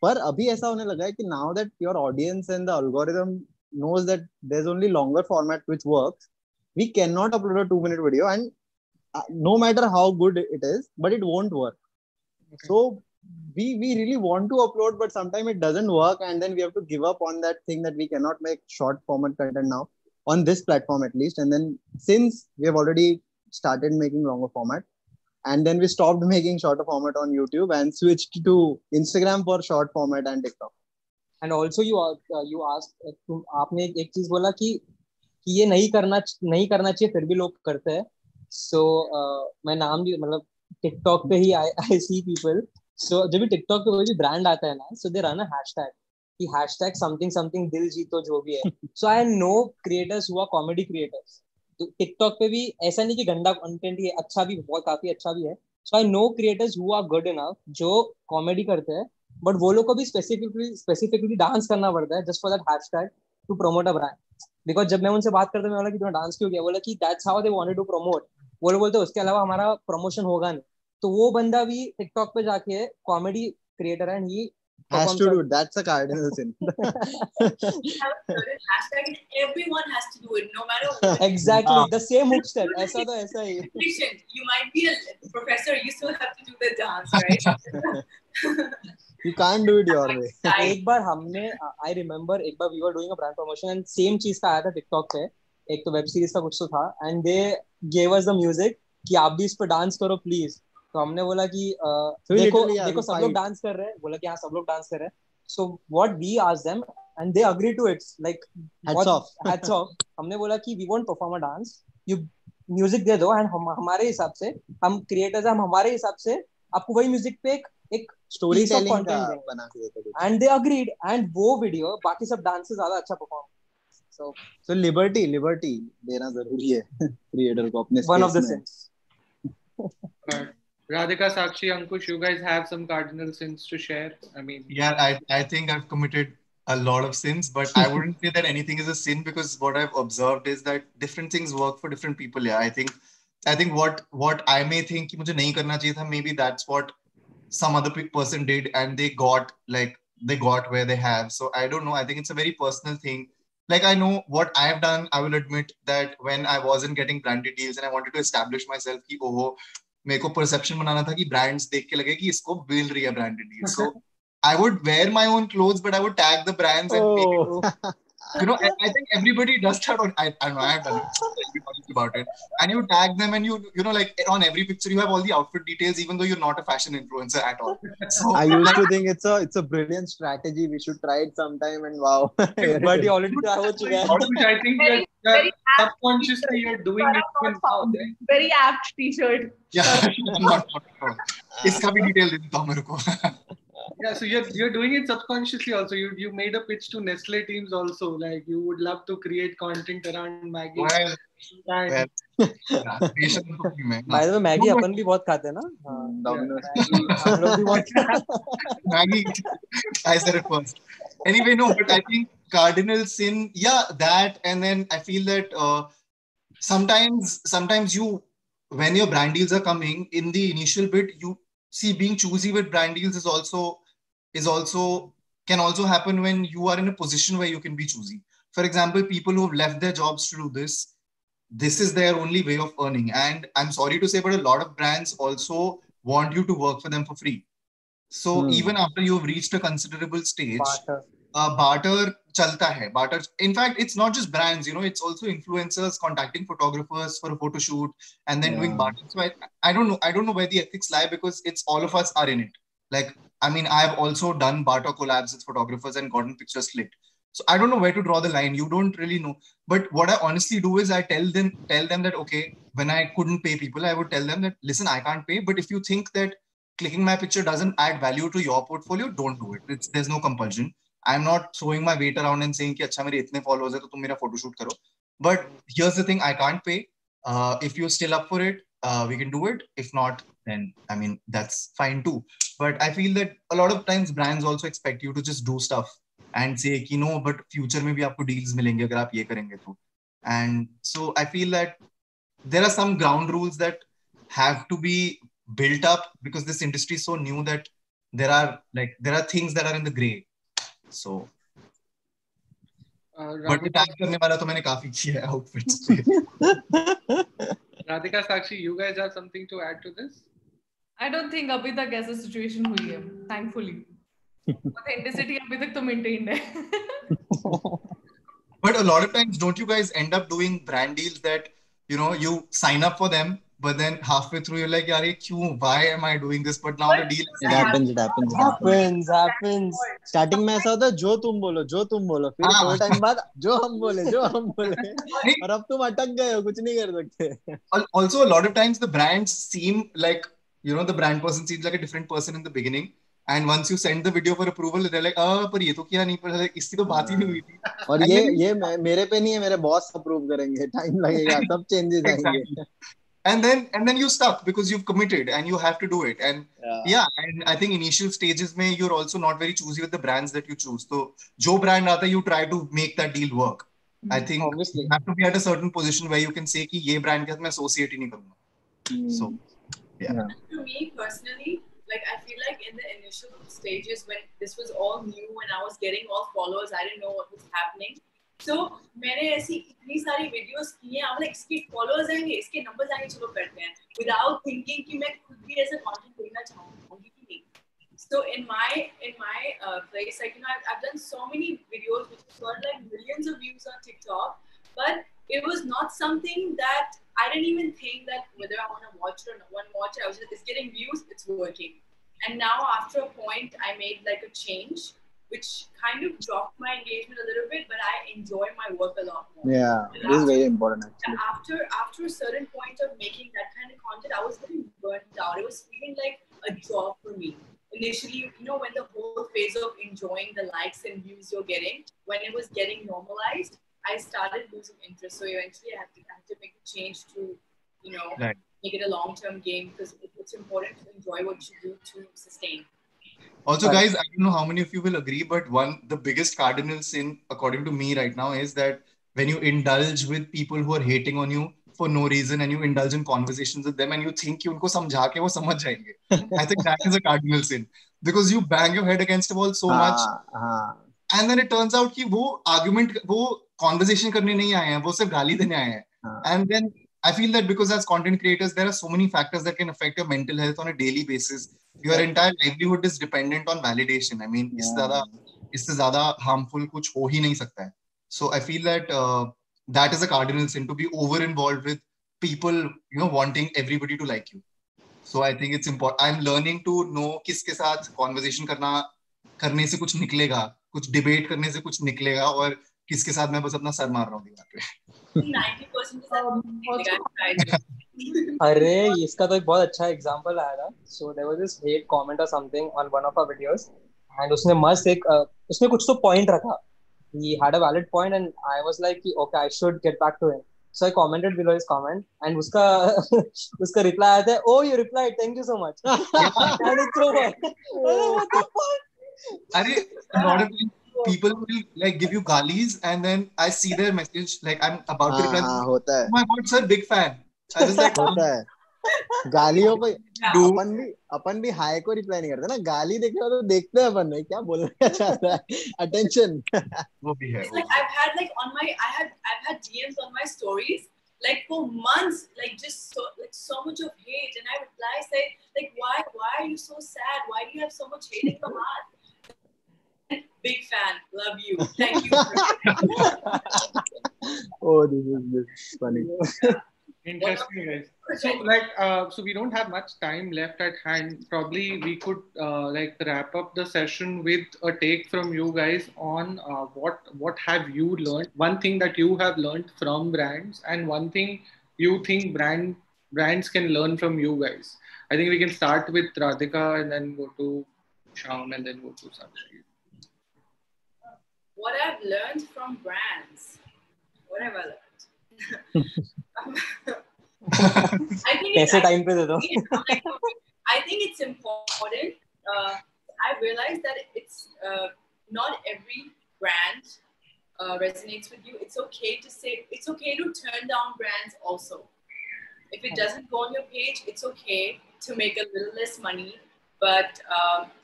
पर अभी ऐसा होने लगा है कि now that your audience and the algorithm knows that there's only longer format which works, we cannot upload a 2-minute video, and no matter how good it is, but it won't work. Okay. So we really want to upload, but sometimes it doesn't work, and then we have to give up on that thing that we cannot make short format content now on this platform at least. And then since we have already started making longer format, and then we stopped making shorter format on YouTube and switched to Instagram for short format and TikTok. And also you asked, आपने एक चीज बोला कि ये नहीं करना चाहिए फिर भी लोग करते हैं. So मैं नाम भी मतलब TikTok पे ही I see people. So जब भी TikTok पे कोई भी brand आता है ना, so they run a hashtag कि hashtag something दिल जीतो जो भी है. So I know creators who are comedy creators. तो TikTok पे भी ऐसा नहीं कि गंदा कंटेंट ही अच्छा भी बहुत काफी अच्छा भी है. So I know creators who are good enough जो कॉमेडी करते हैं, बट वो लोग को भी स्पेसिफिकली डांस करना पड़ता है just for that hashtag to promote a brand. Because जब मैं उनसे बात करता मैं बोला कि तुमने डांस क्यों किया, बोला कि that's how they wanted to promote. वो लोग बोलते उसके अलावा हमारा प्रमोशन होगा नहीं. तो वो बंदा भी TikTok पे जाके कॉमेडी क्रिएटर है, and he has to do it. That's a cardinal sin. Hashtag everyone has to do it, no matter what. Exactly, the same hook step. ऐसा तो ऐसा ही. You might be a professor, you still have to do the dance, right? You can't do it your way. एक बार हमने I remember एक बार we were doing a brand promotion and same चीज का आया था TikTok पे. एक तो वेब सीरीज का कुछ तो था, and they gave us the music कि आप भी इस पर डांस करो प्लीज. तो हमने बोला कि देखो सब लोग डांस कर रहे हैं, बोला कि हाँ सब लोग डांस कर रहे हैं. So what we asked them and they agreed to it, like hats off. हमने बोला कि we won't perform a dance, you music दे दो and हमारे हिसाब से हम creators हैं, हम हमारे हिसाब से आपको वही म्यूजिक पे एक स्टोरी piece of टेलिंग का content देंगे. बना के देते थे. And they agreed, and वो वीडियो बाकी सब डांस से ज्यादा अच्छा परफॉर्म. So liberty देना जरूरी है क्रिएटर को अपने one of the space में. sins. Radhika, Sakshi, Ankush, you guys have some cardinal sins to share? I mean, yeah, I think I've committed a lot of sins, but I wouldn't say that anything is a sin, because what I've observed is that different things work for different people. Yeah, I think what I may think कि मुझे नहीं करना चाहिए था, maybe that's what some other person did, and they got where they have. So I don't know. I think it's a very personal thing. Like, I know what I've done. I will admit that when I wasn't getting branded deals and I wanted to establish myself कि ओहो मेरे को perception बनाना था कि brands देख के लगे कि इसको मिल रही है branded deals. So I would wear my own clothes, but I would tag the brands and make it. You know, I think everybody does that. I don't know, I've done it. Everybody's about it. And you tag them, and you know, like on every picture, you have all the outfit details, even though you're not a fashion influencer at all. So I used to think it's a brilliant strategy. We should try it sometime, and wow. But you already try what you got. I think you're subconsciously you're doing it even now. Very apt t-shirt. Yeah, इसका भी detail दे देता हूँ मेरे को. Yeah, so you're doing it subconsciously also. You made a pitch to Nestle teams also. Like, you would love to create content around Maggie. Well, by the way, Maggie अपन भी बहुत खाते हैं ना. Domino's. हम लोग भी बहुत. Maggie, I said it first. Anyway, no, but I think cardinal sin, yeah, that, and then I feel that sometimes you, when your brand deals are coming in the initial bit, you see being choosy with brand deals can also happen when you are in a position where you can be choosy. For example, people who have left their jobs to do this is their only way of earning. And I'm sorry to say, but a lot of brands also want you to work for them for free. So even after you've reached a considerable stage, barter chalta hai. Barter. In fact, it's not just brands, you know, it's also influencers contacting photographers for a photo shoot and then doing barter. So I don't know where the ethics lie, because it's all of us are in it. Like, I mean, I've also done barter collabs with photographers and gotten pictures clicked. So I don't know where to draw the line. You don't really know. But what I honestly do is I tell them that, okay, when I couldn't pay people, I would tell them that, listen, I can't pay. But if you think that clicking my picture doesn't add value to your portfolio, don't do it. There's no compulsion. I'm not throwing my weight around and saying कि अच्छा मेरे इतने followers है तो तुम मेरा photo shoot करो. But here's the thing, I can't pay. If you're still up for it, we can do it. If not, then I mean, that's fine too. But I feel that a lot of times brands also expect you to just do stuff and say कि no, but future में भी आपको deals मिलेंगे अगर आप ये करेंगे तो. And so I feel that there are some ground rules that have to be built up, because this industry is so new that there are things that are in the gray. So but the tag करने वाला तो मैंने काफी किया है outfits पे. Radhika, Sakshi, you guys have something to add to this? I don't think अभी तक ऐसा situation हुई है, thankfully. Authenticity अभी तक तो maintained है. But a lot of times, don't you guys end up doing brand deals that, you know, you sign up for them, but then halfway through you're like, yaar, why am I doing this? But now the deal is it happens. Starting में ऐसा होता है, जो तुम बोलो, फिर थोड़े time बाद जो हम बोले, और अब तुम अटक गए हो, कुछ नहीं कर सकते. Also, a lot of times the brands seem like, you know, the brand person seems like a different person in the beginning. And once you send the video for approval, they're like, पर ये तो किया नहीं, पर इसकी तो बात ही नहीं हुई थी. और ये मेरे पे नहीं है, मेरे बॉस अप्रूव करेंगे, टाइम लगेगा, सब चेंजेस आएंगे. And then you're stuck because you've committed and you have to do it. And and I think initial stages mein you're also not very choosy with the brands that you choose. So jo brand aata you try to make that deal work. I think obviously you have to be at a certain position where you can say कि ये brand के साथ मैं associate ही नहीं करूँगा. So To me personally, like I feel like in the initial stages when this was all new and I was getting all followers, I didn't know what was happening. So मैंने ऐसी इतनी सारी videos की हैं, like इसके followers आएंगे, इसके numbers आएंगे, चलो करते हैं, without thinking कि मैं खुद भी ऐसा कंटेंट देखना चाहूँगी कि नहीं. So in my place, like, you know, I've done so many videos which got like millions of views on TikTok, but it was not something that I didn't even think that whether I want to watch it or not want to watch it. I was just, it's getting views, it's working. And now after a point, I made like a change, which kind of dropped my engagement a little bit, but I enjoy my work a lot more. Yeah, this is very important actually. After a certain point of making that kind of content, I was getting burnt out. It was feeling like a job for me. Initially, you know, when the whole phase of enjoying the likes and views you're getting, when it was getting normalized, I started losing interest. So eventually I have to make a change to, you know, make it a long-term game, because it's important to enjoy what you do to sustain. Also, guys, I don't know how many of you will agree, but the biggest cardinal sin, according to me right now, is that when you indulge with people who are hating on you for no reason, and you indulge in conversations with them, and you think कि उनको समझा के वो समझ जाएंगे. I think that is a cardinal sin, because you bang your head against the wall so much, and then it turns out कि वो argument, वो conversation करने नहीं आए हैं, वो सिर्फ गाली देने आए हैं. And then I feel that because as content creators, there are so many factors that can affect your mental health on a daily basis. Your entire livelihood is dependent on validation. I mean, इससे ज़्यादा harmful कुछ हो ही नहीं सकता है. So I feel that that is a cardinal sin, to be over involved with people, you know, wanting everybody to like you. So I think it's important. I'm learning to know किसके साथ conversation करने से कुछ निकलेगा, कुछ debate करने से कुछ निकलेगा, और किसके साथ मैं बस अपना सर मार रहा हूँ दीवार पे. 90% अरे इसका तो एक बहुत अच्छा एग्जांपल आया था. So there was this hate comment or something on one of our videos, and उसने मस्त एक उसने कुछ तो point रखा. He had a valid point, and I was like, okay, I should get back to him. So I commented below his comment, and उसका reply आया था, oh, you replied, thank you so much. And it's over. What the fuck? अरे a lot of people will like give you galis, and then I see their message, like I'm about to reply. होता है. Oh my God, sir, big fan. I was like, होता है. गालियों पे अपन भी हाय को reply नहीं करते ना, गाली देखे तो देखते हैं अपन नहीं क्या बोलना चाहता है. अटेंशन वो भी है. It's like I've had DMs on my stories like for months, like just so much of hate, and I reply say like why are you so sad? Why do you have so much hate in your heart? Big fan, love you, thank you. Oh, this is funny. Interesting, guys. So so we don't have much time left at hand. Probably we could wrap up the session with a take from you guys on what have you learned, one thing that you have learned from brands, and one thing you think brands can learn from you guys. I think we can start with Radhika and then go to Shyam and then go to Sakshi. What I've learned from brands. What have I learned? I think it's important. I realized that it's not every brand resonates with you. It's okay to turn down brands also. If it doesn't go on your page, it's okay to make a little less money, but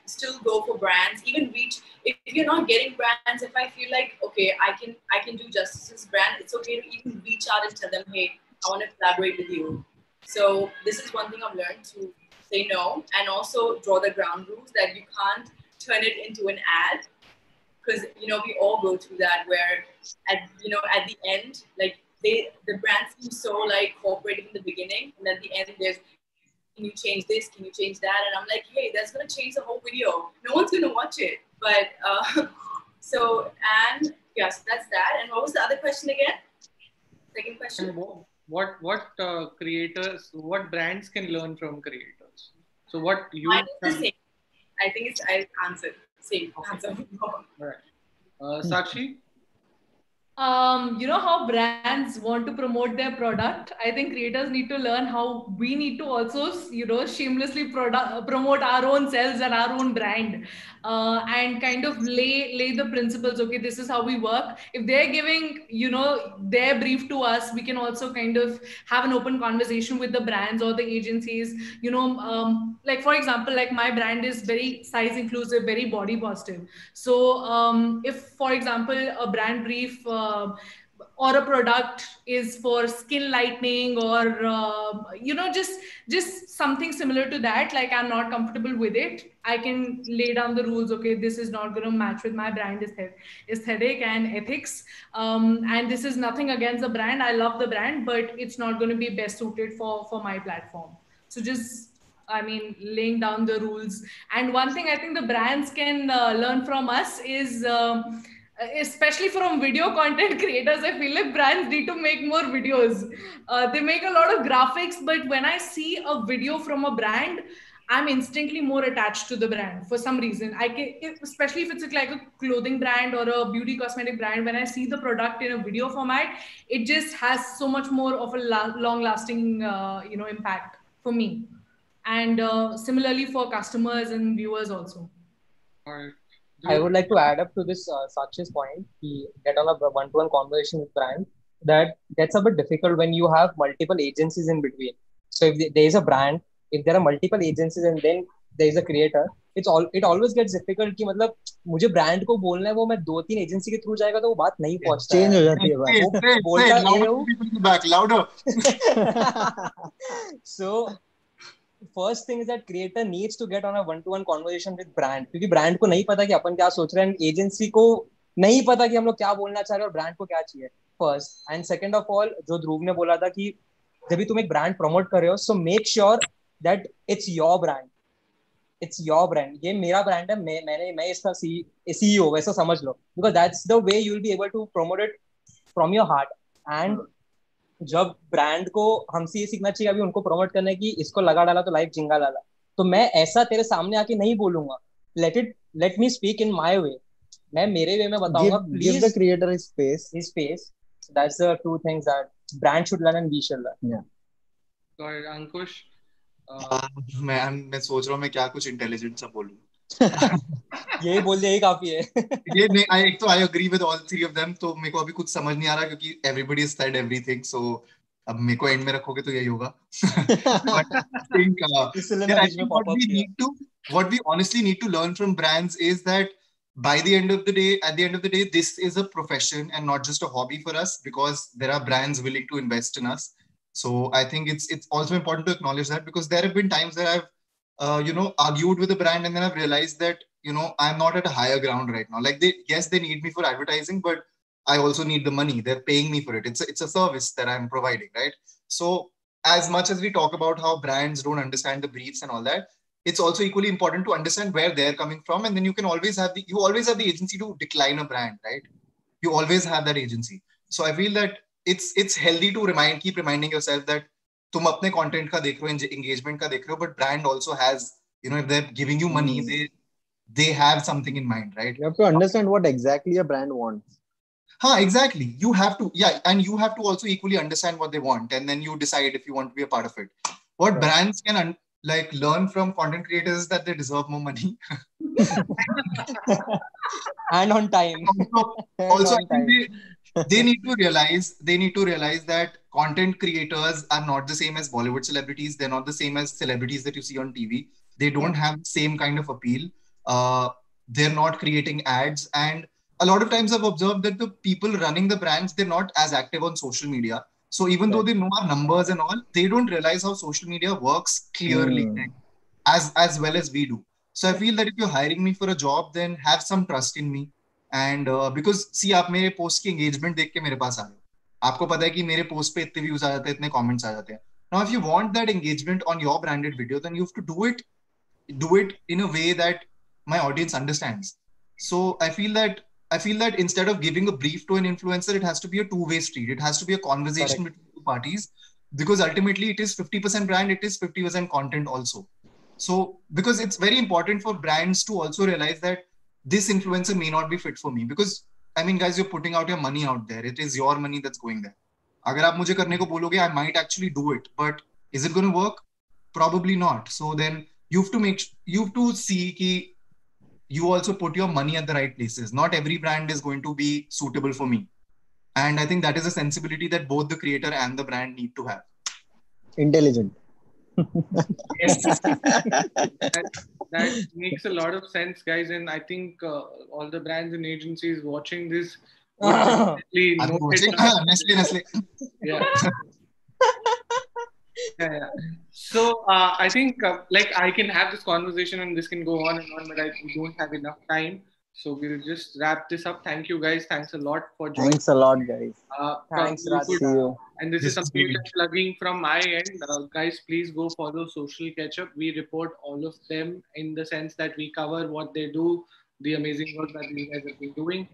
still go for brands. Even reach, if you're not getting brands, if I feel like, okay, I can do justice to this brand, it's okay to even reach out and tell them, hey, I want to collaborate with you. So this is one thing I've learned, to say no, and also draw the ground rules that you can't turn it into an ad, because we all go through that where at the end, like the brand seems so like cooperative in the beginning, and at the end there's, can you change this? Can you change that? And I'm like, hey, that's gonna change the whole video. No one's gonna watch it. But so that's that. And what was the other question again? Second question. What creators, what brands can learn from creators? So what you? Mine is the same. I think I answered same answer. All right. Sakshi. How brands want to promote their product. I think creators need to learn how we need to also, shamelessly promote our own selves and our own brand, and kind of lay the principles. Okay, this is how we work. If they're giving, their brief to us, we can also kind of have an open conversation with the brands or the agencies. Like for example, like my brand is very size inclusive, very body positive. So if, for example, a brand brief or a product is for skin lightening or just something similar to that, like I'm not comfortable with it, I can lay down the rules. Okay, this is not going to match with my brand aesthetic and ethics, and this is nothing against the brand. I love the brand, but it's not going to be best suited for my platform. So just laying down the rules. And one thing I think the brands can learn from us is, especially from video content creators, I feel like brands need to make more videos. They make a lot of graphics, but when I see a video from a brand, I'm instantly more attached to the brand for some reason. Especially if it's like a clothing brand or a beauty cosmetic brand, when I see the product in a video format, it just has so much more of a long-lasting, impact for me. And similarly for customers and viewers also. I would like to add up to this Sakshi's point. We get on a one-to-one conversation with brand. That gets a bit difficult when you have multiple agencies in between. So if there is a brand, if there are multiple agencies and then there is a creator, it always gets difficult कि मतलब मुझे brand को बोलना है वो मैं 2-3 agency के through जाएगा तो वो बात नहीं पहुंचता Change हो जाती है बात. वो बोलता है वो back louder. So first thing is that creator needs to get on a one-to-one conversation with brand, क्योंकि brand को नहीं पता कि अपन क्या सोच रहे हैं, agency को नहीं पता कि हम लोग क्या बोलना चाह रहे हैं और brand को क्या चाहिए. First and second of all, जो ध्रुव ने बोला था कि जब भी तुम एक brand promote कर रहे हो, so make sure that it's your brand. It's your brand. ये मेरा brand है, मैं इसका CEO वैसा समझ लो, because that's the way you'll be able to promote it from your heart. And जब ब्रांड को हमसे ये सीखना चाहिए अभी उनको प्रमोट करने की, इसको लगा डाला तो लाइफ जिंगा डाला, तो मैं ऐसा तेरे सामने आके नहीं बोलूंगा. Let me speak in my way. मैं मेरे वे में बताऊंगा. Give the creator his space. So that's the two things that brand should learn and we should learn. Yeah. Sorry, Ankush. मैं सोच रहा हूँ मैं क्या कुछ इंटेलिजेंट सा बोलूं. यही बोल दिया, यही काफी है. ये नहीं, एक तो I agree with all three of them, तो मेरे को अभी कुछ समझ नहीं आ रहा क्योंकि everybody has said everything, so अब मेरे को एंड में रखोगे तो यही होगा. But I think what we honestly need to learn from brands is that at the end of the day, this is a profession and not just a hobby for us, because there are brands willing to invest in us. So I think it's also important to acknowledge that, because there have been times that I've argued with a brand and then I've realized that, I'm not at a higher ground right now. Like they need me for advertising, but I also need the money. They're paying me for it. It's a service that I'm providing, right? So as much as we talk about how brands don't understand the briefs and all that, it's also equally important to understand where they're coming from. And then you always have the agency to decline a brand, right? You always have that agency. So I feel that it's healthy to keep reminding yourself that तुम अपने content का देख रहे हो, engagement का देख रहे हो, but brand also has, if they're giving you money, they have something in mind, right? You have to understand what exactly a brand wants. Exactly. You have to, and you have to also equally understand what they want, and then you decide if you want to be a part of it. What brands can learn from content creators is that they deserve more money. And on time. Also, they need to realize that content creators are not the same as Bollywood celebrities. They're not the same as celebrities that you see on TV. They don't have the same kind of appeal. They're not creating ads. And a lot of times I've observed that the people running the brands, they're not as active on social media. So even though they know our numbers and all, they don't realize how social media works clearly as well as we do. So I feel that if you're hiring me for a job, then have some trust in me. And because see, आप मेरे post की engagement देख के मेरे पास आ रहे हो, आपको पता है कि मेरे post पे इतने views आ जाते हैं, इतने comments आ जाते हैं. Now, if you want that engagement on your branded video, then you have to do it in a way that my audience understands. So I feel that instead of giving a brief to an influencer, it has to be a two-way street. It has to be a conversation between two parties, because ultimately it is 50% brand, it is 50% content also. So because it's very important for brands to also realize that this influencer may not be fit for me, because I mean, guys, you're putting out your money out there. It is your money that's going there. अगर आप मुझे करने को बोलोगे, I might actually do it, but is it going to work? Probably not. So then you have to see कि you also put your money at the right places. Not every brand is going to be suitable for me. And I think that is a sensibility that both the creator and the brand need to have. Intelligent. Yes. That makes a lot of sense, guys. And I think all the brands and agencies watching this would definitely know it. Yeah. Yeah. So I think I can have this conversation and this can go on and on, but we don't have enough time. So we'll just wrap this up. Thank you, guys. Thanks a lot for joining. Thanks a lot, guys. Thanks, See you. And this is something which I'm plugging from my end. Guys, please go follow Social Ketchup. We report all of them in the sense that we cover what they do, the amazing work that you guys have been doing.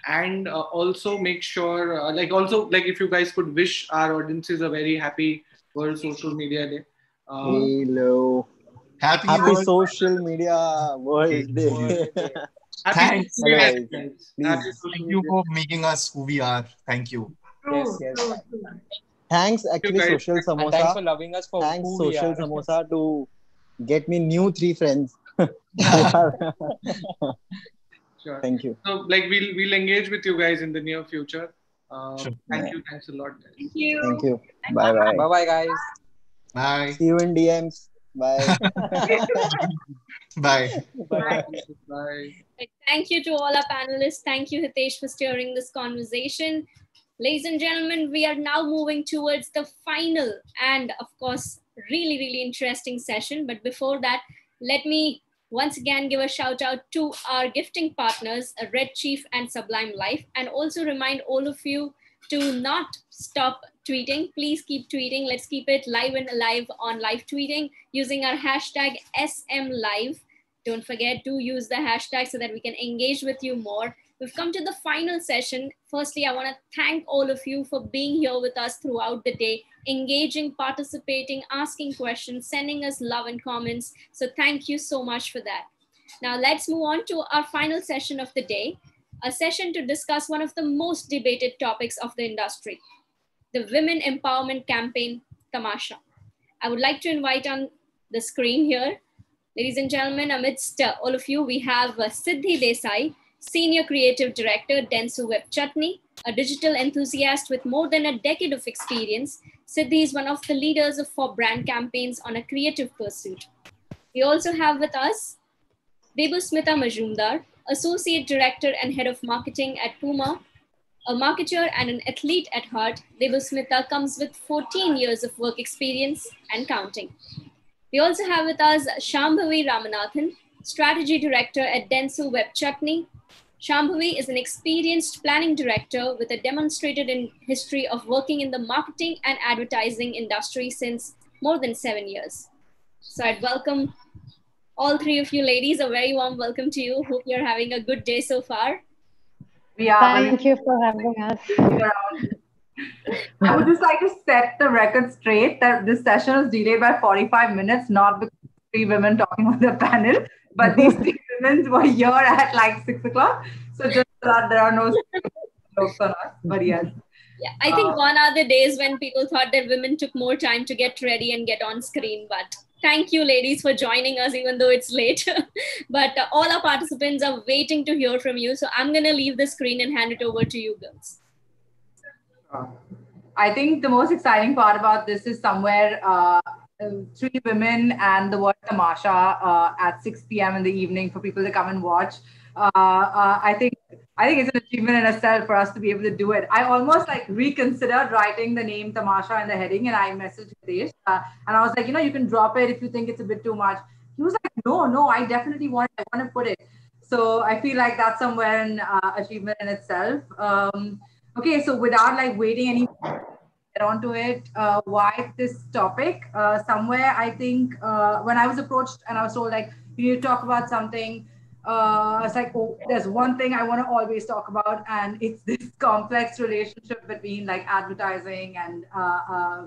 And also make sure, if you guys could wish our audiences a very happy World Social Media Day. Hello. Happy Happy World. Social Media World Day. Thanks. Hello, Guys. guys. Please. Thank you for making us who we are. Thank you. Yes, yes. Thanks, actually, guys. Social And Samosa. thanks for loving us for Thanks, who we Social are. Samosa, to get me new 3 friends. Sure. Thank you. So, like, we'll engage with you guys in the near future. Sure. Thank you. Thanks a lot. Guys. Thank you. Thank you. Bye bye. Bye bye, guys. Bye. See you in DMs. Bye. Bye. Bye. Bye. Thank you to all our panelists. Thank you, Hitesh, for steering this conversation. Ladies and gentlemen, we are now moving towards the final and, of course, really, really interesting session. But before that, let me once again give a shout out to our gifting partners, Red Chief and Sublime Life, and also remind all of you to not stop tweeting. Please keep tweeting. Let's keep it live and alive on live tweeting using our hashtag SMLive. Don't forget to use the hashtag so that we can engage with you more. We've come to the final session. Firstly, I want to thank all of you for being here with us throughout the day, engaging, participating, asking questions, sending us love and comments. So thank you so much for that. Now let's move on to our final session of the day, a session to discuss one of the most debated topics of the industry, the Women Empowerment Campaign, Tamasha. I would like to invite on the screen here, ladies and gentlemen, amidst all of you, we have Siddhi Desai, Senior Creative Director, Dentsu Web Chutney, a digital enthusiast with more than a decade of experience. Siddhi is one of the leaders for brand campaigns on a creative pursuit. We also have with us Debusmita Majumdar, Associate Director and Head of Marketing at Puma. A marketer and an athlete at heart, Debusmita comes with 14 years of work experience and counting. We also have with us Shambhavi Ramanathan, Strategy Director at Dentsu Web Chutney. Shambhavi is an experienced planning director with a demonstrated history of working in the marketing and advertising industry since more than 7 years. So I'd welcome all 3 of you ladies. A very warm welcome to you. Hope you're having a good day so far. Thank you for having us. I would just like to set the record straight that this session was delayed by 45 minutes, not because 3 women talking on the panel, but these 3 women were here at like 6 o'clock. So just that there are no jokes on us, but yes. Yeah, I think gone are the days when people thought that women took more time to get ready and get on screen, but thank you ladies for joining us even though it's late. But all our participants are waiting to hear from you. So I'm going to leave the screen and hand it over to you girls. I think the most exciting part about this is somewhere 3 women and the word Tamasha at 6 p.m. in the evening for people to come and watch. I think it's an achievement in itself for us to be able to do it. I almost like reconsidered writing the name Tamasha in the heading, and I messaged Hitesh and I was like, you can drop it if you think it's a bit too much. He was like, no, I definitely want to put it. So I feel like that's somewhere an achievement in itself. Okay, so without like waiting any get onto it, why this topic? Somewhere I think when I was approached and I was told like, you need to talk about something, it's like, oh, there's one thing I want to always talk about, and it's this complex relationship between like advertising and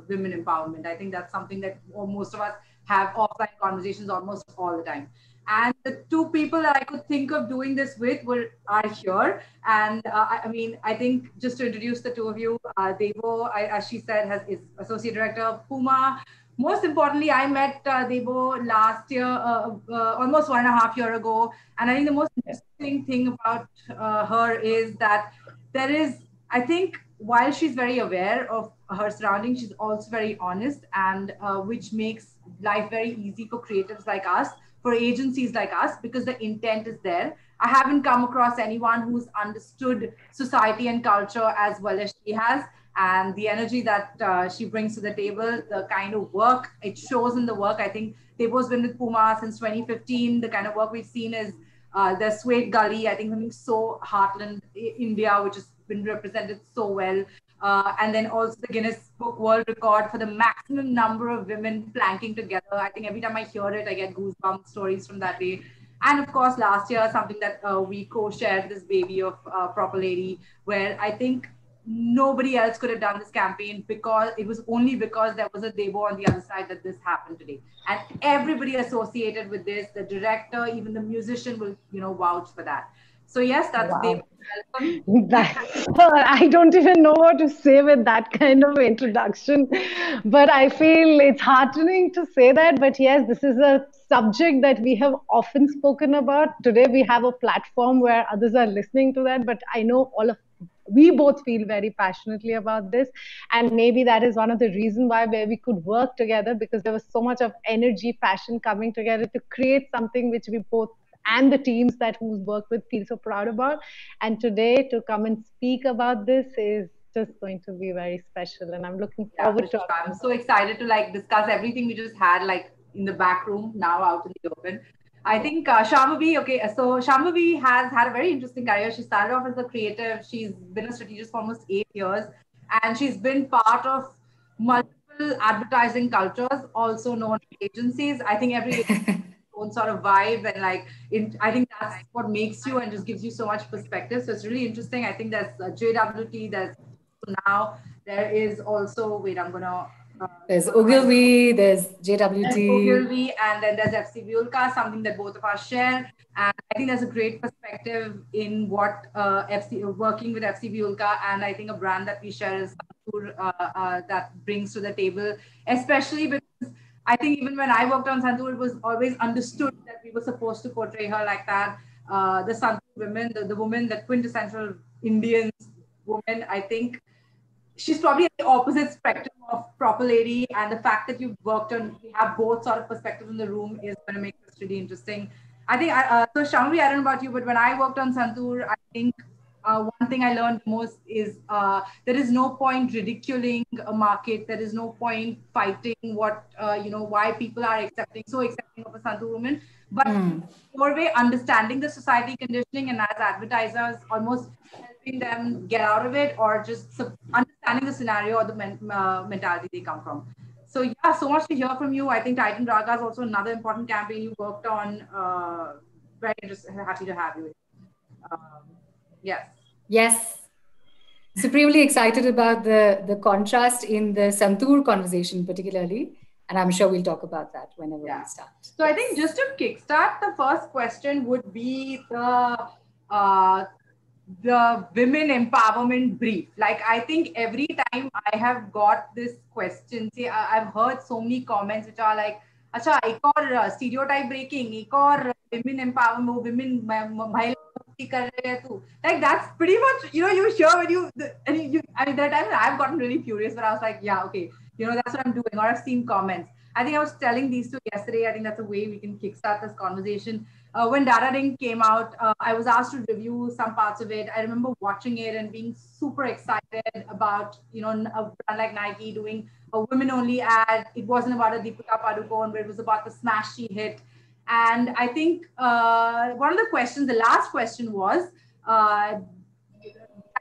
women empowerment. I think that's something that most of us have offline conversations almost all the time. And the 2 people that I could think of doing this with are here. And I think just to introduce the 2 of you, Debo, as she said, is Associate Director of Puma. Most importantly, I met Debo last year, almost 1.5 years ago. And I think the most interesting thing about her is that there is, I think, while she's very aware of her surroundings, she's also very honest, and which makes life very easy for creatives like us, for agencies like us, because the intent is there. I haven't come across anyone who's understood society and culture as well as she has. And the energy that she brings to the table, the kind of work, it shows in the work. I think Debo's been with Puma since 2015. The kind of work we've seen is the Suede Gully, I think something so Heartland, India, which has been represented so well. And then also the Guinness Book World Record for the maximum number of women planking together. I think every time I hear it, I get goosebumps stories from that day. And of course, last year, something that we co-shared, this baby of Proper Lady, where I think nobody else could have done this campaign because it was only because there was a Debo on the other side that this happened today. And everybody associated with this, the director, even the musician will, vouch for that. So yes, that's Debo. I don't even know what to say with that kind of introduction, but I feel it's heartening to say that. But yes, this is a subject that we have often spoken about. Today we have a platform where others are listening to that, but I know we both feel very passionately about this, and maybe that is one of the reasons why we could work together, because there was so much of energy, passion coming together to create something which we both and the teams that we work with feel so proud about. And today to come and speak about this is just going to be very special, and I'm looking forward to it. I'm so excited to discuss everything we just had in the back room, now out in the open. I think Shambhavi, so Shambhavi has had a very interesting career. She started off as a creative. She's been a strategist for almost 8 years, and she's been part of multiple advertising cultures, also known as agencies. I think every own sort of vibe, and I think that's what makes you and just gives you so much perspective. So it's really interesting. I think there's JWT, there's now, there is also, there's Ogilvy, there's JWT. Ogilvy, and then there's FC Violka, something that both of us share. And I think there's a great perspective in what working with FC Violka, and I think a brand that we share is Mathur, that brings to the table, especially because I think even when I worked on Santur, it was always understood that we were supposed to portray her like that. The Santur women, the woman, the quintessential Indian woman, I think she's probably at the opposite spectrum of Proper Lady, and the fact that we have both sort of perspectives in the room is going to make this really interesting. I think, so Shambhavi, I don't know about you, but when I worked on Santur, I think one thing I learned most is there is no point ridiculing a market. There is no point fighting why people are accepting of a Santur woman. But more way understanding the society conditioning, and as advertisers, almost helping them get out of it, or just understanding the scenario or the mentality they come from. So yeah, so much to hear from you. I think Titan Raga is also another important campaign you worked on. Very interesting. Happy to have you. Yes. Yes. Supremely excited about the contrast in the Santur conversation particularly. And I'm sure we'll talk about that whenever we start. So I think just to kickstart, the first question would be the women empowerment brief. I think every time I have got this question, I've heard so many comments which are like, "Acha, ek aur stereotype breaking, ek aur women empowerment, women that's pretty much, you hear when there are times I've gotten really furious, but I was like, yeah, okay, that's what I'm doing, or I've seen comments. I think I was telling these two yesterday. I think that's a way we can kickstart this conversation. When Data Ring came out, I was asked to review some parts of it. I remember watching it and being super excited about, a brand like Nike doing a women-only ad. It wasn't about a Deepika Padukone, but it was about the smash she hit. And I think one of the questions, the last question was,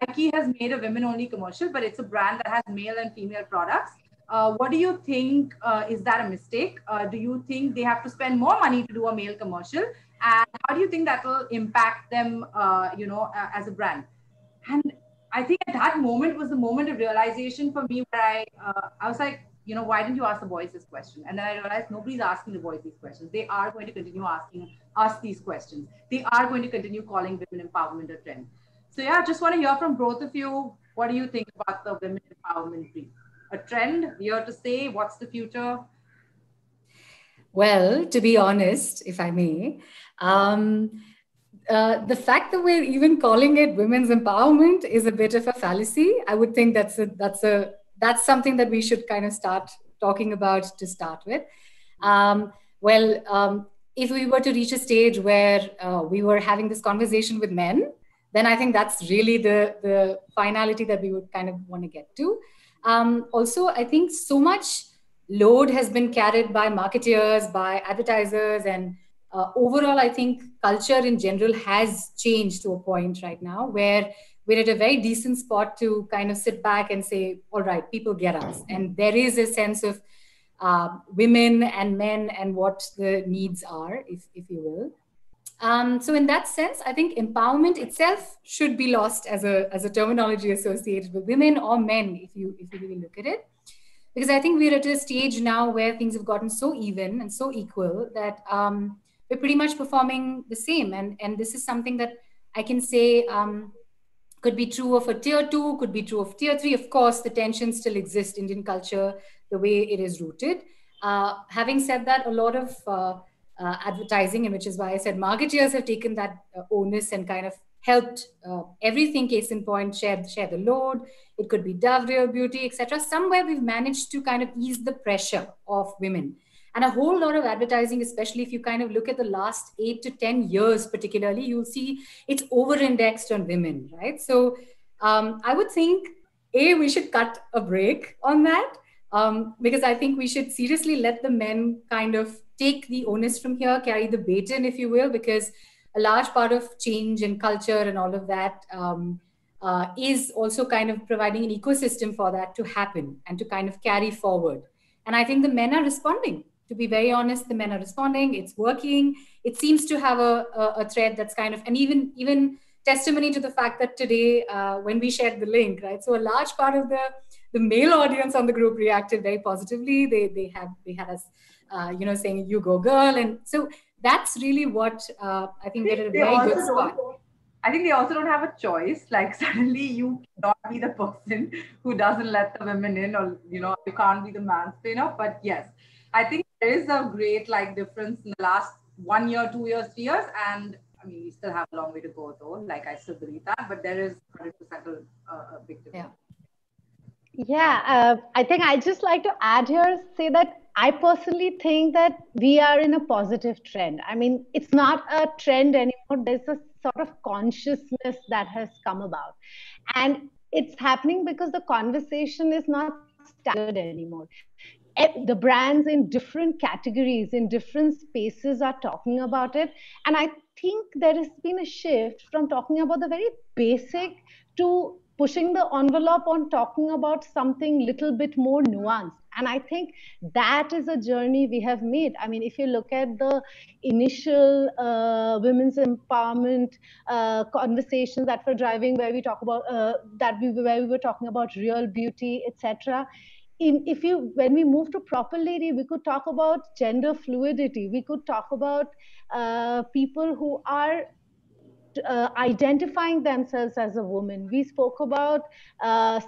Nike has made a women-only commercial, but it's a brand that has male and female products. What do you think? Is that a mistake? Do you think they have to spend more money to do a male commercial? And how do you think that will impact them, as a brand? And I think at that moment was the moment of realization for me where I was like, why didn't you ask the boys this question? And then I realized nobody's asking the boys these questions. They are going to continue asking us these questions. They are going to continue calling women empowerment a trend. So yeah, just want to hear from both of you. What do you think about the women empowerment brief? A trend, here to stay? What's the future? Well, to be honest, if I may, the fact that we're even calling it women's empowerment is a bit of a fallacy. I would think that's something that we should kind of start talking about to start with. If we were to reach a stage where we were having this conversation with men, then I think that's really the finality that we would kind of want to get to. Also, I think so much load has been carried by marketeers, by advertisers, and overall, I think culture in general has changed to a point right now where we're at a very decent spot to kind of sit back and say, all right, people get us. And there is a sense of women and men and what the needs are, if you will. So in that sense, I think empowerment itself should be lost as a terminology associated with women or men, if you really look at it. Because I think we're at a stage now where things have gotten so even and so equal that we're pretty much performing the same. And this is something that I can say could be true of a tier 2, could be true of tier 3. Of course, the tensions still exist, Indian culture, the way it is rooted. Having said that, a lot of advertising, and which is why I said marketeers have taken that onus and kind of helped everything, case in point, share the load. It could be Dove Real Beauty, etc. Somewhere we've managed to kind of ease the pressure of women. And a whole lot of advertising, especially if you kind of look at the last 8 to 10 years particularly, you'll see it's over-indexed on women, right? So I would think, we should cut a break on that because I think we should seriously let the men kind of take the onus from here, carry the baton, if you will, because a large part of change and culture and all of that is also kind of providing an ecosystem for that to happen and to kind of carry forward. And I think the men are responding. To be very honest, the men are responding. It's working. It seems to have a thread that's kind of, and even testimony to the fact that today, when we shared the link, right? So a large part of the male audience on the group reacted very positively. They had us, saying, "You go, girl," and so that's really what I think we're at a very good spot. I think they also don't have a choice. Like suddenly you cannot be the person who doesn't let the women in, or you can't be the mansplainer. But yes, I think there is a great difference in the last 1 year, 2 years, 3 years, and I mean we still have a long way to go though. Like I still believe that, but there is 100% a big difference. Yeah, I think I'd just like to add here, say that I personally think that we are in a positive trend. I mean, it's not a trend anymore. There's a sort of consciousness that has come about. And it's happening because the conversation is not staggered anymore. The brands in different categories, in different spaces are talking about it. And I think there has been a shift from talking about the very basic to pushing the envelope on talking about something little bit more nuanced. And I think that is a journey we have made. I mean, if you look at the initial women's empowerment conversations that were driving, where we talk about where we were talking about real beauty, etc. When we move to Proper Lady, we could talk about gender fluidity. We could talk about people who are identifying themselves as a woman. We spoke about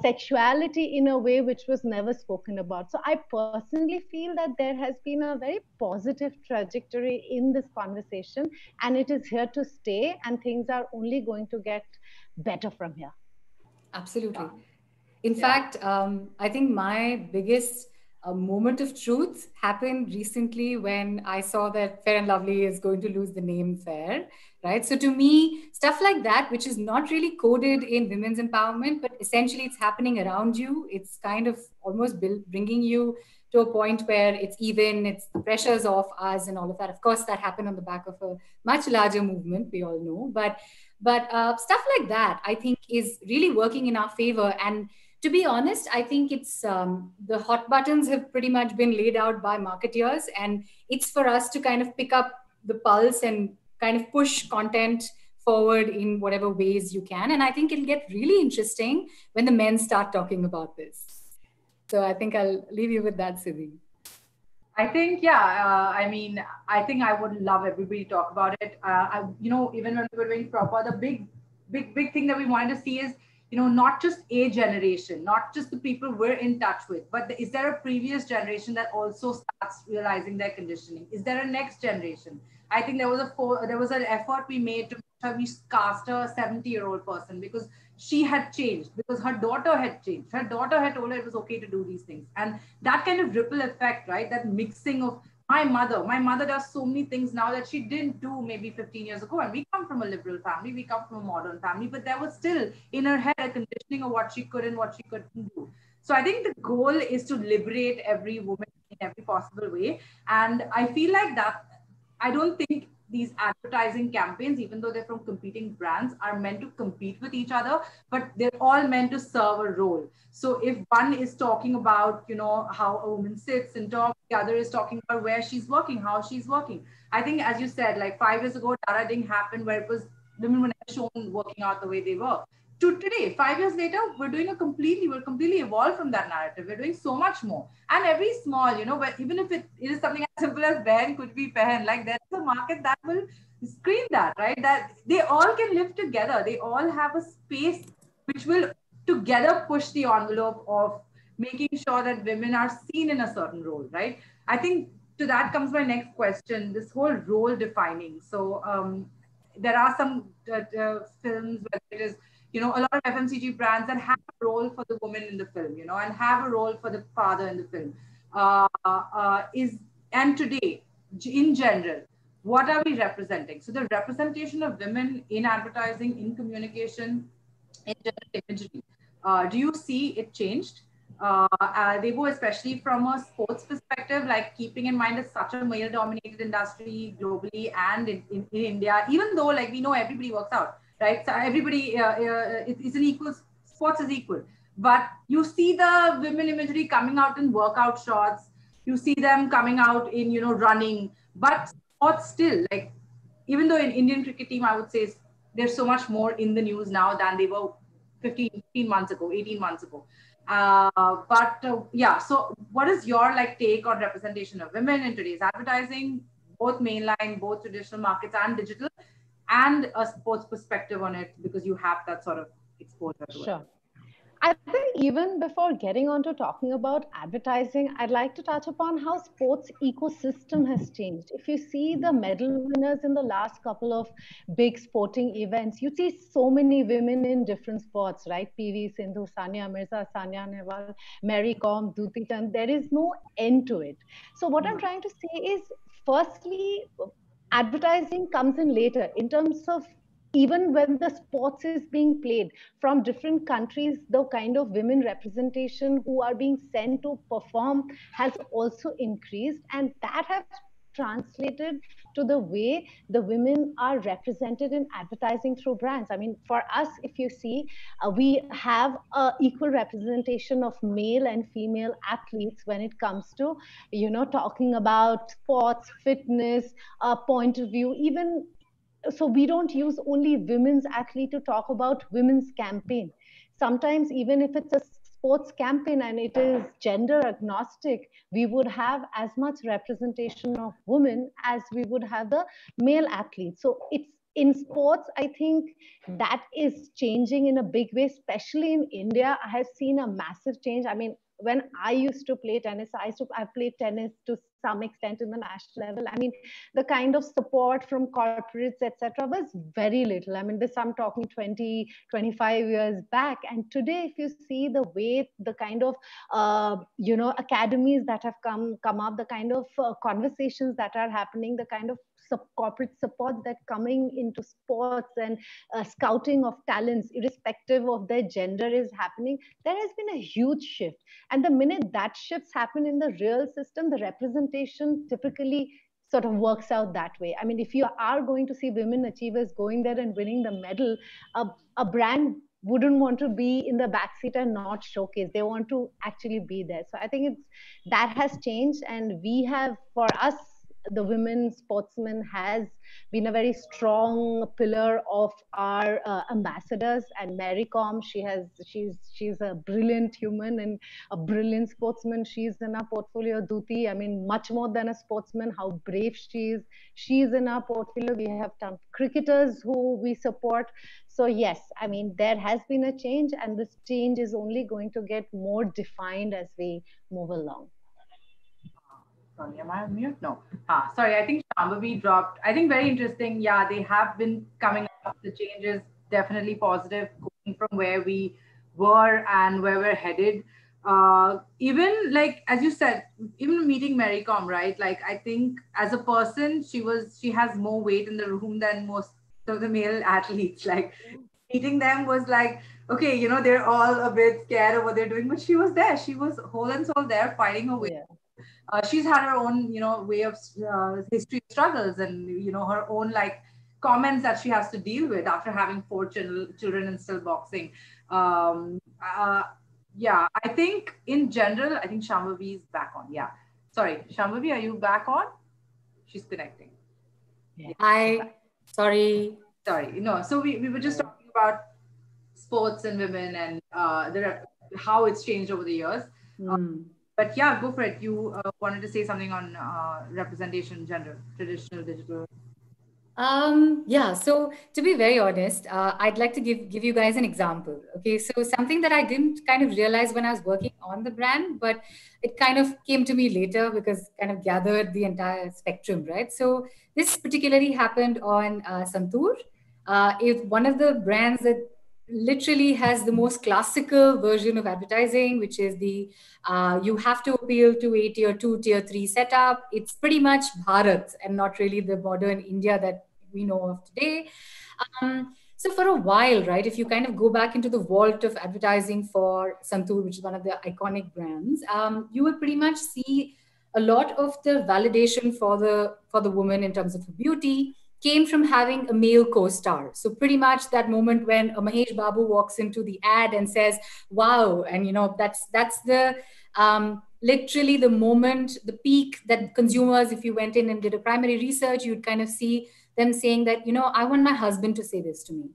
sexuality in a way which was never spoken about. So I personally feel that there has been a very positive trajectory in this conversation, and it is here to stay, and things are only going to get better from here. Absolutely. In fact, I think my biggest moment of truth happened recently when I saw that Fair and Lovely is going to lose the name Fair, right? So to me, stuff like that, which is not really coded in women's empowerment, but essentially it's happening around you. It's kind of almost bringing you to a point where it's even, it's the pressures off us and all of that. Of course, that happened on the back of a much larger movement, we all know. But stuff like that, I think, is really working in our favor. And to be honest, I think it's the hot buttons have pretty much been laid out by marketeers, and it's for us to kind of pick up the pulse and kind of push content forward in whatever ways you can. And I think it'll get really interesting when the men start talking about this. So I think I'll leave you with that, Siddhi. I think, I mean, I think I would love everybody to talk about it. Even when we were doing Proper, the big thing that we wanted to see is, not just a generation, not just the people we're in touch with, but is there a previous generation that also starts realizing their conditioning? Is there a next generation? I think there was an effort we made to we cast a 70-year-old person because she had changed, because her daughter had changed. Her daughter had told her it was okay to do these things. And that kind of ripple effect, right? That mixing of my mother does so many things now that she didn't do maybe 15 years ago. And we come from a liberal family, we come from a modern family, but there was still in her head a conditioning of what she could and what she couldn't do. So I think the goal is to liberate every woman in every possible way. And I feel like that, I don't think these advertising campaigns, even though they're from competing brands, are meant to compete with each other, but they're all meant to serve a role. So if one is talking about, you know, how a woman sits and talks, the other is talking about where she's working, how she's working. I think, as you said, like 5 years ago, Tata didn't happen, where it was women were never shown working out the way they were. To today, 5 years later, we're completely evolved from that narrative. We're doing so much more. And every small, you know, even if it is something as simple as Behan could be Pehan, like there's a market that will screen that, right? That they all can live together. They all have a space which will together push the envelope of making sure that women are seen in a certain role, right? I think to that comes my next question, this whole role defining. So there are some films, whether it is, you know, a lot of FMCG brands that have a role for the woman in the film, you know, and have a role for the father in the film. And today, in general, what are we representing? So the representation of women in advertising, in communication, in general imagery, do you see it changed? Debu, especially from a sports perspective, like keeping in mind it's such a male-dominated industry globally and in India, even though like we know everybody works out, right? So everybody, it's an equal, sports is equal. But you see the women imagery coming out in workout shots, you see them coming out in, you know, running, but sports still, like, even though in Indian cricket team, I would say there's so much more in the news now than they were 15 months ago, 18 months ago. Yeah, so what is your like take on representation of women in today's advertising, both mainline, both traditional markets and digital, and a sports perspective on it, because you have that sort of exposure to Sure. it? I think even before getting on to talking about advertising, I'd like to touch upon how sports ecosystem has changed. If you see the medal winners in the last couple of big sporting events, you see so many women in different sports, right? PV Sindhu, Sania Mirza, Sania Nehwal, Mary Kom, Duti Chand. There is no end to it. So what I'm trying to say is, firstly, advertising comes in later in terms of even when the sports is being played from different countries, the kind of women representation who are being sent to perform has also increased, and that has translated to the way the women are represented in advertising through brands. I mean, for us, if you see, we have equal representation of male and female athletes when it comes to, you know, talking about sports, fitness, point of view, even. So we don't use only women's athlete to talk about women's campaign. Sometimes even if it's a sports campaign and it is gender agnostic, we would have as much representation of women as we would have the male athletes. So it's in sports, I think that is changing in a big way, especially in India. I have seen a massive change. I mean, when I used to play tennis, I played tennis to some extent in the national level. I mean, the kind of support from corporates, etc., was very little. I mean, I'm talking 20, 25 years back. And today, if you see the way, the kind of, you know, academies that have come up, the kind of conversations that are happening, the kind of corporate support that coming into sports and scouting of talents, irrespective of their gender, is happening, there has been a huge shift. And the minute that shifts happen in the real system, the representation typically sort of works out that way. I mean, if you are going to see women achievers going there and winning the medal, a brand wouldn't want to be in the backseat and not showcase. They want to actually be there. So I think that has changed, and we have, for us, the women sportsman has been a very strong pillar of our ambassadors. And Mary Kom, she's a brilliant human and a brilliant sportsman. She's in our portfolio. Duti, I mean, much more than a sportsman, how brave she is. She's in our portfolio. We have some cricketers who we support. So yes, I mean, there has been a change, and this change is only going to get more defined as we move along. Sorry, am I on mute? No. Sorry, I think Shambhavi dropped. I think very interesting. Yeah, they have been coming up. The changes definitely positive, going from where we were and where we're headed. Even like, as you said, even meeting Mary Kom, right? Like, I think as a person, she has more weight in the room than most of the male athletes. Like, meeting them was like, okay, you know, they're all a bit scared of what they're doing, but she was there. She was whole and soul there, fighting her way. Yeah. she's had her own, way of history of struggles and, her own like comments that she has to deal with after having 4 children and still boxing. Yeah, I think in general, I think Shambhavi is back on. Yeah. Sorry, Shambhavi, are you back on? She's connecting. Yeah. Hi. Sorry. No, so we were just talking about sports and women and how it's changed over the years. But yeah, go for it. You wanted to say something on representation, gender, traditional, digital. Yeah, so to be very honest, I'd like to give you guys an example. Okay, so something that I didn't kind of realize when I was working on the brand, but it kind of came to me later because kind of gathered the entire spectrum, right? So this particularly happened on Santur. It's one of the brands that literally has the most classical version of advertising, which is the you have to appeal to a tier 2, tier 3 setup. It's pretty much Bharat and not really the modern India that we know of today. So for a while, right, if you kind of go back into the vault of advertising for Santur, which is one of the iconic brands, you will pretty much see a lot of the validation for the woman in terms of her beauty came from having a male co-star. So pretty much that moment when a Mahesh Babu walks into the ad and says, wow, and that's the literally the moment, the peak that consumers, if you went in and did a primary research, you'd kind of see them saying that, I want my husband to say this to me.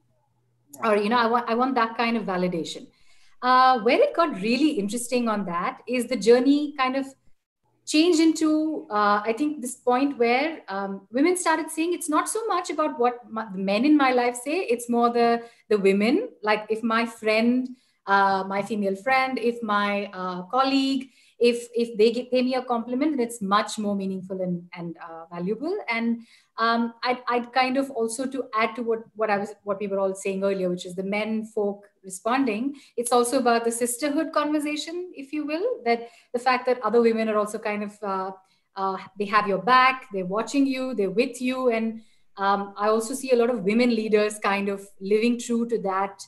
Or, I want that kind of validation. Where it got really interesting on that is the journey kind of changed into, I think, this point where women started saying it's not so much about what the men in my life say, it's more the women. Like if my friend, my female friend, if my colleague, if they pay me a compliment, then it's much more meaningful and valuable. And I'd kind of also to add to what we were all saying earlier, which is the men folk responding. It's also about the sisterhood conversation, if you will, that the fact that other women are also kind of, they have your back, they're watching you, they're with you. And I also see a lot of women leaders kind of living true to that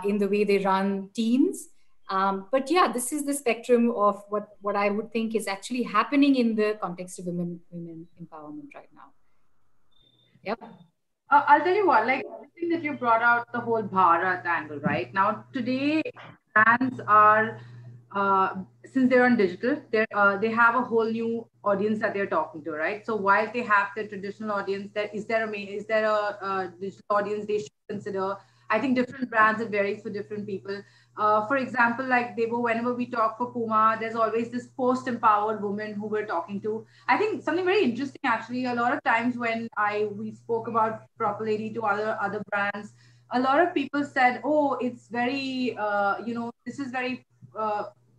in the way they run teams. But yeah, this is the spectrum of what I would think is actually happening in the context of women empowerment right now. Yep. I'll tell you what, like everything that you brought out, the whole Bharat angle, right? Now, today, brands are, since they're on digital, they have a whole new audience that they're talking to, right? So while they have the traditional audience, is there a digital audience they should consider? I think different brands, it varies for different people. For example, like Devo, whenever we talk for Puma, there's always this post-empowered woman who we're talking to. I think something very interesting, actually, a lot of times when we spoke about Proper Lady to other brands, a lot of people said, oh, it's very, this is very,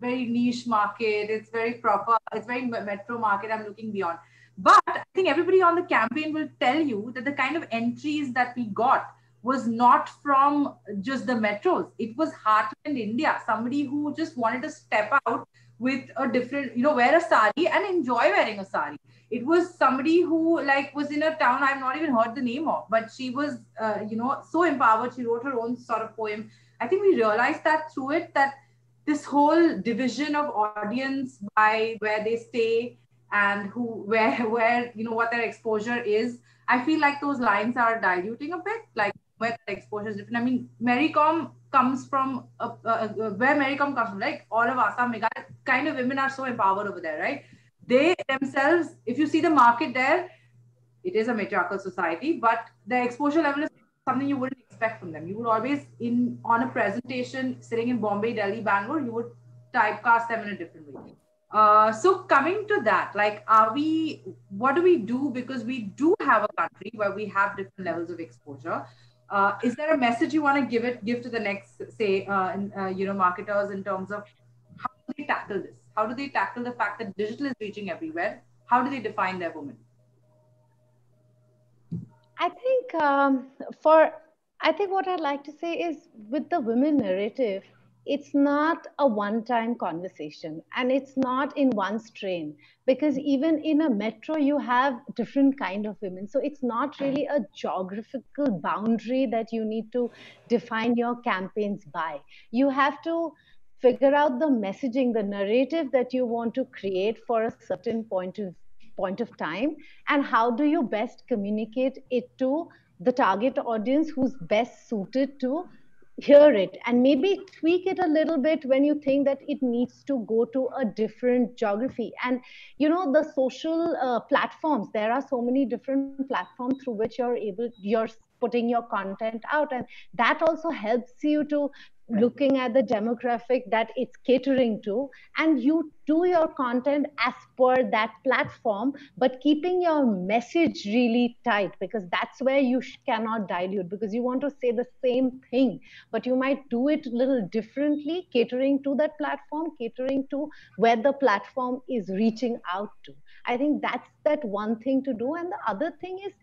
very niche market. It's very proper. It's very metro market. I'm looking beyond. But I think everybody on the campaign will tell you that the kind of entries that we got was not from just the metros. It was heartland India, somebody who just wanted to step out with a different, wear a sari and enjoy wearing a sari. It was somebody who like was in a town I've not even heard the name of, but she was, so empowered. She wrote her own sort of poem. I think we realized that through it, that this whole division of audience by where they stay and where what their exposure is, I feel like those lines are diluting a bit, like where the exposure is different. I mean, Marycom comes from, where Marycom comes from, like all of Assam, Meghalaya, kind of women are so empowered over there, right? They themselves, if you see the market there, it is a matriarchal society, but the exposure level is something you wouldn't expect from them. You would always, on a presentation, sitting in Bombay, Delhi, Bangalore, you would typecast them in a different way. So coming to that, like, what do we do? Because we do have a country where we have different levels of exposure. Is there a message you want to give to the next, say, marketers in terms of how do they tackle this? How do they tackle the fact that digital is reaching everywhere? How do they define their woman? I think what I'd like to say is, with the women narrative, it's not a one-time conversation and it's not in one strain, because even in a metro you have different kind of women. So it's not really a geographical boundary that you need to define your campaigns by. You have to figure out the messaging, the narrative that you want to create for a certain point of time, and how do you best communicate it to the target audience who's best suited to hear it, and maybe tweak it a little bit when you think that it needs to go to a different geography. And the social platforms, there are so many different platforms through which you're putting your content out, and that also helps you to looking at the demographic that it's catering to, and you do your content as per that platform, but keeping your message really tight, because that's where you cannot dilute, because you want to say the same thing, but you might do it a little differently, catering to that platform, catering to where the platform is reaching out to. I think that's that one thing to do. And the other thing is,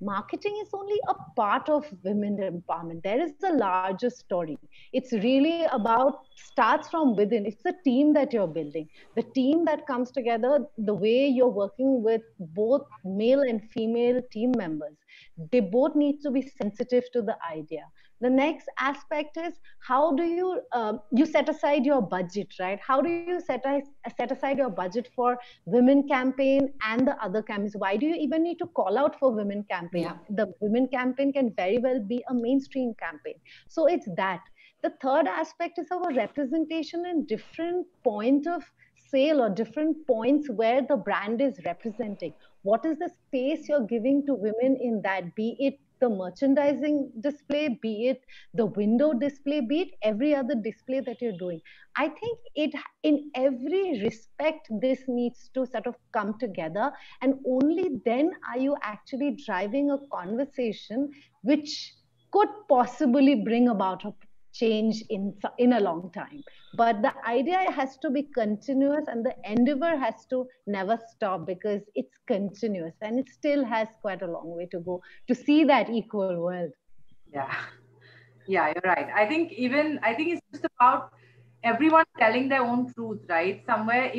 marketing is only a part of women empowerment. There is a larger story. It's really about, starts from within. It's a team that you're building. The team that comes together, the way you're working with both male and female team members, they both need to be sensitive to the idea. The next aspect is, how do you you set aside your budget, right? How do you set aside your budget for women campaign and the other campaigns? Why do you even need to call out for women campaign? Yeah. The women campaign can very well be a mainstream campaign. So it's that. The third aspect is our representation in different point of sale or different points where the brand is representing. What is the space you're giving to women in that? Be it the merchandising display, be it the window display, be it every other display that you're doing. I think in every respect, this needs to sort of come together, and only then are you actually driving a conversation which could possibly bring about a change in a long time. But the idea has to be continuous, and the endeavor has to never stop, because it's continuous and it still has quite a long way to go to see that equal world. Yeah, you're right. I think it's just about everyone telling their own truth, right? Somewhere,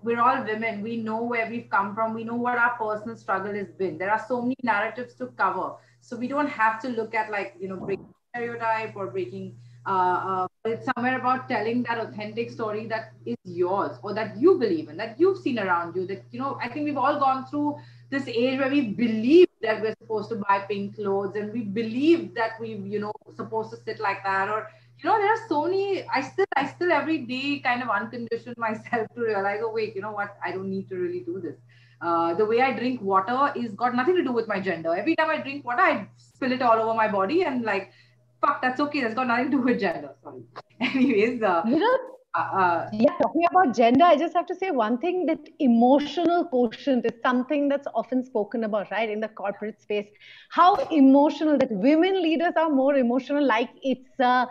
we're all women, we know where we've come from, we know what our personal struggle has been. There are so many narratives to cover, so we don't have to look at breaking stereotype or breaking. It's somewhere about telling that authentic story that is yours, or that you believe in, that you've seen around you. That I think we've all gone through this age where we believe that we're supposed to buy pink clothes, and we believe that we've supposed to sit like that, or there are so many. I still every day kind of uncondition myself to realize, oh wait, what, I don't need to really do this. The way I drink water is got nothing to do with my gender. Every time I drink water, I spill it all over my body, and fuck, that's okay. That's got nothing to do with gender. Sorry. Anyways, talking about gender, I just have to say one thing, that emotional quotient is something that's often spoken about, right, in the corporate space. How emotional, that women leaders are more emotional, like it's a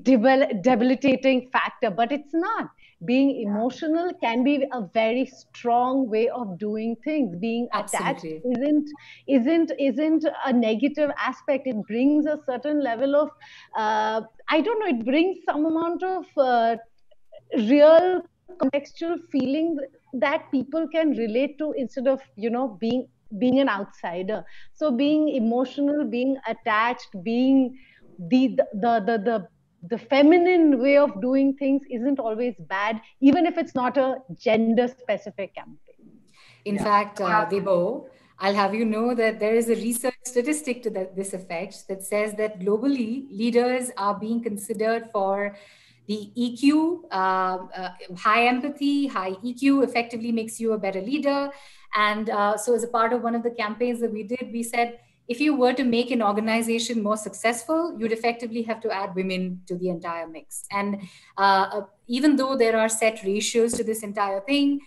debilitating factor, but it's not. Being emotional can be a very strong way of doing things. Being attached isn't a negative aspect. It brings a certain level of it brings some amount of real contextual feeling that people can relate to, instead of being an outsider. So being emotional, being attached, being the feminine way of doing things isn't always bad, even if it's not a gender specific campaign. In fact, Debo, I'll have you know that there is a research statistic to this effect that says that globally, leaders are being considered for the EQ, high empathy, high EQ effectively makes you a better leader. And so as a part of one of the campaigns that we did, we said, if you were to make an organization more successful, you'd effectively have to add women to the entire mix. And even though there are set ratios to this entire thing,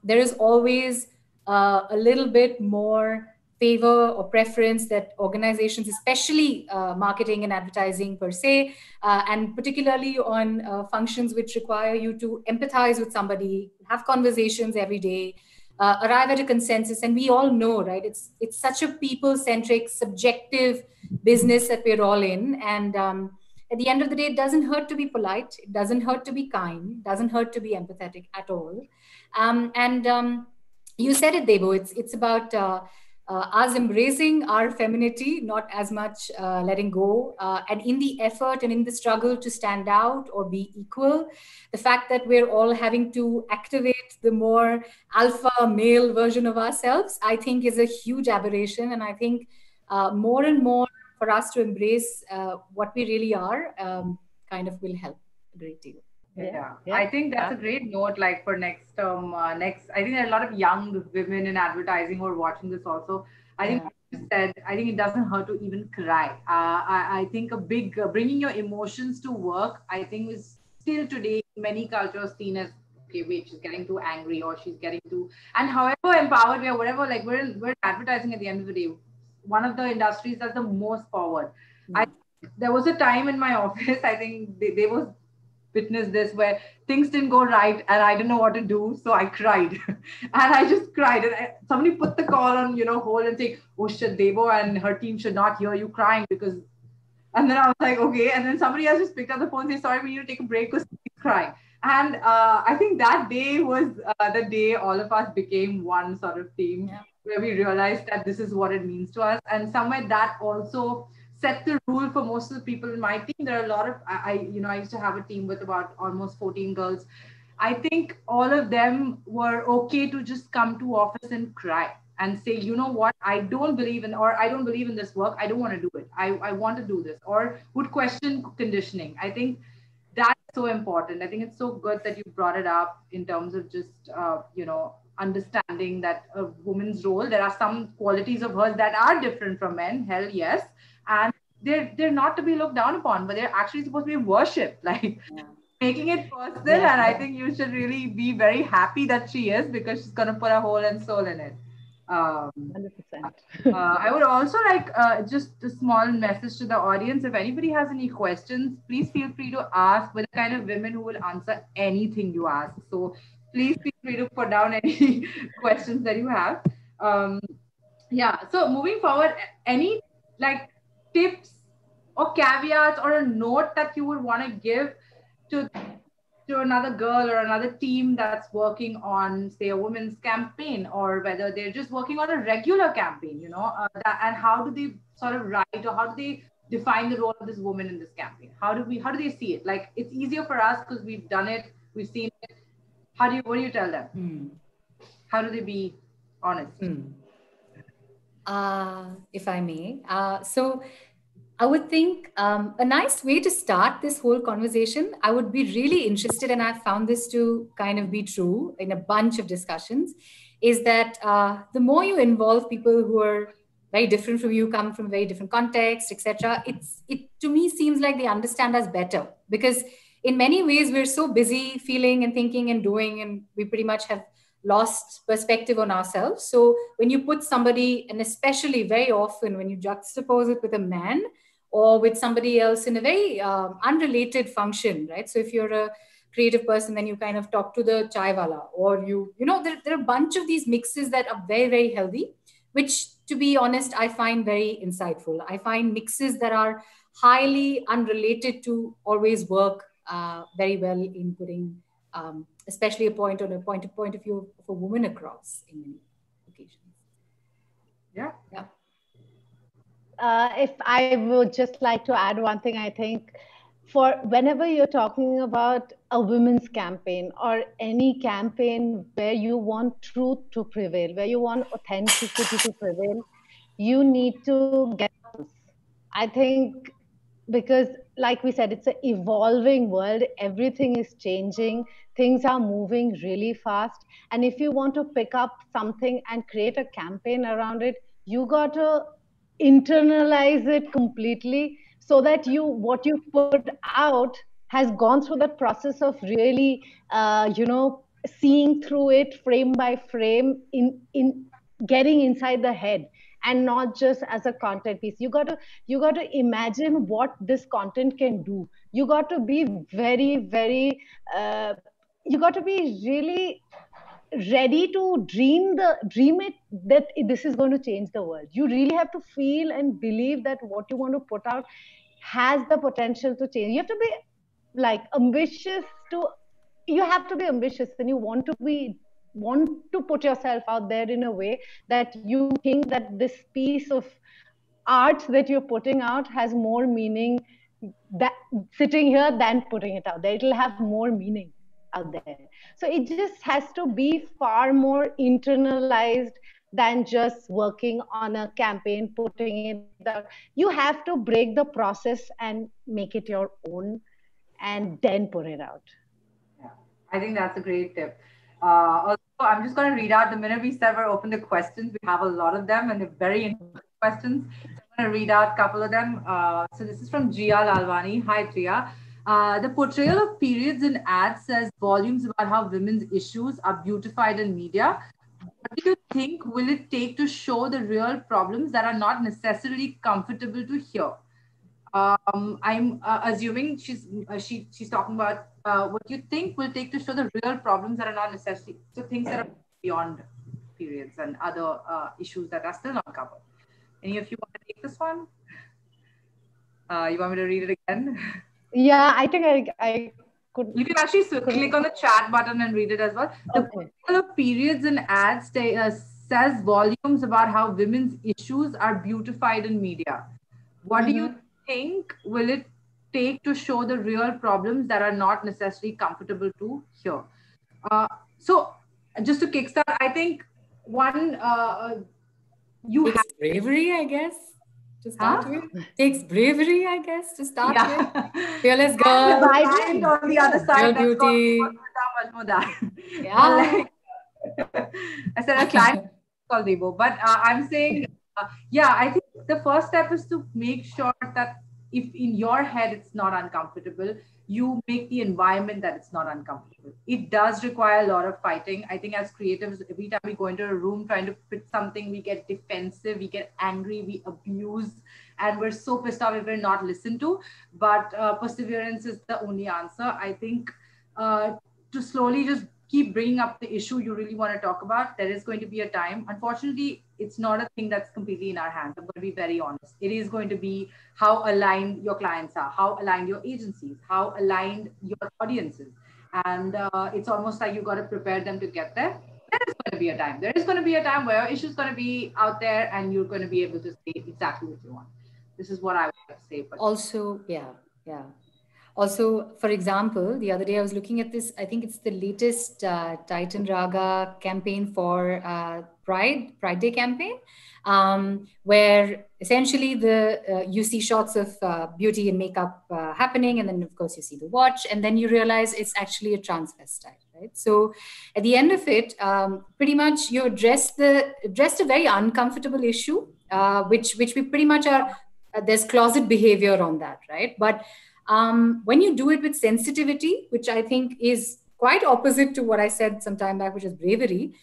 there is always a little bit more favor or preference that organizations, especially marketing and advertising per se, and particularly on functions which require you to empathize with somebody, have conversations every day, arrive at a consensus. And we all know, right, it's such a people-centric, subjective business that we're all in. And at the end of the day, it doesn't hurt to be polite. It doesn't hurt to be kind. It doesn't hurt to be empathetic at all. You said it, Debo. It's about us embracing our femininity, not as much letting go. And in the effort and in the struggle to stand out or be equal, the fact that we're all having to activate the more alpha male version of ourselves, I think is a huge aberration. And I think more and more for us to embrace what we really are kind of will help a great deal. Yeah. I think that's a great note, like for next I think there are a lot of young women in advertising who are watching this also. I think what you said, I think it doesn't hurt to even cry. I think a big bringing your emotions to work, I think is still today in many cultures seen as, okay, wait, she's getting too angry or she's getting too, and however empowered we are, whatever, like we're in advertising at the end of the day, one of the industries that's the most forward. There was a time in my office, I think they was witness this where things didn't go right and I didn't know what to do, so I cried. And I just cried, and somebody put the call on hold and say, oh shit, Devo and her team should not hear you crying, because, and then I was like, okay, and then somebody else just picked up the phone and said, sorry, we need to take a break because she's crying. And I think that day was the day all of us became one sort of team, where we realized that this is what it means to us. And somewhere that also set the rule for most of the people in my team. There are a lot of, I used to have a team with about almost 14 girls. I think all of them were okay to just come to office and cry and say, you know what, I don't believe in, or I don't believe in this work. I don't want to do it. I want to do this, or would question conditioning. I think that's so important. I think it's so good that you brought it up in terms of just, understanding that a woman's role, there are some qualities of hers that are different from men. Hell yes. And they're not to be looked down upon, but they're actually supposed to be worshipped, like making it personal. And I think you should really be very happy that she is, because she's going to put her whole and soul in it. 100%. I would also like just a small message to the audience. If anybody has any questions, please feel free to ask. We're the kind of women who will answer anything you ask. So please feel free to put down any questions that you have. So moving forward, any like tips or caveats or a note that you would want to give to another girl or another team that's working on, say, a women's campaign, or whether they're just working on a regular campaign, and how do they sort of write, or how do they define the role of this woman in this campaign? How do they see it? Like, it's easier for us because we've done it, we've seen it. What do you tell them? How do they be honest? If I may. So I would think a nice way to start this whole conversation, I would be really interested, and I've found this to kind of be true in a bunch of discussions, is that the more you involve people who are very different from you, come from very different contexts, etc., it to me seems like they understand us better, because in many ways we're so busy feeling and thinking and doing, and we pretty much have lost perspective on ourselves. So when you put somebody, and especially very often when you juxtapose it with a man or with somebody else in a very unrelated function, right? So if you're a creative person, then you kind of talk to the chai wala, or there are a bunch of these mixes that are very, very healthy, which, to be honest, I find very insightful. I find mixes that are highly unrelated to always work very well in putting, especially a point of view of a woman across in many occasions. Yeah. If I would just like to add one thing, I think for whenever you're talking about a women's campaign or any campaign where you want truth to prevail, where you want authenticity to prevail, you need to get this. I think because, like we said, it's an evolving world. Everything is changing. Things are moving really fast. And if you want to pick up something and create a campaign around it, you got to internalize it completely, so that what you put out has gone through that process of really, seeing through it frame by frame, in getting inside the head, and not just as a content piece. You got to imagine what this content can do. You got to be very, very, you got to be really ready to dream it, that this is going to change the world. You really have to feel and believe that what you want to put out has the potential to change. You have to be ambitious, and you want to be want to put yourself out there in a way that you think that this piece of art that you're putting out has more meaning that sitting here than putting it out there. It'll have more meaning out there. So it just has to be far more internalized than just working on a campaign, putting it out. You have to break the process and make it your own and then put it out. Yeah, I think that's a great tip. Also, I'm just going to read out the minute we said we're open to questions. We have a lot of them and they're very interesting questions. So I'm going to read out a couple of them. So this is from Jia Lalwani. Hi, Jia. The portrayal of periods in ads says volumes about how women's issues are beautified in media. What do you think will it take to show the real problems that are not necessarily comfortable to hear? I'm assuming she's talking about what you think will take to show the real problems that are not necessarily, so things that are beyond periods and other issues that are still not covered. Any of you want to take this one? You want me to read it again? Yeah, I think I could. You can actually click on the chat button and read it as well. The portrayal of periods in ads says volumes about how women's issues are beautified in media. What do you think will it take to show the real problems that are not necessarily comfortable to hear? So just to kickstart, I think one, you have bravery, I guess, to start with. Takes bravery, I guess, to start with. Fearless girl. And on the other side, real beauty. Yeah. I said a client called Devo, but I'm saying, yeah, I think the first step is to make sure that if in your head it's not uncomfortable, you make the environment that it's not uncomfortable. It does require a lot of fighting. I think as creatives, every time we go into a room trying to pitch something, we get defensive, we get angry, we abuse, and we're so pissed off if we're not listened to. But perseverance is the only answer. I think to slowly just keep bringing up the issue you really want to talk about. There is going to be a time. Unfortunately, it's not a thing that's completely in our hands. I'm going to be very honest. It is going to be how aligned your clients are, how aligned your agencies, how aligned your audiences. And it's almost like you've got to prepare them to get there. There is going to be a time. There is going to be a time where issue's going to be out there and you're going to be able to say exactly what you want. This is what I would say. But also, yeah. Also, for example, the other day I was looking at this, I think it's the latest Titan Raga campaign for Pride Day campaign, where essentially you see shots of beauty and makeup happening, and then of course you see the watch, and then you realize it's actually a transvestite, right? So at the end of it, pretty much you addressed a very uncomfortable issue, which we pretty much are, there's closet behavior on that, right? But when you do it with sensitivity, which I think is quite opposite to what I said some time back, which is bravery,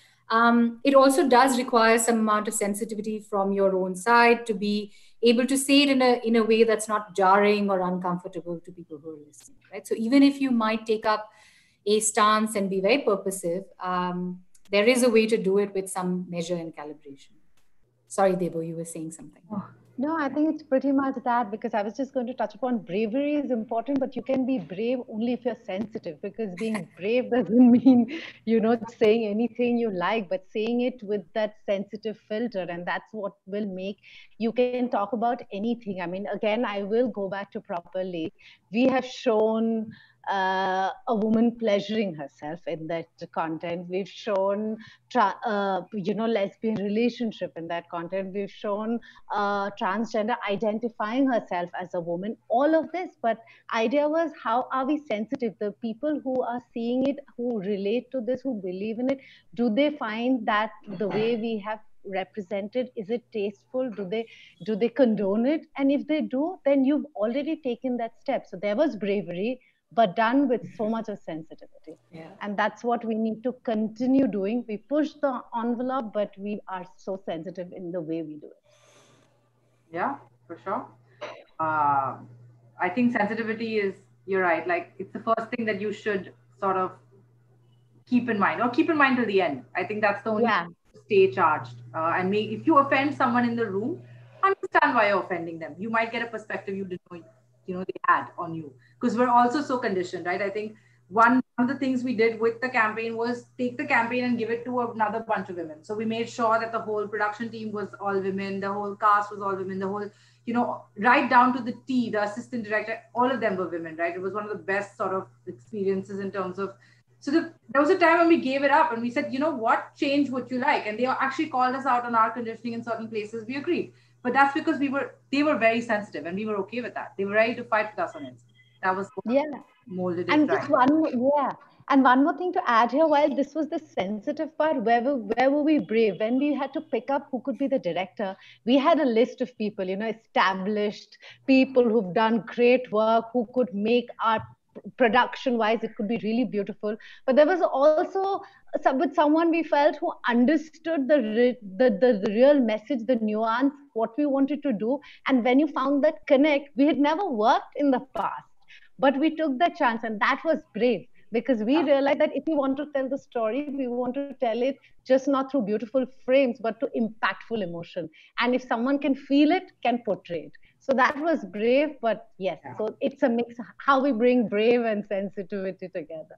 it also does require some amount of sensitivity from your own side to be able to say it in a way that's not jarring or uncomfortable to people who are listening, right? So even if you might take up a stance and be very purposive, there is a way to do it with some measure and calibration. Sorry, Debo, you were saying something. No, I think it's pretty much that, because I was just going to touch upon bravery is important, but you can be brave only if you're sensitive, because being brave doesn't mean, saying anything you like, but saying it with that sensitive filter. And that's what will make you can talk about anything. I mean, again, I will go back to properly. We have shown a woman pleasuring herself in that content. We've shown, lesbian relationship in that content. We've shown transgender identifying herself as a woman. All of this, but idea was, how are we sensitive? The people who are seeing it, who relate to this, who believe in it, do they find that the way we have represented, is it tasteful? Do they condone it? And if they do, then you've already taken that step. So there was bravery, but done with so much of sensitivity. Yeah. And that's what we need to continue doing. We push the envelope, but we are so sensitive in the way we do it. Yeah, for sure. I think sensitivity is, you're right, like it's the first thing that you should sort of keep in mind, or keep in mind till the end. I think that's the only way to stay charged. And if you offend someone in the room, understand why you're offending them. You might get a perspective you didn't know they had on you, because we're also so conditioned, right? I think one of the things we did with the campaign was take the campaign and give it to another bunch of women. So we made sure that the whole production team was all women, the whole cast was all women, the whole, right down to the T, the assistant director, all of them were women, right? It was one of the best sort of experiences in terms of, so there was a time when we gave it up and we said, what change would you like? And they actually called us out on our conditioning in certain places. We agreed. But that's because they were very sensitive and we were okay with that. They were ready to fight with us on it. That was molded it. And just and one more thing to add here, while this was the sensitive part, where were we brave? When we had to pick up who could be the director, we had a list of people, established people who've done great work, who could make our production wise, it could be really beautiful. But there was also with someone we felt who understood the real message, the nuance, what we wanted to do. And when you found that connect, we had never worked in the past, but we took that chance, and that was brave, because we realized that if we want to tell the story, we want to tell it just not through beautiful frames, but to impactful emotion. And if someone can feel it, can portray it. So that was brave, but yes, so it's a mix how we bring brave and sensitivity together.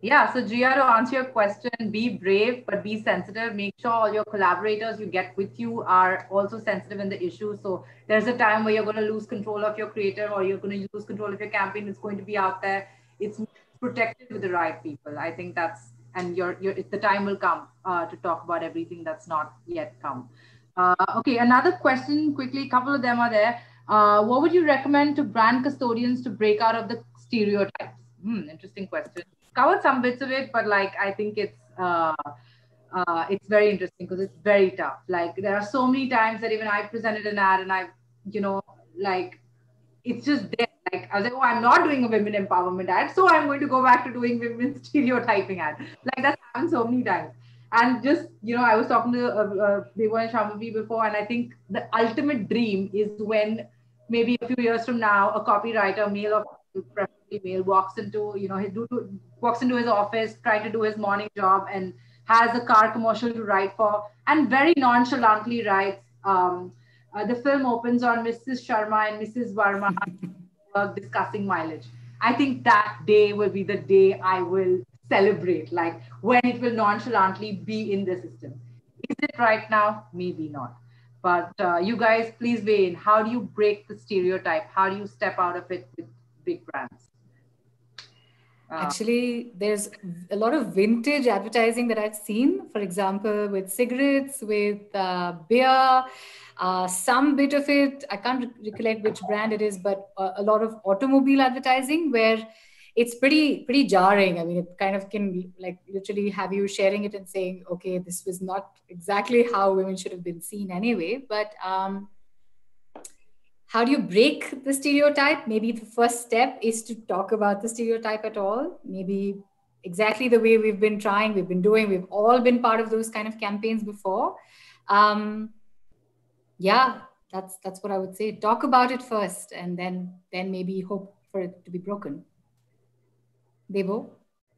Yeah. So Jia, to answer your question, be brave, but be sensitive. Make sure all your collaborators you get with you are also sensitive in the issue. So there's a time where you're going to lose control of your creative, or you're going to lose control of your campaign. It's going to be out there. It's protected with the right people. I think that's, and the time will come to talk about everything that's not yet come. Okay, another question quickly, a couple of them are there. What would you recommend to brand custodians to break out of the stereotypes? Interesting question. Covered some bits of it, but I think it's very interesting because it's very tough. There are so many times that even I presented an ad and I, it's just there. I was like, oh, I'm not doing a women empowerment ad, so I'm going to go back to doing women stereotyping ad. That's happened so many times. And just, I was talking to Deva and Shambhavi before, and I think the ultimate dream is when maybe a few years from now, a copywriter, male or preferably male, walks into his office, trying to do his morning job, and has a car commercial to write for, and very nonchalantly writes, the film opens on Mrs. Sharma and Mrs. Verma discussing mileage. I think that day will be the day I will celebrate, when it will nonchalantly be in the system. Is it right now? Maybe not. But you guys, please weigh in. How do you break the stereotype? How do you step out of it with big brands? Actually, there's a lot of vintage advertising that I've seen, for example, with cigarettes, with beer, some bit of it, I can't recollect which brand it is, but a lot of automobile advertising where it's pretty jarring. I mean, it kind of can literally have you sharing it and saying, okay, this was not exactly how women should have been seen anyway. But how do you break the stereotype? Maybe the first step is to talk about the stereotype at all. Maybe exactly the way we've been trying, we've been doing, we've all been part of those kind of campaigns before. Yeah, that's what I would say. Talk about it first, and then maybe hope for it to be broken. Devo?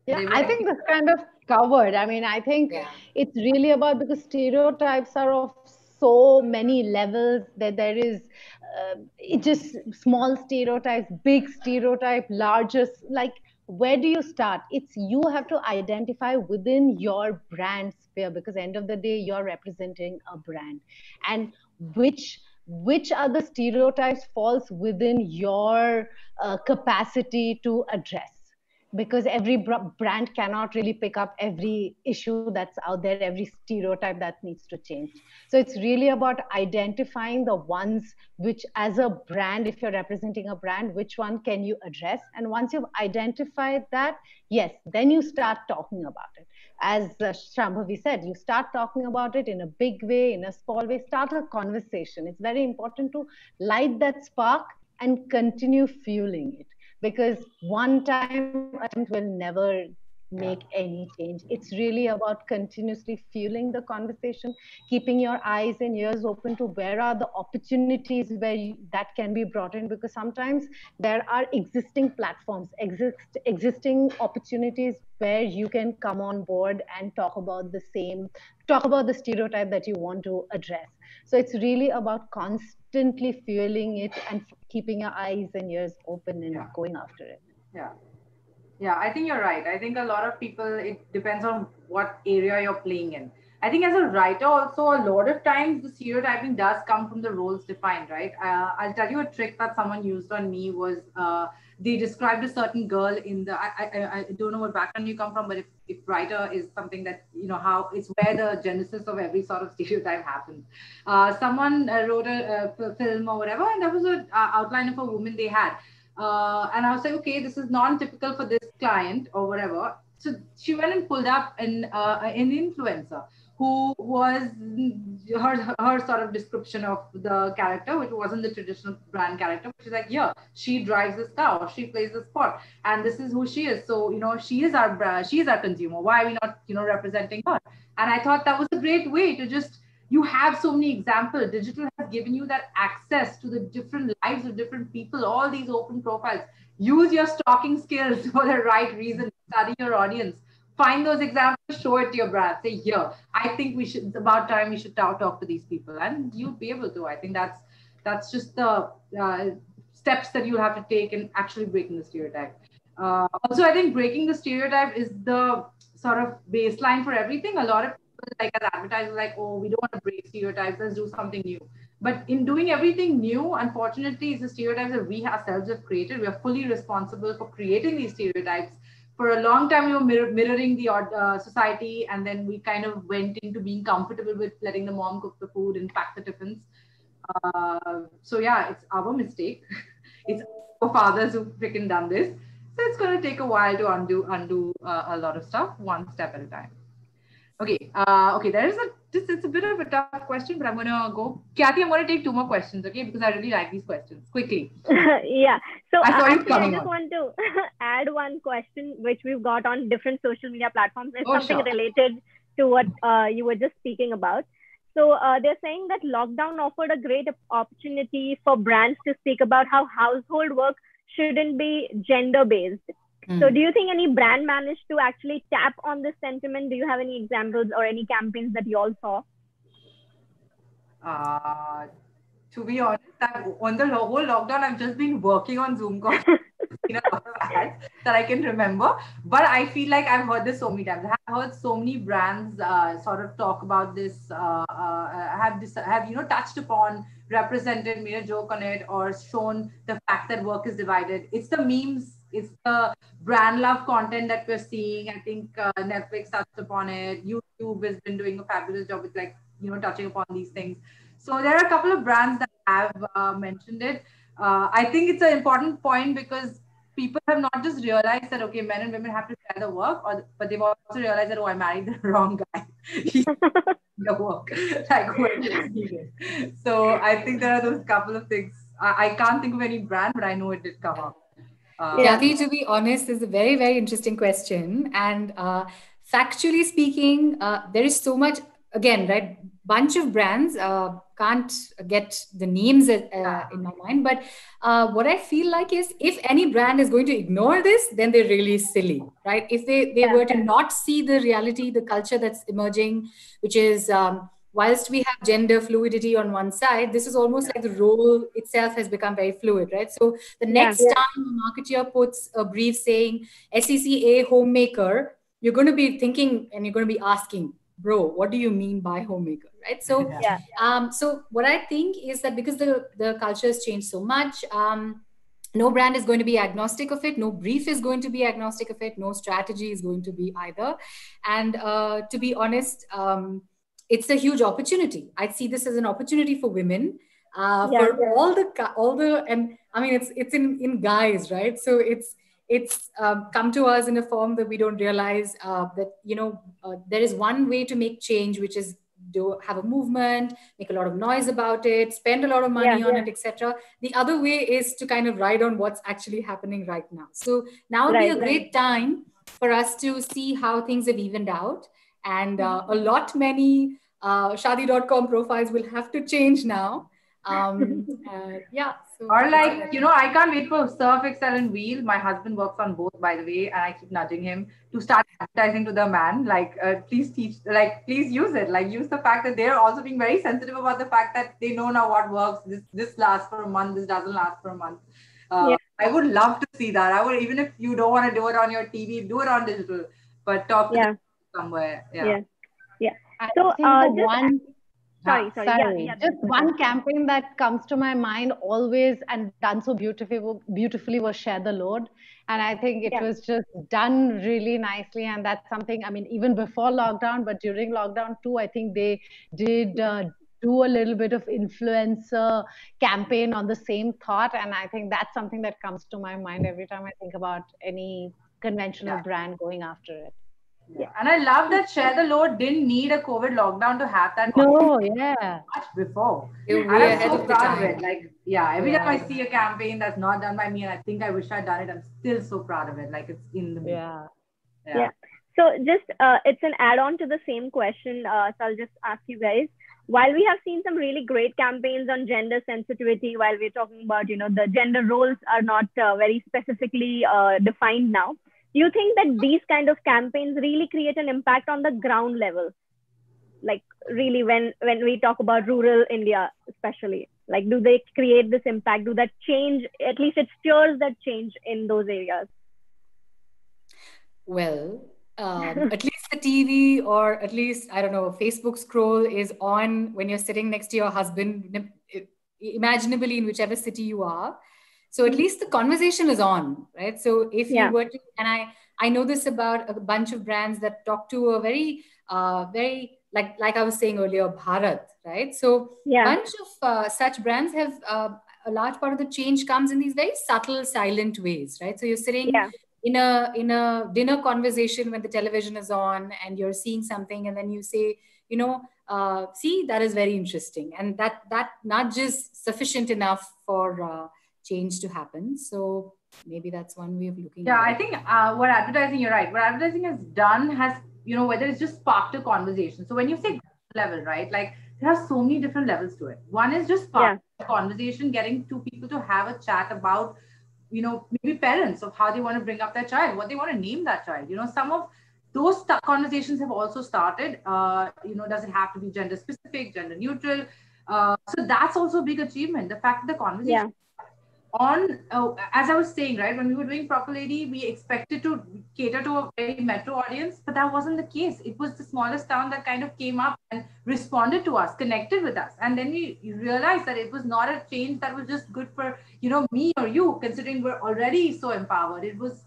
Yeah, I think that's kind of covered. I mean, I think it's really about, because stereotypes are of so many levels, that there is it's just small stereotypes, big stereotype, largest, where do you start? It's, you have to identify within your brand sphere, because end of the day, you're representing a brand, and which are the stereotypes falls within your capacity to address. Because every brand cannot really pick up every issue that's out there, every stereotype that needs to change. So it's really about identifying the ones which, as a brand, if you're representing a brand, which one can you address? And once you've identified that, yes, then you start talking about it. As Shambhavi said, you start talking about it in a big way, in a small way, start a conversation. It's very important to light that spark and continue fueling it. Because one time attempt will never make any change. It's really about continuously fueling the conversation, keeping your eyes and ears open to where are the opportunities where that can be brought in, because sometimes there are existing platforms, existing opportunities where you can come on board and talk about the stereotype that you want to address. So it's really about constantly fueling it and keeping your eyes and ears open and going after it. Yeah. Yeah, I think you're right. I think a lot of people, it depends on what area you're playing in. I think as a writer also, a lot of times the stereotyping does come from the roles defined, right? I'll tell you a trick that someone used on me was they described a certain girl in the, I don't know what background you come from, but if writer is something that, you know, how it's where the genesis of every sort of stereotype happens. Someone wrote a film or whatever, and there was an outline of a woman they had. And I was like, okay, this is non-typical for this client or whatever. So she went and pulled up an influencer who was her sort of description of the character, which wasn't the traditional brand character. She's like, yeah, she drives this car, or she plays this sport, and this is who she is. So, you know, she is our brand, she is our consumer. Why are we not, you know, representing her? And I thought that was a great way to just, you have so many examples. Digital has given you that access to the different lives of different people, all these open profiles. Use your stalking skills for the right reason. Study your audience. Find those examples, show it to your brand. Say, here, I think we should, it's about time we should talk to these people. And you'll be able to. I think that's just the steps that you have to take in actually breaking the stereotype. Also, I think breaking the stereotype is the sort of baseline for everything. A lot of people, like as advertisers, like, oh, we don't want to break stereotypes, let's do something new. But in doing everything new, unfortunately, it's the stereotypes that we ourselves have created. We are fully responsible for creating these stereotypes. For a long time, we were mirroring the society, and then we kind of went into being comfortable with letting the mom cook the food and pack the tiffins. So yeah, it's our mistake. It's our fathers who've freaking done this. So it's going to take a while to undo a lot of stuff, one step at a time. Okay. Okay. It's a bit of a tough question, but I'm going to go. Kathy, I'm going to take 2 more questions, okay? Because I really like these questions. Quickly. Yeah. So I just want to add one question, which we've got on different social media platforms. It's something related to what you were just speaking about. So they're saying that lockdown offered a great opportunity for brands to speak about how household work shouldn't be gender-based. So do you think any brand managed to actually tap on this sentiment? Do you have any examples or any campaigns that you all saw? To be honest, on the whole lockdown, I've just been working on Zoom calls that I can remember. But I feel like I've heard this so many times. I've heard so many brands sort of talk about this, have you know, touched upon, represented, made a joke on it, or shown the fact that work is divided. It's the memes. It's the brand love content that we're seeing. I think Netflix touched upon it. YouTube has been doing a fabulous job with, like, you know, touching upon these things. So there are a couple of brands that have mentioned it. I think it's an important point because people have not just realized that, okay, men and women have to share the work, but they've also realized that, oh, I married the wrong guy. The work, like when it's needed. So I think there are those couple of things. I can't think of any brand, but I know it did come up. Kathy, to be honest, is a very, very interesting question. And factually speaking, there is so much, again, right? Bunch of brands, can't get the names in my mind. But what I feel like is if any brand is going to ignore this, then they're really silly, right? If they were to not see the reality, the culture that's emerging, which is whilst we have gender fluidity on one side, this is almost like the role itself has become very fluid, right? So the next time a marketeer puts a brief saying SECA homemaker, you're going to be thinking and you're going to be asking, bro, what do you mean by homemaker, right? So, so what I think is that because the culture has changed so much, no brand is going to be agnostic of it. No brief is going to be agnostic of it. No strategy is going to be either. And to be honest, it's a huge opportunity. I see this as an opportunity for women, for all the, and I mean, it's in guys, right? So it's come to us in a form that we don't realize that, you know, there is one way to make change, which is have a movement, make a lot of noise about it, spend a lot of money on it, etc. The other way is to kind of ride on what's actually happening right now. So now would be a great time for us to see how things have evened out. And many Shadi.com profiles will have to change now. So, or like, you know, I can't wait for Surf Excel and Wheel. My husband works on both, by the way, and I keep nudging him to start advertising to the man. Like, please teach, like, please use it. Like, use the fact that they're also being very sensitive about the fact that they know now what works. This lasts for a month. This doesn't last for a month. I would love to see that. I would, even if you don't want to do it on your TV, do it on digital, but talk to them somewhere. Yeah. So, Sorry. Just one campaign that comes to my mind always and done so beautifully was Share the Load. And I think it was just done really nicely. And that's something, I mean, even before lockdown, but during lockdown too, I think they did do a little bit of influencer campaign on the same thought. And I think that's something that comes to my mind every time I think about any conventional brand going after it. Yeah. And I love that Share the Load didn't need a COVID lockdown to have that. No, yeah. Much before. We're I'm ahead so of the proud of time. it. Like, every time I see a campaign that's not done by me and I think I wish I'd done it, I'm still so proud of it. Like, it's in the Yeah. So just, it's an add-on to the same question. So I'll just ask you guys, while we have seen some really great campaigns on gender sensitivity, while we're talking about, the gender roles are not very specifically defined now, do you think that these kind of campaigns really create an impact on the ground level? Like really when we talk about rural India, especially, like, do they create this impact? Do that change, at least it stirs that change in those areas? Well, at least the TV or at least, I don't know, Facebook scroll is on when you're sitting next to your husband, imaginably in whichever city you are. So at least the conversation is on, right? So if you were to, and I know this about a bunch of brands that talk to a very, like I was saying earlier, Bharat, right? So a bunch of such brands have a large part of the change comes in these very subtle, silent ways, right? So you're sitting in a dinner conversation when the television is on and you're seeing something and then you say, see, that is very interesting. And that nudge is sufficient enough for change to happen. So maybe that's one way of looking at it. I think what advertising, you're right. What advertising has done has, whether it's just sparked a conversation. So when you say level, right, like there are so many different levels to it. One is just spark a conversation, getting two people to have a chat about, maybe parents of how they want to bring up their child, what they want to name that child. Some of those conversations have also started. Does it have to be gender specific, gender neutral? So that's also a big achievement. The fact that the conversation as I was saying, right, when we were doing Proper Lady, we expected to cater to a very metro audience, but that wasn't the case. It was the smallest town that kind of came up and responded to us, connected with us. And then we realized that it was not a change that was just good for, me or you, considering we're already so empowered. It was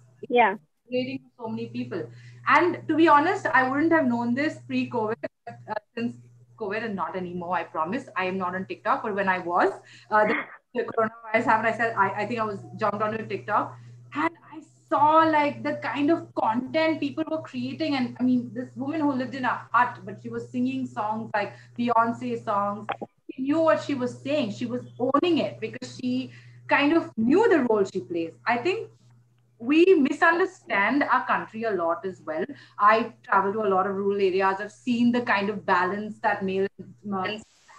creating so many people. And to be honest, I wouldn't have known this pre-COVID, since COVID, and not anymore, I promise. I am not on TikTok, but when I was, the coronavirus happened, I said, I think I was jumped onto TikTok and I saw like the kind of content people were creating. And I mean, this woman who lived in a hut, but she was singing songs like Beyonce songs. She knew what she was saying. She was owning it because she kind of knew the role she plays. I think we misunderstand our country a lot as well. I travel to a lot of rural areas. I've seen the kind of balance that male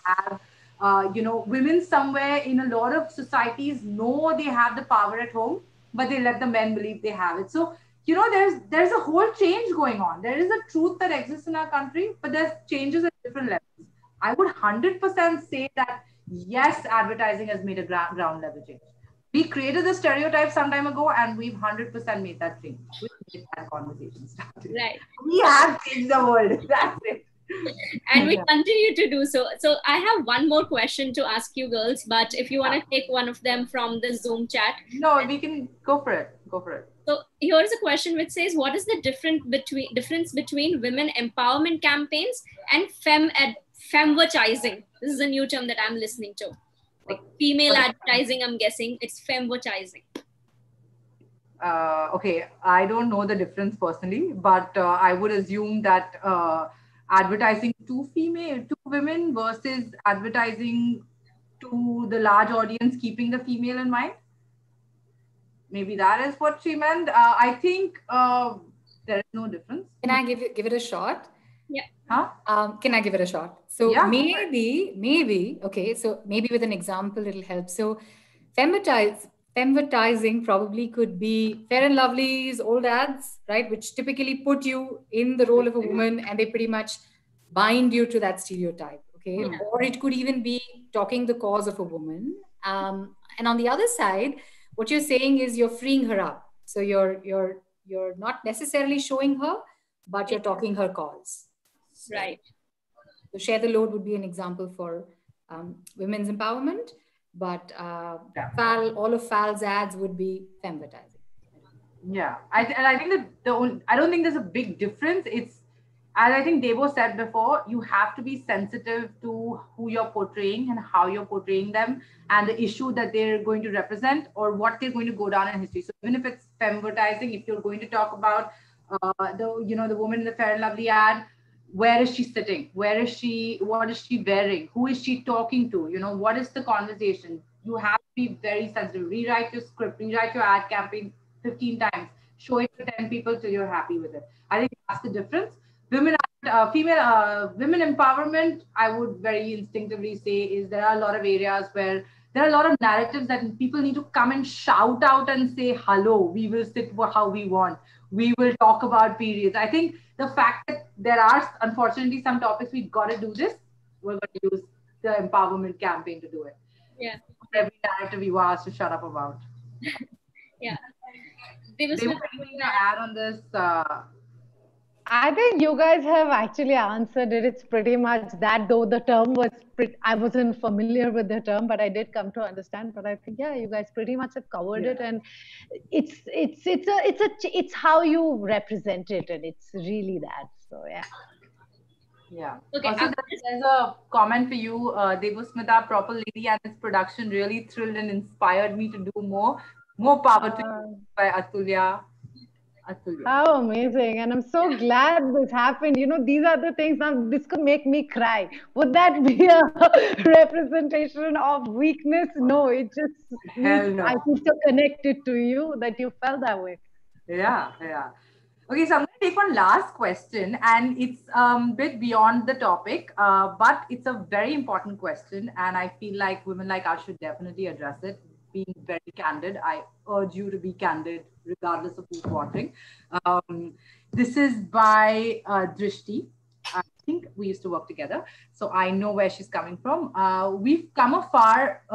have. Women somewhere in a lot of societies know they have the power at home, but they let the men believe they have it. So, there's a whole change going on. There is a truth that exists in our country, but there's changes at different levels. I would 100% say that, yes, advertising has made a ground level change. We created the stereotype some time ago and we've 100% made that change. We made that conversation started. Right. We have changed the world. That's it. And we continue to do so. So I have one more question to ask you girls, but if you want to take one of them from the Zoom chat. No, we can go for it. Go for it. So here's a question which says, what is the difference between women empowerment campaigns and femvertising? This is a new term that I'm listening to. Like female advertising, I'm guessing it's femvertising. Okay, I don't know the difference personally, but I would assume that advertising to women versus advertising to the large audience, keeping the female in mind. Maybe that is what she meant. I think there is no difference. Can I give it a shot? Yeah. Huh? Can I give it a shot? So maybe, okay. So maybe with an example, it'll help. So femvertising probably could be Fair and Lovely's old ads, right? Which typically put you in the role of a woman and they pretty much bind you to that stereotype, okay? Or it could even be talking the cause of a woman. And on the other side, What you're saying is you're freeing her up. So you're not necessarily showing her, but you're talking her cause. So, right. So share the load would be an example for women's empowerment, but all of Fal's ads would be femvertising. Yeah, I think that I don't think there's a big difference. It's, as I think Devo said before, you have to be sensitive to who you're portraying and how you're portraying them and the issue that they're going to represent or what they're going to go down in history. So even if it's femvertising, if you're going to talk about the woman in the Fair and Lovely ad, where is she sitting? Where is she? What is she wearing? Who is she talking to? What is the conversation? You have to be very sensitive. Rewrite your script, rewrite your ad campaign 15 times. Show it to 10 people till you're happy with it. I think that's the difference. Women empowerment, I would very instinctively say, is there are a lot of areas where there are a lot of narratives that people need to come and shout out and say, hello, we will sit for how we want. We will talk about periods. I think the fact that there are, unfortunately, some topics we've got to do this, we're going to use the empowerment campaign to do it. Yeah. Every narrative you asked to shut up about. Yeah. They were anything to add on this? I think you guys have actually answered it. It's pretty much that, though the term was I wasn't familiar with the term, but I did come to understand. But I think, yeah, you guys pretty much have covered it, and it's how you represent it, and it's really that. So yeah. Yeah. Okay. Also, there's a comment for you. Devasmita, proper lady, and this production really thrilled and inspired me to do more. More power to you by Atulya. How amazing. And I'm so glad this happened. These are the things now, this could make me cry. Would that be a representation of weakness? No, it just means I feel so connected to you that you felt that way. Yeah. Okay, so I'm going to take one last question, and it's a bit beyond the topic, but it's a very important question, and I feel like women like us should definitely address it. Being very candid, I urge you to be candid regardless of who's watching. This is by Drishti. I think we used to work together, so I know where she's coming from. We've come a far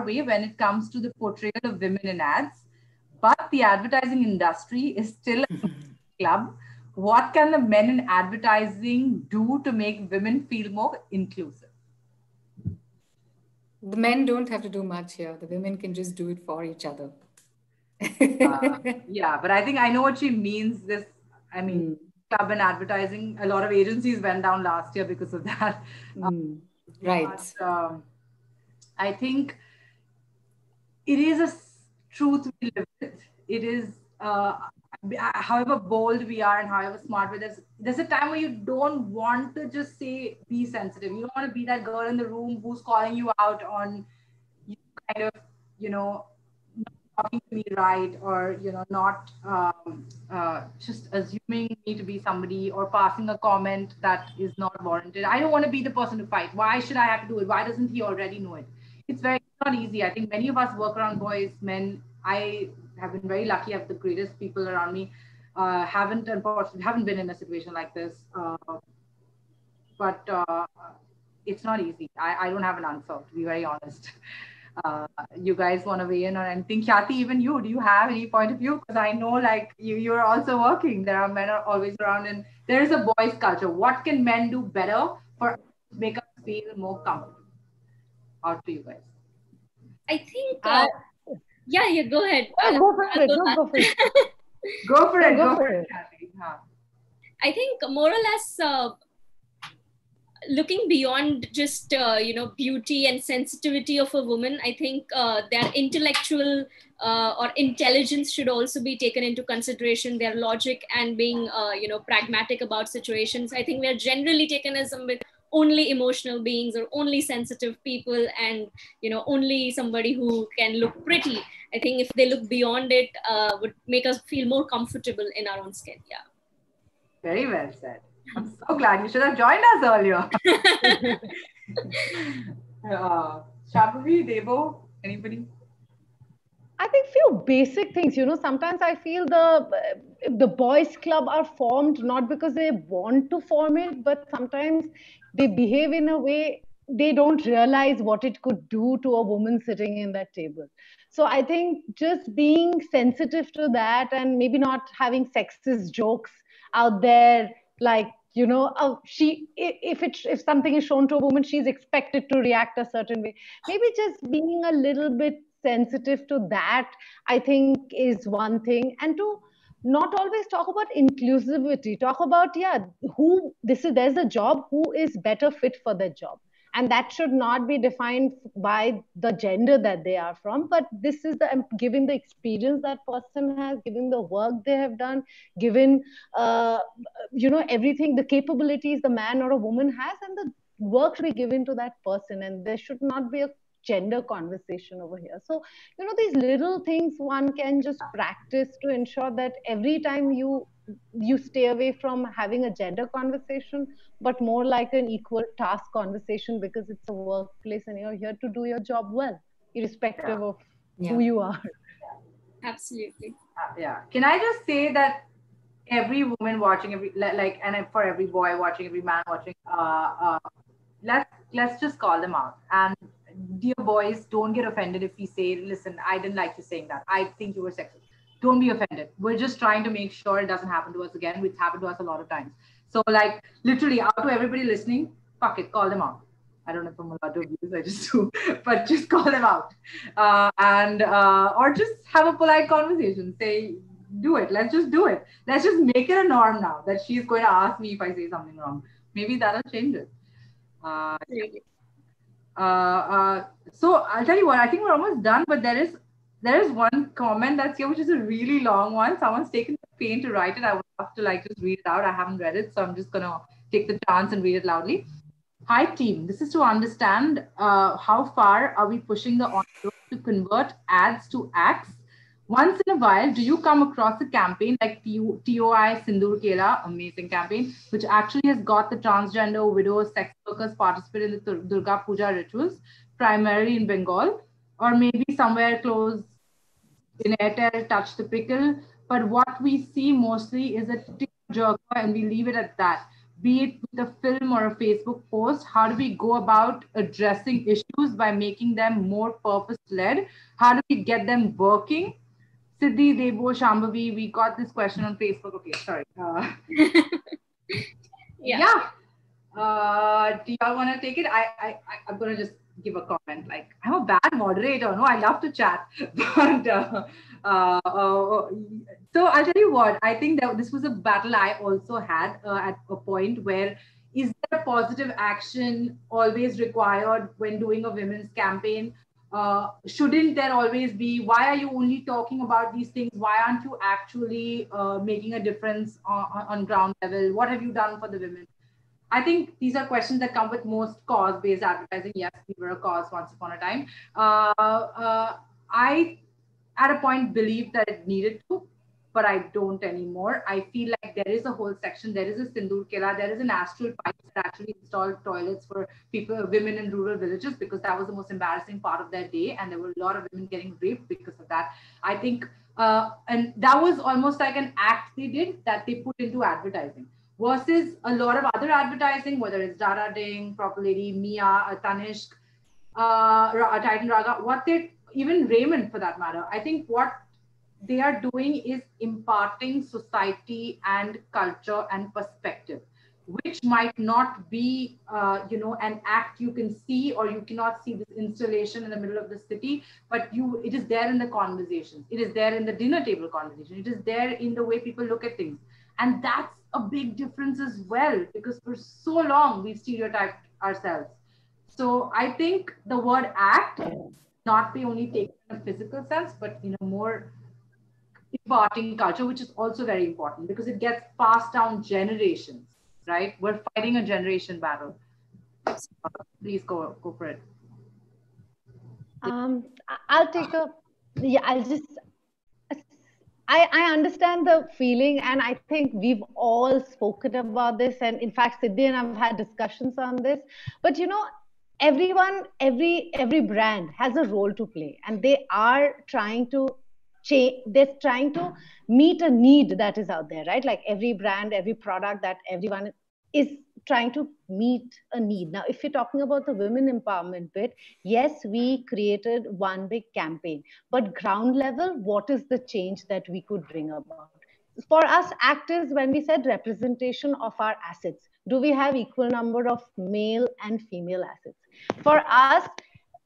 way when it comes to the portrayal of women in ads, but the advertising industry is still a club. What can the men in advertising do to make women feel more inclusive? The men don't have to do much here. The women can just do it for each other. Yeah, but I think I know what she means. Club and advertising, a lot of agencies went down last year because of that. Right. But, I think it is a truth we live with. It is, however bold we are and however smart we are, there's a time where you don't want to just say, be sensitive. You don't want to be that girl in the room who's calling you out on kind of, not talking to me right, or, not just assuming me to be somebody or passing a comment that is not warranted. I don't want to be the person to fight. Why should I have to do it? Why doesn't he already know it? It's not easy. I think many of us work around boys, men. I have been very lucky. I have the greatest people around me. Unfortunately, haven't been in a situation like this. But it's not easy. I don't have an answer, to be very honest. You guys want to weigh in on anything? Khyati, even you, do you have any point of view? Because I know like you're also working. There are men are always around, and there is a boys culture. What can men do better for make us feel more comfortable? Out to you guys. I think, yeah, go ahead. Go for it. Go for it. I think more or less looking beyond just, beauty and sensitivity of a woman, I think their intellectual or intelligence should also be taken into consideration, their logic and being, pragmatic about situations. I think we are generally taken as only emotional beings or only sensitive people and, only somebody who can look pretty. I think if they look beyond it, would make us feel more comfortable in our own skin. Yeah. Very well said. I'm so glad you should have joined us earlier. Shambhavi, Devo, anybody? I think few basic things, sometimes I feel the boys club are formed not because they want to form it, but sometimes they behave in a way they don't realize what it could do to a woman sitting in that table. So I think just being sensitive to that, and maybe not having sexist jokes out there, like, you know, if something is shown to a woman, she's expected to react a certain way. Maybe just being a little bit sensitive to that, I think, is one thing. And to not always talk about inclusivity, talk about, yeah, there's a job, who is better fit for the job, and that should not be defined by the gender that they are from, but this is the given the experience that person has, given the work they have done, given everything, the capabilities the man or a woman has, and the work should be given to that person, and there should not be a gender conversation over here. So these little things one can just practice to ensure that every time you stay away from having a gender conversation, but more like an equal task conversation, because it's a workplace and you're here to do your job well, irrespective of who you are. Absolutely. Yeah. Can I just say that every woman watching, and for every boy watching, every man watching, let's just call them out. And dear boys, don't get offended if we say, listen, I didn't like you saying that. I think you were sexist. Don't be offended. We're just trying to make sure it doesn't happen to us again, which happened to us a lot of times. So like literally out to everybody listening, fuck it, call them out. I don't know if I'm allowed to abuse, I just do, but just call them out. Or just have a polite conversation. Say, do it. Let's just do it. Let's just make it a norm now that she's going to ask me if I say something wrong. Maybe that'll change it. So I'll tell you what, I think we're almost done, but there is one comment that's here, which is a really long one. Someone's taken the pain to write it. I would have to just read it out. I haven't read it, so I'm just going to take the chance and read it loudly. Hi team, this is to understand how far are we pushing the envelope to convert ads to acts. Once in a while, do you come across a campaign like TOI Sindoor Kela, amazing campaign, which actually has got the transgender widows, sex workers participate in the Durga Puja rituals, primarily in Bengal, or maybe somewhere close in Airtel, Touch the Pickle. But what we see mostly is a tearjerker, and we leave it at that. Be it with a film or a Facebook post, how do we go about addressing issues by making them more purpose-led? How do we get them working? Siddhi, Debo, Shambhavi, we got this question on Facebook. Okay, sorry. Yeah. Do y'all want to take it? I'm going to just give a comment. Like, I'm a bad moderator. No, I love to chat. But so I'll tell you what, I think that this was a battle I also had at a point where, is there positive action always required when doing a women's campaign? Shouldn't there always be? Why are you only talking about these things? Why aren't you actually making a difference on ground level? What have you done for the women? I think these are questions that come with most cause-based advertising. Yes, we were a cause once upon a time. I, at a point, believed that it needed to, but I don't anymore. I feel like there is a whole section. There is a Sindoor Kela. There is an Astral Pipes that actually installed toilets for women in rural villages, because that was the most embarrassing part of their day. And there were a lot of women getting raped because of that. I think, and that was almost like an act they did that they put into advertising. Versus a lot of other advertising, whether it's Dara Ding, Proper Lady, Mia, Tanishq, Titan Raga, even Raymond for that matter. I think what they are doing is imparting society and culture and perspective, which might not be, an act you can see, or you cannot see this installation in the middle of the city, but it is there in the conversations. It is there in the dinner table conversation. It is there in the way people look at things. And that's a big difference as well, because for so long we've stereotyped ourselves. So I think the word act not be only taken in a physical sense, but in a more imparting culture, which is also very important because it gets passed down generations, right? We're fighting a generation battle. Please go for it. I'll take I understand the feeling, and I think we've all spoken about this, and in fact Siddhi and I've had discussions on this, but every brand has a role to play, and they are trying to they're trying to meet a need that is out there, right? Like every brand, every product that everyone is trying to meet a need. Now, if you're talking about the women empowerment bit, yes, we created one big campaign, but ground level, what is the change that we could bring about? For us, ACT is when we said representation of our assets. Do we have equal number of male and female assets? For us,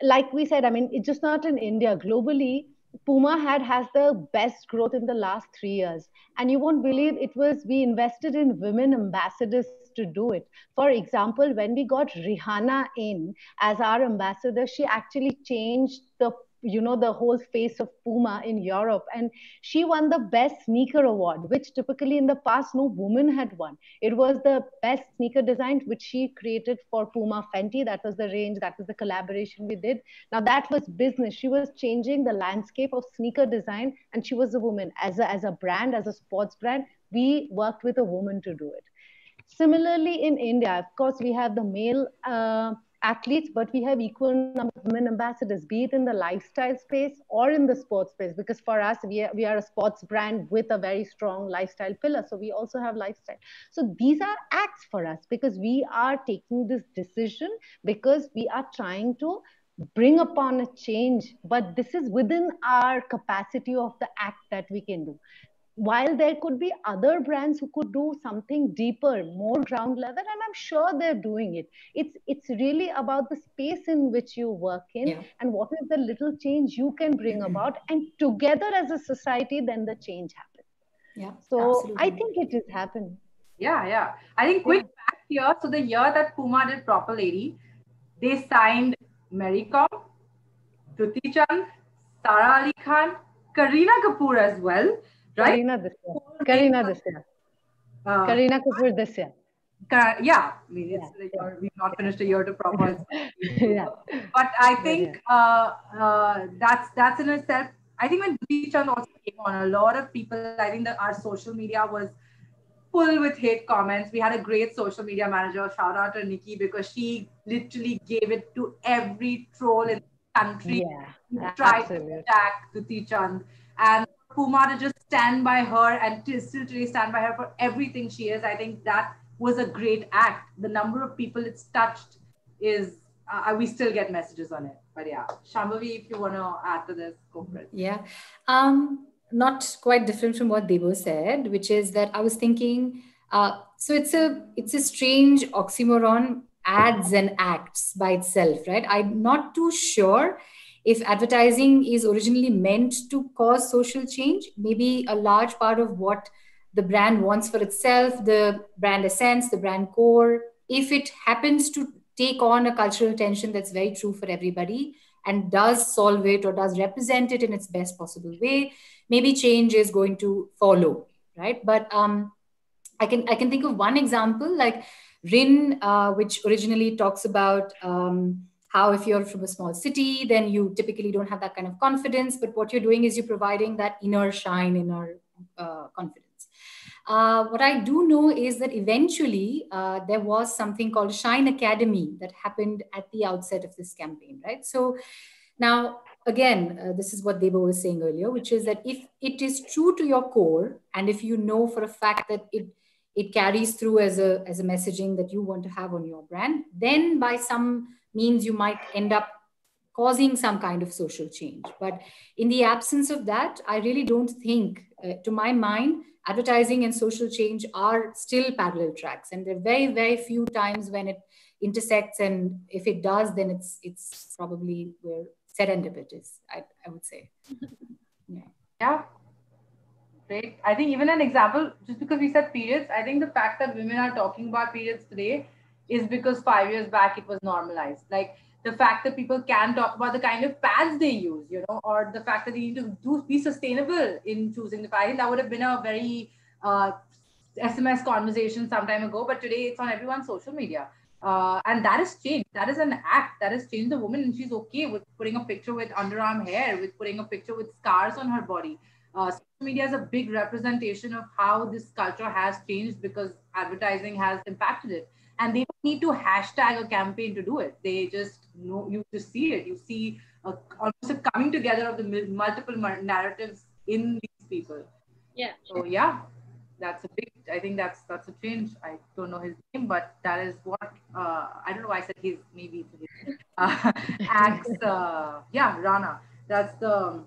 like we said, I mean, it's just not in India, globally, Puma has the best growth in the last 3 years. And you won't believe it was, we invested in women ambassadors to do it. For example, when we got Rihanna in as our ambassador, she actually changed the whole face of Puma in Europe, and she won the best sneaker award, which typically in the past no woman had won. It was the best sneaker design which she created for Puma Fenty. That was the range, that was the collaboration we did. Now that was business. She was changing the landscape of sneaker design, and she was a woman. As a brand, as a sports brand, we worked with a woman to do it. Similarly, in India, of course, we have the male athletes, but we have equal number of women ambassadors, be it in the lifestyle space or in the sports space, because for us, we are a sports brand with a very strong lifestyle pillar. So we also have lifestyle. So these are acts for us, because we are taking this decision because we are trying to bring upon a change, but this is within our capacity of the act that we can do. While there could be other brands who could do something deeper, more ground level, and I'm sure they're doing it. It's really about the space in which you work in, and what is the little change you can bring about, and together as a society, then the change happens. Yeah. So absolutely. I think it is happening. Yeah. I think quick fact here. So the year that Puma did Proper Lady, they signed Mary Kom, Dutee Chand, Sara Ali Khan, Kareena Kapoor as well. Right? Kareena this year. Kareena Kapoor this year. Yeah, I mean, it's like we've not finished a year to proper. But I think that's in itself. I think when Dutee Chand also came on, a lot of people, I think that our social media was full with hate comments. We had a great social media manager. Shout out to Nikki, because she literally gave it to every troll in the country. Yeah, tried to attack Dutee Chand, and Puma to just stand by her and still today stand by her for everything she is. I think that was a great act. The number of people it's touched is, we still get messages on it. But yeah, Shambhavi, if you want to add to this, go for it. Yeah. Not quite different from what Debo said, which is that I was thinking, so it's a strange oxymoron, ads and acts by itself, right? I'm not too sure if advertising is originally meant to cause social change. Maybe a large part of what the brand wants for itself, the brand essence, the brand core, if it happens to take on a cultural tension that's very true for everybody and does solve it or does represent it in its best possible way, maybe change is going to follow, right? But I can think of one example, like Rin, which originally talks about how if you're from a small city, then you typically don't have that kind of confidence. But what you're doing is you're providing that inner shine, inner confidence. What I do know is that eventually there was something called Shine Academy that happened at the outset of this campaign, right? So now, again, this is what Debo was saying earlier, which is that if it is true to your core, and if you know for a fact that it carries through as a messaging that you want to have on your brand, then by some means you might end up causing some kind of social change. But in the absence of that, I really don't think, to my mind, advertising and social change are still parallel tracks. And there are very, very few times when it intersects. And if it does, then it's probably where serendipitous, I would say. Yeah. Great. I think even an example, just because we said periods, I think the fact that women are talking about periods today is because 5 years back it was normalized. Like the fact that people can talk about the kind of pads they use, or the fact that they need to be sustainable in choosing the pad. I think that would have been a very SMS conversation some time ago, but today it's on everyone's social media. And that has changed. That is an act that has changed the woman, and she's okay with putting a picture with underarm hair, with putting a picture with scars on her body. Social media is a big representation of how this culture has changed because advertising has impacted it. And they don't need to hashtag a campaign to do it. They just know, you just see it. You see almost a coming together of the multiple narratives in these people. Yeah. So yeah. that's a big, I think that's a change. I don't know his name, but that is what, I don't know why I said his, maybe it's his, Axe, Rana. That's the,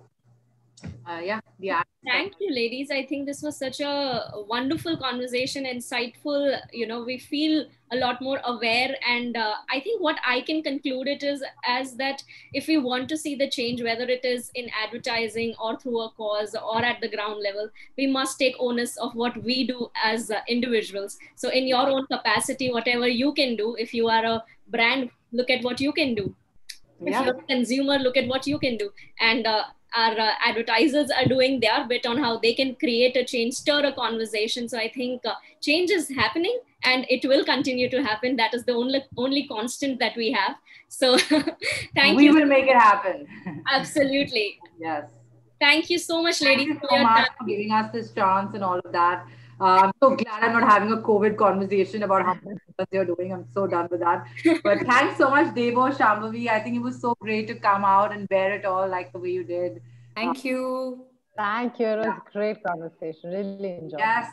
the Axe. Thank you, ladies. I think this was such a wonderful conversation, insightful. We feel a lot more aware. And I think what I can conclude it is as that if we want to see the change, whether it is in advertising or through a cause or at the ground level, we must take onus of what we do as individuals. So in your own capacity, whatever you can do, if you are a brand, look at what you can do. If you're a consumer, look at what you can do. And our advertisers are doing their bit on how they can create a change, stir a conversation. So I think change is happening and it will continue to happen. That is the only constant that we have. So thank you. We will make it happen. Absolutely. Yes. Thank you so much, ladies. Thank you so much for giving us this chance and all of that. I'm so glad I'm not having a COVID conversation about how much you're doing. I'm so done with that. But thanks so much, Devo, Shambhavi. I think it was so great to come out and bear it all like the way you did. Thank you. Thank you. It was a great conversation. Really enjoyed it. Yes.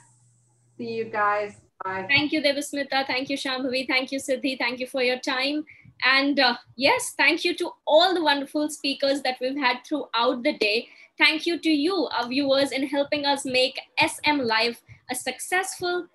See you guys. Bye. Thank you, Devasmita. Thank you, Shambhavi. Thank you, Siddhi. Thank you for your time. And yes, thank you to all the wonderful speakers that we've had throughout the day. Thank you to you, our viewers, in helping us make SMLive a successful,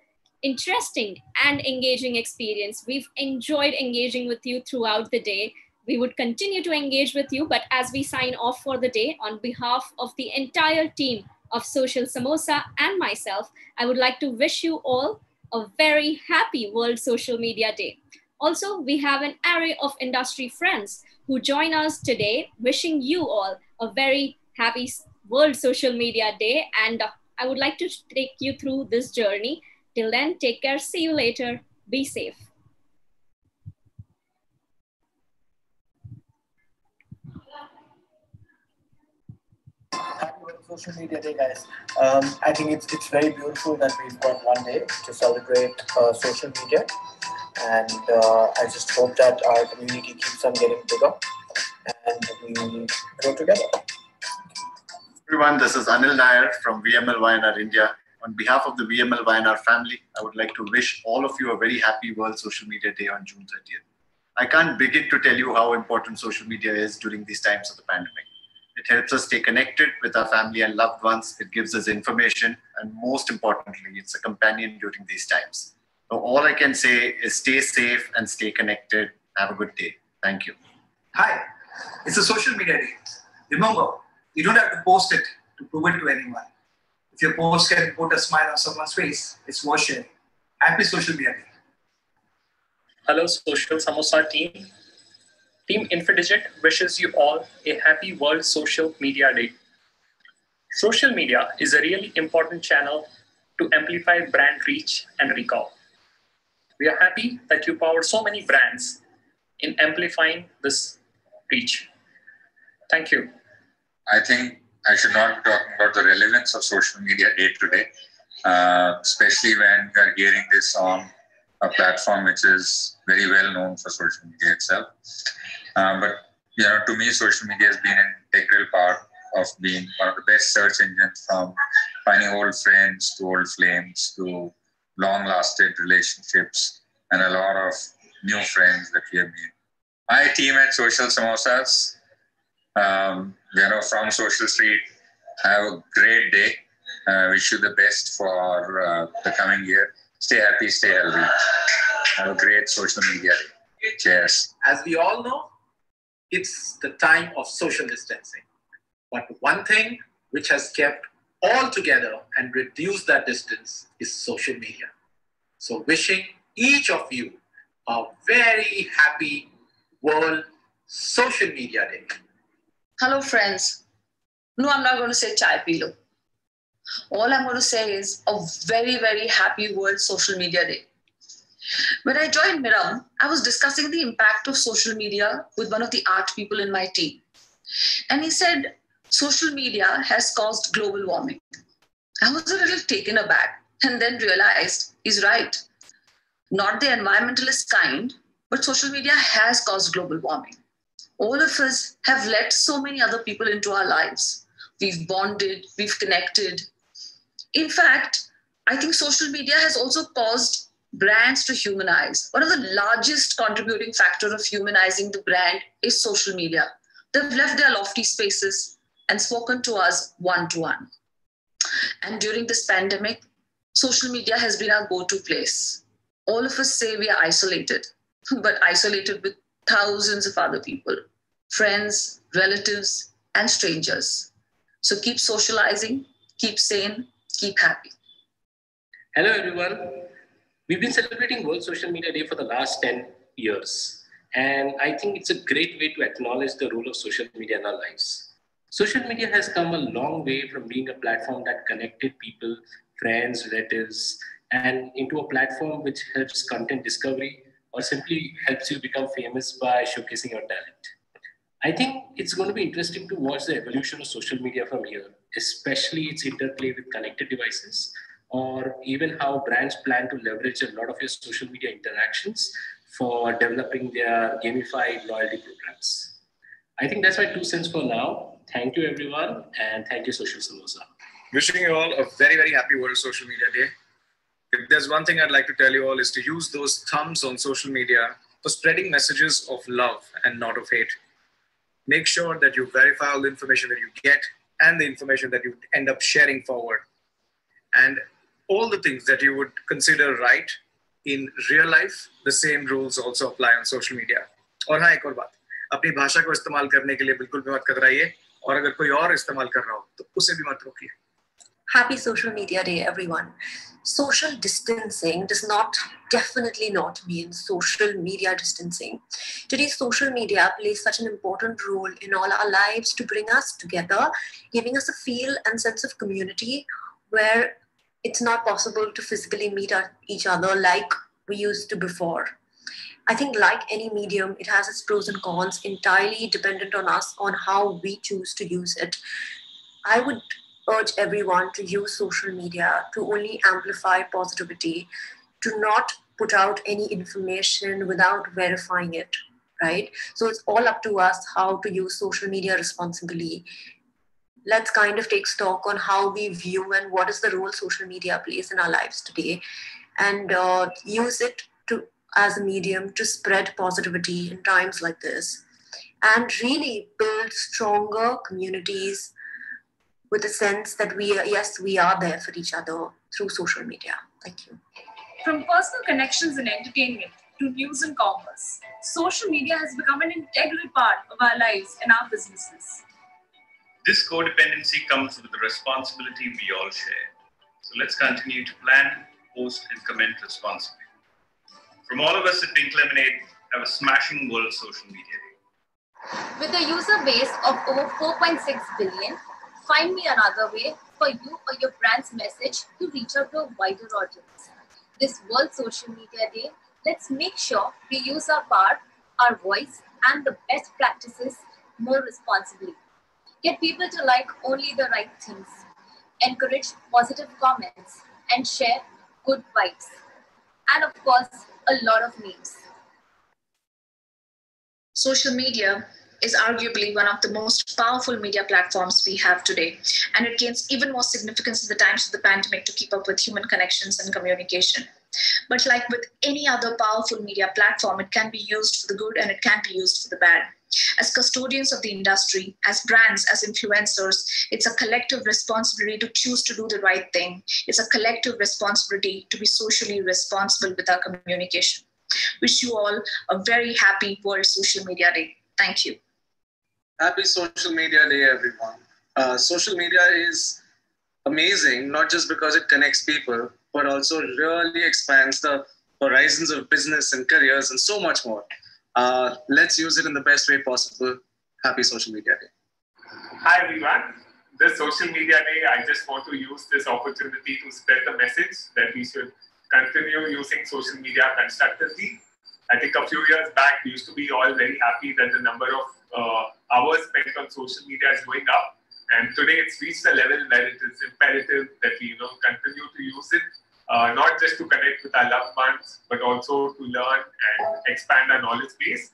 interesting, and engaging experience. We've enjoyed engaging with you throughout the day. We would continue to engage with you, but as we sign off for the day, on behalf of the entire team of Social Samosa and myself, I would like to wish you all a very happy World Social Media Day. Also, we have an array of industry friends who join us today, wishing you all a very happy World Social Media Day. And I would like to take you through this journey. Till then, take care. See you later. Be safe. Happy Social Media Day, guys. I think it's very beautiful that we've got one day to celebrate social media. And I just hope that our community keeps on getting bigger and we grow together. Everyone, this is Naair from VML YNR India. On behalf of the VML YNR family, I would like to wish all of you a very happy World Social Media Day on June 30th. I can't begin to tell you how important social media is during these times of the pandemic. It helps us stay connected with our family and loved ones. It gives us information, and most importantly, it's a companion during these times. So all I can say is stay safe and stay connected. Have a good day. Thank you. Hi, it's a social media day. Remember, you don't have to post it to prove it to anyone. If your post can put a smile on someone's face, it's worth sharing. Happy Social Media Day. Hello, Social Samosa team. Team Infodigit wishes you all a happy World Social Media Day. Social media is a really important channel to amplify brand reach and recall. We are happy that you powered so many brands in amplifying this reach. Thank you. I think I should not talk about the relevance of social media day to day, especially when we are hearing this on a platform which is very well known for social media itself. But to me, social media has been an integral part of being one of the best search engines, from finding old friends to old flames to long-lasted relationships and a lot of new friends that we have made. My team at Social Samosas, from Social Street, have a great day. Wish you the best for the coming year. Stay happy, stay healthy. Have a great social media day. Cheers. As we all know, it's the time of social distancing. But one thing which has kept all together and reduced that distance is social media. So wishing each of you a very happy World Social Media Day. Hello, friends. No, I'm not going to say chai pilo. All I'm going to say is a very, very happy World Social Media Day. When I joined Miram, I was discussing the impact of social media with one of the art people in my team. And he said, social media has caused global warming. I was a little taken aback and then realized he's right. Not the environmentalist kind, but social media has caused global warming. All of us have let so many other people into our lives. We've bonded, we've connected. In fact, I think social media has also caused brands to humanize. One of the largest contributing factor of humanizing the brand is social media. They've left their lofty spaces and spoken to us one-to-one. And during this pandemic, social media has been our go-to place. All of us say we are isolated, but isolated with thousands of other people, friends, relatives, and strangers. So keep socializing, keep sane, keep happy. Hello, everyone. We've been celebrating World Social Media Day for the last 10 years. And I think it's a great way to acknowledge the role of social media in our lives. Social media has come a long way from being a platform that connected people, friends, relatives, and into a platform which helps content discovery or simply helps you become famous by showcasing your talent. I think it's going to be interesting to watch the evolution of social media from here, especially its interplay with connected devices, or even how brands plan to leverage a lot of your social media interactions for developing their gamified loyalty programs. I think that's my 2 cents for now. Thank you, everyone, and thank you, Social Samosa. Wishing you all a very, very happy World Social Media Day. If there's one thing I'd like to tell you all is to use those thumbs on social media for spreading messages of love and not of hate. Make sure that you verify all the information that you get and the information that you end up sharing forward. And all the things that you would consider right in real life, the same rules also apply on social media. और हाँ, एक और बात, अपनी भाषा को इस्तेमाल करने के लिए बिल्कुल भी मत कतराइए, और अगर कोई और इस्तेमाल कर रहा हो तो उसे भी मत रोकिए. Happy Social Media Day, everyone. Social distancing does definitely not mean social media distancing. Today, social media plays such an important role in all our lives to bring us together, giving us a feel and sense of community where it's not possible to physically meet each other like we used to before. I think like any medium, it has its pros and cons, entirely dependent on us, on how we choose to use it. I would urge everyone to use social media to only amplify positivity, to not put out any information without verifying it, right? So it's all up to us how to use social media responsibly. Let's kind of take stock on how we view and what is the role social media plays in our lives today, and use it as a medium to spread positivity in times like this, and really build stronger communities with a sense that we are there for each other through social media. Thank you. From personal connections and entertainment to news and commerce, social media has become an integral part of our lives and our businesses. This codependency comes with the responsibility we all share. So let's continue to plan, post, and comment responsibly. From all of us at Pink Lemonade, have a smashing World Social Media Day. With a user base of over 4.6 billion, find me another way for you or your brand's message to reach out to a wider audience. This World Social Media Day, let's make sure we use our power, our voice, and the best practices more responsibly. Get people to like only the right things, encourage positive comments, and share good vibes. And of course, a lot of memes. Social media is arguably one of the most powerful media platforms we have today, and it gains even more significance in the times of the pandemic to keep up with human connections and communication. But like with any other powerful media platform, it can be used for the good and it can be used for the bad. As custodians of the industry, as brands, as influencers, it's a collective responsibility to choose to do the right thing. It's a collective responsibility to be socially responsible with our communication. Wish you all a very happy World Social Media Day. Thank you. Happy Social Media Day, everyone. Social media is amazing, not just because it connects people, but also really expands the horizons of business and careers and so much more. Let's use it in the best way possible. Happy Social Media Day. Hi, everyone. This Social Media Day, I just want to use this opportunity to spread the message that we should continue using social media constructively. I think a few years back, we used to be all very happy that the number of hours spent on social media is going up. And today it's reached a level where it is imperative that we continue to use it, not just to connect with our loved ones, but also to learn and expand our knowledge base.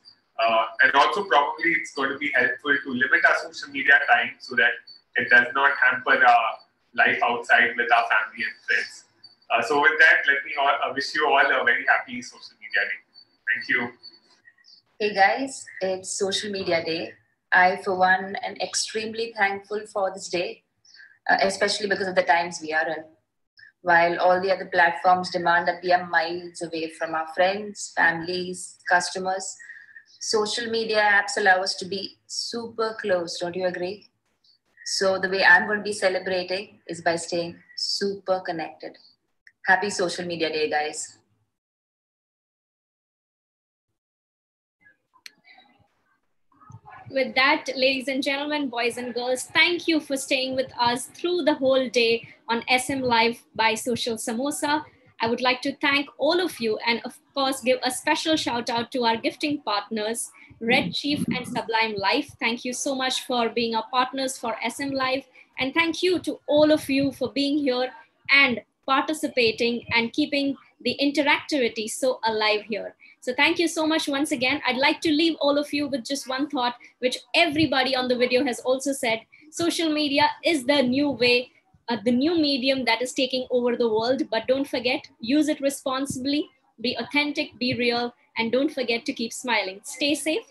And also probably it's going to be helpful to limit our social media time so that it does not hamper our life outside with our family and friends. So with that, let me wish you all a very happy social media day. Thank you. Hey guys, it's Social Media Day. I, for one, am extremely thankful for this day, especially because of the times we are in. While all the other platforms demand that we are miles away from our friends, families, customers, social media apps allow us to be super close. Don't you agree? So the way I'm going to be celebrating is by staying super connected. Happy Social Media Day, guys. With that, ladies and gentlemen, boys and girls, thank you for staying with us through the whole day on SMLive by Social Samosa. I would like to thank all of you and of course give a special shout out to our gifting partners, Red Chief and Sublime Life. Thank you so much for being our partners for SMLive. And thank you to all of you for being here and participating and keeping the interactivity so alive here. So thank you so much once again. I'd like to leave all of you with just one thought, which everybody on the video has also said. Social media is the new way, the new medium that is taking over the world. But don't forget, use it responsibly, be authentic, be real, and don't forget to keep smiling. Stay safe,